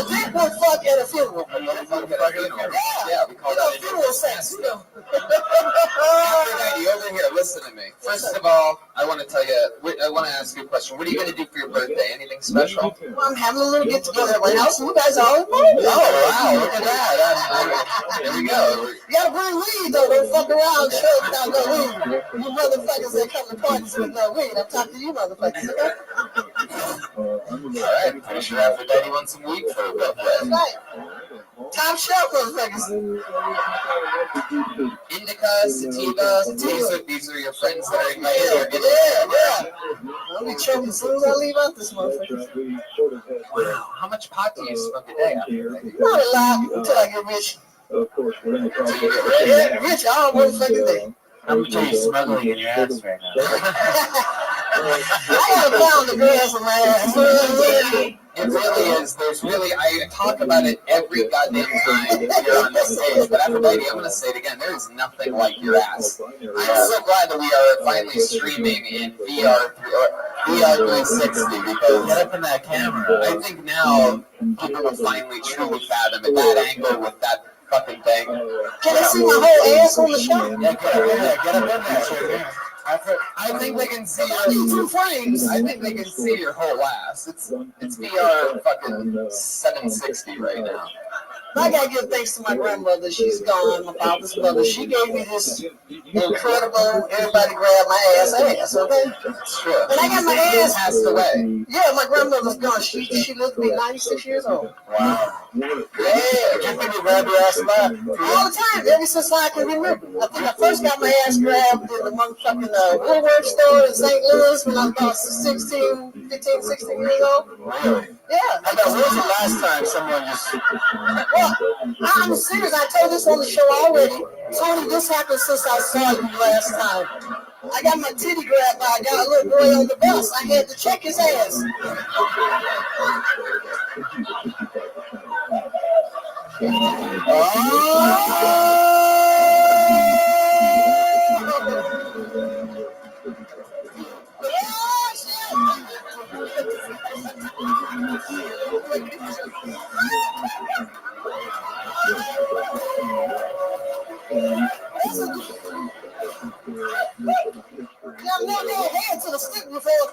dick will fuck at a funeral. Yeah, we call that funeral sex, you know. Aphrodite, over here, listen to me. First of all, I want to tell you, I want to ask you a question. What are you going to do for your birthday? Anything special? Well, I'm having a little get together at my house, and you guys are all invited. Oh, wow, look at that. There we go. You got to bring weed, though. Don't fuck around, show without no weed. You motherfuckers that come to parties with no weed. I'm talking to you motherfuckers, okay? All right, pretty sure Aphrodite wants some weed for her birthday. That's right. Top shelf motherfuckers. Indica, sativa. These are your friends that are invited. Yeah. I'll be choking as soon as I leave out this motherfucker. Wow, how much pot do you smoke a day? Not a lot until I get rich. Of course, we're in the process. Yeah, rich all motherfucking day. How much are you smuggling in your ass right now? I got a pound of grass in my ass. It really is. There's really, I talk about it every goddamn time you're on this stage, but Aphrodite, I'm going to say it again, there is nothing like your ass. I'm so glad that we are finally streaming in VR 360 because Get up in that camera. I think now people will finally truly fathom it. That angle with that fucking thing. Can I see my whole ass on the show? Yeah, get up in there. I think they can see your frames. I think they can see your whole ass. It's VR fucking 760 right now. I gotta give thanks to my grandmother. She's gone. My father's mother. She gave me this incredible. Everybody grab my ass. Okay. That's true. And I got my ass passed away. Yeah, my grandmother's gone. She lived to be 96 years old. Wow. Yeah. Just people grab your ass a lot. All the time, ever since I can remember. I think I first got my ass grabbed in the motherfucking Woolworth store in St. Louis when I was about 16 years old. Really? Yeah. When was the last time someone just... Well, I'm serious. I told this on the show already. Tony, this happened since I saw you last time. I got my titty grabbed by a guy, a little boy on the bus. I had to check his ass. I'm not going to hand to the stick before.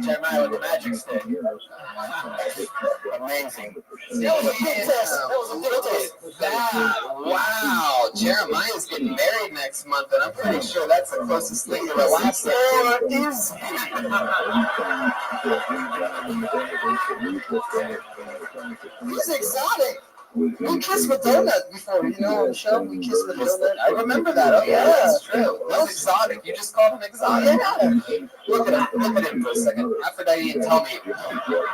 Jeremiah with the magic stick. Amazing. That was a big test. Wow. Jeremiah's getting married next month, and I'm pretty sure that's the closest thing to the last thing. He's exotic. We kissed with donut before, on the show. We kissed with donut. I remember that. Oh, yeah, that's true. That was exotic. You just called him exotic. Yeah. Look at him for a second. Aphrodite, and tell me.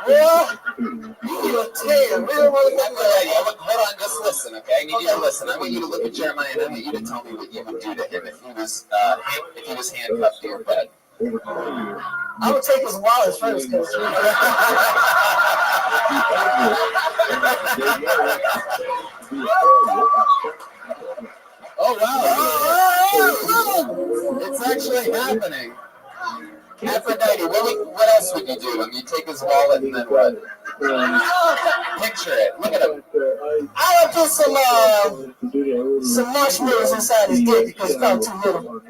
Well, you need a tail. Aphrodite, hold on, just listen, okay? I need you to listen. I want you to look at Jeremiah, and I want you to tell me what you would do to him if he was handcuffed to your bed. I would take his wallet first, because oh wow! It's actually happening. Aphrodite, what else would you do? I mean, you take his wallet and then what? Picture it. Look at him. I would put some marshmallows inside his dick because it's about too little. What?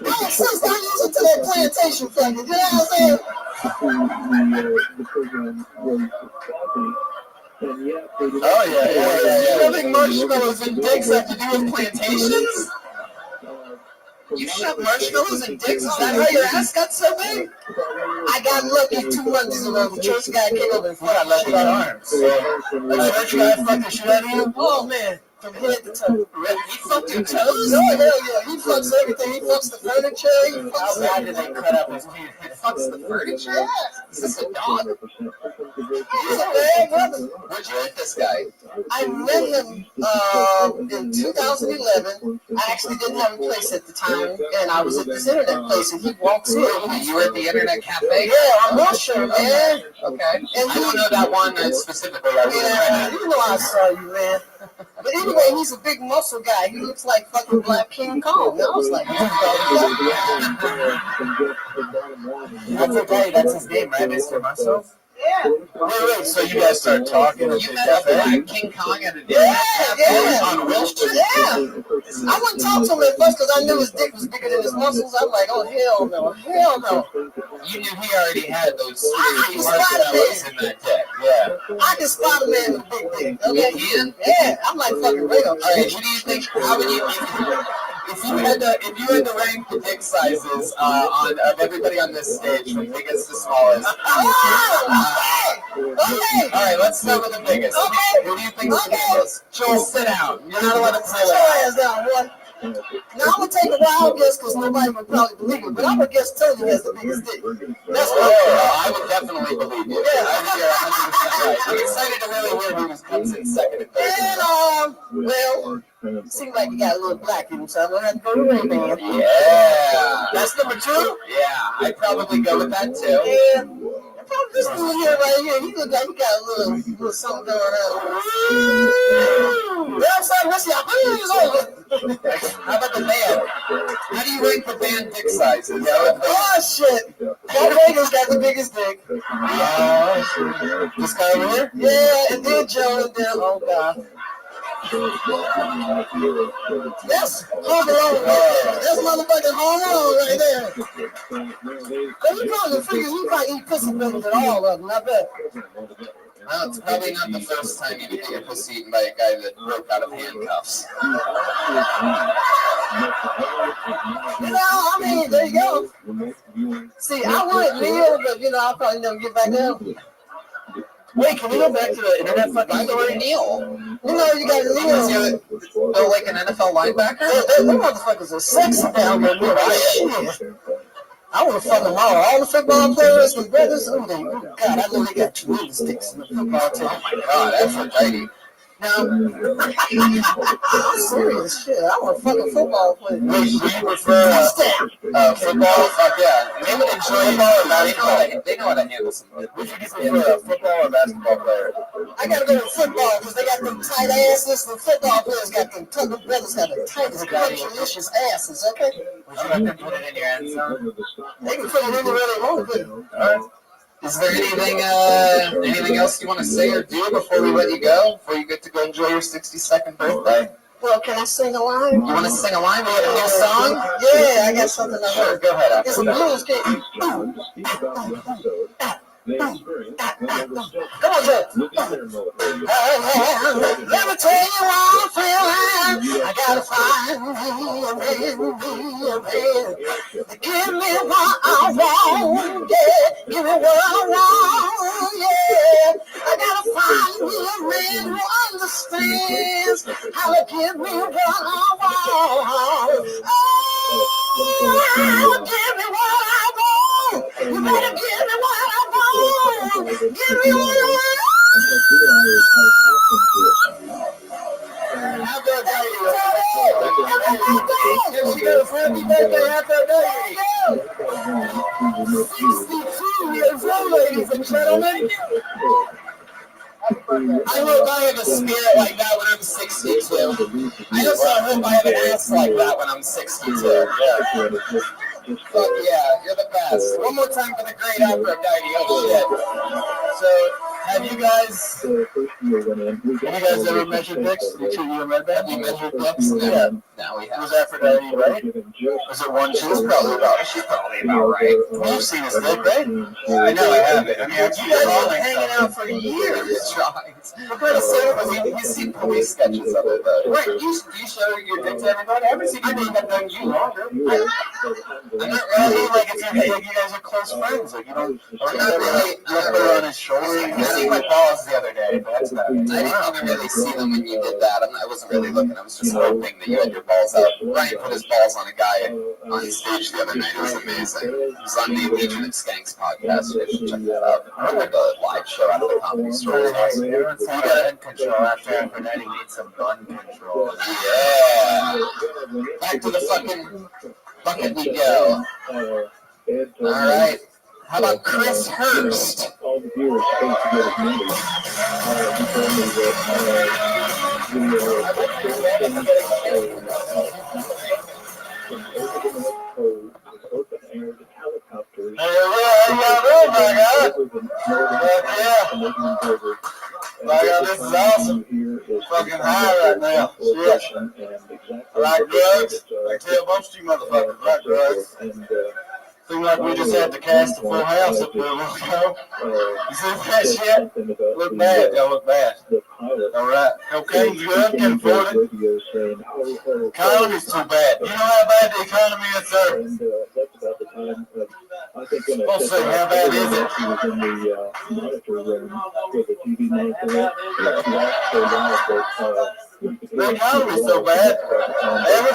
Oh, sis, don't use it to that plantation thing. You know what I'm saying? Oh, yeah. You don't think marshmallows and dicks have to do with plantations? You shove marshmallows and dicks? Is that how your ass got so big? I got lucky 2 months ago. The church guy came over and fucked lucky arms. The church guy fucking shit out of you? Oh, man. From head to toe. He fucked your toes? Oh, hell yeah. He fucks everything. He fucks the furniture. He fucks How bad did they cut up his teeth? He fucks the furniture? Yeah. Is this a dog? He's a bad brother. Where'd you meet this guy? I met him in 2011. I actually didn't have a place at the time, and I was at this internet place, and he walks in. You were at the internet cafe? Yeah, I'm not sure, man. Okay. And I don't know that one specifically. Yeah, you know I saw you, man. But anyway, he's a big muscle guy. He looks like fucking Black King Kong. I was like, Aphrodite, that's his name, right, Mr. Muscle? Yeah. Wait, so you guys start talking at the cafe? King Kong at a dinner cafe on Wilshire? Yeah. I wouldn't talk to him at first because I knew his dick was bigger than his muscles. I'm like, oh, hell no. Hell no. You knew he already had those three marshmallows in that dick. Yeah. I can spot a man with a big dick. Okay? You can? Yeah. I'm like fucking Ray. All right, what do you think? How would you... If if you had to rank the dick sizes of everybody on this stage from biggest to smallest. Okay. All right, let's start with the biggest. Okay. Who do you think is the biggest? Joel, sit down. You're not allowed to play Sit your ass down, boy. Now I'm gonna take a wild guess because nobody would probably believe it, but I'm gonna guess Tony has the biggest dick. That's what I would definitely believe you. Yeah, I think you're 100% right. I'm excited to really hear who comes in second and third. And well, seems like you got a little black in him, so I'm gonna have to go to Ray-Ban. Yeah. That's number 2? Yeah, I'd probably go with that too. Yeah. Probably this dude here right here, he look like he got a little something going on. Well, son, let's see, I'm over. How about the band? How do you rank the band dick sizes? Oh, shit. John Vegas got the biggest dick. This guy over here? Yeah, and then Joe, and then, oh, God. That's Home Alone right there. That's motherfucking Home Alone right there. But you probably figure he might eat pussy better than all of them, I bet. Well, it's probably not the first time you get your pussy eaten by a guy that broke out of handcuffs. You know, I mean, there you go. See, I would kneel, but, you know, I'll probably never get back down. Wait, can we go back to the internet fucking story? Neil. You know, you got Neil. Go like an NFL linebacker? Them motherfuckers are sexy down there. Shit. I want to fuck them all the football players with brothers. Oh, God, I know they got tremendous dicks in the football team. Oh, my God, that's Aphrodite. Now, I'm serious. Shit, I want to fuck a football player. Wait, do you prefer football? Fuck yeah. They would enjoy football or basketball. They know how to handle some. Would you prefer a football or basketball player? I gotta go with football because they got them tight asses. The football players got them the brothers got the tightest, delicious asses. Okay. Would you like to put it in your end zone? They can put it anywhere they want to put it. All right. Is there anything else you want to say or do before we let you go? Before you get to go enjoy your 62nd birthday? Well, can I sing a line? You want to sing a line? We have a new song? Yeah, I got something I Sure, go ahead. It's a blues kick. Come on, Joe. Let me tell you what I'm feeling. I gotta find me a man. Give me what I want, yeah. Give me what I want, yeah. I gotta find me a man who understands how to give me what I want. Oh, give me what I want. You better give me what I want. Give me what I want. Happy birthday. Happy birthday, Aphrodite. 62 years old, ladies and gentlemen. I hope I have a spirit like that when I'm 62. I also hope I have an ass like that when I'm 62. Yeah. Fuck yeah, you're the best. One more time for the great Aphrodite. Oh shit. So, have you guys ever measured dicks? You read that? Have you measured dicks? Yeah. Now we have. Was Aphrodite right? Was it one? She's probably about right. You've seen his dick, right? Yeah, I know I haven't. I mean, you guys have been hanging out for years. For quite a second, you've seen police sketches of it, though. Right, do you show your dick to everybody? I haven't seen anyone that done you longer. I'm not really, like, if you guys are close friends, like, you don't, I'm not really, put her on his shoulder. You see my balls the other day, but that's about it. I didn't even really see them when you did that. I wasn't really looking, I was just hoping that you had your balls out. Ryan put his balls on a guy on stage the other night, it was amazing. It was on the Legion of Skanks podcast, you should check that out. I heard the live show out of the Comedy Store. You got head control after Aphrodite needs some bun control. Yeah. Back to the fucking bucket we go. Alright. How about Chris Hurst? This is awesome. Fucking high right now. Shit. I like drugs. I tell most of you motherfuckers I like drugs. Seems like we just had to cast a full house up there a little ago. You see that shit? Look bad. Y'all look bad. All right. Cocaine's good. Can afford it. Economy's too bad. You know how bad the economy is, sir? We'll see. How bad is it? The economy's so bad. Every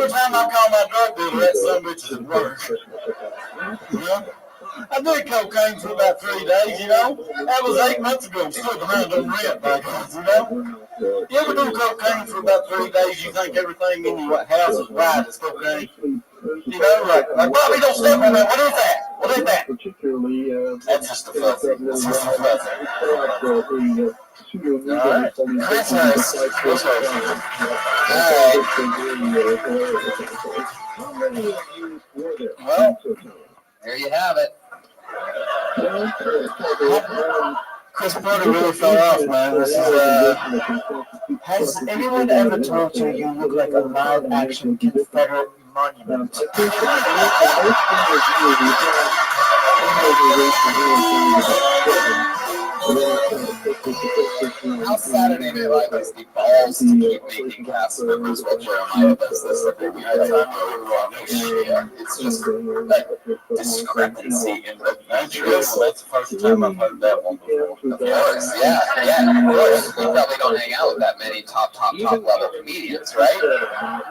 time I call my drug dealer, that son of a bitch is at work. I did cocaine for about 3 days, you know. That was 8 months ago. I'm still behind on rent, you know. You ever do cocaine for about 3 days, you think everything in your house is right as cocaine. You know, like Bobby, don't step on that. What is that? What is that? That's just a fuzzy. That's just a fuzzy. All right. Chris Harris. Chris Harris. All right. Well, there you have it. Chris Porter really fell off, man. This is, has anyone ever told you you look like a live-action Confederate monument? How Saturday Night Live has the balls to keep making cast members while Jeremiah does this every week. It's just that discrepancy in the features. That's the first time I've heard that one before. Of course, yeah, of course. We probably don't hang out with that many top level comedians, right?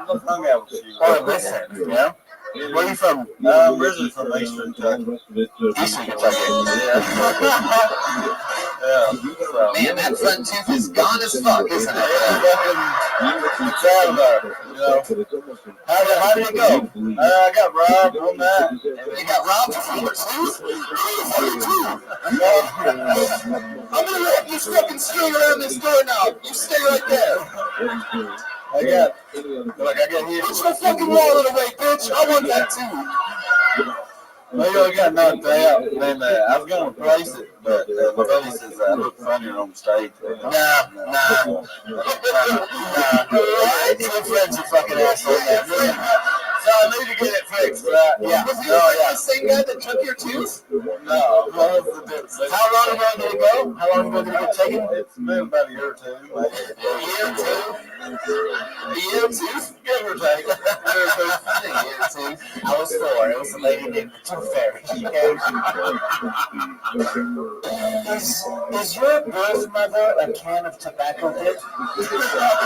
Or listen, you know? Where are you from? I'm originally from Eastern Kentucky. Eastern Kentucky. Yeah. Man, that front tooth is gone as fuck, isn't it? It's out of there. You know. How did it go? I got robbed one night. You got robbed from your tooth? I'm gonna let you fucking string around this doorknob. You stay right there. I got hit. Put your fucking wallet away, bitch. I want that too. Maybe I got knocked out. Then I was going to replace it, but my buddy says I look funnier on stage. Nah. Your friends are fucking assholes. So I need to get it fixed, right? Yeah. Was the same guy that took your tooth? No. How long ago did it go? How long ago did it get taken? It's been about a year or two. A year or two? Give or take. I was 4. It was a lady named the Tooth Fairy. Is your birth mother a can of tobacco dip?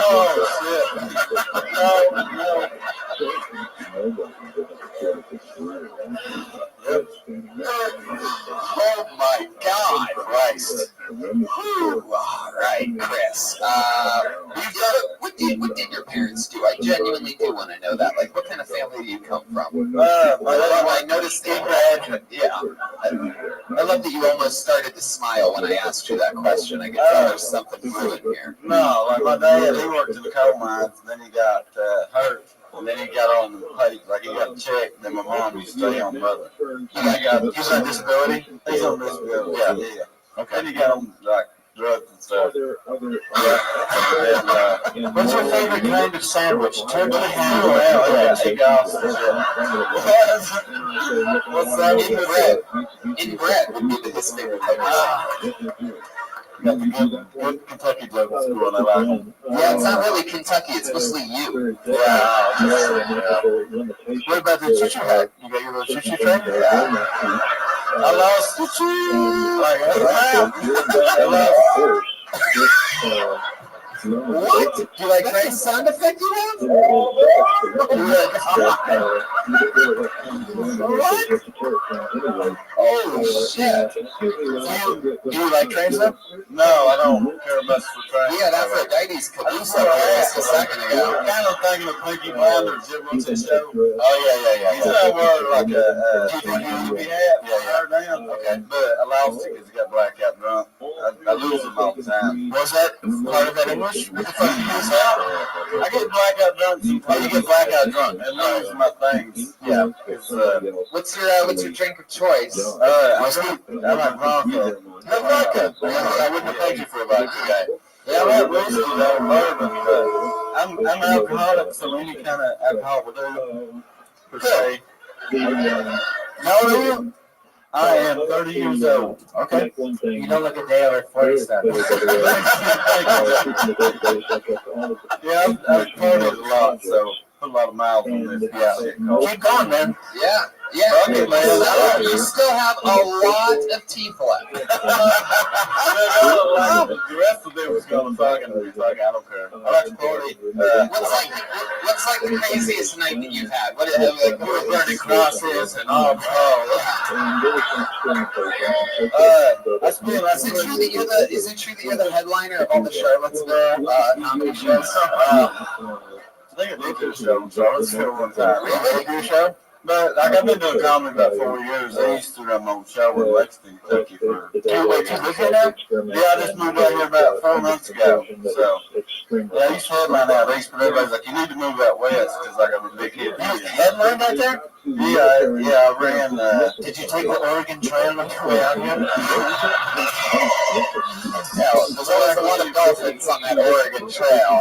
Oh, shit. No. Oh my God, Christ. All right, Chris. What did your parents do? I genuinely do want to know that. Like, what kind of family do you come from? I noticed that. Yeah. I love that you almost started to smile when I asked you that question. I could tell there's something brewing here. No, like my dad, he worked in the coal mines, and then he got hurt. And then he got on the plate, like he got checked. Then my mom used to stay on mother. He's on disability? He's on disability. Yeah. Okay. Then he got on, like, drugs and stuff. What's your favorite kind of sandwich? Turkey, ham, or egg off. What's that? In bread would be his favorite type of sandwich. Got the good Kentucky joke at school, and I like them. Yeah, it's not really Kentucky, it's mostly you. Yeah. What about the choo-choo hat? You got your little choo-choo train? Yeah. I lost choo-choo! Like, What? Do you like that sound effect you have? What? Oh, shit. Do you like trains, though? No, I don't care much for trains. We had Aphrodite's caboose up here just a second ago. I'm kind of thinking of Pinky Blinders. What's that show? Oh, yeah. He's not wearing like a TV hat. Yeah. Okay. But I lost it because he got blackout drunk. I lose him all the time. Was that part of that English? What the fuck did you say? I get blackout drunk. Oh, you get blackout drunk. I lose my things. Yeah. What's your drink of choice? Whiskey? I like vodka. No vodka. I wouldn't have paid you for a vodka guy. Yeah, I like whiskey, though, bourbon, but I'm alcoholic, so any kind of alcohol will do, per se. How old are you? I am 30 years old. Okay. You don't look a day over 47. Yeah, I've partied a lot, so put a lot of miles on this. Yeah. Keep going, man. Yeah. Yeah. Okay, man. You still have a lot of teeth left. The rest of it was going to fucking, I don't care. I like to party. What's like the craziest night that you've had? What is like we were burning crosses and is it true that you're the headliner of all the Charlottesville comedy shows? I think I did do a show in Charlottesville one time. Really? Did you do a show? But like I've been doing comedy about 4 years. I used to run my own show in Lexington, Kentucky for 2 weeks. Yeah, I just moved out here about 4 months ago. So yeah, I used to headline out east, but everybody's like, you need to move out west because I got a big hit. Headline out there? Yeah, I ran. Did you take the Oregon Trail on your way out here? Yeah, there's always a lot of dolphins on that Oregon Trail.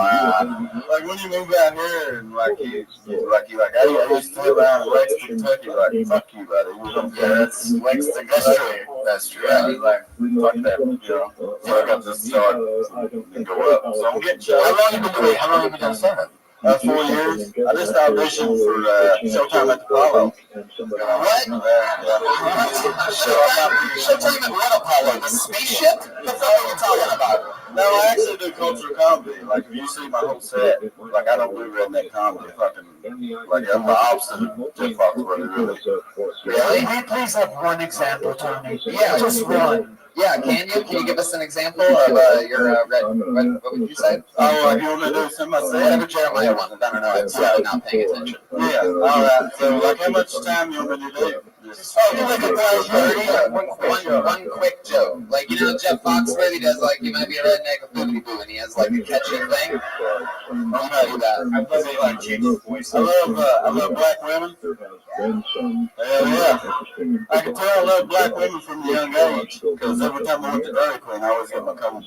Like when you move out here and like you I used to live out in Lexington, Kentucky. Like fuck you, buddy. That's Lexington. That's true. Yeah, like fuck that, you know. So I got this start and go up. So I'm getting shows. How long have you been doing stand-up? 4 years. I just auditioned for Showtime at the Apollo. What? Showtime at what Apollo? The spaceship? What the fuck are you talking about? No, I actually do cultural comedy. Like, if you see my whole set, like, I don't do redneck comedy. Fucking, like, I'm the opposite of Jeff Foxworthy, really. Really? Can we please have one example, Tony? Yeah, just one. Yeah, can you give us an example of your red? What would you say? Oh, like you want me to do some myself? Whatever Jeremiah wanted. I don't know. I'm probably not paying attention. Yeah. All right. So, like, how much time you want me to do? One quick joke. Like, you know, Jeff Foxworthy does, like, you might be a redneck of boobity boo, and he has, like, a catchy thing. I'll tell you that. I love black women. Hell yeah. I can tell I love black women from a young age, because every time I went to Dairy Queen, I always get my coat.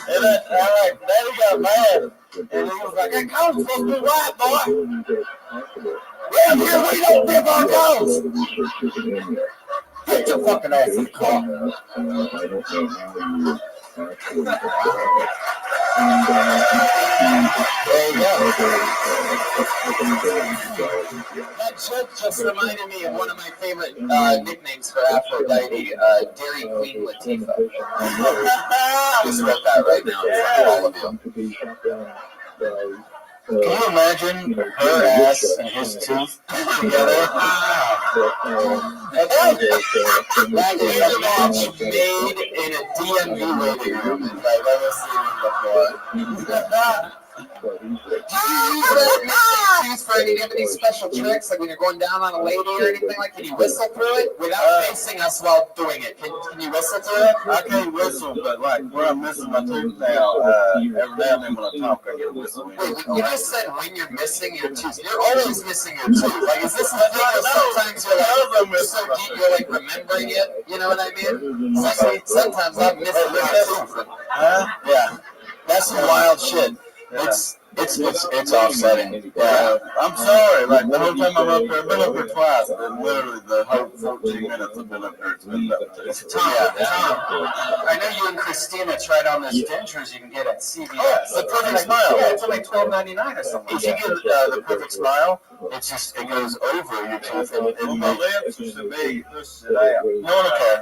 And Daddy got mad, and he was like, that coat's supposed to be white, boy. Well, here we don't dip our toes. Get your fucking ass in the car. There you go. That joke just reminded me of one of my favorite nicknames for Aphrodite, Dairy Queen Latifah. I just wrote that right now in front of all of you. Can you imagine her ass and his tooth together? That is a match made in a DMV waiting room, if I've ever seen it before. Do you use that tooth for any of these special tricks, like when you're going down on a lady or anything? Like, can you whistle through it without facing us while doing it? Can you whistle through it? I can't whistle, but like where I'm missing my tooth now, every now and then when I talk, I get a whistle. Wait, you just said when you're missing your tooth. You're always missing your tooth. Like, is this the thing where sometimes you're like so deep you're like remembering it? You know what I mean? Sometimes I'm missing my tooth. Yeah, that's some wild shit. It's offsetting. Yeah, I'm sorry. Like the whole time I'm up here, I've been up here twice, and literally the whole 14 minutes I've been up here. It's been up to Tom, I know you and Christina tried on those dentures you can get at CVS. Oh, the Perfect Smile. Yeah, it's like $12.99 or something. If you get the Perfect Smile, it goes over your tooth. And my lips used to be this shit out. No one will care.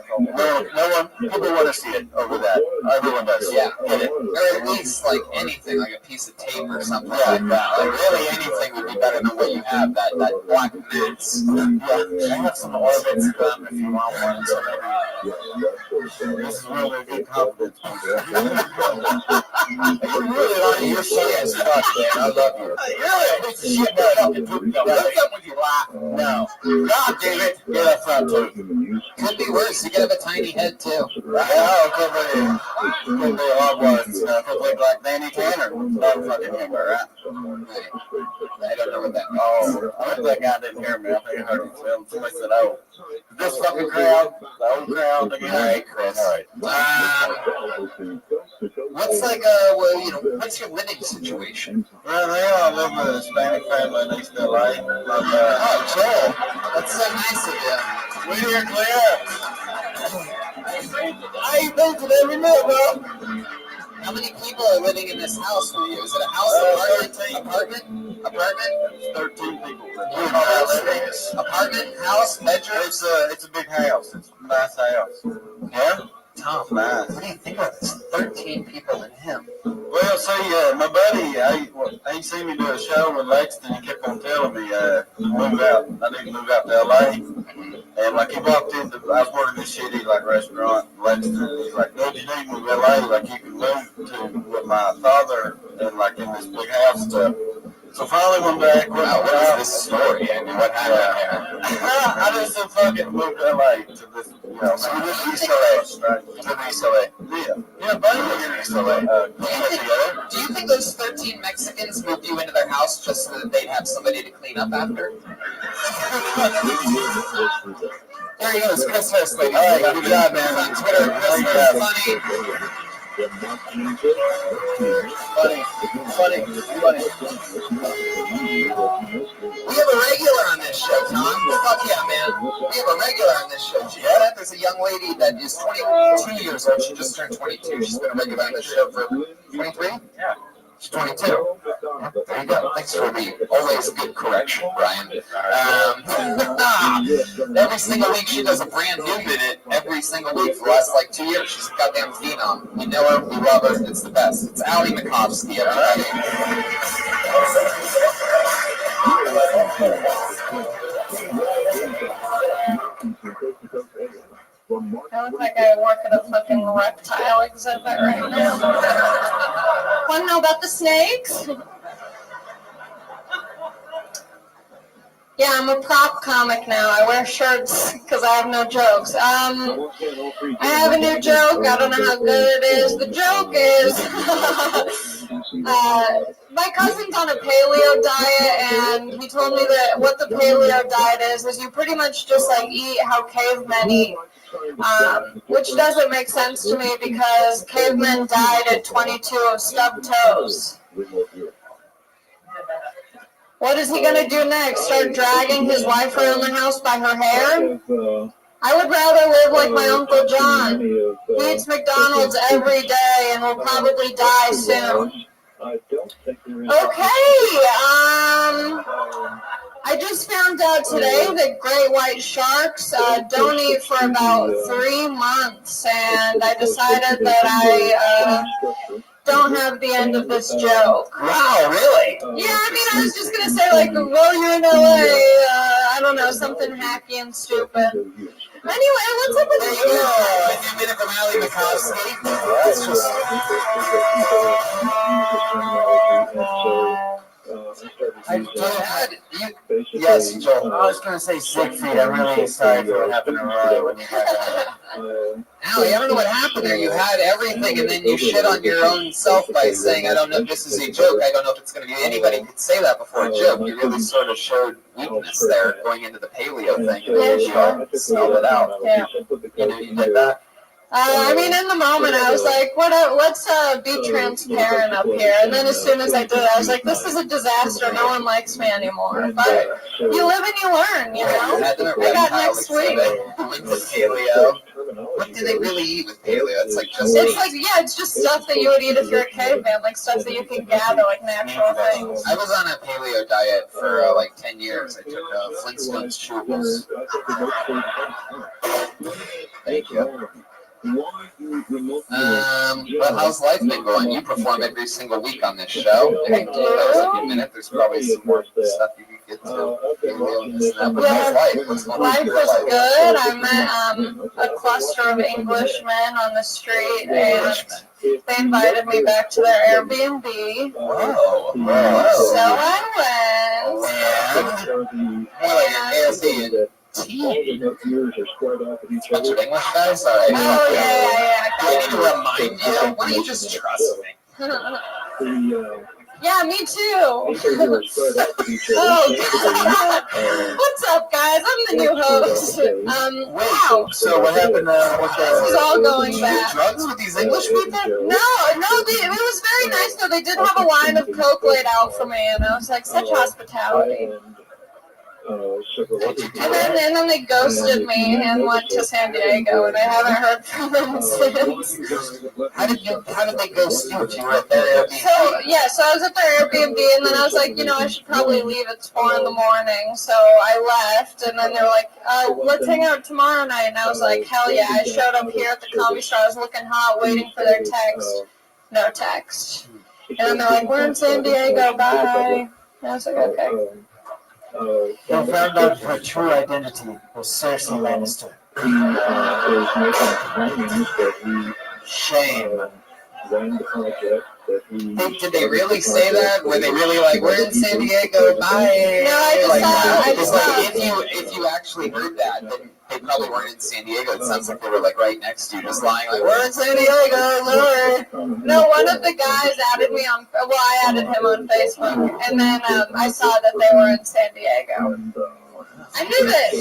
No one. People want to see it over that. Everyone does. Yeah, get it. Or at least like anything, like a piece of tape or something like that. Like really anything would be better than what you have. That black mass. Yeah, I have some orbits if you want one. So maybe this is really a good confidence. You're really on your shit as fuck, man. I love you. Really? Shit, no, fucking poop. What's up with your laugh? No. God damn it. Get up front, too. Could be worse. You could have a tiny head, too. Could be hard ones. Could look like Danny Tanner. No fucking humor, right? I don't know what that means. Oh, I think that guy didn't hear me. I think I heard him. Somebody said, oh. This fucking crowd, the old crowd again. All right, Chris. All right. What's what's your living situation? Well, they all live with a Hispanic family in East LA. Oh, Joel, that's so nice of you. We're here, Claire. I ain't visited every minute, bro. How many people are living in this house with you? Is it a house, apartment? 13 people. Apartment, house, bedroom? It's a big house. It's a nice house. Yeah? Tom, Nice. what do you think of this? 13 people in him. Well, see, my buddy, he seen me do a show with Lexington. He kept on telling me move out. I need to move out to LA. And like he walked into, I was working this shitty like restaurant in Lexington. And he's like, "Dude, you need to move to LA. Like you can move to with my father and like in this big house stuff." So finally one day, Wow, what is this story? I mean, what happened there? I just said, "Fuck it, move to LA to this, So you live in East LA? You live in East LA? Yeah, buddy, we're in East LA. Do you think those 13 Mexicans moved you into their house just so that they'd have somebody to clean up after? There he goes, Chris Hurst, ladies. All right, good job, man. On Twitter, Chris Hurst, funny. Funny. We have a regular on this show, Tom. Fuck yeah, man. We have a regular on this show. You know that? There's a young lady that is 22 years old. She just turned 22. She's been a regular on this show for 23? Yeah. She's 22. Yeah, there you go. Thanks for the always good correction, Brian. Every single week she does a brand new minute every single week for the last like 2 years. She's a goddamn phenom. We know her, we love her, it's the best. It's Ali Makovsky, everybody. I look like I work at a fucking reptile exhibit right now. Want to know about the snakes? Yeah, I'm a prop comic now. I wear shirts because I have no jokes. I have a new joke. I don't know how good it is. The joke is my cousin's on a paleo diet, and he told me that what the paleo diet is you pretty much just like eat how cavemen eat. Which doesn't make sense to me because cavemen died at 22 of stubbed toes. What is he going to do next? Start dragging his wife around the house by her hair? I would rather live like my Uncle John. He eats McDonald's every day and will probably die soon. Okay, I just found out today that great white sharks don't eat for about 3 months, and I decided that I don't have the end of this joke. Wow, really? Yeah, I mean, I was just going to say, like, well, you're in LA, I don't know, something hacky and stupid. Anyway, what's up with you? A new minute from Ali Makovsky. That's just... Yes, Joel. I was going to say Siegfried. I'm really sorry for what happened to Roy when you got Allie, I don't know what happened there. You had everything, and then you shit on your own self by saying, I don't know if this is a joke. I don't know if it's going to be... Anybody could say that before a joke. You really sort of showed weakness there going into the paleo thing. Yeah, sure. Smelled it out. Yeah. You know, you did that. I mean, in the moment, I was like, let's be transparent up here. And then as soon as I did it, I was like, this is a disaster. No one likes me anymore. But you live and you learn, you know? I got next week. Paleo. What do they really eat with paleo? It's like just... It's just stuff that you would eat if you're a caveman, like stuff that you can gather, like natural things. I was on a paleo diet for like 10 years. I took Flintstones chewables. Thank you. Well, how's life been going? You perform every single week on this show. Hey, that was a good minute. There's probably some more stuff you can get to. But how's life? What's going on? Life was good. I met a cluster of Englishmen on the street, and they invited me back to their Airbnb. Whoa. So I went. Airbnb. Bunch of English guys? All right. Oh, yeah. I need to remind you. Why don't you just trust me? Yeah, me too. Oh, What's up, guys? I'm the new host. Wow. So what happened with This is all going back. drugs with these English people? No, it was very nice though. They did have a line of Coke laid out for me, and I was like, such hospitality. And then they ghosted me and went to San Diego, and I haven't heard from them since. How did they ghost you if you were at their Airbnb? So I was at their Airbnb, and then I was like, I should probably leave. It's 4 a.m. So I left, and then they were like, let's hang out tomorrow night. And I was like, hell yeah. I showed up here at the Comedy Store. I was looking hot, waiting for their text. No text. And then they're like, we're in San Diego, bye. And I was like, okay. They found out her true identity was Cersei Lannister. Shame. Did they really say that? Were they really like, we're in San Diego, bye? No, I just saw. If you actually heard that, then they probably weren't in San Diego. It sounds like they were like right next to you, just lying like, we're in San Diego, Lord. No, one of the guys added me on. Well, I added him on Facebook, and then I saw that they were in San Diego. I knew that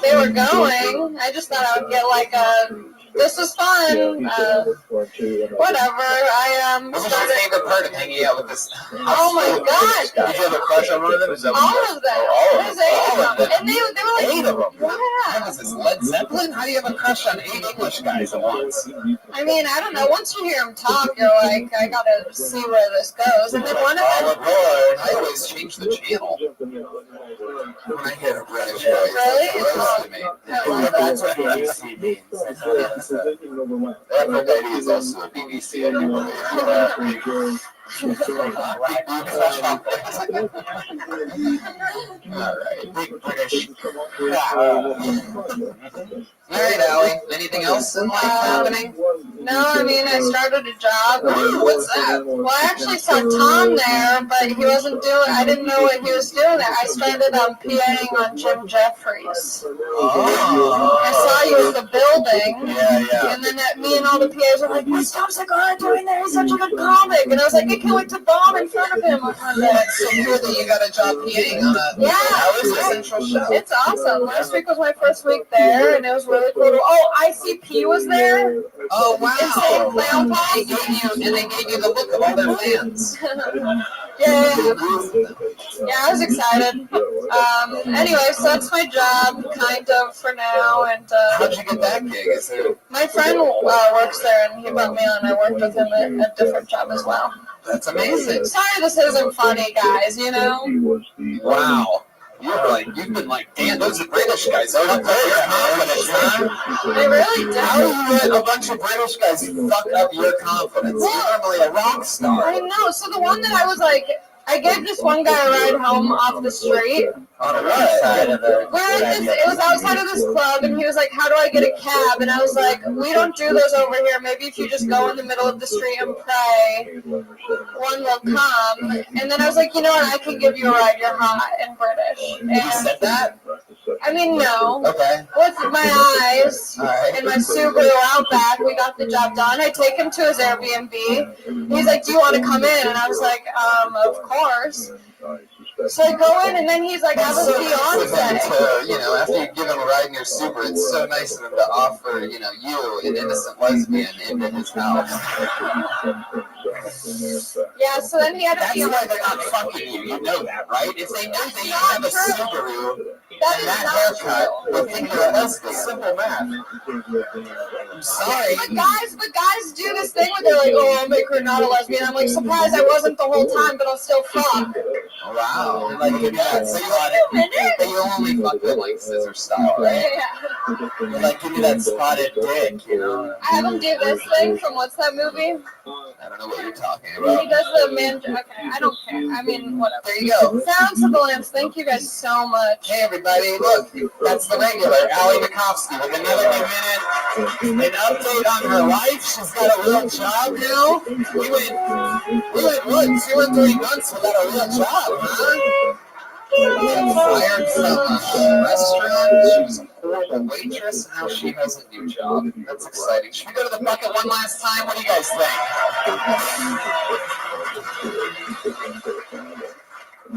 they were going. I just thought I would get like a. This was fun. Whatever. What was your favorite part of hanging out with this? Oh my god! Did you have a crush on one of them? All of them. There's 8 of them. And they were like, 8 of them? Yeah. What is this, Led Zeppelin? How do you have a crush on 8 English guys at once? I mean, I don't know. Once you hear them talk, you're like, I gotta see where this goes. And then one of them. I always change the channel when I hear a British voice. Really? That's what BBC means. Aphrodite is also a BBC, I do believe. Alright, big British. Alright, Allie, anything else in life happening? No, I mean, I started a job. Ooh, what's that? Well, I actually saw Tom there, but he wasn't doing, I didn't know what he was doing there. I started PAing on Jim Jeffries. Oh. I saw you in the building. Yeah. And then me and all the PAs were like, what's Tom Segura doing there? He's such a good comic. And I was like, I can't wait to bomb in front of him on Monday. So cool that you got a job PAing on a central show. It's awesome. Last week was my first week there, and it was really cool. Oh, ICP was there. Oh, wow. Insane Clown Pop. They gave you the look of all their fans. Yeah, I was excited. Anyway, so that's my job, kind of, for now. And how'd you get that gig? My friend works there, and he brought me on. I worked with him at a different job as well. That's amazing. Sorry this isn't funny, guys, Wow. You've been like, damn, those are British guys. They're not very confident, huh? They really do. How do you let a bunch of British guys fuck up your confidence? You're normally a rock star. I know. So the one that I was like, I gave this one guy a ride home off the street. On the right side of the... It was outside of this club, and he was like, how do I get a cab? And I was like, we don't do those over here. Maybe if you just go in the middle of the street and pray, one will come. And then I was like, you know what? I can give you a ride. You're hot and British. And you said that? I mean, no. Okay. With my eyes and my Subaru Outback, we got the job done. I take him to his Airbnb. He's like, do you want to come in? And I was like, of course. So I go in, and then he's like, I have a fiance. After you give him a ride in your Super, it's so nice of him to offer, you, an innocent lesbian into his house. Yeah, so then he had a That's fiance. why they're not fucking you. You know that, right? If they knew that you have a Subaru and that haircut, they think you're a lesbian. Simple math. I'm sorry. But guys do this thing where they're like, oh, I'll make her not a lesbian. I'm like, surprised I wasn't the whole time, but I'll still fuck. Wow. Like, you only fuck with, like, scissor style, right? Yeah. You're like, give me that spotted dick, I have him do this thing from what's that movie? I don't know what you're talking about. He does the man. Okay, I don't care. I mean, whatever. There you go. Sounds of the Lambs. Thank you guys so much. Hey, everybody. Look, that's the regular, Allie Makovsky, with another minute. An update on her life. She's got a real job now. We went, what, 2 or 3 months without a real job, huh? Fired from a restaurant. She was a horrible waitress, and now she has a new job. That's exciting. Should we go to the bucket one last time? What do you guys think?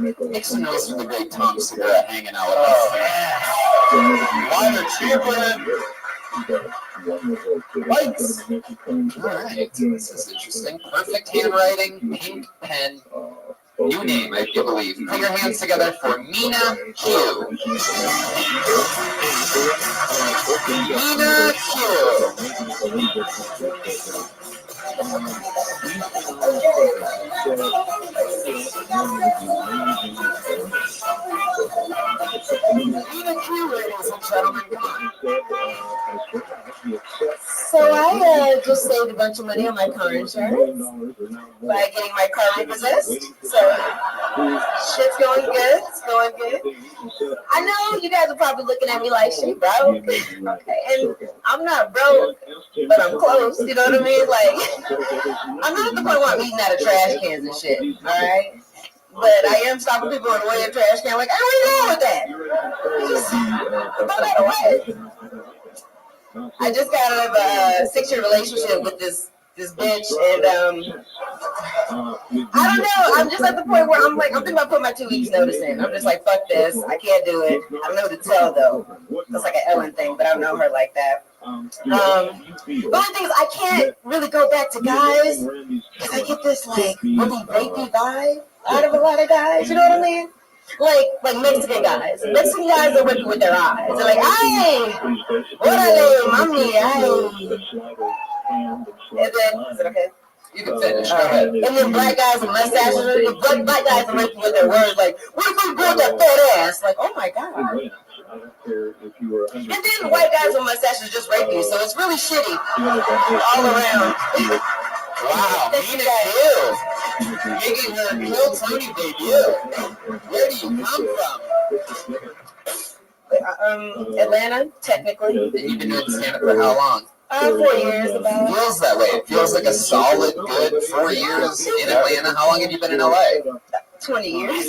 Make some noise for the great Tom Segura hanging out with us. Lighter cheaper. Lights. All right, this is interesting. Perfect handwriting, pink pen. New name, I do believe. Put your hands together for Mina Q. Mina Q. Mina Q, ladies and gentlemen, come on. So I just saved a bunch of money on my car insurance by getting my car repossessed. So shit's going good. It's going good. I know you guys are probably looking at me like, she broke. Okay, and I'm not broke, but I'm close. You know what I mean? Like, I'm not at the point where I'm eating out of trash cans and shit. All right. But I am stopping people on the way in trash can. Like, hey, where you going with that? Throw that away. I just got out of a 6-year relationship with this bitch, and I don't know. I'm just at the point where I'm thinking about putting my 2 weeks notice in. I'm just like, fuck this. I can't do it. I don't know what to tell though. That's like an Ellen thing, but I don't know her like that. The only thing is I can't really go back to guys because I get this like really rapey vibe out of a lot of guys. You know what I mean? Like Mexican guys. Mexican guys are whipping with their eyes. They're like, ay, órale, mami, ay. And then, is it okay? You can finish. Go ahead. And then black guys with mustaches, black guys are whipping with their words like, what if we brought that fat ass? Like, oh my God. And then white guys with mustaches just rape you, so it's really shitty all around. Wow, Mina Q. Making her Kill Tony debut. Where do you come from? Atlanta, technically. And you've been doing stand-up for how long? 4 years about. It feels that way. It feels like a solid, good 4 years in Atlanta. How long have you been in LA? 20 years.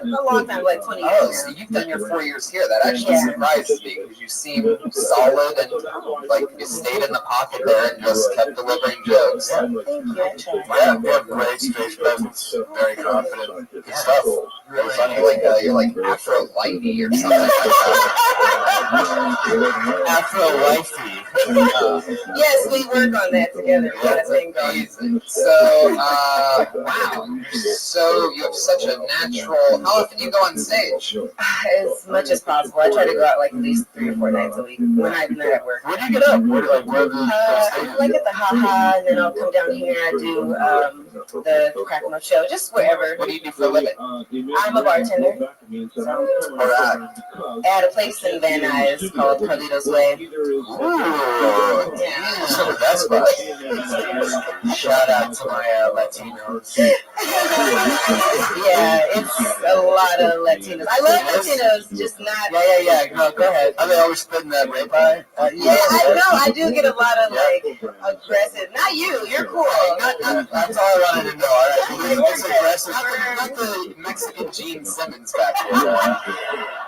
A long time, like 20 years. Oh, so you've done your 4 years here. That actually surprises me because you seem solid and like you stayed in the pocket there and just kept delivering jokes. Thank you. Yeah, you have great stage presence. Very confident. Good stuff. Really funny. You're like Afro-Lighty or something like that. Afro-wifey. Yes, we work on that together. Amazing. So, wow. So you have such a natural. How often do you go on stage? As much as possible. I try to go out like at least 3 or 4 nights a week when I'm not at work. Where do you get up? Where at the Ha-Ha, and then I'll come down here. I do the Crack 'em Up show, just wherever. What do you do for a living? I'm a bartender. So, at a place in Van Nuys called Carlito's Way. Ooh, yeah. So that's fun. Shout out to my Latinos. Yeah, it's a lot of Latinos. I love Latinos, just not. Yeah. No, go ahead. Are they always spitting that rape eye? Yeah, I know. I do get a lot of like aggressive. Not you. You're cool. That's all I wanted to know. All right, it's aggressive. Not the Mexican Gene Simmons back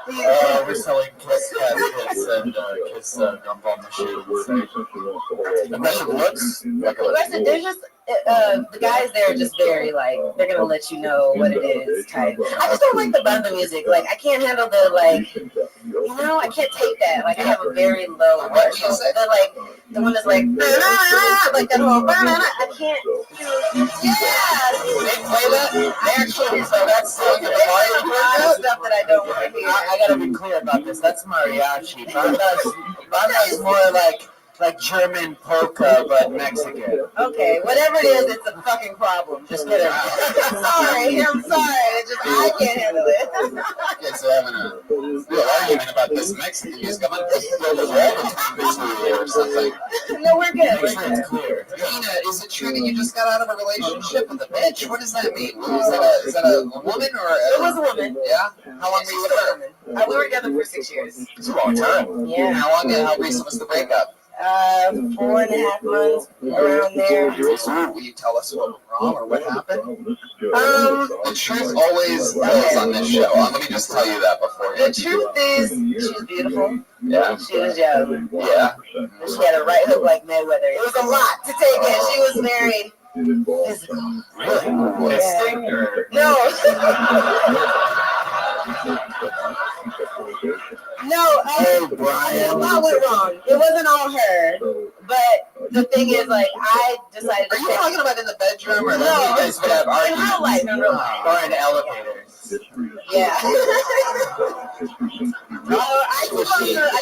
here. We're selling Kiss caskets and Kiss gumball machines. Aggressive looks. Aggressive. They're just the guys there are just very like they're gonna let you know what it is type. I just don't like the banda music. Like I can't handle the like. You know, I can't take that. Like I have a very low threshold. They're like the one that's like like that whole I can't. Yeah, they play that. They actually so that's stuff that I don't want to hear. I gotta be clear about this. That's mariachi. Banda is more like German polka, but Mexican. Okay, whatever it is, it's a fucking problem. Just kidding. I'm sorry. It's just I can't handle it. Okay, so having a real argument about this Mexican music. I'm gonna take the between or something. No, we're good. Make sure it's clear. Nina, is it true that you just got out of a relationship with a bitch? What does that mean? Is that a woman or It was a woman. Yeah? How long were you with her? We were together for 6 years. It's a long time. Yeah. How recent was the breakup? 4.5 months around there. Will you tell us what went wrong or what happened? The truth always goes on this show. Let me just tell you that before. The truth is, she was beautiful. Yeah. She was young. Yeah. She had a right hook like Mayweather. It was a lot to take in. She was very physical. Really? Fisting or? No. Oh, Brian. A lot went wrong. It wasn't all her, but the thing is, like, I decided. Are you talking about in the bedroom, or No, you guys would have in arguments? real life. In real life. Or in elevators? Yeah. I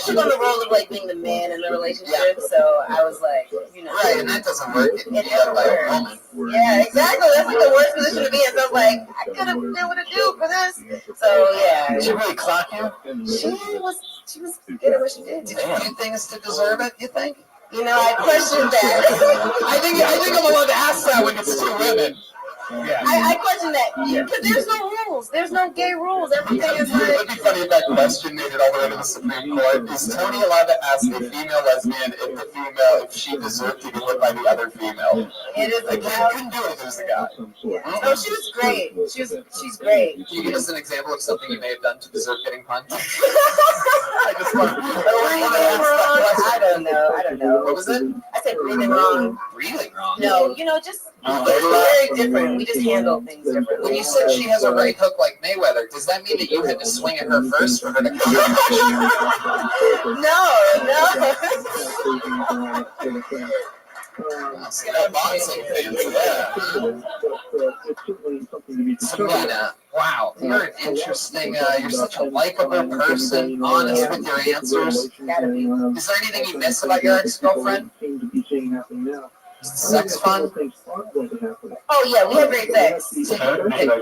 took on the role of like being the man in the relationship, so I was like, you know. Right, and that doesn't work. It doesn't by a work. woman. Yeah, exactly. That's like the worst position to be in. So I was like, I could have been what to do for this. So yeah. Did she really clock you? She was good at what she did. Did you do things to deserve it, you think? You know, I questioned that. I think I'm allowed to ask that when it's two women. Yeah. I question that because there's no rules. There's no gay rules. Everything is like. It'd be funny if that question made it all the way to the Supreme Court. Is Tony allowed to ask a female lesbian if she deserved to get hit by the other female? It is like, couldn't do it if it was a guy. No, she was great. She's great. Can you give us an example of something you may have done to deserve getting punched? I don't know. What was it? I said breathing wrong. Breathing wrong? No, you know, just it's very different. We just handle things differently. When you said she has a right hook like Mayweather, does that mean that you had to swing at her first for her to come? No. See that boxing fans, Selena, wow, you're an interesting, you're such a likable person, honest with your answers. Is there anything you miss about your ex-girlfriend? Sex fun? Oh yeah, we have great sex.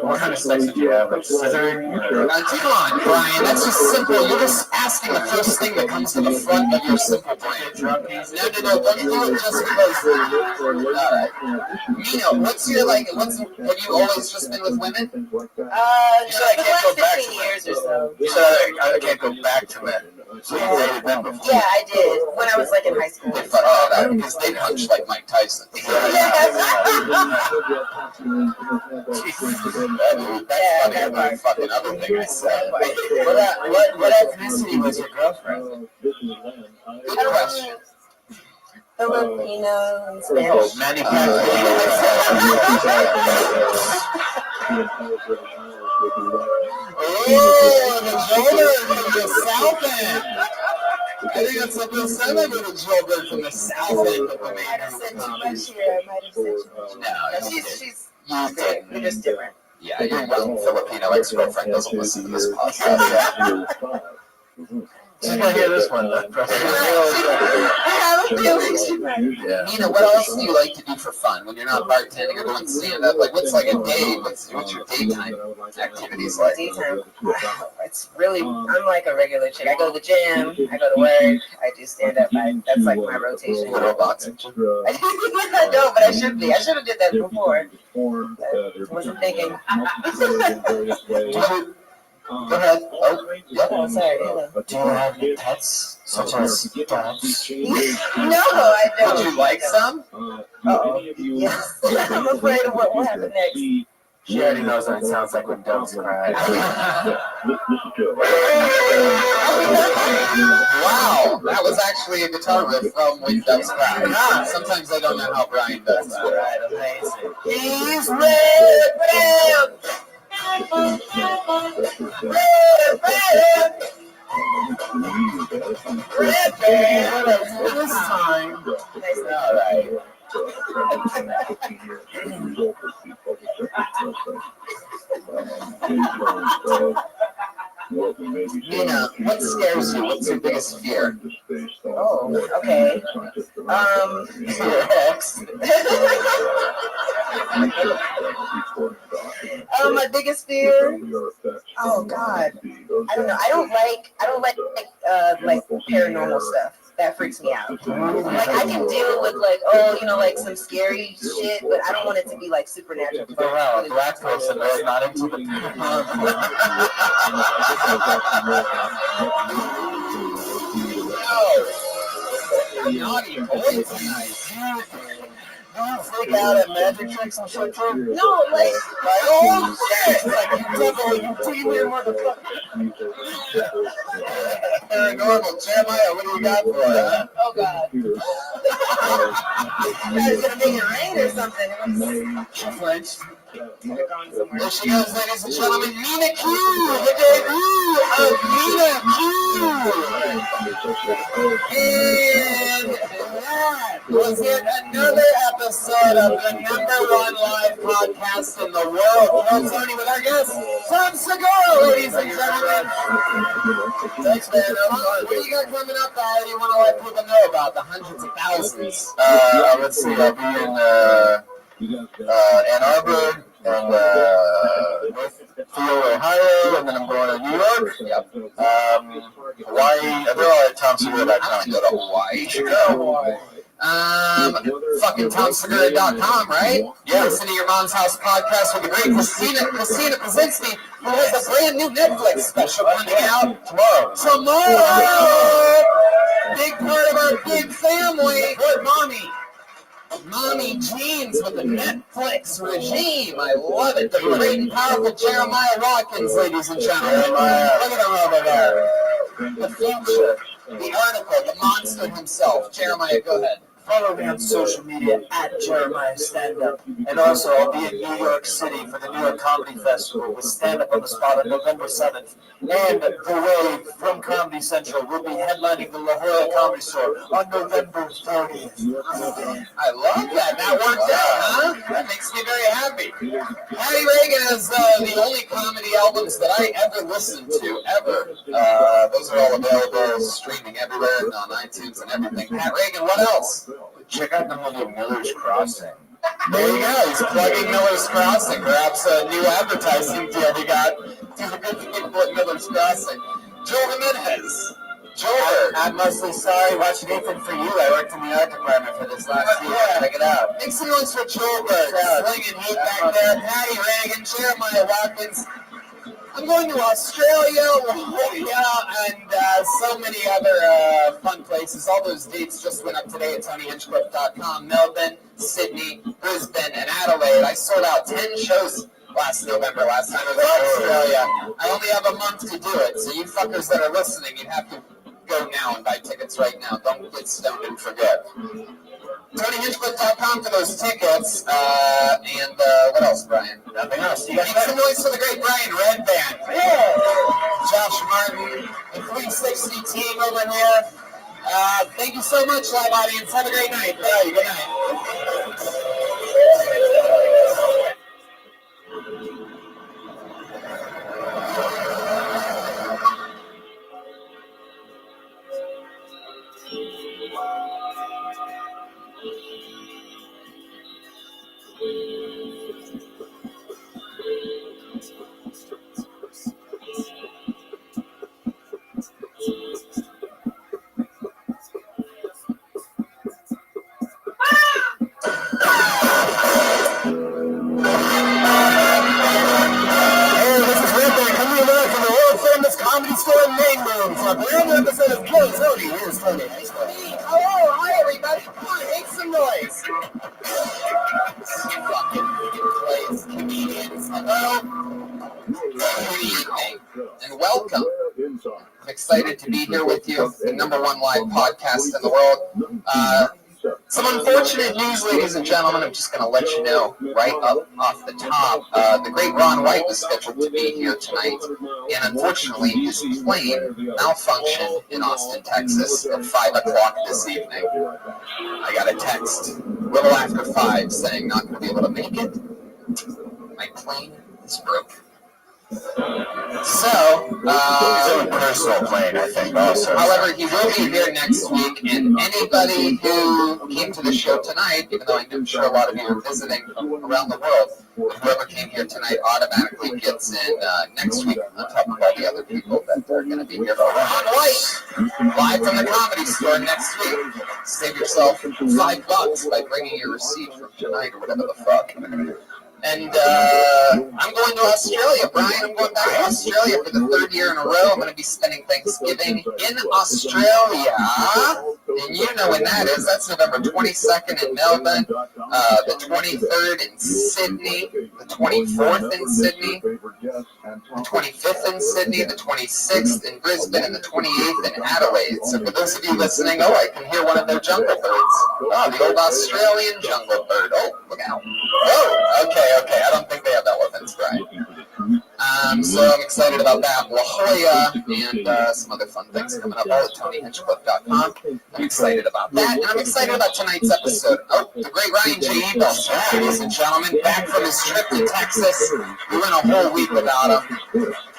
What kind of sex did you have? Like scissoring? Come on, Brian. That's just simple. You're just asking the first thing that comes to the front of your simple brain. No. Don't do it just because. All right. Mina, have you always just been with women? You said I can't go back to 15 years or so. You said I can't go back to men. So you dated them before? Yeah, I did. When I was like in high school. They fucked that out because they punch like Mike Tyson. That's funny. Every fucking other thing I said. What ethnicity was your girlfriend? Good question. Filipino and Spanish. The jailbird from the south end. I think that's what they said about the jailbird from the south end of the main. I have said too much here. I might have said too much. No, she's great. We're just different. Yeah, your young Filipino ex-girlfriend doesn't listen to this podcast. She's gonna hear this one. I have a feeling she might. Nina, what else do you like to do for fun when you're not bartending or doing stand-up? Like, what's like a day? What's your daytime activities like? Daytime. It's really, I'm like a regular chick. I go to the gym, I go to work, I do stand-up. That's like my rotation. Little boxing. I don't, but I should be. I should have did that before. I wasn't thinking. Go ahead. Oh, sorry. Do you have any pets, such as dogs? No, I don't. Would you like some? Uh-oh. Yes. I'm afraid of what will happen next. She already knows what it sounds like when dogs cry. Wow, that was actually a guitar riff from When Doves Cry. Sometimes I don't know how Brian does that. Right, amazing. He's red, red. This time. All right. Nina, what scares you? What's your biggest fear? Oh, okay. Your ex. My biggest fear. Oh God, I don't know. I don't like paranormal stuff. That freaks me out. Like I can deal with like some scary shit, but I don't want it to be like supernatural. Oh wow, a black person that's not into the Naughty boy tonight. Do you freak out at magic tricks and shit too? No, like oh shit! Like you devil, you demon motherfucker. paranormal. Jeremiah, what do you got for us? Oh God. You guys gonna make it rain or something? She flinched. There she goes, ladies and gentlemen. Mina Q, the debut of Mina Q. And that was yet another episode of the #1 live podcast in the world. Kill Tony with our guest, Tom Segura, ladies and gentlemen. Thanks, man. What do you got coming up that you want to let people know about? The hundreds of thousands. Let's see. I'll be in Ann Arbor and Northfield, Ohio, and then I'm going to New York. Yep. Hawaii. They're all at TomSegura.com. Go to Hawaii. You should go to Hawaii. Fucking TomSegura.com, right? Yeah. Listen to Your Mom's House podcast with the great Christina Krasinski, who has a brand new Netflix special coming out tomorrow. Big part of our big family. Good Mommy Jeans with the Netflix regime. I love it. The great and powerful Jeremiah Watkins, ladies and gentlemen. Look at him over there. The feature, the article, the monster himself. Jeremiah, go ahead. Follow me on social media at Jeremiah Stand Up. And also, I'll be in New York City for the New York Comedy Festival with Stand Up on the Spot on November 7th. And The Wave from Comedy Central will be headlining the La Jolla Comedy Store on November 30th. I love that. That worked out, huh? That makes me very happy. Patty Reagan has the only comedy albums that I ever listened to, ever. Those are all available streaming everywhere and on iTunes and everything. Pat Reagan, what else? Check out the movie Miller's Crossing. There you go. He's plugging Miller's Crossing. Perhaps a new advertising deal we got through the good people at Miller's Crossing. Joel Jimenez. Joel. I'm mostly sorry watching Ethan for you. I worked in the art department for this last year. Check it out. Make some noise for Joelberg. Slinging heat back there. Patty Reagan, Jeremiah Watkins. I'm going to Australia, and so many other fun places. All those dates just went up today at TonyHinchcliffe.com. Melbourne, Sydney, Brisbane, and Adelaide. I sold out 10 shows last November, last time I was in Australia. I only have a month to do it, so you fuckers that are listening, you have to go now and buy tickets right now. Don't get stoned and forget. TonyHinchcliffe.com for those tickets. And what else, Brian? Nothing else. Make some noise for the great Brian Red Band. Yeah. Josh Martin, the 360 team over here. Thank you so much, live audience. Have a great night. Bye. Good night. Comedy Store main room for a brand new episode of Kill Tony. Here's Tony. Nice Tony. Hello, hi everybody. Come on, make some noise. Fucking plays comedians. Hello. Good evening and welcome. I'm excited to be here with you. The #1 live podcast in the world. Some unfortunate news, ladies and gentlemen. I'm just going to let you know right up off the top. The great Ron White was scheduled to be here tonight, and unfortunately his plane malfunctioned in Austin, Texas at 5 o'clock this evening. I got a text a little after 5 saying not going to be able to make it. My plane is broken. So, he's on a personal plane, I think, also. However, he will be here next week, and anybody who came to the show tonight, even though I'm sure a lot of you are visiting around the world, whoever came here tonight automatically gets in next week on top of all the other people that are going to be here. Ron White, live from the Comedy Store next week. Save yourself $5 by bringing your receipt from tonight or whatever the fuck. And I'm going to Australia, Brian. I'm going back to Australia for the 3rd year in a row. I'm going to be spending Thanksgiving in Australia. And you know when that is. That's November 22nd in Melbourne, the 23rd in Sydney, the 24th in Sydney, the 25th in Sydney, the 26th in Brisbane, and the 28th in Adelaide. So for those of you listening, I can hear one of their jungle birds. Oh, the old Australian jungle bird. Oh, look out. Oh, okay. I don't think they have elephants, right? So I'm excited about that. La Jolla and some other fun things coming up, all at TonyHinchcliffe.com. I'm excited about that, and I'm excited about tonight's episode. Oh, the great Ryan J. Ebel, ladies and gentlemen, back from his trip to Texas. We went a whole week without him.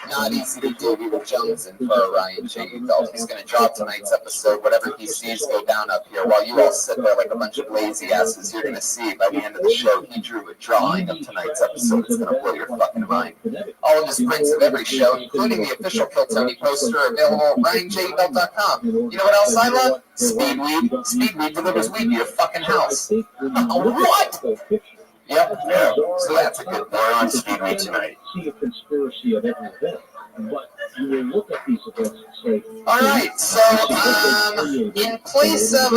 Not easy to do. We were jonesing for Ryan J. Ebel. He's going to drop tonight's episode. Whatever he sees go down up here. While you all sit there like a bunch of lazy asses, you're going to see by the end of the show, he drew a drawing of tonight's episode. It's going to blow your fucking mind. All of his prints of every show, including the official Kill Tony poster, available at RyanJEbel.com. You know what else I love? Speedweed. Speedweed delivers weed to your fucking house. What? Yep. Yeah. So that's a good one. We're on Speedweed tonight. All right. So, in place of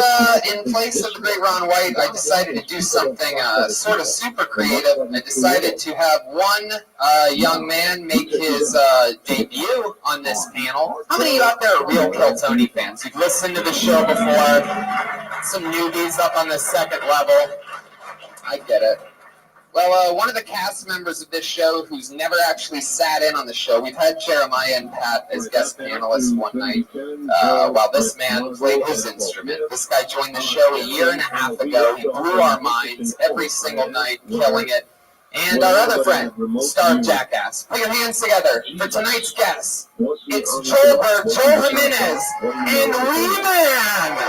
the great Ron White, I decided to do something sort of super creative. I decided to have one young man make his debut on this panel. How many of you out there are real Kill Tony fans? You've listened to the show before. Some newbies up on the second level. I get it. Well, one of the cast members of this show who's never actually sat in on the show, we've had Jeremiah and Pat as guest panelists one night while this man played his instrument. This guy joined the show a year and a half ago. He blew our minds every single night, killing it. And our other friend, Starved Jackass. Put your hands together for tonight's guest. It's Joel Jimenez, and Reman!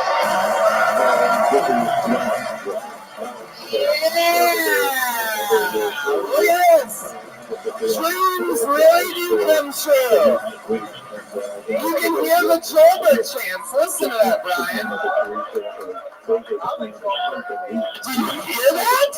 Yes! Dreams really do come true. You can hear the Joelberg chants. Listen to that, Brian. Do you hear that?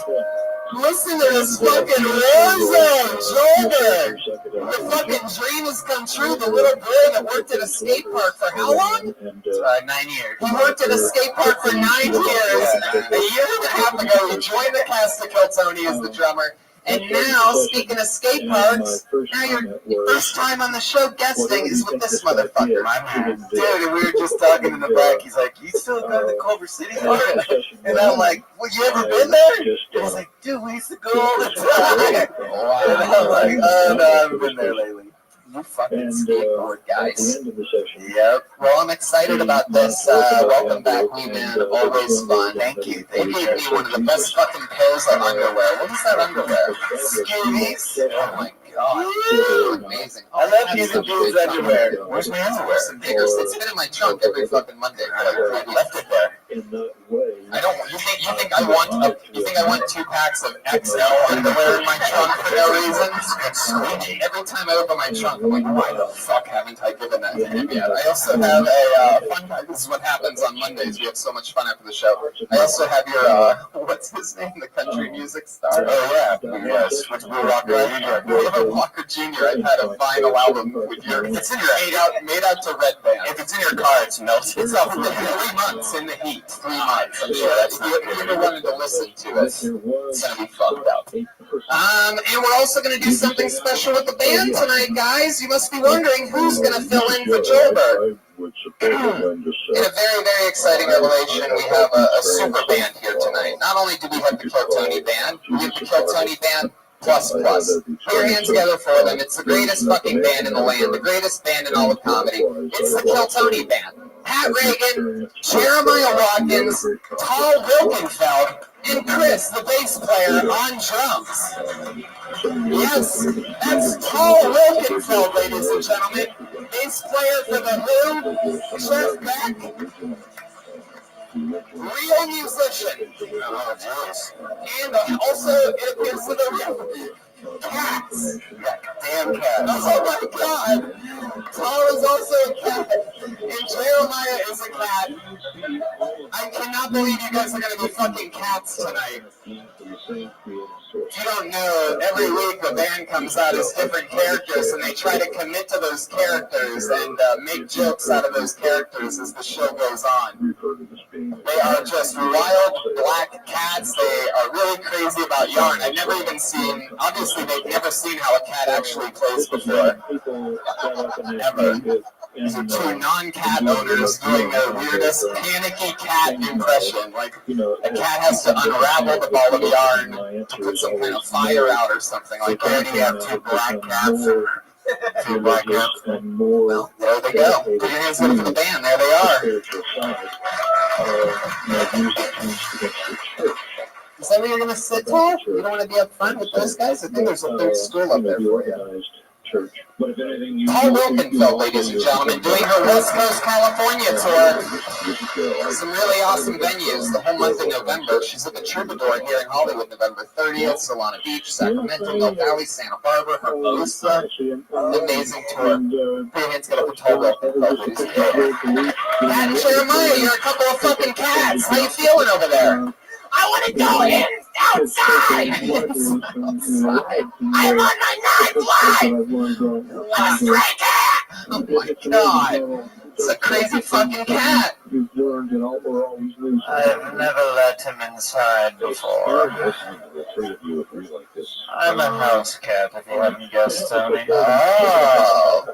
Listen to this fucking Warzone, Joelberg. The fucking dream has come true. The little boy that worked at a skate park for how long? 9 years. He worked at a skate park for 9 years. A year and a half ago, he joined the cast of Kill Tony as the drummer. And now, speaking of skate parks, now your first time on the show guesting is with this motherfucker. Dude, and we were just talking in the back. He's like, "You still go to the Culver City Park?" And I'm like, "Well, you ever been there?" And he's like, "Dude, we used to go all the time." And I'm like, "Oh, no, I haven't been there lately." You fucking skateboard guys. Yep. Well, I'm excited about this. Welcome back, we've been always fun. Thank you. They gave me one of the best fucking pairs of underwear. What is that underwear? Skivvies. Oh my god. Amazing. I love using dudes' underwear. Where's my underwear? It's been in my trunk every fucking Monday. I left it there. I don't. You think I want 2 packs of XL underwear in my trunk for no reason? Every time I open my trunk, I'm like, why the fuck haven't I given that to him yet? I also have a fun. This is what happens on Mondays. We have so much fun after the show. I also have your what's his name? The country music star. Oh yeah, yes. Will Walker Jr. Will Walker Jr. I've had a vinyl album with your. It's in your made out to Red Band. If it's in your car, it's melted. It's out for 3 months in the heat. 3 months. I'm sure that's not good. If you ever wanted to listen to it, it's gonna be fucked up. And we're also gonna do something special with the band tonight, guys. You must be wondering who's gonna fill in for Joelberg. In a very, very exciting revelation, we have a super band here tonight. Not only do we have the Kill Tony band, we have the Kill Tony band plus. Put your hands together for them. It's the greatest fucking band in the land, the greatest band in all of comedy. It's the Kill Tony band. Pat Reagan, Jeremiah Watkins, Tal Wilkenfeld, and Chris, the bass player, on drums. Yes, that's Tal Wilkenfeld, ladies and gentlemen. Bass player for The Who, Jeff Beck. Real musician. Oh, jeez. And also, it appears to the cats. Damn cats. Oh my god. Tal is also a cat. And Jeremiah is a cat. I cannot believe you guys are going to be fucking cats tonight. If you don't know, every week the band comes out as different characters, and they try to commit to those characters and make jokes out of those characters as the show goes on. They are just wild black cats. They are really crazy about yarn. I've never even seen, obviously they've never seen how a cat actually plays before. Ever. These are two non-cat owners doing their weirdest panicky cat impression. Like a cat has to unravel the ball of yarn to put some kind of fire out or something. Like there you have two black cats. Two black cats. Well, there they go. Put your hands up for the band. There they are. Is that where you're going to sit, Paul? You don't want to be up front with those guys? I think there's a third stool up there for you. Paul Wilkenfeld, ladies and gentlemen, doing her West Coast California tour. Some really awesome venues the whole month of November. She's at the Troubadour here in Hollywood, November 30th, Solana Beach, Sacramento, Mill Valley, Santa Barbara, Hermosa. Amazing tour. Put your hands together for Paul Wilkenfeld, ladies and gentlemen. Pat and Jeremiah, you're a couple of fucking cats. How you feeling over there? I want to go in outside. Outside. I'm on my ninth life. I'm a stray cat. Oh my god. It's a crazy fucking cat. I've never let him inside before. I'm a house cat, if you haven't guessed, Tony. Oh,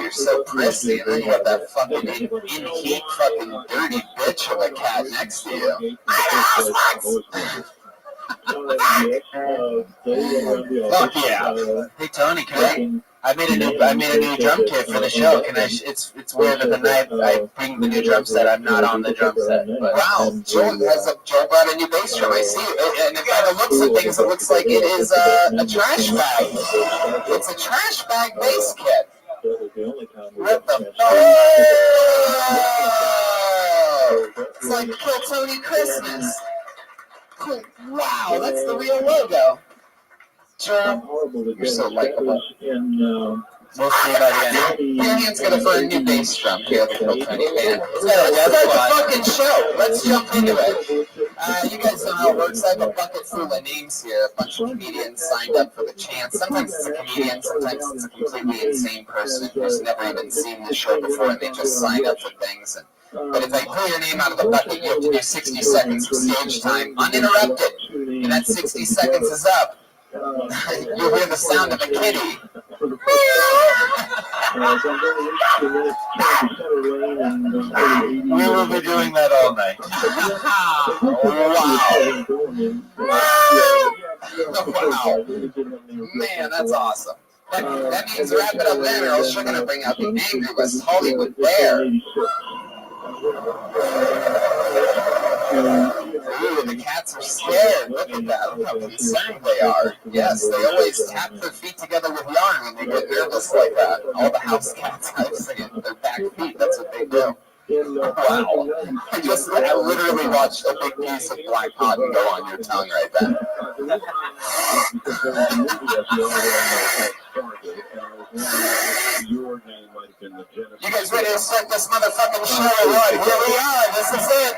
you're so prissy, and then you have that fucking in-heat fucking dirty bitch of a cat next to you. I'm a house once. Fuck yeah. Hey Tony, I made a new drum kit for the show. Can I? It's weird that the night I bring the new drum set, I'm not on the drum set. But. Wow, Joel brought a new bass drum. I see, and by the looks of things, it looks like it is a trash bag. It's a trash bag bass kit. What the fuck? It's like Kill Tony Christmas. Cool. Wow, that's the real logo. You're so likable. We'll see by the end. Put your hands together for a new bass drum here at the Kill Tony band. Let's start the fucking show. Let's jump into it. You guys know how it works. I have a bucket full of names here. A bunch of comedians signed up for the chance. Sometimes it's a comedian, sometimes it's a completely insane person who's never even seen the show before and they just signed up for things. But if I pull your name out of the bucket, you have to do 60 seconds of stage time uninterrupted. And that 60 seconds is up. You'll hear the sound of a kitty. We will be doing that all night. Wow. Man, that's awesome. That means wrap it up then, or else you're going to bring out the angry West Hollywood Bear. Ooh, the cats are scared. Look at that. Look how concerned they are. Yes, they always tap their feet together with yarn when they get nervous like that. All the house cats have their back feet. That's what they do. Wow. I literally watched a big piece of black cotton go on your tongue right then. You guys ready to start this motherfucking show or what? Here we are. This is it.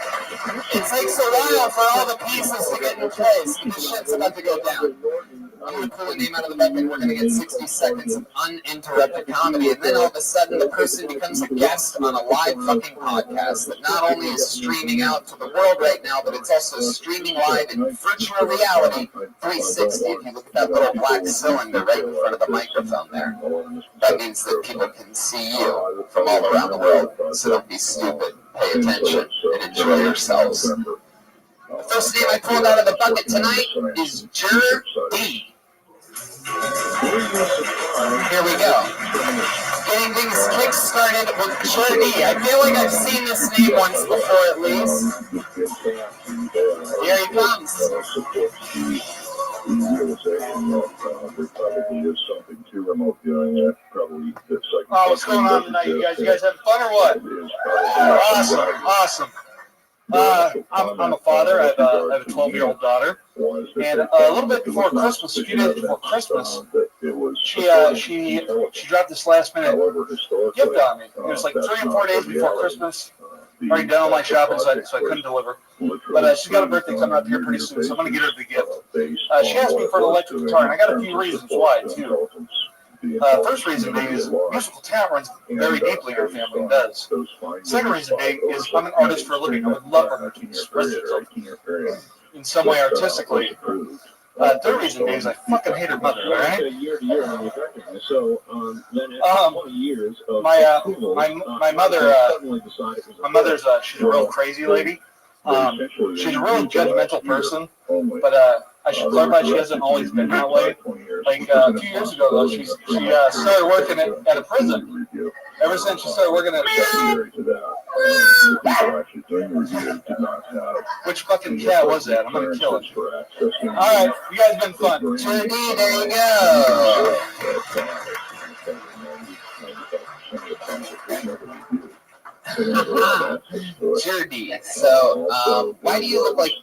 It takes a while for all the pieces to get in place. This shit's about to go down. I'm going to pull a name out of the bucket. We're going to get 60 seconds of uninterrupted comedy. And then all of a sudden, the person becomes a guest on a live fucking podcast that not only is streaming out to the world right now, but it's also streaming live in virtual reality 360. If you look at that little black cylinder right in front of the microphone there, that means that people can see you from all around the world. So don't be stupid. Pay attention and enjoy yourselves. The first name I pulled out of the bucket tonight is Jer-D. Here we go. Getting things kick-started with Jer-D. I feel like I've seen this name once before at least. Here he comes. Oh, what's going on tonight, you guys? You guys having fun or what? Awesome. I'm a father. I have a 12-year-old daughter, and a little bit before Christmas, a few days before Christmas, she dropped this last-minute gift on me. It was like 3 or 4 days before Christmas. Already done all my shopping, so I couldn't deliver. But she's got a birthday coming up here pretty soon, so I'm going to get her the gift. She asked me for an electric guitar, and I got a few reasons why, too. First reason being is musical talent runs very deeply in our family, it does. Second reason being is I'm an artist for a living. I would love for her to express herself in some way artistically. Third reason being is I fucking hate her mother, alright? My mother's she's a real crazy lady. She's a really judgmental person, but I should clarify she hasn't always been that way. Like a few years ago, though, she started working at a prison. Ever since she started working at a prison. Which fucking cat was that? I'm gonna kill it. Alright, you guys been fun. JD, there you go. Judy, so why do you look like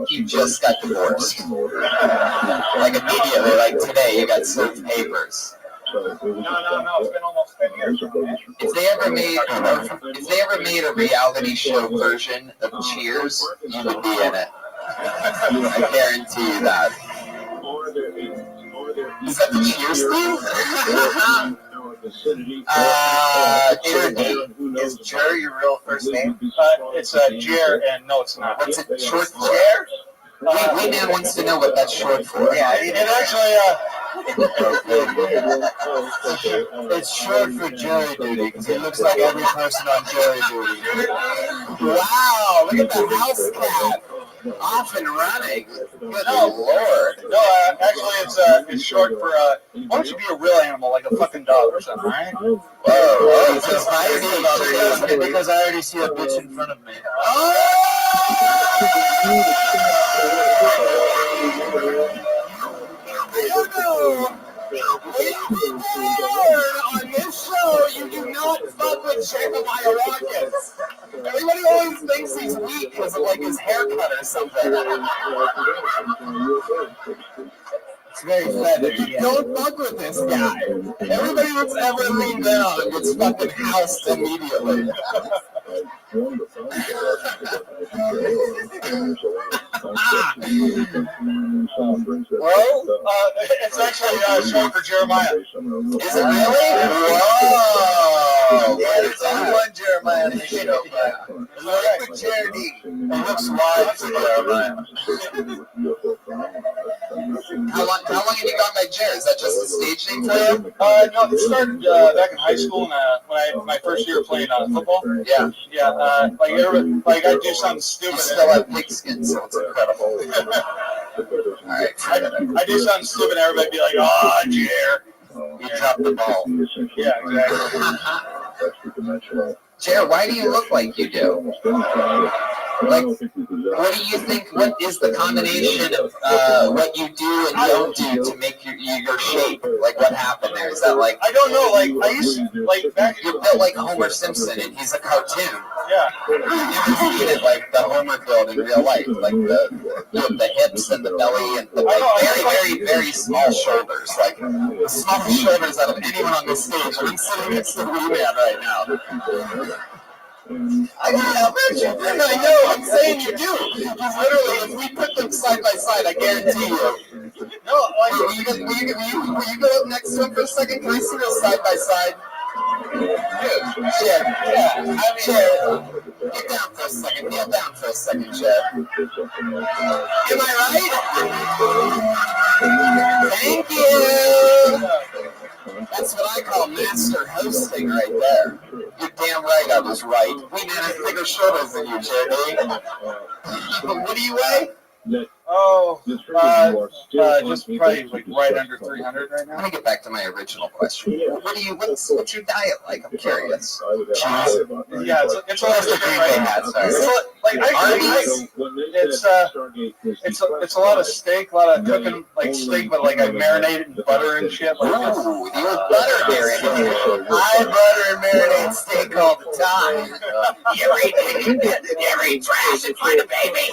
you just got divorced? Like immediately, like today, you got served papers. No, it's been almost 10 years. If they ever made a reality show version of Cheers, you would be in it. I guarantee you that. Is that the Cheers theme? Is Jer your real first name? It's Jer, and no, it's not. What's it short for? Jer? Wee Man wants to know what that's short for. Yeah, it actually, it's short for jury duty because he looks like every person on jury duty. Wow, look at the house cat. Off and running. Good Lord. No, actually, it's short for, why don't you be a real animal, like a fucking dog or something, alright? Whoa, because I already see a bitch in front of me. On this show, you do not fuck with Jeremiah Watkins. Everybody always thinks he's weak because of like his haircut or something. It's very feathered. Don't fuck with this guy. Everybody that's ever leaned in on him gets fucking housed immediately. Well, it's actually short for Jeremiah. Is it really? Whoa! Yeah, there's only one Jeremiah in the show, but it looks like Charity. It looks wide to Jeremiah. How long have you gone by Jer? Is that just a stage name for you? No, it started back in high school when my first year playing football. Yeah. Yeah, like I do something stupid. You still have pigskin, so it's incredible. Alright. I do something stupid and everybody be like, oh, Jer. You dropped the ball. Yeah, exactly. Jer, why do you look like you do? Like, what do you think? What is the combination of what you do and don't do to make your shape? Like, what happened there? Is that like? I don't know. Like, I used to, like, back. You're built like Homer Simpson, and he's a cartoon. Yeah. You've never seen it like the Homer build in real life, like the hips and the belly and the very, very, very small shoulders, like the smallest shoulders out of anyone on this stage. I'm sitting next to Wee Man right now. I can't help it. I know. I'm saying you do. Because literally, if we put them side by side, I guarantee you. No, like, will you go up next to him for a second? Can I see those side by side? Dude, Chad. Yeah. I mean, Chad, get down for a second. Kneel down for a second, Chad. Am I right? Thank you. That's what I call master hosting right there. You're damn right I was right. We man has bigger shoulders than you, JD. What do you weigh? Oh, just probably like right under 300 right now. Let me get back to my original question. What's your diet like? I'm curious. Cheese. Yeah, it's a lot of it's a lot of steak, a lot of cooking, like steak, but like I marinate it in butter and shit. Like ooh, you're butter marinated. I butter and marinate steak all the time. You ever eat trash and find a baby?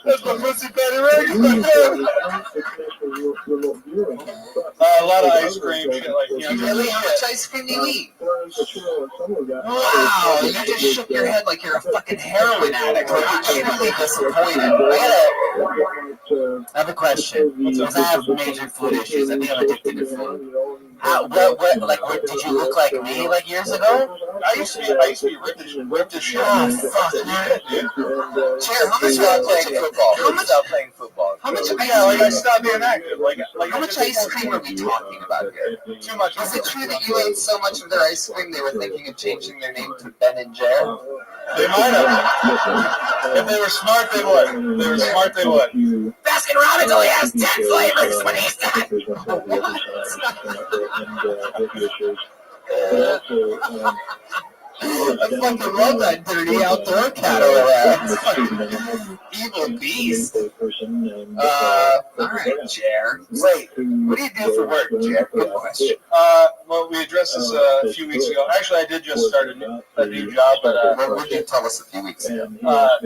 That's my pussy patty right. A lot of ice cream, shit like, Really? How much ice cream do you eat? Wow, you just shook your head like you're a fucking heroin addict. I'm truly disappointed. I have a question. Because I have major food issues. I think I'm addicted to food. Did you look like me like years ago? I used to be ripped as shit. Oh, fuck, man. Chair, how much about playing football? How much about playing football? How much? Yeah, like I stopped being active. Like how much ice cream are we talking about here? Too much. Is it true that you ate so much of their ice cream they were thinking of changing their name to Ben and Jer? They might have. If they were smart, they would. Baskin Robbins only has 10 flavors when he's done. I fucking love that dirty outdoor cat over there. Evil beast. Alright, Jer. Wait, what do you do for work, Jer? Good question. Well, we addressed this a few weeks ago. Actually, I did just start a new job, but what did you tell us a few weeks ago? I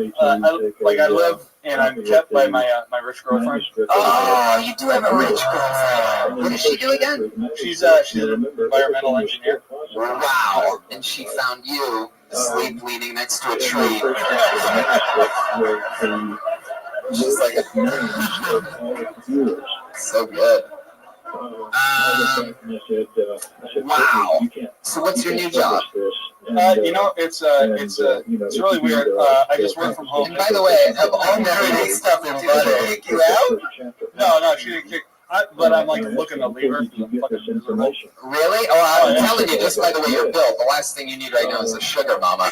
live and I'm kept by my rich girlfriend. Oh, you do have a rich girlfriend. What does she do again? She's an environmental engineer. Wow, and she found you asleep leaning next to a tree. She's like, so good. Wow. So what's your new job? It's really weird. I just work from home. And by the way, of all marinating stuff in butter, did she kick you out? No, she didn't kick. But I'm like looking to leave her. Really? Oh, I'm telling you, just by the way you're built, the last thing you need right now is a sugar mama.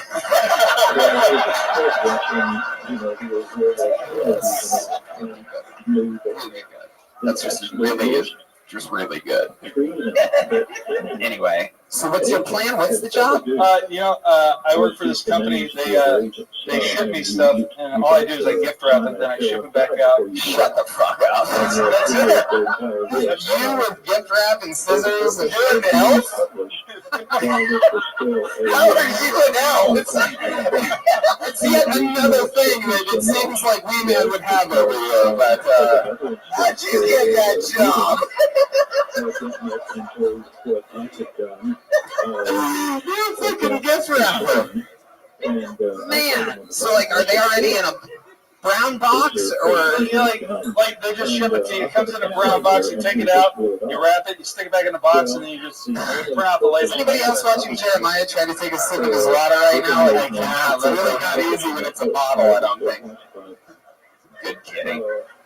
That's just really good. Anyway, so what's your plan? What's the job? I work for this company. They ship me stuff, and all I do is I gift wrap it, then I ship it back out. Shut the fuck up. That's it. You with gift wrap and scissors and you're an elf? How are you an elf? It's yet another thing that it seems like we men would have over here, but how'd you get that job? You're fucking gift wrapper. Man, so like, are they already in a brown box, or like they just ship it to you? It comes in a brown box. You take it out, you wrap it, you stick it back in the box, and then you just print out the label. Is anybody else watching Jeremiah try to take a sip of his water right now? Like, it's really not easy when it's a bottle, I don't think. Good kidding.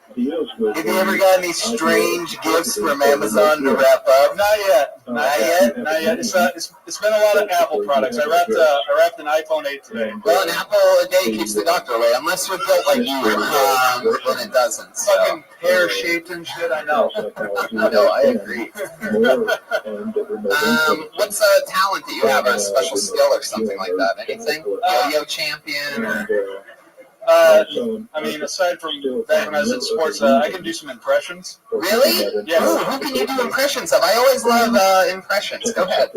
Have you ever got any strange gifts from Amazon to wrap up? Not yet. It's been a lot of Apple products. I wrapped an iPhone 8 today. Well, an apple a day keeps the doctor away, unless you're built like you, then it doesn't. So. Fucking pear-shaped and shit, I know. No, I agree. What's a talent that you have, or a special skill or something like that? Anything? Yo-yo champion, or... I mean, aside from back when I was in sports, I can do some impressions. Really? Yeah. Ooh, who can you do impressions of? I always love impressions. Go ahead.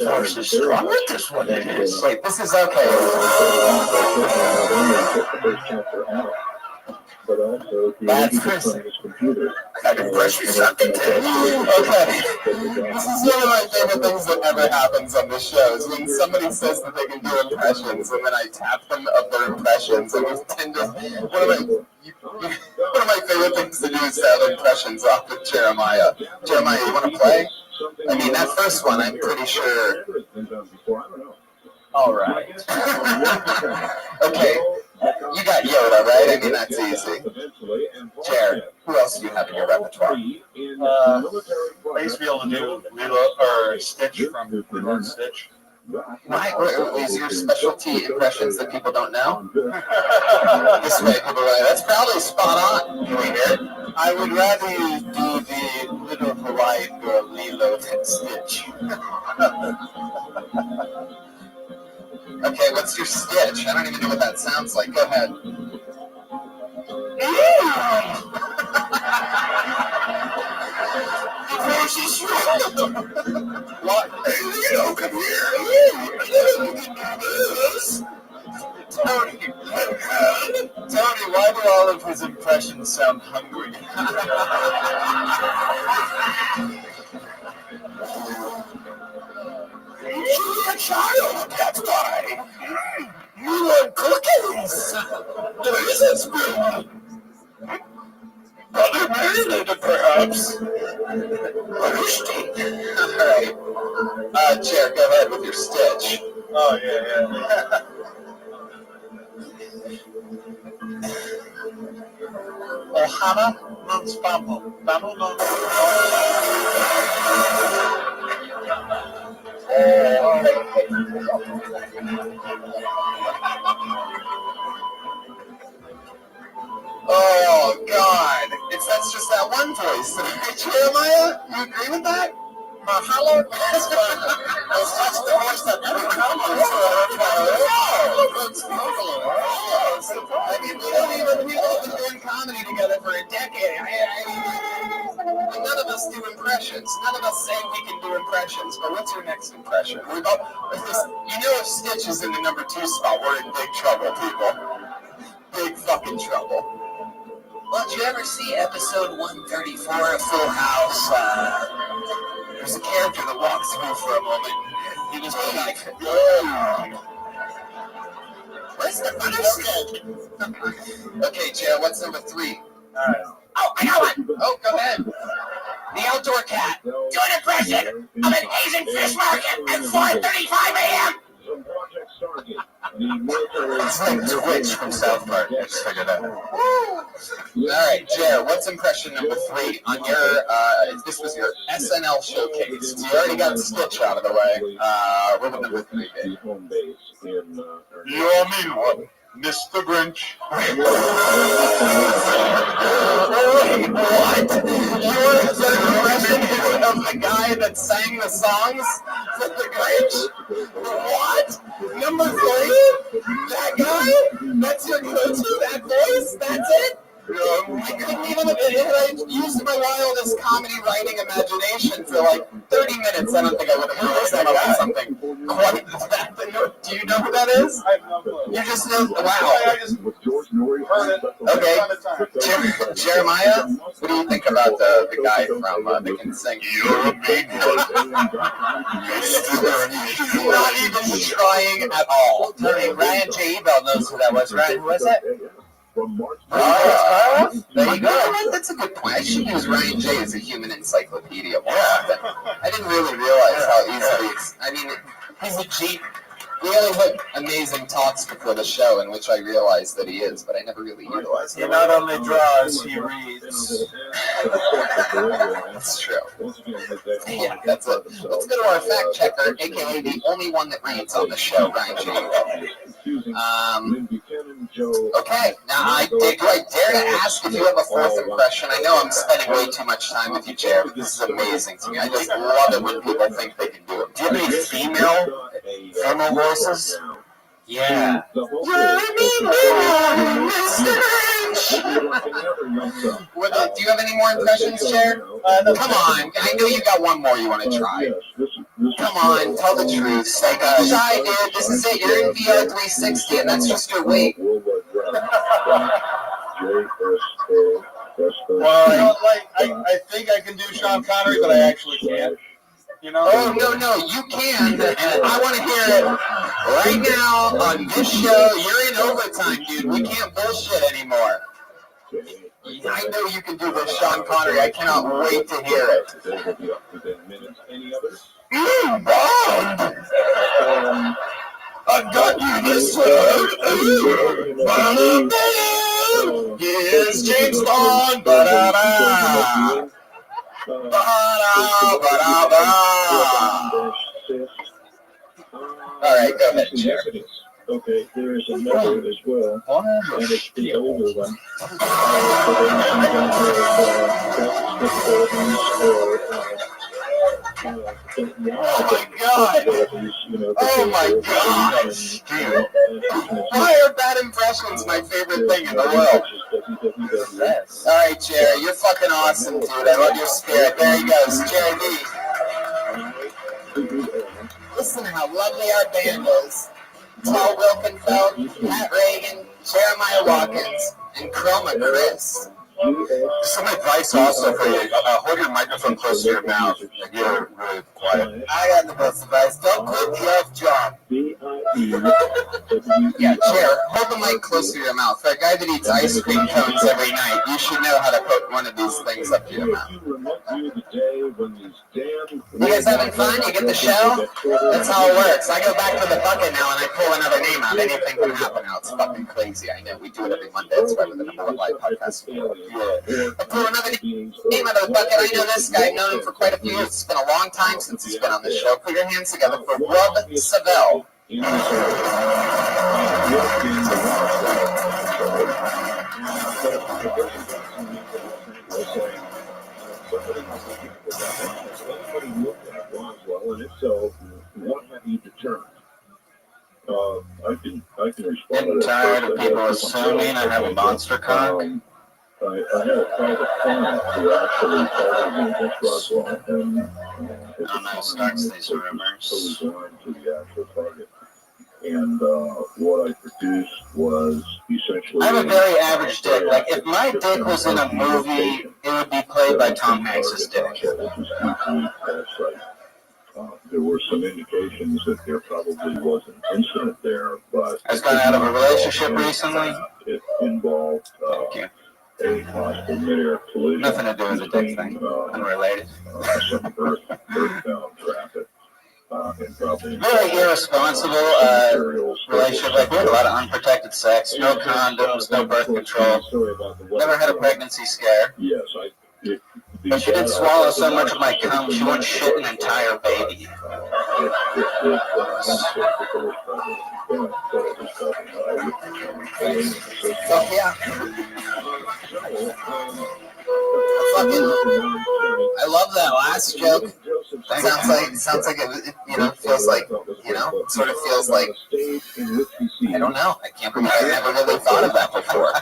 Force is strong with this one, it is. Wait, this is okay. That's Chris. That impression something too. Okay. This is one of my favorite things that ever happens on this show is when somebody says that they can do impressions and then I tap them of their impressions, and we tend to one of my favorite things to do is to have impressions off of Jeremiah. Jeremiah, you want to play? I mean, that first one, I'm pretty sure. All right. Okay. You got Yoda, right? I mean, that's easy. Jared, who else do you have in your repertoire? I used to be able to do Lilo or Stitch from Lilo and Stitch. Right. Is your specialty impressions that people don't know? This way, people are like, that's probably spot on. Can we hear it? I would rather you do the little Hawaiian girl Lilo and Stitch. Okay, what's your Stitch? I don't even know what that sounds like. Go ahead. What? Lilo, come here. Tony, why do all All of his impressions sound hungry. You're a child, that's why. You want cookies. There is a spoon. Brother marinated, perhaps. Alright. Chair, go ahead with your stitch. Oh, yeah. Ohana non spambo. Bambo non. Oh, God. That's just that one voice. Jeremiah, you agree with that? Mahalo? That's the voice that never comes. I mean, we've all been doing comedy together for a decade. None of us do impressions. None of us say we can do impressions. But what's your next impression? You know, if Stitch is in the number 2 spot, we're in big trouble, people. Big fucking trouble. Well, did you ever see episode 134 of Full House? There's a character that walks through for a moment. He was like, where's the funny? Okay, Chair, what's number 3? Alright. Oh, I got one! Oh, go ahead. The outdoor cat. Do an impression of an Asian fish market at 4:35 a.m. It's like Twitch from South Park. I just figured that out. Alright, Jer, what's impression number 3 on your, this was your SNL showcase. You already got Stitch out of the way. What would number 3 be? Your mean one, Mr. Grinch. Wait, what? Your impression of the guy that sang the songs for the Grinch? What? Number 3? That guy? That's your go-to? That voice? That's it? I couldn't even, I used my wildest comedy writing imagination for like 30 minutes. I don't think I would have realized that about something quite that. Do you know who that is? I have no clue. You just know, wow. I just heard it. Okay, Jeremiah, what do you think about the guy from that can sing? You're a big one. Not even trying at all. Ryan J. Ebell knows who that was. Ryan, who was that? There you go. That's a good point. I should use Ryan J as a human encyclopedia more often. I didn't really realize how easily I mean, he's a G. We only had amazing talks before the show in which I realized that he is, but I never really utilized He it. not only draws, he reads. That's true. Yeah, that's it. Let's go to our fact checker, aka the only one that reads on the show, Ryan J. Okay, now do I dare to ask if you have a 4th impression? I know I'm spending way too much time with you, Chair, but this is amazing to me. I just love it when people think they can do it. Do you have any female voices? Yeah. Do you have any more impressions, Chair? Come on, I know you got one more you want to try. Come on, tell the truth. Say, shy, dude. This is it. You're in VR 360, and that's just your weight. Well, I think I can do Sean Connery, but I actually can't. You know? Oh, no, you can, and I want to hear it right now on this show. You're in overtime, dude. We can't bullshit anymore. I know you can do this, Sean Connery. I cannot wait to hear it. Bond! I got you this one. Here's James Bond. Ba-da-da. All right, go ahead, Chair. Okay, there is another as well, and it's the older one. Oh my God! Oh my gosh, dude! Why are bad impressions my favorite thing in the world? Yes. All right, Jerry, you're fucking awesome, dude. I love your spirit. There he goes, Jerry B. Listen to how lovely our band is. Paul Wilkenfeld, Matt Reagan, Jeremiah Watkins. And Chroma Chris. Some advice also for you. Hold your microphone close to your mouth. Like you're really quiet. I got the best advice. Don't quit the elf job. Yeah, chair. Hold the mic close to your mouth. For a guy that eats ice cream cones every night, you should know how to put one of these things up to your mouth. You guys having fun? You get the show? That's how it works. I go back to the bucket now and I pull another name out. Anything can happen now. It's fucking crazy. I know. We do it every Monday. It's why we're the #1 live podcast. I pull another name out of the bucket. I know this guy. I've known him for quite a few years. It's been a long time since he's been on the show. Put your hands together for Rob Savell. And if so, what have you determined? I can respond. Getting tired of people assuming I have a monster cock. I had a private client who actually called me against Rothschild, and I don't know who starts these rumors. To the actual target. And what I produced was essentially. I have a very average dick. Like, if my dick was in a movie, it would be played by Tom Hanks' dick. There were some indications that there probably was an incident there, but. I was got out of a relationship recently. It involved a possible mid-air collision. Nothing to do with the dick thing. Unrelated. Some earthbound traffic. Very irresponsible relationship. Like, we had a lot of unprotected sex, no condoms, no birth control. Never had a pregnancy scare. Yes, But she did swallow so much of my cum, she wouldn't shit an entire baby. Fuck yeah. I love that last joke. Sounds like it feels like, sort of feels like, I don't know. I can't believe I never really thought of that before.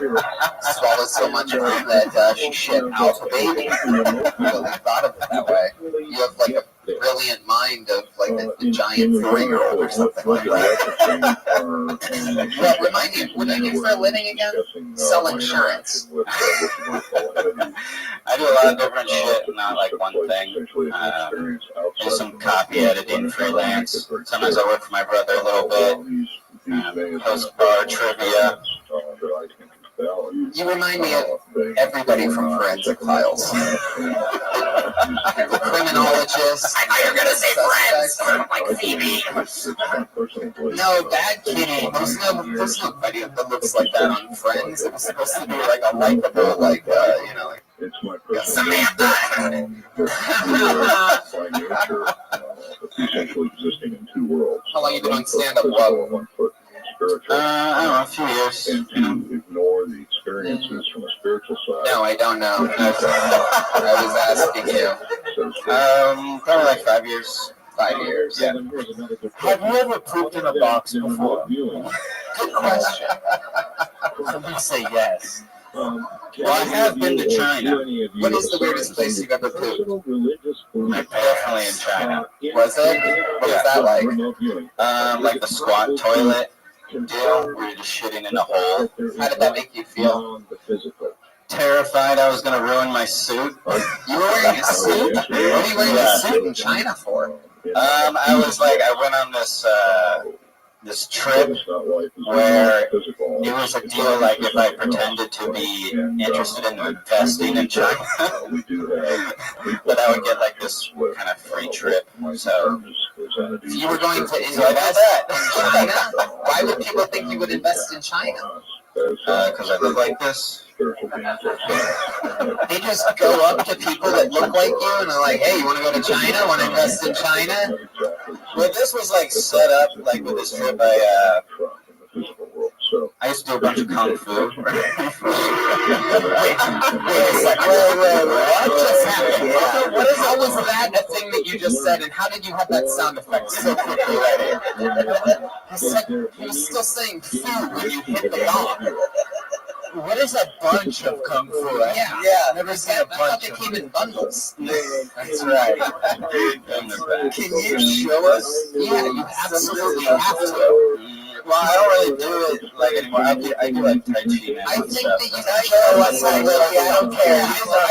Swallowed so much of it that she shit out the baby. I never really thought of it that way. You have like a brilliant mind of like a giant 4-year-old or something like that. What, remind me, what do you do for a living again? Sell insurance. I do a lot of different shit, not like one thing. Do some copy editing, freelance. Sometimes I work for my brother a little bit. Host bar trivia. You remind me of everybody from Forensic Files. The criminologists. I thought you were going to say friends, like Phoebe. No, Bad Kitty. There's nobody that looks like that on Friends. It was supposed to be like a likable, like, Samantha. How long have you been on stand-up, Wub? I don't know, a few years. And to ignore the experiences from a spiritual side. No, I don't know. I was asking you. Probably like 5 years. 5 years, yeah. Have you ever pooped in a box before? Good question. Somebody say yes. Well, I have been to China. What is the weirdest place you've ever pooped? Definitely in China. Was it? What was that like? Like the squat toilet deal, where you're just shitting in a hole. How did that make you feel? Terrified I was going to ruin my suit. You were wearing a suit? What are you wearing a suit in China for? I went on this trip where it was a deal like if I pretended to be interested in investing in China, that I would get like this kind of free trip. So you were going to invest in China? Why would people think you would invest in China? Because I look like this. They just go up to people that look like you and they're like, hey, you want to go to China? Want to invest in China? Well, this was like set up like with this trip. I used to do a bunch of kung fu. Wait a second. What just happened? How was that a thing that you just said, and how did you have that sound effect so quickly right here? He was still saying food when you hit the gong. What is a bunch of kung fu? Yeah. Never seen a bunch. I thought they came in bundles. That's right. Can you show us? Yeah, you absolutely have to. Well, I don't really do it like anymore. I do like Tai Chi now. I and think stuff, that you but- should show us how really, I don't care. I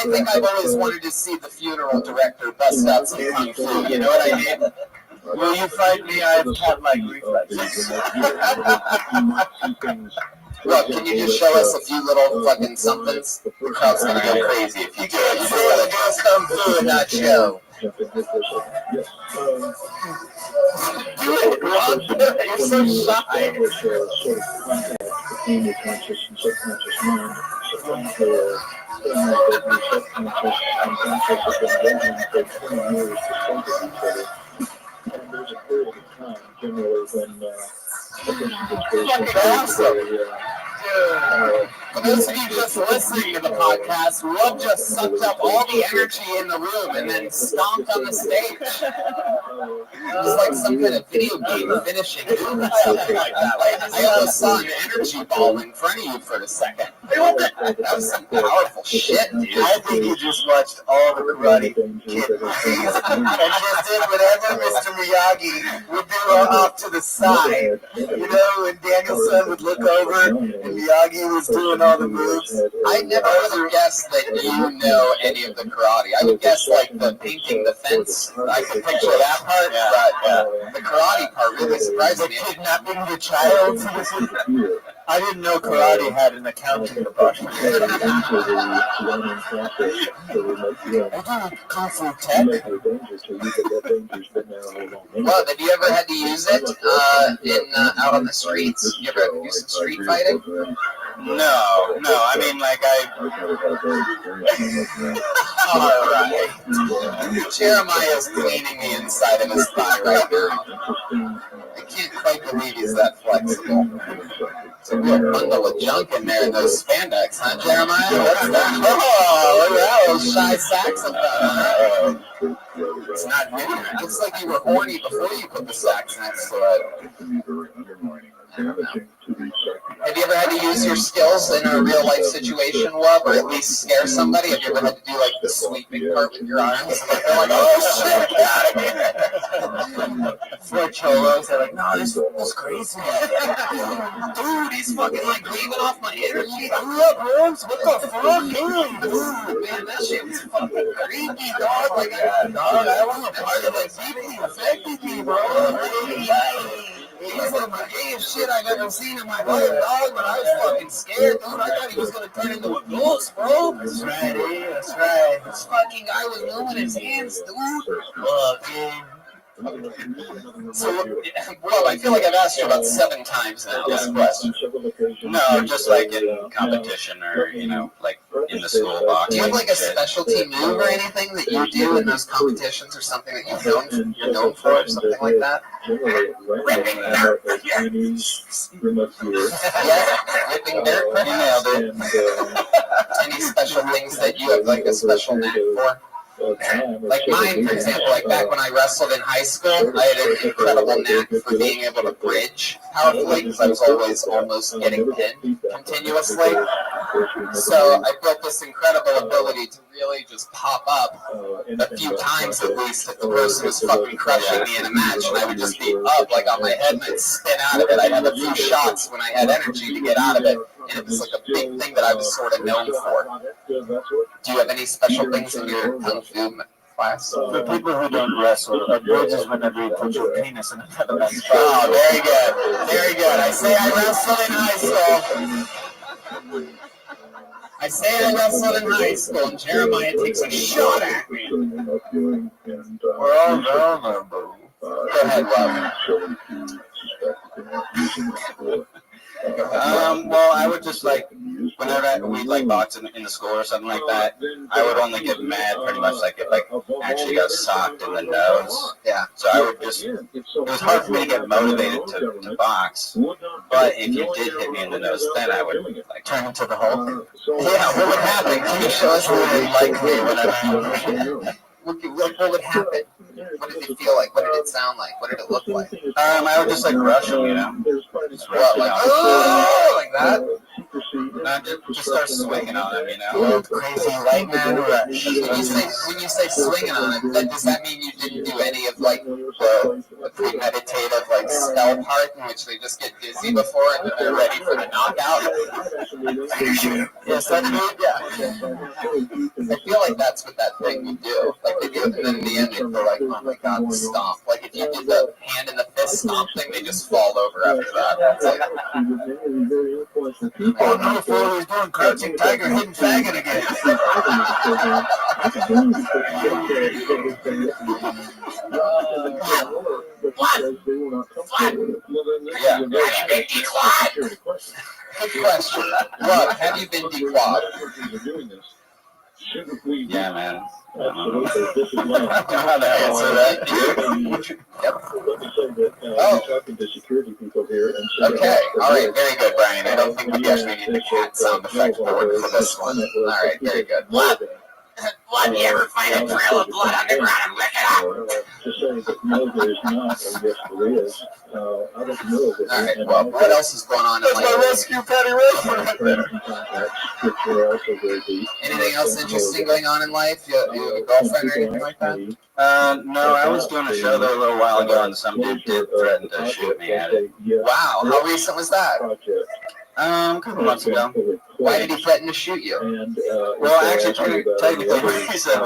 think I've always wanted to see the funeral director bust out some kung fu. You know what I mean? Will you fight me? I have like reflexes. Look, can you just show us a few little fucking somethings? The crowd's gonna go crazy if you do it. You just gotta do kung fu and not show. Do it, Rob. You're so shy. Between your conscious and subconscious mind, unconscious have been working for 20 years to think of each other. And there's a period of time, generally, when a person gets very For those of you just listening to the podcast, Rob just sucked up all the energy in the room and then stomped on the stage. It was like some kind of video game finishing move or something like that. Like, I almost saw an energy ball in front of you for a second. That was some powerful shit, dude. I think you just watched all the Karate Kid movies and just did whatever Mr. Miyagi would do off to the side. You know, when Danielson would look over and Miyagi was doing all the moves. I never would have guessed that you know any of the karate. I would guess like the painting the fence. I could picture that part, but the karate part really surprised me. Kidnapping the child. I didn't know karate had an accounting department. Kung Fu Tech. Well, have you ever had to use it out on the streets? You ever do some street fighting? No. I mean, like All right. Jeremiah's cleaning the inside of his thigh right now. I can't quite believe he's that flexible. It's a real bundle of junk in there in those spandex, huh, Jeremiah? What's that? Oh, look at that little shy saxophone. It's not new. It looks like you were horny before you put the sax next to it. Have you ever had to use your skills in a real life situation, Wub, or at least scare somebody? Have you ever had to do like the sweeping part with your arms? And they're like, oh shit, get out of here! for cholos, they're like, no, this was crazy. Dude, he's fucking like leaving off my energy. Look, Holmes, what the fuck? Dude, man, that shit was fucking creepy, dog. Like, dog, I wasn't part of it. Deeply affected me, bro. He was one of the gayest shit I've ever seen in my life, dog, but I was fucking scared, dude. I thought he was gonna turn into a ghost, bro. That's right, that's right. This fucking guy was moving his hands, dude. Fucking. So, well, I feel like I've asked you about 7 times now this question. No, just like in competition or, you know, like in the school box. Do you have like a specialty move or anything that you do in those competitions or something that you're known for or something like that? Ripping dirt. Yeah, ripping dirt. You nailed it. Any special things that you have like a special knack for? Like mine, for example, like back when I wrestled in high school, I had an incredible knack for being able to bridge powerfully because I was always almost getting pinned continuously. So I built this incredible ability to really just pop up a few times at least if the person was fucking crushing me in a match, and I would just be up like on my head and I'd spin out of it. I'd have a few shots when I had energy to get out of it, and it was like a big thing that I was sort of known for. Do you have any special things in your kung fu class? For people who don't wrestle, a bridge is whenever you put your penis in another man's mouth. Oh, very good. Very good. I say I wrestled in high school, and Jeremiah takes a shot at me. Well, no, bro. Go ahead, Rob. Well, I would just like, whenever we'd like box in the school or something like that, I would only get mad pretty much like if I actually got socked in the nose. Yeah. So I would just, it was hard for me to get motivated to box, but if you did hit me in the nose, then I would like turn into the Hulk. Yeah, what would happen? Can you show us what it like me whenever? What would happen? What did it feel like? What did it sound like? What did it look like? I would just like rush him, you know. What, like, oh, like that? Just start swinging on him, you know? Old crazy white man rush. When you say swinging on him, does that mean you didn't do any of like the premeditative like spell part in which they just get dizzy before and then they're ready for the knockout? Yes, that's good. Yeah. I feel like that's what that thing would do. Like they do it, and then in the end they feel like, oh my god, the stomp. Like if you did the hand in the fist stomp thing, they just fall over after that. It's like, oh no, Floyd was doing crouching tiger, hidden faggot again. Yeah. Have you been declawed? Good question. What? Have you been declawed? Yeah, man. I don't know how to answer that. Yep. Oh. Okay. All right. Very good, Brian. I don't think we actually need the cat sound effect board for this one. All right. Very good. What? Blood, you ever find a trail of blood underground and lick it up? Alright, well, what else is going on in life? That's my rescue Patty right there. Anything else interesting going on in life? You have a girlfriend or anything like that? No, I was doing a show there a little while ago, and some dude did threaten to shoot me at it. Wow, how recent was that? A couple months ago. Why did he threaten to shoot you? Well, actually, technically, he said,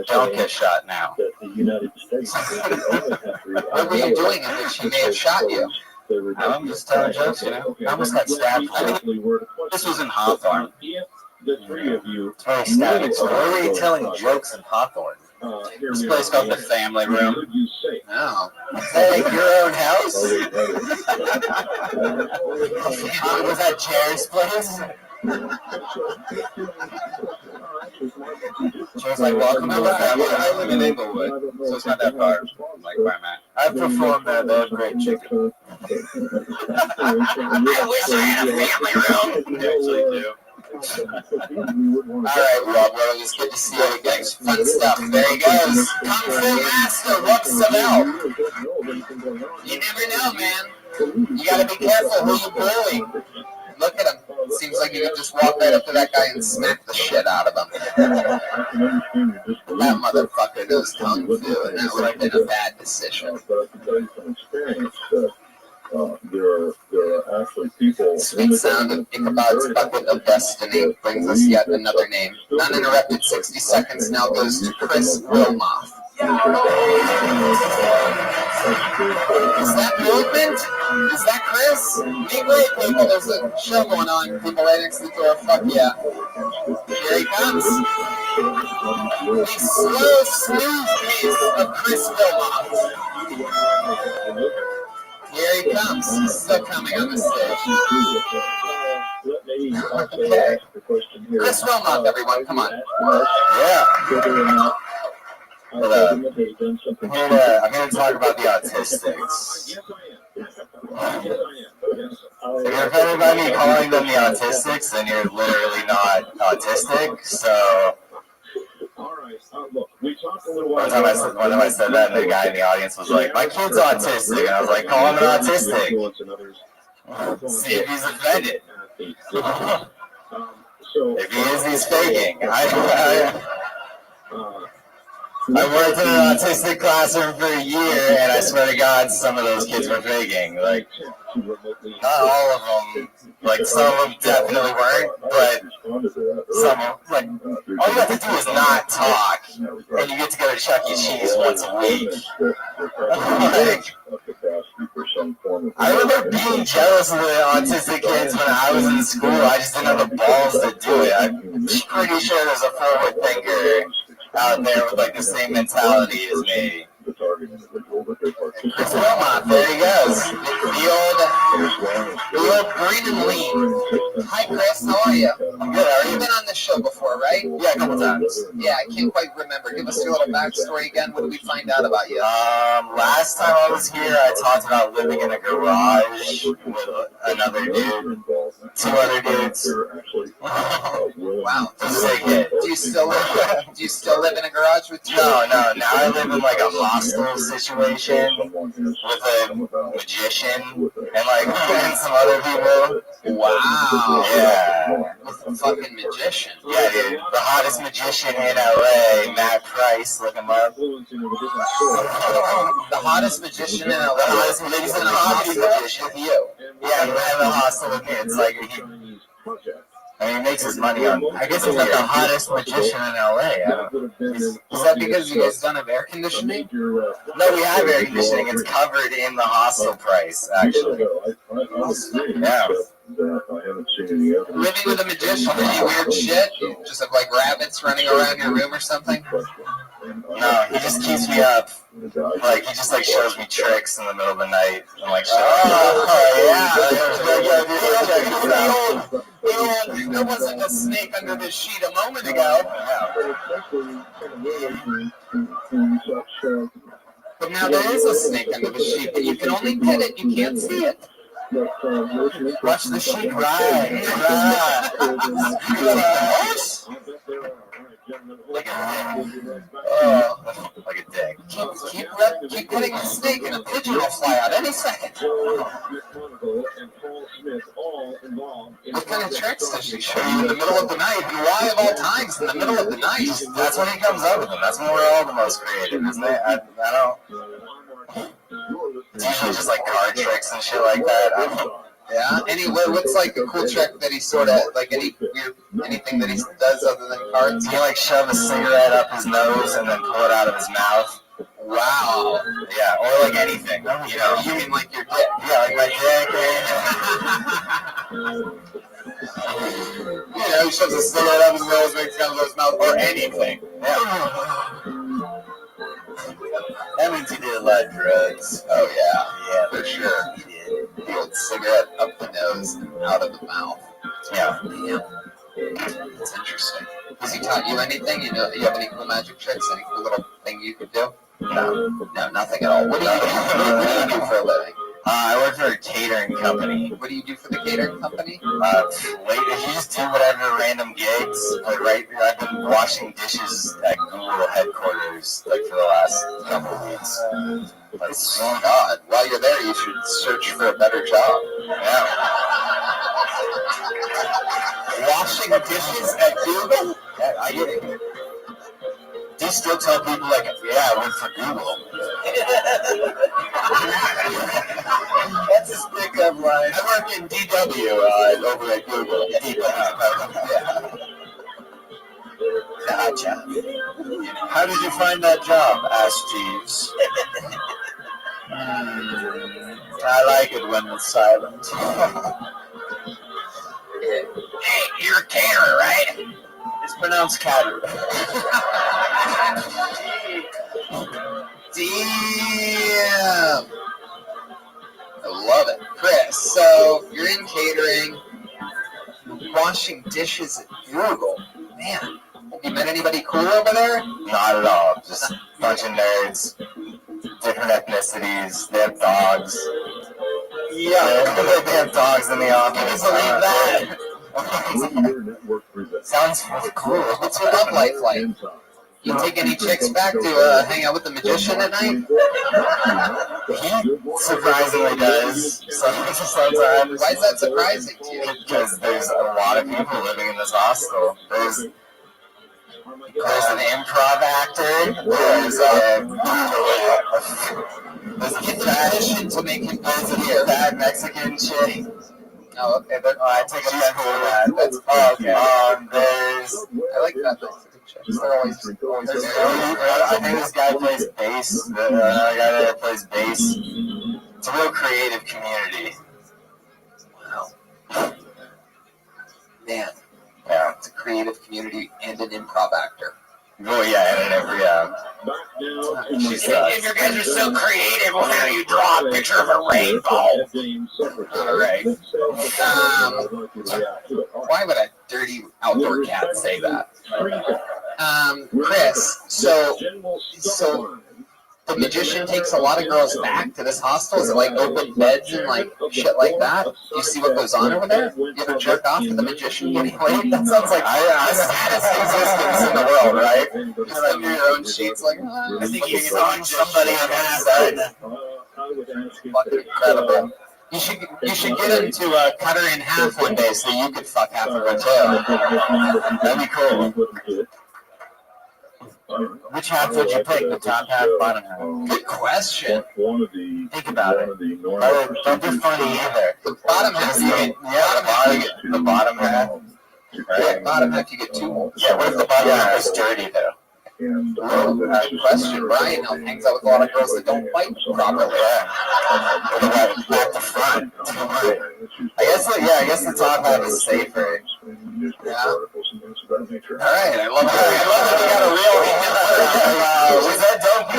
don't get shot now. What were you doing in which he may have shot you? I'm just telling jokes, you know. I almost got stabbed. This was in Hawthorne. The three of you. It's very static. So where were you telling jokes in Hawthorne? This place called the Family Room. Oh. Hey, your own house? Was that Jerry's place? Jerry's like, welcome to the family. I live in Inglewood, so it's not that far, like where I'm at. I've performed there. They have great chicken. I wish I had a family room. They actually do. Alright, Rob, well, it's good to see you again. Fun stuff. There he goes. Kung Fu Master, what's the bell? You never know, man. You gotta be careful who you bully. Look at him. Seems like you could just walk right up to that guy and smack the shit out of him. That motherfucker knows Kung Fu, and that would have been a bad decision. There are actually people. Sweet sound of Ichabod's Bucket of Destiny brings us yet another name. Uninterrupted 60 seconds now goes to Chris Wilmoth. Is that movement? Is that Chris? Make way, people. There's a show going on. People right next to the door. Fuck yeah. Here he comes. The slow, smooth pace of Chris Wilmoth. Here he comes. He's still coming on the stage. Okay. Chris Wilmoth, everyone, come on. Yeah. I'm here to talk about the autistics. If you're offended by me calling them the autistics, then you're literally not autistic. So one time I said that, and the guy in the audience was like, "My kid's autistic," and I was like, "Call him an autistic." See if he's offended. If he is, he's faking. I worked in an autistic classroom for a year, and I swear to God, some of those kids were faking. Like, not all of them. Like, some of them definitely weren't, but some, like, all you have to do is not talk, and you get to go to Chuck E. Cheese once a week. Like, I remember being jealous of the autistic kids when I was in school. I just didn't have the balls to do it. I'm pretty sure there's a forward thinker out there with like the same mentality as me. Chris Wilmot, there he goes. The old green and lean. Hi Chris, how are you? I'm good, how are you? You've been on this show before, right? Yeah, a couple times. Yeah, I can't quite remember. Give us your little backstory again. What did we find out about you? Last time I was here, I talked about living in a garage with another dude, 2 other dudes. Wow. Do you still live in a garage with 2? No. Now I live in like a hostel situation with a magician and like and some other people. Wow. Yeah. With a fucking magician. Yeah, dude. The hottest magician in LA, Matt Price. Look him up. The hottest magician in LA. The hottest magician in the comedy magician. With you. Yeah, he went in the hostel with me. It's like he makes his money on. I guess he's not the hottest magician in LA. Is that because you guys don't have air conditioning? No, we have air conditioning. It's covered in the hostel price, actually. Yeah. Living with a magician, any weird shit? You just have like rabbits running around your room or something? No, he just keeps me up. Like, he just like shows me tricks in the middle of the night. And like, There wasn't a snake under this sheet a moment ago. But now there is a snake under the sheet, but you can only pet it, you can't see it. Watch the sheet right. Like a dick. Keep petting the snake, and a pigeon will fly out any second. What kind of tricks does she show you in the middle of the night? And why of all times in the middle of the night? That's when he comes up with them. That's when we're all the most creative, isn't it? I don't. It's usually just like card tricks and shit like that. Yeah. What's like a cool trick that he sort of like anything that he does other than cards? He like shove a cigarette up his nose and then pull it out of his mouth. Wow. Yeah, or like anything. You know. You mean like your dick? Yeah, like my dick. You know, he shoves a cigarette up his nose, makes kind of his mouth, or anything. Yeah. That means he did a lot of drugs. Oh yeah. Yeah, for sure. He did. The old cigarette up the nose and out of the mouth. Yeah. That's interesting. Has he taught you anything? You know, you have any cool magic tricks? Any cool little thing you could do? No, nothing at all. What do you do for a living? I work for a catering company. What do you do for the catering company? You just do whatever random gigs. Like, I've been washing dishes at Google headquarters like for the last couple of weeks. Oh God! While you're there, you should search for a better job. Yeah. Washing dishes at Google? Yeah, I get it. Do you still tell people like, yeah, I work for Google? That's a stick-up line. I work in DW over at Google. Yeah. Gotcha. How did you find that job? Asked Jeeves. I like it when it's silent. Hey, you're a caterer, right? It's pronounced caterer. Damn. I love it. Chris, so you're in catering, washing dishes at Google. Man, have you met anybody cool over there? Not at all. Just a bunch of nerds, different ethnicities. They have dogs. Yeah, they have dogs in the office. Can you believe that? Sounds cool. What's your love life like? You take any chicks back to hang out with the magician at night? He surprisingly does. Sometimes. Why is that surprising to you? Because there's a lot of people living in this hostel. There's an improv actor. There's a magician to make him disappear. Fat Mexican chick. Oh, okay. I take offense to that. That's okay. I like that Mexican chicks. They're always I think this guy plays bass. Another guy there plays bass. It's a real creative community. Wow. Man. Yeah. It's a creative community and an improv actor. Oh yeah, If you guys are so creative, why don't you draw a picture of a rainbow? All right. Why would a dirty outdoor cat say that? Chris, so the magician takes a lot of girls back to this hostel? Is it like open beds and like shit like that? You see what goes on over there? You ever jerk off to the magician getting laid? That sounds like the saddest existence in the world, right? Just under your own sheets, like, I think you saw somebody on that. Fucking incredible. You should get him to cut her in half one day so you could fuck half of her too. That'd be cool. Which half would you pick? The top half, bottom half? Good question. Think about it. Don't be funny either. The bottom half you get, the bottom half. Right. Bottom half you get two more. Yeah, what if the bottom half is dirty though? Question. Brian hangs out with a lot of girls that don't fight properly. Yeah. Back to front. I guess the top half is safer. Yeah. All right. I love that we got a real was that dope?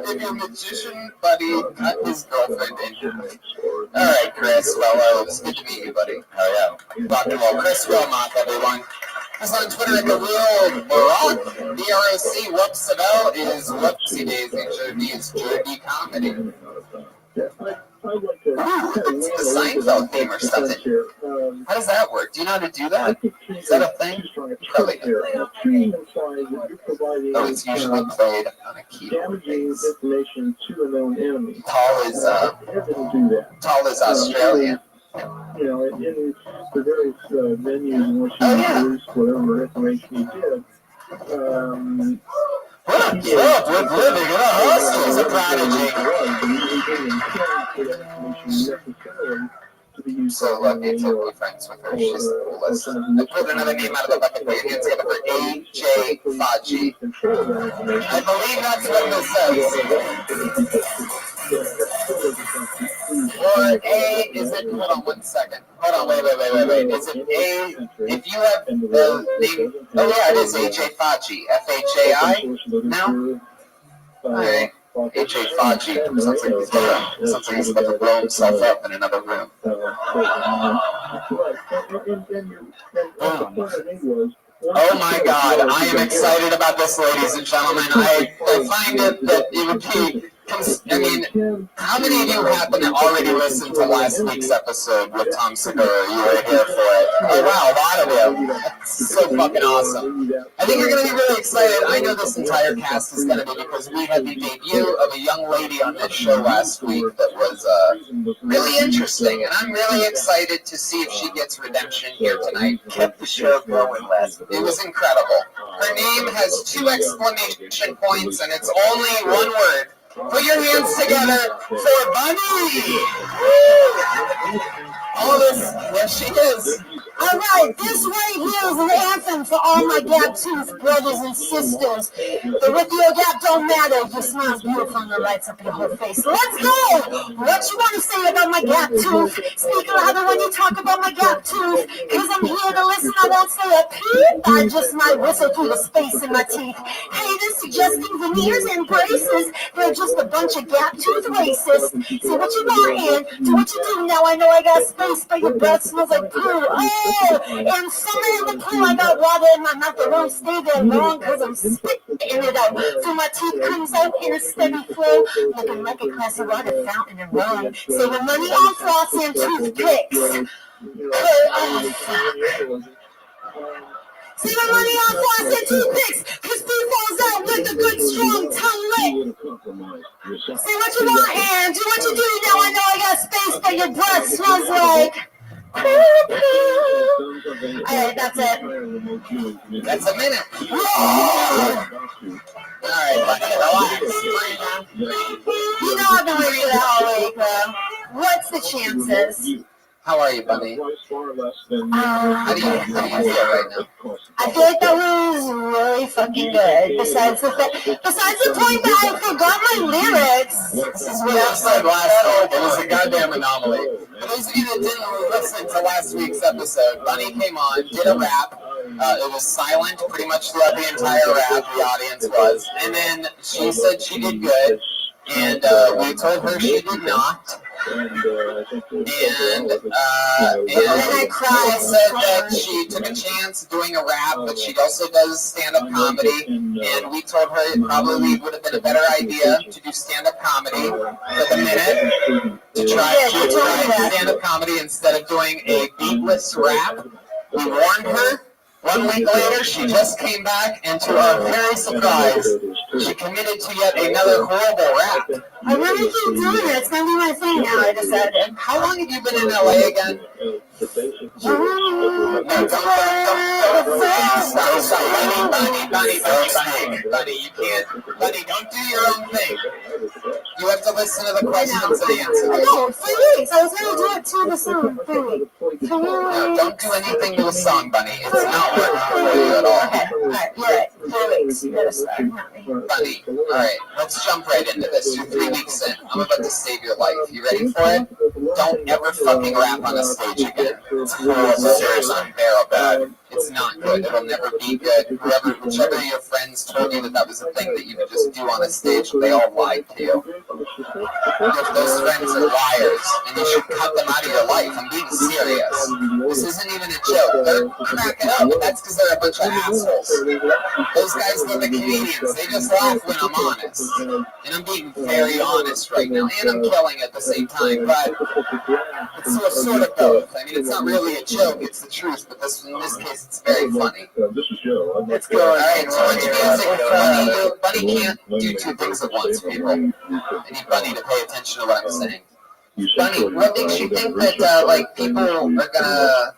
If your magician buddy cut his girlfriend in half. All right, Chris. Well, it's good to meet you, buddy. Oh yeah. Talking about Chris Wilmot, everyone. He's on Twitter at the real Barack. BROC. Whoops about is whoopsie daisy. Jerdy's Jerdy comedy. It's the Seinfeld theme or something. How does that work? Do you know how to do that? Is that a thing? Probably not. Oh, it's usually played on a keyboard. Tall is Australian. You know, in the various venues in which you use whatever information you give. We're living in a hostel. He's a prodigy. So lucky to be friends with her. She's the coolest. I pulled another name out of the bucket. Put your hands together for AJ Faji. I believe that's what this says. Or A, is it, hold on 1 second. Hold on, wait. Is it A, if you have the name, oh yeah, it is AJ Faji. F-H-A-I? No? Alright. AJ Faji. Sounds like he's about to blow himself up in another room. Oh my God, I am excited about this, ladies and gentlemen. I find it that it would be, I mean, how many of you happen to already listen to last week's episode with Tom Segura? You were here for it. Oh wow, a lot of you. That's so fucking awesome. I think you're going to be really excited. I know this entire cast is going to be because we had the debut of a young lady on this show last week that was really interesting, and I'm really excited to see if she gets redemption here tonight. Kept the show going last week. It was incredible. Her name has 2 exclamation points, and it's only one word. Put your hands together for Bunny! All this, there she is. All right, this right here is an anthem for all my gap-toothed brothers and sisters. The with your gap don't matter. Your smile's beautiful and it lights up your whole face. Let's go! What you want to say about my gap tooth? Speak louder when you talk about my gap tooth. Because I'm here to listen, I won't say a peep. I just might whistle through the space in my teeth. Haters suggesting veneers and braces. They're just a bunch of gap tooth racists. Say what you want and do what you do. Now I know I got space, but your breath smells like poo. Oh! And summer in the pool, I got water in my mouth. I won't stay there long because I'm spitting it out. So my teeth comes out in a steady flow, looking like a glass of water fountain and run. Saving money on floss and toothpicks. Saving money on floss and toothpicks, because pee falls out with a good strong tongue lick. Say what you want and do what you do. Now I know I got space, but your breath smells like... Alright, that's it. That's a minute. Alright, buddy, relax. You know I've been waiting for that all week, bro. What's the chances? How are you, Bunny? How do you feel right now? I feel like that was really fucking good. Besides the point that I forgot my lyrics. This is what I said last week. It was a goddamn anomaly. For those of you that didn't listen to last week's episode, Bunny came on, did a rap. It was silent pretty much throughout the entire rap, the audience was. And then she said she did good. And we told her she did not. And I cried. Said that she took a chance doing a rap, but she also does stand-up comedy. And we told her it probably would have been a better idea to do stand-up comedy for the minute, to try stand-up comedy instead of doing a beatless rap. We warned her. 1 week later, she just came back, and to our very surprise, she committed to yet another horrible rap. I really keep doing it. It's gonna be my thing now. I decided. How long have you been in LA again? Stop, Bunny, you can't. Bunny, don't do your own thing. You have to listen to the questions and answers. No, 3 weeks. I was gonna do it to the song. 3 weeks. No, don't do anything to the song, Bunny. It's not working for you at all. Okay, alright, you're right. 3 weeks. You gotta start, not me. Bunny, alright, let's jump right into this. You're 3 weeks in. I'm about to save your life. You ready for it? Don't ever fucking rap on a stage again. It's horrible. It's unbearable. It's not good. It'll never be good. Whichever of your friends told you that was a thing that you could just do on a stage, they all lied to you. Those friends are liars, and you should cut them out of your life. I'm being serious. This isn't even a joke. They're cracking up, but that's because they're a bunch of assholes. Those guys are the comedians. They just laugh when I'm honest. And I'm being very honest right now, and I'm killing at the same time, but it's sort of both. I mean, it's not really a joke, it's the truth, but in this case, it's very funny. Let's go. Alright, so much music. Bunny can't do two things at once, people. I need Bunny to pay attention to what I'm saying. Bunny, what makes you think that, people are gonna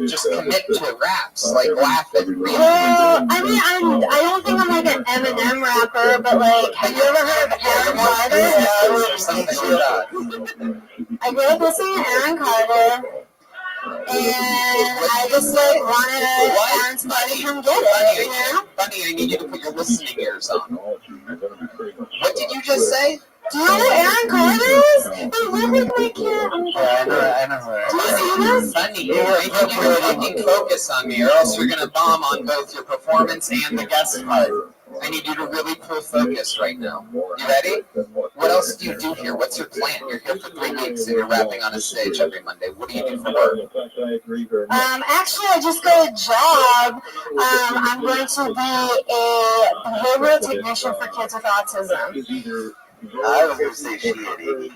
just commit to raps, laugh at real? Well, I mean, I don't think I'm like an Eminem rapper, but have you ever heard of Aaron Carter? I grew up listening to Aaron Carter, and I just wanted Aaron's party to come get it, you know? Bunny, I need you to put your listening ears on. What did you just say? Do you know who Aaron Carter is? They look like my cat. I know her. Do you see this? Bunny, I need you to fucking focus on me, or else you're gonna bomb on both your performance and the guest part. I need you to really pull focus right now. You ready? What else do you do here? What's your plan? You're here for 3 weeks and you're rapping on a stage every Monday. What do you do for work? Actually, I just got a job. I'm going to be a behavioral technician for kids with autism. I was going to say she had ADD.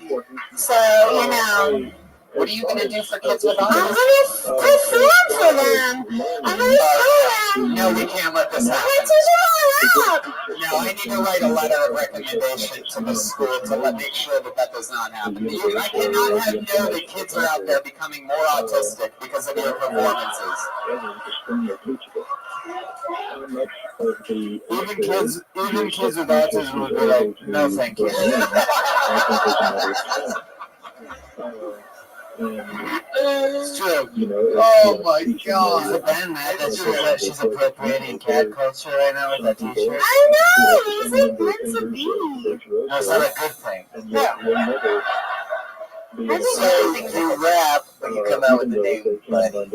So, you know. What are you going to do for kids with autism? I'm going to perform for them. I'm going to show them. No, we can't let this happen. I'm going to teach them all out. No, I need to write a letter of recommendation to the school to make sure that does not happen. I cannot have know that kids are out there becoming more autistic because of your performances. Even kids with autism would be like, no, thank you. It's true. Oh my God! She's a band mad that she's appropriating cat culture right now with that T-shirt. I know. It's like meant to be. No, it's not a good thing. Yeah. So you rap, but you come out with the name Bunny.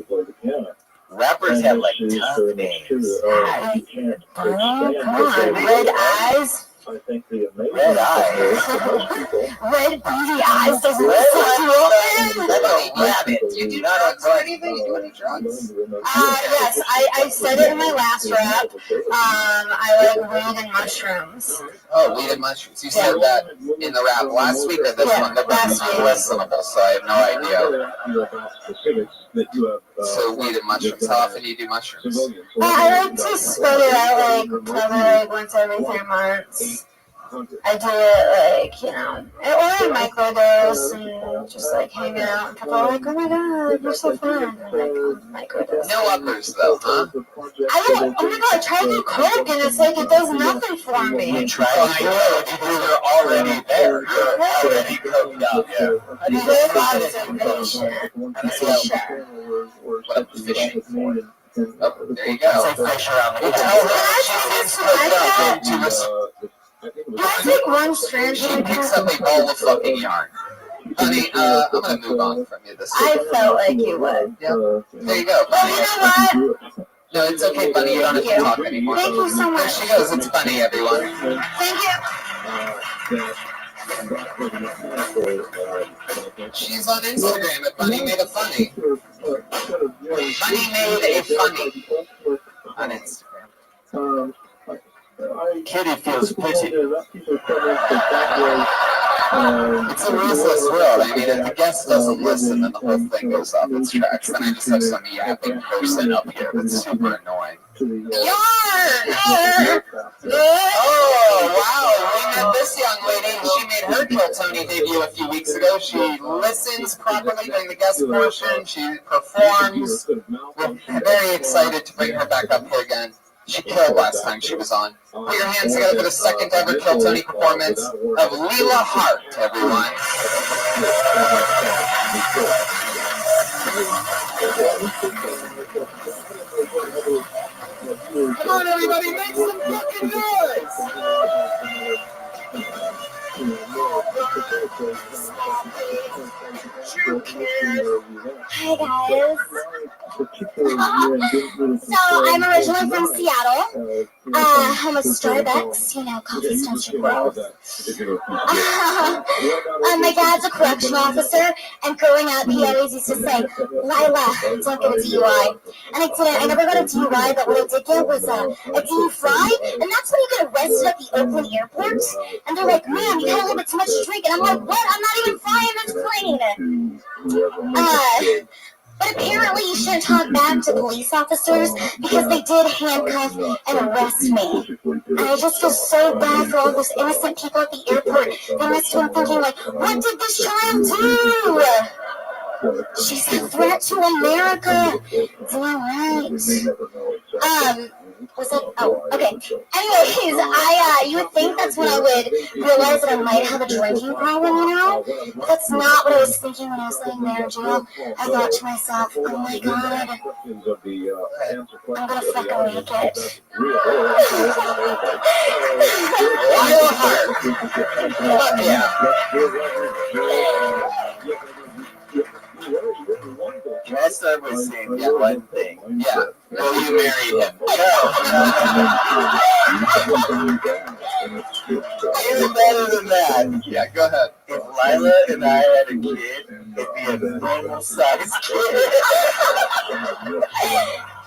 Rappers have tough names. Come on, Red Eyes. Red Eyes. Red beady eyes doesn't Red fit you open. Rabbit. Do you do drugs or anything? You do any drugs? Yes, I said it in my last rap. I like weed and mushrooms. Oh, weed and mushrooms. You said that in the rap last week or this one? The rap is unlistenable, so I have no idea. So weed and mushrooms. How often do you do mushrooms? I like to spread it out probably once every 3 months. I do it or I microdose and just hang out and people are like, oh my God, you're so fun. And microdose. No uppers though, huh? Oh my God, I try to do coke and it's it does nothing for me. You try to do it, you're already there. You're already coked up, yeah. I do a lot of information. What I'm fishing for. Oh, there you go. Fish around the Can I take one strand? She picks up a ball of fucking yarn. Honey, I'm gonna move on from you this week. I felt like you would. Yep. There you go. Well, you know what? No, it's okay, Bunny. You don't have to talk anymore. Thank you so much. There she goes. It's Bunny, everyone. Thank you. She's on Instagram at Bunny Made a Funny. Bunny Made a Funny on Instagram. Kitty feels pity. It's a ruthless world. I mean, if the guest doesn't listen, then the whole thing goes off its tracks. Then I just have some yapping person up here that's super annoying. Oh, wow. We met this young lady. She made her Kill Tony debut a few weeks ago. She listens properly during the guest portion. She performs. We're very excited to bring her back up here again. She killed last time she was on. Put your hands together for the second ever Kill Tony performance of Leela Hart, everyone. Come on, everybody, make some fucking noise! Hi guys. So I'm originally from Seattle. I'm a Starbucks, coffee starts your growth. My dad's a correction officer, and growing up, he always used to say, Lila, don't get a DUI. And I didn't. I never got a DUI, but what I did get was a DUI, and that's when you get arrested at the Oakland airport. And they're like, man, you had a little bit too much to drink. And I'm like, what? I'm not even flying this plane. But apparently you shouldn't talk back to police officers because they did handcuff and arrest me. And I just feel so bad for all those innocent people at the airport. They must have been thinking, like, what did this child do? She's a threat to America. Is that right? Was it? Oh, okay. Anyways, you would think that's when I would realize that I might have a drinking problem, But that's not what I was thinking when I was laying there in jail. I thought to myself, oh my god, I'm gonna fucking make it. Fuck yeah. Can I start by saying one thing? Yeah. Will you marry him? Even better than that. Yeah, go ahead. If Lila and I had a kid, it'd be a normal-sized kid.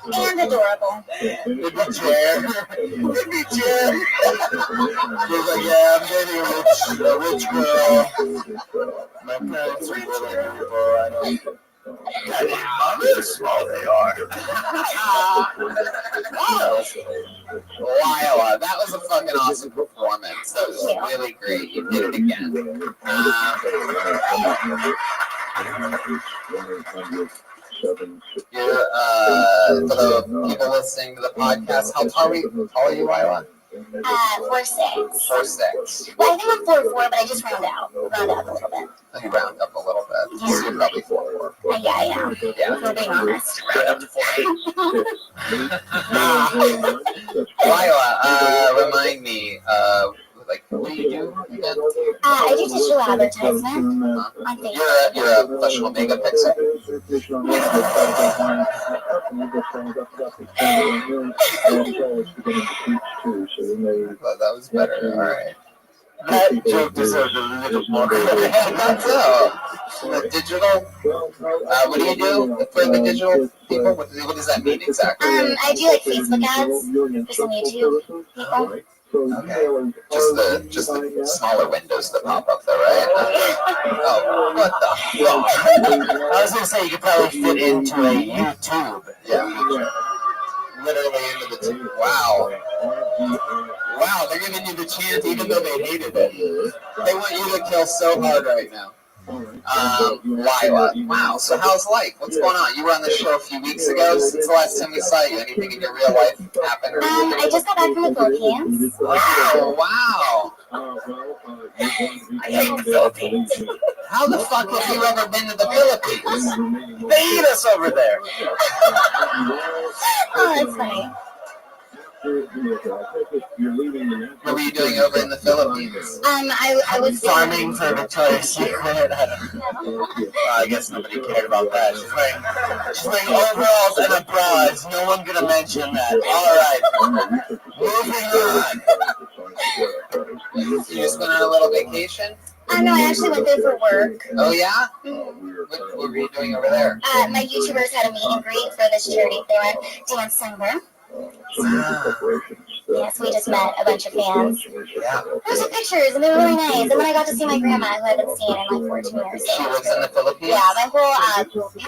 And adorable. It'd be Jer. It'd be Jer. She's like, yeah, I'm dating a rich girl. My parents are really people. I don't. How small they are. Lila, that was a fucking awesome performance. That was really great. You did it again. For the people listening to the podcast, how tall are you, Lila? 4'6". 4'6". Well, I think I'm 4'4", but I just round up a little bit. You round up a little bit. Yeah. So you're probably 4'4". Yeah, I am. Yeah. If we're being honest. Round up to 4'8". Lila, remind me, what do you do again? I do digital advertisement on Facebook. You're a professional megapixel? Well, that was better. All right. That joke deserves a little more. That's the digital. What do you do for the digital people? What does that mean exactly? I do Facebook ads for some YouTube people. Okay. Just the smaller windows that pop up there, right? Oh, what the fuck? I was gonna say you could probably fit into a YouTube. Yeah. Literally into the tube. Wow. Wow, they're giving you the chance even though they hated it. They want you to kill so hard right now. Lila. Wow, so how's life? What's going on? You were on the show a few weeks ago. Since the last time we saw you, anything in your real life happen? I just got back from the Philippines. Oh, wow. I hate the Philippines. How the fuck have you ever been to the Philippines? They eat us over there. Oh, that's funny. What were you doing over in the Philippines? I was farming for Victoria's Secret. I guess nobody cared about that. She's wearing overalls and a bra. Is no one gonna mention that? All right, moving on. You just went on a little vacation? No, I actually went there for work. Oh, yeah? What were you doing over there? My YouTubers had a meet and greet for this charity. They were dancing there. Yes, we just met a bunch of fans. Yeah. There's some pictures, and they were really nice. And then I got to see my grandma, who I haven't seen in like 14 years. She lives in the Philippines? Yeah, my whole,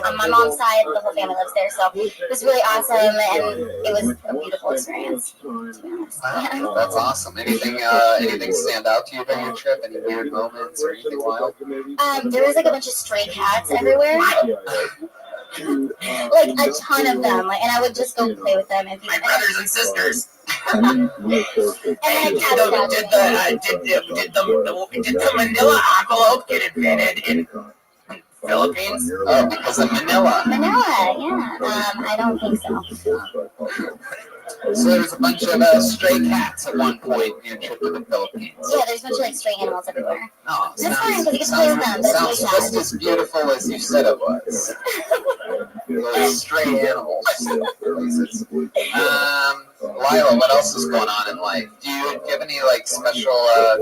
on my mom's side, the whole family lives there. So it was really awesome, and it was a beautiful experience, to be honest. Wow, that's awesome. Anything stand out to you during your trip? Any weird moments or anything wild? There was like a bunch of stray cats everywhere. Like a ton of them, and I would just go play with them. And My brothers and sisters. And then a cat Did the Manila envelope get invented in Philippines? Oh, because of Manila. Manila, yeah. I don't think so. So there's a bunch of stray cats at one point in your trip to the Philippines. Yeah, there's a bunch of like stray animals everywhere. Oh, That's fine because you can play with them. That's sounds really just as beautiful as you said it was. Those stray animals. Lila, what else is going on in life? Do you have any like special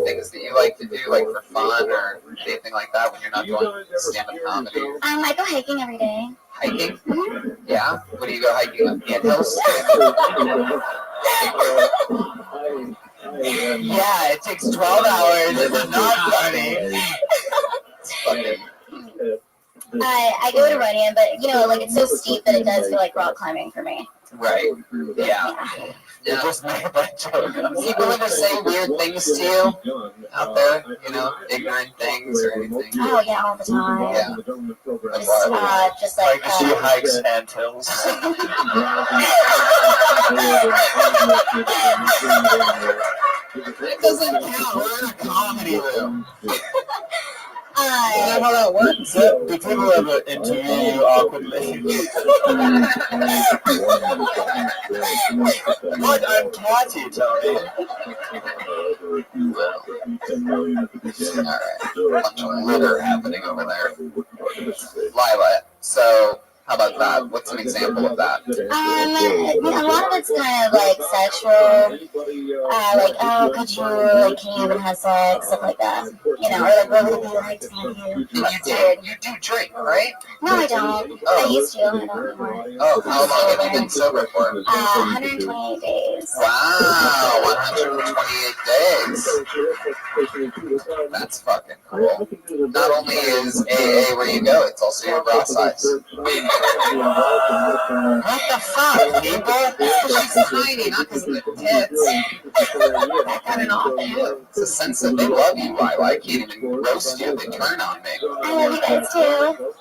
things that you like to do, like for fun or anything like that when you're not doing stand-up comedy? I go hiking every day. Hiking? Yeah? What do you go hiking on? Hills? Yeah, it takes 12 hours. It's not funny. It's fucking... I go to Runyon, but you know, like it's so steep that it does feel like rock climbing for me. Right. Yeah. Yeah. Just make a bunch of people ever say weird things to you out there, you know, ignorant things or anything. Oh yeah, all the time. Yeah. Just like she hikes ant hills. It doesn't count. We're in a comedy room. Is that how that works? Do people ever interview you awkwardly? What? I'm catty, Tony. Alright. Bunch of litter happening over there. Lila, so how about that? What's an example of that? A lot of it's kind of like sexual, like, oh, could you, like, can you even have sex, stuff like that. You know, or like, what would it be like to have you? You do drink, right? No, I don't. I used to, I don't anymore. Oh, how long have you been sober for? 128 days. Wow, 128 days. That's fucking cool. Not only is AA where you go, it's also your bra size. What the fuck, people? She's tiny, not because of the tits. That got it off too. It's a sense that they love you, Lila. I can't even roast you. They turn on me. I love you guys too.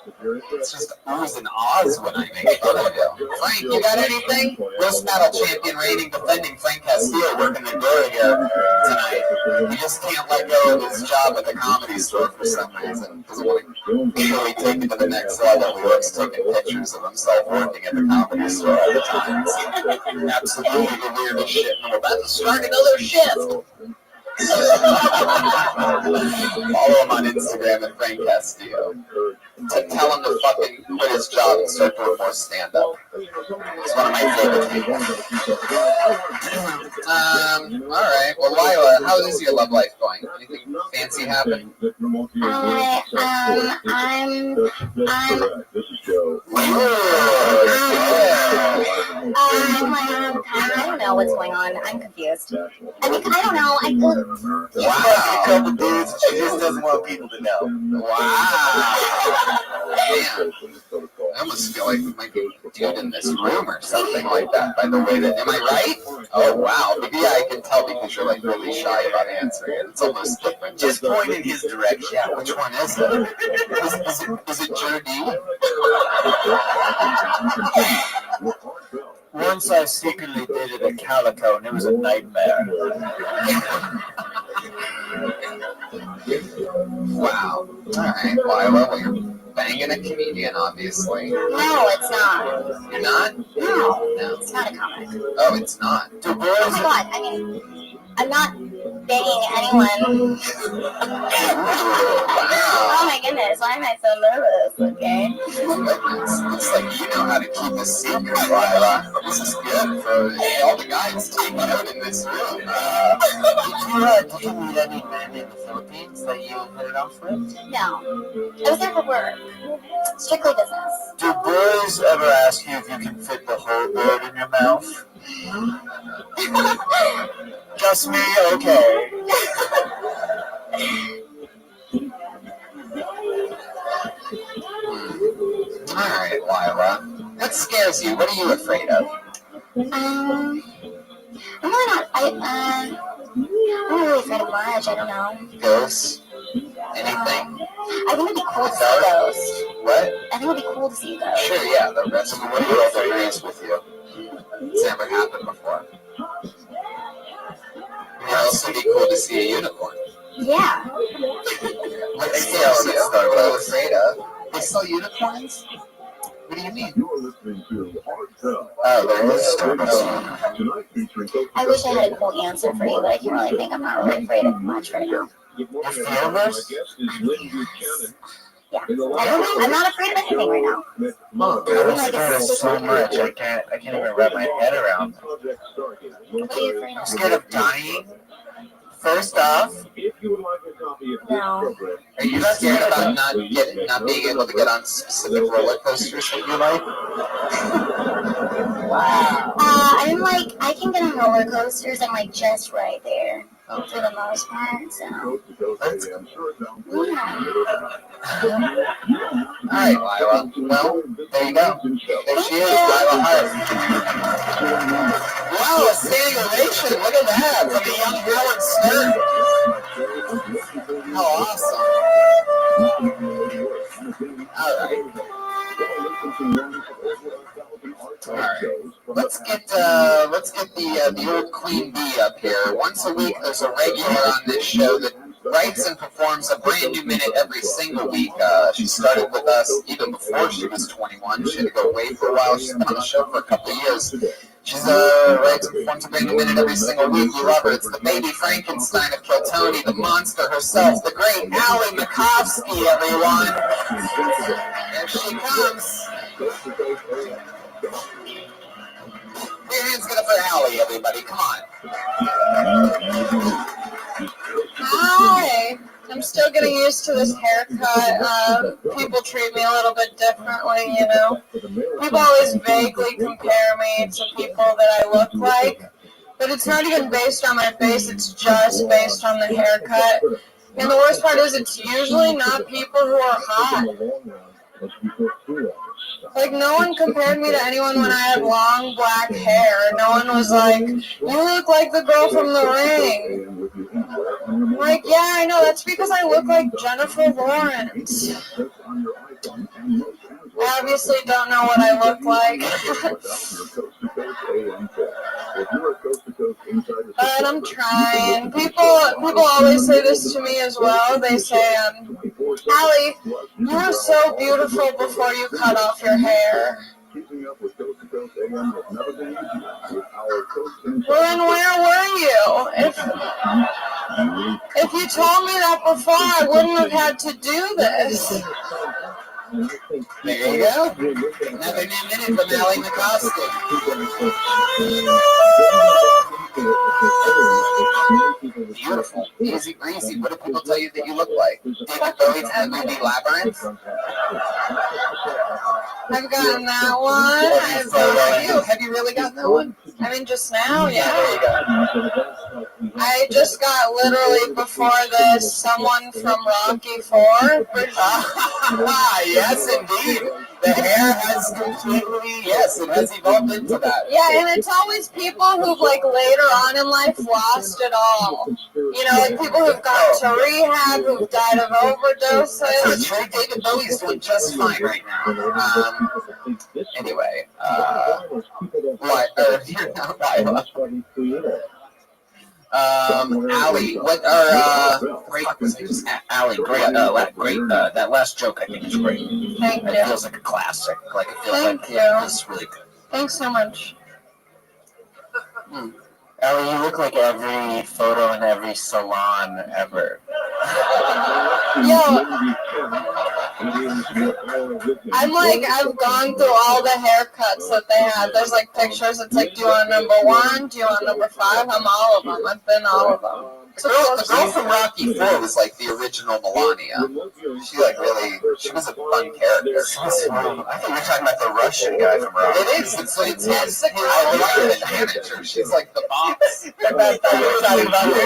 It's just oohs and ahs when I make fun of you. Frank, you got anything? Roast battle champion, reigning, defending Frank Castillo working the door here tonight. He just can't let go of his job at the Comedy Store for some reason. Doesn't want to really take it to the next level. He likes taking pictures of himself working at the Comedy Store all the time. It's absolutely the weirdest shit. We're about to start another shift. Follow him on Instagram at Frank Castillo. Tell him to fucking quit his job and start doing more stand-up. It's one of my favorite people. Alright. Well, Lila, how is your love life going? Anything fancy happen? I don't know what's going on. I'm confused. I mean, I don't know. Wow. A couple dudes, she just doesn't want people to know. Wow. Man. I almost feel like we might be a dude in this room or something like that, by the way that, am I right? Oh, wow. Maybe I can tell because you're like really shy about answering it. It's almost different. Just point in his direction. Yeah, which one is it? Is it Jordy? Once I secretly dated a calico and it was a nightmare. Wow. Alright, well, you're banging a comedian, obviously. No, it's not. You're not? No, it's not a comic. Oh, it's not. Oh my god, I mean, I'm not banging anyone. Oh my goodness, why am I so nervous, okay? Looks like you know how to keep a secret, Lila. This is good for all the guys taking out in this room. Did you meet any men in the Philippines that you hit it off with? No, I was there for work. Strictly business. Do boys ever ask you if you can fit the whole bird in your mouth? Just me, okay. All right, Lila. What scares you? What are you afraid of? I'm really not. I'm not really afraid of much. I don't know. Ghosts? Anything? I think it'd be cool to see a ghost. What? I think it'd be cool to see a ghost. Sure, yeah. The rest of the world agrees with you. It's never happened before. It would also be cool to see a unicorn. Yeah. What scares you? What are you afraid of? They sell unicorns? What do you mean? Oh, there is. I wish I had a cool answer for you, but I can't really think. I'm not really afraid of much right now. You're fearless? Yeah. I'm not afraid of anything right now. Look, I'm scared of so much. I can't even wrap my head around. What are you afraid I'm of? scared of dying. First off, No. are you scared about not being able to get on specific roller coasters that you like? Wow. I'm like, I can get on roller coasters. I'm like just right there for the most part. So. Yeah. All right, Lila. Well, there you go. There she is, Lila Hart. Wow, a standing ovation. Look at that from a young Howard Stern. How awesome. All right. Let's get the old Queen Bee up here. Once a week, there's a regular on this show that writes and performs a brand new minute every single week. She started with us even before she was 21. She had to go away for a while. She's been on the show for a couple of years. She's writes and performs a brand new minute every single week. We love her. It's the baby Frankenstein of Kiltony, the monster herself, the great Allie Makovsky, everyone. There she comes. Put your hands together for Allie, everybody. Come on. Hi. I'm still getting used to this haircut. People treat me a little bit differently, you know. People always vaguely compare me to people that I look like, but it's not even based on my face, it's just based on the haircut. And the worst part is it's usually not people who are hot. Like, no one compared me to anyone when I had long black hair. No one was like, you look like the girl from The Ring. I'm like, yeah, I know, that's because I look like Jennifer Lawrence. I obviously don't know what I look like. But I'm trying. People always say this to me as well. They say, Allie, you were so beautiful before you cut off your hair. Well, then where were you? If you told me that before, I wouldn't have had to do this. There you go. Another new minute from Allie Makovsky. Beautiful. Easy breezy. What do people tell you that you look like? David Bowie's in the movie Labyrinth? I've gotten that one. Have you really gotten that one? I mean, just now, yeah. There you go. I just got literally before this someone from Rocky 4. Yes, indeed. The hair has completely, yes, it has evolved into that. Yeah, and it's always people who've, like, later on in life lost it all. You know, like people who've gone to rehab, who've died of overdoses. That's true. David Bowie's doing just fine right now. Anyway, you're not Lila. Allie, what are, great, Allie, great, that last joke I think is great. Thank you. It feels like a classic, like it feels Thank like you. it's really good. Thanks so much. Allie, you look like every photo in every salon ever. Yo, I've gone through all the haircuts that they have. There's like pictures. It's like, do you want number 1? Do you want number 5? I'm all of them. I've been all of them. The girl from Rocky IV was like the original Melania. She was a fun character. I thought you were talking about the Russian guy from Rocky. It is. It's wife and manager. She's like the boss. I thought you were talking about the guy.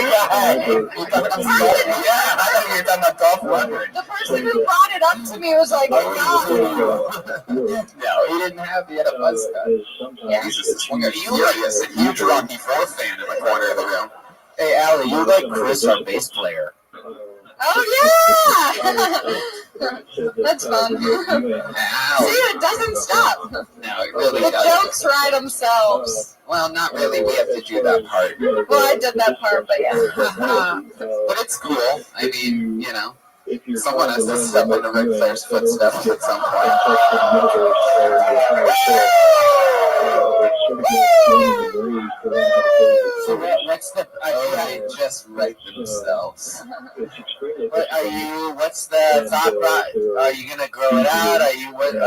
Yeah, I thought you were talking about Dolph Lundgren. The person who brought it up to me was like, God. No, he didn't have. He had a buzz cut. Yeah. Jesus, you're a huge Rocky IV fan in the corner of the room. Hey, Allie, you're like Chris, our bass player. Oh yeah, that's fun. See, it doesn't stop. No, it really The doesn't. jokes write themselves. Well, not really. We have to do that part. Well, I did that part, but yeah. But it's cool. I mean, you know, someone has to step into Ric Flair's footsteps at some point. So what's the? I just write themselves. What's the thought? Are you gonna grow it out? Are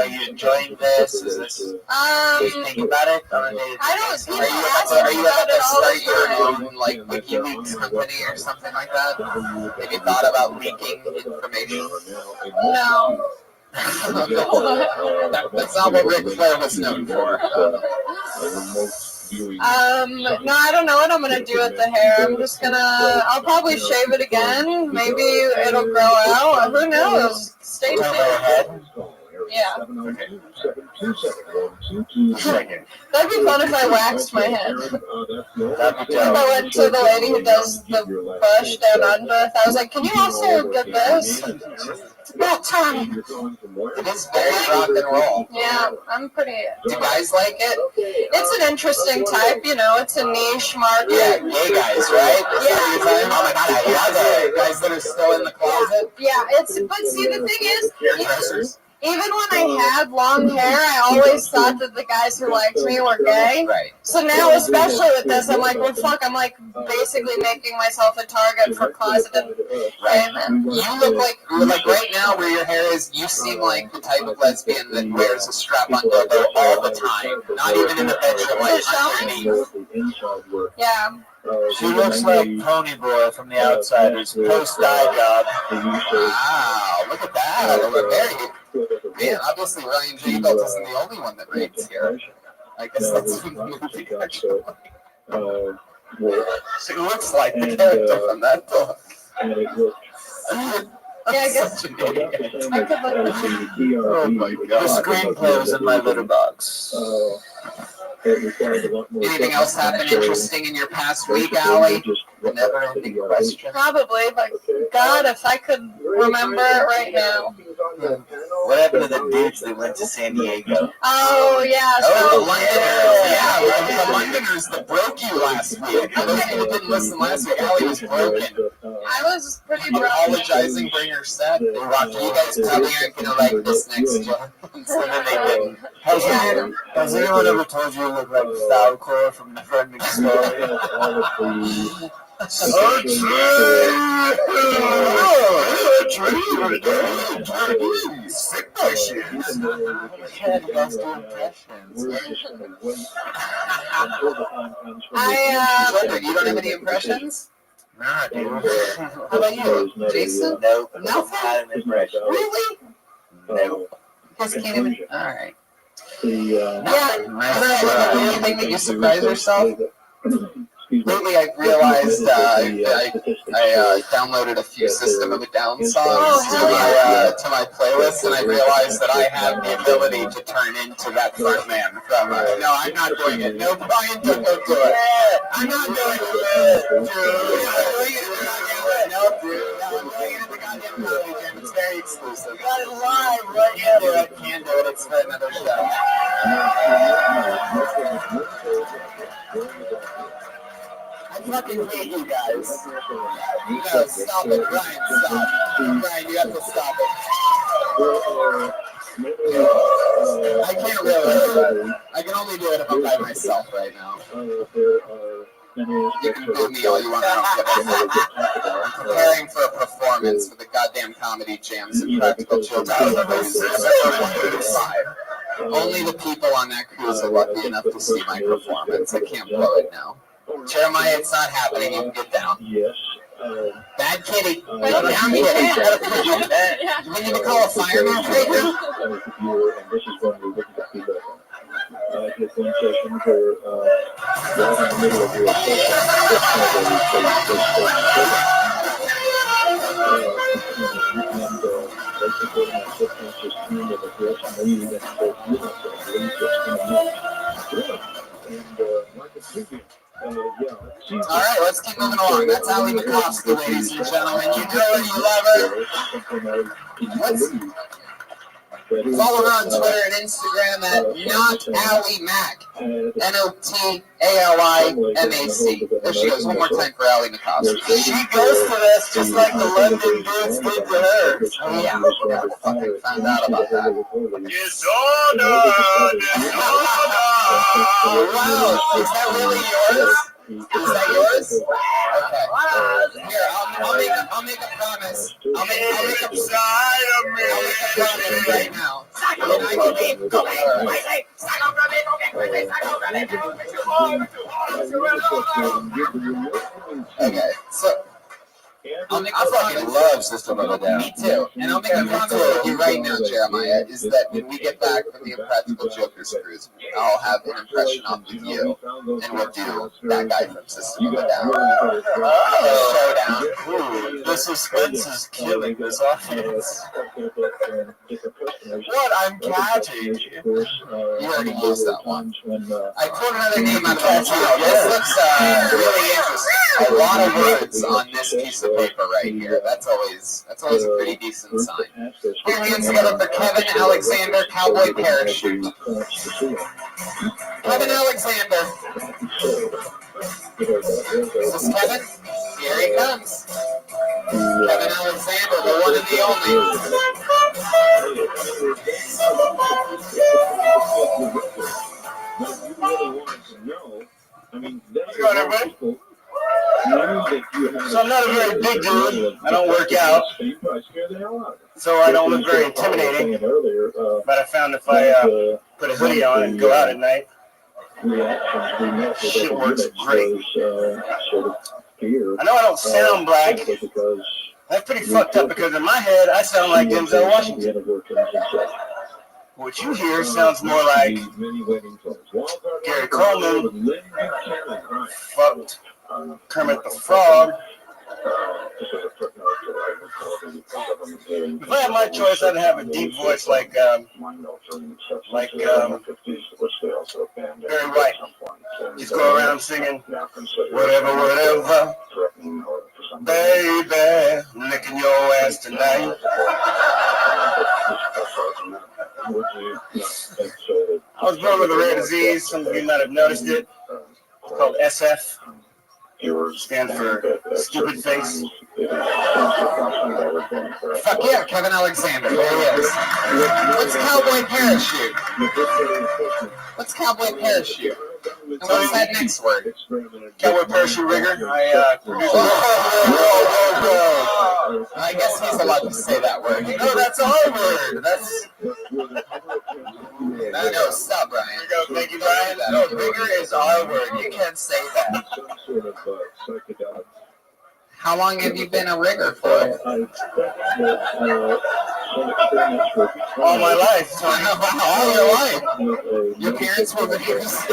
you enjoying this? Is this? Are you thinking about it on a day? I don't. People Are you about to all start the your time. own like WikiLeaks company or something like that? Have you thought about leaking information? No. That's not what Ric Flair was known for. No, I don't know what I'm gonna do with the hair. I'll probably shave it again. Maybe it'll grow out. Who knows? Stay tuned. Yeah. That'd be fun if I waxed my head. If I went to the lady who does the bush down under, I was like, can you also get this? It's about time. It is very rock and roll. Yeah, I'm pretty. Do guys like it? It's an interesting type, you know. It's a niche market. Yeah, gay guys, right? Yeah. Oh my God, I love it. Guys that are still in the closet. Yeah, but see, the thing is, even when I had long hair, I always thought that the guys who liked me were gay. Right. So now, especially with this, I'm like, well, fuck, I'm like basically making myself a target for closeted gay men. You look like right now where your hair is, you seem like the type of lesbian that wears a strap-on dildo all the time. Not even in the bedroom, like underneath. Yeah. She looks like Pony Boy from The Outsiders, post-eye job. Wow, look at that. Over there. Man, obviously Ryan J. Belt isn't the only one that rates here. I guess that's from the movie, actually. She looks like the character from that book. Yeah, I guess. I could look. Oh my God. The screenplay was in my litter box. Anything else happen interesting in your past week, Allie? The never-ending question. Probably, but God, if I could remember it right now. What happened to the dudes that went to San Diego? Oh, yeah. The Londoners. Yeah, the Londoners that broke you last week. For those people who didn't listen last week, Allie was broken. I was pretty broken. Apologizing for your set. They walked. You guys probably aren't going to like this next one. So then they didn't. Has anyone ever told you you look like Falcor from the Friendly Story? So true. Sick questions. You don't have any impressions? Nah, dude. How about you, Jason? Nope. Nothing? Not an impression. Really? Nope. Guys can't even. All right. Yeah. Anything that you surprise yourself? Lately, I realized I downloaded a few System of a Down songs to my playlist, and I realized that I have the ability to turn into that front man from. No, I'm not doing it. No, Brian, don't do it. I'm not doing it. Dude, I'm doing it in the goddamn way. No, dude, I'm doing it in the goddamn comedy jam. It's very exclusive. You got it live right here. I can't do it. It's for another show. I fucking hate you guys. You gotta stop it, Brian, stop. Brian, you have to stop it. I can't really. I can only do it if I'm by myself right now. You can boo me all you want. I don't give a fuck. I'm preparing for a performance for the goddamn comedy jams and practical children. Only the people on that cruise are lucky enough to see my performance. I can't blow it now. Jeremiah, it's not happening. You can get down. Yes. Bad kitty. Well, Down kitty. kitty. We need to call a fireman right now. This is when we look at the feedback. His one session where right in the middle of your session, basically my subconscious kind of addressed me and said, you have to believe what's going on. And like a tribute. All right, let's keep moving along. That's Ali McCoskey, ladies and gentlemen. You know her, you love her. Follow her on Twitter and Instagram at NotAliMac. NOTALIMAC. There she goes. One more time for Ali McCoskey. She ghosted us just like the London dudes did to her. Oh, yeah. Fucking found out about that. Wow. Is that really yours? Is that yours? Okay. Here, I'll make a promise. I'll make a promise right now. Okay, so I fucking love System of a Down. Me too. And I'll make a promise with you right now, Jeremiah, is that when we get back from the Impractical Jokers cruise, I'll have an impression off of you, and we'll do that guy from System of a Down. Showdown. Ooh, the suspense is killing this audience. What I'm catching. You already used that one. I pulled another name out of that too. This looks really interesting. A lot of words on this piece of paper right here. That's always a pretty decent sign. Put your hands together for Kevin Alexander, Cowboy Parachute. Kevin Alexander. Is this Kevin? Here he comes. Kevin Alexander, the one and the only. What's going on, everybody? So I'm not a very big dude. I don't work out. So I don't look very intimidating. But I found if I put a hoodie on and go out at night, shit works great. I know I don't sound black. That's pretty fucked up because in my head I sound like Denzel Washington. What you hear sounds more like Gary Coleman fucked Kermit the Frog. If I had my choice, I'd have a deep voice like Barry White. Just go around singing whatever, whatever. Baby, licking your ass tonight. I was born with a rare disease. Some of you might have noticed it. It's called SF. Stands for stupid face. Fuck yeah, Kevin Alexander. There he is. What's Cowboy Parachute? What's Cowboy Parachute? And what's that next word? Cowboy Parachute rigger. I guess he's allowed to say that word. No, that's our word. No, stop, Brian. Thank you, Brian. No, rigger is our word. You can't say that. How long have you been a rigger for? All my life. All your life. Your parents were riggers.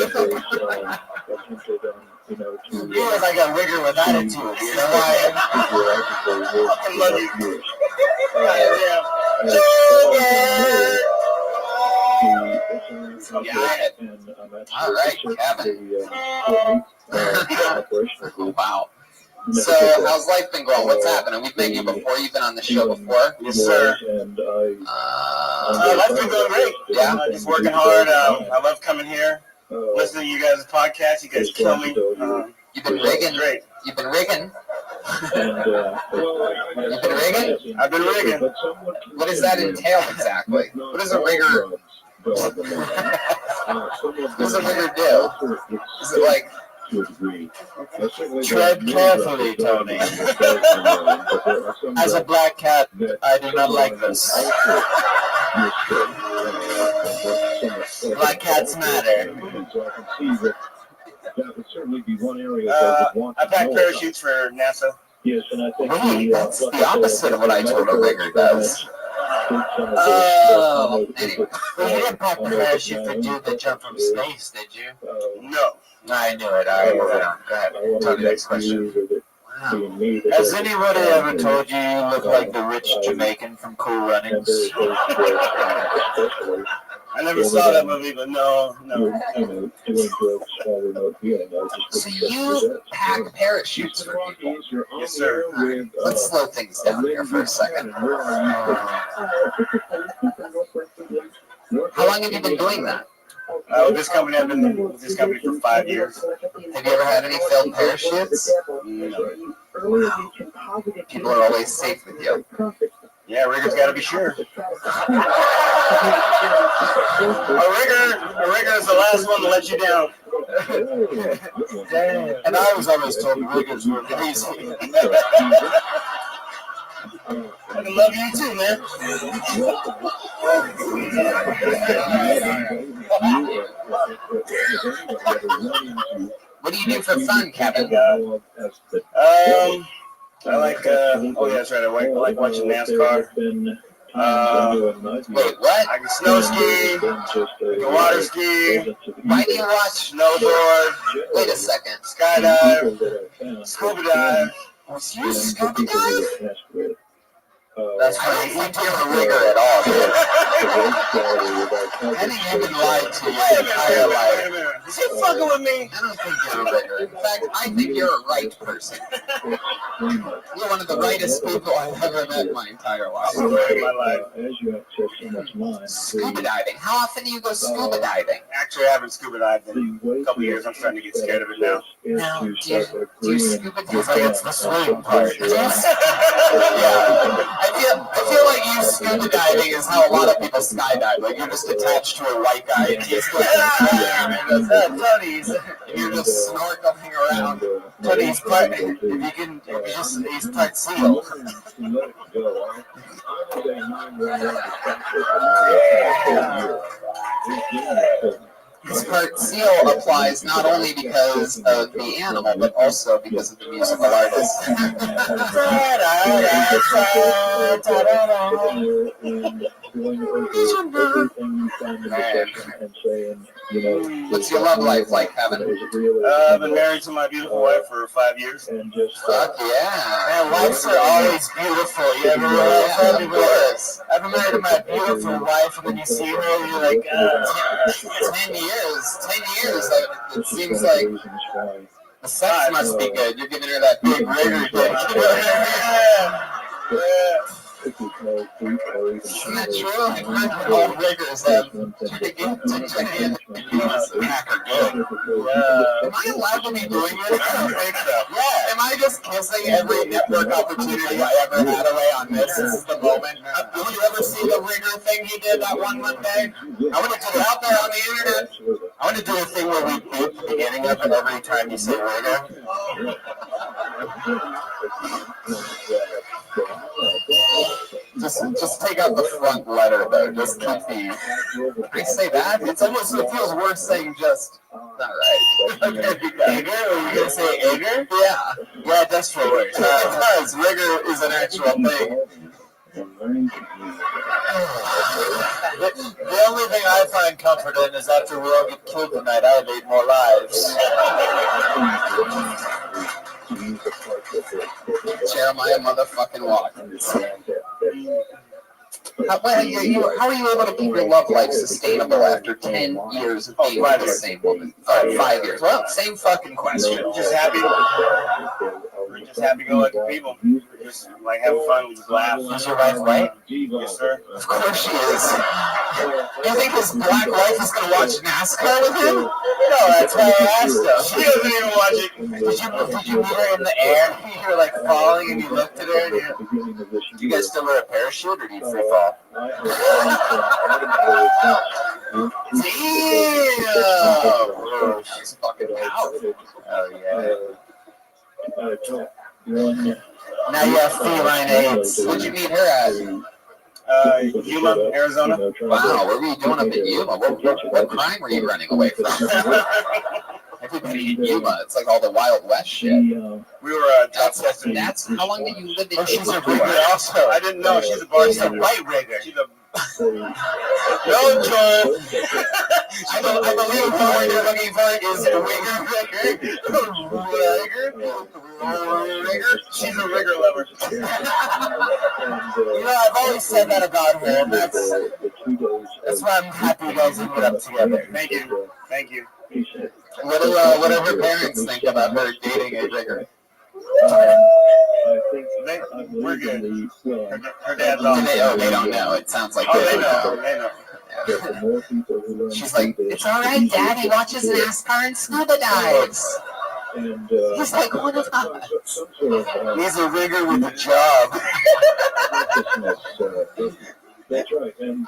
You were like a rigger with attitude. You know why? I love you. All right, Kevin. Wow. So, how's life been going? What's happening? We've met you before. You've been on the show before. Yes, sir. Life's been going great. Yeah, just working hard. I love coming here, listening to you guys' podcast. You guys kill me. You've been rigging. Great. You've been rigging. You've been rigging? I've been rigging. What does that entail exactly? What does a rigger? What does a rigger do? Is it like? Tread carefully, Tony. As a black cat, I do not like this. Black cats matter. That would certainly be one area I pack parachutes for NASA. Yes, and I think Wait, that's the opposite of what I told a rigger does. Oh, anyway. Well, you didn't pack the parachute for dude that jumped from space, did you? No. I knew it. All right, moving on. Go ahead. Tell me the next question. Wow. Has anybody ever told you you look like the rich Jamaican from Cool Runnings? I never saw that movie, but no. So you pack parachutes for people? Yes, sir. Right. Let's slow things down here for a second. How long have you been doing that? With this company, I've been with this company for 5 years. Have you ever had any failed parachutes? No. Wow. People are always safe with you. Yeah, riggers got to be sure. A rigger is the last one to let you down. And I was always told riggers were lazy. I love you too, man. What do you do for fun, Kevin? I like, oh yeah, that's right, I like watching NASCAR. Wait, what? I can snow ski, I can water ski. Why do you watch? Snowboard. Wait a second. Skydive. Scuba dive. You scuba dive? That's funny. You do a rigger at all, dude. I think you've been lied to your entire life. Is he fucking with me? I don't think you're a rigger. In fact, I think you're a right person. You're one of the rightest people I've ever met in my entire life. Scuba diving. How often do you go scuba diving? Actually, I haven't scuba dived in a couple years. I'm starting to get scared of it now. Now, do you scuba dive? It's the swimming part. I feel like you scuba diving is how a lot of people skydive. Like you're just attached to a white guy and he's Tony's. You're just snorkeling around. Tony's part. He's part seal. This part seal applies not only because of the animal, but also because of the musical artist. What's your love life like, Kevin? I've been married to my beautiful wife for 5 years. Fuck yeah. Man, wives are always beautiful. You ever realize that? I've been married to my beautiful wife, and then you see her, and you're like, 10 years. 10 years. It seems like the sex must be good. You're giving her that big rigger dick. Isn't that true? Like, we're all riggers. Am I allowed to be doing this? I don't think so. Yeah. Am I just kissing every network opportunity I ever had away on this? This is the moment. Did you ever see the rigger thing he did that one Monday? I want to put it out there on the internet. I want to do a thing where we beep the beginning of it every time you say rigger. Just take out the front letter though. Just keep the. I say that. It feels worse saying just. Not right. Egger? Are you gonna say egger? Yeah. Yeah, it does feel worse. It does. Rigger is an actual thing. The only thing I find comfort in is after we all get killed tonight, I have 8 more lives. Jeremiah motherfucking Watkins. How are you able to keep your love life sustainable after 10 years of being with the same woman? 5 years. Well, same fucking question. Just happy. We're just happy-go-lucky people. We're just like having fun. We just laugh. Is your wife white? Yes, sir. Of course she is. You think his black wife is going to watch NASCAR with him? No, that's why I asked him. She doesn't even watch it. Did you meet her in the air? You were like falling and you looked at her and do you guys still wear a parachute or do you free fall? Damn! She's fucking powerful. Oh, yeah. Now you have feline AIDS. Where'd you meet her at? Yuma, Arizona. Wow, what were you doing up in Yuma? What crime were you running away from? Everybody living in Yuma. It's like all the Wild West shit. We were That's how long did you live in Oh, she's Yuma? a rigger also. I didn't know she's a She's a bartender. white rigger. She's a no, Joel. I believe the word you're looking for is rigger. She's a rigger lover. You know, I've always said that about her, and that's why I'm happy you guys ended up together. Thank you. Thank you. What do her parents think about her dating a rigger? We're good. Her dad's Do off. they don't know. It sounds like Oh, they they don't know. know. They know. She's like, it's all right, Dad. He watches NASCAR and scuba dives. He's like, what is that? He's a rigger with a job. That's right. And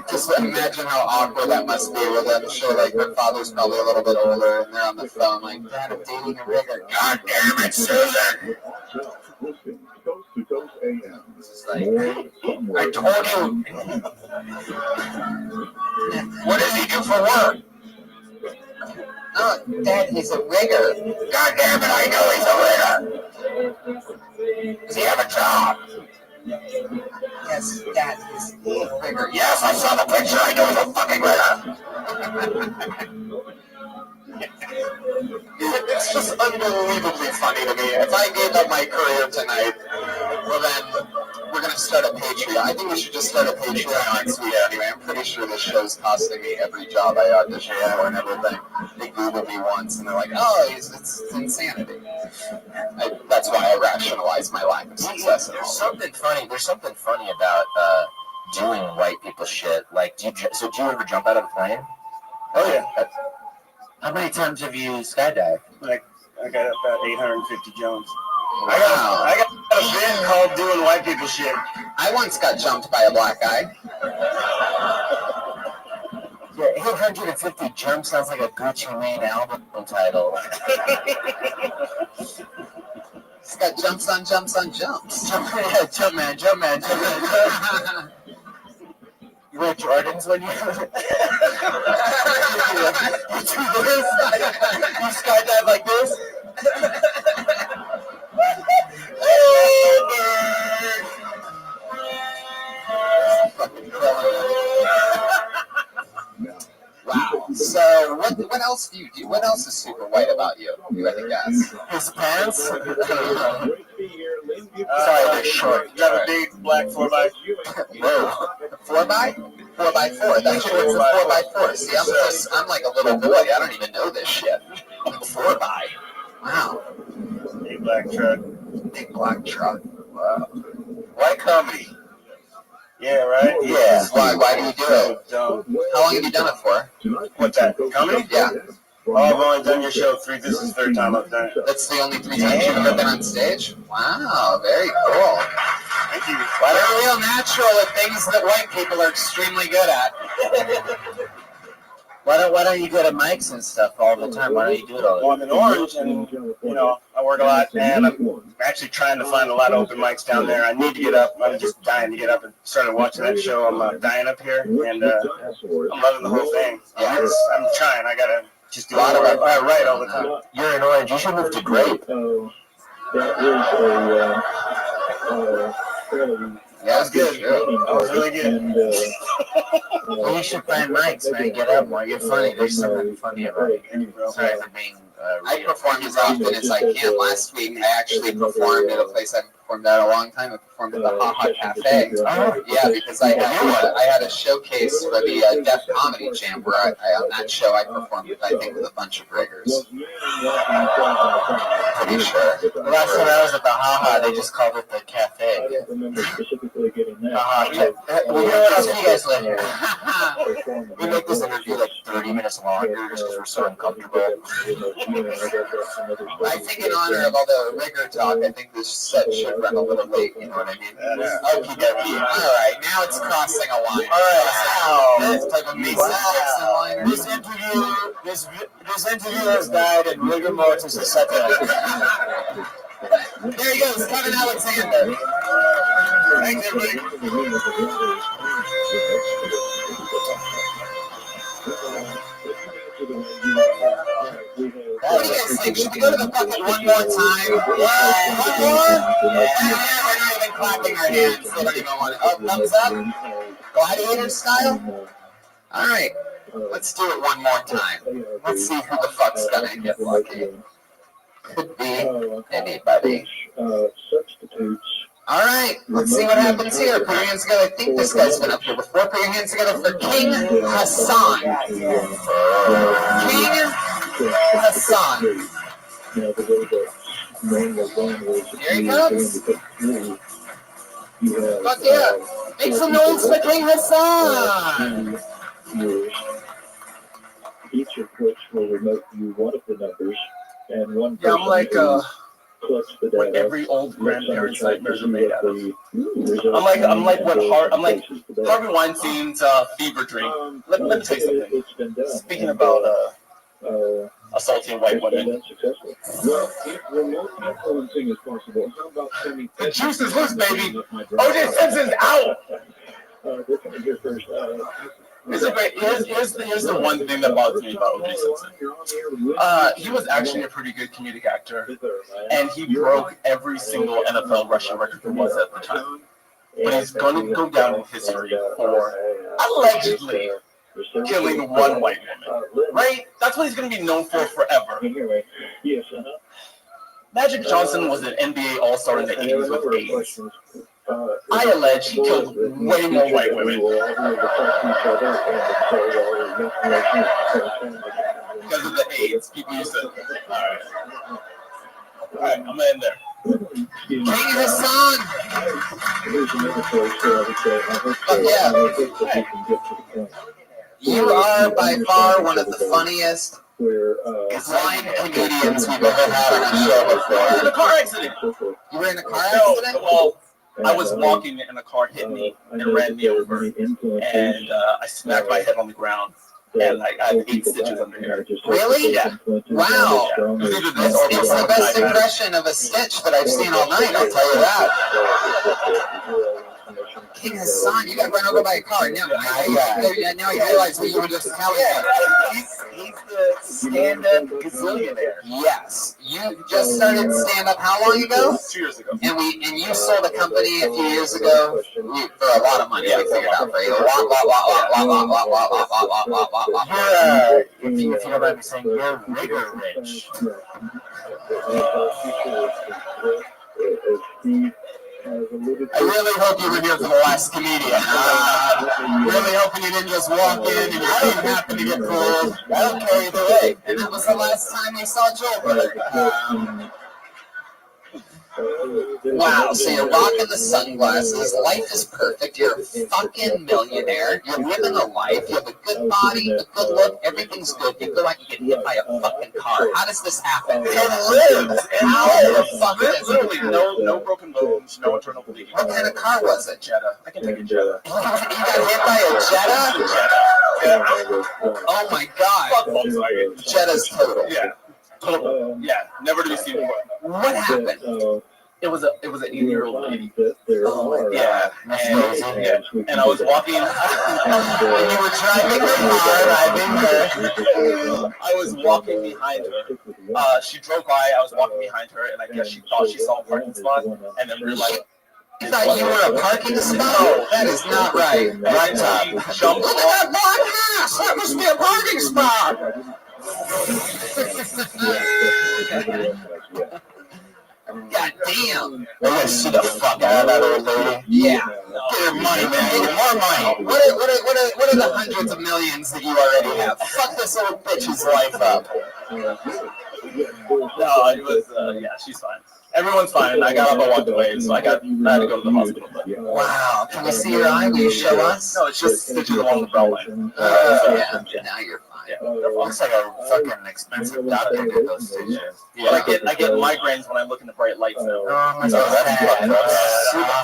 Just imagine how awkward that must be with them. Sure, like her father's probably a little bit older, and they're on the phone like, Dad, I'm dating a rigger. God damn it, Susan! It's like, I told you. What does he do for work? Oh, Dad, he's a rigger. God damn it, I know he's a rigger. Does he have a job? Yes, Dad, he's a rigger. Yes, I saw the picture. I know he's a fucking rigger. It's just unbelievably funny to me. If I gave up my career tonight, well then, we're going to start a Patreon. I think we should just start a Patreon next week anyway. I'm pretty sure this show's costing me every job I audition for and everything. They Googled me once and they're like, oh, it's insanity. That's why I rationalize my lack of success. There's something funny about doing white people shit. Like, do you ever jump out of a plane? Oh, yeah. How many times have you skydived? Like, I got about 850 jumps. Wow. I got a bit called doing white people shit. I once got jumped by a black guy. Yeah, 850 jumps sounds like a Gucci Mane album title. It's got jumps on jumps on jumps. Yeah, jump man. You wear Jordans when you do this? You skydive like this? Wow. So what else do you do? What else is super white about you? You had to guess. His pants? Sorry, they're short. You have a big black 4x. Whoa. 4x? 4x4. That's short for 4x4. See, I'm like a little boy. I don't even know this shit. 4x. Wow. Big black truck. Big black truck. Wow. White comedy. Yeah, right? Yeah. Why do you do it? How long have you done it for? What's that? Comedy? Yeah. Oh, I've only done your show this is the third time I've done it. That's the only 3 times you've ever been on stage? Wow, very cool. Thank you. They're real natural at things that white people are extremely good at. Why don't you go to mics and stuff all the time? Why don't you do it all the time? Well, I'm in Orange, and I work a lot, and I'm actually trying to find a lot of open mics down there. I need to get up. I'm just dying to get up and started watching that show. I'm dying up here, and I'm loving the whole thing. I'm trying. I gotta just do a lot of it. I write all the time. You're in Orange. You should move to Grape. Yeah, that's good. That was really good. Well, you should find mics, man. Get up more. You're funny. There's something funny about you. Sorry for being. I perform as often as I can. Last week, I actually performed at a place I haven't performed at a long time. I performed at the Ha Ha Cafe. Yeah, because I had a showcase for the Deaf Comedy Jam where on that show I performed, I think, with a bunch of riggers. Pretty sure. The last time I was at the Ha Ha, they just called it the cafe. Well, you know what else you guys live here? We make this interview like 30 minutes longer just because we're so uncomfortable. I think in honor of all the rigor talk, I think this set should run a little late, you know what I mean? Okie dokie. Alright, now it's crossing a line. Alright, this type of Mason Dixon line. This interview has died in rigor mortis, etc. There he goes, Kevin Alexander. Thanks, everybody. What do you guys think? Should we go to the bucket one more time? Yeah, one more? Yeah, we're not even clapping our hands. They don't even want it. Oh, thumbs up? Gladiator style? All right, let's do it one more time. Let's see who the fuck's gonna get lucky. Could be anybody. All right, let's see what happens here. Put your hands together. I think this guy's been up here before. Put your hands together for King Hassan. King Hassan. Here he comes. Fuck yeah. Make some noise for King Hassan. Each of which will remote you one of the numbers, and one Yeah, I'm like collects the what data. every old grandparent's nightmares are made out of. I'm like what Harvey Weinstein's fever dream. Let me tell you something. Speaking about assaulting white women. Well, if remote influencing is possible, how about sending The juice is loose, baby. O.J. Simpson's out. Here's the one thing that bothers me about O.J. Simpson. He was actually a pretty good comedic actor, and he broke every single NFL rushing record there was at the time. But he's going to go down in history for allegedly killing one white woman. Right? That's what he's going to be known for forever. Magic Johnson was an NBA All-Star in the 80s with AIDS. I allege he killed way more white women. Because of the AIDS, people used to. Alright, I'm gonna end there. King Hassan! But yeah, you are by far one of the funniest blind comedians we've ever had on a show before. In a car accident! You were in a car accident? Well, I was walking and a car hit me and ran me over, and I smacked my head on the ground. And like I have 8 stitches under here. Really? Yeah. Wow. It's the best impression of a stitch that I've seen all night, I'll tell you that. King Hassan, you got run over by a car. Now you realize what you were just telling me. He's the stand-up gazillionaire. Yes. You just started stand-up how long ago? 2 years ago. And you sold a company a few years ago for a lot of money. We figured out for you. If you don't mind me saying, you're rigor rich. I really hope you were here for the last comedian. Really hoping you didn't just walk in and your feet happened to get pulled. I don't care either way. And that was the last time we saw Joel. Wow, so you're rocking the sunglasses, life is perfect, you're a fucking millionaire, you're living a life, you have a good body, a good look, everything's good, you feel like you get hit by a fucking car. How does this happen? How the fuck does it Literally no broken bones, no internal bleeding. What kind of car was it? Jetta. I can take a Jetta. You got hit by a Jetta? Oh my god. Fuck Volkswagen. Jetta's total. Yeah. Total. Yeah. Never to be seen before. What happened? It was an 80-year-old lady. Oh my Yeah. And I was walking. And you were driving her car, I was walking behind her. She drove by. I was walking behind her, and I guess she thought she saw a parking spot, and then realized. You thought you were a parking spot? No, that is not right. Right top. Jumped Look at that black mass! That must be a parking spot! God damn. We're gonna see the fuck out of that old lady. Yeah. Get her money, man. Get her more money. What are the hundreds of millions that you already have? Fuck this old bitch's life up. No, it was, yeah, she's fine. Everyone's fine. I got up and walked away, so I had to go to the hospital. But, wow. Can we see your eye? Will you show us? No, it's just stitches along the brow line. Yeah. Now you're fine. Yeah. Looks like a fucking expensive doctor did those stitches. Yeah. I get migraines when I look into bright lights now.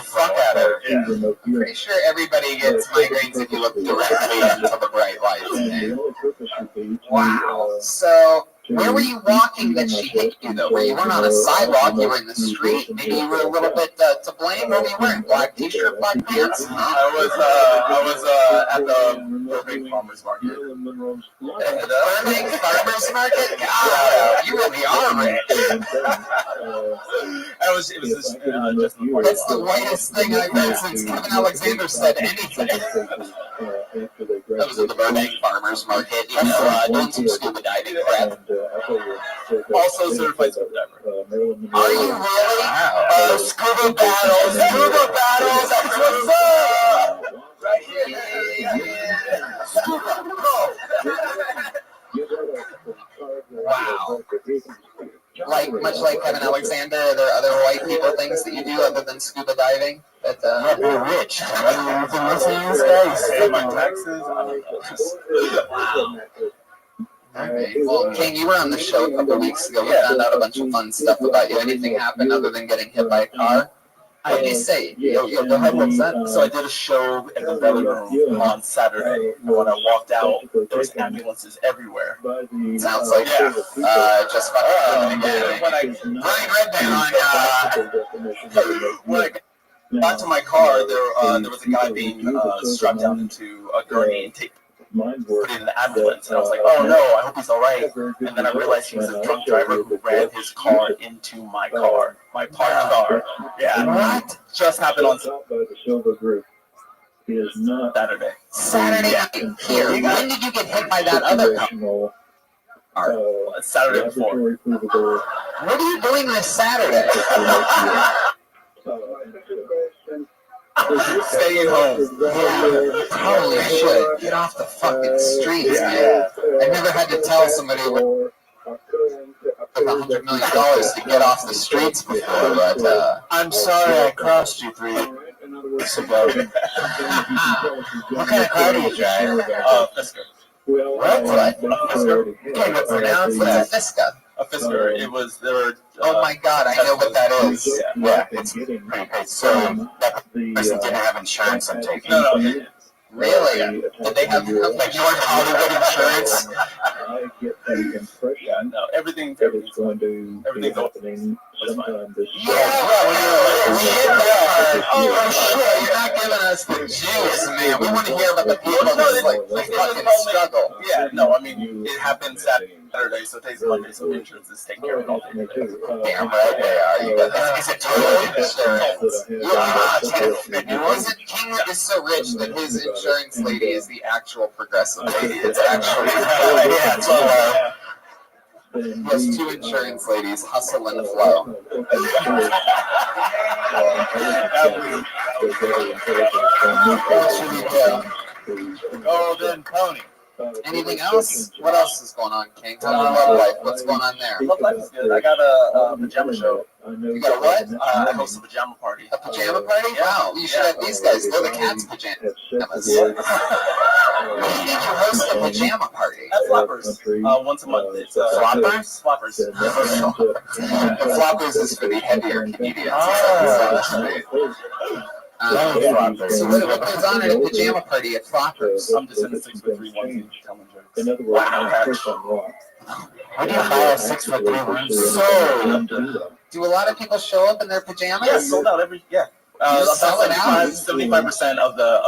Fuck out of her. Yeah. I'm pretty sure everybody gets migraines if you look directly into the bright lights. Wow. So Where were you walking that she hit you, though? Where you weren't on a sidewalk, you were in the street. Maybe you were a little bit to blame. What were you wearing? Black t-shirt, black pants? I was at the Burbank Farmers Market. Burbank Farmers Market? God, you really are rich. It was just before. That's the whitest thing I've heard since Kevin Alexander said anything. That was at the Burbank Farmers Market, you know, doing some scuba diving crap. Also certified scuba diver. Are you really? Wow. Scuba battles, that's what's up! Right here, yeah. Scuba, go! Wow. Much like Kevin Alexander, are there other white people things that you do other than scuba diving? That, You're rich. You've been listening to these guys. Pay my taxes. Wow. Alright. Well, King, you were on the show a couple weeks ago. We found out a bunch of fun stuff about you. Anything happen other than getting hit by a car? What did you say? Go ahead, what's that? So I did a show in the belly room on Saturday. And when I walked out, there was ambulances everywhere. Sounds like just fucking again. When I got to my car, there was a guy being strapped down into a gurney and put in an ambulance, and I was like, oh no, I hope he's all right. And then I realized he was a drunk driver who ran his car into my car, my parked car. Yeah. What? Just happened on Saturday. Saturday here. When did you get hit by that other car? Saturday before. What are you doing this Saturday? Staying home. Yeah, probably should. Get off the fucking streets, man. I never had to tell somebody with $100 million to get off the streets before, but I'm sorry I crossed you 3 weeks ago. What kind of car do you drive? Fisker. What? Can you pronounce that? Fisker. A Fisker. It was there. Oh my God, I know what that is. Yeah, it's pretty great. So that person didn't have insurance, I'm taking. No. Really? Did they have like North Hollywood insurance? Yeah, no, everything's happening sometime this year. Oh shit, you're not giving us the juice, man. We want to hear about the people that like fucking struggle. Yeah, no, I mean, it happened Saturday, so today's Monday, so insurance is taking care of it all day. Damn right they are. You got that. Is it total insurance? Yeah. Is it King is so rich that his insurance lady is the actual progressive lady? It's actually, yeah, it's he has 2 insurance ladies, Hustle and Flow. Golden Pony. Anything else? What else is going on, King? How's your love life? What's going on there? Love life is good. I got a pajama show. You got a what? I host a pajama party. A pajama party? Wow, you should have these guys. They're the cat's pajamas. When do you host a pajama party? At Floppers. Once a month. It's Floppers? Floppers. The Floppers is for the heavier comedians. So what goes on at a pajama party at Floppers? I'm just in the 6'3" onesie telling jokes. Wow. How do you buy a 6'3" onesie? So, do a lot of people show up in their pajamas? Yeah, sold out every, yeah. Sell it out? 75% of the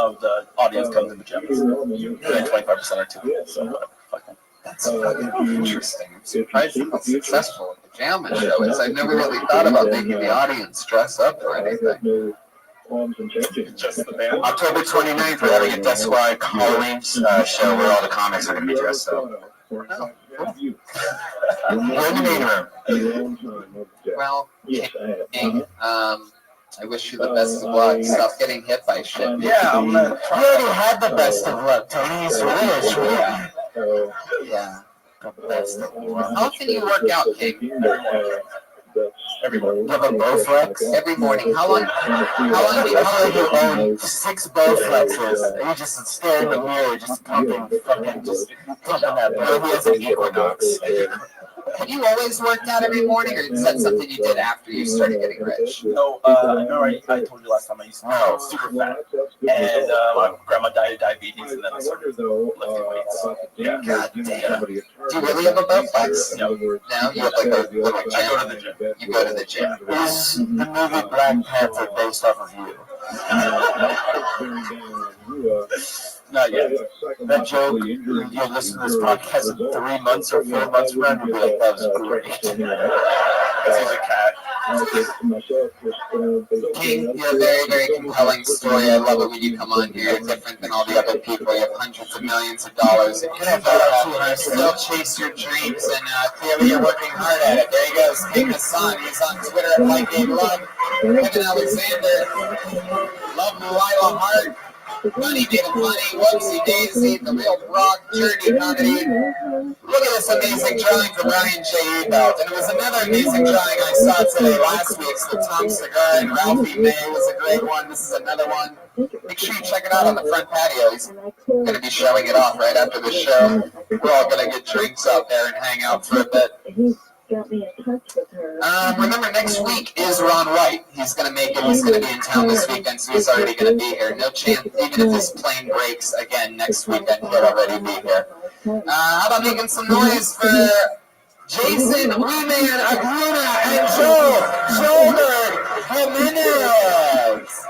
audience comes in pajamas. And 25% are too. So, fuck them. That's fucking interesting. I'm surprised how successful a pajama show is. I've never really thought about making the audience dress up or anything. Just the band. October 29th, we're having a Death Squad Halloween show where all the comics are going to be dressed up. Oh, cool. We're in the main room. Well, King, I wish you the best of luck. Stop getting hit by shit. Yeah, I'm gonna You already had the best of luck, Tony. He's rich, right? Yeah. The best of luck. How often do you work out, King? Every morning. You have a Bowflex? Every morning. How long do you own 6 Bowflexes? And you just stare in the mirror, just pumping that blood. He has an Equinox. Had you always worked out every morning, or is that something you did after you started getting rich? No, remember I told you last time I used to be super fat, and my grandma died of diabetes, and then I started lifting weights. Yeah. God damn. Do you really have a Bowflex? No. No? You have like a little I gym? go to the gym. You go to the gym. Is the movie Black Panther based off of you? Not yet. That joke, you'll listen to this podcast in 3 months or 4 months from now, and you'll be like, that was great. Because he's a cat. King, you have a very, very compelling story. I love it when you come on here. You're different than all the other people. You have hundreds of millions of dollars, and you still chase your dreams, and clearly you're working hard at it. There he goes, King Hassan. He's on Twitter at Like Game Love. Kevin Alexander. Love Lila Hart. Money made of money, whoopsie daisy, the real Brock journey comedy. Look at this amazing drawing from Ryan J. Ebelt. And it was another amazing drawing I saw today last week. So Tom Segura and Ralphie May was a great one. This is another one. Make sure you check it out on the front patio. He's going to be showing it off right after the show. We're all going to get drinks out there and hang out for a bit. Got me in touch with her. Remember, next week is Ron White. He's going to make it. He's going to be in town this weekend, so he's already going to be here. No chance, even if this plane breaks again next weekend, he'll already be here. How about making some noise for Jason, Weeman, Agruna, and Joe Jimenez?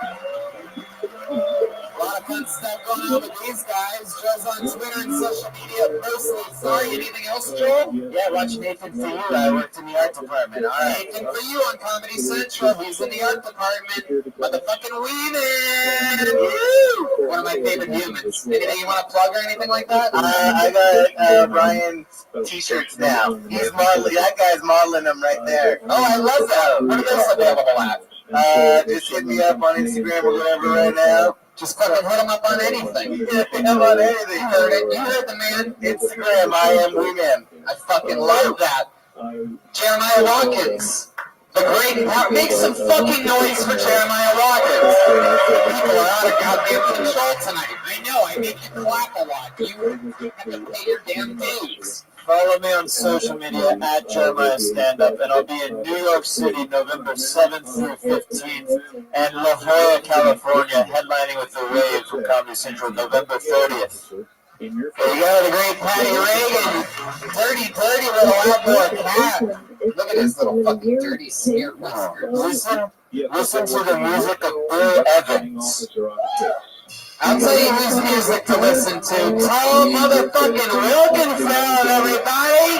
A lot of fun stuff going on with these guys. Joe's on Twitter and social media mostly. Sorry, anything else, Joe? Yeah, watch Nathan for you. I worked in the art department. All right. Nathan for you on Comedy Central. He's in the art department. Motherfucking Weeman! One of my favorite humans. Anything you want to plug or anything like that? I got Brian's t-shirts now. He's modeling. That guy's modeling them right there. Oh, I love that. What are those available at? Just hit me up on Instagram or whatever right now. Just fucking hit him up on anything. Hit him on anything. You heard it. You heard the man. Instagram, I am Weeman. I fucking love that. Jeremiah Watkins. The great part. Make some fucking noise for Jeremiah Watkins. People are out of goddamn control tonight. I know. I make you clap a lot. You have to pay your damn dues. Follow me on social media at Jeremiah Stand Up, and I'll be in New York City November 7th through 15th, and La Jolla, California, headlining with The Rave from Comedy Central November 30th. There you go, the great Patty Reagan. Dirty little outdoor cat. Look at his little fucking dirty smear whiskers. Listen to the music of Bill Evans. I'll tell you whose music to listen to. Tom motherfucking Wilkenfeld, everybody!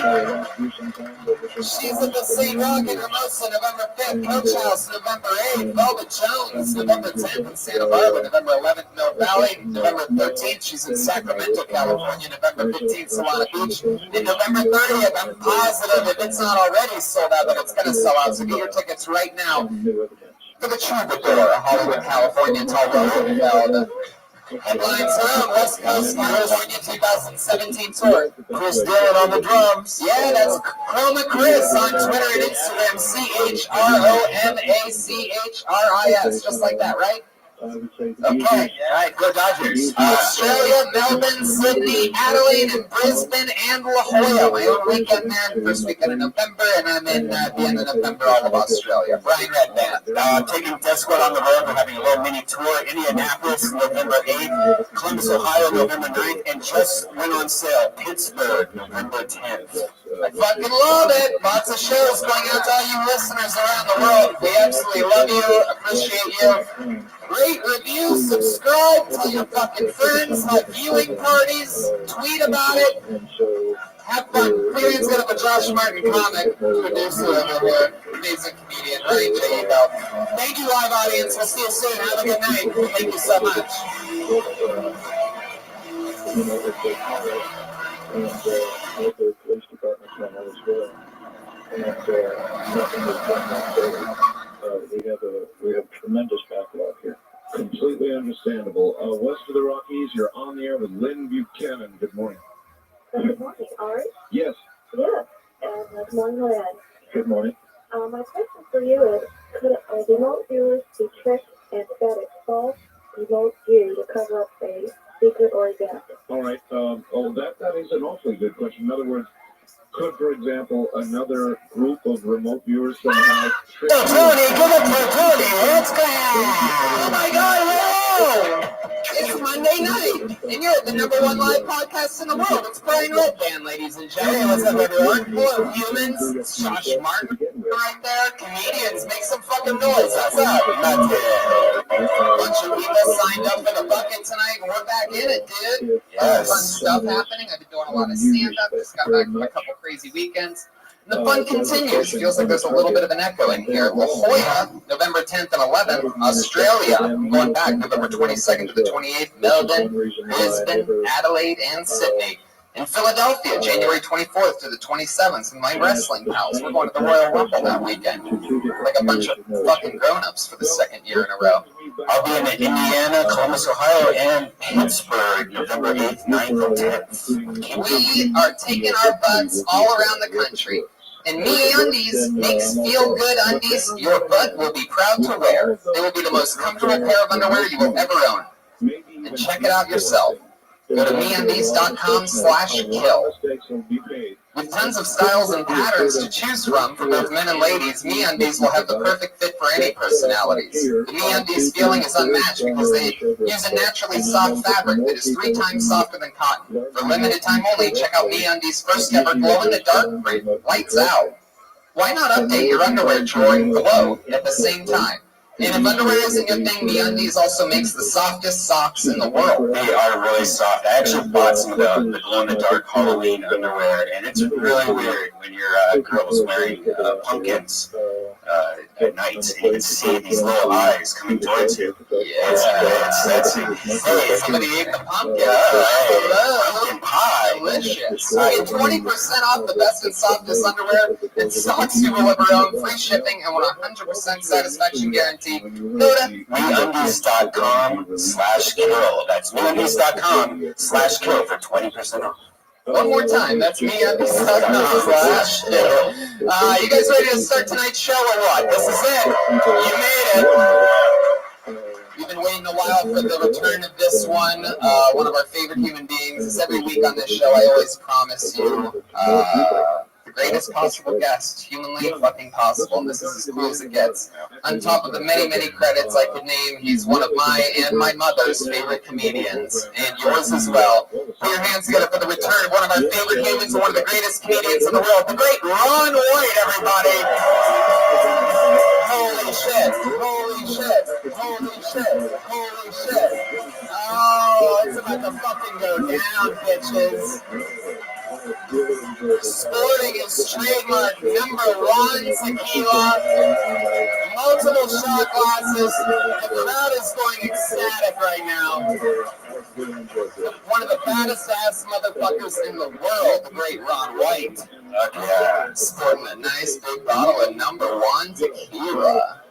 She's at the St. Rock in Hermosa, November 5th. Coach House, November 8th. Velvet Jones, November 10th in Santa Barbara. November 11th, Mill Valley. November 13th, she's in Sacramento, California. November 15th, Solana Beach. And November 30th, I'm positive if it's not already sold out, that it's going to sell out. So get your tickets right now for the Troubadour, Hollywood, California, Tom Wilkenfeld. Headlines around West Coast, California 2017 tour. Chris Dillon on the drums. Yeah, that's Chroma Chris on Twitter and Instagram. CHROMACHRIS. Just like that, right? Okay. All right, go Dodgers. Australia, Melbourne, Sydney, Adelaide, and Brisbane, and La Jolla. My own weekend there, first weekend in November, and I'm in the end of November, all of Australia. Brian Red Band. Taking Death Squad on the road. We're having a little mini tour. Indianapolis, November 8th. Columbus, Ohio, November 9th. And just went on sale, Pittsburgh, November 10th. I fucking love it. Lots of shows going out to all you listeners around the world. We absolutely love you, appreciate you. Rate, review, subscribe, tell your fucking friends, have viewing parties, tweet about it. Have fun. Clearing's gonna have a Josh Martin comic, producer over here, amazing comedian, Ryan J. Ebelt. Thank you, live audience. We'll see you soon. Have a good night. Thank you so much. Local police departments on as well. And nothing is done on daily. We have tremendous backlog here. Completely understandable. West of the Rockies, you're on the air with Lynn Buchanan. Good morning. Good morning, Art. Yes. Yes, and good morning, Lynn. Good morning. My question for you is, could remote viewers be tricked and fed a false remote view to cover up a secret or a death? All right. That is an awfully good question. In other words, Could, for example, another group of remote viewers somehow... Oh, Tony, give it to Tony. Let's go. Oh, my God, hello. It's Monday night, and you're at the #1 live podcast in the world. It's Brian Red Band, ladies and gentlemen. Hey, what's up, everyone? Hello, humans. It's Josh Martin right there. Comedians, make some fucking noise. What's up? A bunch of people signed up for the bucket tonight, and we're back in it, dude. Yes. Fun stuff happening. I've been doing a lot of stand-up. Just got back from a couple crazy weekends. The fun continues. Feels like there's a little bit of an echo in here. La Jolla, November 10th and 11th. Australia, I'm going back November 22nd to the 28th. Melbourne, Brisbane, Adelaide, and Sydney. In Philadelphia, January 24th to the 27th. Some of my wrestling pals. We're going to the Royal Rumble that weekend. Like a bunch of fucking grown-ups for the second year in a row. I'll be in Indiana, Columbus, Ohio, and Pittsburgh, November 8th, 9th, and 10th. We are taking our butts all around the country. And MeUndies makes feel-good undies your butt will be proud to wear. They will be the most comfortable pair of underwear you will ever own. And check it out yourself. Go to MeUndies.com/kill. With tons of styles and patterns to choose from for both men and ladies, MeUndies will have the perfect fit for any personalities. The MeUndies feeling is unmatched because they use a naturally soft fabric that is 3 times softer than cotton. For limited time only, check out MeUndies' first ever glow-in-the-dark print, Lights Out. Why not update your underwear drawer and glow at the same time? And if underwear isn't your thing, MeUndies also makes the softest socks in the world. They are really soft. I actually bought some of the glow-in-the-dark Halloween underwear, and it's really weird when your girl is wearing pumpkins at night, and you can see these little eyes coming towards you. Yeah, it's sexy. Hey, somebody ate the pumpkin. Pumpkin pie. Delicious. Get 20% off the best and softest underwear and socks you will ever own. Free shipping and 100% satisfaction guarantee. Go to MeUndies.com/kill. That's MeUndies.com/kill for 20% off. One more time. That's MeUndies.com/kill. You guys ready to start tonight's show or what? This is it. You made it. We've been waiting a while for the return of this one. One of our favorite human beings. As every week on this show, I always promise you the greatest possible guest, humanly fucking possible, and this is as cool as it gets. On top of the many, many credits I could name, he's one of my and my mother's favorite comedians, and yours as well. Put your hands together for the return of one of our favorite humans and one of the greatest comedians in the world, the great Ron White, everybody! Holy shit! Holy shit! Holy shit! Holy shit! Oh, it's about to fucking go down, bitches! Sporting his trademark #1 tequila, multiple shot glasses. The crowd is going ecstatic right now. One of the baddest ass motherfuckers in the world, the great Ron White. Yeah, sporting a nice big bottle of #1 tequila.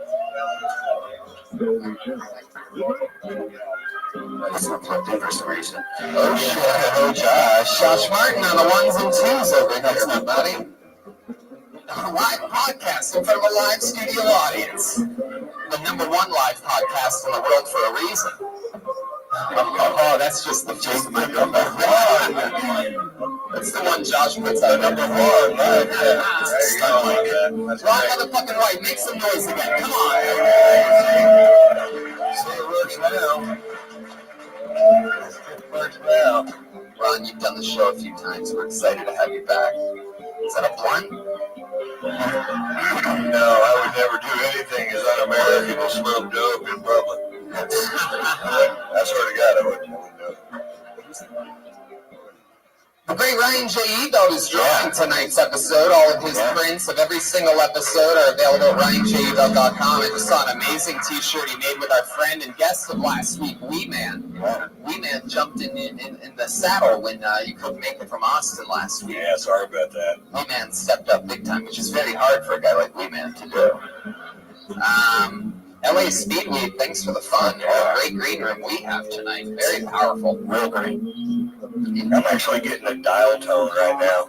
That's not plugged in for some reason. Oh shit, oh Josh. Josh Martin on the 1s and 2s over here, buddy. On a live podcast in front of a live studio audience. The #1 live podcast in the world for a reason. Oh, that's just the #1. That's the one Josh puts out. #1, right? Yeah. That's Ron motherfucking White, make some noise again. Come on. See, it works now. It works now. Ron, you've done the show a few times. We're excited to have you back. Is that a blunt? No, I would never do anything as un-American as smoke dope in public. I swear to God, I wouldn't do it. The great Ryan J. Ebelt is drawing tonight's episode. All of his prints of every single episode are available at RyanJebelt.com. I just saw an amazing t-shirt he made with our friend and guest of last week, Wee Man. Wee Man jumped in the saddle when you couldn't make it from Austin last week. Yeah, sorry about that. Wee Man stepped up big time, which is very hard for a guy like Wee Man to do. LA Speedway, thanks for the fun. What a great green room we have tonight. Very powerful. Real great. I'm actually getting a dial tone right now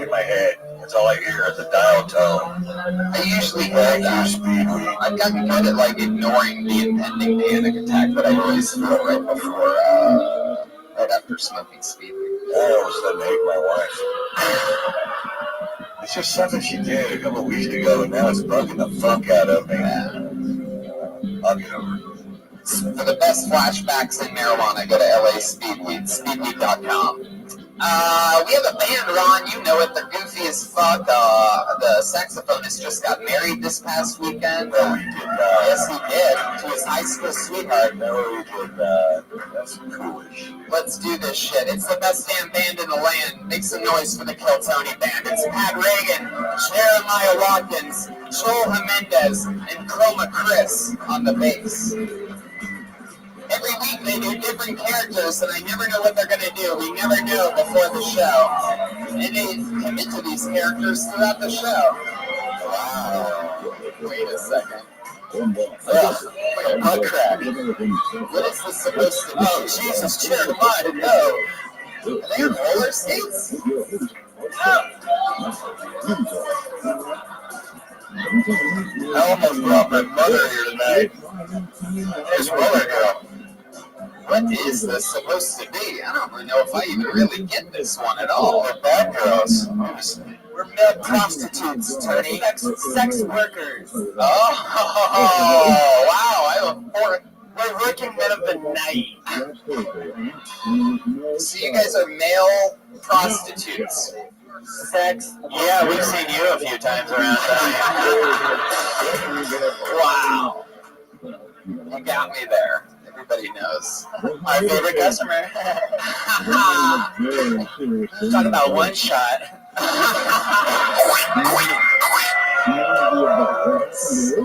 in my head. That's all I hear is a dial tone. I usually hear that. I've gotten good at like ignoring the impending panic attack that I always feel right before, right after smoking Speedway. I all of a sudden hate my wife. It's just something she did a couple weeks ago, and now it's bugging the fuck out of me. I'll get over it. For the best flashbacks in marijuana, go to LA Speedweed, speedweed.com. We have a band, Ron. You know it. They're goofy as fuck. The saxophonist just got married this past weekend. No, he did not. Yes, he did. To his high school sweetheart. No, he did not. That's coolish. Let's do this shit. It's the best damn band in the land. Make some noise for the Kill Tony band. It's Pat Reagan, Jeremiah Watkins, Joel Jimenez, and Chroma Chris on the bass. Every week they do different characters, and I never know what they're going to do. We never know before the show. And they commit to these characters throughout the show. Wow. Wait a second. Ugh, like a butt crack. What is this supposed to be? Oh, Jesus, Jeremiah, no. Are they on roller skates? I almost brought my mother here tonight. There's Roller Girl. What is this supposed to be? I don't really know if I even really get this one at all. We're bad girls. We're male prostitutes, Tony. Sex workers. Oh, wow. We're working men of the night. So you guys are male prostitutes. Sex? Yeah, we've seen you a few times around town. Wow. You got me there. Everybody knows. Our favorite customer. Talk about one shot.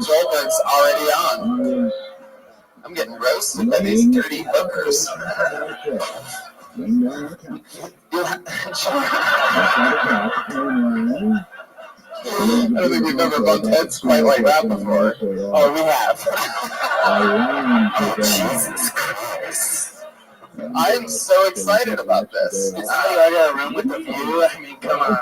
Joelberg's already on. I'm getting roasted by these dirty hookers. I don't think we've ever bumped heads quite like that before. Oh, we have. Oh, Jesus Christ. I am so excited about this. It's like I got a room with the view. I mean, come on.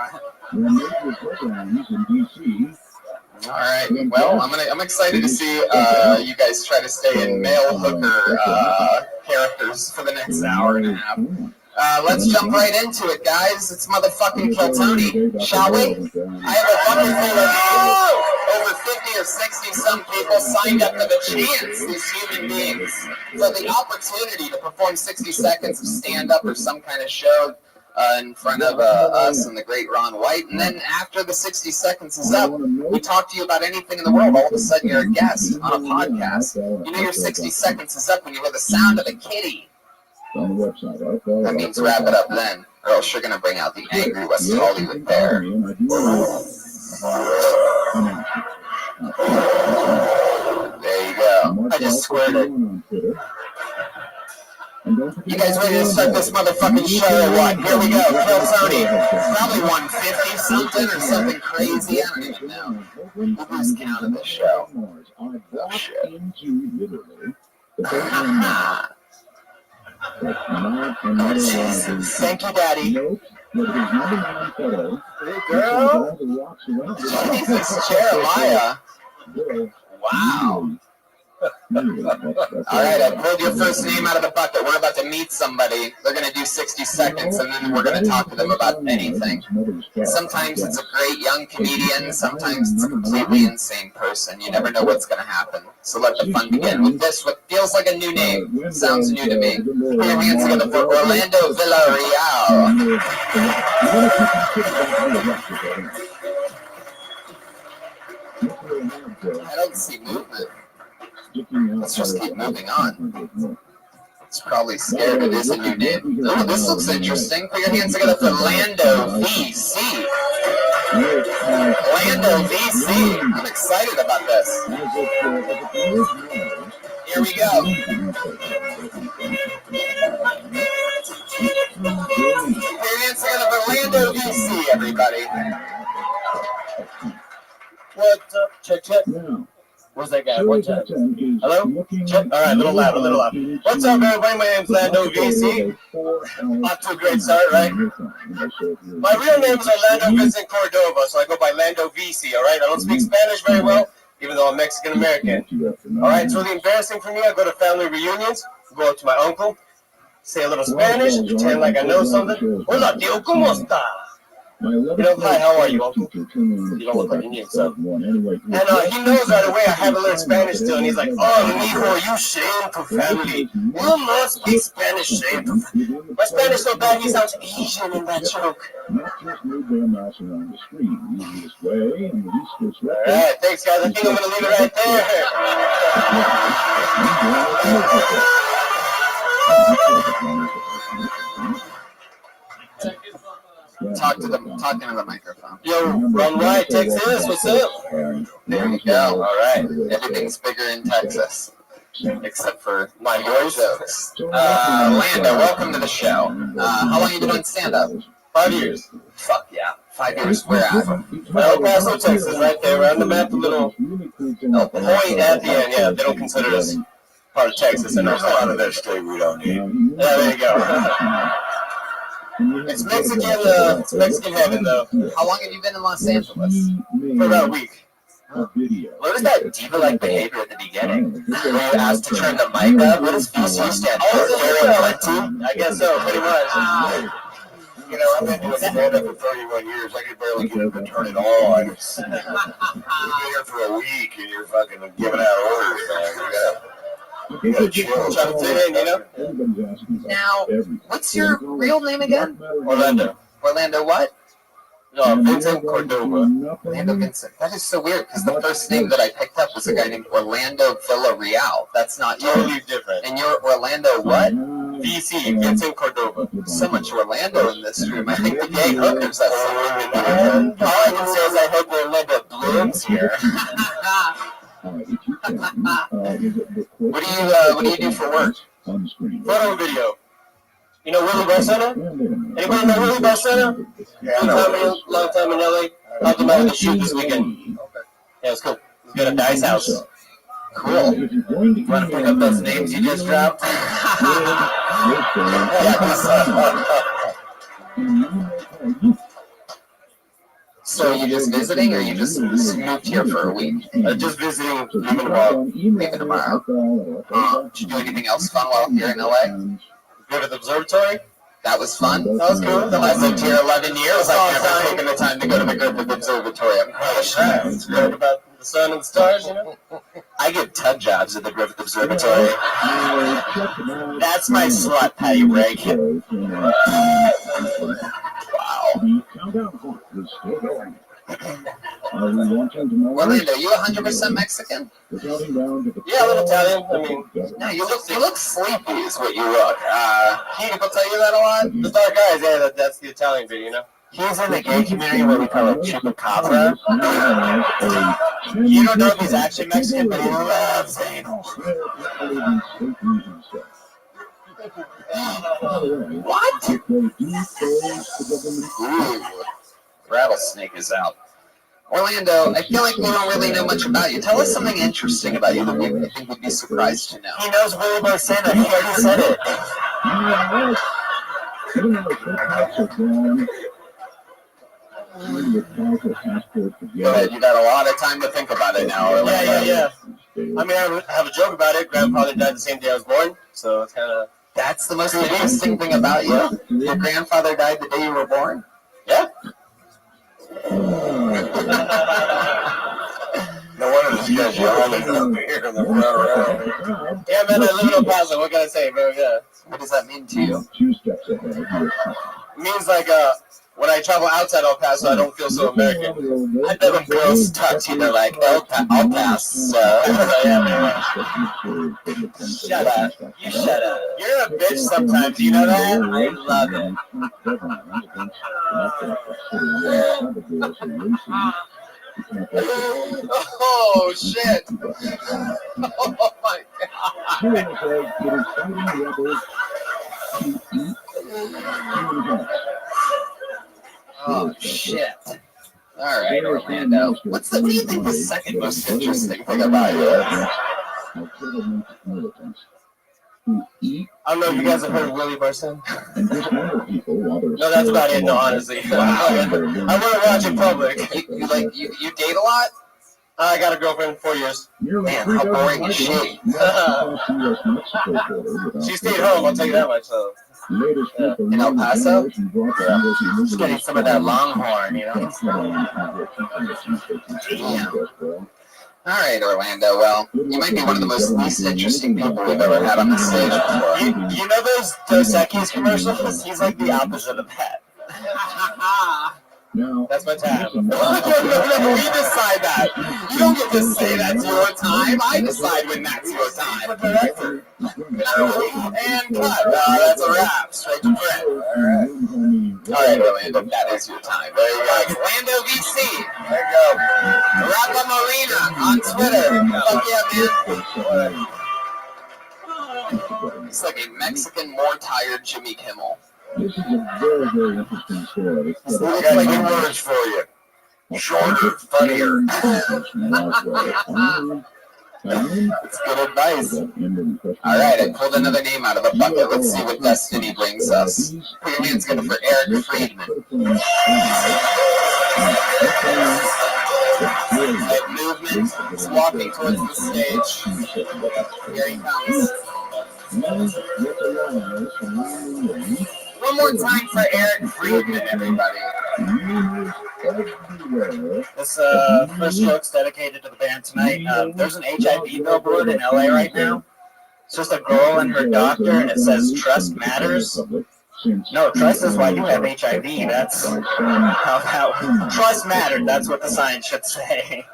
All right. Well, I'm excited to see you guys try to stay in male hooker characters for the next hour and a half. Let's jump right into it, guys. It's motherfucking Kill Tony, shall we? I have a wonderful over 50 or 60 some people signed up for the chance, these human beings, for the opportunity to perform 60 seconds of stand-up or some kind of show in front of us and the great Ron White. And then after the 60 seconds is up, we talk to you about anything in the world. All of a sudden, you're a guest on a podcast. You know your 60 seconds is up when you hear the sound of a kitty. That means wrap it up then, or else you're going to bring out the angry West Hollywood bear. There you go. I just squirted. You guys ready to start this motherfucking show or what? Here we go. Kill Tony. Probably 150 something or something crazy. I don't even know. Who's counting this show? Oh, shit. Thank you, Daddy. Hey, girl. Jesus, Jeremiah. Wow. All right, I pulled your first name out of the bucket. We're about to meet somebody. They're going to do 60 seconds, and then we're going to talk to them about anything. Sometimes it's a great young comedian. Sometimes it's a completely insane person. You never know what's going to happen. So let the fun begin with this, what feels like a new name. Sounds new to me. Put your hands together for Orlando Villarreal. I don't see movement. Let's just keep moving on. It's probably scared. It is a new name. Oh, this looks interesting. Put your hands together for Lando VC. Lando VC. I'm excited about this. Here we go. Put your hands together for Lando VC, everybody. What's up? Check, check. Where's that guy? What's up? Hello? Check. All right, a little loud, a little loud. What's up, everybody? My name's Lando VC. Off to a great start, right? My real name is Orlando Vincent Cordova, so I go by Lando VC, all right? I don't speak Spanish very well, even though I'm Mexican-American. All right, it's really embarrassing for me. I go to family reunions, go up to my uncle, say a little Spanish, pretend like I know something. Hola, tío, ¿cómo está? hi, how are you, uncle? You don't look like Indian, so. And he knows right away I haven't learned Spanish still, and he's like, oh, mijo, you shame to family. You must speak Spanish, shame to family. My Spanish so bad he sounds Asian in that joke. Alright, thanks guys. I think I'm going to leave it right there. Talking to the microphone. Yo, Run Right, Texas, what's up? There you go. All right. Everything's bigger in Texas, except for my jokes. Lando, welcome to the show. How long have you been doing stand-up? 5 years. Fuck yeah. 5 years. Where at? El Paso, Texas, right there. We're on the map, a little point at the end. Yeah, they don't consider us part of Texas, and there's a lot of their state we don't need. Yeah, there you go. It's Mexican heaven, though. How long have you been in Los Angeles? For about a week. What was that diva-like behavior at the beginning? Were you asked to turn the mic up? What does VC stand for? I guess so, pretty much. You know, I've been doing stand-up for 31 years. I could barely get him to turn it on. You've been here for a week and you're fucking giving out orders, man. You gotta chill. Try to fit in, you know? Now, what's your real name again? Orlando. Orlando what? No, Vincent Cordova. Orlando Vincent. That is so weird because the first name that I picked up was a guy named Orlando Villarreal. That's not you. Totally different. And you're Orlando what? VC, Vincent Cordova. So much Orlando in this room. I think the gay hookers have something in there. All I can say is I hope Orlando blooms here. What do you do for work? Photo and video. You know Willie Barcena? Anybody know Willie Barcena? Long time in LA. Helped him out with the shoot this weekend. Yeah, it was cool. It was good at the Ice House. Cool. You want to pick up those names you just dropped? So are you just visiting, or you just moved here for a week? Just visiting, leaving tomorrow. Leaving tomorrow. Did you do anything else fun while here in LA? Go to the observatory. That was fun. That was cool. I lived here 11 years. I've never taken the time to go to the Griffith Observatory. I'm It's great about the sun and the stars, you know? I get tub jobs at the Griffith Observatory. That's my slut patty rig. Wow. Orlando, you 100% Mexican? Yeah, a little Italian. I mean, no, you look sleepy is what you look. People tell you that a lot. The dark eyes, yeah, that's the Italian bit, you know? He's in the gay community what we call a chupacabra. You don't know if he's actually Mexican, but he loves anal. What? Ooh, rattlesnake is out. Orlando, I feel like we don't really know much about you. Tell us something interesting about you that we think would be surprised to know. He knows Willie Barcena. He already said it. Go ahead, you got a lot of time to think about it now, Orlando. Yeah. I mean, I have a joke about it. Grandfather died the same day I was born, so it's kind of... That's the most interesting thing about you? Your grandfather died the day you were born? Yeah. No wonder this guy's yawning up here in the front row. Yeah, man, I live in El Paso. What can I say, bro? Yeah. What does that mean to you? It means like, when I travel outside El Paso, I don't feel so American. I bet when girls talk to you, they're like, I'll pass. Shut up. You shut up. You're a bitch sometimes. You know that? I love it. Oh, shit. Oh, my God. Oh, shit. All right, Orlando. What do you think the second most interesting thing about you is? I don't know if you guys have heard of Willie Barcena. No, that's about it. No, honestly. I wouldn't watch in public. You date a lot? I got a girlfriend 4 years. Man, how boring is she? She stayed home, I'll tell you that much, though. In El Paso? Just getting some of that Longhorn, you know? Damn. All right, Orlando. Well, you might be one of the most least interesting people we've ever had on the stage before. You know those Dos Equis commercials? He's like the opposite of that. That's my time. No, we decide that. You don't get to say that's your time. I decide when that's your time. And cut. That's a wrap. Straight to print. All right, Orlando, that is your time. There you go. Orlando, VC. There you go. Rabbi Marina on Twitter. Fuck yeah, man. It's like a Mexican, more tired Jimmy Kimmel. This is a very, very interesting story. I got good words for you. Shorter, funnier. It's good advice. All right, I pulled another name out of the bucket. Let's see what destiny brings us. Put your hands together for Eric Friedman. That movement is walking towards the stage. Here he comes. One more time for Eric Friedman, everybody. This first joke's dedicated to the band tonight. There's an HIV billboard in LA right now. It's just a girl and her doctor, and it says "Trust Matters." No, trust is why you have HIV. That's how that. Trust matters. That's what the sign should say.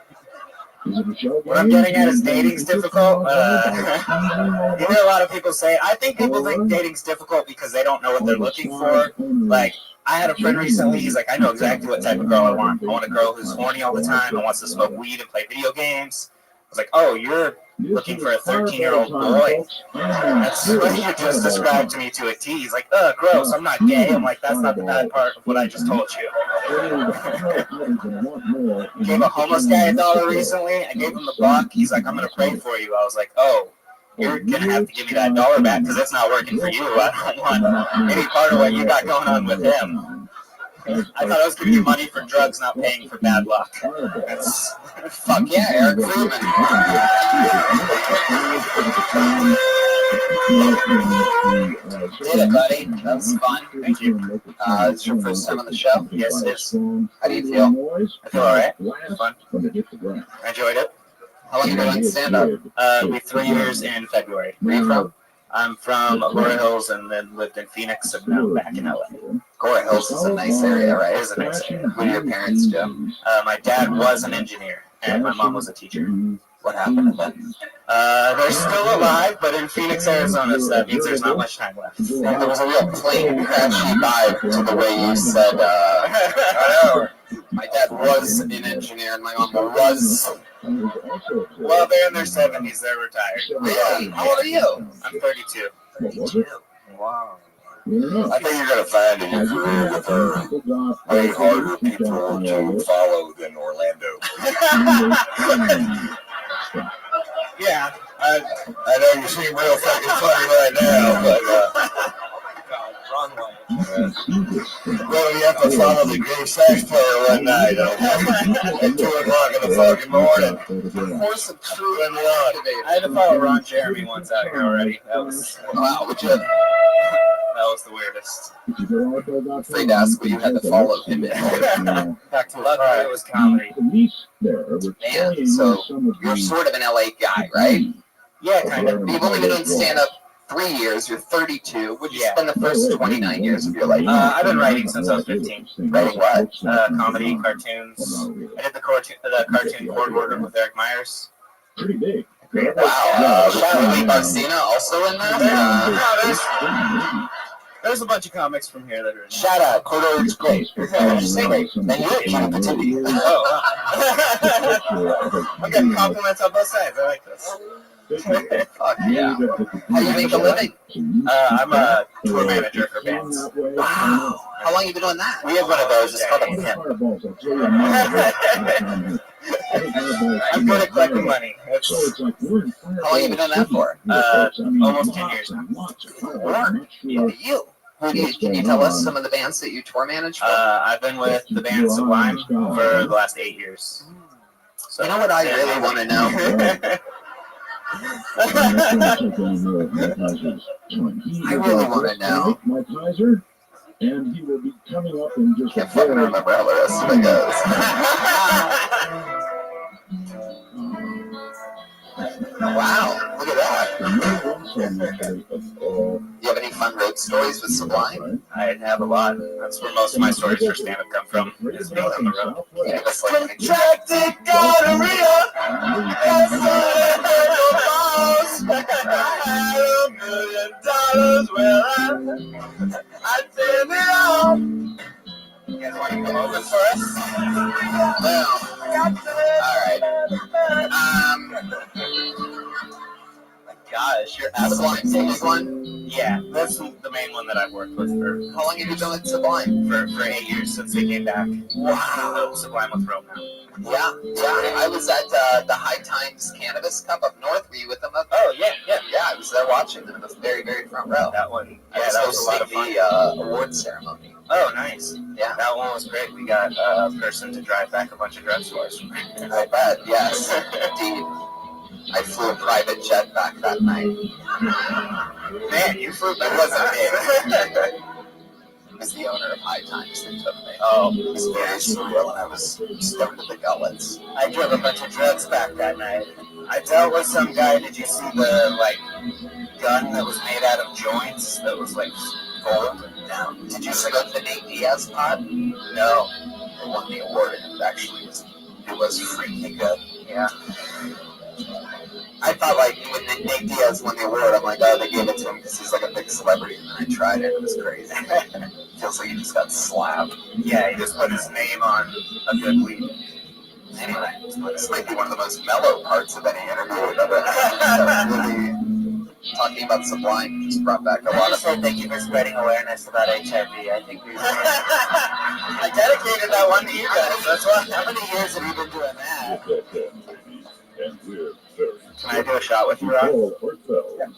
What I'm getting at is dating's difficult. You hear a lot of people say, I think people think dating's difficult because they don't know what they're looking for. Like, I had a friend recently, he's like, I know exactly what type of girl I want. I want a girl who's horny all the time and wants to smoke weed and play video games. I was like, oh, you're looking for a 13-year-old boy? That's what you just described to me to a T. He's like, gross, I'm not gay. I'm like, that's not the bad part of what I just told you. Gave a homeless guy $1 recently. I gave him the buck. He's like, I'm going to pray for you. I was like, oh, you're going to have to give me that $1 back because it's not working for you. I don't want any part of what you got going on with him. I thought I was giving you money for drugs, not paying for bad luck. That's, fuck yeah, Eric Friedman. Did it, buddy. That was fun. Thank you. It's your first time on the show? Yes, it is. How do you feel? I feel all right. Fun. I enjoyed it. How long have you been doing stand-up? It'll be 3 years in February. Where are you from? I'm from Aurora Hills and then lived in Phoenix and now back in LA. Aurora Hills is a nice area, right? It is a nice area. What do your parents do? My dad was an engineer and my mom was a teacher. What happened to them? They're still alive, but in Phoenix, Arizona, so that means there's not much time left. There was a real plane crashy vibe to the way you said, my dad was an engineer and my mom was. Well, they're in their 70s. They're retired. Really? How old are you? I'm 32. 32. Wow. I think you're going to find in your career with her way harder people to follow than Orlando. Yeah. I know you seem real fucking funny right now, but well, you have to follow the great sax player one night at 2 o'clock in the fucking morning. Horse of true and I had to follow Ron Jeremy once out here already. That was wow. That was the weirdest. Afraid to ask what you had to follow him in. Back to luckily it was comedy. Man, so you're sort of an LA guy, right? Yeah, kind of. You've only been doing stand-up 3 years. You're 32. Would you spend the first 29 years of your life? I've been writing since I was 15. Writing what? Comedy, cartoons. I did the cartoon Chord Order with Eric Myers. Pretty big. Wow. Charlie Barcena also in that? There's a bunch of comics from here that are in. Shout out, Chord Order's great. Then you're Jimmy Patiti. Oh, wow. I'm getting compliments on both sides. I like this. Fuck yeah. How do you make a living? I'm a tour manager for bands. Wow. How long have you been doing that? We have one of those. It's called a pimp. I'm good at collecting money. How long have you been doing that for? Almost 10 years now. You? Can you tell us some of the bands that you tour manage for? I've been with the band Sublime for the last 8 years. So, you know what I really want to know? I really want to know. And he will be coming up in just Can't fucking remember how the rest of it goes. Wow, look at that. You have any fun road stories with Sublime? I have a lot. That's where most of my stories for stand-up come from, is being on the road. Give us like an Contracted gonorrhea. That's I had $1 million where I did it all. You guys want to come over for us? Well, Gosh, you're Sublime's the big one. Yeah, that's the main one that I've worked with for. How long have you been with Sublime? For 8 years since they came back. Wow. Sublime with Rome now. Yeah. I was at the High Times Cannabis Cup up north. Were you with them up there? Oh, yeah. Yeah, I was there watching them in the very, very front row. That one. I Yeah, was that was a lot of hosting fun. the award ceremony. Oh, nice. Yeah. That one was great. We got a person to drive back a bunch of drugstores. I bet, yes. Indeed. I flew a private jet back that night. Man, you flew back. It wasn't me. It was the owner of High Times that took me. Oh, it was very surreal, and I was stoned to the gullets. I drove a bunch of drugs back that night. I dealt with some guy. Did you see the gun that was made out of joints that was gold? No. Did you see the Nate Diaz pod? No. They won the award, and it actually was freaking good. Yeah. I thought when Nate Diaz won the award, I'm like, oh, they gave it to him because he's like a big celebrity, and then I tried it. It was crazy. Feels like he just got slapped. Yeah, he just put his name on a good weed. Anyway, this might be one of the most mellow parts of any interview we've ever had. Really talking about Sublime just brought back a lot of. Thank you for spreading awareness about HIV. I think we. I dedicated that one to you guys. That's why. How many years have you been doing that? Can I do a shot with you, Rob?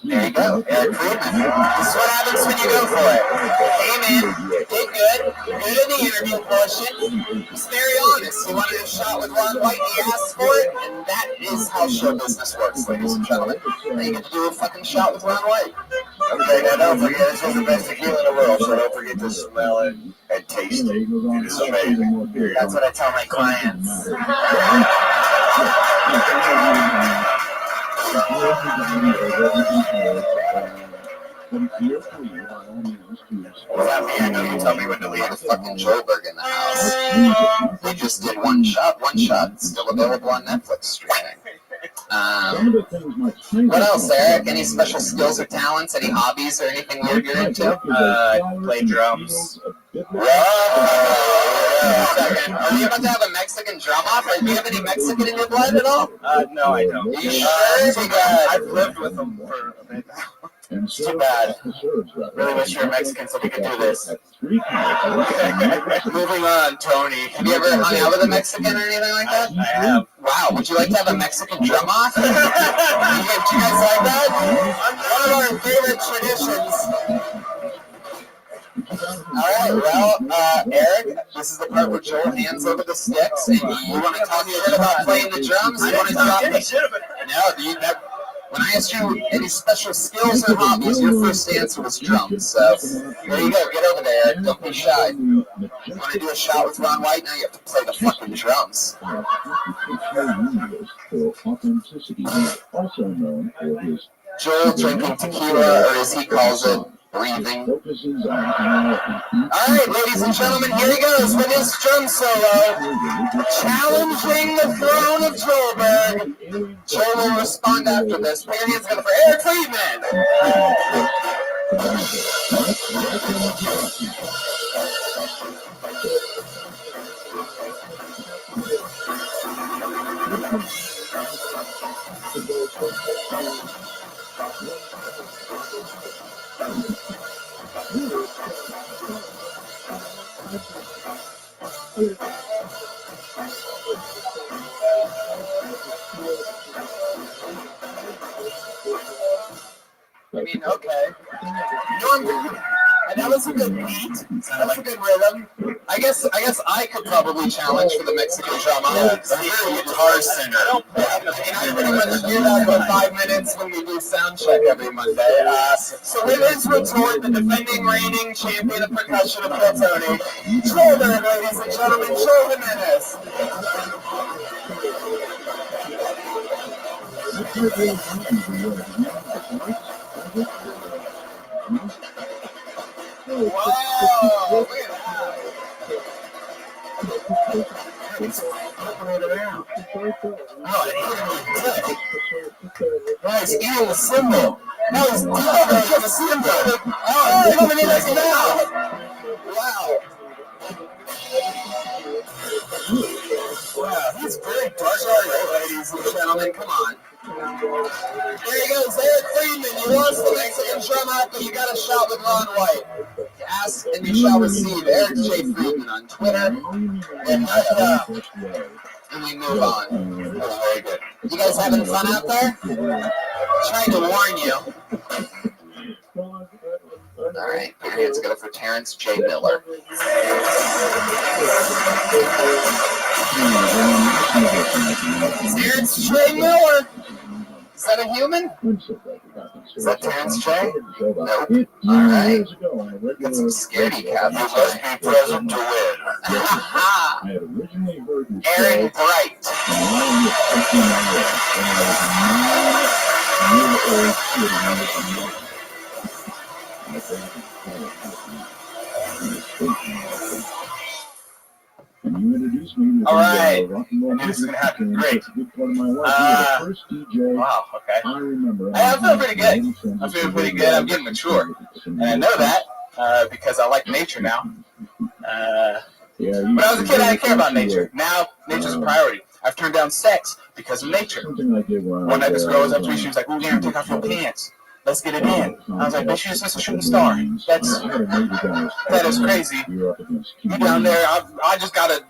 There you go. Eric Friedman. This is what happens when you go for it. Hey, man, did good. Good in the interview portion. He's very honest. He wanted a shot with Ron White, he asked for it, and that is how show business works, ladies and gentlemen. Now you get to do a fucking shot with Ron White. Okay, now don't forget, this is the best tequila in the world, so don't forget to smell it and taste it. It is amazing. That's what I tell my clients. What's happening? I know you tell me when to leave. There's fucking Joelberg in the house. They just did one shot, still available on Netflix streaming. What else, Eric? Any special skills or talents? Any hobbies or anything weird you're into? I play drums. Second. Are we about to have a Mexican drum off? Or do you have any Mexican in your blood at all? No, I don't. Are you sure? I've lived with them for a bit now. It's too bad. Really wish you were Mexican so we could do this. Moving on, Tony. Have you ever hung out with a Mexican or anything like that? I have. Wow, would you like to have a Mexican drum off? Do you guys like that? One of our favorite traditions. Alright, well, Eric, this is the part where Joel hands over the sticks, and you want to talk shit about playing the drums? You want to talk shit about it? No, when I asked you any special skills or hobbies, your first answer was drums. So there you go. Get over there, Eric. Don't be shy. You want to do a shot with Ron White? Now you have to play the fucking drums. Joel drinking tequila, or as he calls it, breathing. Alright, ladies and gentlemen, here he goes with his drum solo, challenging the throne of Joelberg. Joel will respond after this. Put your hands together for Eric Friedman. I mean, okay. That was a good beat. That was a good rhythm. I guess I could probably challenge for the Mexican drama. Yeah, you're a guitar singer. And I pretty much do that for 5 minutes when we do sound check every Monday. So with his retort, the defending reigning champion of percussion of Kill Tony, Shoulder, ladies and gentlemen, Shoulder Menace. Whoa! Look at that. He's eating the symbol. No, he's eating the symbol. Oh, it's coming in his mouth. Wow. Wow, he's very dark, ladies and gentlemen. Come on. There he goes, Eric Friedman. You lost the Mexican drum out, but you got a shot with Ron White. Ask and you shall receive. Eric J. Friedman on Twitter. And we move on. That was very good. You guys having fun out there? Trying to warn you. All right, your hands together for Terrence J. Miller. Terrence J. Miller. Is that a human? Is that Terrence J? Nope. All right. Got some scaredy cats. You must be present to win. Aaron Bright. All right. This is going to happen. Great. Wow, okay. I feel pretty good. I'm feeling pretty good. I'm getting mature. And I know that because I like nature now. When I was a kid, I didn't care about nature. Now, nature's a priority. I've turned down sex because of nature. One night this girl was up to me. She was like, "Oh, Aaron, take off your pants. Let's get it in." I was like, "Bitch, you're supposed to shoot a star. That is crazy. You down there, you just got a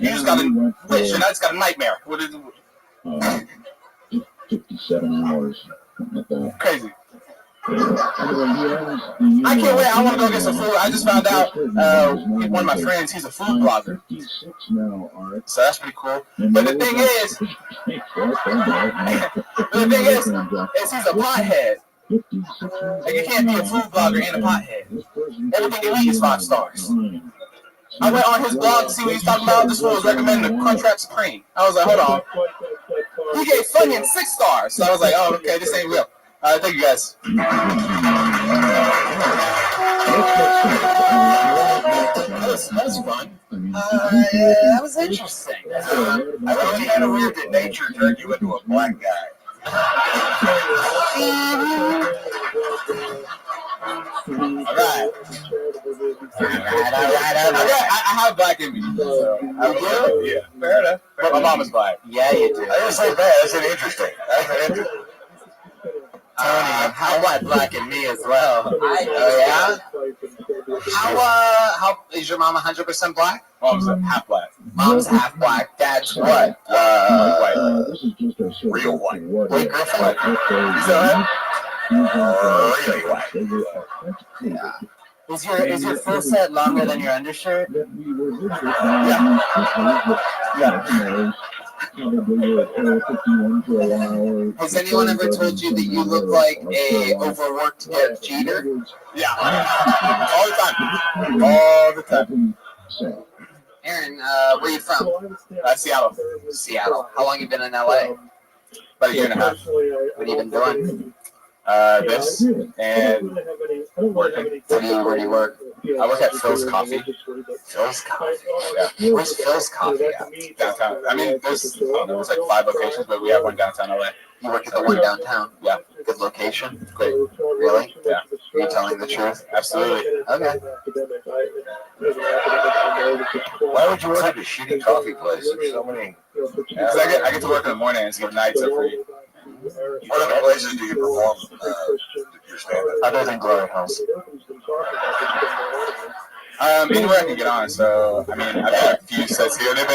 wish, and I just got a nightmare." What is it? 57 hours. Crazy. I can't wait. I want to go get some food. I just found out one of my friends, he's a food blogger. So that's pretty cool. But the thing is he's a pothead. Like, you can't be a food blogger and a pothead. Everything you eat is 5 stars. I went on his blog to see what he's talking about. This one was recommending the Crunchwrap Supreme. I was like, hold on. He gave Funyuns 6 stars. So I was like, oh, okay, this ain't real. All right, thank you guys. That was fun. That was interesting. I really kind of weird that nature turned you into a black guy. All right. I have black in me. So I do? Yeah. Fair enough. But my mom is black. Yeah, you do. I didn't say bad. I said interesting. Tony, how black in me as well. Oh, yeah? How is your mom 100% black? Mom's half black. Mom's half black. Dad's what? White. Real white. Blake Griffin? Is that really white. Yeah. Is your full set longer than your undershirt? Yeah. Yeah. Has anyone ever told you that you look like a overworked Derek Jeter? Yeah. All the time. All the time. Aaron, where are you from? Seattle. Seattle. How long have you been in LA? About a year and a half. What have you been doing? This and working. Where do you work? I work at Phil's Coffee. Phil's Coffee? Yeah. Where's Phil's Coffee at? Downtown. I mean, there's 5 locations, but we have one downtown LA. You work at the one downtown? Yeah. Good location? Great. Really? Yeah. Are you telling the truth? Absolutely. Okay. Why would you work at a shitty coffee place? There's so many. Because I get to work in the morning and skip nights are free. What other places do you perform your stand-up? Other than Glory House. Anywhere I can get on. So, I mean, I've got a few sets here. They've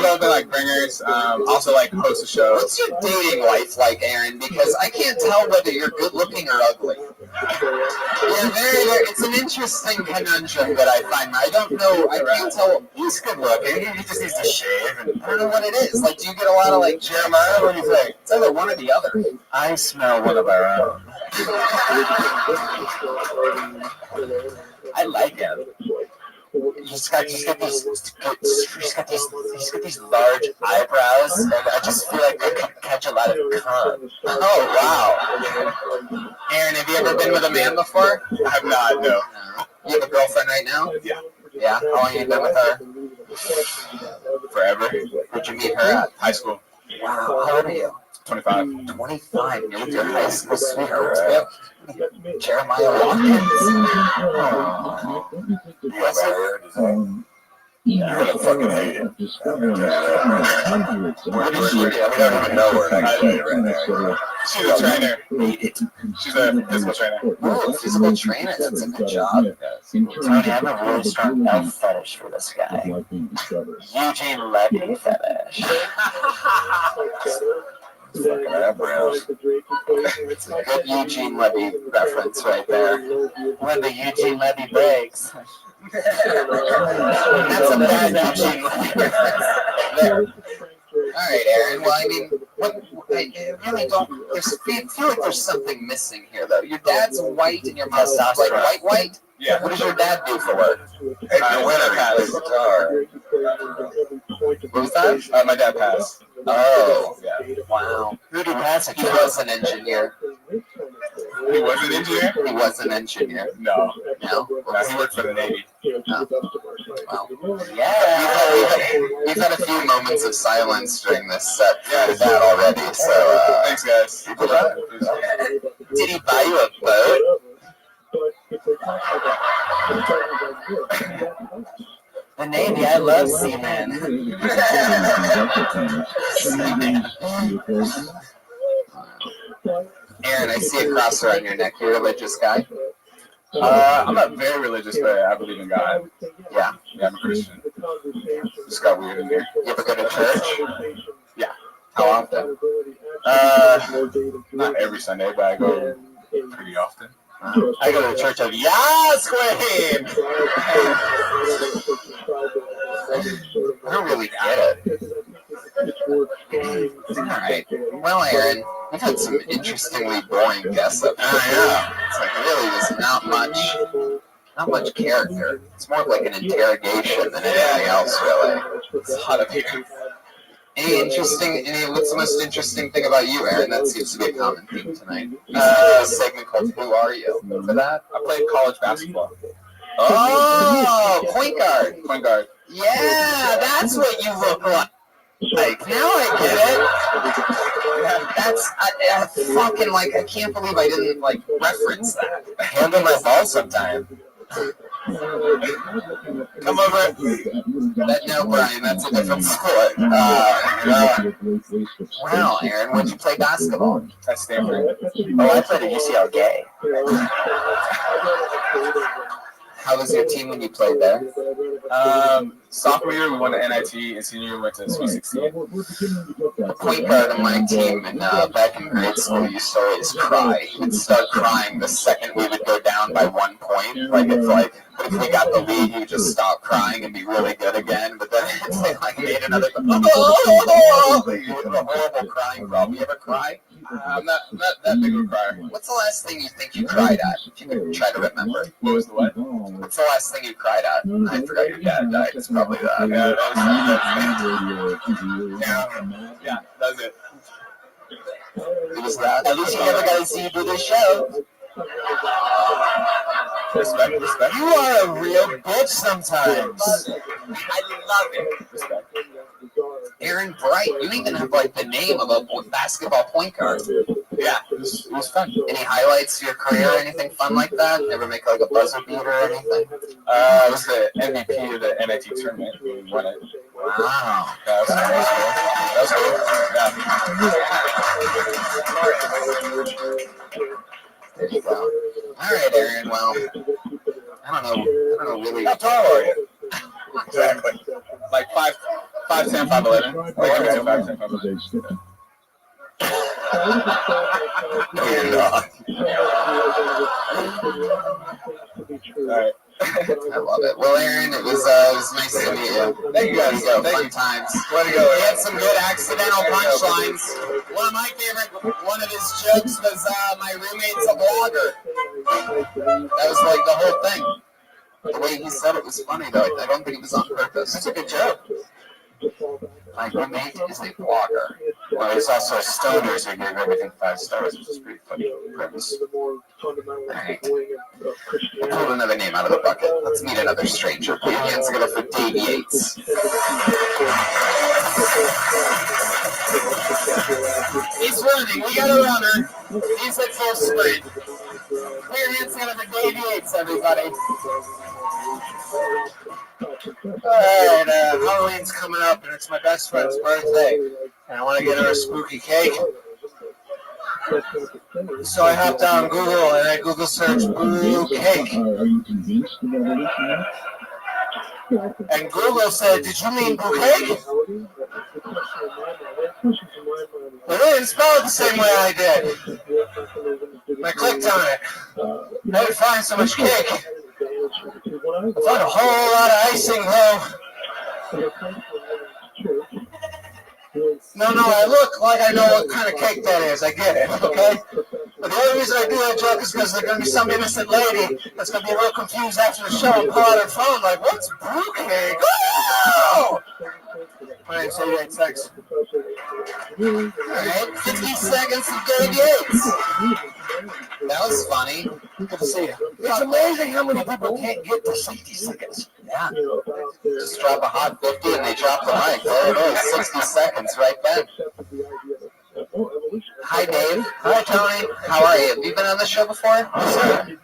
all been like bringers. Also, like host a show. What's your dating life like, Aaron? Because I can't tell whether you're good looking or ugly. Yeah, it's an interesting conundrum that I find. I don't know. I can't tell. He's good looking. He just needs to shave. And I don't know what it is. Like, do you get a lot of like Jeremiah? What do you think? It's either one or the other. I smell one of our own. I like him. He's got these large eyebrows, and I just feel like I could catch a lot of cum. Oh wow! Aaron, have you ever been with a man before? I have not, no. You have a girlfriend right now? Yeah. Yeah. How long have you been with her? Forever. Where'd you meet her at? High school. Wow. How old are you? 25. 25. You're with your high school sweetheart. Yep. Jeremiah Watkins. Oh. You're gonna fucking hate it. We don't even know her. I can tell you right there. She's a trainer. She's a physical trainer. Oh, physical trainer. That's a good job. Tony, I have a really strong elf fetish for this guy. Eugene Levy fetish. Fucking eyebrows. It's a good Eugene Levy reference right there. When the Eugene Levy breaks. That's a bad Eugene Levy reference. There. All right, Aaron. Well, I mean, I really don't. I feel like there's something missing here, though. Your dad's white and your mom's like white. Yeah. What does your dad do for work? Hey, the winner plays guitar. What was that? My dad passed. Oh, Yeah. wow. Who did he pass it? He was an engineer. He was an engineer? He was an engineer. No. No? No, he worked for the Navy. No. Wow. Yeah. We've had a few moments of silence during this set for that already, so... Thanks, guys. Did he buy you a boat? The Navy, I love seamen. Aaron, I see a crosser on your neck. You're a religious guy? I'm not very religious, but I believe in God. Yeah. Yeah, I'm a Christian. Just got weird in here. You ever go to church? Yeah. How often? Not every Sunday, but I go pretty often. I go to the church of Yas Queen. I don't really get it. All right. Well, Aaron, we've had some interestingly boring guests up here. I know. It's like really there's not much character. It's more of like an interrogation than anything else, really. It's hot up here. What's the most interesting thing about you, Aaron? That seems to be a common theme tonight. A segment called Who Are You? For that? I played college basketball. Oh, point guard. Point guard. Yeah, that's what you look like. Now I get it. That's I fucking like. I can't believe I didn't like reference that. Handle my ball sometime. Come over. No, Brian, that's a different sport. Wow, Aaron, where'd you play basketball? At Stanford. Oh, I played at UCLA. How was your team when you played there? Sophomore year, we won the NIT, and senior year, we went to Sweet 16. The point guard on my team back in grade school used to always cry. He would start crying the second we would go down by 1 point. But if we got the lead, he would just stop crying and be really good again. But then they made another. You have a horrible crying problem. You ever cry? I'm not that big of a crier. What's the last thing you think you cried at? If you could try to remember. What was the what? What's the last thing you cried at? I forgot your dad died. It's probably that. Yeah, that's it. It was that. At least you never got to see you do this show. Respect. You are a real bitch sometimes. I love it. Respect. Aaron Bright, you even have like the name of a basketball point guard. Yeah, it was fun. Any highlights to your career or anything fun like that? Ever make like a buzzer beater or anything? I was the MVP of the NIT tournament. We won it. Wow. That was cool. There you go. All right, Aaron. Well, I don't know really. How tall are you? Exactly. Like 5'10", 5'11". Like 5'10", 5'11". No, you're not. Alright. I love it. Well, Aaron, it was nice to meet you. Thank you guys. There you go. Thank Fun you. times. Way to go. He had some good accidental punchlines. One of my favorite, one of his jokes was, my roommate's a blogger. That was like the whole thing. The way he said it was funny, though. I don't think it was on purpose. That's a good joke. My roommate is a blogger. Well, he's also a stoner, so he gave everything 5 stars, which is pretty funny premise. Alright. I pulled another name out of the bucket. Let's meet another stranger. Put your hands together for Dave Yates. He's running. We got a runner. He's at full sprint. Put your hands together for Dave Yates, everybody. Alright, Halloween's coming up, and it's my best friend's birthday, and I want to get her a spooky cake. So I hopped on Google, and I Google searched boo cake. And Google said, "Did you mean bouquet?" But they didn't spell it the same way I did. I clicked on it. I didn't find so much cake. I found a whole lot of icing, though. No, I look like I know what kind of cake that is. I get it, okay? But the only reason I do that joke is because there's going to be some innocent lady that's going to be real confused after the show and pull out her phone like, what's brew cake? Oh! My name's 88 Alright, 50 seconds of Dave Yates. That was funny. Good to see you. It's amazing how many people can't get to 60 seconds. Yeah. Just drop a hot 50 and they drop the mic. There it is. 60 seconds right then. Hi, Dave. Hi, Tony. How are you? Have you been on the show before?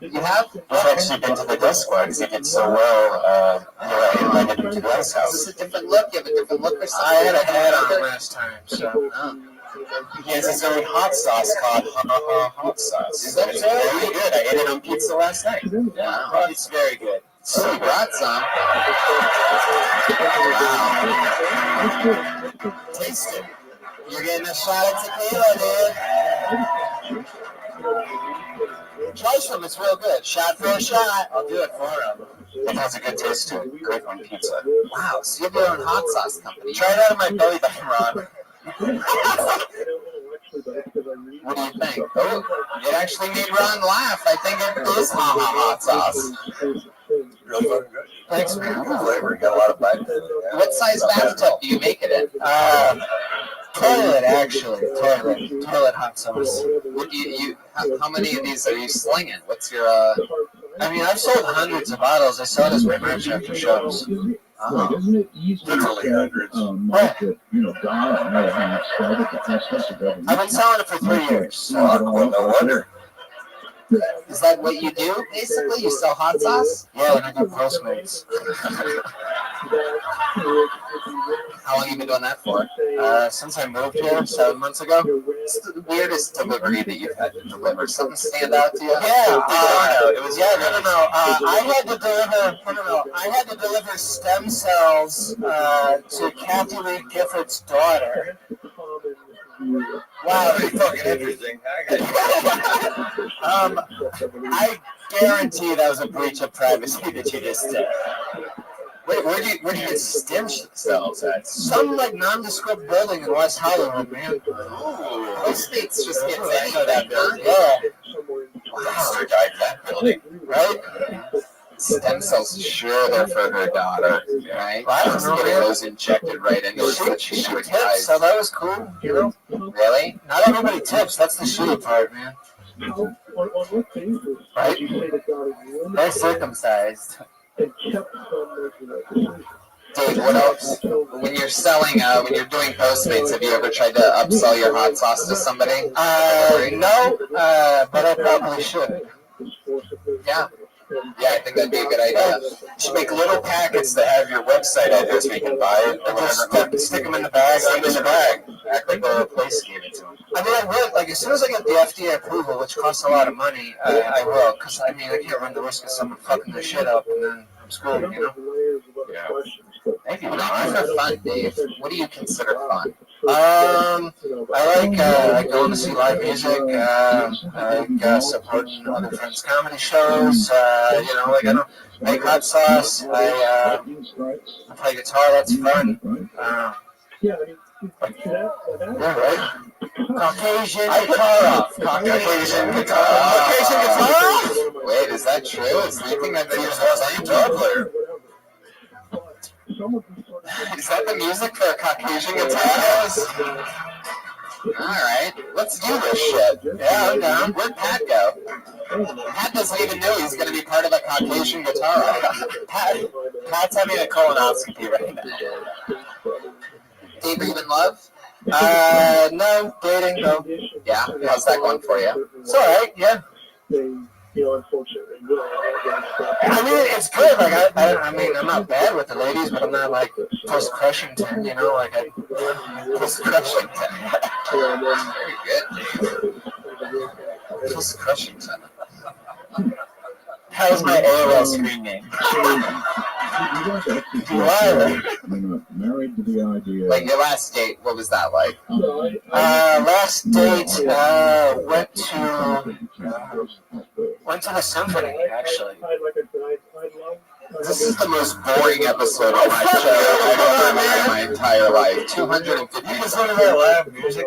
You have? I've actually been to the Death Squad because he did so well. I invited him to the Ice House. Is this a different look? You have a different look or something? I had a hat on last time, so. He has his own hot sauce called hot sauce. Is that very good? I ate it on pizza last night. Wow. It's very good. So you brought some. Wow. Taste it. You're getting a shot of tequila, dude. Try some. It's real good. Shot for a shot. I'll do it for him. It has a good taste to it. Great on pizza. Wow. So you have your own hot sauce company. Try it out of my belly button, Ron. What do you think? Oh, it actually made Ron laugh. I think it is hot sauce. Really fucking good. Thanks, man. Good flavor. You got a lot of bite. What size bathtub do you make it in? Toilet, actually. Toilet hot sauce. What do how many of these are you slinging? What's your, I mean, I've sold hundreds of bottles. I sell it as my merch after shows. Oh. Literally hundreds. I've been selling it for 3 years. So. Well, no wonder. Is that what you do, basically? You sell hot sauce? Yeah, when I do Postmates. How long have you been doing that for? Since I moved here 7 months ago. What's the weirdest delivery that you've had to deliver? Something stand out to you? Yeah, it was I had to deliver stem cells to Kathy Lee Gifford's daughter. Wow, pretty fucking interesting. I guarantee that was a breach of privacy that you just did. Wait, where do you get stem cells at? Some nondescript building in West Hollywood, man. Postmates just gets any of that, huh? Yeah. Monster died in that building. Right? Stem cells, sure, they're for her daughter, right? Well, I don't Just know, getting man. those injected right into her so that she She would tips, die. so that was cool, you know? Really? Not everybody tips, that's the shitty part, man. Right? They're circumcised. Dave, what else? When you're selling, when you're doing Postmates, have you ever tried to upsell your hot sauce to somebody? No, but I probably should. Yeah. Yeah, I think that'd be a good idea. You should make little packets that have your website address where you can buy it. Or Just whatever. stick them in the bag. Stick them in the bag. Act like the place gave it to them. I mean, I would, as soon as I get the FDA approval, which costs a lot of money, I will, because, I mean, I can't run the risk of someone fucking their shit up and then I'm screwed, you know? Yeah. Maybe not. For fun, Dave. What do you consider fun? I like going to see live music. I like supporting other friends' comedy shows. I don't make hot sauce. I play guitar. That's fun. Yeah, right. Caucasian guitar. Caucasian guitar. Wait, is that true? Is the thing that they use as a guitar player? Is that the music for Caucasian guitars? Alright, let's do this shit. Yeah, I'm down. Where'd Pat go? Pat doesn't even know he's going to be part of a Caucasian guitar. Pat's having a colonoscopy right now. Dave, are you in love? No, dating, no. Yeah? How's that going for you? It's alright, yeah. I mean, it's good. Like, I mean, I'm not bad with the ladies, but I'm not like Post Crushington, you know, like Post Crushington. Very good, Dave. Post Crushington. How's my AOL screen name? Like your last date, what was that like? Last date, went to the symphony, actually. This is the most boring episode of my show I've ever made in my entire life. 250 minutes. Live music?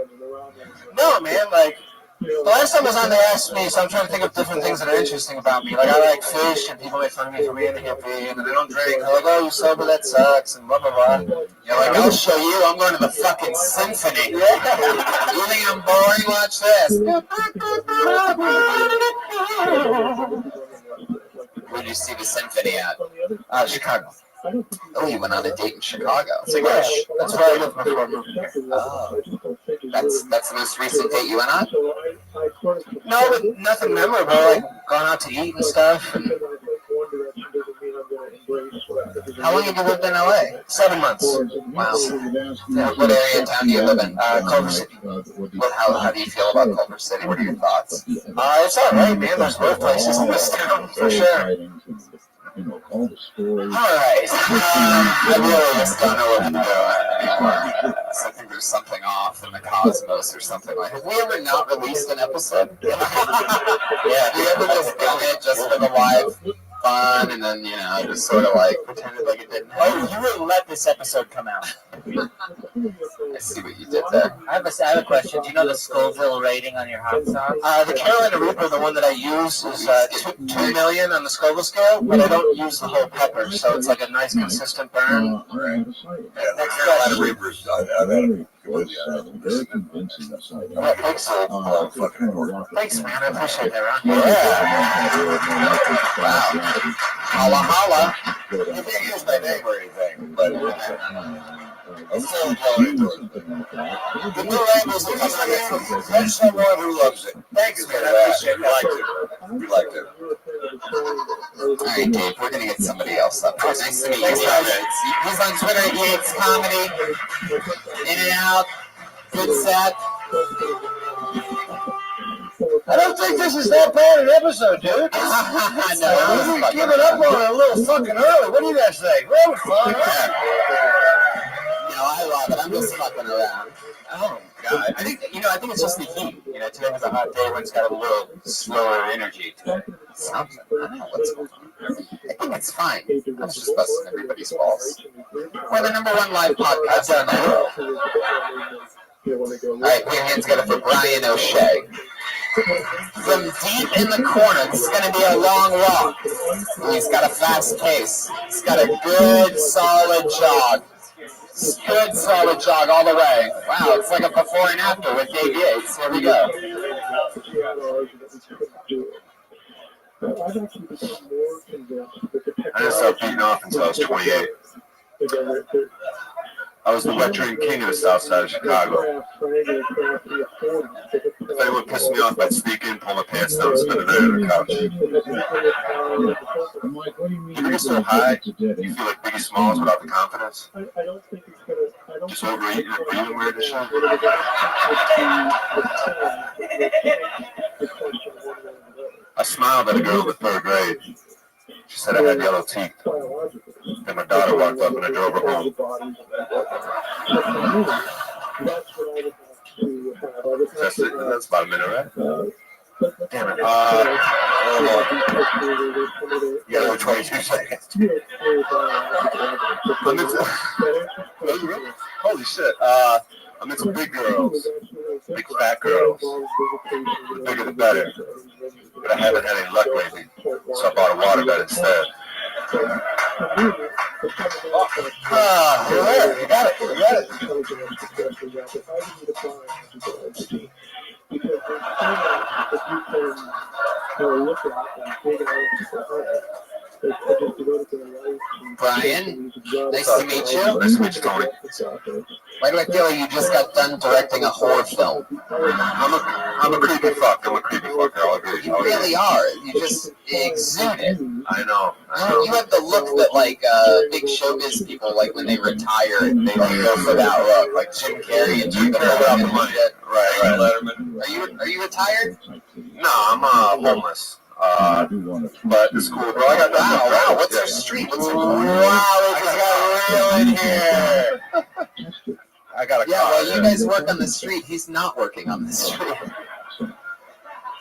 No, man, like, the last time I was on, they asked me, so I'm trying to think of different things that are interesting about me. Like, I like fish, and people make fun of me for being a hippie, and I don't drink. They're like, oh, you sober, that sucks, and blah, blah, blah. You're like, I'll show you, I'm going to the fucking symphony. You think I'm boring? Watch this. Where'd you see the symphony at? Chicago. Oh, you went on a date in Chicago. Yeah, that's where I lived before I moved here. Oh. That's the most recent date you went on? No, but nothing memorable, like gone out to eat and stuff. And how long have you lived in LA? 7 months. Wow. Yeah, what area of town do you live in? Culver City. How do you feel about Culver City? What are your thoughts? It's all right, man. There's worse places in this town, for sure. All right. I really just don't know what to do anymore. I think there's something off in the cosmos or something like that. Have we ever not released an episode? Yeah. Have we ever just done it just for the live fun and then, just sort of like pretended like it didn't happen? Oh, you wouldn't let this episode come out. I see what you did there. I have a question. Do you know the Scoville rating on your hot sauce? The Carolina Reaper, the one that I use, is 2 million on the Scoville scale, but I don't use the whole pepper, so it's like a nice consistent burn. Right. Yeah, the Carolina Reapers, I've had it. Very convincing. Thanks, Thanks, man. I appreciate that, Ron. Yeah. Wow. Holla, holla. You can't use my name or anything, but I'm still going into it. The new labels are coming in. There's someone who loves it. Thanks, man. I appreciate it. We liked it. All right, Dave, we're going to get somebody else up. Nice to meet you. He's on Twitter at Yates Comedy. In and out. Good set. I don't think this is that bad an episode, dude. No, we're giving up on it a little fucking early. What do you guys think? That was fun. I love it. I'm just fucking around. Oh, God. I think it's just the heat. Today was a hot day when it's got a little slower energy to it. Something. I don't know what's going on. I think it's fine. I was just busting everybody's balls. We're the #1 live podcast on that. All right, put your hands together for Brian O'Shea. From deep in the corner, this is going to be a long walk. He's got a fast pace. He's got a good, solid jog. Good, solid jog all the way. Wow, it's like a before and after with Dave Yates. Here we go. I didn't stop beating off until I was 28. I was the lecturing king of the south side of Chicago. If anyone pissed me off, I'd sneak in, pull my pants down, and spend the night on the couch. You think it's so high? You feel like Biggie Smalls without the confidence? Just overeating and breathing weird and shit? I smiled at a girl in the 3rd grade. She said I had yellow teeth. And my daughter walked up and I drove her home. That's it. That's about a minute, right? Damn it. You got 22 seconds. Holy shit. I'm into big girls. Big fat girls. The bigger the better. But I haven't had any luck lately. So I bought a waterbed instead. You're there. You got it. You got it. Brian, nice to meet you. Nice to meet you, Tony. Why do I feel like you just got done directing a horror film? I'm a creepy fuck. I'll agree. You really are. You just exude it. I know. You have the look that like big showbiz people like when they retire and they like go for that look, like Jim Carrey and Jim Carrey and shit. Right. Letterman. Are you retired? No, I'm homeless. But it's cool, bro. I got that. Wow. What's your street? What's your Wow, it just got real in here. I got a car. Yeah, well, you guys work on the street. He's not working on the street.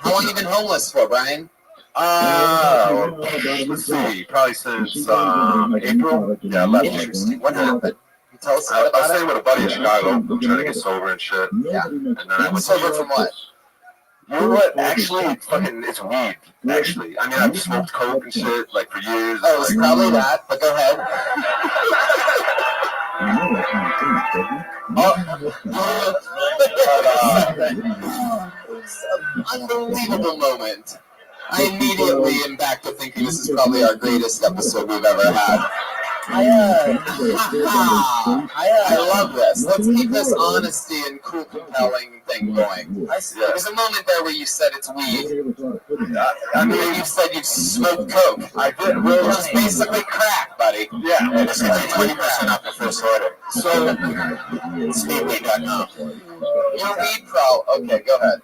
How long you been homeless for, Brian? Let's see. Probably since April. Yeah, I left. Interesting. What happened? Tell us I was about staying it. with a buddy in Chicago. I'm trying to get sober and shit. Yeah. And then I went Sober from what? You know what? Actually, it's weed. Actually, I mean, I've smoked coke and shit like for years. Oh, it's probably that. But go ahead. Unbelievable moment. I immediately am back to thinking this is probably our greatest episode we've ever had. I love this. Let's keep this honesty and cool, compelling thing going. There's a moment there where you said it's weed. I mean, you said you smoked coke. I did. Which is basically crack, buddy. Yeah. And it's 20% off the first order. So, speedweed.com. Your weed pro. Okay, go ahead.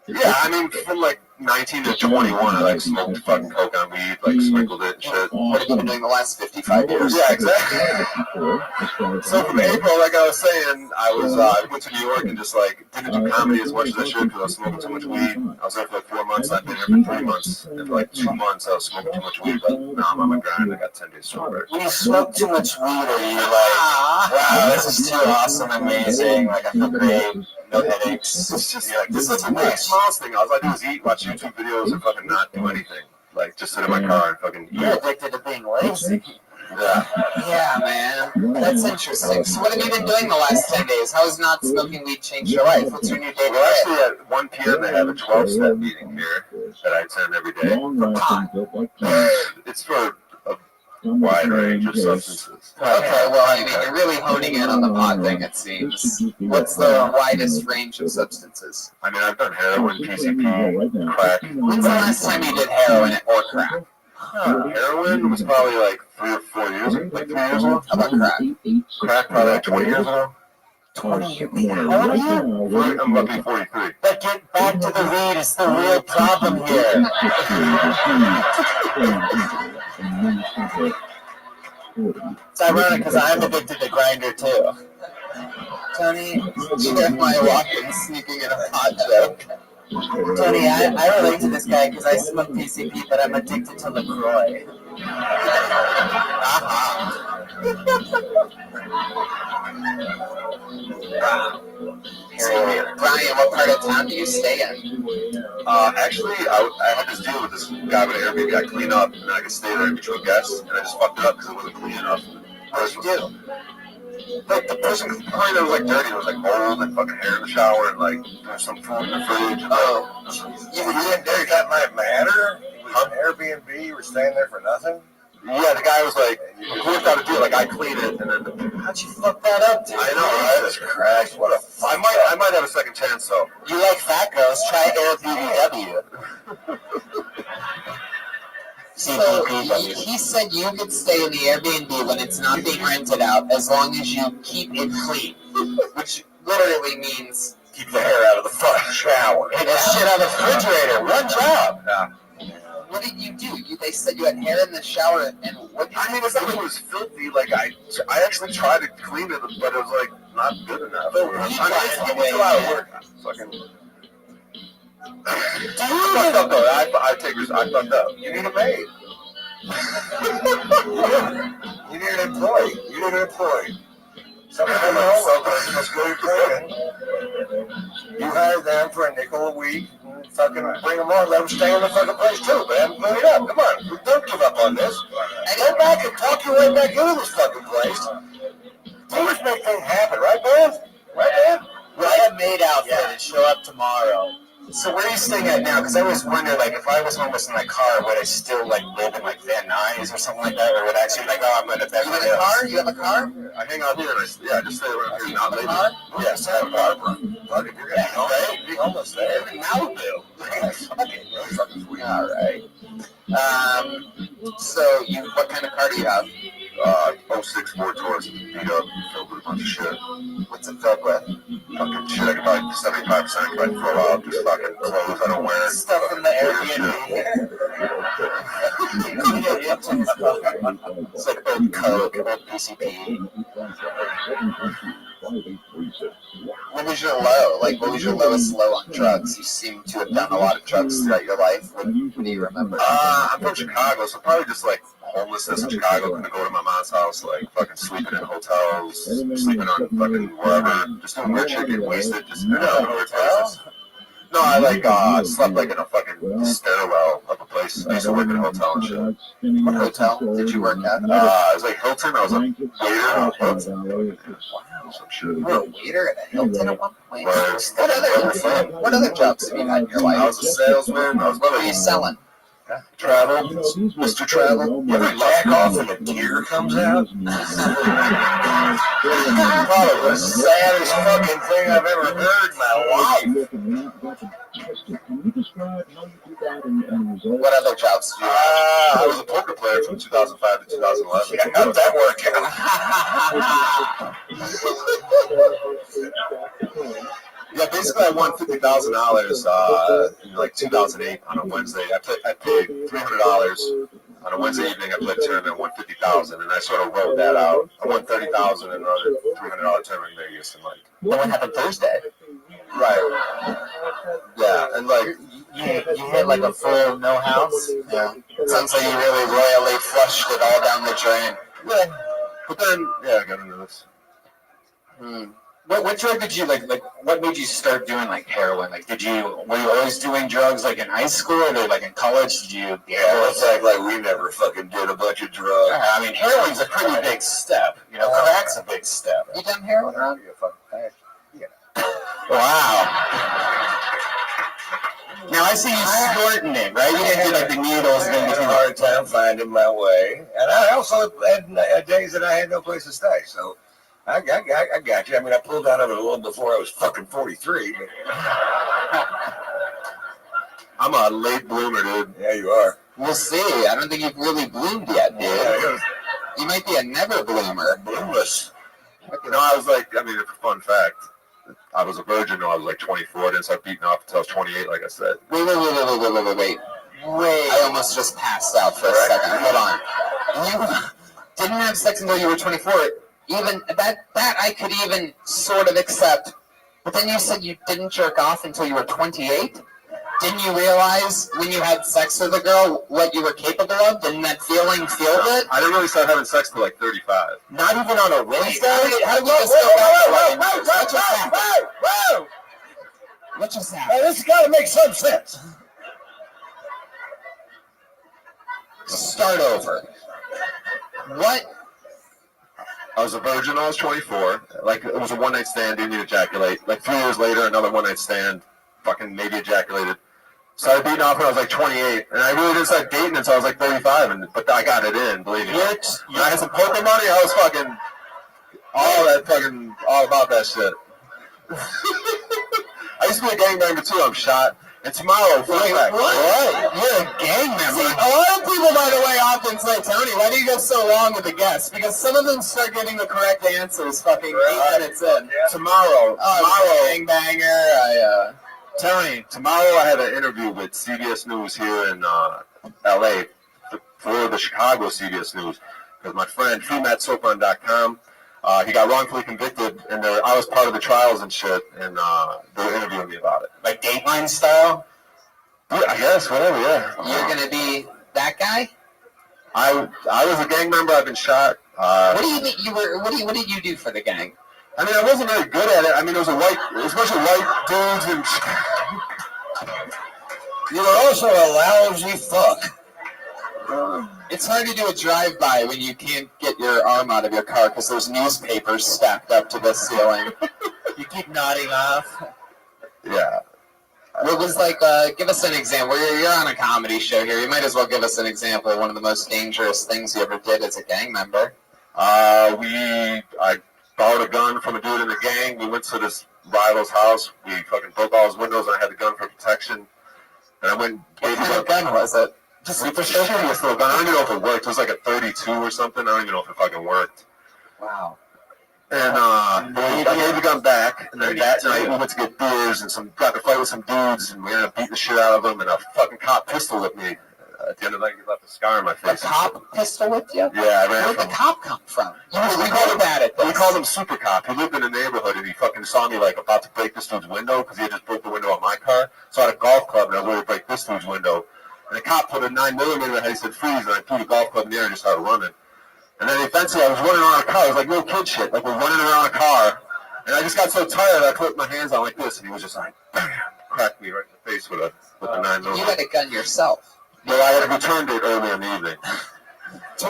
Yeah, I mean, from like 19 to 21, I like smoked fucking coke on weed, like sprinkled it and shit. What have you been doing the last 55 years? Yeah, exactly. So from April, like I was saying, I went to New York and just like didn't do comedy as much as I should because I was smoking too much weed. I was there for like 4 months. I've been here for 3 months. And for like 2 months, I was smoking too much weed. But now I'm on my grind. I got 10 days sober. When you smoke too much weed, are you like, wow, this is too awesome, amazing, like I feel great, no headaches? It's just like, this is the very smallest thing. All I do is eat, watch YouTube videos, and fucking not do anything. Like, just sit in my car and fucking eat. You're addicted to being lazy. Yeah. Yeah, man. That's interesting. So what have you been doing the last 10 days? How has not smoking weed changed your life? What's your new day? Well, actually, at 1 p.m. they have a 12-step meeting here that I attend every day. For pot. It's for a wide range of substances. Okay, well, I mean, you're really honing in on the pot thing, it seems. What's the widest range of substances? I mean, I've done heroin, PCP, crack. When's the last time you did heroin or crack? Heroin was probably like 3 or 4 years ago. Like 3 years ago. How about crack? Crack probably like 20 years ago. 20 years ago? How old are you? I'm about to be 43. But get back to the weed. It's the real problem here. It's ironic because I'm addicted to grinder too. Tony, Jeremiah Watkins sneaking in a pot joke. Tony, I relate to this guy because I smoke PCP, but I'm addicted to LaCroix. Brian, what part of town do you stay in? Actually, I had this deal with this guy with an Airbnb. I clean up, and then I could stay there in between guests, and I just fucked it up because it wasn't clean enough. What did you do? Like, the person complained that it was like dirty. There was like mold and fucking hair in the shower, and like there's some food in the fridge. And, You didn't do that might matter? It was an Airbnb, you were staying there for nothing? Yeah, the guy was like, we worked out a deal, like I clean it, and then how'd you fuck that up, dude? I know, right? Jesus Christ, what a I might have a second chance though. You like fat girls? Try Airbnb. So he said you could stay in the Airbnb when it's not being rented out as long as you keep it clean, which literally means keep the hair out of the fucking shower. Get the shit out of the refrigerator. One job. Yeah. What did you do? They said you had hair in the shower, and what? I mean, it's not like it was filthy. Like I actually tried to clean it, but it was like not good enough. I mean, it's a lot of work. Fucking. I fucked up though. I fucked up. You need a maid. You need an employee. Somebody in the home that's good at cleaning. You hire them for a nickel a week. And fucking bring them on. Let them stay in the fucking place too, man. Clean it up. Come on. Don't give up on this. And go back and talk your way back into this fucking place. You just make things happen, right, man? Right, man? Right, a maid outfit and show up tomorrow. So where are you staying at now? Because I always wonder, like, if I was homeless in my car, would I still, like, live in, like, Van Nuys or something like that? Or would I actually, like, oh, I'm going to Beverly Hills? You have a car? I hang out here and I just stay around here. Not lately. Yes, I have a car, bro. Fuck it, you're going to be homeless. Be homeless there. In Malibu. Fucking sweet. All right. So, what kind of car do you have? 06 Ford Taurus, beat up, filled with a bunch of shit. What's it filled with? Fucking shit. I can buy 75%. I can buy throw out. Just fucking clothes I don't wear. Stuff from the Airbnb. It's like old Coke, old PCP. What was your low? Like, what was your lowest low on drugs? You seem to have done a lot of drugs throughout your life. What do you remember? I'm from Chicago, so probably just like homelessness in Chicago. Gonna go to my mom's house, like fucking sleeping in hotels, sleeping on fucking wherever, just doing weird shit, getting wasted, just weird places. No, I slept like in a fucking stairwell of a place. I used to work in a hotel and shit. What hotel did you work at? It was like Hilton. I was a waiter. Wow. Some shit. You were a waiter at a Hilton at one point? What other jobs have you had in your life? I was a salesman. What were you selling? Travel, Mr. Travel. You ever jack off and a tear comes out? Probably the saddest fucking thing I've ever heard in my life. What other jobs did you have? I was a poker player from 2005 to 2011. How did that work out? Yeah, basically I won $50,000 in like 2008 on a Wednesday. I paid $300 on a Wednesday evening. I played a tournament, won $50,000, and I sort of wrote that out. I won $30,000 in another $300 tournament in Vegas, and like. What happened Thursday? Right. Yeah, and like you hit like a full no house. Yeah. It sounds like you really royally flushed it all down the drain. Yeah. But then, I got into this. What drug did you like? What made you start doing like heroin? Like, were you always doing drugs like in high school or like in college? Did you? Yeah, it's like we never fucking did a bunch of drugs. I mean, heroin's a pretty big step. You know, crack's a big step. You done heroin, Rob? Wow. Now I see you snorting it, right? You didn't do like the needles and I had a hard time finding my way, and I also had days that I had no place to stay. So. I got you. I mean, I pulled out of it a little before I was fucking 43. But I'm a late bloomer, dude. Yeah, you are. We'll see. I don't think you've really bloomed yet, dude. Yeah, you might be a never bloomer. Bloomless. I was like, a fun fact. I was a virgin until I was like 24. I didn't start beating off until I was 28, like I said. Wait. I almost just passed out for a second. Hold on. You didn't have sex until you were 24. Even that I could even sort of accept. But then you said you didn't jerk off until you were 28? Didn't you realize when you had sex with a girl what you were capable of? Didn't that feeling feel good? I didn't really start having sex till like 35. Not even on a Wednesday? How did you just go back? Whoa! What just happened? This has got to make some sense. Start over. What? I was a virgin when I was 24. Like, it was a one-night stand, didn't ejaculate. Like, 3 years later, another one-night stand, fucking maybe ejaculated. Started beating off when I was like 28. And I really didn't start dating until I was like 35. But I got it in, believe me. When I had some poker money, I was fucking all about that shit. I used to be a gangbanger too. I'm shot. And tomorrow, what? You're a gang member. See, a lot of people, by the way, often say, Tony, why do you go so long with the guests? Because some of them start getting the correct answers 8 minutes in. Yeah. Tomorrow, gangbanger. Tony, tomorrow I had an interview with CBS News here in L.A. for the Chicago CBS News because my friend FreeMattSopan.com, he got wrongfully convicted, and I was part of the trials and shit, and they were interviewing me about it. Like Dateline style? Yeah, I guess, whatever, yeah. You're going to be that guy? I was a gang member. I've been shot. What do you mean you were? What did you do for the gang? I mean, I wasn't very good at it. I mean, it was a bunch of white dudes, and you were also a lousy fuck. It's hard to do a drive-by when you can't get your arm out of your car because there's newspapers stacked up to the ceiling. You keep nodding off. Yeah. What was like? Give us an example. You're on a comedy show here. You might as well give us an example of one of the most dangerous things you ever did as a gang member. I borrowed a gun from a dude in the gang. We went to this rival's house. We fucking broke all his windows, and I had the gun for protection. And I went. What kind of gun was it? Just super shitty little gun. I don't even know if it worked. It was like a 32 or something. I don't even know if it fucking worked. Wow. And I gave the gun back, and then that night we went to get beers and got to fight with some dudes, and we ended up beating the shit out of them, and a fucking cop pistol whipped me. At the end of the night, he left a scar on my face. A cop pistol whipped you? Yeah, I ran. Where'd the cop come from? We called him Super Cop. He lived in the neighborhood, and he fucking saw me like about to break this dude's window because he had just broke the window on my car. So I had a golf club, and I was ready to break this dude's window. And the cop put a 9mm in my head. He said, freeze, and I threw the golf club in the air and just started running. And then eventually I was running around a car. It was like little kid shit. Like we're running around a car. And I just got so tired I put my hands on like this. And he was just like, bam, cracked me right in the face with a 9mm. You had a gun yourself. Well, I had returned it earlier in the evening. It's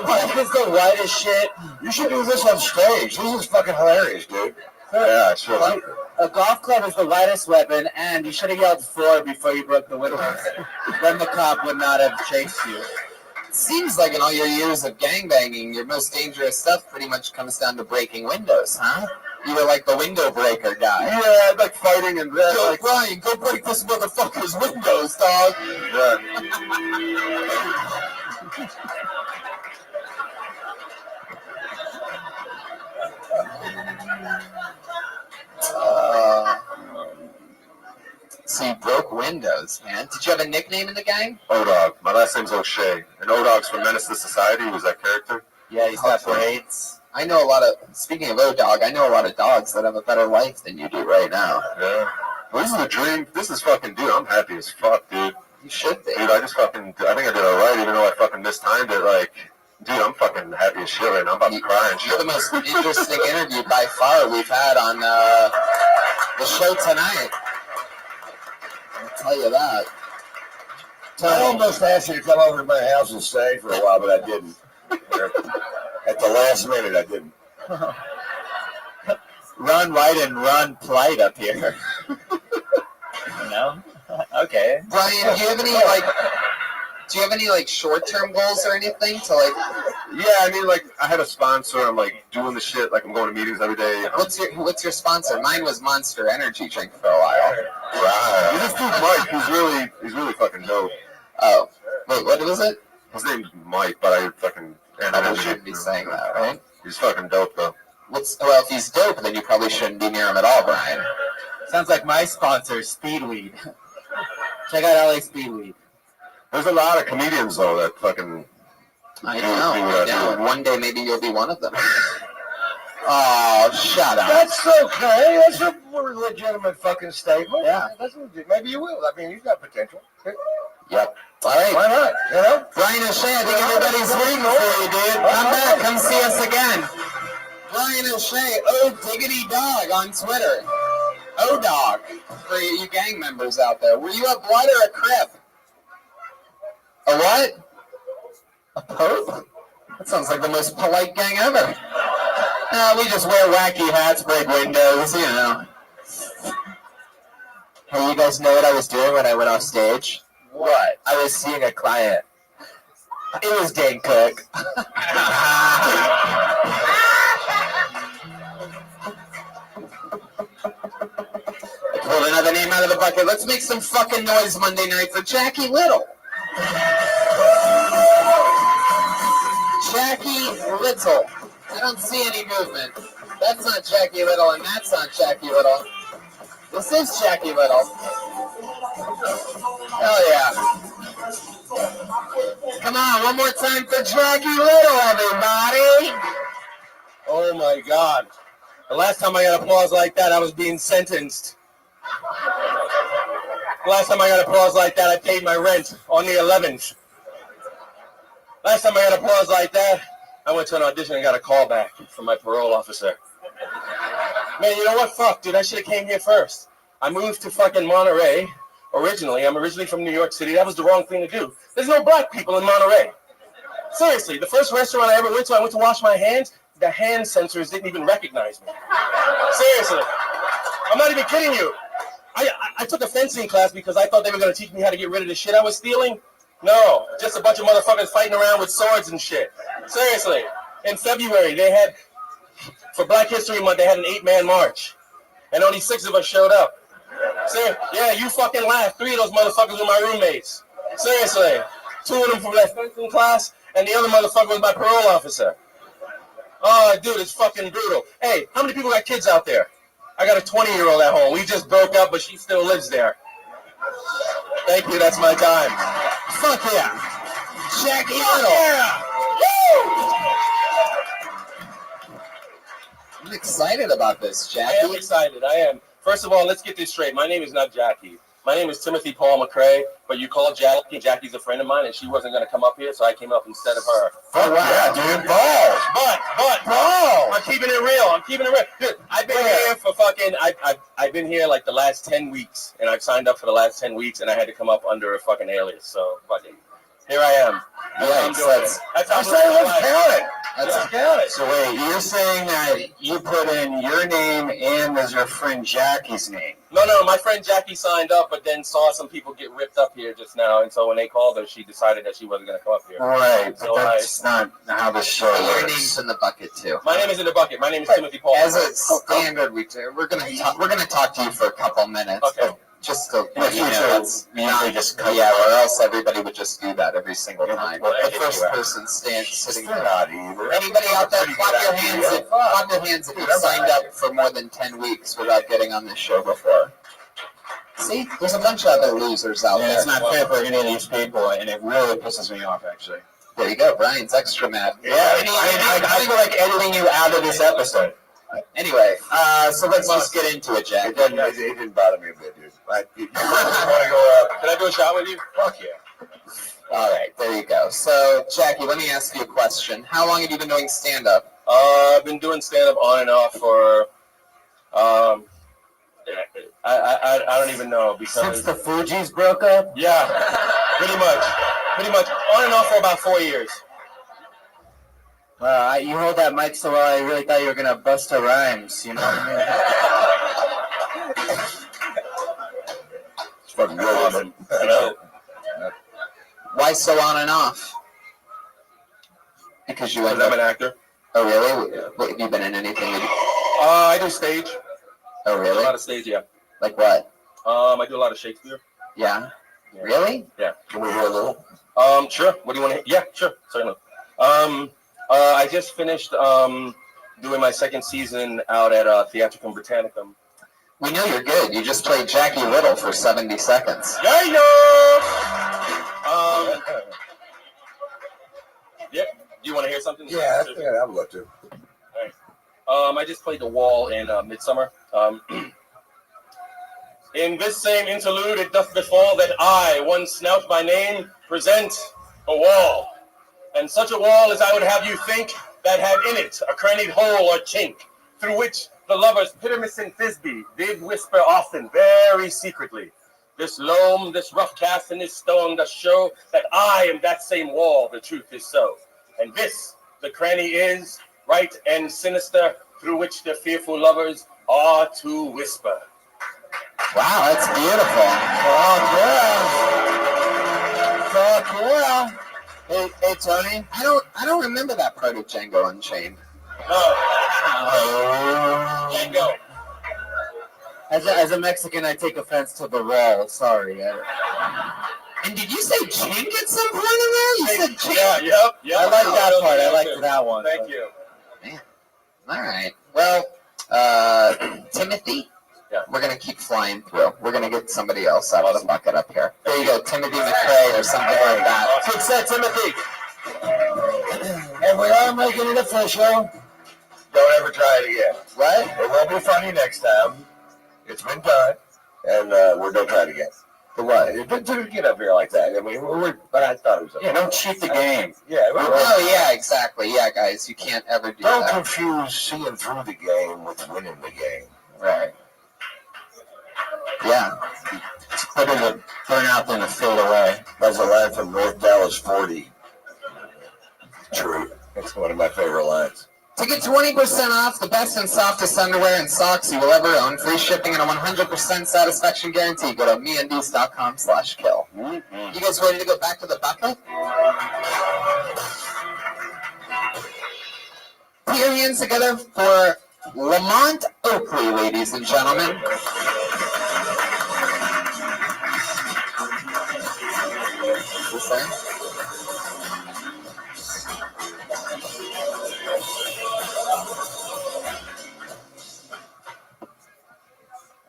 the whitest shit. You should do this on stage. This is fucking hilarious, dude. Yeah, sure. A golf club is the lightest weapon, and you should have yelled 4 before you broke the window. Then the cop would not have chased you. Seems like in all your years of gangbanging, your most dangerous stuff pretty much comes down to breaking windows, huh? You were like the window breaker guy. Yeah, like fighting and that. Yo, like, Brian, go break this motherfucker's windows, dog. So you broke windows, man. Did you have a nickname in the gang? O-Dog. My last name's O'Shea. And O-Dog's from Menace to Society. He was that character. Yeah, he's got braids. I know a lot of, speaking of O-Dog, I know a lot of dogs that have a better life than you do right now. Yeah. Well, this is a dream. This is fucking, dude, I'm happy as fuck, dude. You should be. Dude, I think I did alright, even though I fucking mistimed it. Like, dude, I'm fucking happy as shit right now. I'm about to cry and shit. You're the most interesting interview by far we've had on the show tonight. I'll tell you that. I almost asked you to come over to my house and stay for a while, but I didn't. At the last minute, I didn't. Run white and run plight up here. No? Okay. Brian, do you have any short-term goals or anything to like? Yeah, I mean, like, I had a sponsor. I'm like doing the shit. Like, I'm going to meetings every day. What's your sponsor? Mine was Monster Energy drink for a while. Right. This dude Mike, he's really fucking dope. Oh, wait, what was it? His name's Mike, but I fucking. I shouldn't be saying that, right? He's fucking dope, though. Well, if he's dope, then you probably shouldn't be near him at all, Brian. Sounds like my sponsor, Speedweed. Check out LA Speedweed. There's a lot of comedians, though, that fucking. I know. One day maybe you'll be one of them. Oh, shut up. That's okay. That's a legitimate fucking statement. Yeah. That's legit. Maybe you will. I mean, you've got potential. Yep. All right. Why not? You know? Brian O'Shea, I think everybody's waiting for you, dude. Come back. Come see us again. Brian O'Shea, Diggity Dog on Twitter. O-Dog for you gang members out there. Were you a blood or a crip? A what? A Pope? That sounds like the most polite gang ever. We just wear wacky hats, break windows, you know. Hey, you guys know what I was doing when I went off stage? What? I was seeing a client. It was Dane Cook. I pulled another name out of the bucket. Let's make some fucking noise Monday night for Jackie Little. Jackie Little. I don't see any movement. That's not Jackie Little, and that's not Jackie Little. This is Jackie Little. Hell yeah. Come on, one more time for Jackie Little, everybody. Oh my God. The last time I got applause like that, I was being sentenced. The last time I got applause like that, I paid my rent on the 11th. Last time I got applause like that, I went to an audition and got a call back from my parole officer. Man, you know what? Fuck, dude, I should have came here first. I moved to fucking Monterey originally. I'm originally from New York City. That was the wrong thing to do. There's no black people in Monterey. Seriously, the first restaurant I ever went to wash my hands. The hand sensors didn't even recognize me. Seriously. I'm not even kidding you. I took a fencing class because I thought they were going to teach me how to get rid of the shit I was stealing. No, just a bunch of motherfuckers fighting around with swords and shit. Seriously. In February, they had, for Black History Month, they had an 8-man march. And only 6 of us showed up. Yeah, you fucking laughed. 3 of those motherfuckers were my roommates. Seriously. 2 of them from that fencing class, and the other motherfucker was my parole officer. Oh, dude, it's fucking brutal. Hey, how many people got kids out there? I got a 20-year-old at home. We just broke up, but she still lives there. Thank you, that's my time. Fuck yeah. Jackie Little. Yeah. I'm excited about this, Jackie. I am excited, I am. First of all, let's get this straight. My name is not Jackie. My name is Timothy Paul McCrae, but you called Jackie. Jackie's a friend of mine, and she wasn't going to come up here, so I came up instead of her. Oh, wow. Yeah, dude, balls. But, I'm keeping it real. Dude, I've been here for fucking, I've been here like the last 10 weeks, and I've signed up for the last 10 weeks, and I had to come up under a fucking alias, so fucking, here I am. That's how let's count it. So wait, you're saying that you put in your name and there's your friend Jackie's name? No, my friend Jackie signed up, but then saw some people get ripped up here just now, and so when they called her, she decided that she wasn't going to come up here. Right, so that's not how the show works. Your name's in the bucket too. My name is in the bucket. My name is Timothy Paul. As a standard, we're gonna talk to you for a couple minutes. Okay. Just to let you know, it's just or else everybody would just do that every single time. The first person sitting there. Anybody out there, clap your hands if you signed up for more than 10 weeks without getting on this show before. See, there's a bunch of other losers out there. It's not fair for any of these people, and it really pisses me off, actually. There you go, Brian's extra mad. Yeah, I feel like editing you out of this episode. Anyway, so let's just get into it, Jack. It didn't bother me a bit, dude. You want to go can I do a shot with you? Fuck yeah. All right, there you go. So, Jackie, let me ask you a question. How long have you been doing stand-up? I've been doing stand-up on and off for, I don't even know, because... Since the Fugees broke up? Yeah, pretty much. On and off for about 4 years. You hold that mic so well, I really thought you were going to bust a rhymes, you know what I mean? It's fucking good, man. Why so on and off? Because I'm an actor. Oh, really? What, have you been in anything? I do stage. Oh, really? I do a lot of stage, yeah. Like what? I do a lot of Shakespeare. Yeah? Really? Yeah. Can we hear a little? Sure. What do you want to hear? Yeah, sure. Certainly. I just finished doing my second season out at Theatricum Britannicum. We know you're good. You just played Jackie Little for 70 seconds. Yeah. Yep. Do you want to hear something? Yeah, I would love to. All right. I just played the Wall in Midsummer. In this same interlude, it doth befall that I, one snout by name, present a wall. And such a wall as I would have you think, that had in it a crannied hole or chink, through which the lovers Pyramus and Thisbe did whisper often, very secretly. This loam, this rough cast, and this stone does show that I am that same wall, the truth is so. And this, the cranny is, right and sinister, through which the fearful lovers are to whisper. Wow, that's beautiful. Fuck yeah. Hey, Tony. I don't remember that part of Django Unchained. Django. As a Mexican, I take offense to the wall. Sorry. And did you say chink at some point in there? You said chink. Yeah, yep. I like that part. I liked that one. Thank you. Man. All right. Well, Timothy. Yeah. We're gonna keep flying through. We're gonna get somebody else out of the bucket up here. There you go, Timothy McRae or something like that. Fix that, Timothy. And we are making it official. Don't ever try it again. What? It won't be funny next time. It's been done, and we're don't try it again. But what? To get up here like that. I mean, but I thought it was. Yeah, don't cheat the game. Yeah. Oh yeah, exactly. Yeah, guys, you can't ever do Don't that. confuse seeing through the game with winning the game. Right. Yeah. It's better to burn out than to fade away. That's a line from North Dallas 40. True. That's one of my favorite lines. To get 20% off the best and softest underwear and socks you will ever own, free shipping and a 100% satisfaction guarantee, go to meandies.com/kill. You guys ready to go back to the buffet? Put your hands together for Lamont Oakley, ladies and gentlemen. Is this there?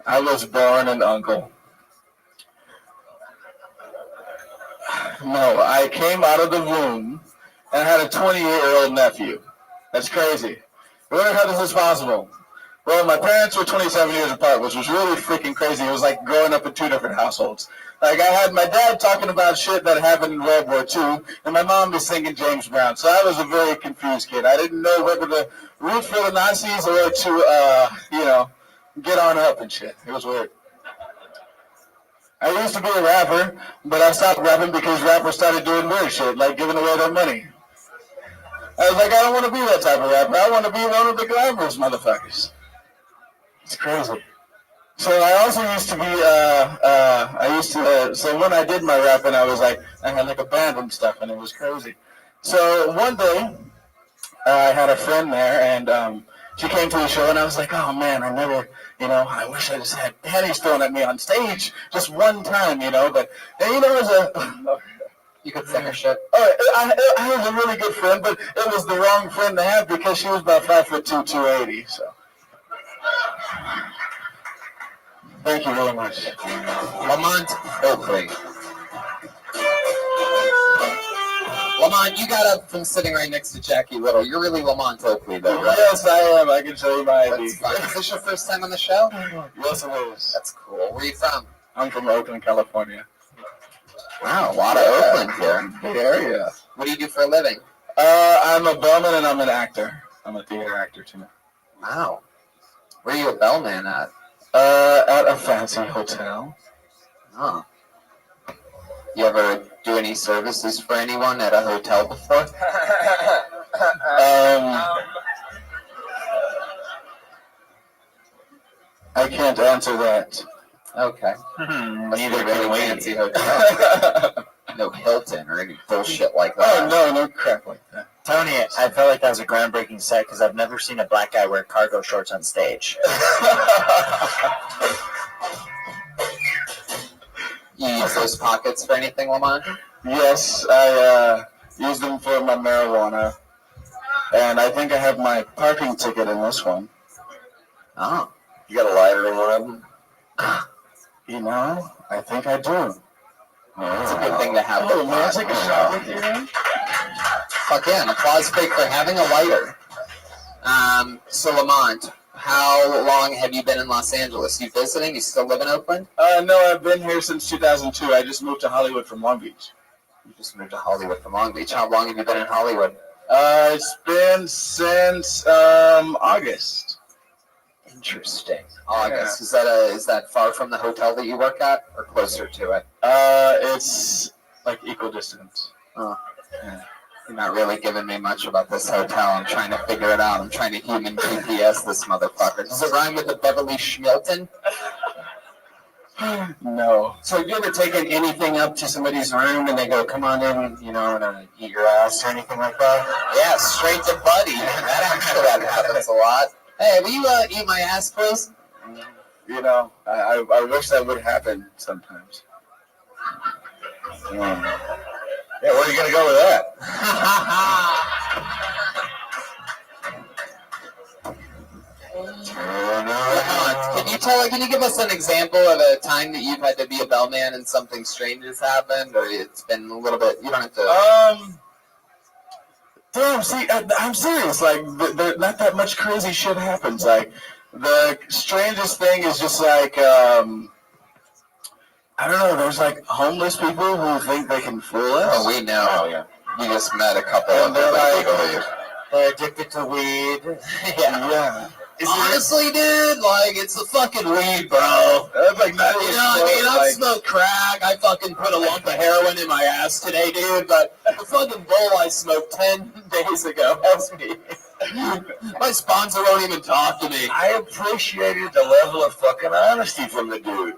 I was born an uncle. No, I came out of the womb and had a 28-year-old nephew. That's crazy. I wonder how this is possible. Well, my parents were 27 years apart, which was really freaking crazy. It was like growing up in two different households. Like, I had my dad talking about shit that happened in World War II, and my mom was singing James Brown. So I was a very confused kid. I didn't know whether to root for the Nazis or to, get on up and shit. It was weird. I used to be a rapper, but I stopped rapping because rappers started doing weird shit, like giving away their money. I was like, I don't want to be that type of rapper. I want to be one of the glamorous motherfuckers. It's crazy. So I also used to be, so when I did my rapping, I had like a band and stuff, and it was crazy. So one day, I had a friend there, and she came to the show, and I was like, oh man, I wish I just had pennies thrown at me on stage just one time, but, you could sing her shit. I was a really good friend, but it was the wrong friend to have because she was about 5'2", 280, so. Thank you very much. Lamont Oakley. Lamont, you got up from sitting right next to Jackie Little. You're really Lamont Oakley, though, right? Yes, I am. I can show you my ID. That's fine. Is this your first time on the show? Yes, it is. That's cool. Where are you from? I'm from Oakland, California. Wow, a lot of Oakland here. Good area. What do you do for a living? I'm a bellman and I'm an actor. I'm a theater actor, too. Wow. Where are you a bellman at? At a fancy hotel. Oh. You ever do any services for anyone at a hotel before? I can't answer that. Okay. Neither really can we. fancy hotel. No Hilton or any bullshit like that. Oh, no crap like that. Tony, I felt like that was a groundbreaking set because I've never seen a black guy wear cargo shorts on stage. You use those pockets for anything, Lamont? Yes, I use them for my marijuana. And I think I have my parking ticket in this one. Oh. You got a lighter in one of them? I think I do. It's a good thing to have. Oh, man, take a shot with you, man? Fuck yeah, an applause break for having a lighter. So Lamont, how long have you been in Los Angeles? You visiting? You still live in Oakland? No, I've been here since 2002. I just moved to Hollywood from Long Beach. You just moved to Hollywood from Long Beach. How long have you been in Hollywood? It's been since August. Interesting. August. Yeah. Is that far from the hotel that you work at, or closer to it? It's like equal distance. Oh. Yeah. You're not really giving me much about this hotel. I'm trying to figure it out. I'm trying to human GPS this motherfucker. Does it rhyme with the Beverly Schmilton? No. So have you ever taken anything up to somebody's room and they go, come on in, and eat your ass or anything like that? Yeah, straight to Buddy. That happens a lot. Hey, will you eat my ass, please? I wish that would happen sometimes. Yeah, where are you going to go with that? Can you give us an example of a time that you've had to be a bellman and something strange has happened, or it's been a little bit? You don't have to. Damn, see, I'm serious. Like, not that much crazy shit happens. Like, the strangest thing is just like, I don't know. There's like homeless people who think they can fool us. Oh, we know. Oh, yeah. You just met a couple and of they're them. like, they're addicted to weed. yeah. Honestly, dude, like, it's the fucking weed, bro. That's like not You know what I mean? I've smoked crack. I fucking put a lump of heroin in my ass today, dude, but the fucking bowl I smoked 10 days ago helps me. My sponsor won't even talk to me. I appreciated the level of fucking honesty from the dude.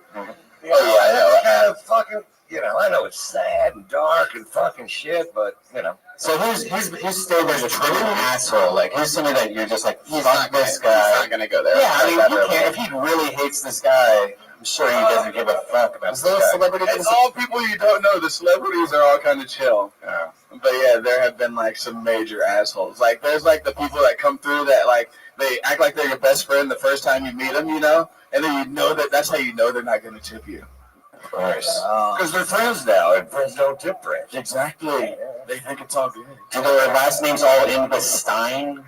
You know, Oh, yeah, I know. kind of fucking, you know, I know it's sad and dark and fucking shit, but, you know. So who's stayed as a true asshole? Like, who's somebody that you're just like, He's fuck not this gonna, guy? He's not gonna go there. Yeah, I mean, you can't. If he really hates this guy, I'm sure he doesn't give a fuck about this guy. It's all people you don't know. The celebrities are all kind of chill. Yeah. But yeah, there have been like some major assholes. Like, there's like the people that come through that like they act like they're your best friend the first time you meet them, you know, and then you know that's how you know they're not going to tip you. Of course. Because they're friends now, and friends don't tip friends. Exactly. They think it's all good. And their last name's all in the Stein.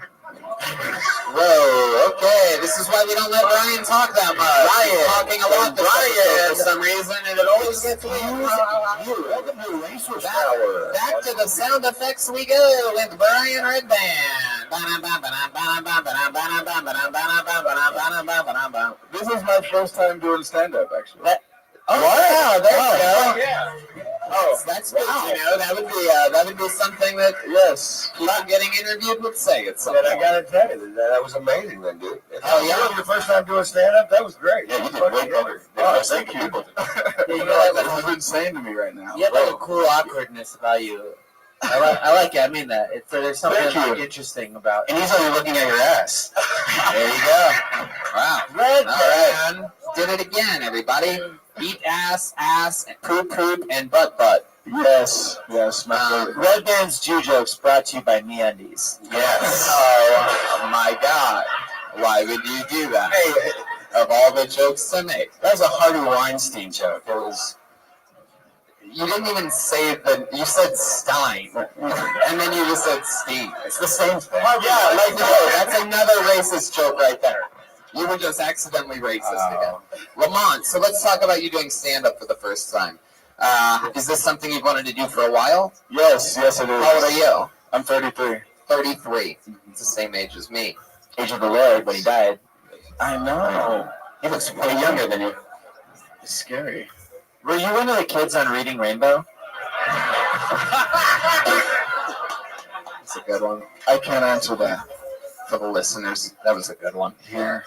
Whoa, okay. This is why we don't let Brian talk that much. He's talking a lot this episode for some reason, and it always gets me. Welcome to Racers Power. Back to the sound effects we go with Brian Redband. This is my first time doing stand-up, actually. Wow, there you go. Yeah. Oh, that's good. You know, that would be something that people getting interviewed would say at some And point. I gotta tell you, that was amazing then, dude. Oh, yeah? Your first time doing stand-up, that was great. Yeah, you did way better. Oh, thank you. You This is insane to me right now. have like a cool awkwardness about you. I like it. I mean that. There's something like interesting about it. And he's only looking at your ass. There you go. Wow. Red All right. Did it again, everybody. Eat ass, and poop, and butt. Yes, my favorite. Red Band's Jew Jokes brought to you by MeUndies. Yes. Oh, my God. Why would you do that? Hey, of all the jokes to make. that was a Harvey Weinstein joke. It was. You didn't even say you said Stein. And then you just said Steve. It's the same thing. Yeah, like, no, that's another racist joke right there. You were just accidentally racist again. Lamont, so let's talk about you doing stand-up for the first time. Is this something you've wanted to do for a while? Yes, it is. How old are you? I'm 33. 33. It's the same age as me. Age of the Lord, but he died. I know. He looks way younger than you. It's scary. Were you one of the kids on Reading Rainbow? That's a good one. I can't answer that. For the listeners, that was a good one. Here.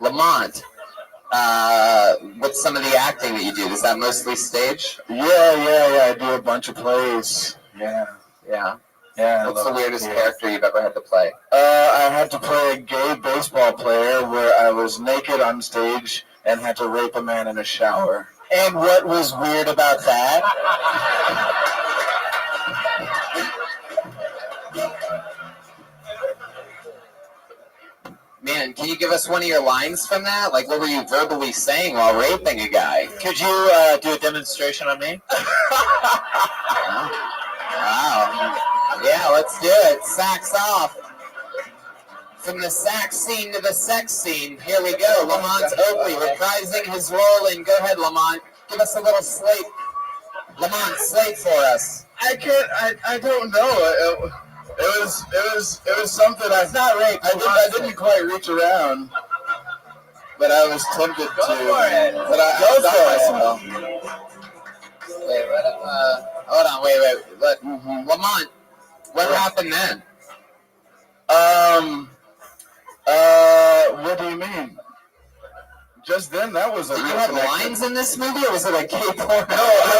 Lamont, what's some of the acting that you do? Is that mostly stage? Yeah. I do a bunch of plays. Yeah. What's the weirdest character you've ever had to play? I had to play a gay baseball player where I was naked on stage and had to rape a man in a shower. And what was weird about that? Man, can you give us one of your lines from that? Like, what were you verbally saying while raping a guy? Could you do a demonstration on me? Wow. Yeah, let's do it. Sax off. From the sax scene to the sex scene. Here we go. Lamont Oakley reprising his role in. Go ahead, Lamont. Give us a little slate. Lamont, slate for us. I don't know. It was something It's not rape. I didn't quite reach around, but I was tempted to. But I stopped myself. Wait, hold on, wait. Lamont, what happened then? What do you mean? Just then, that was a Did real you have connection. lines in this movie, or was it a gay porn? No, I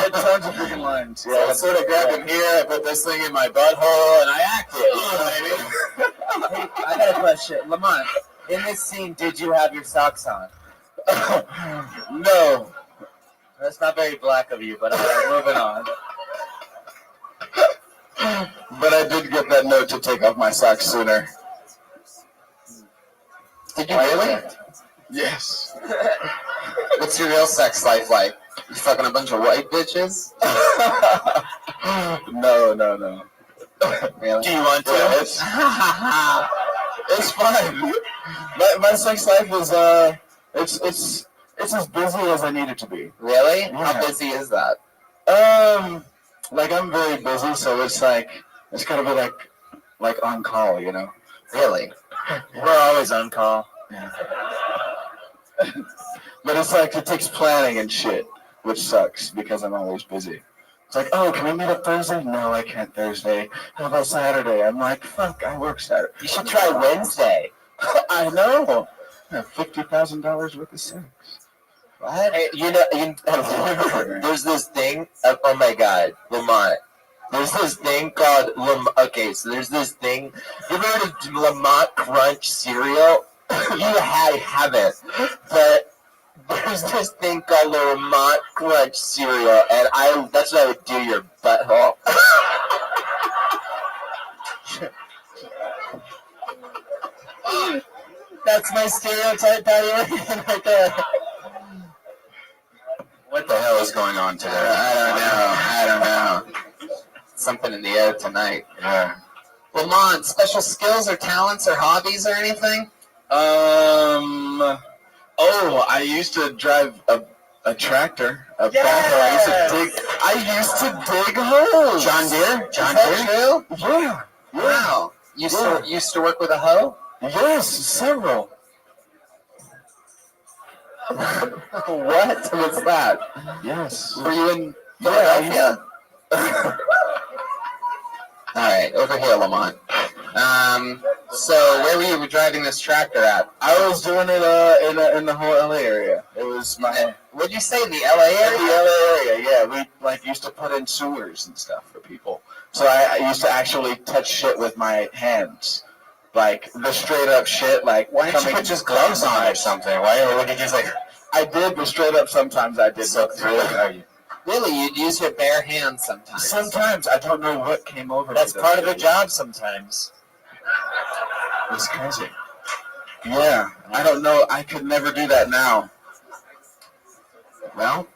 had tons of freaking lines. So I sort of grabbed him here, I put this thing in my butthole, and I acted. You know what I mean? Hey, I got a question. Lamont, in this scene, did you have your socks on? No. That's not very black of you, but moving on. But I did get that note to take off my socks sooner. Did you really? Yes. What's your real sex life like? You fucking a bunch of white bitches? No. Really? Do you want to? Yeah, it's fine. My sex life is it's as busy as I need it to be. Really? Yeah. How busy is that? Like I'm very busy, so it's gotta be like on call, you know. Really? We're always on call. Yeah. But it's like it takes planning and shit, which sucks because I'm always busy. It's like, oh, can we meet up Thursday? No, I can't Thursday. How about Saturday? I'm like, fuck, I work Saturday. You should try Wednesday. I know. $50,000 worth of sex. What? Hey, there's this thing. Oh my God, Lamont. There's this thing called there's this thing. You ever heard of Lamont Crunch cereal? You haven't, but there's this thing called the Lamont Crunch cereal, and that's what I would do your butthole. That's my stereotype, Patty, right there. What the hell is going on today? I don't know. Something in the air tonight. Yeah. Lamont, special skills or talents or hobbies or anything? I used to drive a tractor. I used to dig holes. John Deere? John Deere? Yeah. Wow. You used to work with a hoe? Yes, several. What? What's that? Yes. Were you in Philadelphia? All right, over here, Lamont. So where were you driving this tractor at? I was doing it in the whole LA area. It was my. What'd you say, in the LA area? In the LA area, yeah. We used to put in sewers and stuff for people. So I used to actually touch shit with my hands. Like the straight up shit, like why didn't you put just gloves on or something? Why did you just I did, but straight up sometimes I did. So really, you'd use your bare hands sometimes. Sometimes I don't know what came over. That's part of the job sometimes. It's crazy. Yeah, I don't know. I could never do that now. Well,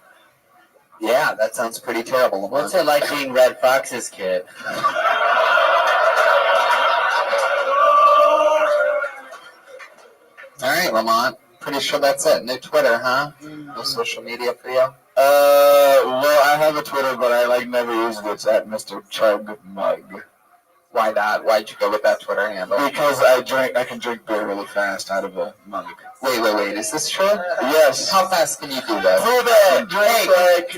yeah, that sounds pretty terrible. What's it like being Red Fox's kid? All right, Lamont. Pretty sure that's it. No Twitter, huh? No social media for you? Well, I have a Twitter, but I never use it. It's at Mr. Chug Mug. Why that? Why'd you go with that Twitter handle? Because I can drink beer really fast out of a mug. Wait. Is this true? Yes. How fast can you do that? Prove it. Hey,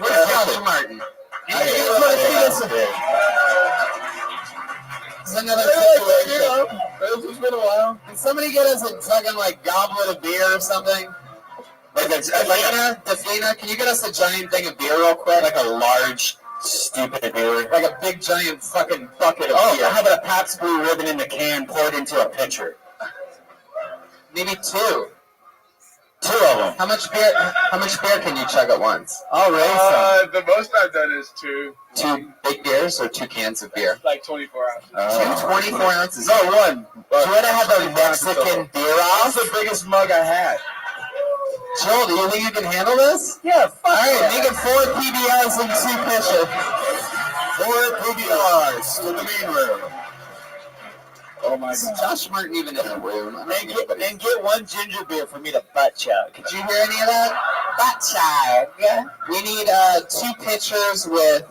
where's Josh Martin? This is another situation. It's been a while. Can somebody get us a fucking goblet of beer or something? Defina, can you get us a giant thing of beer real quick? Like a large, stupid beer. Like a big giant fucking bucket of beer. How about a Pabst Blue Ribbon in the can poured into a pitcher? Maybe two. Two of them. How much beer can you chug at once? I'll raise some. The most I've done is two. Two big beers or 2 cans of beer? Like 24 ounces. 2 24 ounces? No, one. Do you want to have a Mexican beer off? That's the biggest mug I had. Joel, do you think you can handle this? Yeah, fuck. All right, make it 4 PBRs and 2 pitches. 4 PBRs to the main room. Oh my Is God. Josh Martin even in the room? And get 1 ginger beer for me to butt chug. Did you hear any of that? Butt chug. We need 2 pitchers with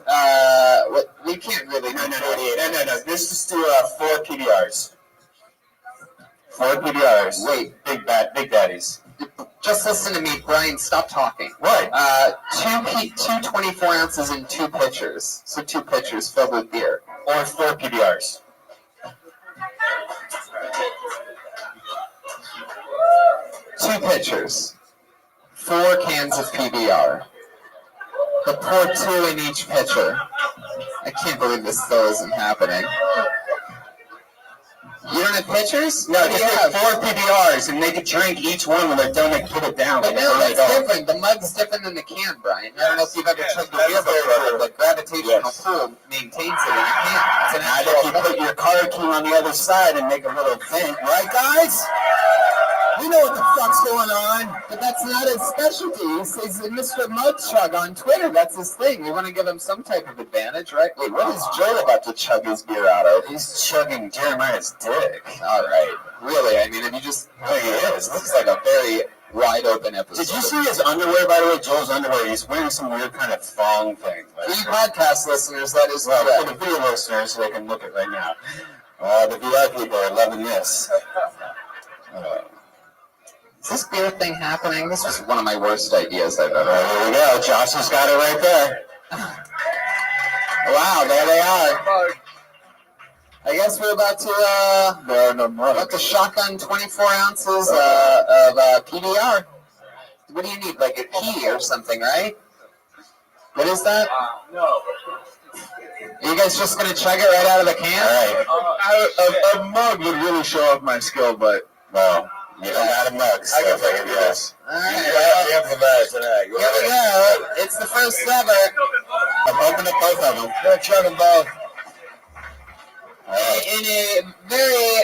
what we can't really. No. This is to 4 PBRs. 4 PBRs. Wait, Big daddies. just listen to me, Brian. Stop talking. What? 2 24 ounces and 2 pitchers. So 2 pitchers filled with beer. Or 4 PBRs. 2 pitchers. 4 cans of PBR. But pour 2 in each pitcher. I can't believe this still isn't happening. You don't have pitchers? No, just get 4 PBRs and make a drink each one when they're done. They put it down. But no, that's different. The mug's different than the can, Brian. I don't know if you've ever chugged a beer before, but gravitational pull maintains it in a can. It's an actual. You put your car key on the other side and make a little vent, right, guys? We know what the fuck's going on, but that's not his specialty. He's Mr. Mudchug on Twitter. That's his thing. You want to give him some type of advantage, right? Wait, what is Joel about to chug his beer out of? He's chugging Jeremiah's dick. All right. Really? I mean, if you just... Oh, he is. Looks like a very wide open episode. Did you see his underwear, by the way? Joel's underwear. He's wearing some weird kind of thong thing. For you podcast listeners, that is well, correct. for the video listeners, they can look at right now. The VR people are loving this. Is this beer thing happening? This was one of my worst ideas I've ever had. There we go. Josh has got it right there. Wow, there they are. I guess we're about to shotgun 24 ounces of PBR. What do you need? Like a pea or something, right? What is that? No. Are you guys just gonna chug it right out of the can? All right. A mug would really show off my skill, but well, you don't got a mug. So I can take it. Yes. All right. You improvise tonight. Here we go. It's the first ever. I've opened up both of them. Go chug them both. In a very